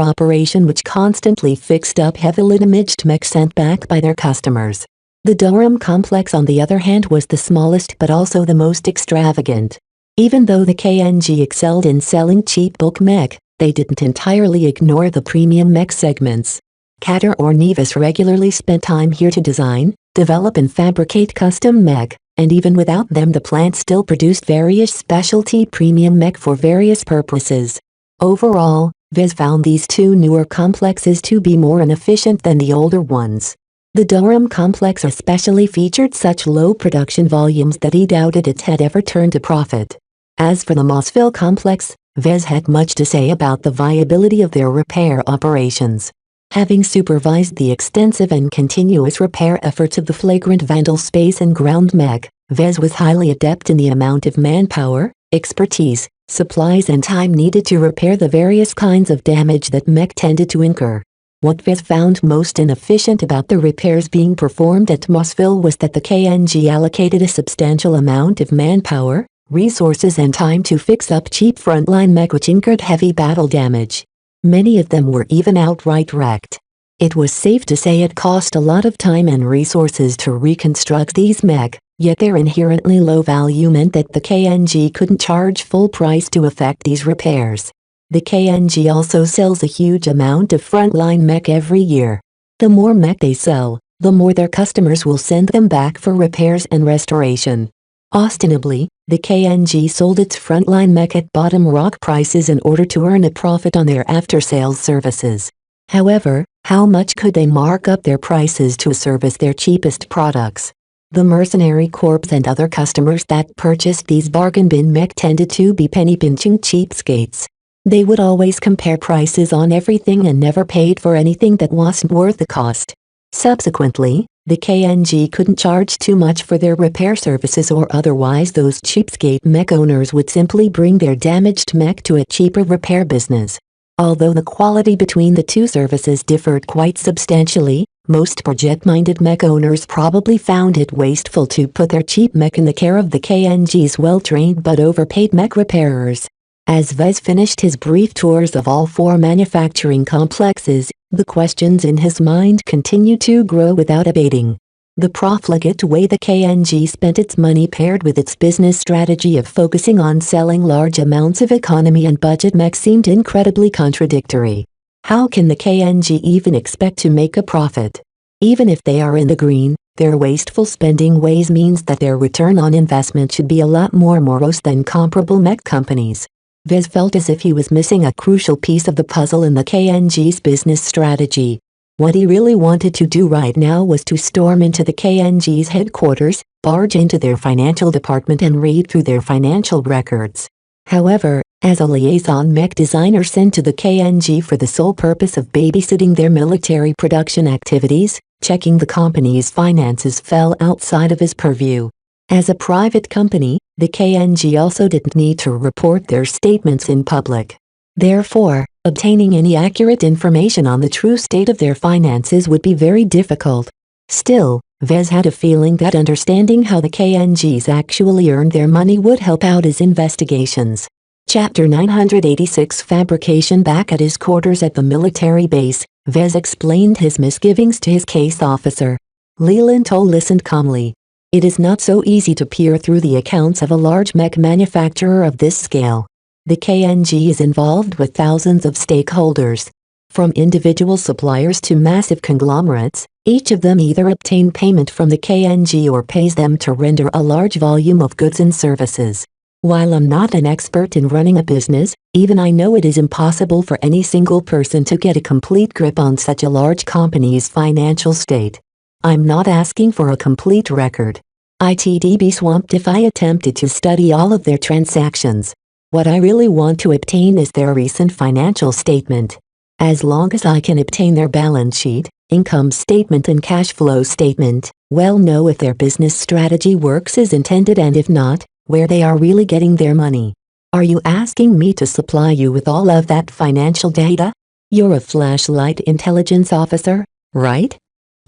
operation which constantly fixed up heavily damaged mech sent back by their customers. The Durham complex on the other hand was the smallest but also the most extravagant. Even though the KNG excelled in selling cheap bulk mech, they didn't entirely ignore the premium mech segments. Cater or Nevis regularly spent time here to design, develop and fabricate custom mech, and even without them the plant still produced various specialty premium mech for various purposes. Overall, Vez found these 2 newer complexes to be more inefficient than the older ones. The Durham complex especially featured such low production volumes that he doubted it had ever turned a profit. As for the Mossville complex, Vez had much to say about the viability of their repair operations. Having supervised the extensive and continuous repair efforts of the flagrant vandal space and ground mech, Vez was highly adept in the amount of manpower, expertise, supplies and time needed to repair the various kinds of damage that mech tended to incur. What Vez found most inefficient about the repairs being performed at Mossville was that the KNG allocated a substantial amount of manpower, resources and time to fix up cheap frontline mech which incurred heavy battle damage. Many of them were even outright wrecked. It was safe to say it cost a lot of time and resources to reconstruct these mech, yet their inherently low value meant that the KNG couldn't charge full price to effect these repairs. The KNG also sells a huge amount of frontline mech every year. The more mech they sell, the more their customers will send them back for repairs and restoration. Ostensibly, the KNG sold its frontline mech at bottom rock prices in order to earn a profit on their after-sales services. However, how much could they mark up their prices to service their cheapest products? The mercenary corps and other customers that purchased these bargain bin mech tended to be penny-pinching cheapskates. They would always compare prices on everything and never paid for anything that wasn't worth the cost. Subsequently, the KNG couldn't charge too much for their repair services or otherwise those cheapskate mech owners would simply bring their damaged mech to a cheaper repair business. Although the quality between the two services differed quite substantially, most project-minded mech owners probably found it wasteful to put their cheap mech in the care of the KNG's well-trained but overpaid mech repairers. As Vez finished his brief tours of all four manufacturing complexes, the questions in his mind continued to grow without abating. The profligate way the KNG spent its money paired with its business strategy of focusing on selling large amounts of economy and budget mech seemed incredibly contradictory. How can the KNG even expect to make a profit? Even if they are in the green, their wasteful spending ways means that their return on investment should be a lot more morose than comparable mech companies. Vez felt as if he was missing a crucial piece of the puzzle in the KNG's business strategy. What he really wanted to do right now was to storm into the KNG's headquarters, barge into their financial department and read through their financial records. However, as a liaison mech designer sent to the KNG for the sole purpose of babysitting their military production activities, checking the company's finances fell outside of his purview. As a private company, the KNG also didn't need to report their statements in public. Therefore, obtaining any accurate information on the true state of their finances would be very difficult. Still, Vez had a feeling that understanding how the KNGs actually earned their money would help out his investigations. Chapter 986 Fabrication. Back at his quarters at the military base, Vez explained his misgivings to his case officer. Leland listened calmly. It is not so easy to peer through the accounts of a large mech manufacturer of this scale. The KNG is involved with thousands of stakeholders. From individual suppliers to massive conglomerates, each of them either obtain payment from the KNG or pays them to render a large volume of goods and services. While I'm not an expert in running a business, even I know it is impossible for any single person to get a complete grip on such a large company's financial state. I'm not asking for a complete record. I'd be swamped if I attempted to study all of their transactions. What I really want to obtain is their recent financial statement. As long as I can obtain their balance sheet, income statement and cash flow statement, we'll know if their business strategy works as intended and if not, where they are really getting their money. Are you asking me to supply you with all of that financial data? You're a flashlight intelligence officer, right?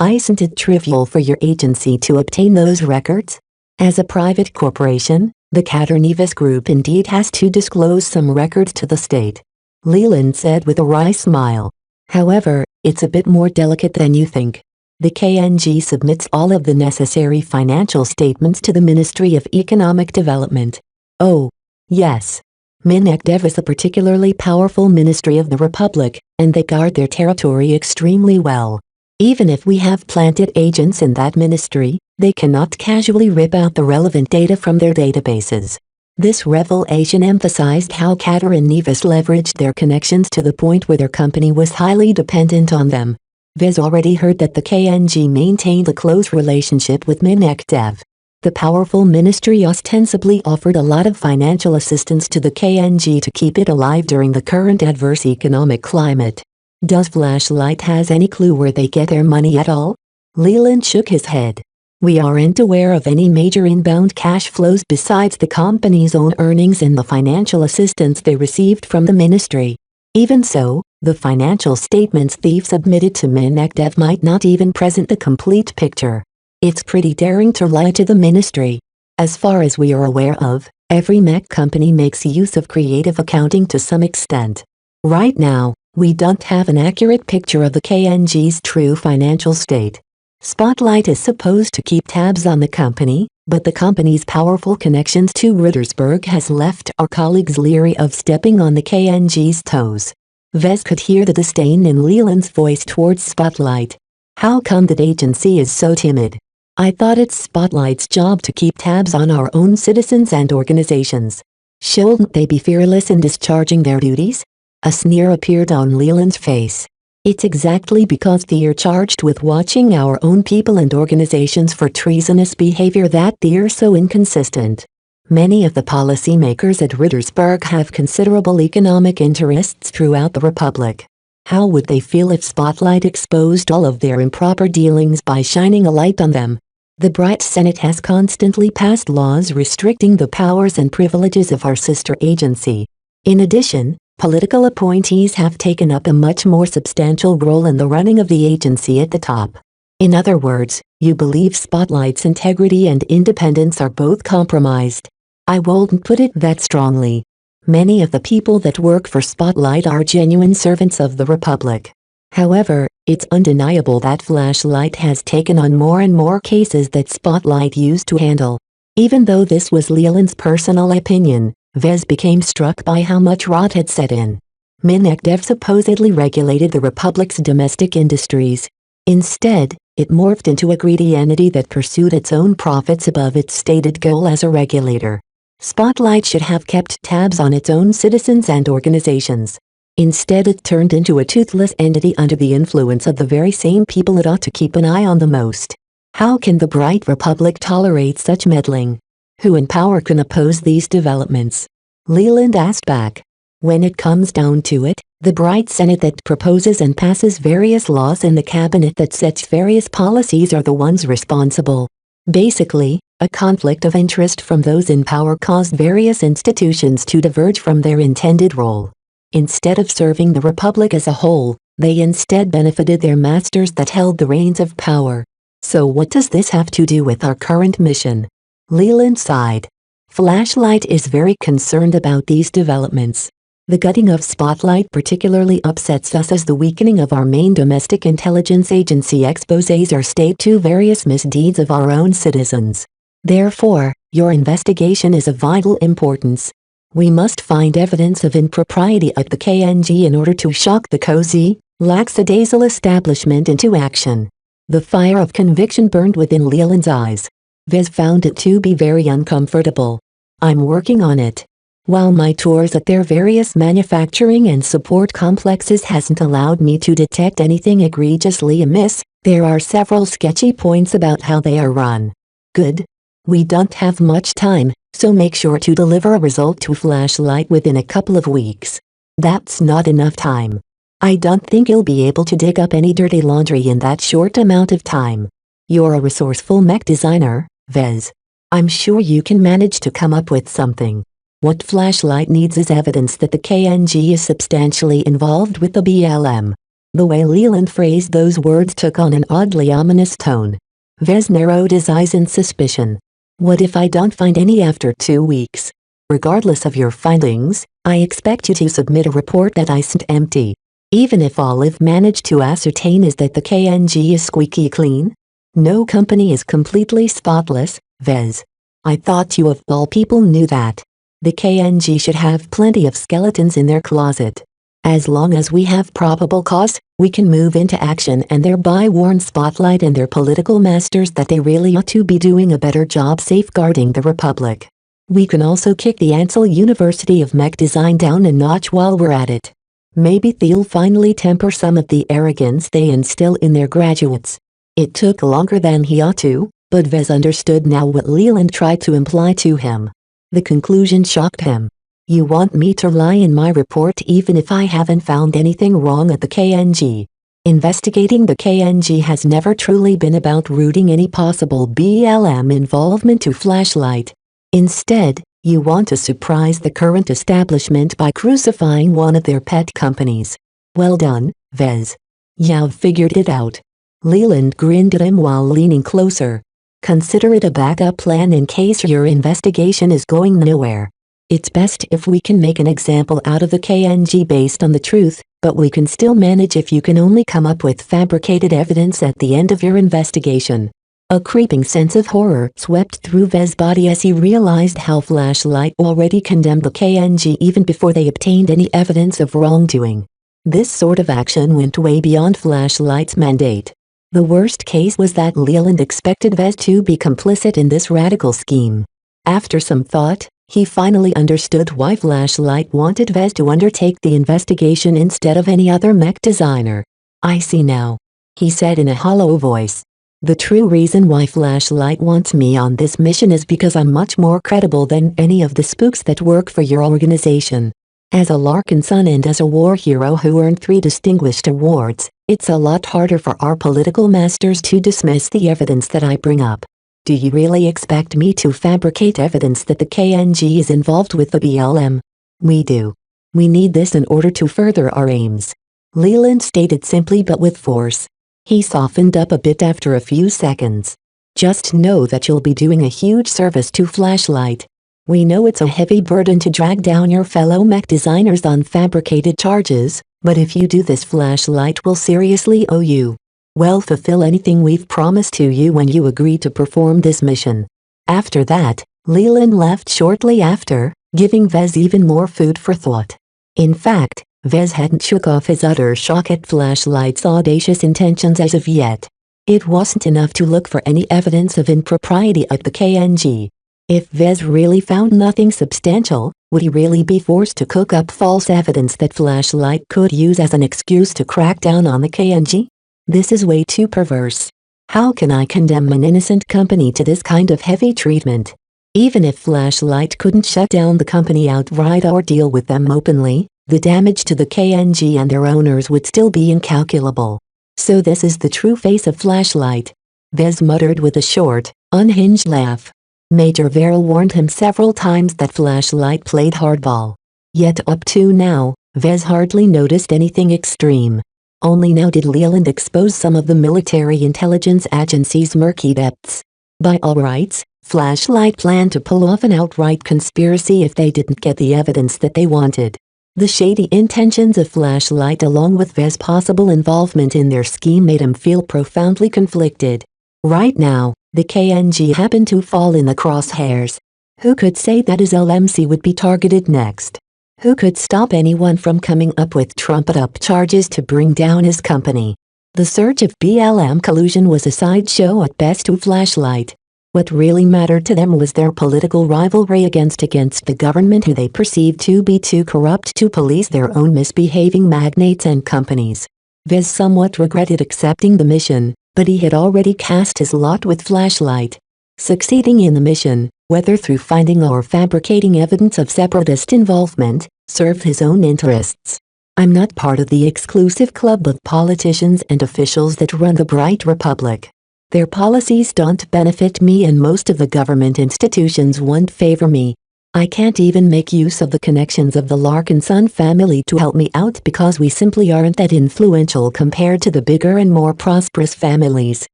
Isn't it trivial for your agency to obtain those records? As a private corporation, the Caternevis Group indeed has to disclose some records to the state, Leland said with a wry smile. However, it's a bit more delicate than you think. The KNG submits all of the necessary financial statements to the Ministry of Economic Development. Oh, yes. MINECDEV is a particularly powerful ministry of the Republic, and they guard their territory extremely well. Even if we have planted agents in that ministry, they cannot casually rip out the relevant data from their databases. This revelation emphasized how Cater and Nevis leveraged their connections to the point where their company was highly dependent on them. Vez already heard that the KNG maintained a close relationship with MINECDEV. The powerful ministry ostensibly offered a lot of financial assistance to the KNG to keep it alive during the current adverse economic climate. Does Flashlight has any clue where they get their money at all? Leland shook his head. We aren't aware of any major inbound cash flows besides the company's own earnings and the financial assistance they received from the ministry. Even so, the financial statements thieves submitted to Mech might not even present the complete picture. It's pretty daring to lie to the ministry. As far as we are aware of, every Mech company makes use of creative accounting to some extent. Right now, we don't have an accurate picture of the KNG's true financial state. Spotlight is supposed to keep tabs on the company, but the company's powerful connections to Rittersberg has left our colleagues leery of stepping on the KNG's toes. Vez could hear the disdain in Leland's voice towards Spotlight. How come that agency is so timid? I thought it's Spotlight's job to keep tabs on our own citizens and organizations. Shouldn't they be fearless in discharging their duties? A sneer appeared on Leland's face. It's exactly because they're charged with watching our own people and organizations for treasonous behavior that they're so inconsistent. Many of the policymakers at Rittersberg have considerable economic interests throughout the Republic. How would they feel if Spotlight exposed all of their improper dealings by shining a light on them? The Bright Senate has constantly passed laws restricting the powers and privileges of our sister agency. In addition, political appointees have taken up a much more substantial role in the running of the agency at the top. In other words, you believe Spotlight's integrity and independence are both compromised. I wouldn't put it that strongly. Many of the people that work for Spotlight are genuine servants of the Republic. However, it's undeniable that Flashlight has taken on more and more cases that Spotlight used to handle. Even though this was Leland's personal opinion, Vez became struck by how much rot had set in. Mech supposedly regulated the Republic's domestic industries. Instead, it morphed into a greedy entity that pursued its own profits above its stated goal as a regulator. Spotlight should have kept tabs on its own citizens and organizations. Instead, it turned into a toothless entity under the influence of the very same people it ought to keep an eye on the most. How can the Bright Republic tolerate such meddling? Who in power can oppose these developments? Leland asked back. When it comes down to it, the Bright Senate that proposes and passes various laws and the cabinet that sets various policies are the ones responsible. Basically, a conflict of interest from those in power caused various institutions to diverge from their intended role. Instead of serving the Republic as a whole, they instead benefited their masters that held the reins of power. So what does this have to do with our current mission? Leland sighed. Flashlight is very concerned about these developments. The gutting of Spotlight particularly upsets us as the weakening of our main domestic intelligence agency exposés our state to various misdeeds of our own citizens. Therefore, your investigation is of vital importance. We must find evidence of impropriety at the KNG in order to shock the cozy, lackadaisical establishment into action. The fire of conviction burned within Leland's eyes. Vez found it to be very uncomfortable. I'm working on it. While my tours at their various manufacturing and support complexes hasn't allowed me to detect anything egregiously amiss, there are several sketchy points about how they are run. Good. We don't have much time, so make sure to deliver a result to Flashlight within a couple of weeks. That's not enough time. I don't think you'll be able to dig up any dirty laundry in that short amount of time. You're a resourceful mech designer, Vez. I'm sure you can manage to come up with something. What Flashlight needs is evidence that the KNG is substantially involved with the BLM. The way Leland phrased those words took on an oddly ominous tone. Vez narrowed his eyes in suspicion. What if I don't find any after 2 weeks? Regardless of your findings, I expect you to submit a report that isn't empty. Even if all I've managed to ascertain is that the KNG is squeaky clean? No company is completely spotless, Vez. I thought you of all people knew that. The KNG should have plenty of skeletons in their closet. As long as we have probable cause, we can move into action and thereby warn Spotlight and their political masters that they really ought to be doing a better job safeguarding the Republic. We can also kick the Ansel University of Mech Design down a notch while we're at it. Maybe they'll finally temper some of the arrogance they instill in their graduates. It took longer than he ought to, But Vez understood now what Leland tried to imply to him. The conclusion shocked him. You want me to lie in my report even if I haven't found anything wrong at the KNG. Investigating the KNG has never truly been about rooting any possible BLM involvement to Flashlight. Instead, you want to surprise the current establishment by crucifying one of their pet companies. Well done, Vez. You've figured it out. Leland grinned at him while leaning closer. Consider it a backup plan in case your investigation is going nowhere. It's best if we can make an example out of the KNG based on the truth, but we can still manage if you can only come up with fabricated evidence at the end of your investigation. A creeping sense of horror swept through Vez's body as he realized how Flashlight already condemned the KNG even before they obtained any evidence of wrongdoing. This sort of action went way beyond Flashlight's mandate. The worst case was that Leland expected Vez to be complicit in this radical scheme. After some thought, he finally understood why Flashlight wanted Vez to undertake the investigation instead of any other mech designer. I see now, he said in a hollow voice. The true reason why Flashlight wants me on this mission is because I'm much more credible than any of the spooks that work for your organization. As a Larkin son and as a war hero who earned 3 distinguished awards, it's a lot harder for our political masters to dismiss the evidence that I bring up. Do you really expect me to fabricate evidence that the KNG is involved with the BLM? We do. We need this in order to further our aims. Leland stated simply but with force. He softened up a bit after a few seconds. Just know that you'll be doing a huge service to Flashlight. We know it's a heavy burden to drag down your fellow mech designers on fabricated charges, but if you do this, Flashlight will seriously owe you. We'll fulfill anything we've promised to you when you agree to perform this mission. After that, Leland left shortly after, giving Vez even more food for thought. In fact, Vez hadn't shook off his utter shock at Flashlight's audacious intentions as of yet. It wasn't enough to look for any evidence of impropriety at the KNG. If Vez really found nothing substantial, would he really be forced to cook up false evidence that Flashlight could use as an excuse to crack down on the KNG? This is way too perverse. How can I condemn an innocent company to this kind of heavy treatment? Even if Flashlight couldn't shut down the company outright or deal with them openly, the damage to the KNG and their owners would still be incalculable. So this is the true face of Flashlight. Vez muttered with a short, unhinged laugh. Major Verrill warned him several times that Flashlight played hardball. Yet up to now, Vez hardly noticed anything extreme. Only now did Leland expose some of the military intelligence agency's murky depths. By all rights, Flashlight planned to pull off an outright conspiracy if they didn't get the evidence that they wanted. The shady intentions of Flashlight along with Vez's possible involvement in their scheme made him feel profoundly conflicted. Right now, the KNG happened to fall in the crosshairs. Who could say that his LMC would be targeted next? Who could stop anyone from coming up with trumped-up charges to bring down his company? The search of BLM collusion was a sideshow at best to Flashlight. What really mattered to them was their political rivalry against the government who they perceived to be too corrupt to police their own misbehaving magnates and companies. Vez somewhat regretted accepting the mission, but he had already cast his lot with Flashlight. Succeeding in the mission, whether through finding or fabricating evidence of separatist involvement, served his own interests. I'm not part of the exclusive club of politicians and officials that run the Bright Republic. Their policies don't benefit me and most of the government institutions won't favor me. I can't even make use of the connections of the Larkin son family to help me out because we simply aren't that influential compared to the bigger and more prosperous families.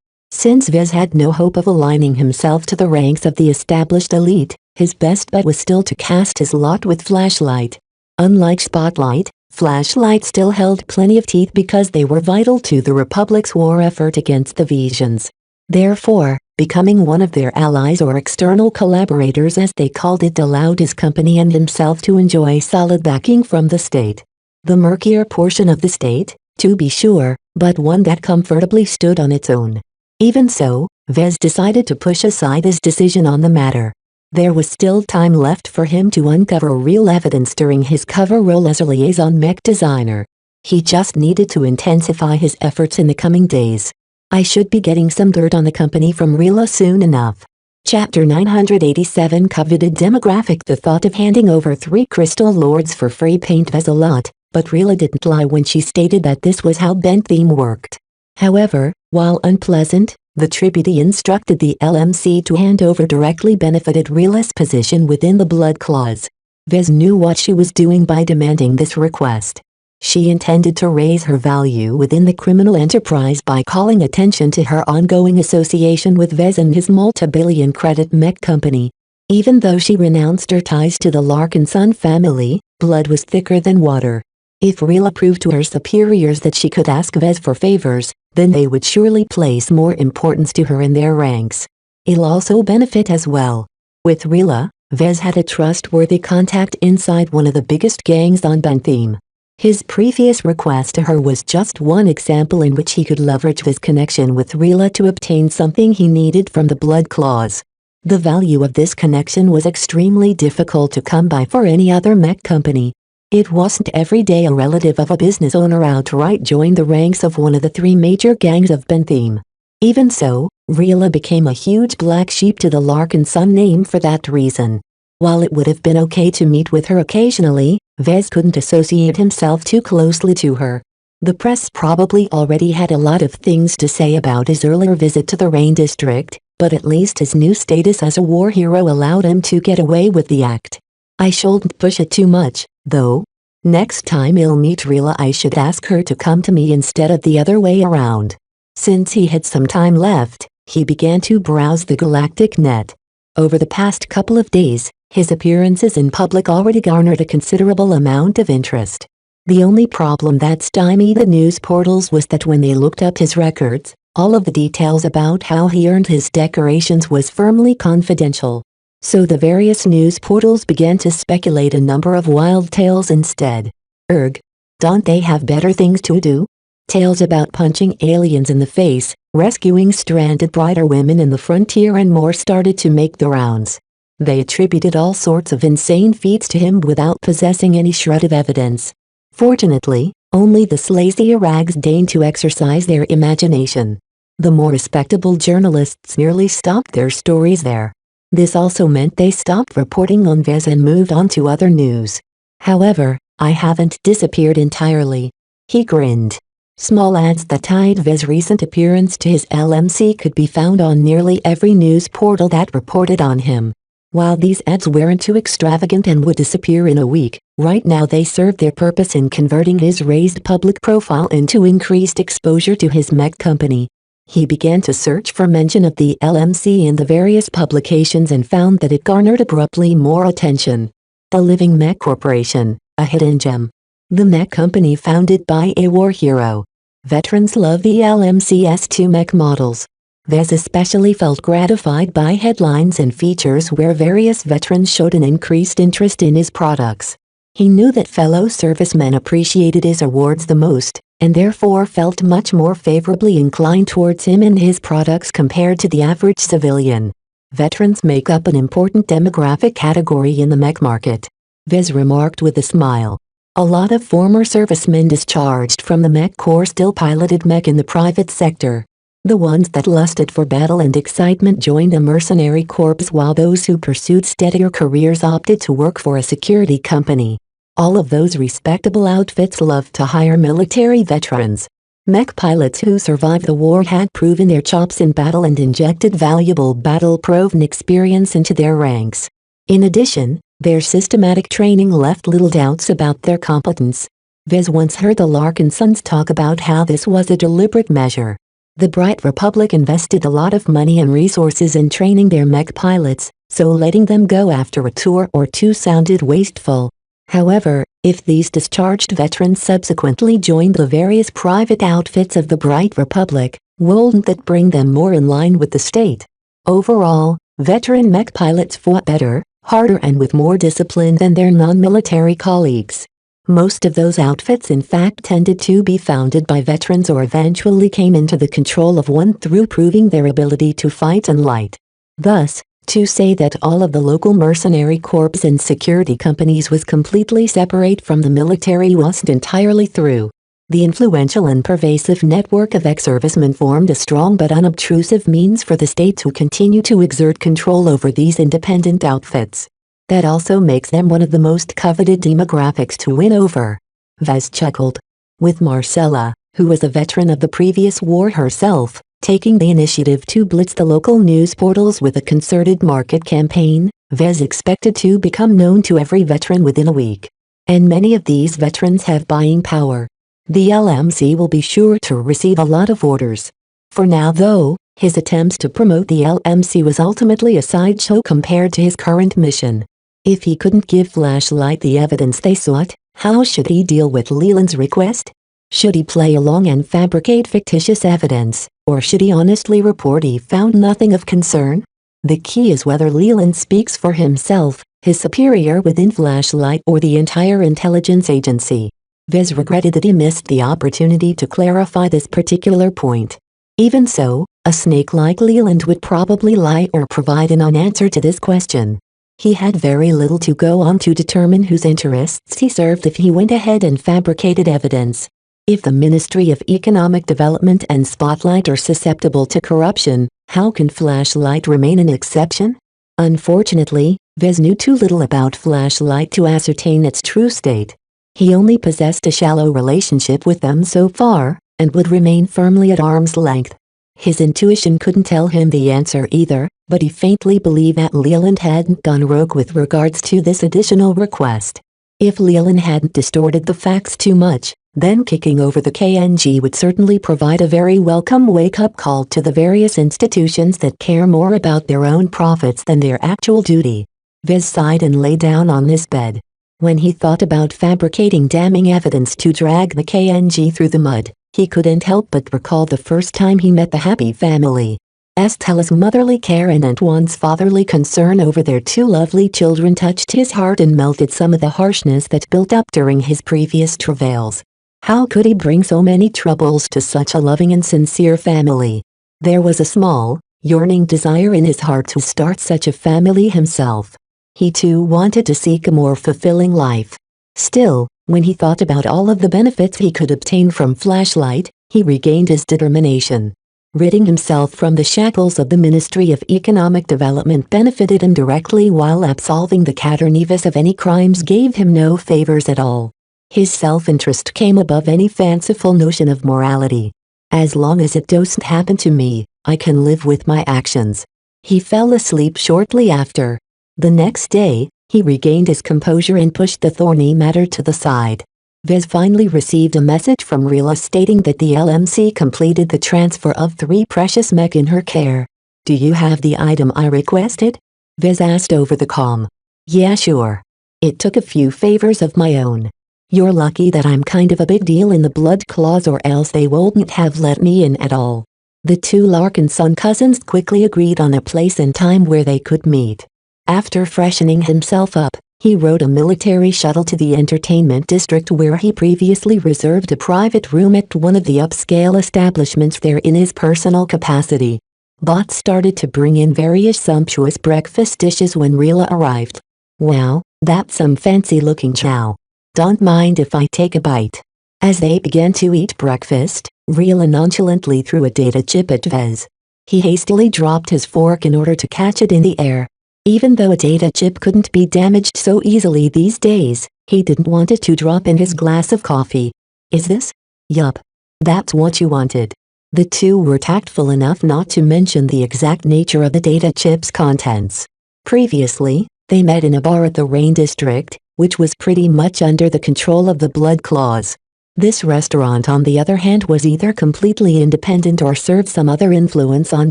Since Vez had no hope of aligning himself to the ranks of the established elite, his best bet was still to cast his lot with Flashlight. Unlike Spotlight, Flashlight still held plenty of teeth because they were vital to the Republic's war effort against the Visions. Therefore, becoming one of their allies or external collaborators as they called it allowed his company and himself to enjoy solid backing from the state. The murkier portion of the state, to be sure, but one that comfortably stood on its own. Even so, Vez decided to push aside his decision on the matter. There was still time left for him to uncover real evidence during his cover role as a liaison mech designer. He just needed to intensify his efforts in the coming days. I should be getting some dirt on the company from Rila soon enough. Chapter 987 Coveted Demographic. The thought of handing over 3 crystal lords for free pained Vez a lot, but Rila didn't lie when she stated that this was how Bentheme worked. However, while unpleasant, the tributee instructed the LMC to hand over directly benefited Rila's position within the blood clause. Vez knew what she was doing by demanding this request. She intended to raise her value within the criminal enterprise by calling attention to her ongoing association with Vez and his multi-billion credit mech company. Even though she renounced her ties to the Larkinson family, blood was thicker than water. If Rila proved to her superiors that she could ask Vez for favors, then they would surely place more importance to her in their ranks. It'll also benefit as well. With Rila, Vez had a trustworthy contact inside one of the biggest gangs on Bentheme. His previous request to her was just one example in which he could leverage his connection with Rila to obtain something he needed from the blood clause. The value of this connection was extremely difficult to come by for any other mech company. It wasn't every day a relative of a business owner outright joined the ranks of one of the 3 major gangs of Bentheme. Even so, Rila became a huge black sheep to the Larkinson name for that reason. While it would have been okay to meet with her occasionally, Vez couldn't associate himself too closely to her. The press probably already had a lot of things to say about his earlier visit to the Rain District, but at least his new status as a war hero allowed him to get away with the act. I shouldn't push it too much, though. Next time I'll meet Rila I should ask her to come to me instead of the other way around. Since he had some time left, he began to browse the galactic net. Over the past couple of days, his appearances in public already garnered a considerable amount of interest. The only problem that stymied the news portals was that when they looked up his records, all of the details about how he earned his decorations was firmly confidential. So the various news portals began to speculate a number of wild tales instead. Don't they have better things to do? Tales about punching aliens in the face, rescuing stranded brighter women in the frontier and more started to make the rounds. They attributed all sorts of insane feats to him without possessing any shred of evidence. Fortunately, only the sleazier rags deigned to exercise their imagination. The more respectable journalists merely stopped their stories there. This also meant they stopped reporting on Vez and moved on to other news. However, I haven't disappeared entirely. He grinned. Small ads that tied Vez's recent appearance to his LMC could be found on nearly every news portal that reported on him. While these ads weren't too extravagant and would disappear in a week, right now they served their purpose in converting his raised public profile into increased exposure to his mech company. He began to search for mention of the LMC in the various publications and found that it garnered abruptly more attention. A living mech corporation, a hidden gem. The mech company founded by a war hero. Veterans love the LMC's 2 mech models. Vez especially felt gratified by headlines and features where various veterans showed an increased interest in his products. He knew that fellow servicemen appreciated his awards the most, and therefore felt much more favorably inclined towards him and his products compared to the average civilian. Veterans make up an important demographic category in the mech market. Vez remarked with a smile. A lot of former servicemen discharged from the mech corps still piloted mech in the private sector. The ones that lusted for battle and excitement joined a mercenary corps while those who pursued steadier careers opted to work for a security company. All of those respectable outfits loved to hire military veterans. Mech pilots who survived the war had proven their chops in battle and injected valuable battle-proven experience into their ranks. In addition, their systematic training left little doubts about their competence. Vez once heard the Larkinsons talk about how this was a deliberate measure. The Bright Republic invested a lot of money and resources in training their mech pilots, so letting them go after a tour or 2 sounded wasteful. However, if these discharged veterans subsequently joined the various private outfits of the Bright Republic, wouldn't that bring them more in line with the state? Overall, veteran mech pilots fought better, harder and with more discipline than their non-military colleagues. Most of those outfits in fact tended to be founded by veterans or eventually came into the control of one through proving their ability to fight and light. Thus, to say that all of the local mercenary corps and security companies was completely separate from the military wasn't entirely true. The influential and pervasive network of ex-servicemen formed a strong but unobtrusive means for the state to continue to exert control over these independent outfits. That also makes them one of the most coveted demographics to win over. Vez chuckled. With Marcella, who was a veteran of the previous war herself, taking the initiative to blitz the local news portals with a concerted market campaign, Vez expected to become known to every veteran within a week. And many of these veterans have buying power. The LMC will be sure to receive a lot of orders. For now though, his attempts to promote the LMC was ultimately a sideshow compared to his current mission. If he couldn't give Flashlight the evidence they sought, how should he deal with Leland's request? Should he play along and fabricate fictitious evidence, or should he honestly report he found nothing of concern? The key is whether Leland speaks for himself, his superior within Flashlight, or the entire intelligence agency. Vez regretted that he missed the opportunity to clarify this particular point. Even so, a snake like Leland would probably lie or provide a non-answer to this question. He had very little to go on to determine whose interests he served if he went ahead and fabricated evidence. If the Ministry of Economic Development and Spotlight are susceptible to corruption, how can Flashlight remain an exception? Unfortunately, Vez knew too little about Flashlight to ascertain its true state. He only possessed a shallow relationship with them so far, and would remain firmly at arm's length. His intuition couldn't tell him the answer either, but he faintly believed that Leland hadn't gone rogue with regards to this additional request. If Leland hadn't distorted the facts too much, then kicking over the KNG would certainly provide a very welcome wake-up call to the various institutions that care more about their own profits than their actual duty. Vez sighed and lay down on his bed. When he thought about fabricating damning evidence to drag the KNG through the mud, he couldn't help but recall the first time he met the Happy family. Estella's motherly care and Antoine's fatherly concern over their two lovely children touched his heart and melted some of the harshness that built up during his previous travails. How could he bring so many troubles to such a loving and sincere family? There was a small, yearning desire in his heart to start such a family himself. He too wanted to seek a more fulfilling life. Still, when he thought about all of the benefits he could obtain from Flashlight, he regained his determination. Ridding himself from the shackles of the Ministry of Economic Development benefited him directly, while absolving the Caternevis of any crimes gave him no favors at all. His self-interest came above any fanciful notion of morality. As long as it doesn't happen to me, I can live with my actions. He fell asleep shortly after. The next day, he regained his composure and pushed the thorny matter to the side. Vez finally received a message from Rila stating that the LMC completed the transfer of 3 precious mech in her care. "Do you have the item I requested?" Vez asked over the comm. "Yeah, sure. It took a few favors of my own. You're lucky that I'm kind of a big deal in the blood claws, or else they wouldn't have let me in at all." The two Larkinson cousins quickly agreed on a place and time where they could meet. After freshening himself up, he rode a military shuttle to the entertainment district where he previously reserved a private room at one of the upscale establishments there in his personal capacity. Bots started to bring in various sumptuous breakfast dishes when Rila arrived. "Wow, that's some fancy-looking chow. Don't mind if I take a bite." As they began to eat breakfast, Rila nonchalantly threw a data chip at Vez. He hastily dropped his fork in order to catch it in the air. Even though a data chip couldn't be damaged so easily these days, he didn't want it to drop in his glass of coffee. "Is this?" "Yup. That's what you wanted." The two were tactful enough not to mention the exact nature of the data chip's contents. Previously, they met in a bar at the Rain District, which was pretty much under the control of the Blood Claws. This restaurant, on the other hand, was either completely independent or served some other influence on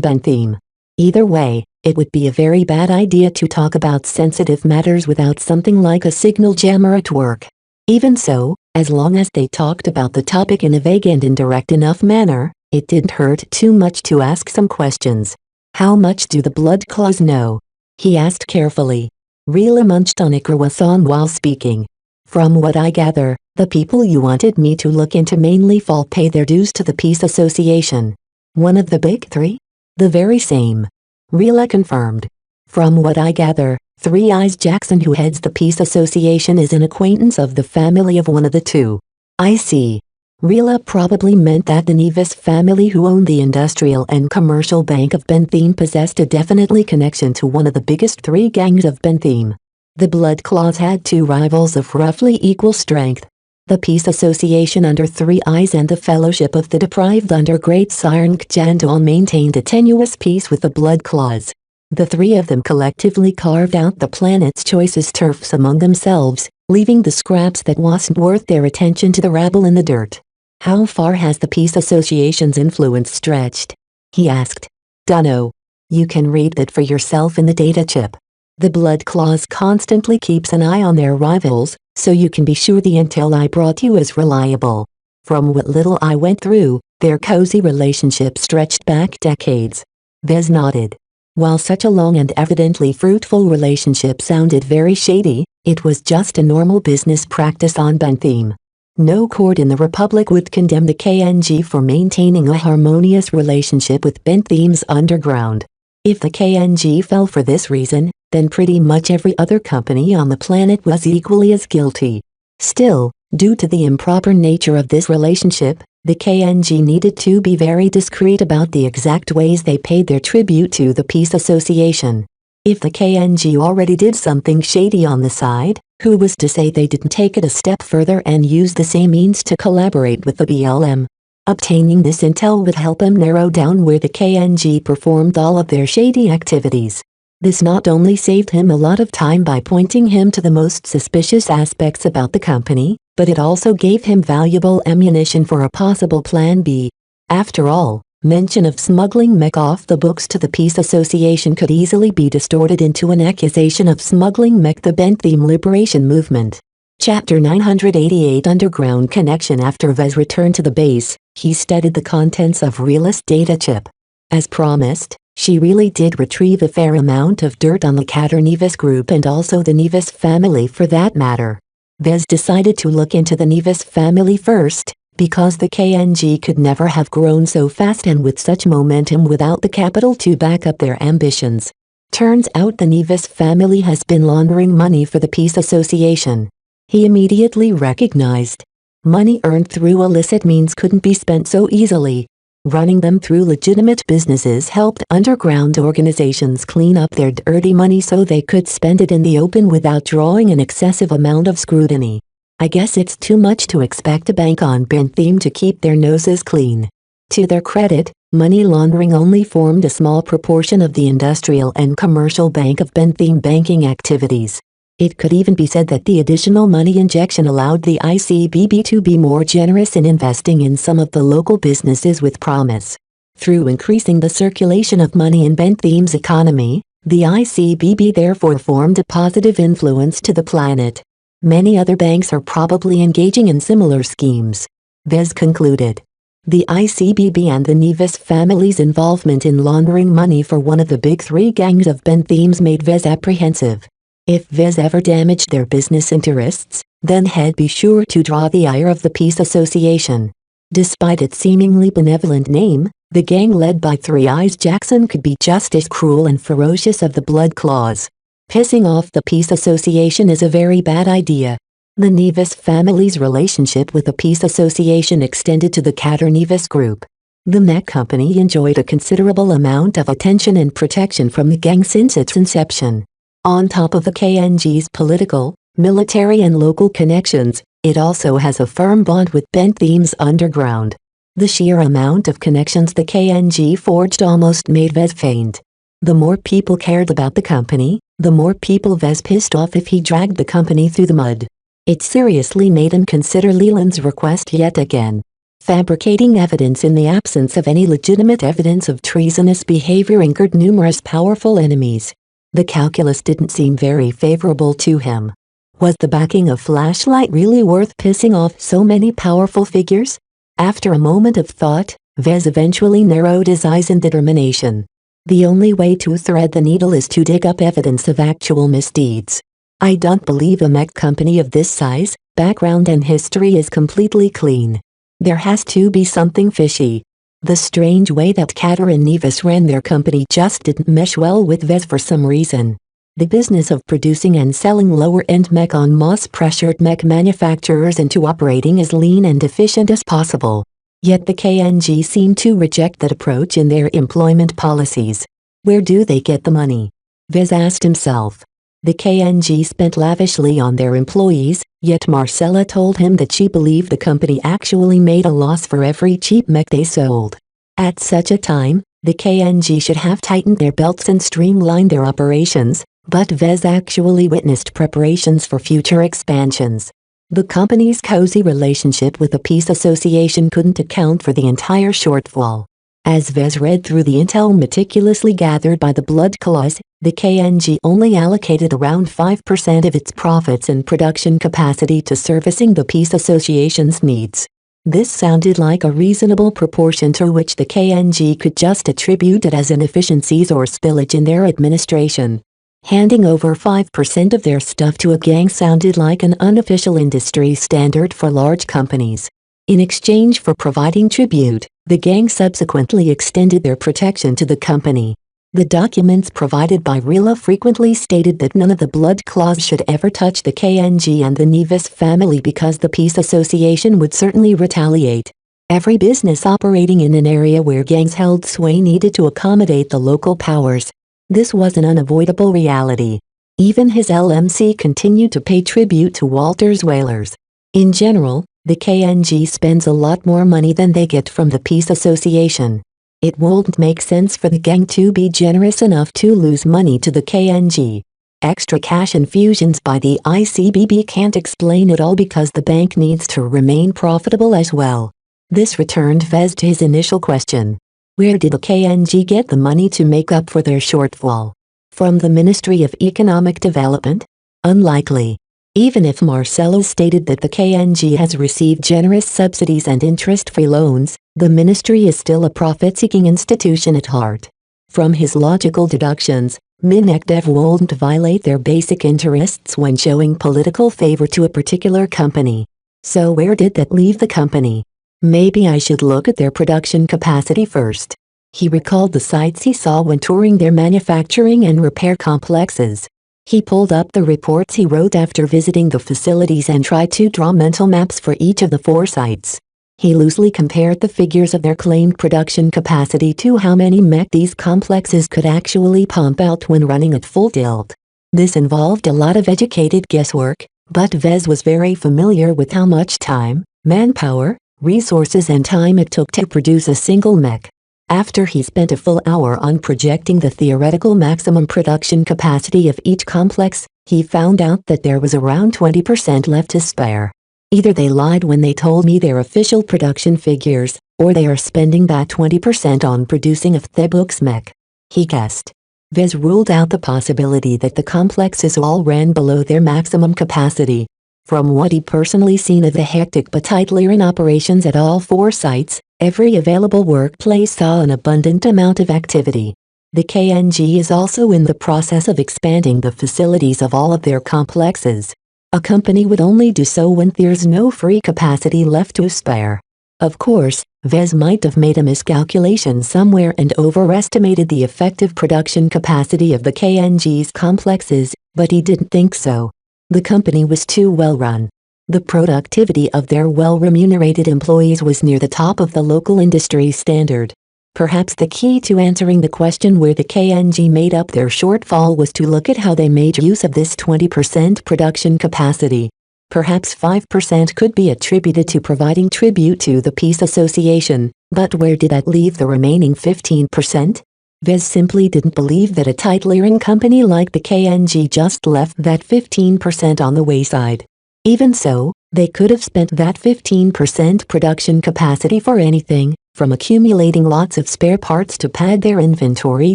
Bentheme. Either way, it would be a very bad idea to talk about sensitive matters without something like a signal jammer at work. Even so, as long as they talked about the topic in a vague and indirect enough manner, it didn't hurt too much to ask some questions. "How much do the Blood Claws know?" he asked carefully. Rila munched on a croissant while speaking. "From what I gather, the people you wanted me to look into mainly pay their dues to the Peace Association." "One of the big 3? "The very same." Rila confirmed. "From what I gather, Three Eyes Jackson, who heads the Peace Association, is an acquaintance of the family of one of the two." "I see. Rila probably meant that the Nevis family who owned the industrial and commercial bank of Bentham possessed a definitely connection to one of the biggest three gangs of Bentham. The Blood Claws had two rivals of roughly equal strength. The Peace Association under Three Eyes and the Fellowship of the Deprived under Great Sire Nkjandal maintained a tenuous peace with the Blood Claws. The three of them collectively carved out the planet's choicest turfs among themselves, leaving the scraps that wasn't worth their attention to the rabble in the dirt. "How far has the Peace Association's influence stretched?" he asked. "Dunno. You can read that for yourself in the data chip. The Blood Claws constantly keeps an eye on their rivals, so you can be sure the intel I brought you is reliable. From what little I went through, their cozy relationship stretched back decades." Vez nodded. While such a long and evidently fruitful relationship sounded very shady, it was just a normal business practice on Bentham. No court in the Republic would condemn the KNG for maintaining a harmonious relationship with Bentham's underground. If the KNG fell for this reason, then pretty much every other company on the planet was equally as guilty. Still, due to the improper nature of this relationship, the KNG needed to be very discreet about the exact ways they paid their tribute to the Peace Association. If the KNG already did something shady on the side, who was to say they didn't take it a step further and use the same means to collaborate with the BLM? Obtaining this intel would help him narrow down where the KNG performed all of their shady activities. This not only saved him a lot of time by pointing him to the most suspicious aspects about the company, but it also gave him valuable ammunition for a possible Plan B. After all, mention of smuggling mech off the books to the Peace Association could easily be distorted into an accusation of smuggling mech the Bentham Liberation Movement. Chapter 988 Underground Connection. After Vez returned to the base, he studied the contents of Rila's data chip. As promised, she really did retrieve a fair amount of dirt on the Kater Nevis group and also the Nevis family for that matter. Vez decided to look into the Nevis family first, because the KNG could never have grown so fast and with such momentum without the capital to back up their ambitions. Turns out the Nevis family has been laundering money for the Peace Association. He immediately recognized. Money earned through illicit means couldn't be spent so easily. Running them through legitimate businesses helped underground organizations clean up their dirty money so they could spend it in the open without drawing an excessive amount of scrutiny. I guess it's too much to expect a bank on Bentham to keep their noses clean. To their credit, money laundering only formed a small proportion of the industrial and commercial bank of Bentham banking activities. It could even be said that the additional money injection allowed the ICBB to be more generous in investing in some of the local businesses with promise. Through increasing the circulation of money in Bentham's economy, the ICBB therefore formed a positive influence to the planet. Many other banks are probably engaging in similar schemes. Vez concluded. The ICBB and the Nevis family's involvement in laundering money for one of the big three gangs of Bentham's made Vez apprehensive. If Vez ever damaged their business interests, then he'd be sure to draw the ire of the Peace Association. Despite its seemingly benevolent name, the gang led by Three Eyes Jackson could be just as cruel and ferocious as the Blood Claws. Pissing off the Peace Association is a very bad idea. The Nevis family's relationship with the Peace Association extended to the Kater Nevis group. The mech company enjoyed a considerable amount of attention and protection from the gang since its inception. On top of the KNG's political, military and local connections, it also has a firm bond with Bentham's underground. The sheer amount of connections the KNG forged almost made Vez faint. The more people cared about the company, the more people Vez pissed off if he dragged the company through the mud. It seriously made him consider Leland's request yet again. Fabricating evidence in the absence of any legitimate evidence of treasonous behavior angered numerous powerful enemies. The calculus didn't seem very favorable to him. Was the backing of Flashlight really worth pissing off so many powerful figures? After a moment of thought, Vez eventually narrowed his eyes in determination. The only way to thread the needle is to dig up evidence of actual misdeeds. I don't believe a mech company of this size, background and history is completely clean. There has to be something fishy. The strange way that Kater and Nevis ran their company just didn't mesh well with Vez for some reason. The business of producing and selling lower-end mech on mass pressured mech manufacturers into operating as lean and efficient as possible. Yet the KNG seem to reject that approach in their employment policies. Where do they get the money? Vez asked himself. The KNG spent lavishly on their employees, yet Marcella told him that she believed the company actually made a loss for every cheap mech they sold. At such a time, the KNG should have tightened their belts and streamlined their operations, but Vez actually witnessed preparations for future expansions. The company's cozy relationship with the Peace Association couldn't account for the entire shortfall. As Vez read through the intel meticulously gathered by the Blood Claws, the KNG only allocated around 5% of its profits and production capacity to servicing the Peace Association's needs. This sounded like a reasonable proportion to which the KNG could just attribute it as inefficiencies or spillage in their administration. Handing over 5% of their stuff to a gang sounded like an unofficial industry standard for large companies. In exchange for providing tribute, the gang subsequently extended their protection to the company. The documents provided by Rila frequently stated that none of the Blood Claws should ever touch the KNG and the Nevis family because the Peace Association would certainly retaliate. Every business operating in an area where gangs held sway needed to accommodate the local powers. This was an unavoidable reality. Even his LMC continued to pay tribute to Walter's whalers. In general, the KNG spends a lot more money than they get from the Peace Association. It won't make sense for the gang to be generous enough to lose money to the KNG. Extra cash infusions by the ICBB can't explain it all because the bank needs to remain profitable as well. This returned Vez to his initial question. Where did the KNG get the money to make up for their shortfall? From the Ministry of Economic Development? Unlikely. Even if Marcelo stated that the KNG has received generous subsidies and interest-free loans, the ministry is still a profit-seeking institution at heart. From his logical deductions, Minekdev won't violate their basic interests when showing political favor to a particular company. So where did that leave the company? Maybe I should look at their production capacity first. He recalled the sights he saw when touring their manufacturing and repair complexes. He pulled up the reports he wrote after visiting the facilities and tried to draw mental maps for each of the 4 sites. He loosely compared the figures of their claimed production capacity to how many mech these complexes could actually pump out when running at full tilt. This involved a lot of educated guesswork, but Vez was very familiar with how much time, manpower, resources and time it took to produce a single mech. After he spent a full hour on projecting the theoretical maximum production capacity of each complex, he found out that there was around 20% left to spare. Either they lied when they told me their official production figures, or they are spending that 20% on producing a Thebooks mech. He guessed. Vez ruled out the possibility that the complexes all ran below their maximum capacity. From what he personally seen of the hectic but tight-line operations at all 4 sites, every available workplace saw an abundant amount of activity. The KNG is also in the process of expanding the facilities of all of their complexes. A company would only do so when there's no free capacity left to spare. Of course, Vez might have made a miscalculation somewhere and overestimated the effective production capacity of the KNG's complexes, but he didn't think so. The company was too well run. The productivity of their well-remunerated employees was near the top of the local industry standard. Perhaps the key to answering the question where the KNG made up their shortfall was to look at how they made use of this 20% production capacity. Perhaps 5% could be attributed to providing tribute to the Peace Association, but where did that leave the remaining 15%? Vez simply didn't believe that a tight-line company like the KNG just left that 15% on the wayside. Even so, they could have spent that 15% production capacity for anything, from accumulating lots of spare parts to pad their inventory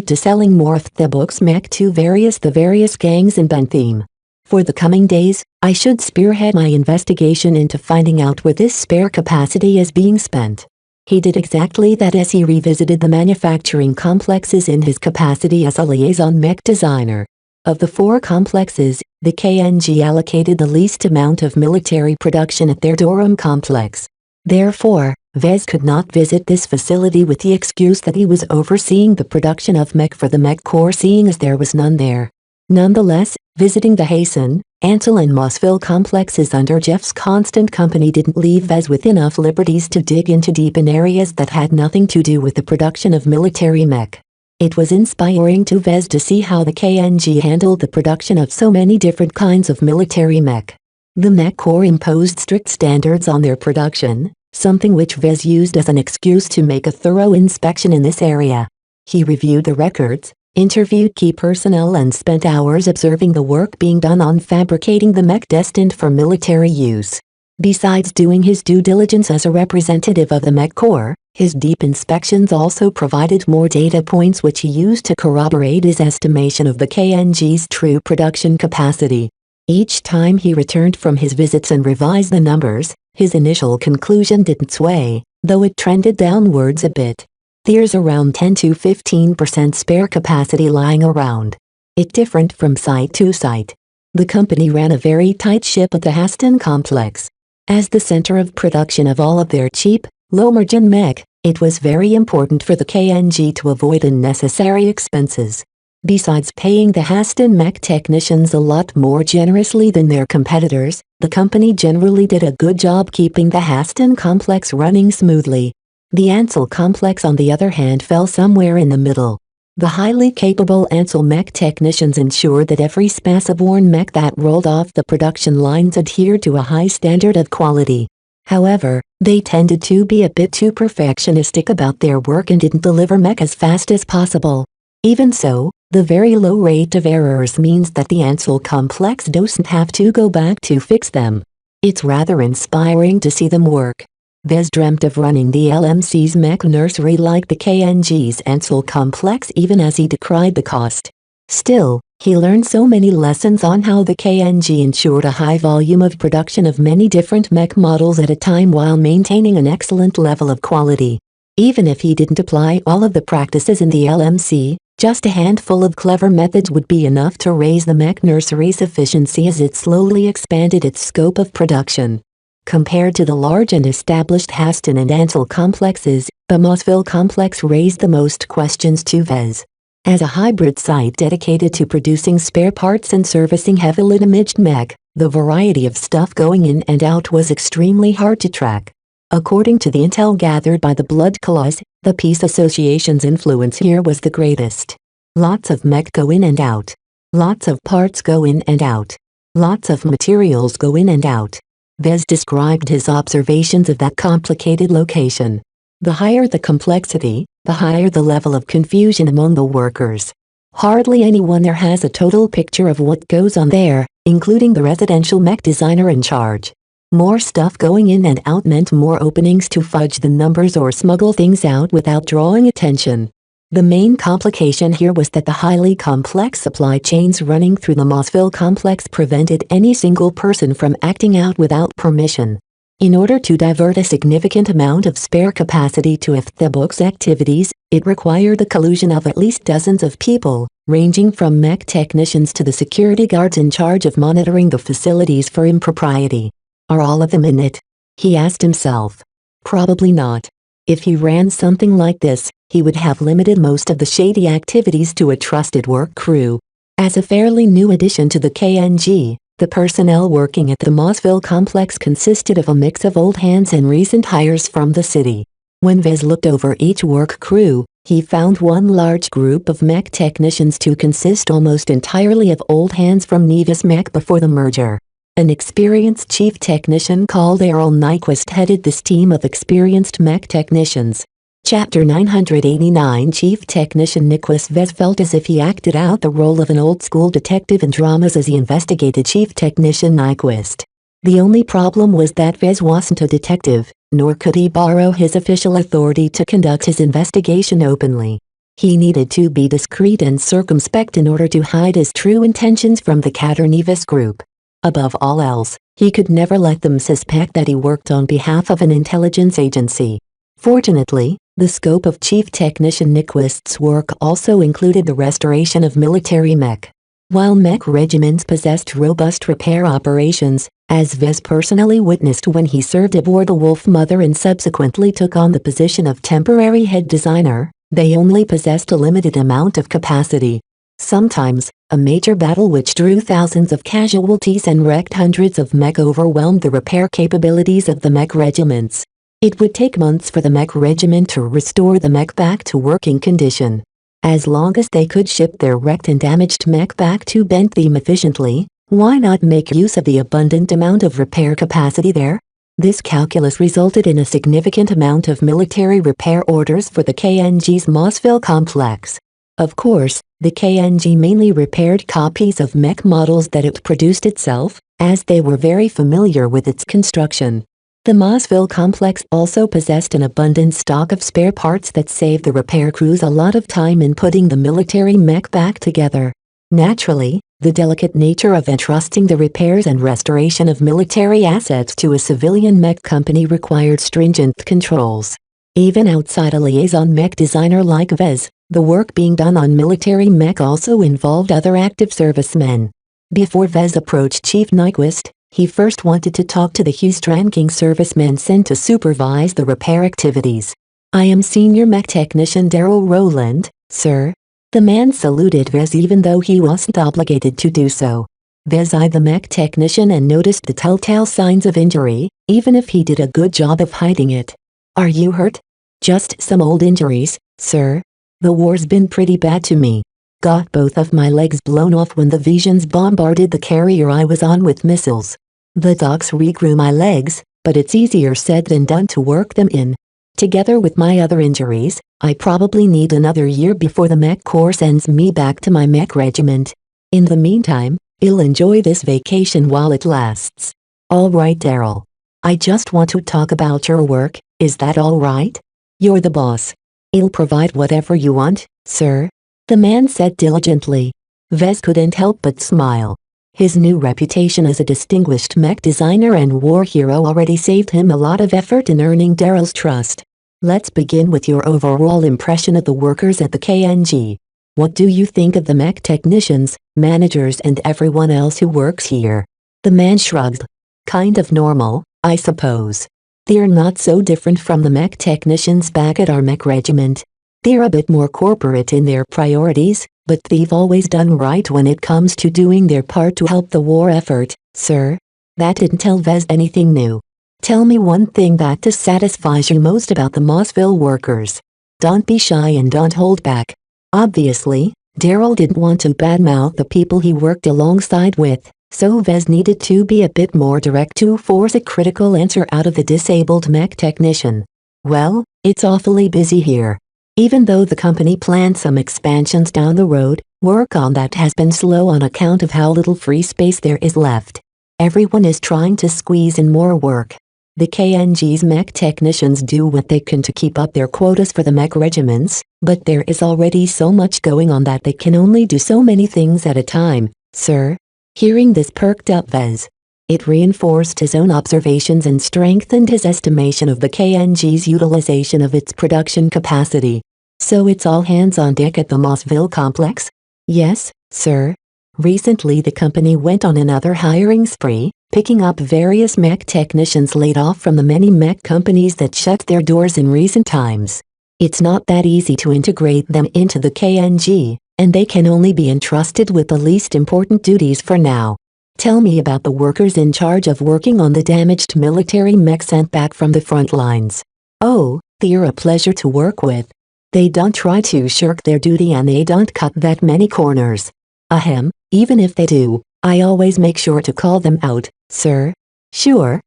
to selling more of the books mech to the various gangs in Bentham. For the coming days, I should spearhead my investigation into finding out where this spare capacity is being spent. He did exactly that as he revisited the manufacturing complexes in his capacity as a liaison mech designer. Of the 4 complexes, the KNG allocated the least amount of military production at their Durham complex. Therefore, Vez could not visit this facility with the excuse that he was overseeing the production of mech for the mech corps seeing as there was none there. Nonetheless, visiting the Hasten, Ansel and Mossville complexes under Jeff's constant company didn't leave Vez with enough liberties to dig into deep in areas that had nothing to do with the production of military mech. It was inspiring to Vez to see how the KNG handled the production of so many different kinds of military mech. The Mech Corps imposed strict standards on their production, something which Vez used as an excuse to make a thorough inspection in this area. He reviewed the records, interviewed key personnel and spent hours observing the work being done on fabricating the mech destined for military use. Besides doing his due diligence as a representative of the Mech Corps, his deep inspections also provided more data points which he used to corroborate his estimation of the KNG's true production capacity. Each time he returned from his visits and revised the numbers, his initial conclusion didn't sway, though it trended downwards a bit. There's around 10 to 15% spare capacity lying around. It different from site to site. The company ran a very tight ship at the Haston complex. As the center of production of all of their cheap, low-margin mech, it was very important for the KNG to avoid unnecessary expenses. Besides paying the Haston mech technicians a lot more generously than their competitors, the company generally did a good job keeping the Haston complex running smoothly. The Ansel complex on the other hand fell somewhere in the middle. The highly capable Ansel mech technicians ensured that every Spaceborne mech that rolled off the production lines adhered to a high standard of quality. However, they tended to be a bit too perfectionistic about their work and didn't deliver mech as fast as possible. Even so, the very low rate of errors means that the Ansel complex doesn't have to go back to fix them. It's rather inspiring to see them work. Vez dreamt of running the LMC's mech nursery like the KNG's Ansel complex even as he decried the cost. Still, he learned so many lessons on how the KNG ensured a high volume of production of many different mech models at a time while maintaining an excellent level of quality. Even if he didn't apply all of the practices in the LMC, just a handful of clever methods would be enough to raise the mech nursery's efficiency as it slowly expanded its scope of production. Compared to the large and established Haston and Ansel complexes, the Mossville complex raised the most questions to Vez. As a hybrid site dedicated to producing spare parts and servicing heavily damaged mech, the variety of stuff going in and out was extremely hard to track. According to the intel gathered by the Blood Claws, the Peace Association's influence here was the greatest. Lots of mech go in and out. Lots of parts go in and out. Lots of materials go in and out. Vez described his observations of that complicated location. The higher the complexity, the higher the level of confusion among the workers. Hardly anyone there has a total picture of what goes on there, including the residential mech designer in charge. More stuff going in and out meant more openings to fudge the numbers or smuggle things out without drawing attention. The main complication here was that the highly complex supply chains running through the Mossville complex prevented any single person from acting out without permission. In order to divert a significant amount of spare capacity to Audiobook's activities, it required the collusion of at least dozens of people, ranging from mech technicians to the security guards in charge of monitoring the facilities for impropriety. Are all of them in it? He asked himself. Probably not. If he ran something like this, he would have limited most of the shady activities to a trusted work crew. As a fairly new addition to the KNG, the personnel working at the Mossville complex consisted of a mix of old hands and recent hires from the city. When Vez looked over each work crew, he found one large group of mech technicians to consist almost entirely of old hands from Nevis Mech before the merger. An experienced chief technician called Errol Nyquist headed this team of experienced mech technicians. Chapter 989 Chief Technician Nyquist. Vez felt as if he acted out the role of an old-school detective in dramas as he investigated Chief Technician Nyquist. The only problem was that Vez wasn't a detective, nor could he borrow his official authority to conduct his investigation openly. He needed to be discreet and circumspect in order to hide his true intentions from the Cater Nevis group. Above all else, he could never let them suspect that he worked on behalf of an intelligence agency. Fortunately, the scope of Chief Technician Nyquist's work also included the restoration of military mech. While mech regiments possessed robust repair operations, as Vez personally witnessed when he served aboard the Wolf Mother and subsequently took on the position of temporary head designer, they only possessed a limited amount of capacity. Sometimes, a major battle which drew thousands of casualties and wrecked hundreds of mech overwhelmed the repair capabilities of the mech regiments. It would take months for the mech regiment to restore the mech back to working condition. As long as they could ship their wrecked and damaged mech back to Bentham efficiently, why not make use of the abundant amount of repair capacity there? This calculus resulted in a significant amount of military repair orders for the KNG's Mossville complex. Of course, the KNG mainly repaired copies of mech models that it produced itself, as they were very familiar with its construction. The Mossville complex also possessed an abundant stock of spare parts that saved the repair crews a lot of time in putting the military mech back together. Naturally, the delicate nature of entrusting the repairs and restoration of military assets to a civilian mech company required stringent controls. Even outside a liaison mech designer like Vez, the work being done on military mech also involved other active servicemen. Before Vez approached Chief Nyquist, he first wanted to talk to the Hughes-ranking servicemen sent to supervise the repair activities. "I am Senior Mech Technician Daryl Rowland, sir." The man saluted Vez even though he wasn't obligated to do so. Vez eyed the mech technician and noticed the telltale signs of injury, even if he did a good job of hiding it. "Are you hurt?" "Just some old injuries, sir. The war's been pretty bad to me. Got both of my legs blown off when the Visions bombarded the carrier I was on with missiles. The docs regrew my legs, but it's easier said than done to work them in. Together with my other injuries, I probably need another year before the mech corps sends me back to my mech regiment. In the meantime, I'll enjoy this vacation while it lasts." "All right, Daryl. I just want to talk about your work, is that all right?" "You're the boss. I'll provide whatever you want, sir," the man said diligently. Vez couldn't help but smile. His new reputation as a distinguished mech designer and war hero already saved him a lot of effort in earning Daryl's trust. "Let's begin with your overall impression of the workers at the KNG. What do you think of the mech technicians, managers and everyone else who works here?" The man shrugged. "Kind of normal, I suppose. They're not so different from the mech technicians back at our mech regiment. They're a bit more corporate in their priorities, but they've always done right when it comes to doing their part to help the war effort, sir." That didn't tell Vez anything new. "Tell me one thing that dissatisfies you most about the Mossville workers. Don't be shy and don't hold back." Obviously, Daryl didn't want to badmouth the people he worked alongside with, so Vez needed to be a bit more direct to force a critical answer out of the disabled mech technician. "Well, it's awfully busy here. Even though the company planned some expansions down the road, work on that has been slow on account of how little free space there is left. Everyone is trying to squeeze in more work. The KNG's mech technicians do what they can to keep up their quotas for the mech regiments, but there is already so much going on that they can only do so many things at a time, sir." Hearing this perked up Vez. It reinforced his own observations and strengthened his estimation of the KNG's utilization of its production capacity. "So it's all hands on deck at the Mossville complex?" "Yes, sir. Recently the company went on another hiring spree, picking up various mech technicians laid off from the many mech companies that shut their doors in recent times. It's not that easy to integrate them into the KNG, and they can only be entrusted with the least important duties for now. Tell me about the workers in charge of working on the damaged military mech sent back from the front lines." "Oh, they're a pleasure to work with. They don't try to shirk their duty and they don't cut that many corners. Ahem, even if they do, I always make sure to call them out, sir." Sure.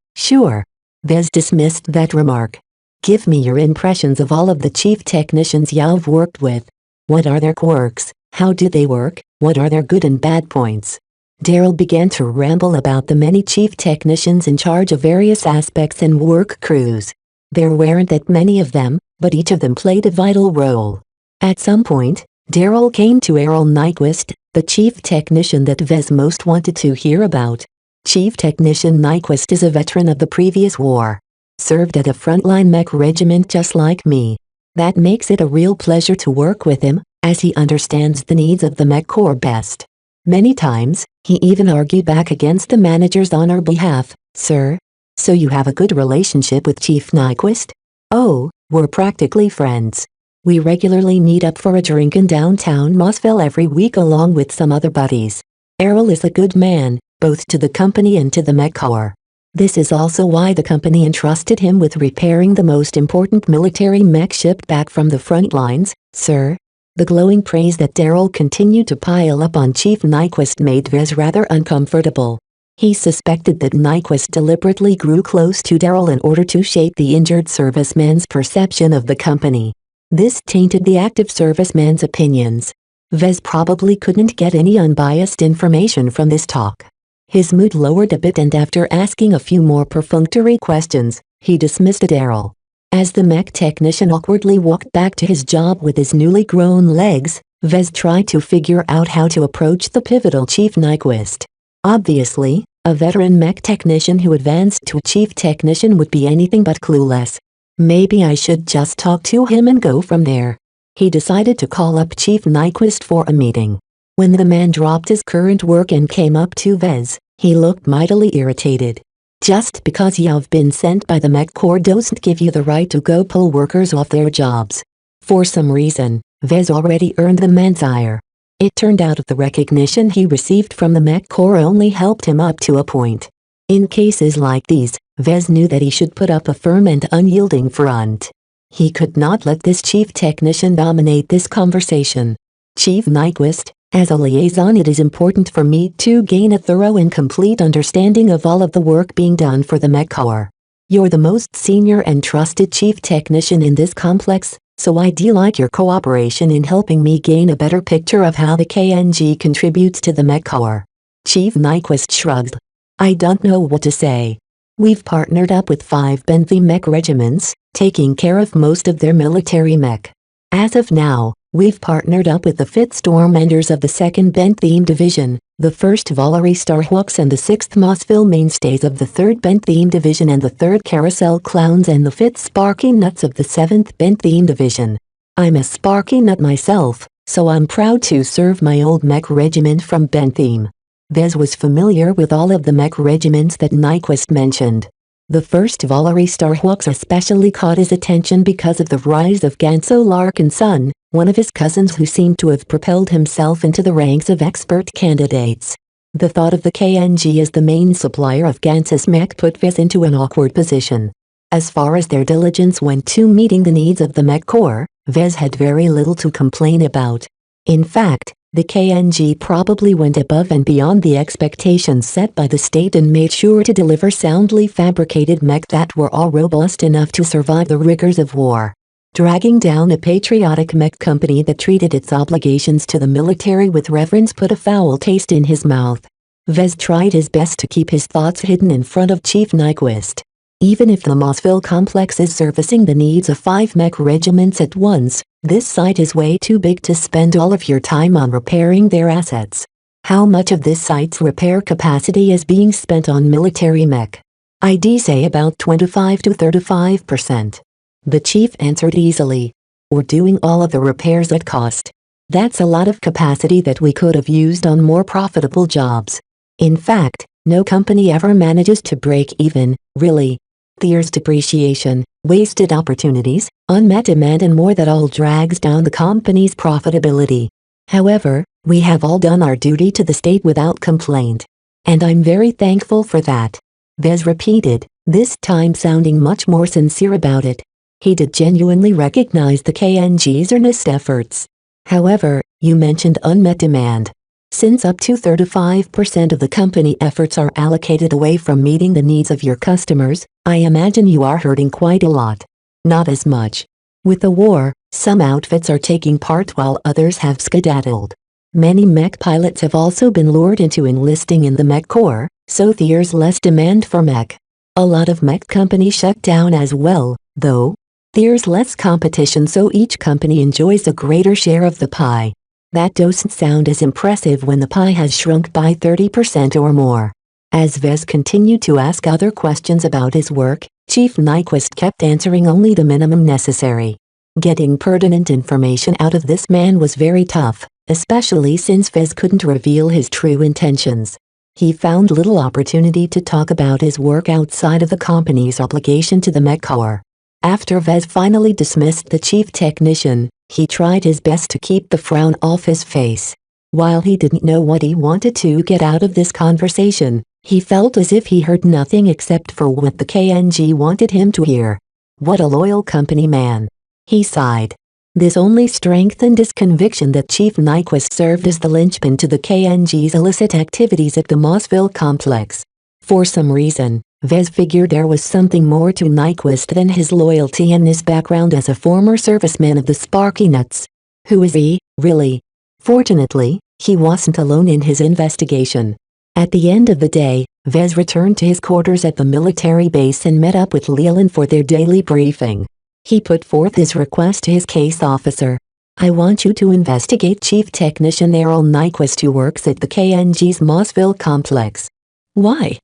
Vez dismissed that remark. "Give me your impressions of all of the chief technicians you've worked with. What are their quirks, how do they work, what are their good and bad points?" Daryl began to ramble about the many chief technicians in charge of various aspects and work crews. There weren't that many of them, but each of them played a vital role. At some point, Daryl came to Errol Nyquist, the chief technician that Vez most wanted to hear about. Chief Technician Nyquist is a veteran of the previous war. Served at a frontline mech regiment just like me. That makes it a real pleasure to work with him, as he understands the needs of the mech corps best. Many times, he even argued back against the managers on our behalf, sir. So you have a good relationship with Chief Nyquist? Oh, we're practically friends. We regularly meet up for a drink in downtown Mossville every week along with some other buddies. Errol is a good man, both to the company and to the Mech Corps. This is also why the company entrusted him with repairing the most important military mech shipped back from the front lines, sir. The glowing praise that Daryl continued to pile up on Chief Nyquist made Vez rather uncomfortable. He suspected that Nyquist deliberately grew close to Daryl in order to shape the injured serviceman's perception of the company. This tainted the active serviceman's opinions. Vez probably couldn't get any unbiased information from this talk. His mood lowered a bit, and after asking a few more perfunctory questions, he dismissed Daryl. As the mech technician awkwardly walked back to his job with his newly grown legs, Vez tried to figure out how to approach the pivotal Chief Nyquist. Obviously, a veteran mech technician who advanced to chief technician would be anything but clueless. Maybe I should just talk to him and go from there. He decided to call up Chief Nyquist for a meeting. When the man dropped his current work and came up to Vez, he looked mightily irritated. Just because you've been sent by the Mech Corps doesn't give you the right to go pull workers off their jobs. For some reason, Vez already earned the man's ire. It turned out the recognition he received from the Mech Corps only helped him up to a point. In cases like these, Vez knew that he should put up a firm and unyielding front. He could not let this chief technician dominate this conversation. Chief Nyquist, as a liaison, it is important for me to gain a thorough and complete understanding of all of the work being done for the Mech Corps. You're the most senior and trusted chief technician in this complex, so I'd like your cooperation in helping me gain a better picture of how the KNG contributes to the Mech Corps. Chief Nyquist shrugged. I don't know what to say. We've partnered up with 5 Bentham mech regiments, taking care of most of their military mech. As of now, we've partnered up with the 5th Stormenders of the 2nd Bentham Division, the 1st Volary Starhawks and the 6th Mossville Mainstays of the 3rd Bentham Division and the 3rd Carousel Clowns and the 5th Sparky Nuts of the 7th Bentham Division. I'm a Sparky Nut myself, so I'm proud to serve my old mech regiment from Bentham. Vez was familiar with all of the mech regiments that Nyquist mentioned. The 1st Volary Starhawks especially caught his attention because of the rise of Ganso Larkin's son, one of his cousins who seemed to have propelled himself into the ranks of expert candidates. The thought of the KNG as the main supplier of Ganso's mech put Vez into an awkward position. As far as their diligence went to meeting the needs of the Mech Corps, Vez had very little to complain about. In fact, the KNG probably went above and beyond the expectations set by the state and made sure to deliver soundly fabricated mech that were all robust enough to survive the rigors of war. Dragging down a patriotic mech company that treated its obligations to the military with reverence put a foul taste in his mouth. Vez tried his best to keep his thoughts hidden in front of Chief Nyquist. Even if the Mossville complex is servicing the needs of 5 mech regiments at once, this site is way too big to spend all of your time on repairing their assets. How much of this site's repair capacity is being spent on military mech? I'd say about 25 to 35%. The chief answered easily. We're doing all of the repairs at cost. That's a lot of capacity that we could have used on more profitable jobs. In fact, no company ever manages to break even, really. There's depreciation, wasted opportunities, unmet demand and more that all drags down the company's profitability. However, we have all done our duty to the state without complaint. And I'm very thankful for that. Vez repeated, this time sounding much more sincere about it. He did genuinely recognize the KNG's earnest efforts. However, you mentioned unmet demand. Since up to 35% of the company efforts are allocated away from meeting the needs of your customers, I imagine you are hurting quite a lot. Not as much. With the war, some outfits are taking part while others have skedaddled. Many mech pilots have also been lured into enlisting in the Mech Corps, so there's less demand for mech. A lot of mech companies shut down as well, though. There's less competition, so each company enjoys a greater share of the pie. That doesn't sound as impressive when the pie has shrunk by 30% or more. As Vez continued to ask other questions about his work, Chief Nyquist kept answering only the minimum necessary. Getting pertinent information out of this man was very tough, especially since Vez couldn't reveal his true intentions. He found little opportunity to talk about his work outside of the company's obligation to the Mech Corps. After Vez finally dismissed the chief technician, He tried his best to keep the frown off his face. While he didn't know what he wanted to get out of this conversation, he felt as if he heard nothing except for what the KNG wanted him to hear. What a loyal company man. He sighed. This only strengthened his conviction that Chief Nyquist served as the linchpin to the KNG's illicit activities at the Mossville complex. For some reason, Vez figured there was something more to Nyquist than his loyalty and his background as a former serviceman of the Sparky Nuts. Who is he, really? Fortunately, he wasn't alone in his investigation. At the end of the day, Vez returned to his quarters at the military base and met up with Leland for their daily briefing. He put forth his request to his case officer. I want you to investigate Chief Technician Errol Nyquist, who works at the KNG's Mossville complex. Why?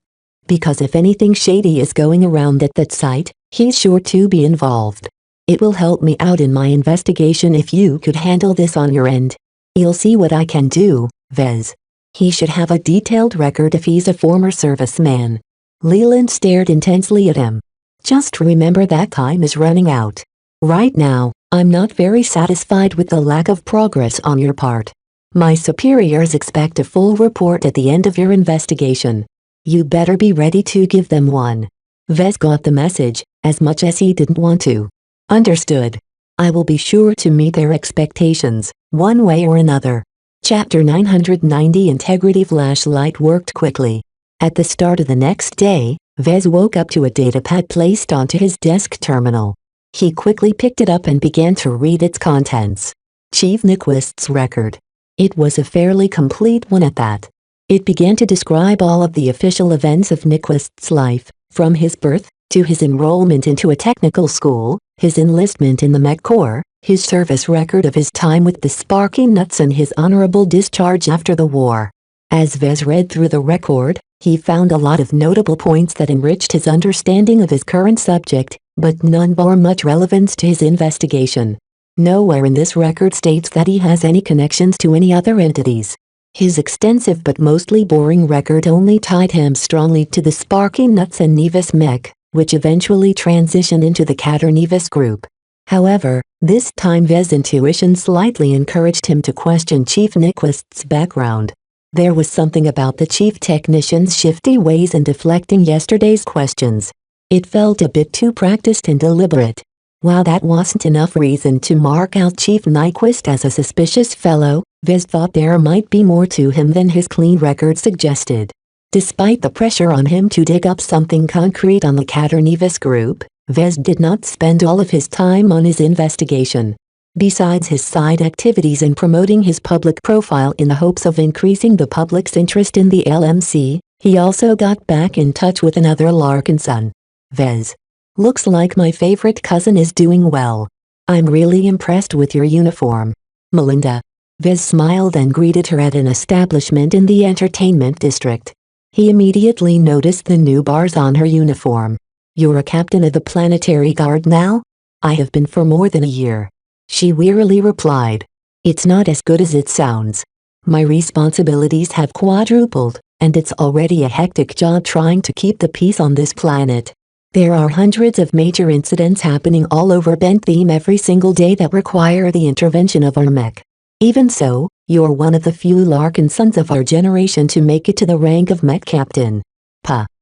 Because if anything shady is going around at that site, he's sure to be involved. It will help me out in my investigation if you could handle this on your end. You'll see what I can do, Vez. He should have a detailed record if he's a former serviceman. Leland stared intensely at him. Just remember that time is running out. Right now, I'm not very satisfied with the lack of progress on your part. My superiors expect a full report at the end of your investigation. You better be ready to give them one. Vez got the message, as much as he didn't want to. Understood. I will be sure to meet their expectations, one way or another. Chapter 990 Integrity Flashlight worked quickly. At the start of the next day, Vez woke up to a datapad placed onto his desk terminal. He quickly picked it up and began to read its contents. Chief Nyquist's record. It was a fairly complete one at that. It began to describe all of the official events of Nyquist's life, from his birth, to his enrollment into a technical school, his enlistment in the Mech Corps, his service record of his time with the Sparky Nuts, and his honorable discharge after the war. As Vez read through the record, he found a lot of notable points that enriched his understanding of his current subject, but none bore much relevance to his investigation. Nowhere in this record states that he has any connections to any other entities. His extensive but mostly boring record only tied him strongly to the Sparky Nuts and Nevis Mech, which eventually transitioned into the Cater Nevis group. However, this time Vez's intuition slightly encouraged him to question Chief Nyquist's background. There was something about the chief technician's shifty ways in deflecting yesterday's questions. It felt a bit too practiced and deliberate. While that wasn't enough reason to mark out Chief Nyquist as a suspicious fellow, Vez thought there might be more to him than his clean record suggested. Despite the pressure on him to dig up something concrete on the Cater Nevis group, Vez did not spend all of his time on his investigation. Besides his side activities and promoting his public profile in the hopes of increasing the public's interest in the LMC, he also got back in touch with another Larkinson. Vez. Looks like my favorite cousin is doing well. I'm really impressed with your uniform. Melinda. Vez smiled and greeted her at an establishment in the entertainment district. He immediately noticed the new bars on her uniform. You're a captain of the Planetary Guard now? I have been for more than a year. She wearily replied. It's not as good as it sounds. My responsibilities have quadrupled, and it's already a hectic job trying to keep the peace on this planet. There are hundreds of major incidents happening all over Bentham every single day that require the intervention of our mech. Even so, you're one of the few Larkinsons of our generation to make it to the rank of mech captain.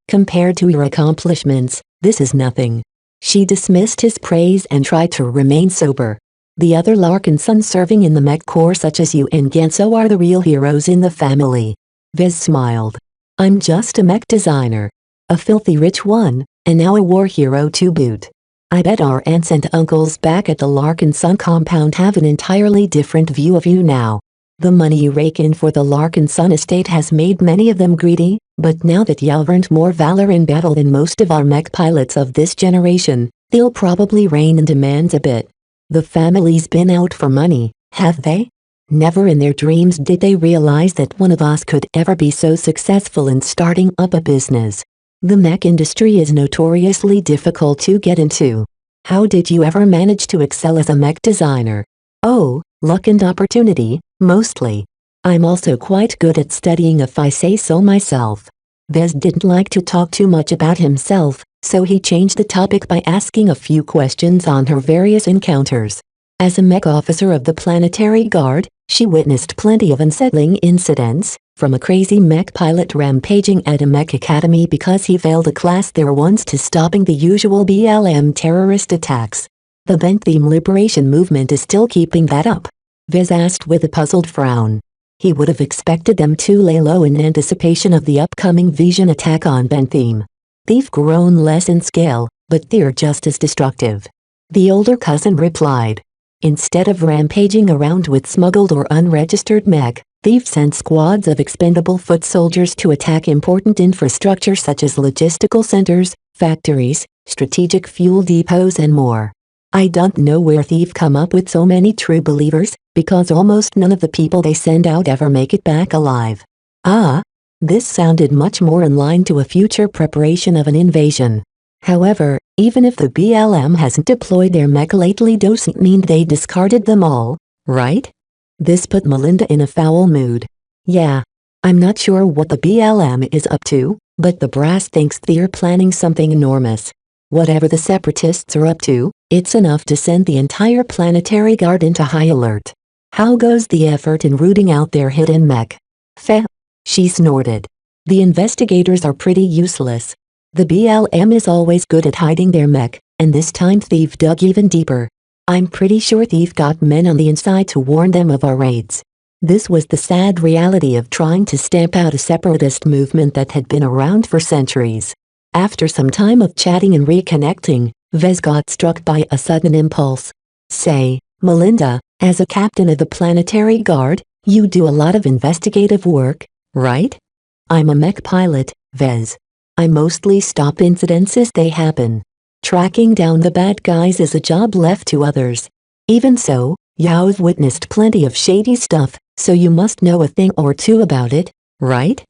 Compared to your accomplishments, this is nothing. She dismissed his praise and tried to remain sober. The other Larkinsons serving in the Mech Corps such as you and Genso are the real heroes in the family. Vez smiled. I'm just a mech designer. A filthy rich one, and now a war hero to boot. I bet our aunts and uncles back at the Larkinson compound have an entirely different view of you now. The money you rake in for the Larkinson estate has made many of them greedy, but now that you've earned more valor in battle than most of our mech pilots of this generation, they'll probably rein in demands a bit. The family's been out for money, have they? Never in their dreams did they realize that one of us could ever be so successful in starting up a business. The mech industry is notoriously difficult to get into. How did you ever manage to excel as a mech designer? Oh, luck and opportunity, mostly. I'm also quite good at studying if I say so myself. Vez didn't like to talk too much about himself, so he changed the topic by asking a few questions on her various encounters. As a mech officer of the Planetary Guard, she witnessed plenty of unsettling incidents, from a crazy mech pilot rampaging at a mech academy because he failed a class there once to stopping the usual BLM terrorist attacks. The Bentham Liberation Movement is still keeping that up? Vez asked with a puzzled frown. He would have expected them to lay low in anticipation of the upcoming Vision attack on Bentham. They've grown less in scale, but they're just as destructive. The older cousin replied. Instead of rampaging around with smuggled or unregistered mech, they've sent squads of expendable foot soldiers to attack important infrastructure such as logistical centers, factories, strategic fuel depots and more. I don't know where they've come up with so many true believers, because almost none of the people they send out ever make it back alive. Ah, this sounded much more in line to a future preparation of an invasion. However, even if the BLM hasn't deployed their mech lately, doesn't mean they discarded them all, right? This put Melinda in a foul mood. Yeah, I'm not sure what the BLM is up to, but the brass thinks they're planning something enormous. Whatever the separatists are up to, it's enough to send the entire Planetary Guard into high alert. How goes the effort in rooting out their hidden mech? Feh, she snorted. The investigators are pretty useless. The BLM is always good at hiding their mech, and this time they've dug even deeper. I'm pretty sure they've got men on the inside to warn them of our raids. This was the sad reality of trying to stamp out a separatist movement that had been around for centuries. After some time of chatting and reconnecting, Vez got struck by a sudden impulse. Say, Melinda, as a captain of the Planetary Guard, you do a lot of investigative work, right? I'm a mech pilot, Vez. I mostly stop incidents as they happen. Tracking down the bad guys is a job left to others. Even so, you've witnessed plenty of shady stuff, so you must know a thing or two about it, right?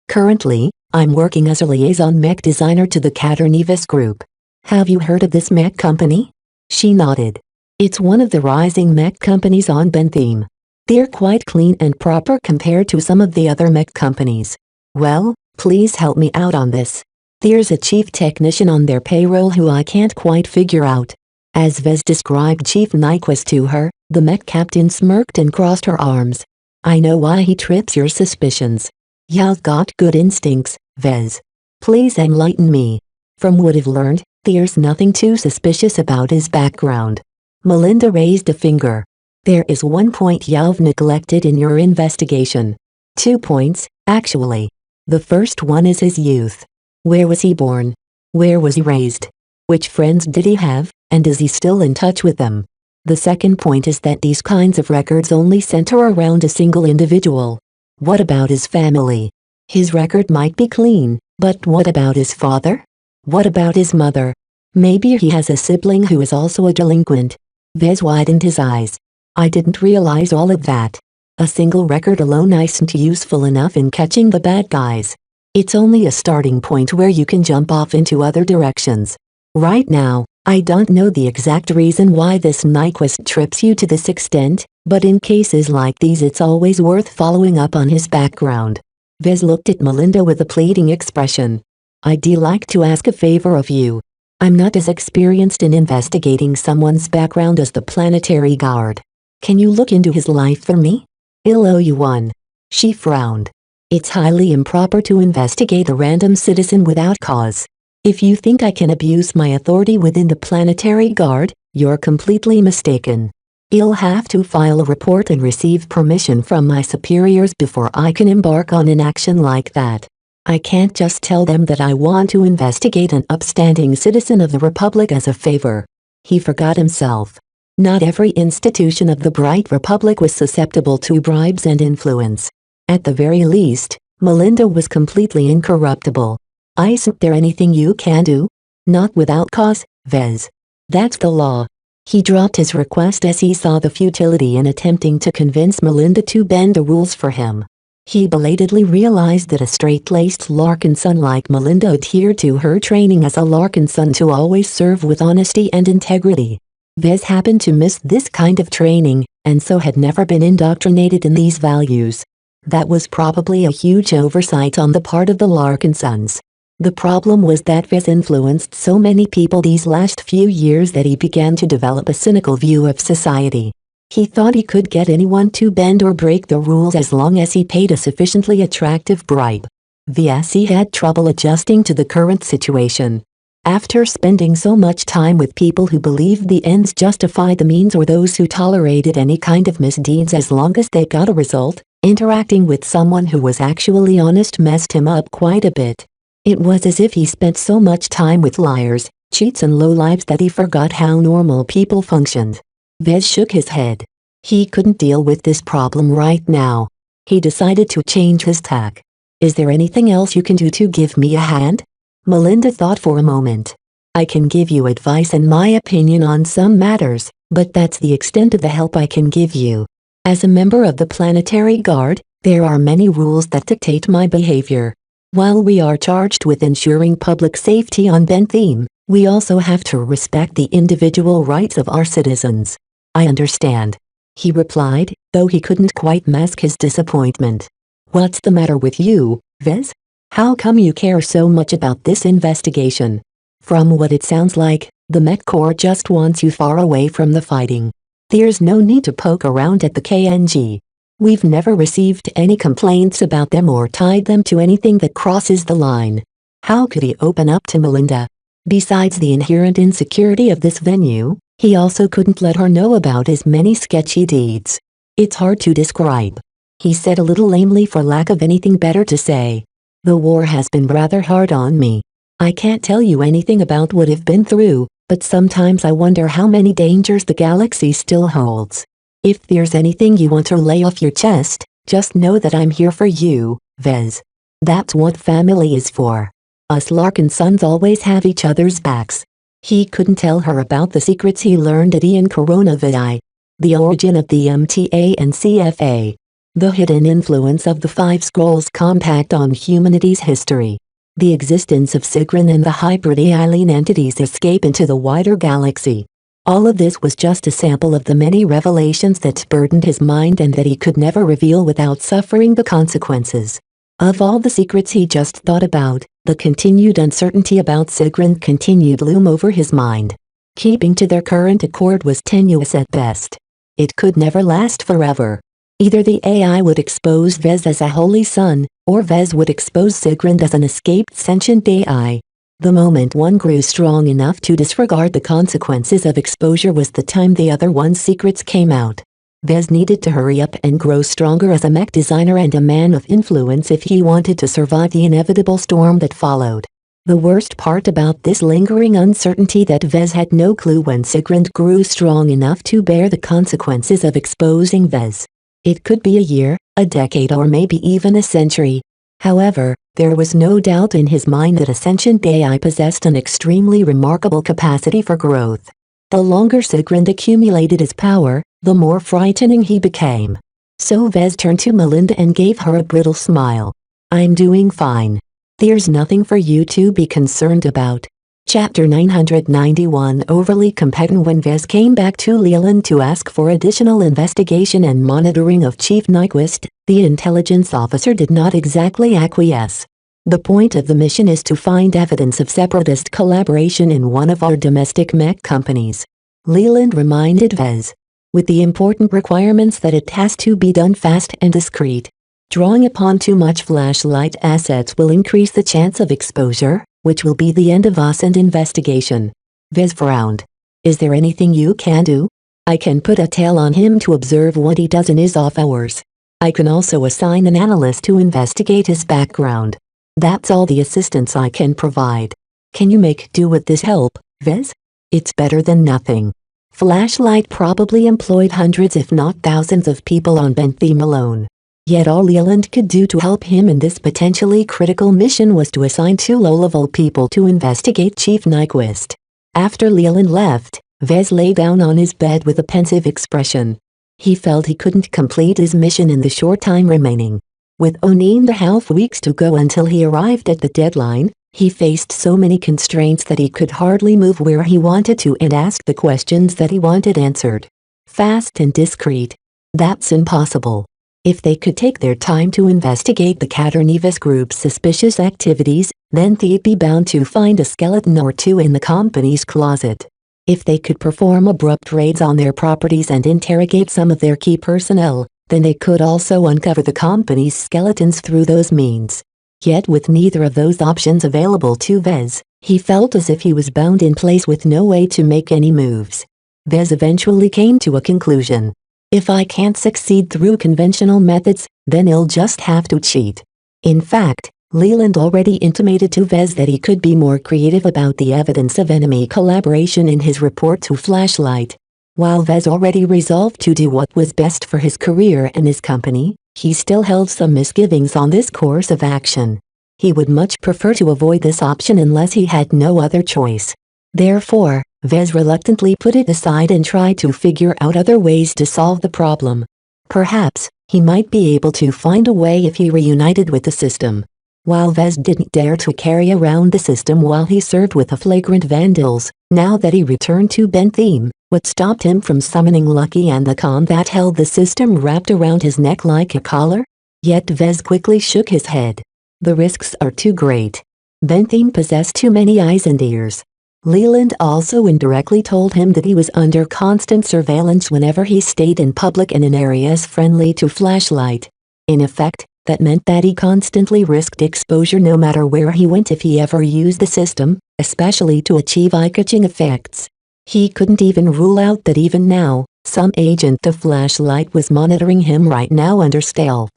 Currently, I'm working as a liaison mech designer to the Caternevis Group. Have you heard of this mech company? She nodded. It's one of the rising mech companies on Bentham. They're quite clean and proper compared to some of the other mech companies. Well, please help me out on this. There's a chief technician on their payroll who I can't quite figure out. As Vez described Chief Nyquist to her, the mech captain smirked and crossed her arms. I know why he trips your suspicions. You've got good instincts, Vez. Please enlighten me. From what I've learned, there's nothing too suspicious about his background. Melinda raised a finger. There is one point you've neglected in your investigation. 2 points, actually. The first one is his youth. Where was he born? Where was he raised? Which friends did he have, and is he still in touch with them? The second point is that these kinds of records only center around a single individual. What about his family? His record might be clean, but what about his father? What about his mother? Maybe he has a sibling who is also a delinquent. Vez widened his eyes. I didn't realize all of that. A single record alone isn't useful enough in catching the bad guys. It's only a starting point where you can jump off into other directions. Right now, I don't know the exact reason why this Nyquist trips you to this extent, but in cases like these it's always worth following up on his background. Vez looked at Melinda with a pleading expression. I'd like to ask a favor of you. I'm not as experienced in investigating someone's background as the Planetary Guard. Can you look into his life for me? I'll owe you one. She frowned. It's highly improper to investigate a random citizen without cause. If you think I can abuse my authority within the Planetary Guard, you're completely mistaken. I'll have to file a report and receive permission from my superiors before I can embark on an action like that. I can't just tell them that I want to investigate an upstanding citizen of the Republic as a favor. He forgot himself. Not every institution of the Bright Republic was susceptible to bribes and influence. At the very least, Melinda was completely incorruptible. Isn't there anything you can do? Not without cause, Vez. That's the law. He dropped his request as he saw the futility in attempting to convince Melinda to bend the rules for him. He belatedly realized that a straight-laced Larkinson like Melinda adhered to her training as a Larkinson to always serve with honesty and integrity. Vez happened to miss this kind of training, and so had never been indoctrinated in these values. That was probably a huge oversight on the part of the Larkinsons. The problem was that Vez influenced so many people these last few years that he began to develop a cynical view of society. He thought he could get anyone to bend or break the rules as long as he paid a sufficiently attractive bribe. Vez had trouble adjusting to the current situation. After spending so much time with people who believed the ends justified the means or those who tolerated any kind of misdeeds as long as they got a result, interacting with someone who was actually honest messed him up quite a bit. It was as if he spent so much time with liars, cheats and lowlifes that he forgot how normal people functioned. Vez shook his head. He couldn't deal with this problem right now. He decided to change his tack. Is there anything else you can do to give me a hand? Melinda thought for a moment. I can give you advice and my opinion on some matters, but that's the extent of the help I can give you. As a member of the Planetary Guard, there are many rules that dictate my behavior. While we are charged with ensuring public safety on Bentham, we also have to respect the individual rights of our citizens. I understand, he replied, though he couldn't quite mask his disappointment. What's the matter with you, Vez? How come you care so much about this investigation? From what it sounds like, the Mech Corps just wants you far away from the fighting. There's no need to poke around at the KNG. We've never received any complaints about them or tied them to anything that crosses the line. How could he open up to Melinda? Besides the inherent insecurity of this venue, he also couldn't let her know about his many sketchy deeds. It's hard to describe, he said a little lamely for lack of anything better to say. The war has been rather hard on me. I can't tell you anything about what I've been through, but sometimes I wonder how many dangers the galaxy still holds. If there's anything you want to lay off your chest, just know that I'm here for you, Vez. That's what family is for. Us Larkin sons always have each other's backs. He couldn't tell her about the secrets he learned at Ian Coronavidai, the origin of the MTA and CFA, the hidden influence of the Five Scrolls Compact on humanity's history, the existence of Sigrin and the hybrid alien entities' escape into the wider galaxy. All of this was just a sample of the many revelations that burdened his mind and that he could never reveal without suffering the consequences. Of all the secrets he just thought about, the continued uncertainty about Sigrin continued loom over his mind. Keeping to their current accord was tenuous at best. It could never last forever. Either the AI would expose Vez as a holy son, or Vez would expose Sigrid as an escaped sentient AI. The moment one grew strong enough to disregard the consequences of exposure was the time the other one's secrets came out. Vez needed to hurry up and grow stronger as a mech designer and a man of influence if he wanted to survive the inevitable storm that followed. The worst part about this lingering uncertainty that Vez had no clue when Sigrid grew strong enough to bear the consequences of exposing Vez. It could be a year, a decade or maybe even a century. However, there was no doubt in his mind that a sentient AI possessed an extremely remarkable capacity for growth. The longer Sigrid accumulated his power, the more frightening he became. So Vez turned to Melinda and gave her a brittle smile. "I'm doing fine. There's nothing for you to be concerned about." Chapter 991 Overly competent. When Vez came back to Leland to ask for additional investigation and monitoring of Chief Nyquist, the intelligence officer did not exactly acquiesce. "The point of the mission is to find evidence of separatist collaboration in one of our domestic mech companies," Leland reminded Vez, "with the important requirements that it has to be done fast and discreet. Drawing upon too much flashlight assets will increase the chance of exposure, which will be the end of us and investigation." Vez frowned. "Is there anything you can do? I can put a tail on him to observe what he does in his off hours. I can also assign an analyst to investigate his background. That's all the assistance I can provide. Can you make do with this help, Vez? It's better than nothing." Flashlight probably employed hundreds if not thousands of people on Bentham alone. Yet all Leland could do to help him in this potentially critical mission was to assign 2 low-level people to investigate Chief Nyquist. After Leland left, Vez lay down on his bed with a pensive expression. He felt he couldn't complete his mission in the short time remaining. With only 1.5 weeks to go until he arrived at the deadline, he faced so many constraints that he could hardly move where he wanted to and ask the questions that he wanted answered. Fast and discreet. That's impossible. If they could take their time to investigate the Katernivis group's suspicious activities, then they'd be bound to find a skeleton or two in the company's closet. If they could perform abrupt raids on their properties and interrogate some of their key personnel, then they could also uncover the company's skeletons through those means. Yet with neither of those options available to Vez, he felt as if he was bound in place with no way to make any moves. Vez eventually came to a conclusion. If I can't succeed through conventional methods, then I'll just have to cheat. In fact, Leland already intimated to Vez that he could be more creative about the evidence of enemy collaboration in his report to Flashlight. While Vez already resolved to do what was best for his career and his company, he still held some misgivings on this course of action. He would much prefer to avoid this option unless he had no other choice. Therefore, Vez reluctantly put it aside and tried to figure out other ways to solve the problem. Perhaps, he might be able to find a way if he reunited with the system. While Vez didn't dare to carry around the system while he served with the flagrant vandals, now that he returned to Bentham, what stopped him from summoning Lucky and the con that held the system wrapped around his neck like a collar? Yet Vez quickly shook his head. The risks are too great. Bentham possessed too many eyes and ears. Leland also indirectly told him that he was under constant surveillance whenever he stayed in public and in areas friendly to Flashlight. In effect, that meant that he constantly risked exposure no matter where he went if he ever used the system, especially to achieve eye-catching effects. He couldn't even rule out that even now, some agent of Flashlight was monitoring him right now under stealth.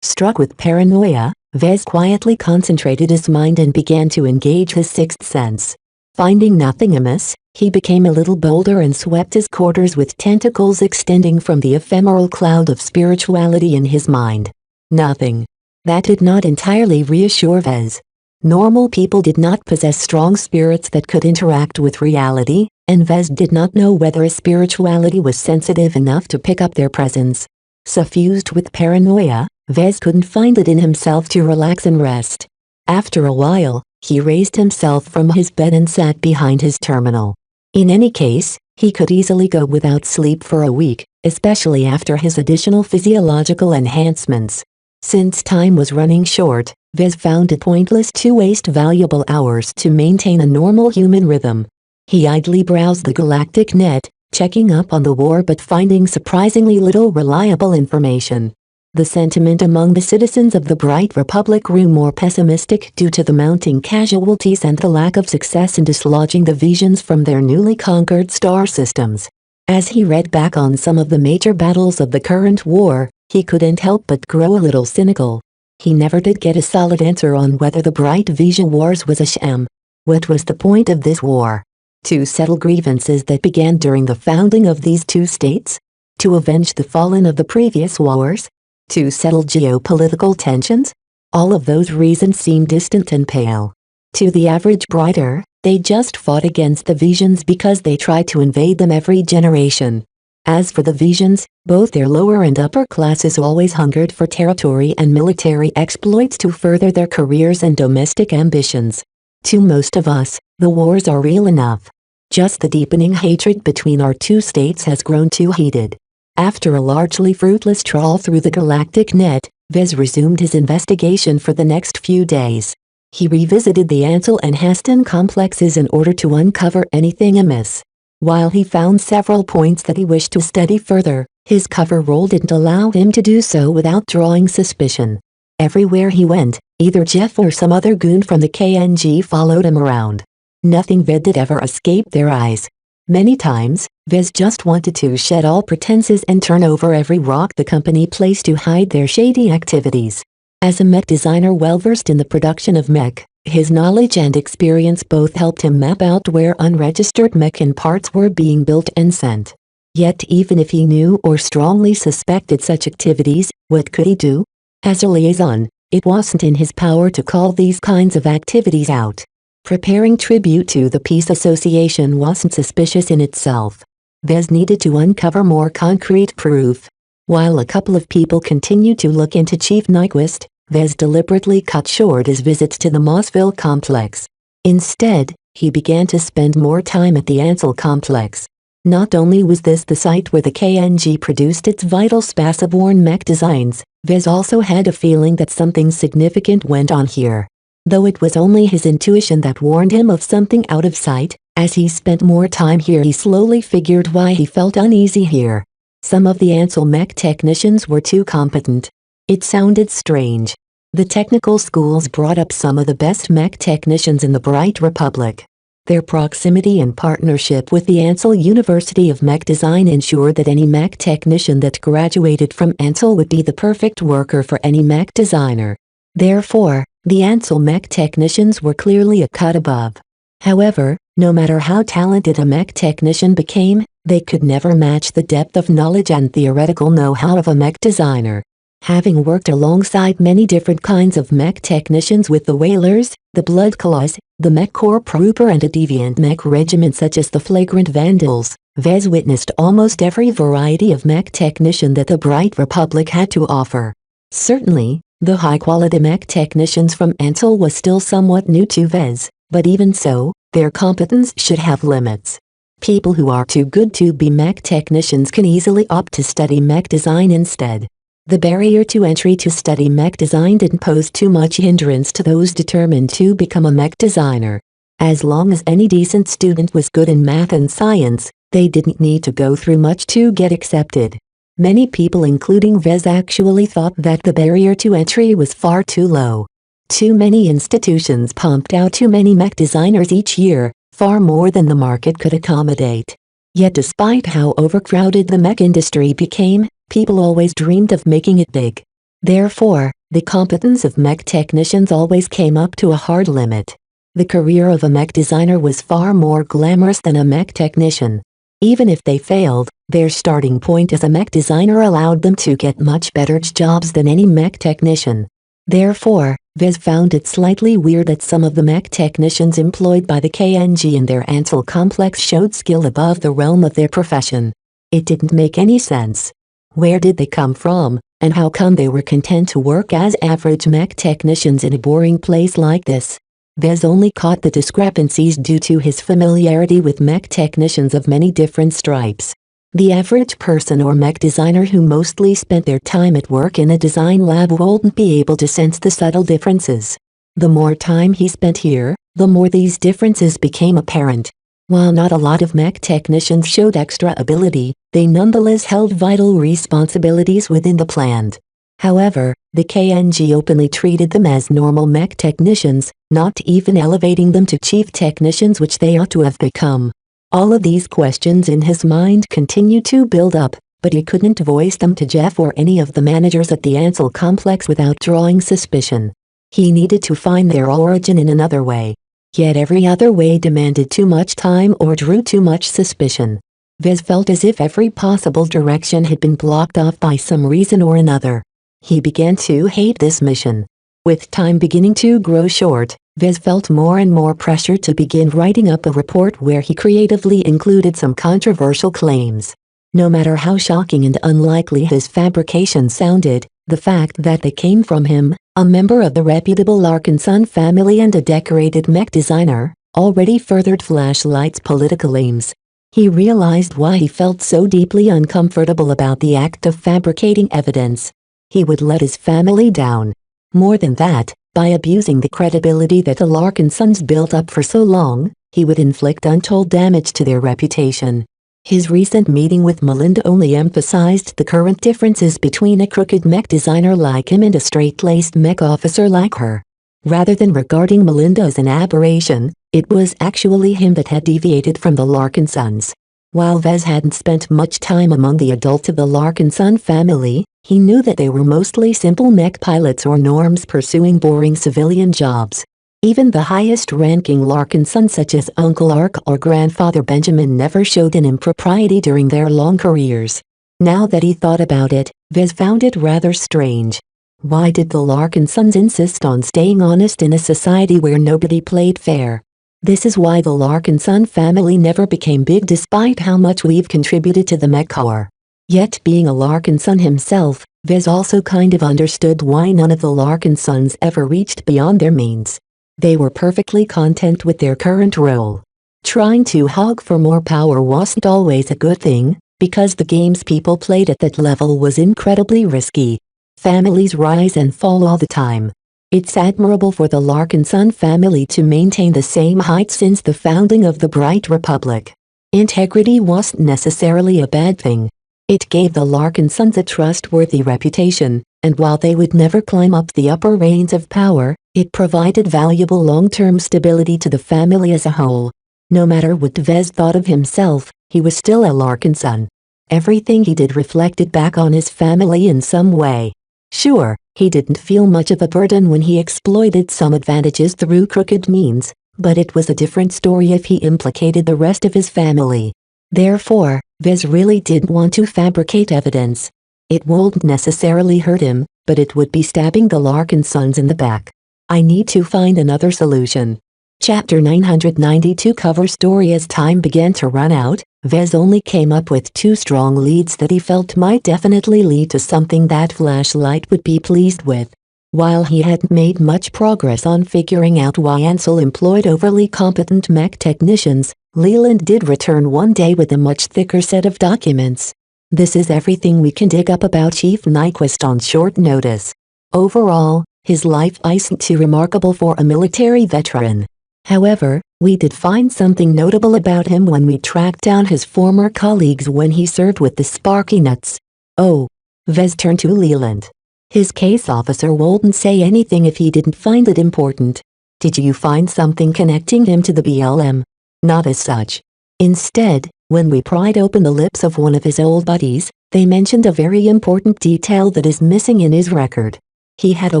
Struck with paranoia, Vez quietly concentrated his mind and began to engage his sixth sense. Finding nothing amiss, he became a little bolder and swept his quarters with tentacles extending from the ephemeral cloud of spirituality in his mind. Nothing. That did not entirely reassure Vez. Normal people did not possess strong spirits that could interact with reality, and Vez did not know whether his spirituality was sensitive enough to pick up their presence. Suffused with paranoia, Vez couldn't find it in himself to relax and rest. After a while, he raised himself from his bed and sat behind his terminal. In any case, he could easily go without sleep for a week, especially after his additional physiological enhancements. Since time was running short, Vez found it pointless to waste valuable hours to maintain a normal human rhythm. He idly browsed the galactic net, checking up on the war but finding surprisingly little reliable information. The sentiment among the citizens of the Bright Republic grew more pessimistic due to the mounting casualties and the lack of success in dislodging the Visions from their newly conquered star systems. As he read back on some of the major battles of the current war, he couldn't help but grow a little cynical. He never did get a solid answer on whether the Bright Vision Wars was a sham. What was the point of this war? To settle grievances that began during the founding of these two states? To avenge the fallen of the previous wars? To settle geopolitical tensions? All of those reasons seemed distant and pale. To the average Brighter, they just fought against the Visions because they tried to invade them every generation. As for the Visions, both their lower and upper classes always hungered for territory and military exploits to further their careers and domestic ambitions. To most of us, the wars are real enough. Just the deepening hatred between our two states has grown too heated. After a largely fruitless trawl through the galactic net, Vez resumed his investigation for the next few days. He revisited the Ansel and Haston complexes in order to uncover anything amiss. While he found several points that he wished to study further, his cover role didn't allow him to do so without drawing suspicion. Everywhere he went, either Jeff or some other goon from the KNG followed him around. Nothing Vez did ever escape their eyes. Many times, Vez just wanted to shed all pretenses and turn over every rock the company placed to hide their shady activities. As a mech designer well-versed in the production of mech, his knowledge and experience both helped him map out where unregistered mech and parts were being built and sent. Yet even if he knew or strongly suspected such activities, what could he do? As a liaison, it wasn't in his power to call these kinds of activities out. Preparing tribute to the Peace Association wasn't suspicious in itself. Vez needed to uncover more concrete proof. While a couple of people continued to look into Chief Nyquist, Vez deliberately cut short his visits to the Mossville complex. Instead, he began to spend more time at the Ansel complex. Not only was this the site where the KNG produced its vital spaceborne mech designs, Vez also had a feeling that something significant went on here. Though it was only his intuition that warned him of something out of sight, as he spent more time here he slowly figured why he felt uneasy here. Some of the Ansel mech technicians were too competent. It sounded strange. The technical schools brought up some of the best mech technicians in the Bright Republic. Their proximity and partnership with the Ansel University of Mech Design ensured that any mech technician that graduated from Ansel would be the perfect worker for any mech designer. Therefore, the Ansel mech technicians were clearly a cut above. However, no matter how talented a mech technician became, they could never match the depth of knowledge and theoretical know-how of a mech designer. Having worked alongside many different kinds of mech technicians with the Whalers, the Bloodclaws, the Mech Corps Trooper and a deviant mech regiment such as the Flagrant Vandals, Vez witnessed almost every variety of mech technician that the Bright Republic had to offer. Certainly, the high-quality mech technicians from Ansel was still somewhat new to Vez, but even so, their competence should have limits. People who are too good to be mech technicians can easily opt to study mech design instead. The barrier to entry to study mech design didn't pose too much hindrance to those determined to become a mech designer. As long as any decent student was good in math and science, they didn't need to go through much to get accepted. Many people including Vez actually thought that the barrier to entry was far too low. Too many institutions pumped out too many mech designers each year, far more than the market could accommodate. Yet despite how overcrowded the mech industry became, people always dreamed of making it big. Therefore, the competence of mech technicians always came up to a hard limit. The career of a mech designer was far more glamorous than a mech technician. Even if they failed, their starting point as a mech designer allowed them to get much better jobs than any mech technician. Therefore, Vez found it slightly weird that some of the mech technicians employed by the KNG in their Ansel complex showed skill above the realm of their profession. It didn't make any sense. Where did they come from, and how come they were content to work as average mech technicians in a boring place like this? Vez only caught the discrepancies due to his familiarity with mech technicians of many different stripes. The average person or mech designer who mostly spent their time at work in a design lab wouldn't be able to sense the subtle differences. The more time he spent here, the more these differences became apparent. While not a lot of mech technicians showed extra ability, they nonetheless held vital responsibilities within the plant. However, the KNG openly treated them as normal mech technicians, not even elevating them to chief technicians which they ought to have become. All of these questions in his mind continued to build up, but he couldn't voice them to Jeff or any of the managers at the Ansel complex without drawing suspicion. He needed to find their origin in another way. Yet every other way demanded too much time or drew too much suspicion. Vez felt as if every possible direction had been blocked off by some reason or another. He began to hate this mission. With time beginning to grow short, Vez felt more and more pressure to begin writing up a report where he creatively included some controversial claims. No matter how shocking and unlikely his fabrications sounded, the fact that they came from him, a member of the reputable Larkinson family and a decorated mech designer, already furthered Flashlight's political aims. He realized why he felt so deeply uncomfortable about the act of fabricating evidence. He would let his family down. More than that, by abusing the credibility that the Larkinsons built up for so long, he would inflict untold damage to their reputation. His recent meeting with Melinda only emphasized the current differences between a crooked mech designer like him and a straight-laced mech officer like her. Rather than regarding Melinda as an aberration, it was actually him that had deviated from the Larkinsons. While Vez hadn't spent much time among the adults of the Larkinson family, he knew that they were mostly simple mech pilots or norms pursuing boring civilian jobs. Even the highest-ranking Larkinsons such as Uncle Ark or Grandfather Benjamin never showed an impropriety during their long careers. Now that he thought about it, Vez found it rather strange. Why did the Larkinsons insist on staying honest in a society where nobody played fair? This is why the Larkinson family never became big despite how much we've contributed to the Mech Corps. Yet being a Larkinson himself, Vez also kind of understood why none of the Larkinsons ever reached beyond their means. They were perfectly content with their current role. Trying to hog for more power wasn't always a good thing, because the games people played at that level was incredibly risky. Families rise and fall all the time. It's admirable for the Larkinson family to maintain the same height since the founding of the Bright Republic. Integrity wasn't necessarily a bad thing. It gave the Larkinsons a trustworthy reputation, and while they would never climb up the upper reins of power, it provided valuable long-term stability to the family as a whole. No matter what Vez thought of himself, he was still a Larkinson. Everything he did reflected back on his family in some way. Sure, he didn't feel much of a burden when he exploited some advantages through crooked means, but it was a different story if he implicated the rest of his family. Therefore, Vez really didn't want to fabricate evidence. It wouldn't necessarily hurt him, but it would be stabbing the Larkinsons in the back. I need to find another solution. Chapter 992 cover story. As time began to run out, Vez only came up with 2 strong leads that he felt might definitely lead to something that Flashlight would be pleased with. While he hadn't made much progress on figuring out why Ansel employed overly competent mech technicians, Leland did return one day with a much thicker set of documents. This is everything we can dig up about Chief Nyquist on short notice. Overall, his life isn't too remarkable for a military veteran. However, we did find something notable about him when we tracked down his former colleagues when he served with the Sparky Nuts. Oh. Vez turned to Leland. His case officer wouldn't say anything if he didn't find it important. Did you find something connecting him to the BLM? Not as such. Instead, when we pried open the lips of one of his old buddies, they mentioned a very important detail that is missing in his record. He had a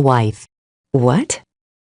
wife. What?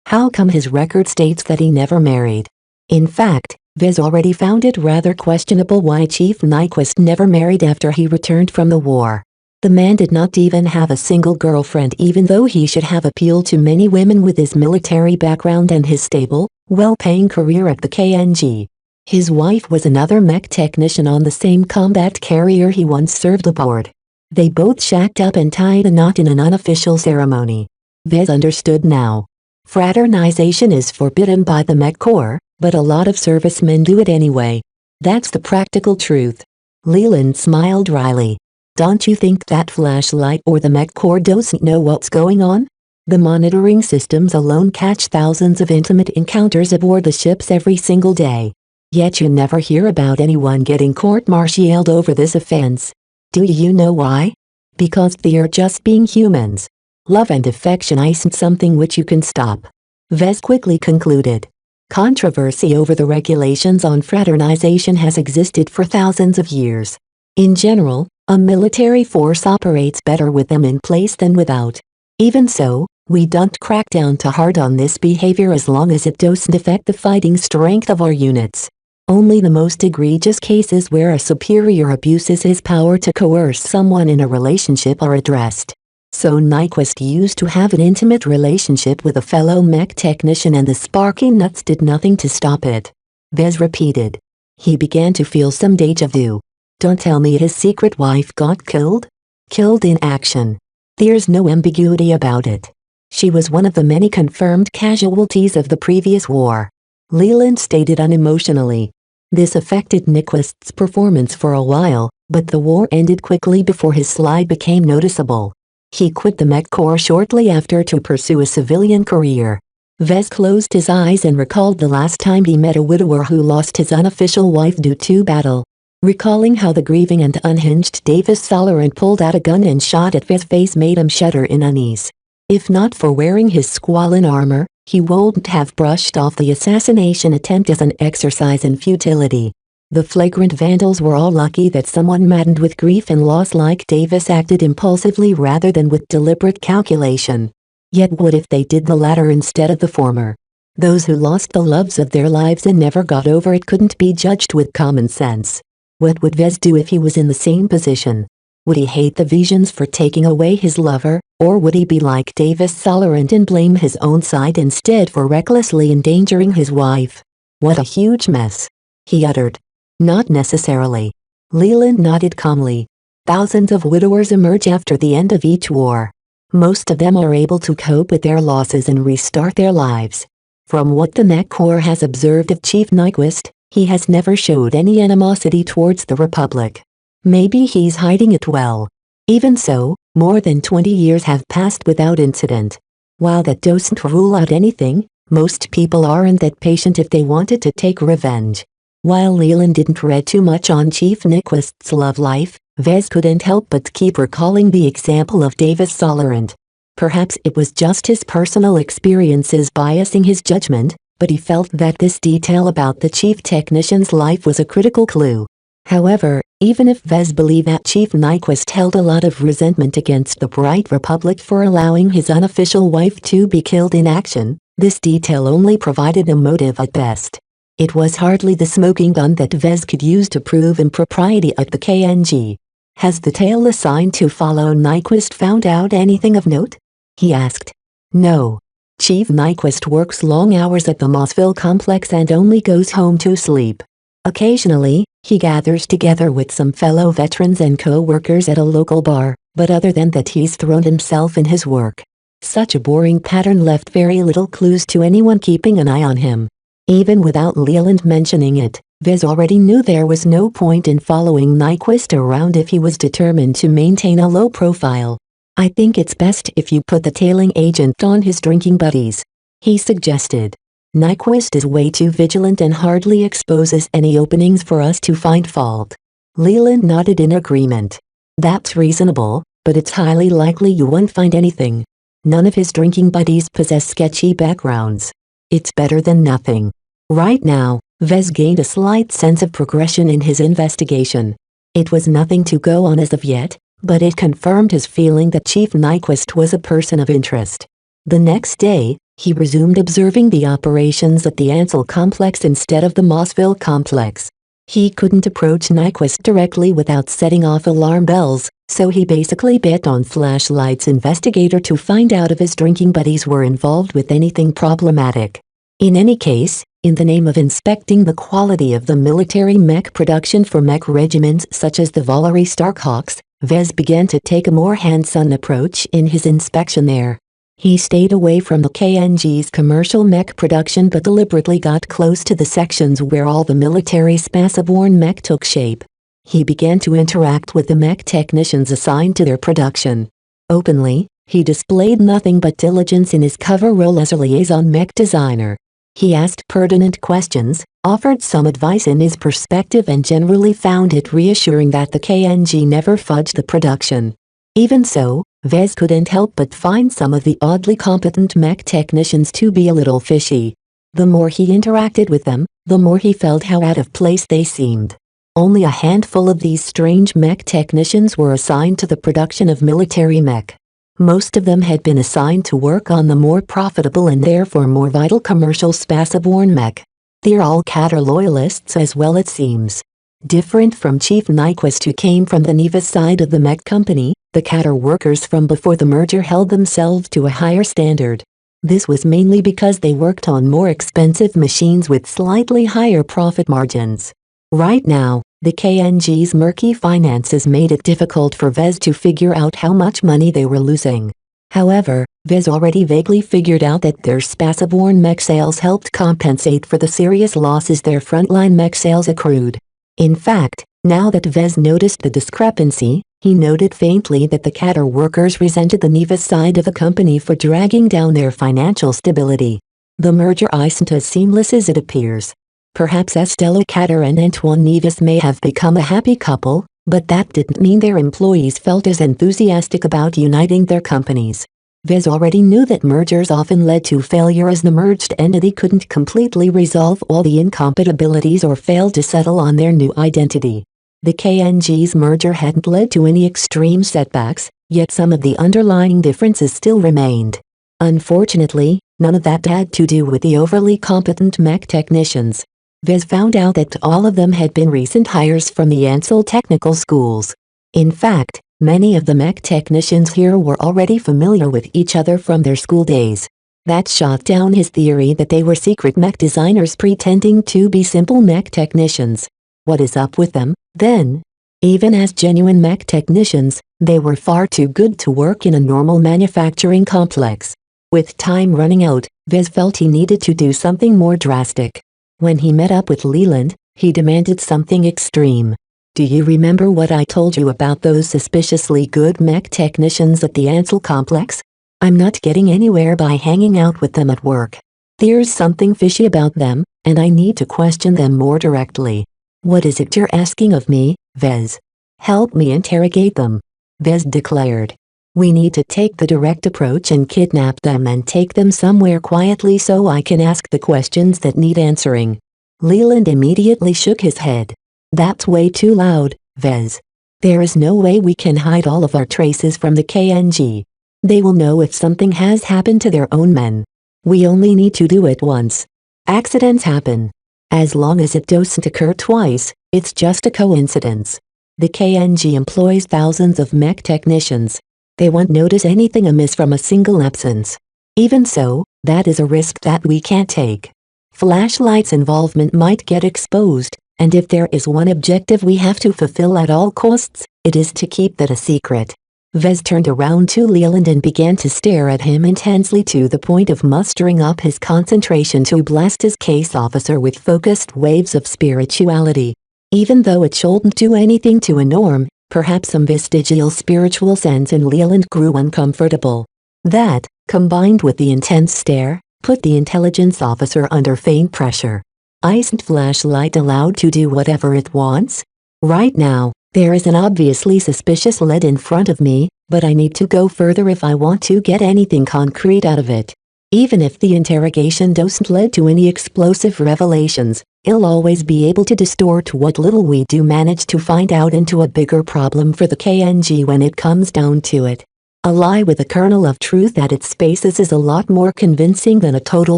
How come his record states that he never married? In fact, Vez already found it rather questionable why Chief Nyquist never married after he returned from the war. The man did not even have a single girlfriend, even though he should have appealed to many women with his military background and his stable, well-paying career at the KNG. His wife was another mech technician on the same combat carrier he once served aboard. They both shacked up and tied a knot in an unofficial ceremony. Vez understood now. Fraternization is forbidden by the Mech Corps, but a lot of servicemen do it anyway. That's the practical truth. Leland smiled wryly. Don't you think that Flashlight or the Mech Corps doesn't know what's going on? The monitoring systems alone catch thousands of intimate encounters aboard the ships every single day. Yet you never hear about anyone getting court-martialed over this offense. Do you know why? Because they're just being humans. Love and affection isn't something which you can stop. Vez quickly concluded. Controversy over the regulations on fraternization has existed for thousands of years. In general, a military force operates better with them in place than without. Even so, we don't crack down too hard on this behavior as long as it doesn't affect the fighting strength of our units. Only the most egregious cases where a superior abuses his power to coerce someone in a relationship are addressed. So Nyquist used to have an intimate relationship with a fellow mech technician and the Sparky Nuts did nothing to stop it. Vez repeated. He began to feel some déjà vu. Don't tell me his secret wife got killed? Killed in action. There's no ambiguity about it. She was one of the many confirmed casualties of the previous war. Leland stated unemotionally. This affected Nyquist's performance for a while, but the war ended quickly before his slide became noticeable. He quit the Mech Corps shortly after to pursue a civilian career. Vez closed his eyes and recalled the last time he met a widower who lost his unofficial wife due to battle. Recalling how the grieving and unhinged Davis Solaran pulled out a gun and shot at Vez's face made him shudder in unease. If not for wearing his squalene armor, he wouldn't have brushed off the assassination attempt as an exercise in futility. The flagrant vandals were all lucky that someone maddened with grief and loss like Davis acted impulsively rather than with deliberate calculation. Yet what if they did the latter instead of the former? Those who lost the loves of their lives and never got over it couldn't be judged with common sense. What would Vez do if he was in the same position? Would he hate the Visions for taking away his lover, or would he be like Davis Solaran and blame his own side instead for recklessly endangering his wife? What a huge mess, he uttered. Not necessarily. Leland nodded calmly. Thousands of widowers emerge after the end of each war. Most of them are able to cope with their losses and restart their lives. From what the Mech Corps has observed of Chief Nyquist, He has never showed any animosity towards the Republic. Maybe he's hiding it well. Even so, more than 20 years have passed without incident. While that doesn't rule out anything, most people aren't that patient if they wanted to take revenge. While Leland didn't read too much on Chief Nyquist's love life, Vez couldn't help but keep recalling the example of Davis Sollerant. Perhaps it was just his personal experiences biasing his judgment, but he felt that this detail about the chief technician's life was a critical clue. However, even if Vez believed that Chief Nyquist held a lot of resentment against the Bright Republic for allowing his unofficial wife to be killed in action, this detail only provided a motive at best. It was hardly the smoking gun that Vez could use to prove impropriety at the KNG. Has the tale assigned to follow Nyquist found out anything of note? He asked. No. Chief Nyquist works long hours at the Mossville complex and only goes home to sleep. Occasionally, he gathers together with some fellow veterans and co-workers at a local bar, but other than that he's thrown himself in his work. Such a boring pattern left very little clues to anyone keeping an eye on him. Even without Leland mentioning it, Vez already knew there was no point in following Nyquist around if he was determined to maintain a low profile. I think it's best if you put the tailing agent on his drinking buddies, he suggested. Nyquist is way too vigilant and hardly exposes any openings for us to find fault. Leland nodded in agreement. That's reasonable, but it's highly likely you won't find anything. None of his drinking buddies possess sketchy backgrounds. It's better than nothing. Right now, Vez gained a slight sense of progression in his investigation. It was nothing to go on as of yet, but it confirmed his feeling that Chief Nyquist was a person of interest. The next day, he resumed observing the operations at the Ansel complex instead of the Mossville complex. He couldn't approach Nyquist directly without setting off alarm bells, so he basically bet on Flashlight's investigator to find out if his drinking buddies were involved with anything problematic. In any case, in the name of inspecting the quality of the military mech production for mech regiments such as the Valery Starkhawks, Vez began to take a more hands-on approach in his inspection there. He stayed away from the KNG's commercial mech production but deliberately got close to the sections where all the military spaceborne mech took shape. He began to interact with the mech technicians assigned to their production. Openly, he displayed nothing but diligence in his cover role as a liaison mech designer. He asked pertinent questions, offered some advice in his perspective and generally found it reassuring that the KNG never fudged the production. Even so, Vez couldn't help but find some of the oddly competent mech technicians to be a little fishy. The more he interacted with them, the more he felt how out of place they seemed. Only a handful of these strange mech technicians were assigned to the production of military mech. Most of them had been assigned to work on the more profitable and therefore more vital commercial spaceborne mech. They're all Catter loyalists as well it seems. Different from Chief Nyquist who came from the Nevis side of the mech company, the Catter workers from before the merger held themselves to a higher standard. This was mainly because they worked on more expensive machines with slightly higher profit margins. Right now, the KNG's murky finances made it difficult for Vez to figure out how much money they were losing. However, Vez already vaguely figured out that their spaceborne mech sales helped compensate for the serious losses their frontline mech sales accrued. In fact, now that Vez noticed the discrepancy, he noted faintly that the Catter workers resented the Nevis side of the company for dragging down their financial stability. The merger isn't as seamless as it appears. Perhaps Estella Catter and Antoine Nevis may have become a happy couple, but that didn't mean their employees felt as enthusiastic about uniting their companies. Vez already knew that mergers often led to failure as the merged entity couldn't completely resolve all the incompatibilities or failed to settle on their new identity. The KNG's merger hadn't led to any extreme setbacks, yet some of the underlying differences still remained. Unfortunately, none of that had to do with the overly competent mech technicians. Vez found out that all of them had been recent hires from the Ansel technical schools. In fact, many of the mech technicians here were already familiar with each other from their school days. That shot down his theory that they were secret mech designers pretending to be simple mech technicians. What is up with them, then? Even as genuine mech technicians, they were far too good to work in a normal manufacturing complex. With time running out, Vez felt he needed to do something more drastic. When he met up with Leland, He demanded something extreme. Do you remember what I told you about those suspiciously good mech technicians at the Ansel complex? I'm not getting anywhere by hanging out with them at work. There's something fishy about them, and I need to question them more directly. What is it you're asking of me, Vez? Help me interrogate them, Vez declared. We need to take the direct approach and kidnap them and take them somewhere quietly so I can ask the questions that need answering. Leland immediately shook his head. That's way too loud, Vez. There is no way we can hide all of our traces from the KNG. They will know if something has happened to their own men. We only need to do it once. Accidents happen. As long as it doesn't occur twice, it's just a coincidence. The KNG employs thousands of mech technicians. They won't notice anything amiss from a single absence. Even so, that is a risk that we can't take. Flashlight's involvement might get exposed, and if there is one objective we have to fulfill at all costs, it is to keep that a secret. Vez turned around to Leland and began to stare at him intensely to the point of mustering up his concentration to blast his case officer with focused waves of spirituality. Even though it shouldn't do anything to a norm, perhaps some vestigial spiritual sense in Leland grew uncomfortable. That, combined with the intense stare, put the intelligence officer under faint pressure. Isn't Flashlight allowed to do whatever it wants? Right now, there is an obviously suspicious lead in front of me, but I need to go further if I want to get anything concrete out of it. Even if the interrogation doesn't lead to any explosive revelations, it'll always be able to distort what little we do manage to find out into a bigger problem for the KNG when it comes down to it. A lie with a kernel of truth at its basis is a lot more convincing than a total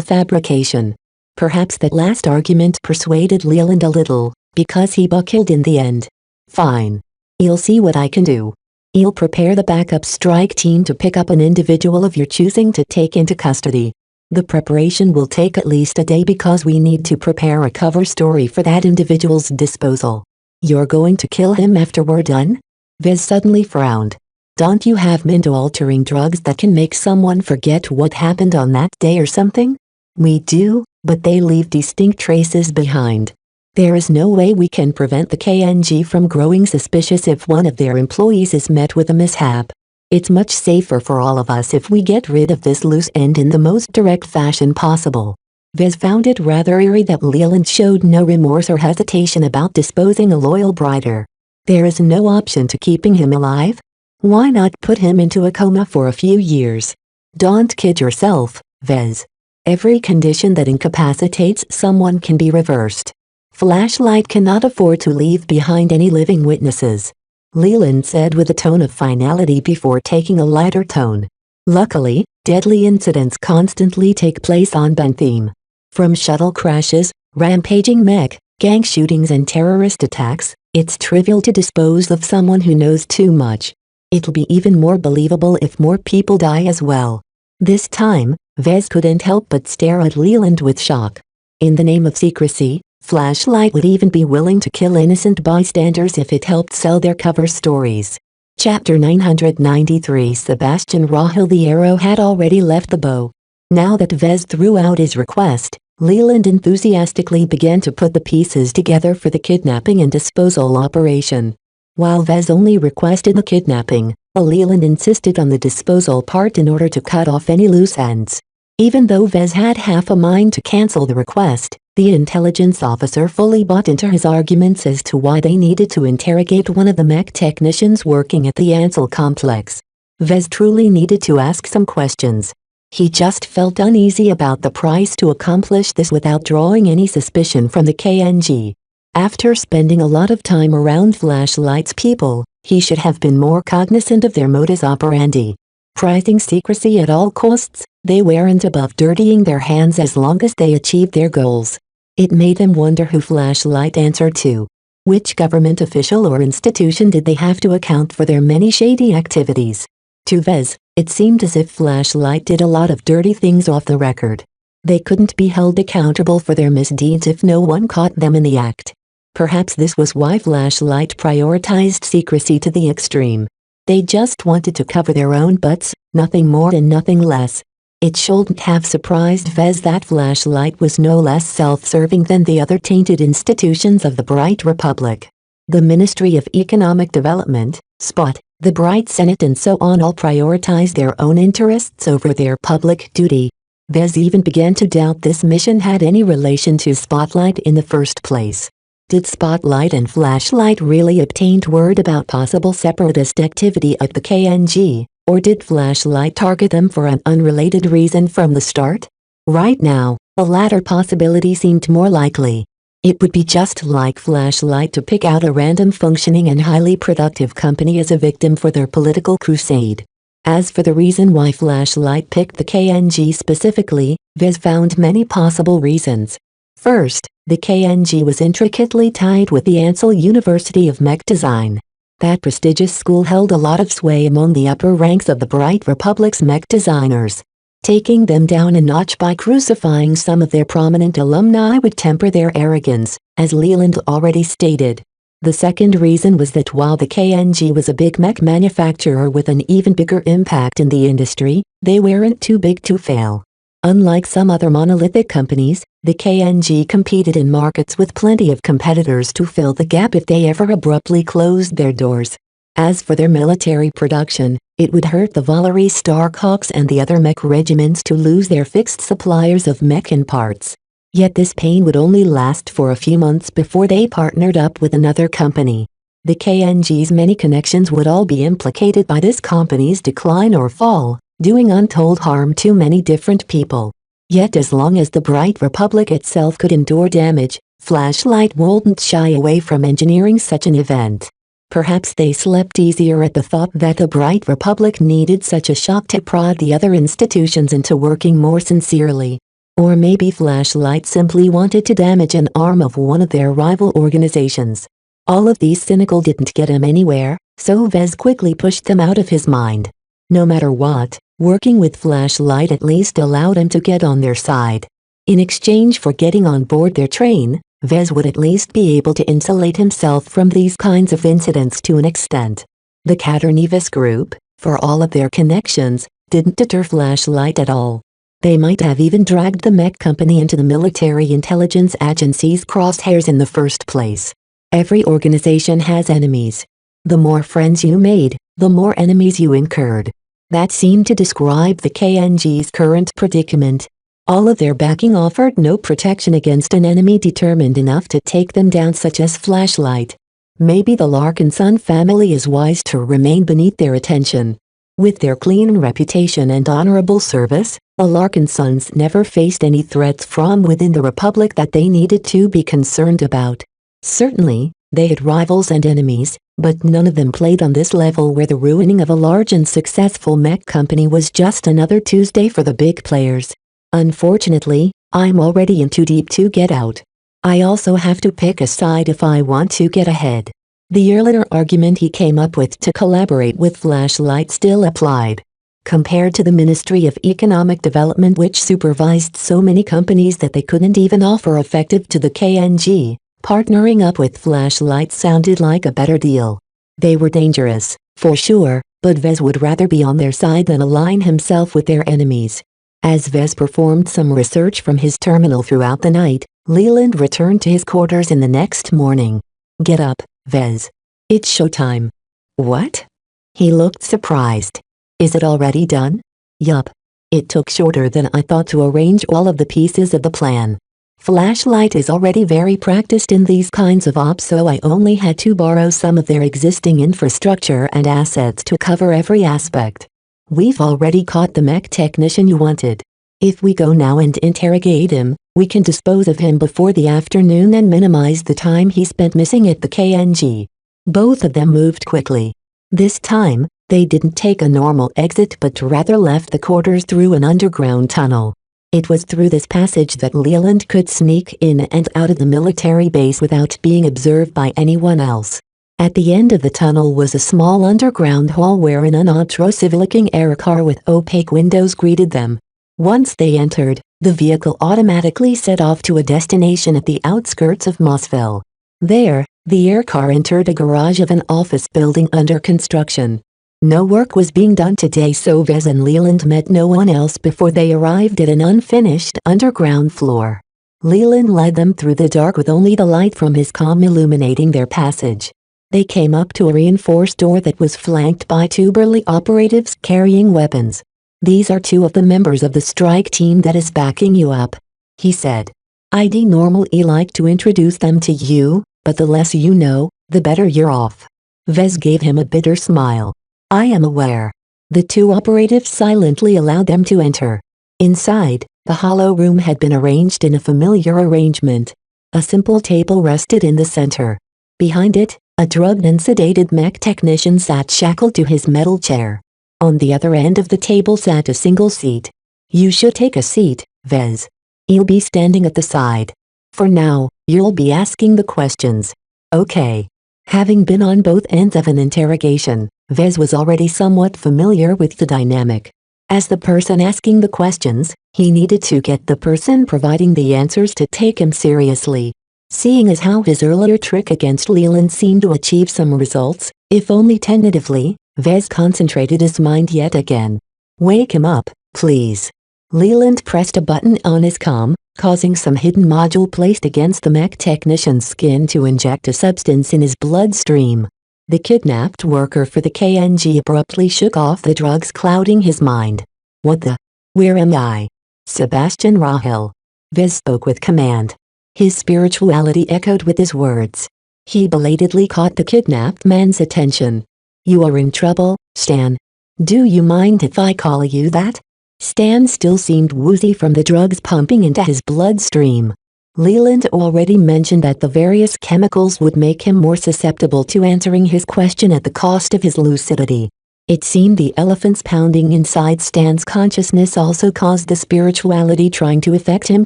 fabrication. Perhaps that last argument persuaded Leland a little, because he buckled in the end. Fine. You'll see what I can do. You'll prepare the backup strike team to pick up an individual of your choosing to take into custody. The preparation will take at least a day because we need to prepare a cover story for that individual's disposal. You're going to kill him after we're done? Vez suddenly frowned. Don't you have mind-altering drugs that can make someone forget what happened on that day or something? We do, but they leave distinct traces behind. There is no way we can prevent the KNG from growing suspicious if one of their employees is met with a mishap. It's much safer for all of us if we get rid of this loose end in the most direct fashion possible. Vez found it rather eerie that Leland showed no remorse or hesitation about disposing a loyal brider. There is no option to keeping him alive? Why not put him into a coma for a few years? Don't kid yourself, Vez. Every condition that incapacitates someone can be reversed. Flashlight cannot afford to leave behind any living witnesses, Leland said with a tone of finality before taking a lighter tone. Luckily, deadly incidents constantly take place on Bentham. From shuttle crashes, rampaging mech, gang shootings and terrorist attacks, it's trivial to dispose of someone who knows too much. It'll be even more believable if more people die as well. This time, Vez couldn't help but stare at Leland with shock. In the name of secrecy, Flashlight would even be willing to kill innocent bystanders if it helped sell their cover stories. Chapter 993 Sebastian Rahel. The arrow had already left the bow. Now that Vez threw out his request, Leland enthusiastically began to put the pieces together for the kidnapping and disposal operation. While Vez only requested the kidnapping, Leland insisted on the disposal part in order to cut off any loose ends. Even though Vez had half a mind to cancel the request, the intelligence officer fully bought into his arguments as to why they needed to interrogate one of the mech technicians working at the Ansel complex. Vez truly needed to ask some questions. He just felt uneasy about the price to accomplish this without drawing any suspicion from the KNG. After spending a lot of time around Flashlight's people, he should have been more cognizant of their modus operandi. Prizing secrecy at all costs, they weren't above dirtying their hands as long as they achieved their goals. It made him wonder who Flashlight answered to. Which government official or institution did they have to account for their many shady activities? To Vez, it seemed as if Flashlight did a lot of dirty things off the record. They couldn't be held accountable for their misdeeds if no one caught them in the act. Perhaps this was why Flashlight prioritized secrecy to the extreme. They just wanted to cover their own butts, nothing more and nothing less. It shouldn't have surprised Vez that flashlight was no less self-serving than the other tainted institutions of the Bright Republic. The Ministry of Economic Development, SPOT, the Bright Senate and so on all prioritize their own interests over their public duty. Vez even began to doubt this mission had any relation to Spotlight in the first place. Did Spotlight and Flashlight really obtain word about possible separatist activity at the KNG, or did Flashlight target them for an unrelated reason from the start? Right now, the latter possibility seemed more likely. It would be just like Flashlight to pick out a random functioning and highly productive company as a victim for their political crusade. As for the reason why Flashlight picked the KNG specifically, Vez found many possible reasons. First, the KNG was intricately tied with the Ansel University of Mech Design. That prestigious school held a lot of sway among the upper ranks of the Bright Republic's mech designers. Taking them down a notch by crucifying some of their prominent alumni would temper their arrogance, as Leland already stated. The second reason was that while the KNG was a big mech manufacturer with an even bigger impact in the industry, they weren't too big to fail. Unlike some other monolithic companies, the KNG competed in markets with plenty of competitors to fill the gap if they ever abruptly closed their doors. As for their military production, it would hurt the Valerie Starhawks and the other mech regiments to lose their fixed suppliers of mech and parts. Yet this pain would only last for a few months before they partnered up with another company. The KNG's many connections would all be implicated by this company's decline or fall, doing untold harm to many different people. Yet as long as the Bright Republic itself could endure damage, Flashlight wouldn't shy away from engineering such an event. Perhaps they slept easier at the thought that the Bright Republic needed such a shock to prod the other institutions into working more sincerely. Or maybe Flashlight simply wanted to damage an arm of one of their rival organizations. All of these cynical didn't get him anywhere, so Vez quickly pushed them out of his mind. No matter what, working with Flashlight at least allowed him to get on their side. In exchange for getting on board their train, Vez would at least be able to insulate himself from these kinds of incidents to an extent. The Caternevis group, for all of their connections, didn't deter Flashlight at all. They might have even dragged the mech company into the military intelligence agency's crosshairs in the first place. Every organization has enemies. The more friends you made, the more enemies you incurred. That seemed to describe the KNG's current predicament. All of their backing offered no protection against an enemy determined enough to take them down, such as Flashlight. Maybe the Larkinson family is wise to remain beneath their attention. With their clean reputation and honorable service, the Larkinsons never faced any threats from within the Republic that they needed to be concerned about. Certainly, they had rivals and enemies, but none of them played on this level where the ruining of a large and successful mech company was just another Tuesday for the big players. Unfortunately, I'm already in too deep to get out. I also have to pick a side if I want to get ahead. The earlier argument he came up with to collaborate with Flashlight still applied. Compared to the Ministry of Economic Development, which supervised so many companies that they couldn't even offer effective to the KNG, partnering up with Flashlight sounded like a better deal. They were dangerous, for sure, but Vez would rather be on their side than align himself with their enemies. As Vez performed some research from his terminal throughout the night, Leland returned to his quarters in the next morning. "Get up, Vez. It's showtime." "What?" He looked surprised. "Is it already done?" "Yup. It took shorter than I thought to arrange all of the pieces of the plan. Flashlight is already very practiced in these kinds of ops, so I only had to borrow some of their existing infrastructure and assets to cover every aspect. We've already caught the mech technician you wanted. If we go now and interrogate him, we can dispose of him before the afternoon and minimize the time he spent missing at the KNG." Both of them moved quickly. This time, they didn't take a normal exit but rather left the quarters through an underground tunnel. It was through this passage that Leland could sneak in and out of the military base without being observed by anyone else. At the end of the tunnel was a small underground hall where an unautro-civil-looking air car with opaque windows greeted them. Once they entered, the vehicle automatically set off to a destination at the outskirts of Mossville. There, the air car entered a garage of an office building under construction. No work was being done today, so Vez and Leland met no one else before they arrived at an unfinished underground floor. Leland led them through the dark with only the light from his comm illuminating their passage. They came up to a reinforced door that was flanked by two burly operatives carrying weapons. "These are two of the members of the strike team that is backing you up," he said. "I'd normally like to introduce them to you, but the less you know, the better you're off." Vez gave him a bitter smile. "I am aware." The two operatives silently allowed them to enter. Inside, the hollow room had been arranged in a familiar arrangement. A simple table rested in the center. Behind it, a drugged and sedated mech technician sat shackled to his metal chair. On the other end of the table sat a single seat. "You should take a seat, Vez. You'll be standing at the side. For now, you'll be asking the questions." "Okay." Having been on both ends of an interrogation, Vez was already somewhat familiar with the dynamic. As the person asking the questions, he needed to get the person providing the answers to take him seriously. Seeing as how his earlier trick against Leland seemed to achieve some results, if only tentatively, Vez concentrated his mind yet again. "Wake him up, please." Leland pressed a button on his comm, causing some hidden module placed against the mech technician's skin to inject a substance in his bloodstream. The kidnapped worker for the KNG abruptly shook off the drugs clouding his mind. "What the? Where am I?" "Sebastian Rahel." Vez spoke with command. His spirituality echoed with his words. He belatedly caught the kidnapped man's attention. "You are in trouble, Stan. Do you mind if I call you that?" Stan still seemed woozy from the drugs pumping into his bloodstream. Leland already mentioned that the various chemicals would make him more susceptible to answering his question at the cost of his lucidity. It seemed the elephants pounding inside Stan's consciousness also caused the spirituality trying to affect him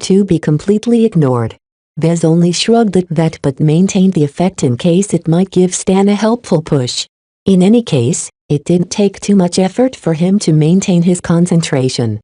to be completely ignored. Vez only shrugged at that but maintained the effect in case it might give Stan a helpful push. In any case, it didn't take too much effort for him to maintain his concentration.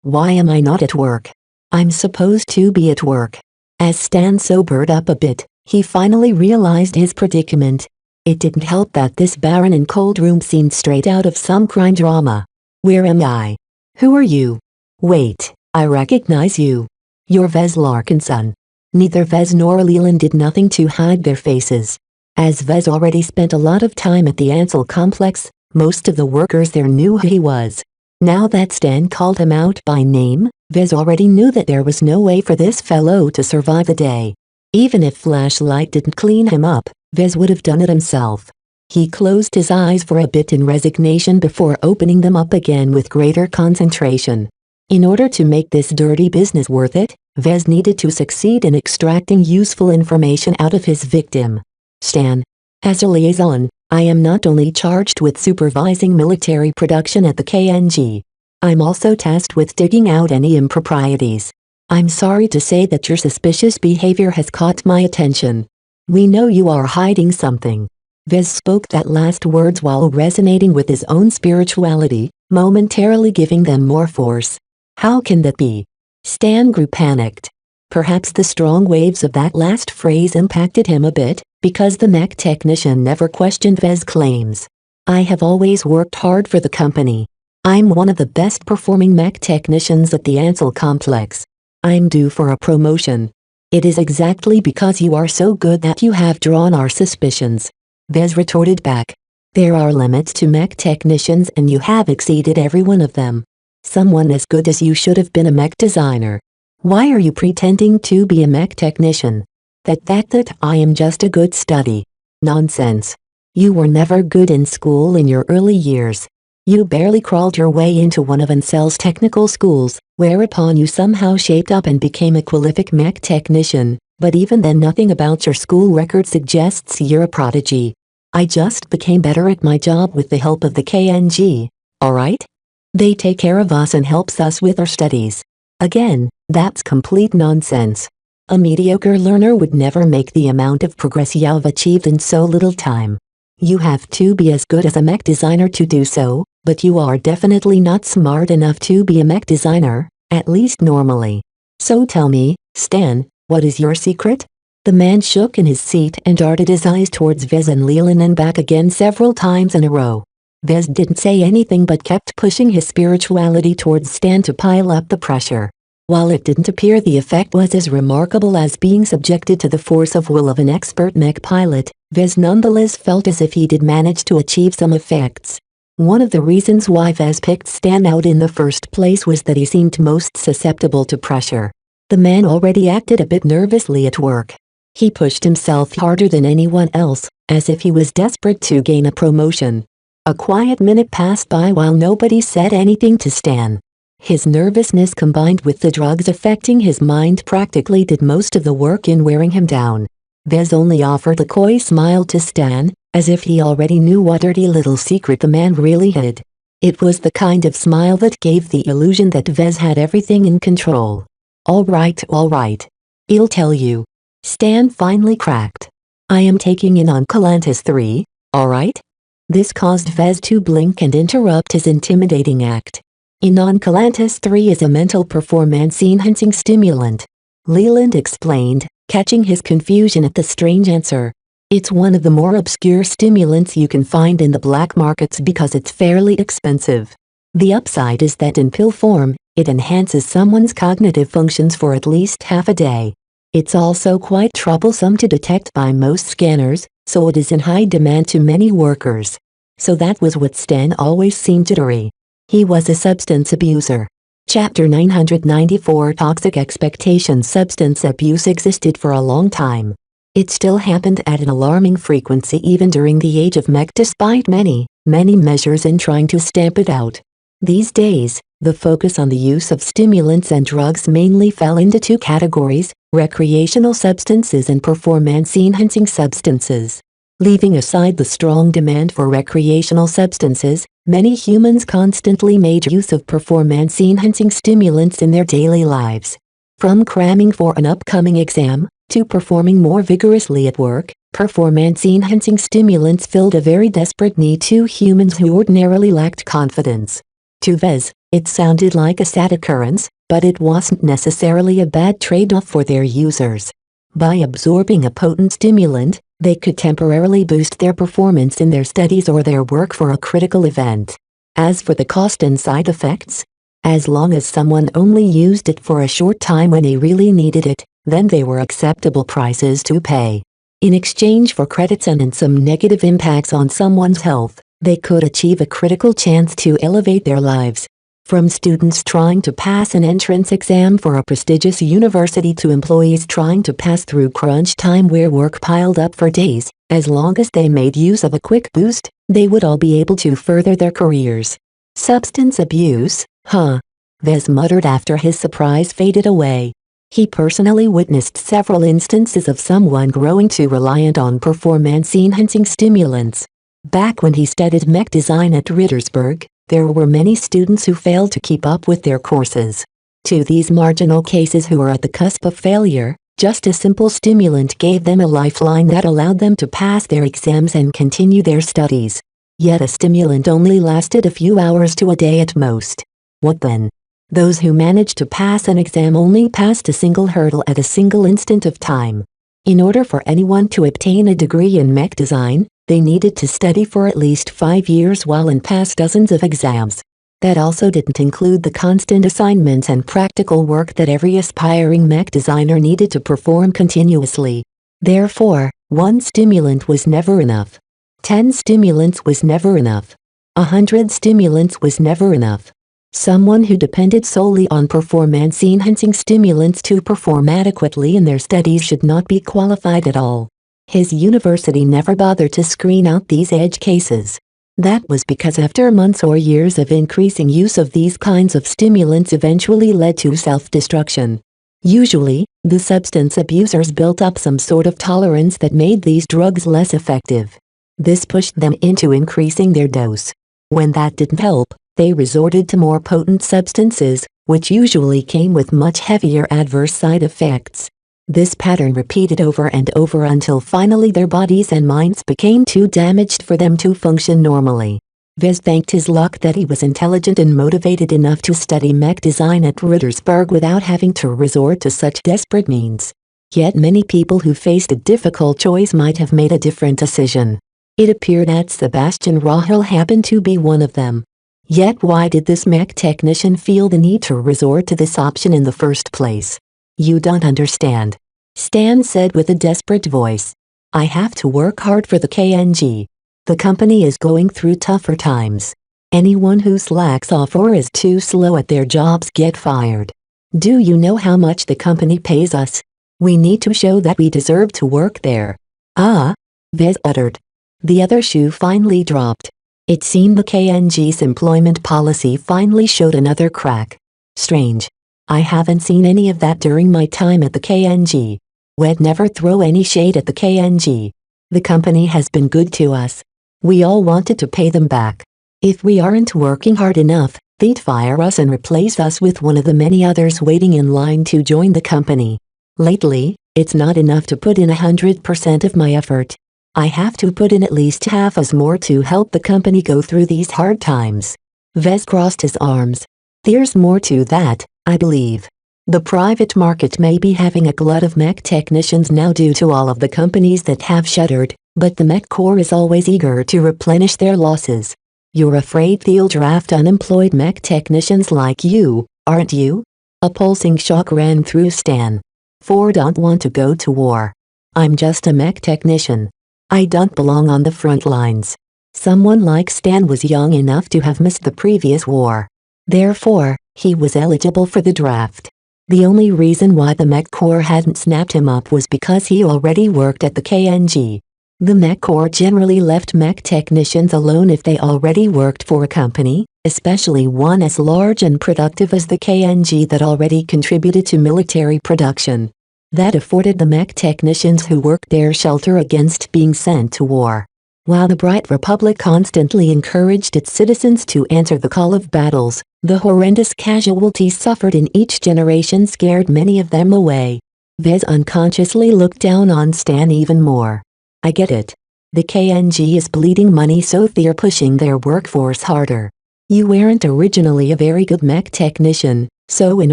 Why am I not at work? I'm supposed to be at work." As Stan sobered up a bit, he finally realized his predicament. It didn't help that this barren and cold room seemed straight out of some crime drama. "Where am I? Who are you? Wait, I recognize you. You're Vez Larkinson." Neither Vez nor Leland did nothing to hide their faces. As Vez already spent a lot of time at the Ansel complex, most of the workers there knew who he was. Now that Stan called him out by name, Vez already knew that there was no way for this fellow to survive the day. Even if flashlight didn't clean him up, Vez would have done it himself. He closed his eyes for a bit in resignation before opening them up again with greater concentration. In order to make this dirty business worth it, Vez needed to succeed in extracting useful information out of his victim. "Stan. As a liaison, I am not only charged with supervising military production at the KNG. I'm also tasked with digging out any improprieties. I'm sorry to say that your suspicious behavior has caught my attention. We know you are hiding something." Vez spoke that last words while resonating with his own spirituality, momentarily giving them more force. "How can that be?" Stan grew panicked. Perhaps the strong waves of that last phrase impacted him a bit, because the mech technician never questioned Vez's claims. "I have always worked hard for the company. I'm one of the best performing mech technicians at the Ansel complex. I'm due for a promotion. It is exactly because you are so good that you have drawn our suspicions." Vez retorted back. "There are limits to mech technicians and you have exceeded every one of them. Someone as good as you should have been a mech designer. Why are you pretending to be a mech technician? That I am just a good study. Nonsense. You were never good in school in your early years. You barely crawled your way into one of Ansel's technical schools, whereupon you somehow shaped up and became a prolific mech technician, but even then nothing about your school record suggests you're a prodigy. I just became better at my job with the help of the KNG, alright? They take care of us and helps us with our studies. Again, that's complete nonsense. A mediocre learner would never make the amount of progress you've achieved in so little time. You have to be as good as a mech designer to do so, but you are definitely not smart enough to be a mech designer, at least normally. So tell me, Stan, what is your secret?" The man shook in his seat and darted his eyes towards Vez and Leland and back again several times in a row. Vez didn't say anything but kept pushing his spirituality towards Stan to pile up the pressure. While it didn't appear the effect was as remarkable as being subjected to the force of will of an expert mech pilot, Vez nonetheless felt as if he did manage to achieve some effects. One of the reasons why Vez picked Stan out in the first place was that he seemed most susceptible to pressure. The man already acted a bit nervously at work. He pushed himself harder than anyone else, as if he was desperate to gain a promotion. A quiet minute passed by while nobody said anything to Stan. His nervousness combined with the drugs affecting his mind practically did most of the work in wearing him down. Vez only offered a coy smile to Stan, as if he already knew what dirty little secret the man really hid. It was the kind of smile that gave the illusion that Vez had everything in control. All right. I'll tell you. Stan finally cracked. I am taking in on Calantis 3, alright? This caused Vez to blink and interrupt his intimidating act. Inon Calantis 3 is a mental performance-enhancing stimulant. Leland explained, catching his confusion at the strange answer. It's one of the more obscure stimulants you can find in the black markets because it's fairly expensive. The upside is that in pill form, it enhances someone's cognitive functions for at least half a day. It's also quite troublesome to detect by most scanners, so it is in high demand to many workers. So that was what Stan always seemed jittery. He was a substance abuser. Chapter 994 Toxic Expectations. Substance abuse existed for a long time. It still happened at an alarming frequency even during the age of mech despite many measures in trying to stamp it out. These days, the focus on the use of stimulants and drugs mainly fell into two categories: recreational substances and performance-enhancing substances. Leaving aside the strong demand for recreational substances, many humans constantly made use of performance-enhancing stimulants in their daily lives. From cramming for an upcoming exam, to performing more vigorously at work, performance-enhancing stimulants filled a very desperate need to humans who ordinarily lacked confidence. To Vez, it sounded like a sad occurrence, but it wasn't necessarily a bad trade-off for their users. By absorbing a potent stimulant, they could temporarily boost their performance in their studies or their work for a critical event. As for the cost and side effects, as long as someone only used it for a short time when they really needed it, then they were acceptable prices to pay. In exchange for credits and some negative impacts on someone's health, they could achieve a critical chance to elevate their lives. From students trying to pass an entrance exam for a prestigious university to employees trying to pass through crunch time where work piled up for days, as long as they made use of a quick boost, they would all be able to further their careers. Substance abuse, huh? Vez muttered after his surprise faded away. He personally witnessed several instances of someone growing too reliant on performance-enhancing stimulants. Back when he studied mech design at Rittersberg, there were many students who failed to keep up with their courses. To these marginal cases who were at the cusp of failure, just a simple stimulant gave them a lifeline that allowed them to pass their exams and continue their studies. Yet a stimulant only lasted a few hours to a day at most. What then? Those who managed to pass an exam only passed a single hurdle at a single instant of time. In order for anyone to obtain a degree in mech design, they needed to study for at least 5 years while and pass dozens of exams. That also didn't include the constant assignments and practical work that every aspiring mech designer needed to perform continuously. Therefore, 1 stimulant was never enough. 10 stimulants was never enough. 100 stimulants was never enough. Someone who depended solely on performance-enhancing stimulants to perform adequately in their studies should not be qualified at all. His university never bothered to screen out these edge cases. That was because after months or years of increasing use of these kinds of stimulants eventually led to self-destruction. Usually, the substance abusers built up some sort of tolerance that made these drugs less effective. This pushed them into increasing their dose. When that didn't help, they resorted to more potent substances, which usually came with much heavier adverse side effects. This pattern repeated over and over until finally their bodies and minds became too damaged for them to function normally. Vez thanked his luck that he was intelligent and motivated enough to study mech design at Rittersberg without having to resort to such desperate means. Yet many people who faced a difficult choice might have made a different decision. It appeared that Sebastian Rahel happened to be one of them. Yet why did this mech technician feel the need to resort to this option in the first place? You don't understand. Stan said with a desperate voice. I have to work hard for the KNG. The company is going through tougher times. Anyone who slacks off or is too slow at their jobs get fired. Do you know how much the company pays us? We need to show that we deserve to work there. Ah, Vez uttered. The other shoe finally dropped. It seemed the KNG's employment policy finally showed another crack. Strange. I haven't seen any of that during my time at the KNG. We'd never throw any shade at the KNG. The company has been good to us. We all wanted to pay them back. If we aren't working hard enough, they'd fire us and replace us with one of the many others waiting in line to join the company. Lately, it's not enough to put in 100% of my effort. I have to put in at least half as more to help the company go through these hard times. Vez crossed his arms. There's more to that, I believe. The private market may be having a glut of mech technicians now due to all of the companies that have shuttered, but the mech corps is always eager to replenish their losses. You're afraid they'll draft unemployed mech technicians like you, aren't you? A pulsing shock ran through Stan. I don't want to go to war. I'm just a mech technician. I don't belong on the front lines. Someone like Stan was young enough to have missed the previous war. Therefore, he was eligible for the draft. The only reason why the mech corps hadn't snapped him up was because he already worked at the KNG. The mech corps generally left mech technicians alone if they already worked for a company, especially one as large and productive as the KNG that already contributed to military production. That afforded the mech technicians who worked there shelter against being sent to war. While the Bright Republic constantly encouraged its citizens to answer the call of battles, the horrendous casualties suffered in each generation scared many of them away. Vez unconsciously looked down on Stan even more. I get it. The KNG is bleeding money, so they're pushing their workforce harder. You weren't originally a very good mech technician, so in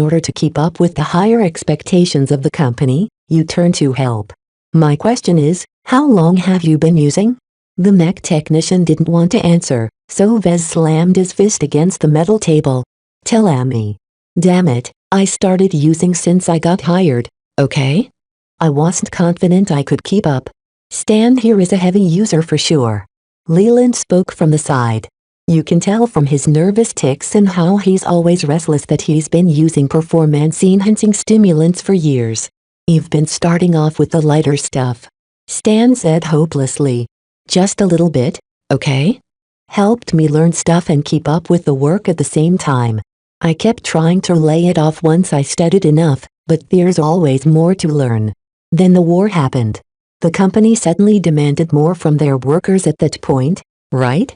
order to keep up with the higher expectations of the company, you turned to help. My question is, how long have you been using? The mech technician didn't want to answer, so Vez slammed his fist against the metal table. Tell me. Damn it, I started using since I got hired, okay? I wasn't confident I could keep up. Stan here is a heavy user for sure. Leland spoke from the side. You can tell from his nervous tics and how he's always restless that he's been using performance-enhancing stimulants for years. You've been starting off with the lighter stuff. Stan said hopelessly. Just a little bit, okay? Helped me learn stuff and keep up with the work at the same time. I kept trying to lay it off once I studied enough, but there's always more to learn. Then the war happened. The company suddenly demanded more from their workers at that point, right?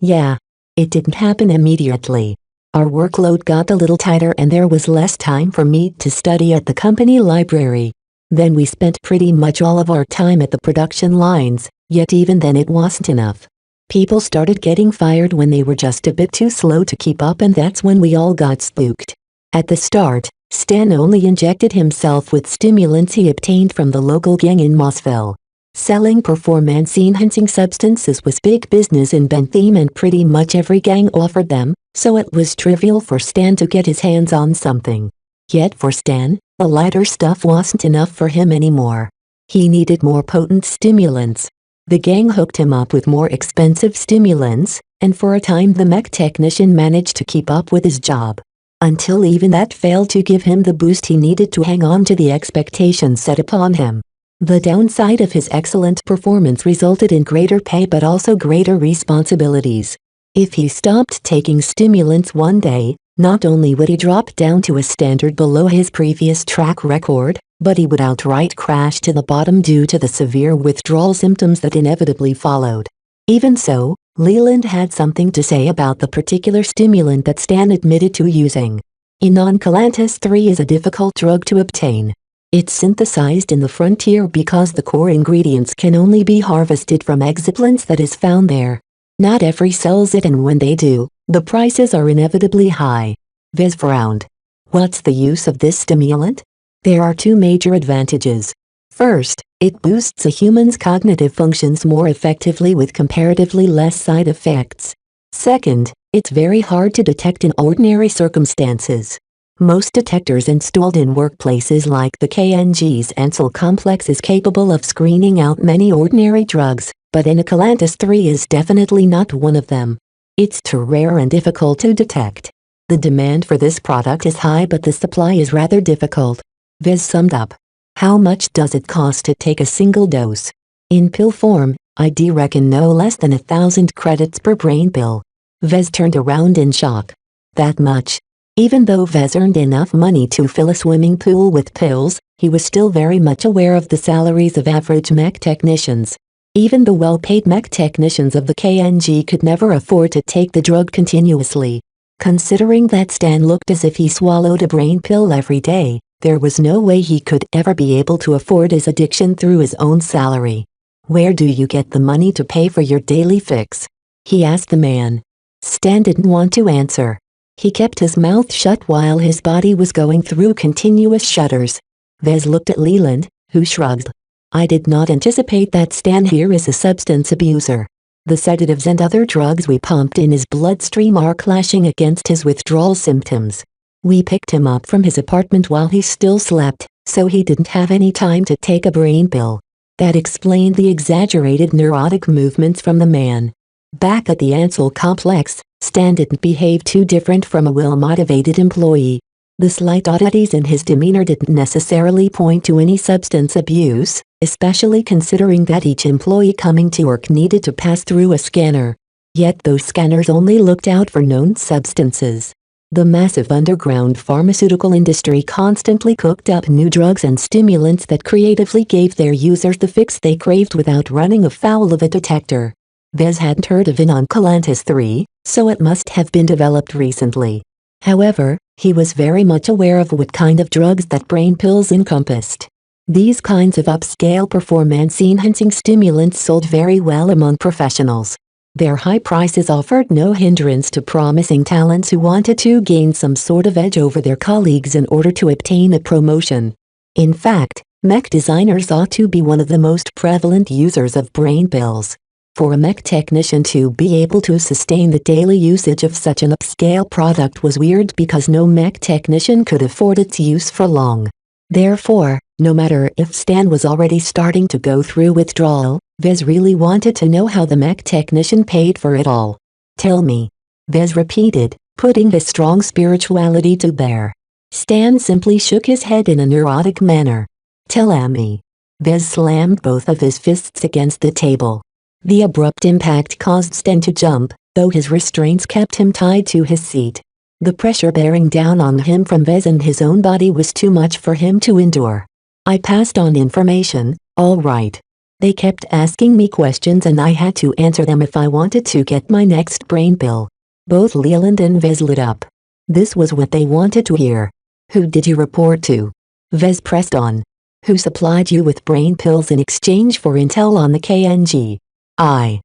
Yeah. It didn't happen immediately. Our workload got a little tighter and there was less time for me to study at the company library. Then we spent pretty much all of our time at the production lines, yet even then it wasn't enough. People started getting fired when they were just a bit too slow to keep up, and that's when we all got spooked. At the start, Stan only injected himself with stimulants he obtained from the local gang in Mossville. Selling performance-enhancing substances was big business in Bentham and pretty much every gang offered them, so it was trivial for Stan to get his hands on something. Yet for Stan, the lighter stuff wasn't enough for him anymore. He needed more potent stimulants. The gang hooked him up with more expensive stimulants, and for a time the mech technician managed to keep up with his job. Until even that failed to give him the boost he needed to hang on to the expectations set upon him. The downside of his excellent performance resulted in greater pay but also greater responsibilities. If he stopped taking stimulants one day, not only would he drop down to a standard below his previous track record, but he would outright crash to the bottom due to the severe withdrawal symptoms that inevitably followed. Even so, Leland had something to say about the particular stimulant that Stan admitted to using. Enoncalantus 3 is a difficult drug to obtain. It's synthesized in the frontier because the core ingredients can only be harvested from exoplants that is found there. Not every sells it, and when they do, the prices are inevitably high. Vez frowned. What's the use of this stimulant? There are two major advantages. First, It boosts a human's cognitive functions more effectively with comparatively less side effects. Second, it's very hard to detect in ordinary circumstances. Most detectors installed in workplaces like the KNG's Ansel complex is capable of screening out many ordinary drugs, but Inocalantus 3 is definitely not one of them. It's too rare and difficult to detect. The demand for this product is high but the supply is rather difficult. Vez summed up. How much does it cost to take a single dose? In pill form, I'd reckon no less than 1,000 credits per brain pill. Vez turned around in shock. That much? Even though Vez earned enough money to fill a swimming pool with pills, he was still very much aware of the salaries of average mech technicians. Even the well-paid mech technicians of the KNG could never afford to take the drug continuously. Considering that Stan looked as if he swallowed a brain pill every day, there was no way he could ever be able to afford his addiction through his own salary. Where do you get the money to pay for your daily fix? He asked the man. Stan didn't want to answer. He kept his mouth shut while his body was going through continuous shudders. Vez looked at Leland, who shrugged. I did not anticipate that Stan here is a substance abuser. The sedatives and other drugs we pumped in his bloodstream are clashing against his withdrawal symptoms. We picked him up from his apartment while he still slept, so he didn't have any time to take a brain pill. That explained the exaggerated neurotic movements from the man. Back at the Ansel complex, Stan didn't behave too different from a well-motivated employee. The slight oddities in his demeanor didn't necessarily point to any substance abuse, especially considering that each employee coming to work needed to pass through a scanner. Yet those scanners only looked out for known substances. The massive underground pharmaceutical industry constantly cooked up new drugs and stimulants that creatively gave their users the fix they craved without running afoul of a detector. Vez hadn't heard of Inocalantus 3, so it must have been developed recently. However, he was very much aware of what kind of drugs that brain pills encompassed. These kinds of upscale performance-enhancing stimulants sold very well among professionals. Their high prices offered no hindrance to promising talents who wanted to gain some sort of edge over their colleagues in order to obtain a promotion. In fact, mech designers ought to be one of the most prevalent users of brain pills. For a mech technician to be able to sustain the daily usage of such an upscale product was weird because no mech technician could afford its use for long. Therefore, no matter if Stan was already starting to go through withdrawal, Vez really wanted to know how the mech technician paid for it all. Tell me. Vez repeated, putting his strong spirituality to bear. Stan simply shook his head in a neurotic manner. Tell me. Vez slammed both of his fists against the table. The abrupt impact caused Stan to jump, though his restraints kept him tied to his seat. The pressure bearing down on him from Vez and his own body was too much for him to endure. I passed on information, all right. They kept asking me questions and I had to answer them if I wanted to get my next brain pill. Both Leland and Vez lit up. This was what they wanted to hear. Who did you report to? Vez pressed on. Who supplied you with brain pills in exchange for intel on the KNG? I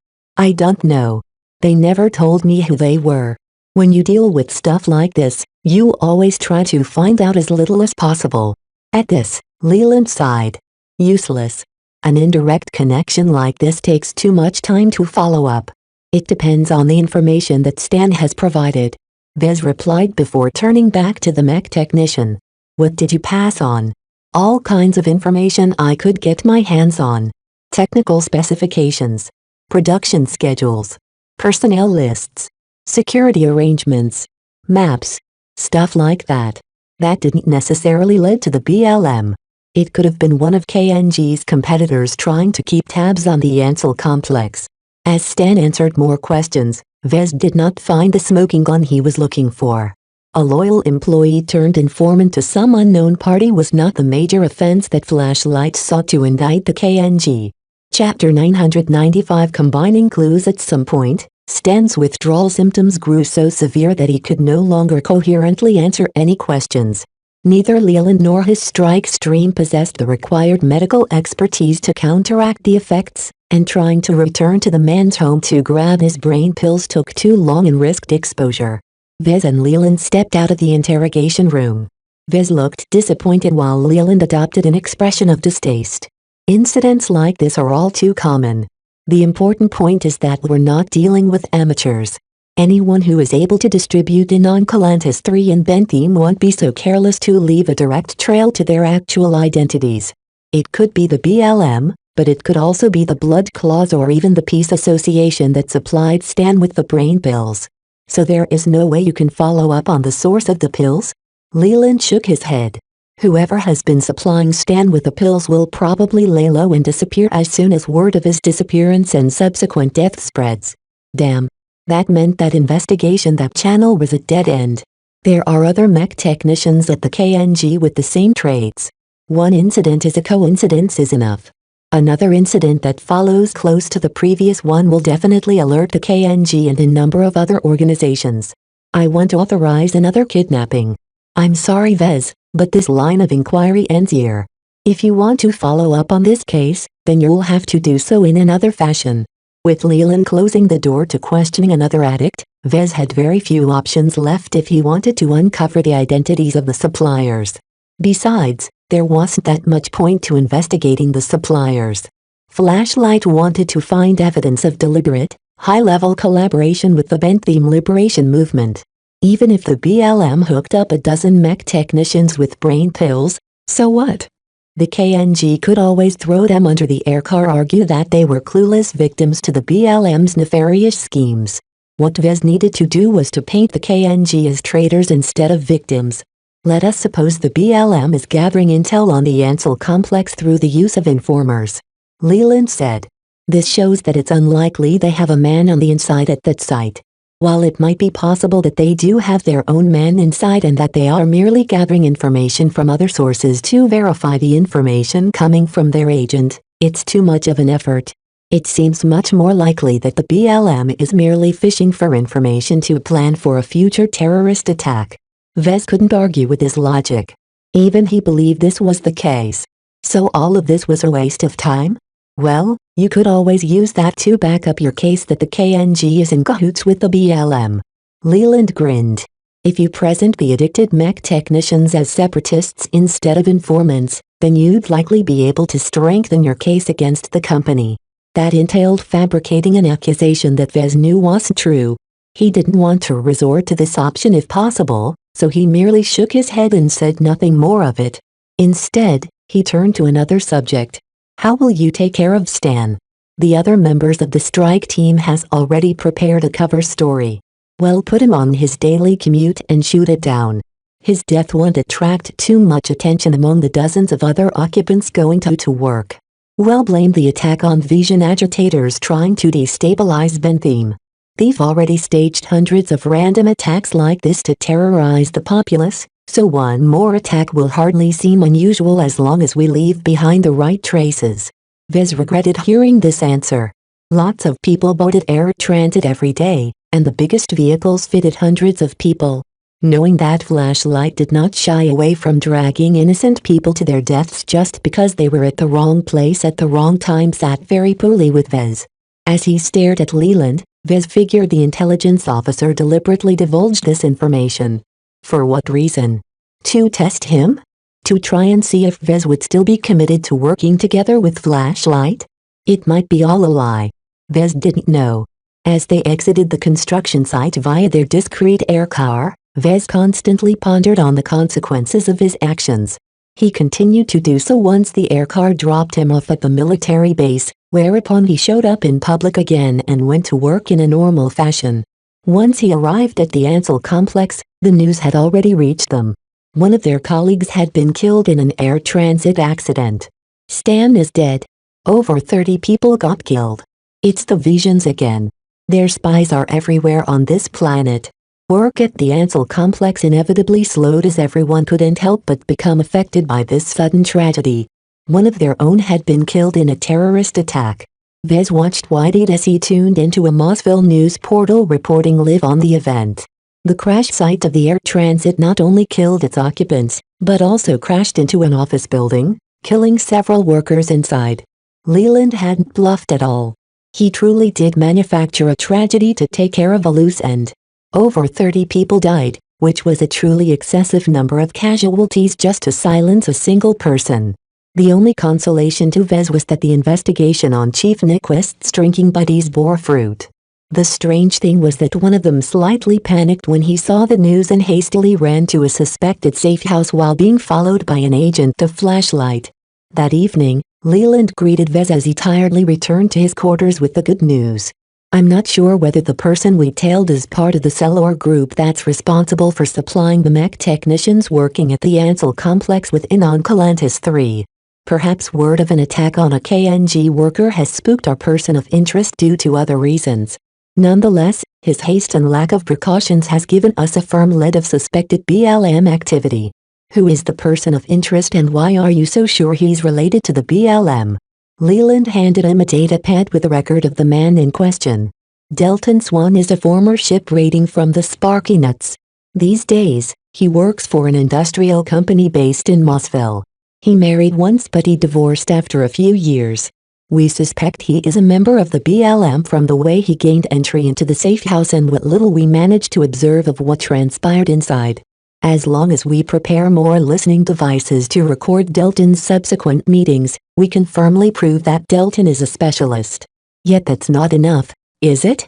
don't know. They never told me who they were. When you deal with stuff like this, you always try to find out as little as possible. At this, Leland sighed. Useless. An indirect connection like this takes too much time to follow up. It depends on the information that Stan has provided. Vez replied before turning back to the mech technician. What did you pass on? All kinds of information I could get my hands on. Technical specifications. Production schedules. Personnel lists. Security arrangements. Maps. Stuff like that. That didn't necessarily lead to the BLM. It could have been one of KNG's competitors trying to keep tabs on the Ansel complex. As Stan answered more questions, Vez did not find the smoking gun he was looking for. A loyal employee turned informant to some unknown party was not the major offense that Flashlight sought to indict the KNG. Chapter 995. Combining clues. At some point, Stan's withdrawal symptoms grew so severe that he could no longer coherently answer any questions. Neither Leland nor his strike stream possessed the required medical expertise to counteract the effects, and trying to return to the man's home to grab his brain pills took too long and risked exposure. Vez and Leland stepped out of the interrogation room. Vez looked disappointed while Leland adopted an expression of distaste. Incidents like this are all too common. The important point is that we're not dealing with amateurs. Anyone who is able to distribute a non-Calantis 3 and Bentheme won't be so careless to leave a direct trail to their actual identities. It could be the BLM, but it could also be the blood claws or even the peace association that supplied Stan with the brain pills. So there is no way you can follow up on the source of the pills? Leland shook his head. Whoever has been supplying Stan with the pills will probably lay low and disappear as soon as word of his disappearance and subsequent death spreads. Damn. That meant that investigation that channel was a dead end. There are other mech technicians at the KNG with the same traits. One incident is a coincidence is enough. Another incident that follows close to the previous one will definitely alert the KNG and a number of other organizations. I want to authorize another kidnapping. I'm sorry, Vez, but this line of inquiry ends here. If you want to follow up on this case, then you'll have to do so in another fashion. With Leland closing the door to questioning another addict, Vez had very few options left if he wanted to uncover the identities of the suppliers. Besides, there wasn't that much point to investigating the suppliers. Flashlight wanted to find evidence of deliberate, high-level collaboration with the Bentheme Liberation Movement. Even if the BLM hooked up a dozen mech technicians with brain pills, so what? The KNG could always throw them under the air car, argue that they were clueless victims to the BLM's nefarious schemes. What Vez needed to do was to paint the KNG as traitors instead of victims. Let us suppose the BLM is gathering intel on the Ansel complex through the use of informers. Leland said. This shows that it's unlikely they have a man on the inside at that site. While it might be possible that they do have their own man inside and that they are merely gathering information from other sources to verify the information coming from their agent, it's too much of an effort. It seems much more likely that the BLM is merely fishing for information to plan for a future terrorist attack. Vez couldn't argue with his logic. Even he believed this was the case. So all of this was a waste of time? Well, you could always use that to back up your case that the KNG is in cahoots with the BLM. Leland grinned. If you present the addicted mech technicians as separatists instead of informants, then you'd likely be able to strengthen your case against the company. That entailed fabricating an accusation that Vez knew wasn't true. He didn't want to resort to this option if possible, so he merely shook his head and said nothing more of it. Instead, he turned to another subject. How will you take care of Stan? The other members of the strike team has already prepared a cover story. Well, put him on his daily commute and shoot it down. His death won't attract too much attention among the dozens of other occupants going to work. Well, blame the attack on Vision agitators trying to destabilize Bentheme. They've already staged hundreds of random attacks like this to terrorize the populace, so one more attack will hardly seem unusual as long as we leave behind the right traces. Vez regretted hearing this answer. Lots of people boarded air transit every day, and the biggest vehicles fitted hundreds of people. Knowing that Flashlight did not shy away from dragging innocent people to their deaths just because they were at the wrong place at the wrong time sat very poorly with Vez. As he stared at Leland, Vez figured the intelligence officer deliberately divulged this information. For what reason? To test him? To try and see if Vez would still be committed to working together with Flashlight? It might be all a lie. Vez didn't know. As they exited the construction site via their discreet air car, Vez constantly pondered on the consequences of his actions. He continued to do so once the air car dropped him off at the military base, whereupon he showed up in public again and went to work in a normal fashion. Once he arrived at the Ansel complex, the news had already reached them. One of their colleagues had been killed in an air transit accident. Stan is dead. Over 30 people got killed. It's the Visions again. Their spies are everywhere on this planet. Work at the Ansel complex inevitably slowed as everyone couldn't help but become affected by this sudden tragedy. One of their own had been killed in a terrorist attack. Vez watched wide-eyed as he tuned into a Mossville news portal reporting live on the event. The crash site of the air transit not only killed its occupants, but also crashed into an office building, killing several workers inside. Leland hadn't bluffed at all. He truly did manufacture a tragedy to take care of a loose end. Over 30 people died, which was a truly excessive number of casualties just to silence a single person. The only consolation to Vez was that the investigation on Chief Nyquist's drinking buddies bore fruit. The strange thing was that one of them slightly panicked when he saw the news and hastily ran to a suspected safe house while being followed by an agent of flashlight. That evening, Leland greeted Vez as he tiredly returned to his quarters with the good news. I'm not sure whether the person we tailed is part of the cell or group that's responsible for supplying the mech technicians working at the Ansel complex within Oncolantis 3. Perhaps word of an attack on a KNG worker has spooked our person of interest due to other reasons. Nonetheless, his haste and lack of precautions has given us a firm lead of suspected BLM activity. Who is the person of interest and why are you so sure he's related to the BLM? Leland handed him a data pad with a record of the man in question. Delton Swan is a former ship rating from the Sparky Nuts. These days, he works for an industrial company based in Mossville. He married once but he divorced after a few years. We suspect he is a member of the BLM from the way he gained entry into the safe house and what little we managed to observe of what transpired inside. As long as we prepare more listening devices to record Delton's subsequent meetings, we can firmly prove that Delton is a specialist. Yet that's not enough, is it?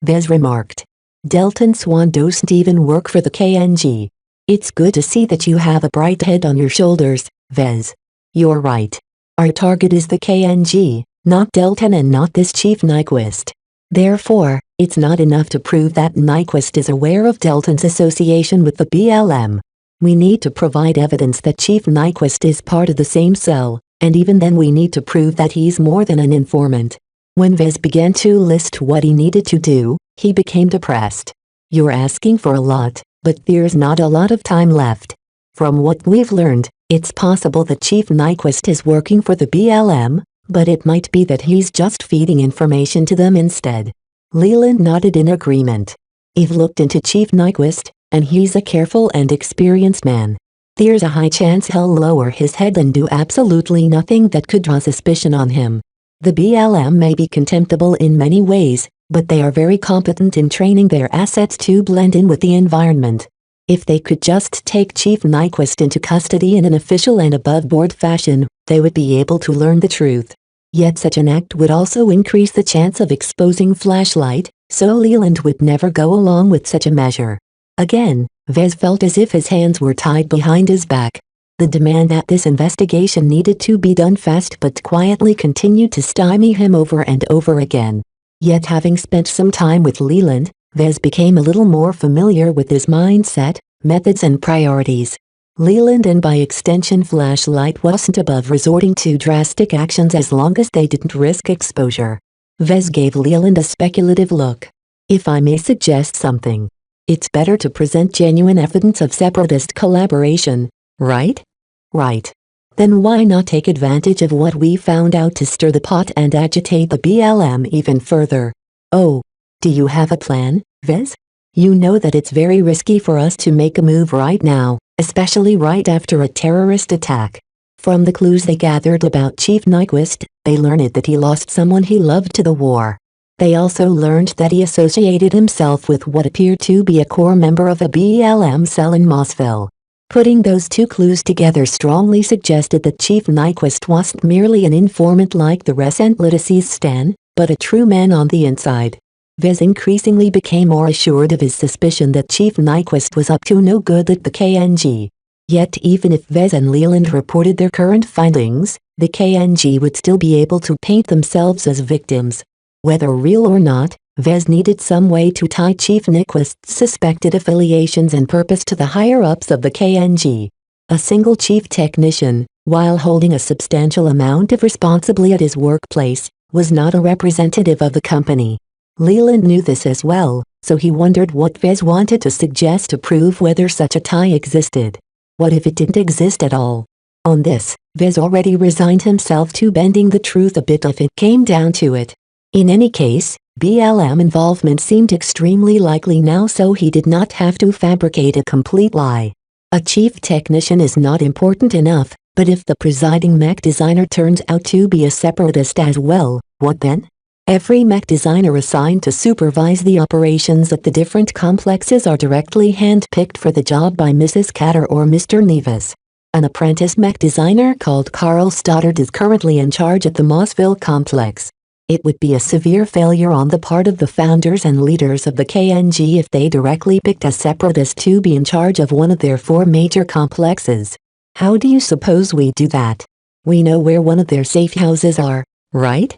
Vez remarked. Delton Swan doesn't even work for the KNG. It's good to see that you have a bright head on your shoulders, Vez. You're right. Our target is the KNG, not Delton and not this Chief Nyquist. Therefore, it's not enough to prove that Nyquist is aware of Delton's association with the BLM. We need to provide evidence that Chief Nyquist is part of the same cell, and even then we need to prove that he's more than an informant. When Vez began to list what he needed to do, he became depressed. You're asking for a lot, but there's not a lot of time left. From what we've learned, it's possible that Chief Nyquist is working for the BLM, but it might be that he's just feeding information to them instead. Leland nodded in agreement. I've looked into Chief Nyquist, and he's a careful and experienced man. There's a high chance he'll lower his head and do absolutely nothing that could draw suspicion on him. The BLM may be contemptible in many ways, but they are very competent in training their assets to blend in with the environment. If they could just take Chief Nyquist into custody in an official and above-board fashion, they would be able to learn the truth. Yet such an act would also increase the chance of exposing Flashlight, so Leland would never go along with such a measure. Again, Vez felt as if his hands were tied behind his back. The demand that this investigation needed to be done fast but quietly continued to stymie him over and over again. Yet having spent some time with Leland, Vez became a little more familiar with his mindset, methods and priorities. Leland and by extension Flashlight wasn't above resorting to drastic actions as long as they didn't risk exposure. Vez gave Leland a speculative look. If I may suggest something. It's better to present genuine evidence of separatist collaboration, right? Right. Then why not take advantage of what we found out to stir the pot and agitate the BLM even further? Oh. Do you have a plan, Vez? You know that it's very risky for us to make a move right now, especially right after a terrorist attack. From the clues they gathered about Chief Nyquist, they learned that he lost someone he loved to the war. They also learned that he associated himself with what appeared to be a core member of a BLM cell in Mossville. Putting those two clues together strongly suggested that Chief Nyquist wasn't merely an informant like the recent Ulysses Stan, but a true man on the inside. Vez increasingly became more assured of his suspicion that Chief Nyquist was up to no good at the KNG. Yet even if Vez and Leland reported their current findings, the KNG would still be able to paint themselves as victims. Whether real or not, Vez needed some way to tie Chief Nyquist's suspected affiliations and purpose to the higher-ups of the KNG. A single chief technician, while holding a substantial amount of responsibility at his workplace, was not a representative of the company. Leland knew this as well, so he wondered what Vez wanted to suggest to prove whether such a tie existed. What if it didn't exist at all? On this, Vez already resigned himself to bending the truth a bit if it came down to it. In any case, BLM involvement seemed extremely likely now, so he did not have to fabricate a complete lie. A chief technician is not important enough, but if the presiding mech designer turns out to be a separatist as well, what then? Every mech designer assigned to supervise the operations at the different complexes are directly hand-picked for the job by Mrs. Catter or Mr. Nevis. An apprentice mech designer called Carl Stoddard is currently in charge at the Mossville complex. It would be a severe failure on the part of the founders and leaders of the KNG if they directly picked a separatist to be in charge of one of their 4 major complexes. How do you suppose we do that? We know where one of their safe houses are, right?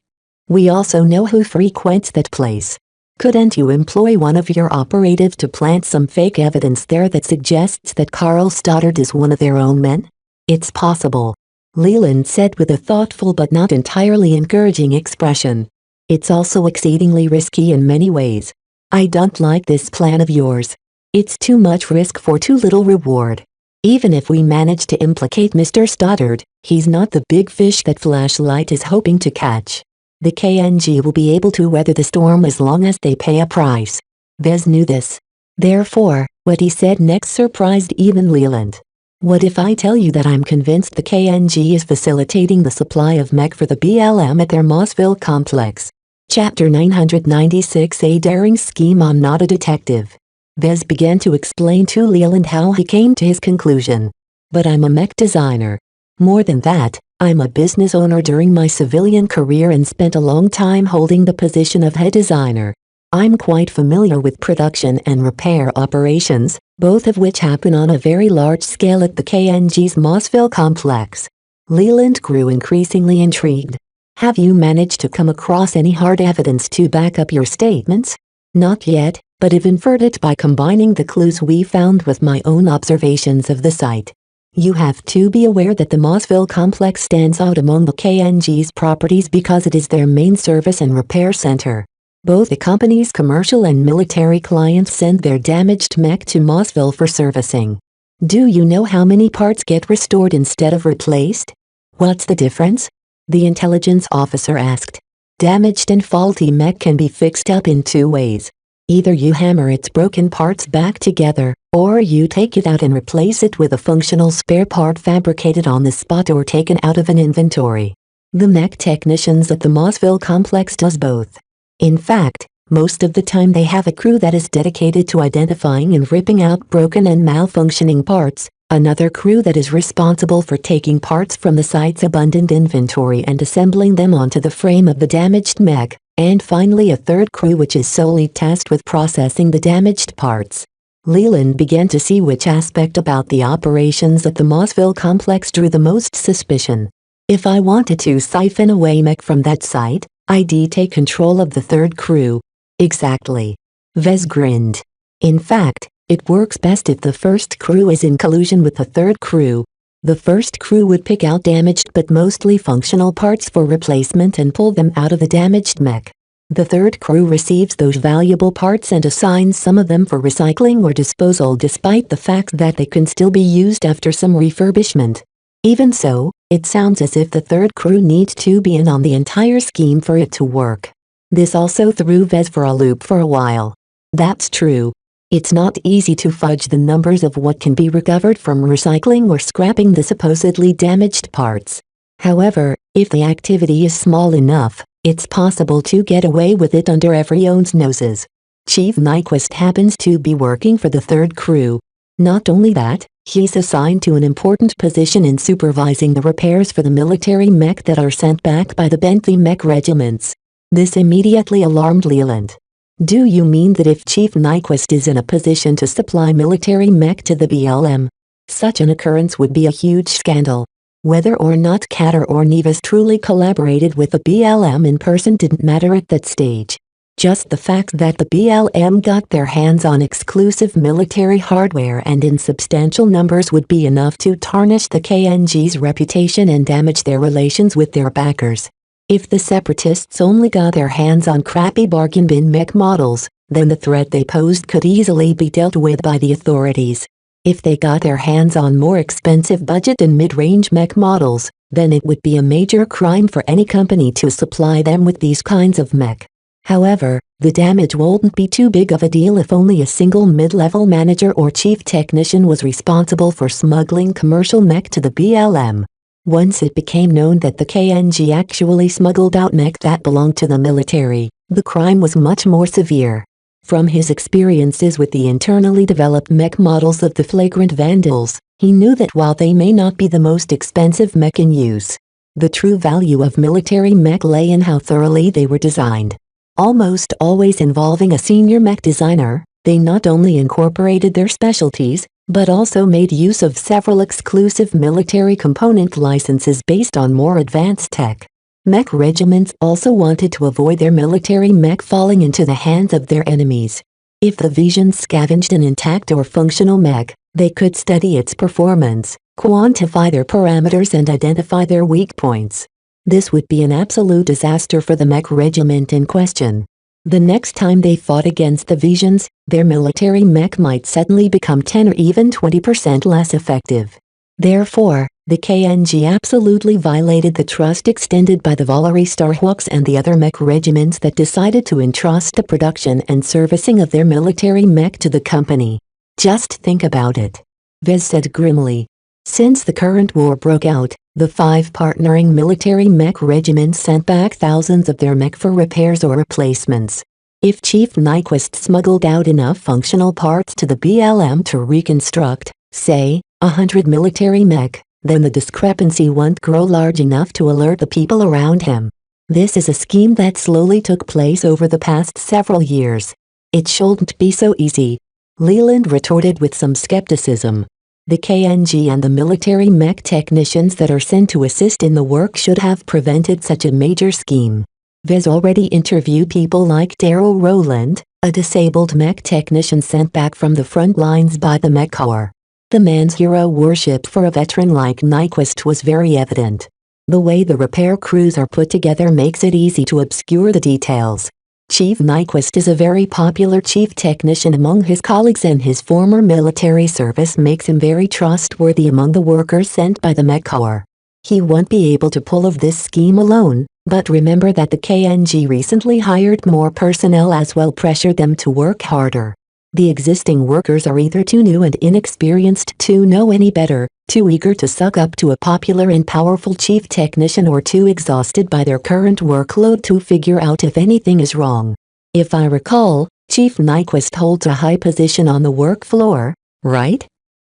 We also know who frequents that place. Couldn't you employ one of your operatives to plant some fake evidence there that suggests that Carl Stoddard is one of their own men? It's possible, Leland said with a thoughtful but not entirely encouraging expression. It's also exceedingly risky in many ways. I don't like this plan of yours. It's too much risk for too little reward. Even if we manage to implicate Mr. Stoddard, he's not the big fish that Flashlight is hoping to catch. The KNG will be able to weather the storm as long as they pay a price. Vez knew this. Therefore, what he said next surprised even Leland. What if I tell you that I'm convinced the KNG is facilitating the supply of mech for the BLM at their Mossville complex? Chapter 996, A Daring Scheme. I'm not a detective. Vez began to explain to Leland how he came to his conclusion. But I'm a mech designer. More than that, I'm a business owner during my civilian career and spent a long time holding the position of head designer. I'm quite familiar with production and repair operations, both of which happen on a very large scale at the KNG's Mossville complex. Leland grew increasingly intrigued. Have you managed to come across any hard evidence to back up your statements? Not yet, but I've inferred it by combining the clues we found with my own observations of the site. You have to be aware that the Mossville complex stands out among the KNG's properties because it is their main service and repair center. Both the company's commercial and military clients send their damaged mech to Mossville for servicing. Do you know how many parts get restored instead of replaced? What's the difference? The intelligence officer asked. Damaged and faulty mech can be fixed up in 2 ways. Either you hammer its broken parts back together, or you take it out and replace it with a functional spare part fabricated on the spot or taken out of an inventory. The mech technicians at the Mossville complex does both. In fact, most of the time they have a crew that is dedicated to identifying and ripping out broken and malfunctioning parts, another crew that is responsible for taking parts from the site's abundant inventory and assembling them onto the frame of the damaged mech, and finally a third crew which is solely tasked with processing the damaged parts. Leland began to see which aspect about the operations at the Mossville complex drew the most suspicion. If I wanted to siphon away mech from that site, I'd take control of the third crew. Exactly. Vez grinned. In fact, it works best if the first crew is in collusion with the third crew. The first crew would pick out damaged but mostly functional parts for replacement and pull them out of the damaged mech. The third crew receives those valuable parts and assigns some of them for recycling or disposal despite the fact that they can still be used after some refurbishment. Even so, it sounds as if the third crew needs to be in on the entire scheme for it to work. This also threw Vez for a loop for a while. That's true. It's not easy to fudge the numbers of what can be recovered from recycling or scrapping the supposedly damaged parts. However, if the activity is small enough, it's possible to get away with it under everyone's noses. Chief Nyquist happens to be working for the third crew. Not only that, he's assigned to an important position in supervising the repairs for the military mech that are sent back by the Bentley mech regiments. This immediately alarmed Leland. Do you mean that if Chief Nyquist is in a position to supply military mech to the BLM, such an occurrence would be a huge scandal? Whether or not Katter or Nevis truly collaborated with the BLM in person didn't matter at that stage. Just the fact that the BLM got their hands on exclusive military hardware and in substantial numbers would be enough to tarnish the KNG's reputation and damage their relations with their backers. If the separatists only got their hands on crappy bargain bin mech models, then the threat they posed could easily be dealt with by the authorities. If they got their hands on more expensive budget and mid-range mech models, then it would be a major crime for any company to supply them with these kinds of mech. However, the damage wouldn't be too big of a deal if only a single mid-level manager or chief technician was responsible for smuggling commercial mech to the BLM. Once it became known that the KNG actually smuggled out mech that belonged to the military, the crime was much more severe. From his experiences with the internally developed mech models of the flagrant vandals, He knew that while they may not be the most expensive mech in use, the true value of military mech lay in how thoroughly they were designed. Almost always involving a senior mech designer, they not only incorporated their specialties, but also made use of several exclusive military component licenses based on more advanced tech. Mech regiments also wanted to avoid their military mech falling into the hands of their enemies. If the Visions scavenged an intact or functional mech, they could study its performance, quantify their parameters and identify their weak points. This would be an absolute disaster for the mech regiment in question. The next time they fought against the Visions, their military mech might suddenly become 10 or even 20% less effective. Therefore, the KNG absolutely violated the trust extended by the Valery Starhawks and the other mech regiments that decided to entrust the production and servicing of their military mech to the company. Just think about it. Vez said grimly. Since the current war broke out, the 5 partnering military mech regiments sent back thousands of their mech for repairs or replacements. If Chief Nyquist smuggled out enough functional parts to the BLM to reconstruct, say, 100 military mech, then the discrepancy won't grow large enough to alert the people around him. This is a scheme that slowly took place over the past several years. It shouldn't be so easy. Leland retorted with some skepticism. The KNG and the military mech technicians that are sent to assist in the work should have prevented such a major scheme. Vez already interviewed people like Daryl Rowland, a disabled mech technician sent back from the front lines by the Mech Corps. The man's hero worship for a veteran like Nyquist was very evident. The way the repair crews are put together makes it easy to obscure the details. Chief Nyquist is a very popular chief technician among his colleagues, and his former military service makes him very trustworthy among the workers sent by the Mech Corps. He won't be able to pull off this scheme alone, but remember that the KNG recently hired more personnel as well, pressured them to work harder. The existing workers are either too new and inexperienced to know any better, too eager to suck up to a popular and powerful chief technician, or too exhausted by their current workload to figure out if anything is wrong. If I recall, Chief Nyquist holds a high position on the work floor, right?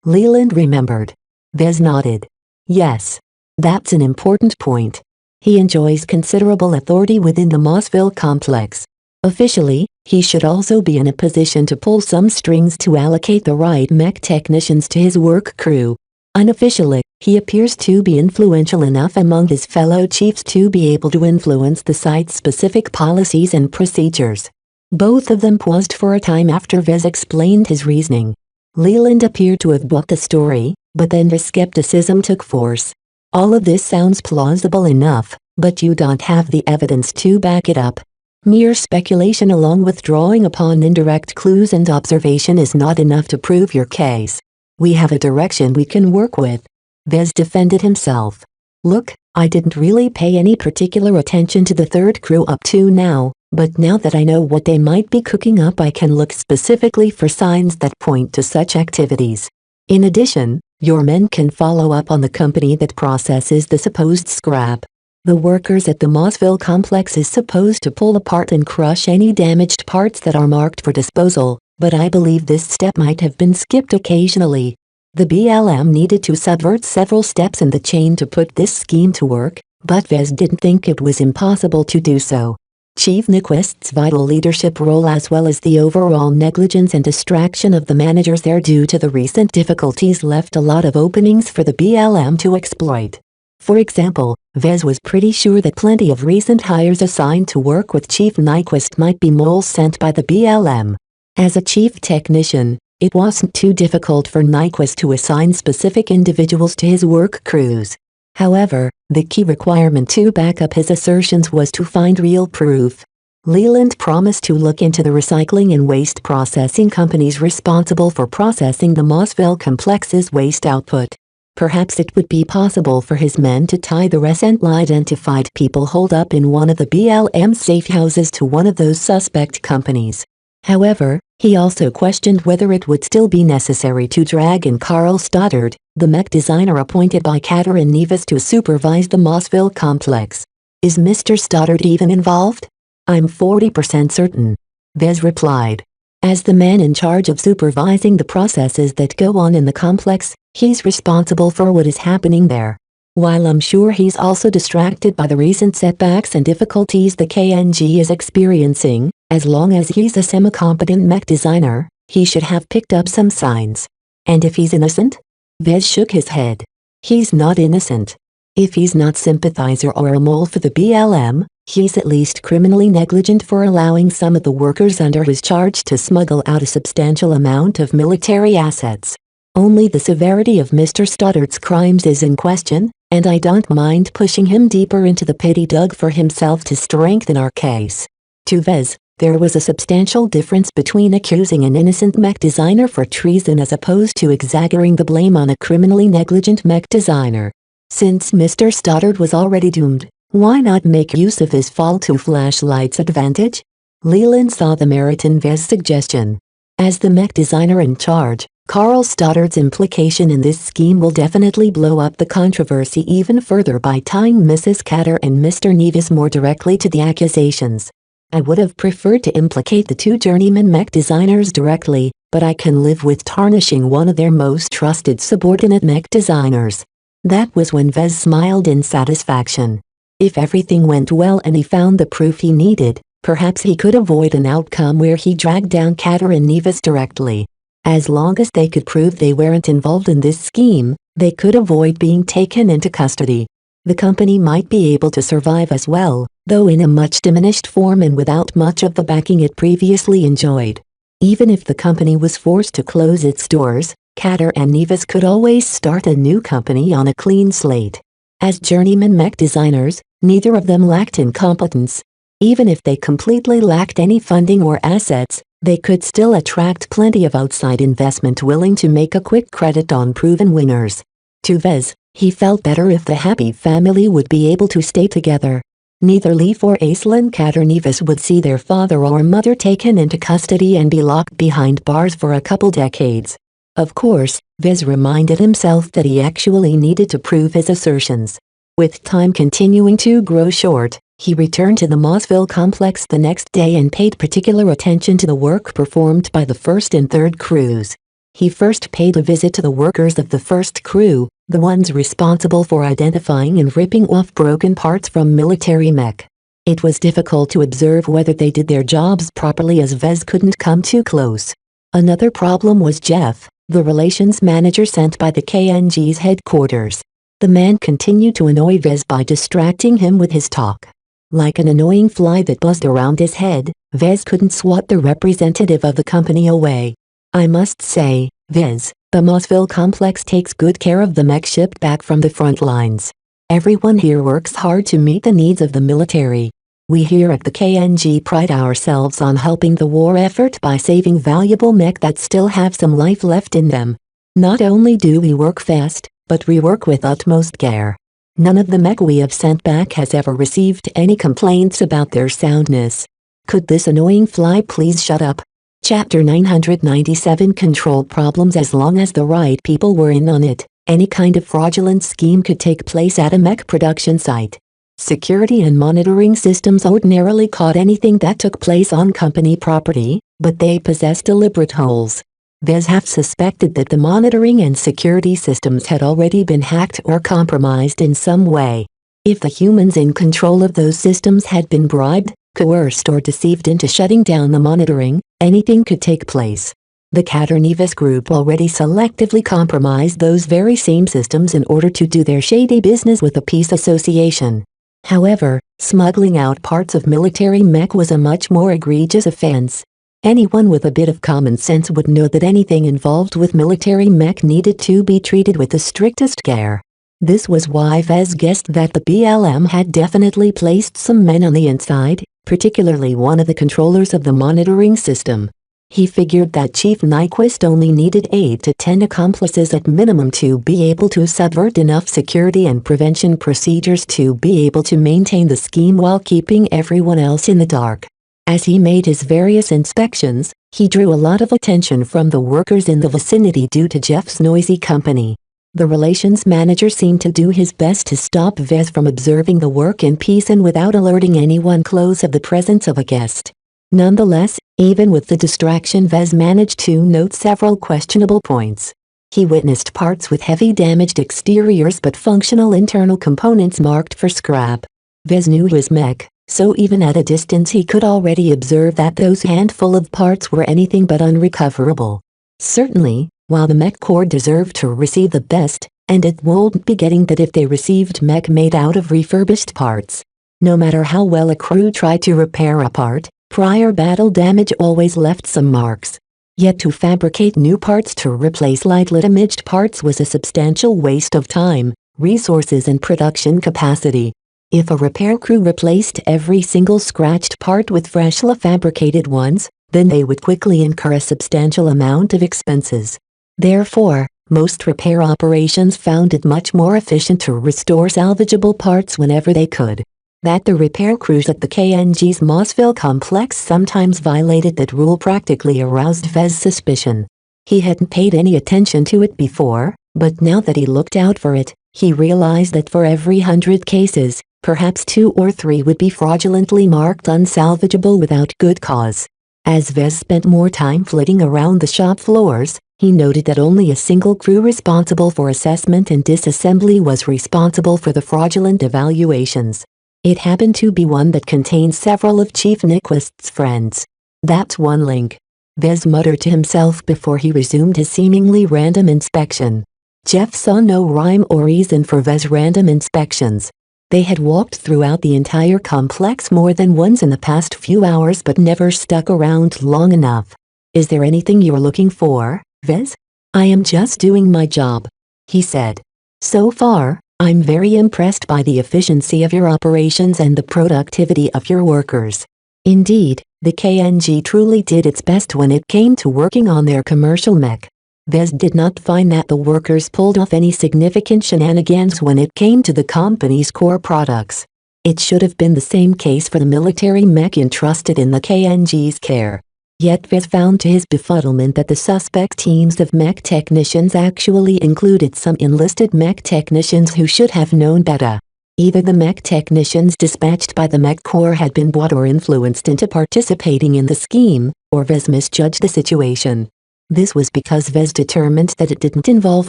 Leland remembered. Vez nodded. Yes. That's an important point. He enjoys considerable authority within the Mossville complex. Officially, he should also be in a position to pull some strings to allocate the right mech technicians to his work crew. Unofficially, he appears to be influential enough among his fellow chiefs to be able to influence the site's specific policies and procedures. Both of them paused for a time after Vez explained his reasoning. Leland appeared to have bought the story, but then his skepticism took force. All of this sounds plausible enough, but you don't have the evidence to back it up. Mere speculation along with drawing upon indirect clues and observation is not enough to prove your case. We have a direction we can work with. Vez defended himself. Look, I didn't really pay any particular attention to the third crew up to now, but now that I know what they might be cooking up, I can look specifically for signs that point to such activities. In addition, your men can follow up on the company that processes the supposed scrap. The workers at the Mossville complex is supposed to pull apart and crush any damaged parts that are marked for disposal, but I believe this step might have been skipped occasionally. The BLM needed to subvert several steps in the chain to put this scheme to work, but Vez didn't think it was impossible to do so. Chief Nyquist's vital leadership role, as well as the overall negligence and distraction of the managers there due to the recent difficulties, left a lot of openings for the BLM to exploit. For example, Vez was pretty sure that plenty of recent hires assigned to work with Chief Nyquist might be moles sent by the BLM. As a chief technician, it wasn't too difficult for Nyquist to assign specific individuals to his work crews. However, the key requirement to back up his assertions was to find real proof. Leland promised to look into the recycling and waste processing companies responsible for processing the Mossville complex's waste output. Perhaps it would be possible for his men to tie the recently identified people holed up in one of the BLM safe houses to one of those suspect companies. However, he also questioned whether it would still be necessary to drag in Carl Stoddard, the mech designer appointed by Catherine Nevis to supervise the Mossville complex. Is Mr. Stoddard even involved? I'm 40% certain. Vez replied. As the man in charge of supervising the processes that go on in the complex, he's responsible for what is happening there. While I'm sure he's also distracted by the recent setbacks and difficulties the KNG is experiencing, as long as he's a semi-competent mech designer, he should have picked up some signs. And if he's innocent? Vez shook his head. He's not innocent. If he's not sympathizer or a mole for the BLM, he's at least criminally negligent for allowing some of the workers under his charge to smuggle out a substantial amount of military assets. Only the severity of Mr. Stoddard's crimes is in question, and I don't mind pushing him deeper into the pit he dug for himself to strengthen our case. To Vez, there was a substantial difference between accusing an innocent mech designer for treason as opposed to exaggerating the blame on a criminally negligent mech designer. Since Mr. Stoddard was already doomed, why not make use of his fall to flashlight's advantage? Leland saw the merit in Vez's suggestion. As the mech designer in charge, Carl Stoddard's implication in this scheme will definitely blow up the controversy even further by tying Mrs. Catter and Mr. Nevis more directly to the accusations. I would have preferred to implicate the two journeyman mech designers directly, but I can live with tarnishing one of their most trusted subordinate mech designers. That was when Vez smiled in satisfaction. If everything went well and he found the proof he needed, perhaps he could avoid an outcome where he dragged down Catter and Nevis directly. As long as they could prove they weren't involved in this scheme, they could avoid being taken into custody. The company might be able to survive as well, though in a much diminished form and without much of the backing it previously enjoyed. Even if the company was forced to close its doors, Catter and Nevis could always start a new company on a clean slate. As journeyman mech designers, neither of them lacked incompetence. Even if they completely lacked any funding or assets, they could still attract plenty of outside investment willing to make a quick credit on proven winners. To Vez, he felt better if the happy family would be able to stay together. Neither Leif or Aislinn Catter Nevis would see their father or mother taken into custody and be locked behind bars for a couple decades. Of course, Vez reminded himself that he actually needed to prove his assertions. With time continuing to grow short, he returned to the Mossville complex the next day and paid particular attention to the work performed by the first and third crews. He first paid a visit to the workers of the first crew, the ones responsible for identifying and ripping off broken parts from military mech. It was difficult to observe whether they did their jobs properly as Vez couldn't come too close. Another problem was Jeff, the relations manager sent by the KNG's headquarters. The man continued to annoy Vez by distracting him with his talk. Like an annoying fly that buzzed around his head, Vez couldn't swat the representative of the company away. I must say, Vez, the Mossville complex takes good care of the mech shipped back from the front lines. Everyone here works hard to meet the needs of the military. We here at the KNG pride ourselves on helping the war effort by saving valuable mech that still have some life left in them. Not only do we work fast, but we work with utmost care. None of the mech we have sent back has ever received any complaints about their soundness. Could this annoying fly please shut up? Chapter 997 Control problems. As long as the right people were in on it, any kind of fraudulent scheme could take place at a mech production site. Security and monitoring systems ordinarily caught anything that took place on company property, but they possessed deliberate holes. Vez half suspected that the monitoring and security systems had already been hacked or compromised in some way. If the humans in control of those systems had been bribed, coerced or deceived into shutting down the monitoring, anything could take place. The Catter Nevis group already selectively compromised those very same systems in order to do their shady business with the peace association. However, smuggling out parts of military mech was a much more egregious offense. Anyone with a bit of common sense would know that anything involved with military mech needed to be treated with the strictest care. This was why Vez guessed that the BLM had definitely placed some men on the inside, particularly one of the controllers of the monitoring system. He figured that Chief Nyquist only needed 8 to 10 accomplices at minimum to be able to subvert enough security and prevention procedures to be able to maintain the scheme while keeping everyone else in the dark. As he made his various inspections, he drew a lot of attention from the workers in the vicinity due to Jeff's noisy company. The relations manager seemed to do his best to stop Vez from observing the work in peace and without alerting anyone close of the presence of a guest. Nonetheless, Even with the distraction, Vez managed to note several questionable points. He witnessed parts with heavy damaged exteriors but functional internal components marked for scrap. Vez knew his mech, so even at a distance he could already observe that those handful of parts were anything but unrecoverable. Certainly, while the mech core deserved to receive the best, and it wouldn't be getting that if they received mech made out of refurbished parts. No matter how well a crew tried to repair a part, prior battle damage always left some marks. Yet to fabricate new parts to replace lightly damaged parts was a substantial waste of time, resources and production capacity. If a repair crew replaced every single scratched part with freshly fabricated ones, then they would quickly incur a substantial amount of expenses. Therefore, most repair operations found it much more efficient to restore salvageable parts whenever they could. That the repair crews at the KNG's Mossville complex sometimes violated that rule practically aroused Vez's suspicion. He hadn't paid any attention to it before, but now that he looked out for it, he realized that for every 100 cases, perhaps 2 or 3 would be fraudulently marked unsalvageable without good cause. As Vez spent more time flitting around the shop floors, he noted that only a single crew responsible for assessment and disassembly was responsible for the fraudulent evaluations. It happened to be one that contained several of Chief Nyquist's friends. That's one link, Vez muttered to himself before he resumed his seemingly random inspection. Jeff saw no rhyme or reason for Vez's random inspections. They had walked throughout the entire complex more than once in the past few hours but never stuck around long enough. Is there anything you're looking for, Vez? I am just doing my job, he said. So far, I'm very impressed by the efficiency of your operations and the productivity of your workers. Indeed, the KNG truly did its best when it came to working on their commercial mech. Vez did not find that the workers pulled off any significant shenanigans when it came to the company's core products. It should have been the same case for the military mech entrusted in the KNG's care. Yet Vez found to his befuddlement that the suspect teams of mech technicians actually included some enlisted mech technicians who should have known better. Either the mech technicians dispatched by the mech corps had been bought or influenced into participating in the scheme, or Vez misjudged the situation. This was because Vez determined that it didn't involve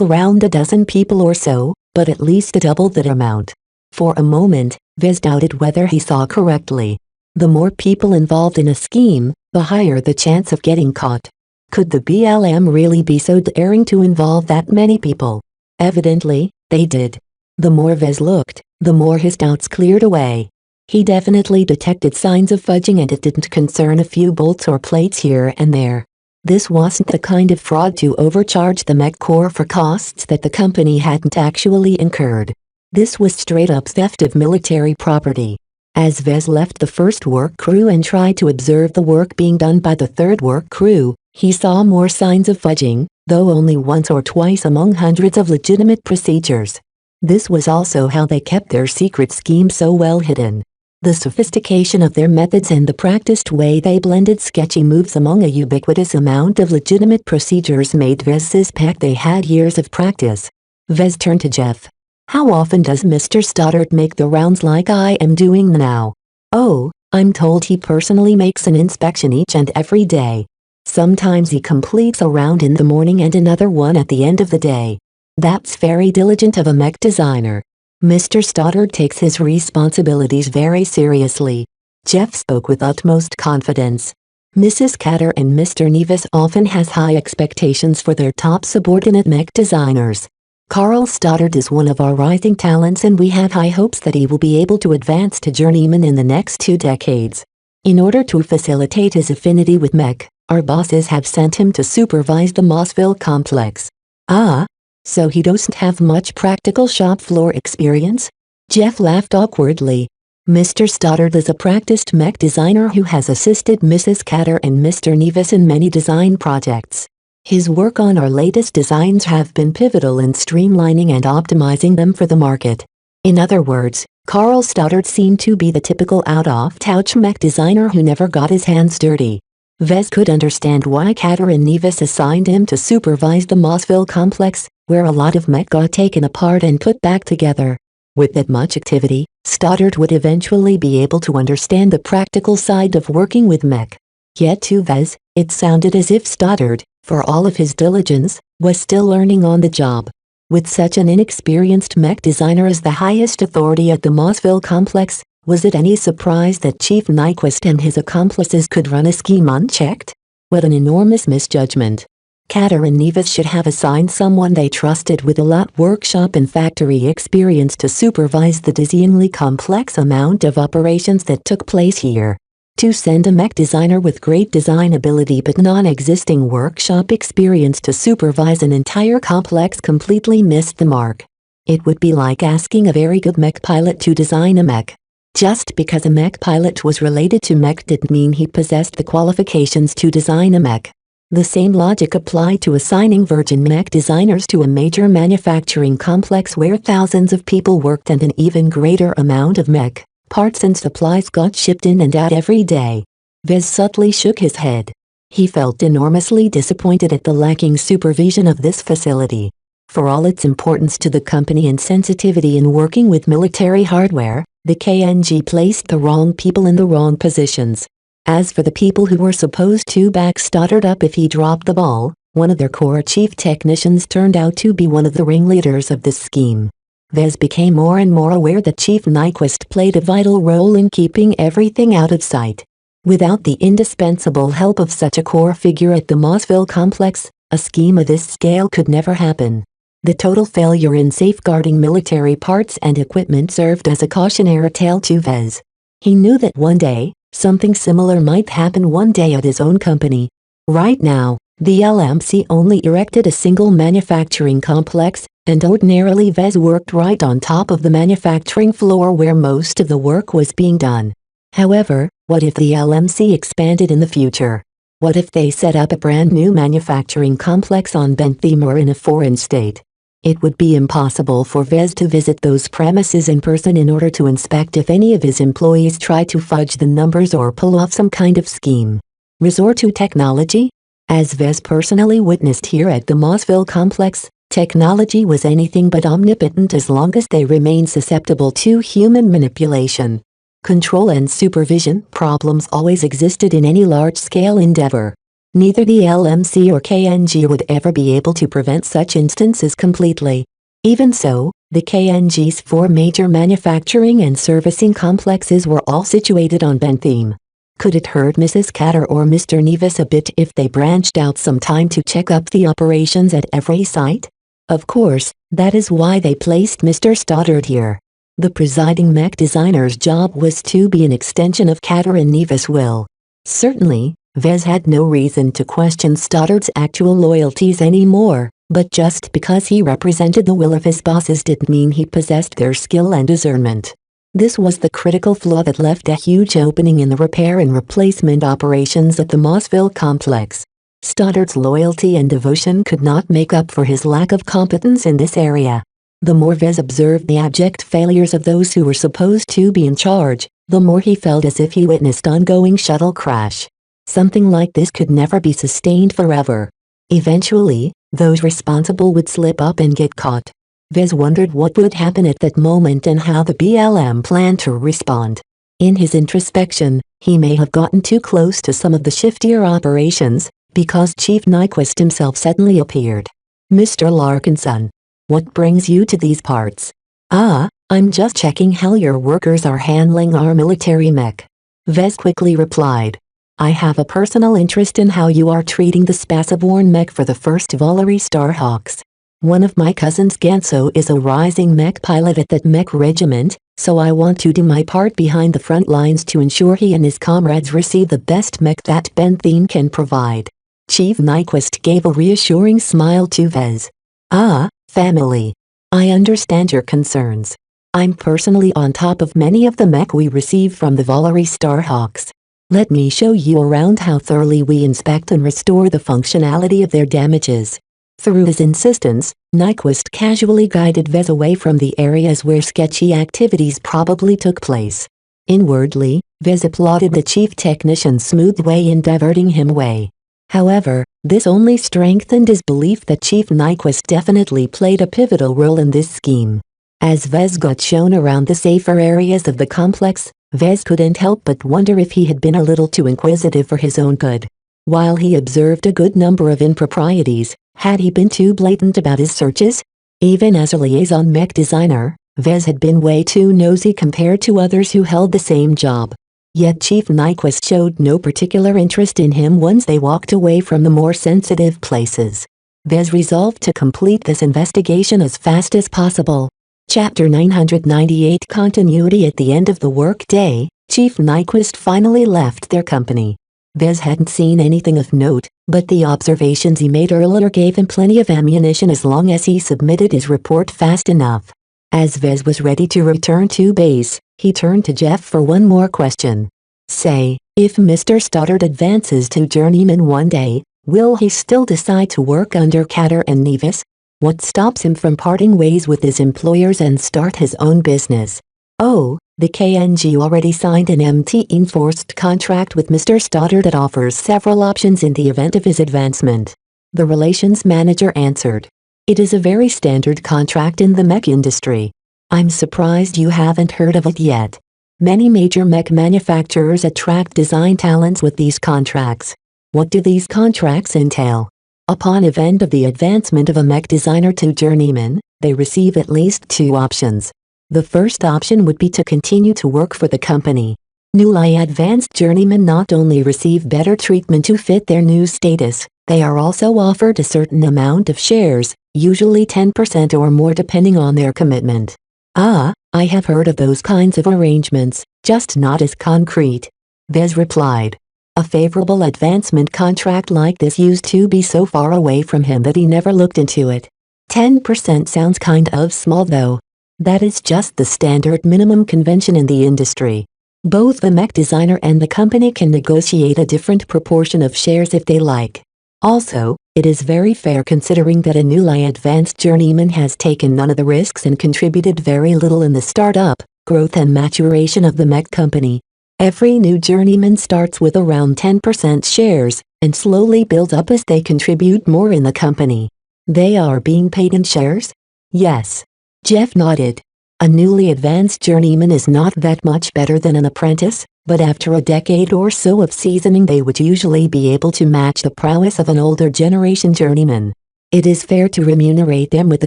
around a dozen people or so, but at least double that amount. For a moment, Vez doubted whether he saw correctly. The more people involved in a scheme, the higher the chance of getting caught. Could the BLM really be so daring to involve that many people? Evidently, they did. The more Vez looked, the more his doubts cleared away. He definitely detected signs of fudging, and it didn't concern a few bolts or plates here and there. This wasn't the kind of fraud to overcharge the mech corps for costs that the company hadn't actually incurred. This was straight-up theft of military property. As Vez left the first work crew and tried to observe the work being done by the third work crew, he saw more signs of fudging, though only once or twice among hundreds of legitimate procedures. This was also how they kept their secret scheme so well hidden. The sophistication of their methods and the practiced way they blended sketchy moves among a ubiquitous amount of legitimate procedures made Vez suspect they had years of practice. Vez turned to Jeff. How often does Mr. Stoddard make the rounds like I am doing now? Oh, I'm told he personally makes an inspection each and every day. Sometimes he completes a round in the morning and another one at the end of the day. That's very diligent of a mech designer. Mr. Stoddard takes his responsibilities very seriously. Jeff spoke with utmost confidence. Mrs. Catter and Mr. Nevis often has high expectations for their top subordinate mech designers. Carl Stoddard is one of our rising talents, and we have high hopes that he will be able to advance to journeyman in the next 2 decades. In order to facilitate his affinity with mech, our bosses have sent him to supervise the Mossville complex. Ah? So he doesn't have much practical shop floor experience? Jeff laughed awkwardly. Mr. Stoddard is a practiced mech designer who has assisted Mrs. Catter and Mr. Nevis in many design projects. His work on our latest designs have been pivotal in streamlining and optimizing them for the market. In other words, Carl Stoddard seemed to be the typical out-of-touch mech designer who never got his hands dirty. Vez could understand why Catter and Nevis assigned him to supervise the Mossville complex, where a lot of mech got taken apart and put back together. With that much activity, Stoddard would eventually be able to understand the practical side of working with mech. Yet to Vez, it sounded as if Stoddard, for all of his diligence, was still learning on the job. With such an inexperienced mech designer as the highest authority at the Mossville complex, was it any surprise that Chief Nyquist and his accomplices could run a scheme unchecked? What an enormous misjudgment. Katter and Nevis should have assigned someone they trusted with a lot workshop and factory experience to supervise the dizzyingly complex amount of operations that took place here. To send a mech designer with great design ability but non-existing workshop experience to supervise an entire complex completely missed the mark. It would be like asking a very good mech pilot to design a mech. Just because a mech pilot was related to mech didn't mean he possessed the qualifications to design a mech. The same logic applied to assigning virgin mech designers to a major manufacturing complex where thousands of people worked and an even greater amount of mech parts and supplies got shipped in and out every day. Vez subtly shook his head. He felt enormously disappointed at the lacking supervision of this facility. For all its importance to the company and sensitivity in working with military hardware, the KNG placed the wrong people in the wrong positions. As for the people who were supposed to back Stoddard up if he dropped the ball, one of their core chief technicians turned out to be one of the ringleaders of this scheme. Vez became more and more aware that Chief Nyquist played a vital role in keeping everything out of sight. Without the indispensable help of such a core figure at the Mossville complex, a scheme of this scale could never happen. The total failure in safeguarding military parts and equipment served as a cautionary tale to Vez. He knew that one day, something similar might happen one day at his own company. Right now, the LMC only erected a single manufacturing complex, and ordinarily Vez worked right on top of the manufacturing floor where most of the work was being done. However, what if the LMC expanded in the future? What if they set up a brand new manufacturing complex on Bentham or in a foreign state? It would be impossible for Vez to visit those premises in person in order to inspect if any of his employees tried to fudge the numbers or pull off some kind of scheme. Resort to technology? As Vez personally witnessed here at the Mossville complex, technology was anything but omnipotent as long as they remained susceptible to human manipulation. Control and supervision problems always existed in any large-scale endeavor. Neither the LMC or KNG would ever be able to prevent such instances completely. Even so, the KNG's 4 major manufacturing and servicing complexes were all situated on Bentham. Could it hurt Mrs. Katter or Mr. Nevis a bit if they branched out some time to check up the operations at every site? Of course, that is why they placed Mr. Stoddard here. The presiding mech designer's job was to be an extension of Katter and Nevis' will. Certainly, Vez had no reason to question Stoddard's actual loyalties anymore, but just because he represented the will of his bosses didn't mean he possessed their skill and discernment. This was the critical flaw that left a huge opening in the repair and replacement operations at the Mossville complex. Stoddard's loyalty and devotion could not make up for his lack of competence in this area. The more Vez observed the abject failures of those who were supposed to be in charge, the more he felt as if he witnessed ongoing shuttle crash. Something like this could never be sustained forever. Eventually, those responsible would slip up and get caught. Vez wondered what would happen at that moment and how the BLM planned to respond. In his introspection, he may have gotten too close to some of the shiftier operations, because Chief Nyquist himself suddenly appeared. "Mr. Larkinson, what brings you to these parts?" "Ah, I'm just checking how your workers are handling our military mech," Vez quickly replied. "I have a personal interest in how you are treating the Spaceborne mech for the 1st Volley Starhawks. One of my cousins Ganso is a rising mech pilot at that mech regiment, so I want to do my part behind the front lines to ensure he and his comrades receive the best mech that Bentham can provide." Chief Nyquist gave a reassuring smile to Vez. "Ah, family. I understand your concerns. I'm personally on top of many of the mech we receive from the Volley Starhawks. Let me show you around how thoroughly we inspect and restore the functionality of their damages." Through his insistence, Nyquist casually guided Vez away from the areas where sketchy activities probably took place. Inwardly, Vez applauded the chief technician's smooth way in diverting him away. However, this only strengthened his belief that Chief Nyquist definitely played a pivotal role in this scheme. As Vez got shown around the safer areas of the complex, Vez couldn't help but wonder if he had been a little too inquisitive for his own good. While he observed a good number of improprieties, had he been too blatant about his searches? Even as a liaison mech designer, Vez had been way too nosy compared to others who held the same job. Yet Chief Nyquist showed no particular interest in him once they walked away from the more sensitive places. Vez resolved to complete this investigation as fast as possible. Chapter 998 Continuity. At the end of the workday, Chief Nyquist finally left their company. Vez hadn't seen anything of note, but the observations he made earlier gave him plenty of ammunition as long as he submitted his report fast enough. As Vez was ready to return to base, he turned to Jeff for one more question. Say, if Mr. Stoddard advances to journeyman one day, will he still decide to work under Catter and Nevis? What stops him from parting ways with his employers and start his own business? Oh, the KNG already signed an MT-enforced contract with Mr. Stoddard that offers several options in the event of his advancement. The relations manager answered. It is a very standard contract in the mech industry. I'm surprised you haven't heard of it yet. Many major mech manufacturers attract design talents with these contracts. What do these contracts entail? Upon event of the advancement of a mech designer to journeyman, they receive at least two options. The first option would be to continue to work for the company. Newly advanced journeymen not only receive better treatment to fit their new status, they are also offered a certain amount of shares, usually 10% or more depending on their commitment. Ah, I have heard of those kinds of arrangements, just not as concrete. Vez replied. A favorable advancement contract like this used to be so far away from him that he never looked into it. 10% sounds kind of small though. That is just the standard minimum convention in the industry. Both the mech designer and the company can negotiate a different proportion of shares if they like. Also, it is very fair considering that a newly advanced journeyman has taken none of the risks and contributed very little in the startup, growth and maturation of the mech company. Every new journeyman starts with around 10% shares, and slowly builds up as they contribute more in the company. They are being paid in shares? Yes. Jeff nodded. A newly advanced journeyman is not that much better than an apprentice, but after a decade or so of seasoning they would usually be able to match the prowess of an older generation journeyman. It is fair to remunerate them with a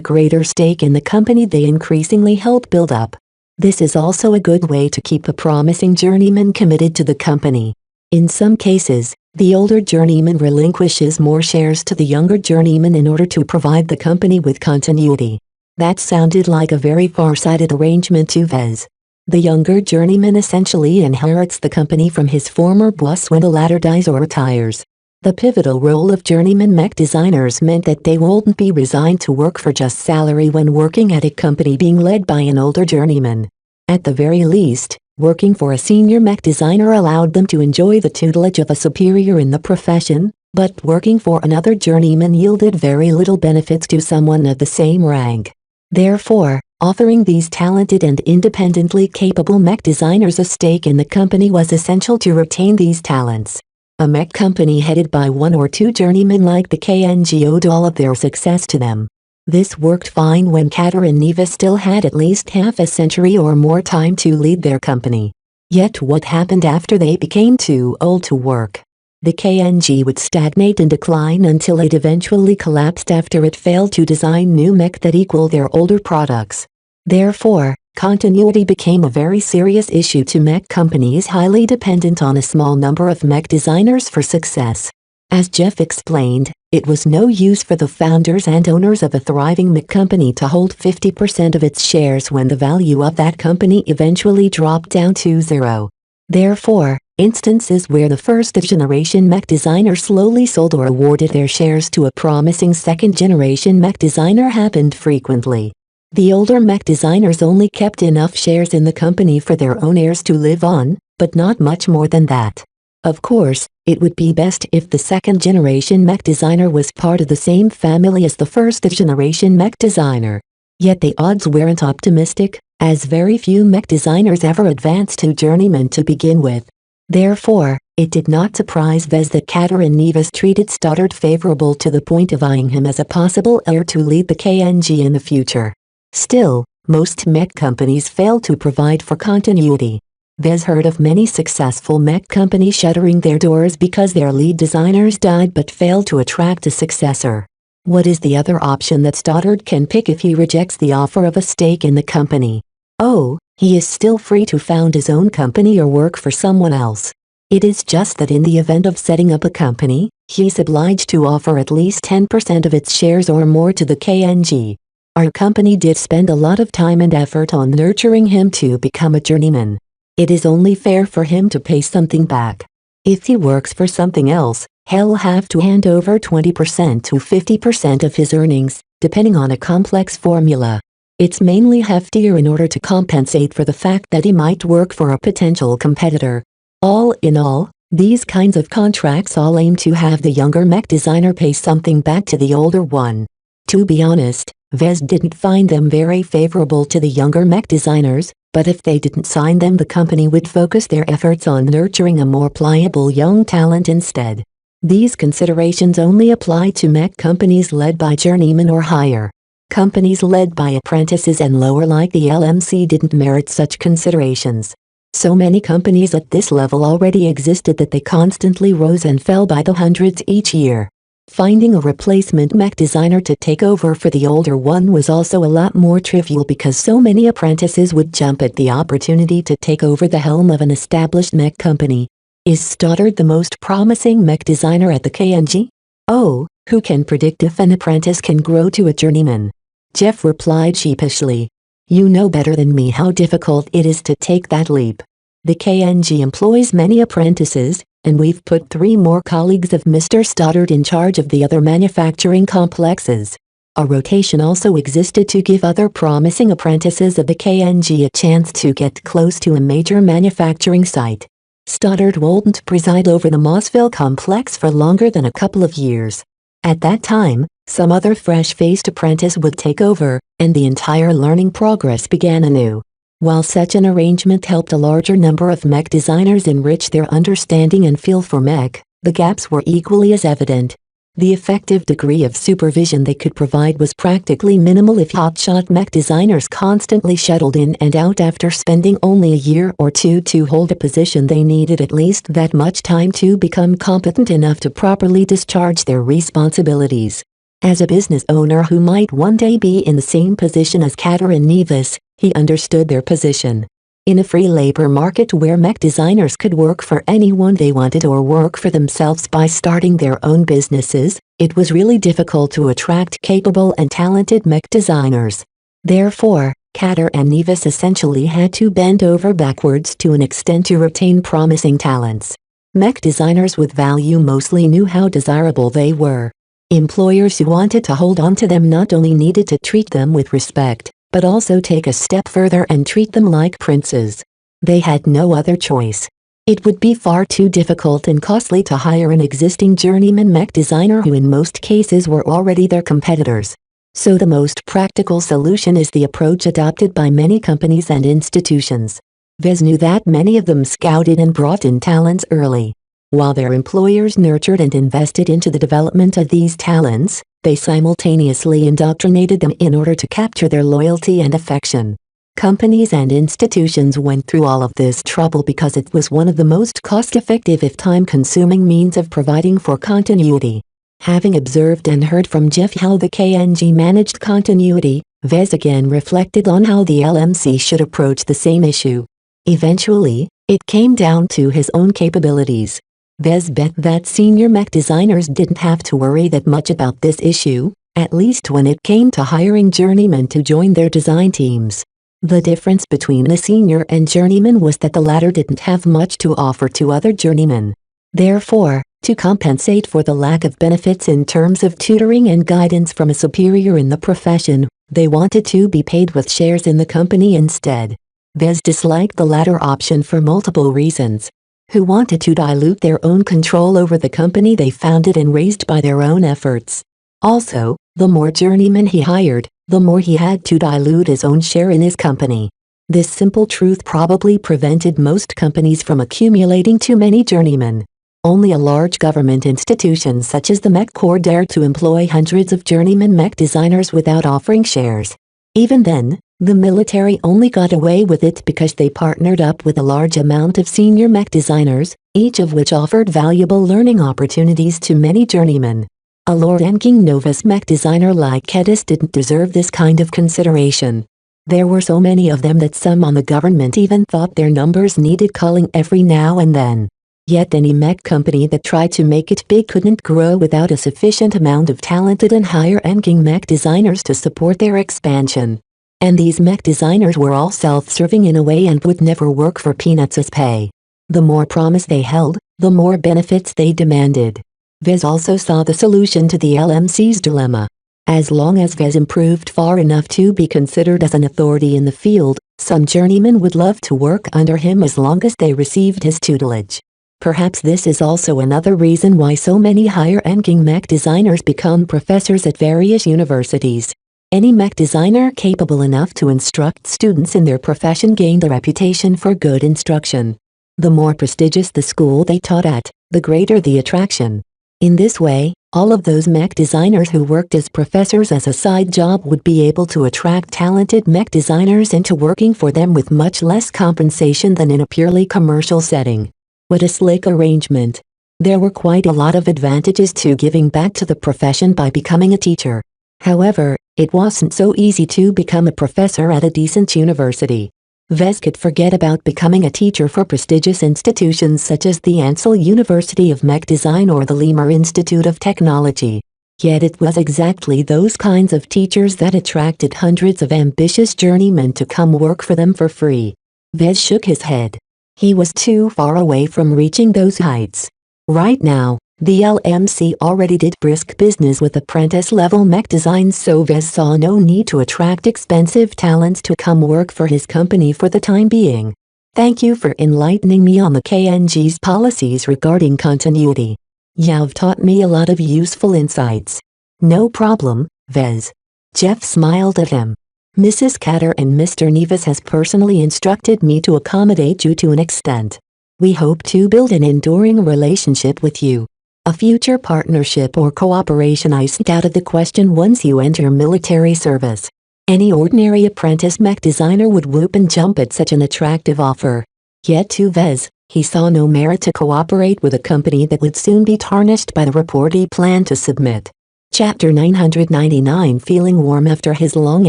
greater stake in the company they increasingly help build up. This is also a good way to keep a promising journeyman committed to the company. In some cases, the older journeyman relinquishes more shares to the younger journeyman in order to provide the company with continuity. That sounded like a very far-sighted arrangement to Vez. The younger journeyman essentially inherits the company from his former boss when the latter dies or retires. The pivotal role of journeyman mech designers meant that they wouldn't be resigned to work for just salary when working at a company being led by an older journeyman. At the very least, working for a senior mech designer allowed them to enjoy the tutelage of a superior in the profession, but working for another journeyman yielded very little benefits to someone of the same rank. Therefore, offering these talented and independently capable mech designers a stake in the company was essential to retain these talents. A mech company headed by one or two journeymen like the KNG owed all of their success to them. This worked fine when Catter and Neva still had at least half a century or more time to lead their company. Yet what happened after they became too old to work? The KNG would stagnate and decline until it eventually collapsed after it failed to design new mech that equal their older products. Therefore, continuity became a very serious issue to mech companies highly dependent on a small number of mech designers for success. As Jeff explained, it was no use for the founders and owners of a thriving mech company to hold 50% of its shares when the value of that company eventually dropped down to zero. Therefore, instances where the first-generation mech designer slowly sold or awarded their shares to a promising second-generation mech designer happened frequently. The older mech designers only kept enough shares in the company for their own heirs to live on, but not much more than that. Of course, it would be best if the second-generation mech designer was part of the same family as the first-generation mech designer. Yet the odds weren't optimistic, as very few mech designers ever advanced to journeyman to begin with. Therefore, it did not surprise Vez that Catter and Nevis treated Stoddard favorable to the point of eyeing him as a possible heir to lead the KNG in the future. Still, most mech companies fail to provide for continuity. Vez heard of many successful mech companies shuttering their doors because their lead designers died but failed to attract a successor. What is the other option that Stoddard can pick if he rejects the offer of a stake in the company? Oh, he is still free to found his own company or work for someone else. It is just that in the event of setting up a company, he is obliged to offer at least 10% of its shares or more to the KNG. Our company did spend a lot of time and effort on nurturing him to become a journeyman. It is only fair for him to pay something back. If he works for something else, he'll have to hand over 20% to 50% of his earnings, depending on a complex formula. It's mainly heftier in order to compensate for the fact that he might work for a potential competitor. All in all, these kinds of contracts all aim to have the younger mech designer pay something back to the older one. To be honest, Vez didn't find them very favorable to the younger mech designers, but if they didn't sign them, the company would focus their efforts on nurturing a more pliable young talent instead. These considerations only apply to mech companies led by journeymen or higher. Companies led by apprentices and lower like the LMC didn't merit such considerations. So many companies at this level already existed that they constantly rose and fell by the hundreds each year. Finding a replacement mech designer to take over for the older one was also a lot more trivial because so many apprentices would jump at the opportunity to take over the helm of an established mech company. Is Stoddard the most promising mech designer at the KNG? Oh, who can predict if an apprentice can grow to a journeyman? Jeff replied sheepishly. You know better than me how difficult it is to take that leap. The KNG employs many apprentices, and we've put 3 more colleagues of Mr. Stoddard in charge of the other manufacturing complexes. A rotation also existed to give other promising apprentices of the KNG a chance to get close to a major manufacturing site. Stoddard wouldn't preside over the Mossville complex for longer than a couple of years. At that time, some other fresh-faced apprentice would take over, and the entire learning progress began anew. While such an arrangement helped a larger number of mech designers enrich their understanding and feel for mech, the gaps were equally as evident. The effective degree of supervision they could provide was practically minimal if hotshot mech designers constantly shuttled in and out after spending only a year or two to hold a position. They needed at least that much time to become competent enough to properly discharge their responsibilities. As a business owner who might one day be in the same position as Kater and Nevis, he understood their position. In a free labor market where mech designers could work for anyone they wanted or work for themselves by starting their own businesses, it was really difficult to attract capable and talented mech designers. Therefore, Kater and Nevis essentially had to bend over backwards to an extent to retain promising talents. Mech designers with value mostly knew how desirable they were. Employers who wanted to hold on to them not only needed to treat them with respect, but also take a step further and treat them like princes. They had no other choice. It would be far too difficult and costly to hire an existing journeyman mech designer who in most cases were already their competitors. So the most practical solution is the approach adopted by many companies and institutions. Vez knew that many of them scouted and brought in talents early. While their employers nurtured and invested into the development of these talents, they simultaneously indoctrinated them in order to capture their loyalty and affection. Companies and institutions went through all of this trouble because it was one of the most cost-effective if time-consuming means of providing for continuity. Having observed and heard from Jeff how the KNG managed continuity, Vez again reflected on how the LMC should approach the same issue. Eventually, it came down to his own capabilities. Vez bet that senior mech designers didn't have to worry that much about this issue, at least when it came to hiring journeymen to join their design teams. The difference between a senior and journeyman was that the latter didn't have much to offer to other journeymen. Therefore, to compensate for the lack of benefits in terms of tutoring and guidance from a superior in the profession, they wanted to be paid with shares in the company instead. Vez disliked the latter option for multiple reasons. Who wanted to dilute their own control over the company they founded and raised by their own efforts. Also, the more journeymen he hired, the more he had to dilute his own share in his company. This simple truth probably prevented most companies from accumulating too many journeymen. Only a large government institution such as the Mech Corps dared to employ hundreds of journeyman mech designers without offering shares. Even then, The military only got away with it because they partnered up with a large amount of senior mech designers, each of which offered valuable learning opportunities to many journeymen. A low-ranking novice mech designer like Kedis didn't deserve this kind of consideration. There were so many of them that some on the government even thought their numbers needed culling every now and then. Yet any mech company that tried to make it big couldn't grow without a sufficient amount of talented and higher-ranking mech designers to support their expansion. And these mech designers were all self-serving in a way and would never work for peanuts as pay. The more promise they held, the more benefits they demanded. Vez also saw the solution to the LMC's dilemma. As long as Vez improved far enough to be considered as an authority in the field, some journeymen would love to work under him as long as they received his tutelage. Perhaps this is also another reason why so many higher-ranking mech designers become professors at various universities. Any mech designer capable enough to instruct students in their profession gained a reputation for good instruction. The more prestigious the school they taught at, the greater the attraction. In this way, all of those mech designers who worked as professors as a side job would be able to attract talented mech designers into working for them with much less compensation than in a purely commercial setting. What a slick arrangement. There were quite a lot of advantages to giving back to the profession by becoming a teacher. However, it wasn't so easy to become a professor at a decent university. Vez could forget about becoming a teacher for prestigious institutions such as the Ansel University of Mech Design or the Lemur Institute of Technology. Yet it was exactly those kinds of teachers that attracted hundreds of ambitious journeymen to come work for them for free. Vez shook his head. He was too far away from reaching those heights. Right now, the LMC already did brisk business with apprentice-level mech designs, so Vez saw no need to attract expensive talents to come work for his company for the time being. Thank you for enlightening me on the KNG's policies regarding continuity. You've taught me a lot of useful insights. No problem, Vez. Jeff smiled at him. Mrs. Catter and Mr. Nevis has personally instructed me to accommodate you to an extent. We hope to build an enduring relationship with you. A future partnership or cooperation isn't out of the question once you enter military service. Any ordinary apprentice mech designer would whoop and jump at such an attractive offer. Yet to Vez, he saw no merit to cooperate with a company that would soon be tarnished by the report he planned to submit. Chapter 999. Feeling warm after his long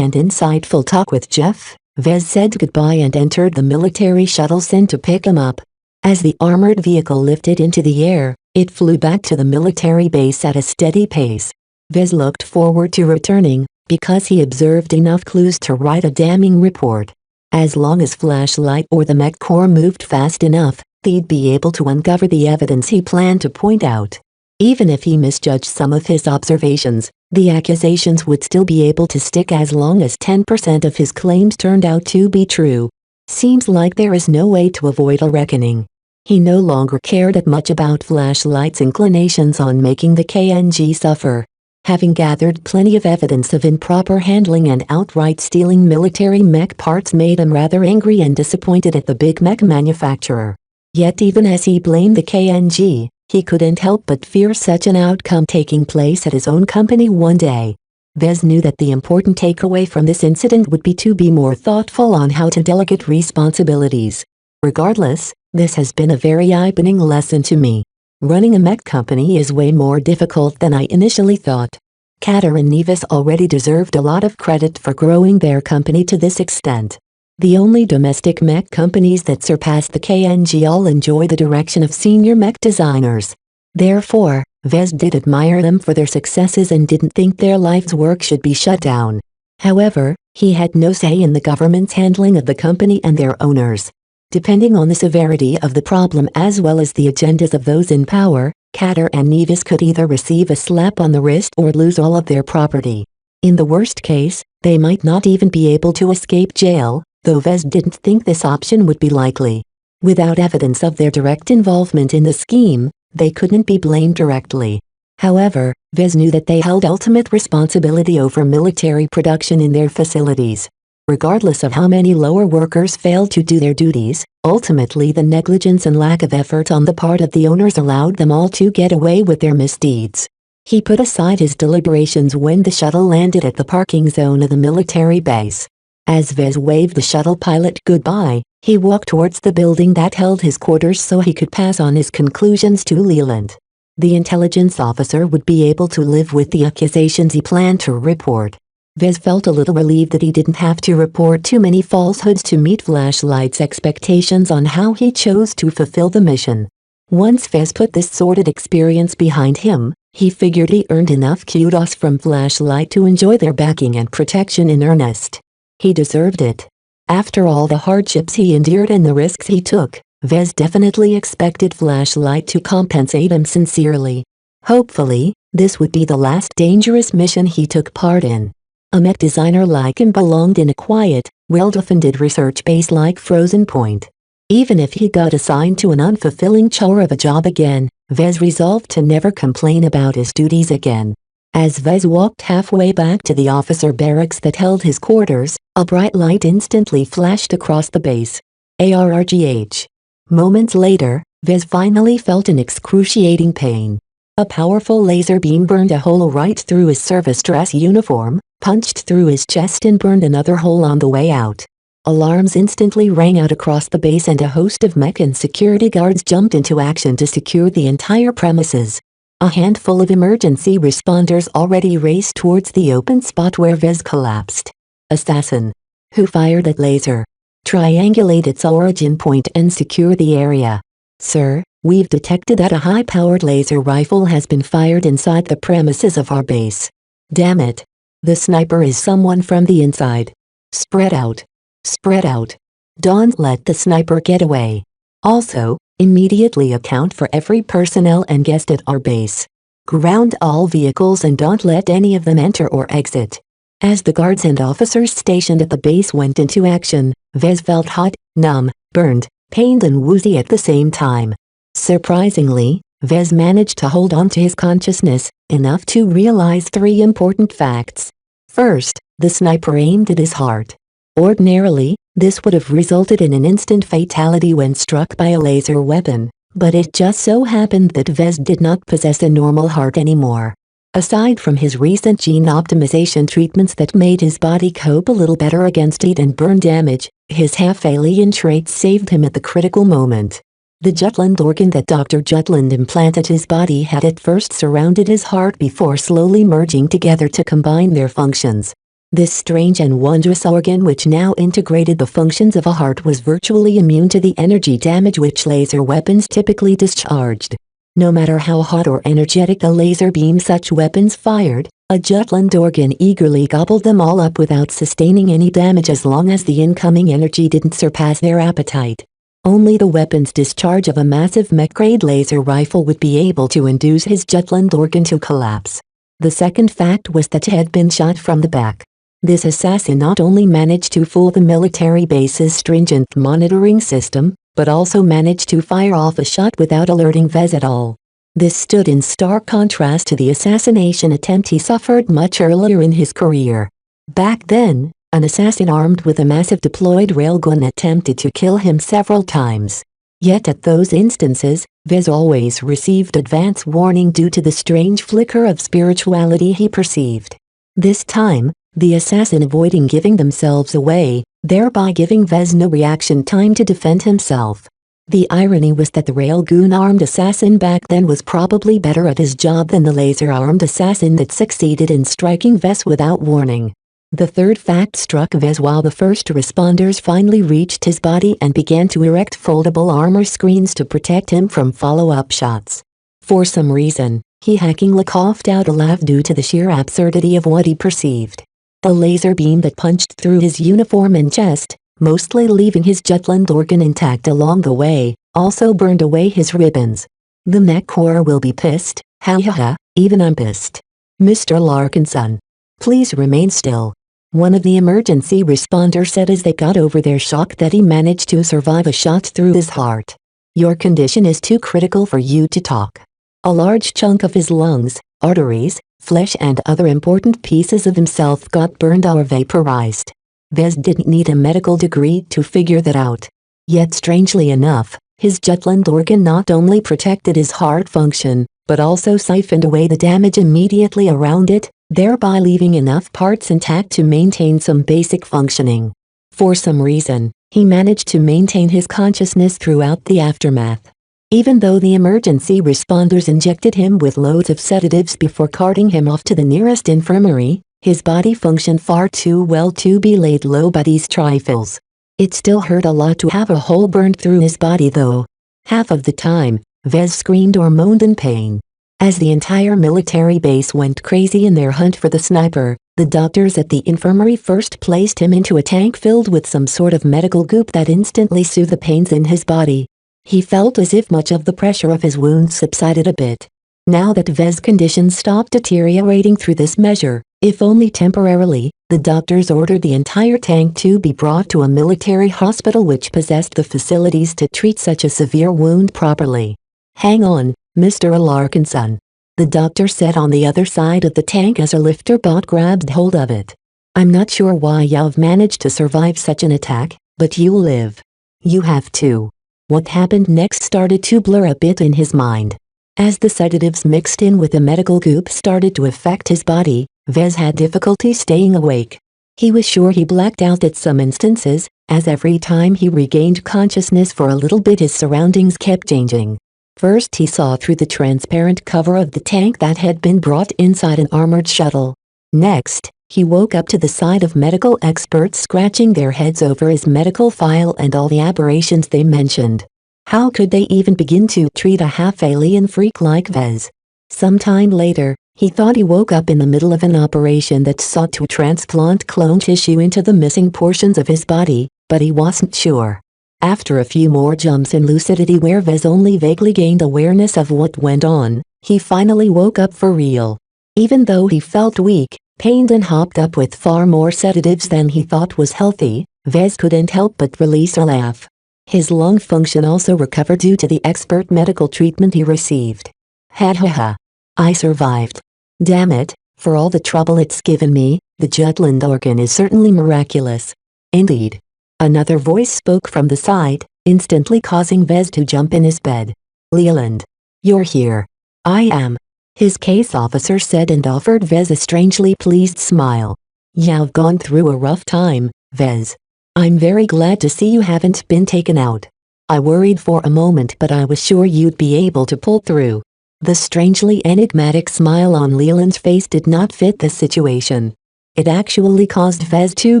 and insightful talk with Jeff, Vez said goodbye and entered the military shuttle sent to pick him up. As the armored vehicle lifted into the air, it flew back to the military base at a steady pace. Vez looked forward to returning, because he observed enough clues to write a damning report. As long as Flashlight or the Mech Corps moved fast enough, they'd be able to uncover the evidence he planned to point out. Even if he misjudged some of his observations, the accusations would still be able to stick as long as 10% of his claims turned out to be true. Seems like there is no way to avoid a reckoning. He no longer cared that much about Flashlight's inclinations on making the KNG suffer. Having gathered plenty of evidence of improper handling and outright stealing military mech parts made him rather angry and disappointed at the big mech manufacturer. Yet even as he blamed the KNG, he couldn't help but fear such an outcome taking place at his own company one day. Vez knew that the important takeaway from this incident would be to be more thoughtful on how to delegate responsibilities. Regardless, this has been a very eye-opening lesson to me. Running a mech company is way more difficult than I initially thought. Catter and Nevis already deserved a lot of credit for growing their company to this extent. The only domestic mech companies that surpass the KNG all enjoy the direction of senior mech designers. Therefore, Vez did admire them for their successes and didn't think their life's work should be shut down. However, he had no say in the government's handling of the company and their owners. Depending on the severity of the problem as well as the agendas of those in power, Catter and Nevis could either receive a slap on the wrist or lose all of their property. In the worst case, they might not even be able to escape jail, though Vez didn't think this option would be likely. Without evidence of their direct involvement in the scheme, they couldn't be blamed directly. However, Vez knew that they held ultimate responsibility over military production in their facilities. Regardless of how many lower workers failed to do their duties, ultimately the negligence and lack of effort on the part of the owners allowed them all to get away with their misdeeds. He put aside his deliberations when the shuttle landed at the parking zone of the military base. As Vez waved the shuttle pilot goodbye, he walked towards the building that held his quarters so he could pass on his conclusions to Leland. The intelligence officer would be able to live with the accusations he planned to report. Vez felt a little relieved that he didn't have to report too many falsehoods to meet Flashlight's expectations on how he chose to fulfill the mission. Once Vez put this sordid experience behind him, he figured he earned enough kudos from Flashlight to enjoy their backing and protection in earnest. He deserved it. After all the hardships he endured and the risks he took, Vez definitely expected Flashlight to compensate him sincerely. Hopefully, this would be the last dangerous mission he took part in. A mech designer like him belonged in a quiet, well-defended research base like Frozen Point. Even if he got assigned to an unfulfilling chore of a job again, Vez resolved to never complain about his duties again. As Vez walked halfway back to the officer barracks that held his quarters, a bright light instantly flashed across the base. ARRGH. Moments later, Vez finally felt an excruciating pain. A powerful laser beam burned a hole right through his service dress uniform, punched through his chest and burned another hole on the way out. Alarms instantly rang out across the base and a host of mech and security guards jumped into action to secure the entire premises. A handful of emergency responders already raced towards the open spot where Vez collapsed. Assassin. Who fired that laser? Triangulate its origin point and secure the area. Sir, we've detected that a high-powered laser rifle has been fired inside the premises of our base. Damn it. The sniper is someone from the inside. Spread out. Spread out. Don't let the sniper get away. Also, immediately account for every personnel and guest at our base. Ground all vehicles and don't let any of them enter or exit. As the guards and officers stationed at the base went into action, Vez felt hot, numb, burned, pained and woozy at the same time. Surprisingly, Vez managed to hold on to his consciousness, enough to realize three important facts. First, the sniper aimed at his heart. Ordinarily, this would have resulted in an instant fatality when struck by a laser weapon, but it just so happened that Vez did not possess a normal heart anymore. Aside from his recent gene optimization treatments that made his body cope a little better against heat and burn damage, his half-alien traits saved him at the critical moment. The Jutland organ that Dr. Jutland implanted his body had at first surrounded his heart before slowly merging together to combine their functions. This strange and wondrous organ which now integrated the functions of a heart was virtually immune to the energy damage which laser weapons typically discharged. No matter how hot or energetic a laser beam such weapons fired, a Jutland organ eagerly gobbled them all up without sustaining any damage as long as the incoming energy didn't surpass their appetite. Only the weapon's discharge of a massive mech-grade laser rifle would be able to induce his Jutland organ to collapse. The second fact was that he had been shot from the back. This assassin not only managed to fool the military base's stringent monitoring system, but also managed to fire off a shot without alerting Vez at all. This stood in stark contrast to the assassination attempt he suffered much earlier in his career. Back then, an assassin armed with a massive deployed railgun attempted to kill him several times. Yet at those instances, Vez always received advance warning due to the strange flicker of spirituality he perceived. This time, the assassin avoiding giving themselves away, thereby giving Vez no reaction time to defend himself. The irony was that the railgun-armed assassin back then was probably better at his job than the laser-armed assassin that succeeded in striking Vez without warning. The third fact struck Vez while the first responders finally reached his body and began to erect foldable armor screens to protect him from follow-up shots. For some reason, he hackingly coughed out a laugh due to the sheer absurdity of what he perceived. A laser beam that punched through his uniform and chest, mostly leaving his Jutland organ intact along the way, also burned away his ribbons. The mech corps will be pissed, ha ha ha, even I'm pissed. Mr. Larkinson. Please remain still. One of the emergency responders said as they got over their shock that he managed to survive a shot through his heart. Your condition is too critical for you to talk. A large chunk of his lungs, arteries, flesh and other important pieces of himself got burned or vaporized. Vez didn't need a medical degree to figure that out. Yet strangely enough, his Jutland organ not only protected his heart function, but also siphoned away the damage immediately around it, thereby leaving enough parts intact to maintain some basic functioning. For some reason, he managed to maintain his consciousness throughout the aftermath. Even though the emergency responders injected him with loads of sedatives before carting him off to the nearest infirmary, his body functioned far too well to be laid low by these trifles. It still hurt a lot to have a hole burned through his body though. Half of the time, Vez screamed or moaned in pain. As the entire military base went crazy in their hunt for the sniper, the doctors at the infirmary first placed him into a tank filled with some sort of medical goop that instantly soothed the pains in his body. He felt as if much of the pressure of his wounds subsided a bit. Now that Vez's condition stopped deteriorating through this measure, if only temporarily, the doctors ordered the entire tank to be brought to a military hospital which possessed the facilities to treat such a severe wound properly. "Hang on, Mr. Alarkinson," the doctor said on the other side of the tank as a lifter bot grabbed hold of it. "I'm not sure why you've managed to survive such an attack, but you'll live. You have to." What happened next started to blur a bit in his mind. As the sedatives mixed in with the medical goop started to affect his body, Vez had difficulty staying awake. He was sure he blacked out at some instances, as every time he regained consciousness for a little bit his surroundings kept changing. First he saw through the transparent cover of the tank that had been brought inside an armored shuttle. Next, he woke up to the sight of medical experts scratching their heads over his medical file and all the aberrations they mentioned. How could they even begin to treat a half-alien freak like Vez? Sometime later, he thought he woke up in the middle of an operation that sought to transplant clone tissue into the missing portions of his body, but he wasn't sure. After a few more jumps in lucidity where Vez only vaguely gained awareness of what went on, he finally woke up for real. Even though he felt weak, pained and hopped up with far more sedatives than he thought was healthy, Vez couldn't help but release a laugh. His lung function also recovered due to the expert medical treatment he received. Ha ha ha. I survived. Damn it, for all the trouble it's given me, the Jutland organ is certainly miraculous. Indeed. Another voice spoke from the side, instantly causing Vez to jump in his bed. "Leland. You're here." "I am," his case officer said and offered Vez a strangely pleased smile. "You've gone through a rough time, Vez. I'm very glad to see you haven't been taken out. I worried for a moment but I was sure you'd be able to pull through." The strangely enigmatic smile on Leland's face did not fit the situation. It actually caused Vez to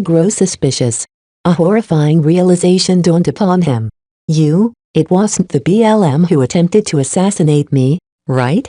grow suspicious. A horrifying realization dawned upon him. It wasn't the BLM who attempted to assassinate me, right?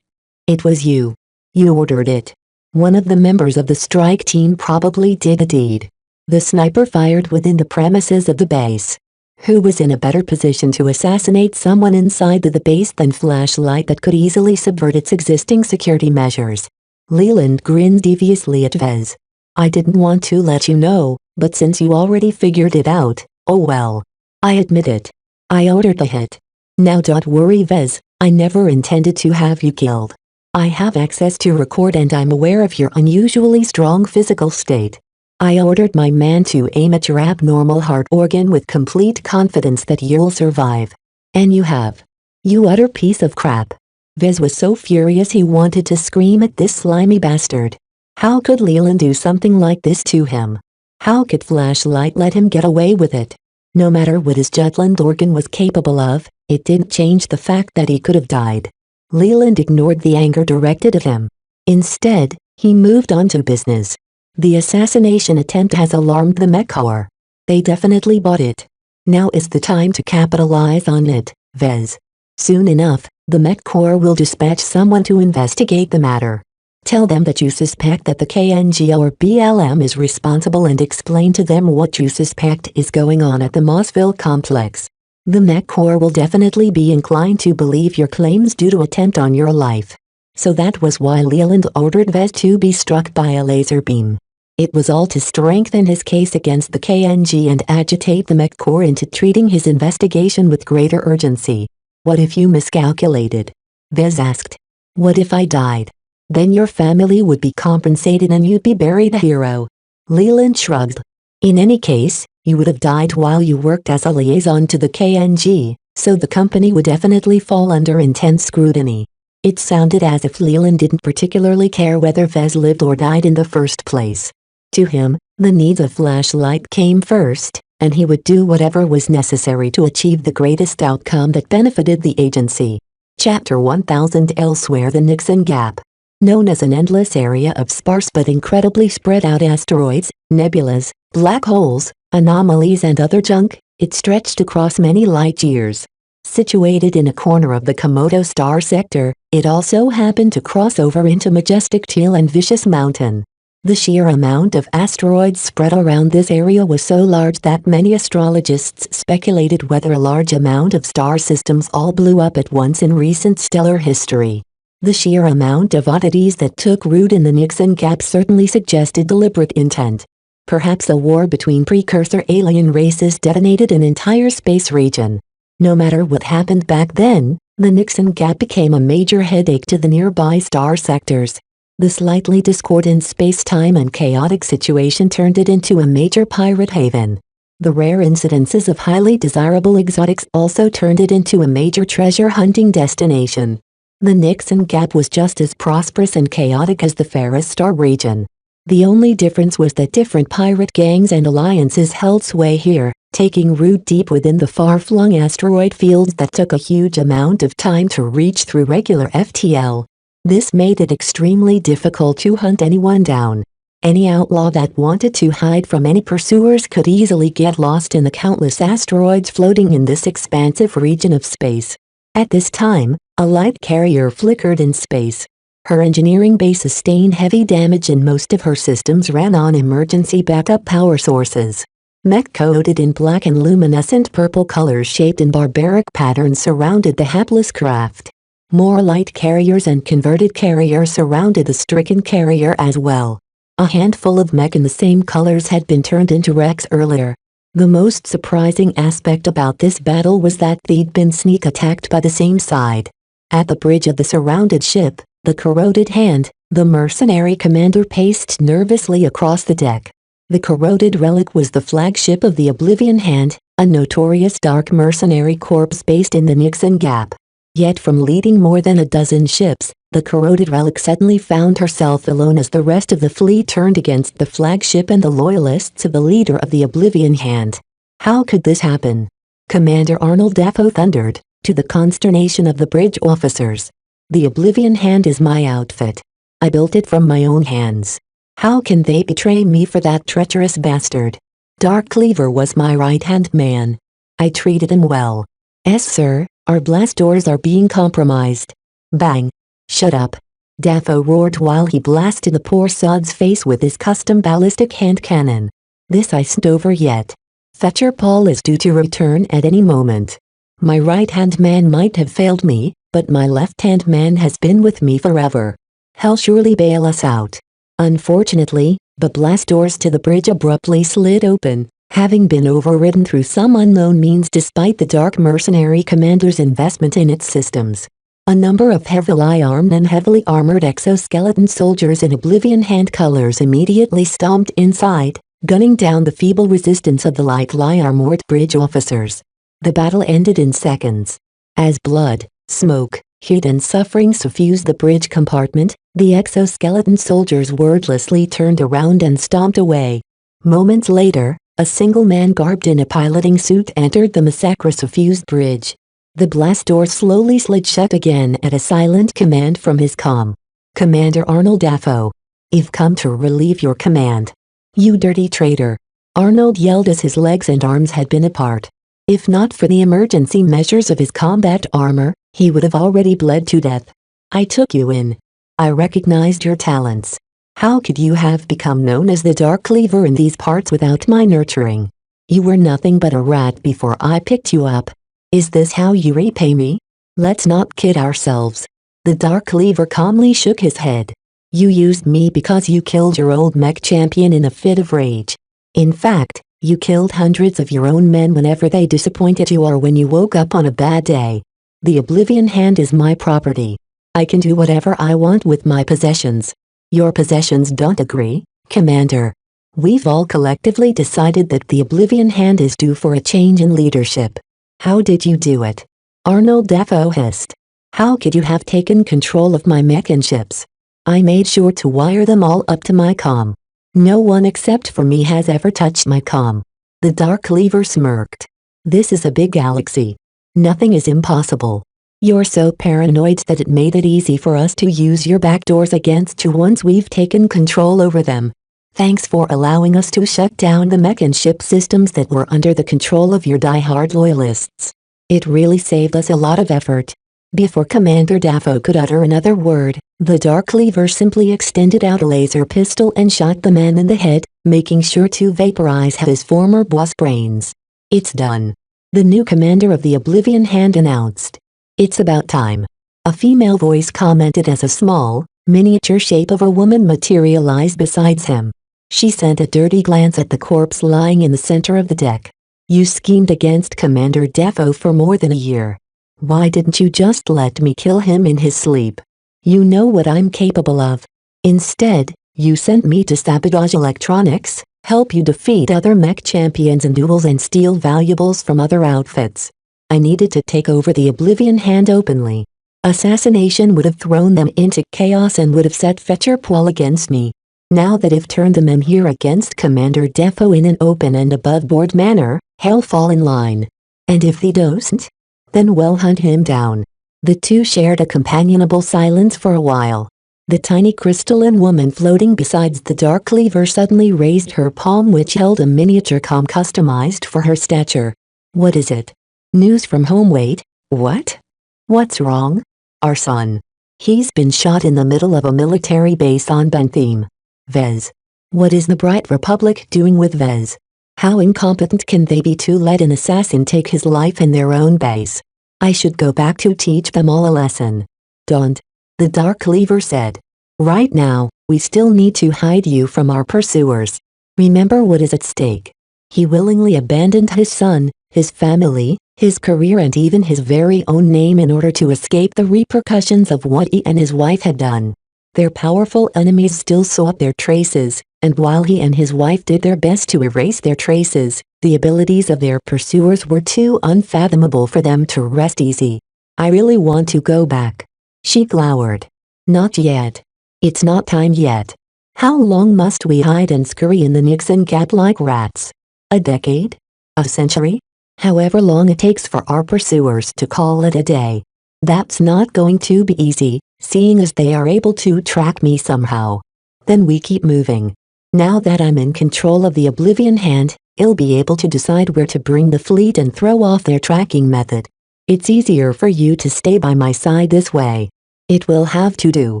It was you. You ordered it. One of the members of the strike team probably did the deed. The sniper fired within the premises of the base. Who was in a better position to assassinate someone inside the base than Flashlight that could easily subvert its existing security measures? Leland grinned deviously at Vez. "I didn't want to let you know, but since you already figured it out, oh well. I admit it. I ordered the hit. Now don't worry Vez, I never intended to have you killed. I have access to record and I'm aware of your unusually strong physical state. I ordered my man to aim at your abnormal heart organ with complete confidence that you'll survive. And you have. You utter piece of crap." Vez was so furious he wanted to scream at this slimy bastard. How could Leland do something like this to him? How could Flashlight let him get away with it? No matter what his Jutland organ was capable of, it didn't change the fact that he could have died. Leland ignored the anger directed at him. Instead, he moved on to business. The assassination attempt has alarmed the Mech Corps. They definitely bought it. Now is the time to capitalize on it, Vez. Soon enough, the Mech Corps will dispatch someone to investigate the matter. Tell them that you suspect that the KNG or BLM is responsible and explain to them what you suspect is going on at the Mossville complex. The Mech Corps will definitely be inclined to believe your claims due to attempt on your life. So that was why Leland ordered Vez to be struck by a laser beam. It was all to strengthen his case against the KNG and agitate the Mech Corps into treating his investigation with greater urgency. "What if you miscalculated?" Vez asked. "What if I died? Then your family would be compensated and you'd be buried a hero." Leland shrugged. "In any case, you would have died while you worked as a liaison to the KNG, so the company would definitely fall under intense scrutiny." It sounded as if Leland didn't particularly care whether Vez lived or died in the first place. To him, the needs of Flashlight came first, and he would do whatever was necessary to achieve the greatest outcome that benefited the agency. Chapter 1000. Elsewhere, the Nixon Gap. Known as an endless area of sparse but incredibly spread out asteroids, nebulas, black holes, anomalies and other junk, it stretched across many light years. Situated in a corner of the Komodo star sector, it also happened to cross over into majestic Teal and Vicious Mountain. The sheer amount of asteroids spread around this area was so large that many astrologists speculated whether a large amount of star systems all blew up at once in recent stellar history. The sheer amount of oddities that took root in the Nixon Gap certainly suggested deliberate intent. Perhaps a war between precursor alien races detonated an entire space region. No matter what happened back then, the Nixon Gap became a major headache to the nearby star sectors. The slightly discordant space-time and chaotic situation turned it into a major pirate haven. The rare incidences of highly desirable exotics also turned it into a major treasure hunting destination. The Nixon Gap was just as prosperous and chaotic as the Ferris Star region. The only difference was that different pirate gangs and alliances held sway here, taking root deep within the far-flung asteroid fields that took a huge amount of time to reach through regular FTL. This made it extremely difficult to hunt anyone down. Any outlaw that wanted to hide from any pursuers could easily get lost in the countless asteroids floating in this expansive region of space. At this time, a light carrier flickered in space. Her engineering base sustained heavy damage and most of her systems ran on emergency backup power sources. Mech coated in black and luminescent purple colors shaped in barbaric patterns surrounded the hapless craft. More light carriers and converted carriers surrounded the stricken carrier as well. A handful of mech in the same colors had been turned into wrecks earlier. The most surprising aspect about this battle was that they'd been sneak attacked by the same side. At the bridge of the surrounded ship, the corroded hand, the mercenary commander paced nervously across the deck. The corroded relic was the flagship of the Oblivion Hand, a notorious dark mercenary corps based in the Nixon Gap. Yet from leading more than a dozen ships, the corroded relic suddenly found herself alone as the rest of the fleet turned against the flagship and the loyalists of the leader of the Oblivion Hand. How could this happen? Commander Arnold Dafoe thundered, to the consternation of the bridge officers. The Oblivion Hand is my outfit. I built it from my own hands. How can they betray me for that treacherous bastard? Dark Cleaver was my right-hand man. I treated him well. Yes, sir, our blast doors are being compromised. Bang. Shut up. Dafoe roared while he blasted the poor sod's face with his custom ballistic hand cannon. This isn't over yet. Fetcher Paul is due to return at any moment. My right-hand man might have failed me, but my left-hand man has been with me forever. He'll surely bail us out. Unfortunately, the blast doors to the bridge abruptly slid open, having been overridden through some unknown means despite the dark mercenary commander's investment in its systems. A number of heavily armed and heavily armored exoskeleton soldiers in Oblivion Hand colors immediately stomped inside, gunning down the feeble resistance of the lightly armored bridge officers. The battle ended in seconds. As blood, smoke, heat and suffering suffused the bridge compartment, the exoskeleton soldiers wordlessly turned around and stomped away. Moments later, a single man garbed in a piloting suit entered the massacre-suffused bridge. The blast door slowly slid shut again at a silent command from his comm. Commander Arnold Dafoe. I've come to relieve your command. You dirty traitor. Arnold yelled as his legs and arms had been apart. If not for the emergency measures of his combat armor, he would have already bled to death. I took you in. I recognized your talents. How could you have become known as the Dark Cleaver in these parts without my nurturing? You were nothing but a rat before I picked you up. Is this how you repay me? Let's not kid ourselves. The Dark Cleaver calmly shook his head. You used me because you killed your old mech champion in a fit of rage. In fact, you killed hundreds of your own men whenever they disappointed you or when you woke up on a bad day. The Oblivion Hand is my property. I can do whatever I want with my possessions. Your possessions don't agree, Commander. We've all collectively decided that the Oblivion Hand is due for a change in leadership. How did you do it? Arnold Dafoe hissed. How could you have taken control of my mech and ships? I made sure to wire them all up to my comm. No one except for me has ever touched my comm. The Dark Cleaver smirked. This is a big galaxy. Nothing is impossible. You're so paranoid that it made it easy for us to use your backdoors against you once we've taken control over them. Thanks for allowing us to shut down the mech and ship systems that were under the control of your die-hard loyalists. It really saved us a lot of effort. Before Commander Daffo could utter another word, the Dark Cleaver simply extended out a laser pistol and shot the man in the head, making sure to vaporize his former boss brains. It's done. The new commander of the Oblivion Hand announced. It's about time. A female voice commented as a small, miniature shape of a woman materialized beside him. She sent a dirty glance at the corpse lying in the center of the deck. You schemed against Commander Daffo for more than a year. Why didn't you just let me kill him in his sleep? You know what I'm capable of. Instead, you sent me to sabotage electronics, help you defeat other mech champions in duels and steal valuables from other outfits. I needed to take over the Oblivion Hand openly. Assassination would have thrown them into chaos and would have set Fetcher Paul against me. Now that I've turned them here against Commander Daffo in an open and above-board manner, hell fall in line. And if they don't, then we'll hunt him down. The two shared a companionable silence for a while. The tiny crystalline woman floating beside the Dark Cleaver suddenly raised her palm, which held a miniature com customized for her stature. What is it? News from home. Wait, what? What's wrong? Our son. He's been shot in the middle of a military base on Bentheme. Vez. What is the Bright Republic doing with Vez? How incompetent can they be to let an assassin take his life in their own base? I should go back to teach them all a lesson. Don't. The Dark Cleaver said. Right now, we still need to hide you from our pursuers. Remember what is at stake. He willingly abandoned his son, his family, his career and even his very own name in order to escape the repercussions of what he and his wife had done. Their powerful enemies still sought their traces, and while he and his wife did their best to erase their traces, the abilities of their pursuers were too unfathomable for them to rest easy. I really want to go back. She glowered. Not yet. It's not time yet. How long must we hide and scurry in the Nixon gap like rats? A decade? A century? However long it takes for our pursuers to call it a day. That's not going to be easy, seeing as they are able to track me somehow. Then we keep moving. Now that I'm in control of the Oblivion Hand, I'll be able to decide where to bring the fleet and throw off their tracking method. It's easier for you to stay by my side this way. It will have to do.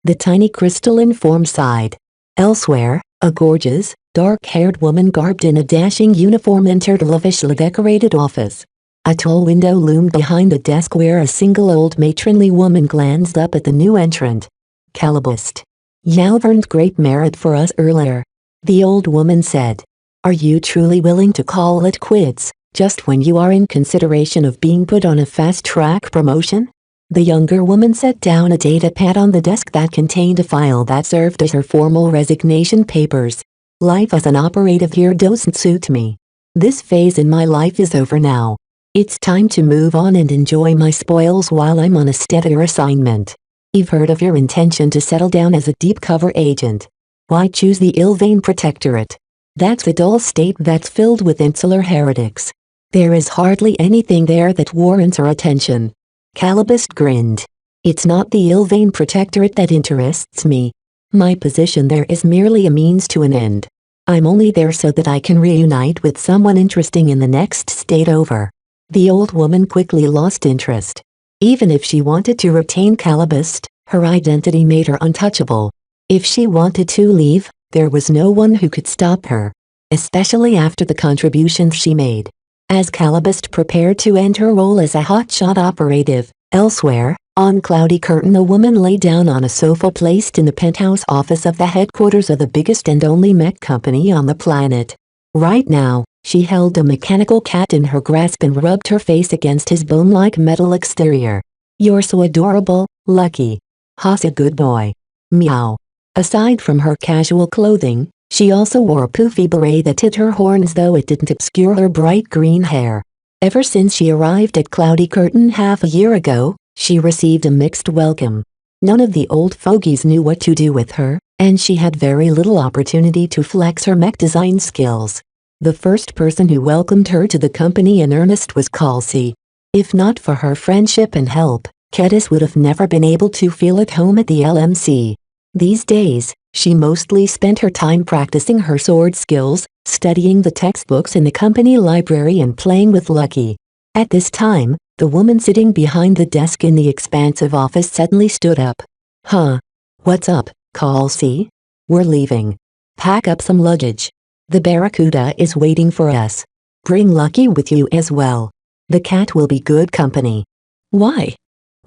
The tiny crystalline form sighed. Elsewhere, a gorgeous, dark-haired woman garbed in a dashing uniform entered a lavishly decorated office. A tall window loomed behind a desk where a single old matronly woman glanced up at the new entrant. Calibust. You've earned great merit for us earlier. The old woman said. Are you truly willing to call it quits, just when you are in consideration of being put on a fast-track promotion? The younger woman set down a datapad on the desk that contained a file that served as her formal resignation papers. Life as an operative here doesn't suit me. This phase in my life is over now. It's time to move on and enjoy my spoils while I'm on a steadier assignment. I've heard of your intention to settle down as a deep cover agent. Why choose the Ilvain Protectorate? That's a dull state that's filled with insular heretics. There is hardly anything there that warrants our attention. Calibust grinned. It's not the Ilvain Protectorate that interests me. My position there is merely a means to an end. I'm only there so that I can reunite with someone interesting in the next state over. The old woman quickly lost interest. Even if she wanted to retain Calibust, her identity made her untouchable. If she wanted to leave, there was no one who could stop her. Especially after the contributions she made. As Calibust prepared to end her role as a hotshot operative, elsewhere, on Cloudy Curtain a woman lay down on a sofa placed in the penthouse office of the headquarters of the biggest and only mech company on the planet. Right now, she held a mechanical cat in her grasp and rubbed her face against his bone-like metal exterior. You're so adorable, Lucky. Ha's a good boy. Meow. Aside from her casual clothing, she also wore a poofy beret that hid her horns though it didn't obscure her bright green hair. Ever since she arrived at Cloudy Curtain half a year ago, she received a mixed welcome. None of the old fogies knew what to do with her, and she had very little opportunity to flex her mech design skills. The first person who welcomed her to the company in earnest was Kelsey. If not for her friendship and help, Kedis would have never been able to feel at home at the LMC. These days, she mostly spent her time practicing her sword skills, studying the textbooks in the company library and playing with Lucky. At this time, the woman sitting behind the desk in the expansive office suddenly stood up. Huh? What's up, Kelsey? We're leaving. Pack up some luggage. The Barracuda is waiting for us. Bring Lucky with you as well. The cat will be good company. Why?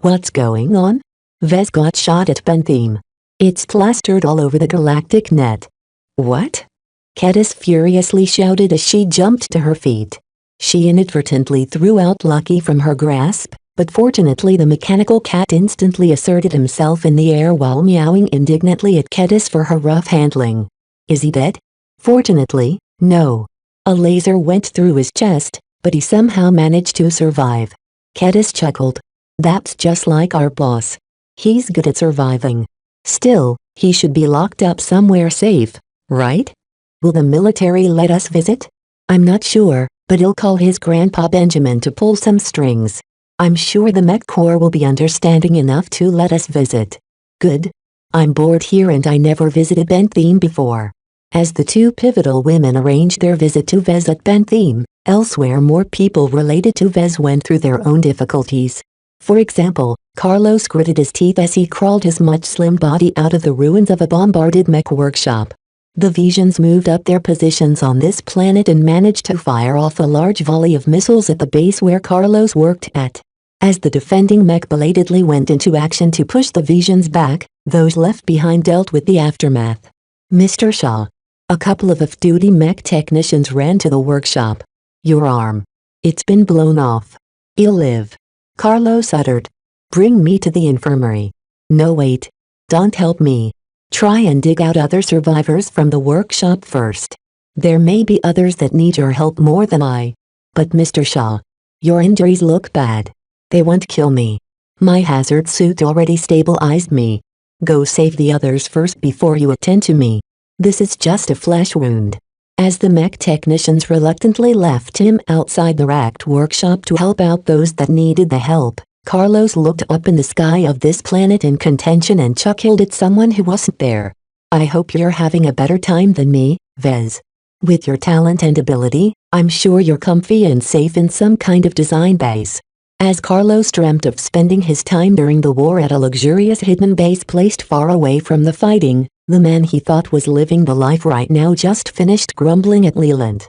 What's going on? Vez got shot at Bentham. It's plastered all over the galactic net. What? Kedis furiously shouted as she jumped to her feet. She inadvertently threw out Lucky from her grasp, but fortunately the mechanical cat instantly asserted himself in the air while meowing indignantly at Kedis for her rough handling. Is he dead? Fortunately, no. A laser went through his chest, but he somehow managed to survive. Kedis chuckled. That's just like our boss. He's good at surviving. Still, he should be locked up somewhere safe, right? Will the military let us visit? I'm not sure, but he'll call his grandpa Benjamin to pull some strings. I'm sure the Mech Corps will be understanding enough to let us visit. Good. I'm bored here and I never visited Bentham before. As the two pivotal women arranged their visit to Vez at Bentham, elsewhere more people related to Vez went through their own difficulties. For example, Carlos gritted his teeth as he crawled his much slim body out of the ruins of a bombarded mech workshop. The Visions moved up their positions on this planet and managed to fire off a large volley of missiles at the base where Carlos worked at. As the defending mech belatedly went into action to push the Visions back, those left behind dealt with the aftermath. Mr. Shaw. A couple of off-duty mech technicians ran to the workshop. Your arm. It's been blown off. He'll live. Carlos uttered. Bring me to the infirmary. No wait. Don't help me. Try and dig out other survivors from the workshop first. There may be others that need your help more than I. But Mr. Shaw. Your injuries look bad. They won't kill me. My hazard suit already stabilized me. Go save the others first before you attend to me. This is just a flesh wound. As the mech technicians reluctantly left him outside the wrecked workshop to help out those that needed the help, Carlos looked up in the sky of this planet in contention and chuckled at someone who wasn't there. I hope you're having a better time than me, Vez. With your talent and ability, I'm sure you're comfy and safe in some kind of design base. As Carlos dreamt of spending his time during the war at a luxurious hidden base placed far away from the fighting, the man he thought was living the life right now just finished grumbling at Leland.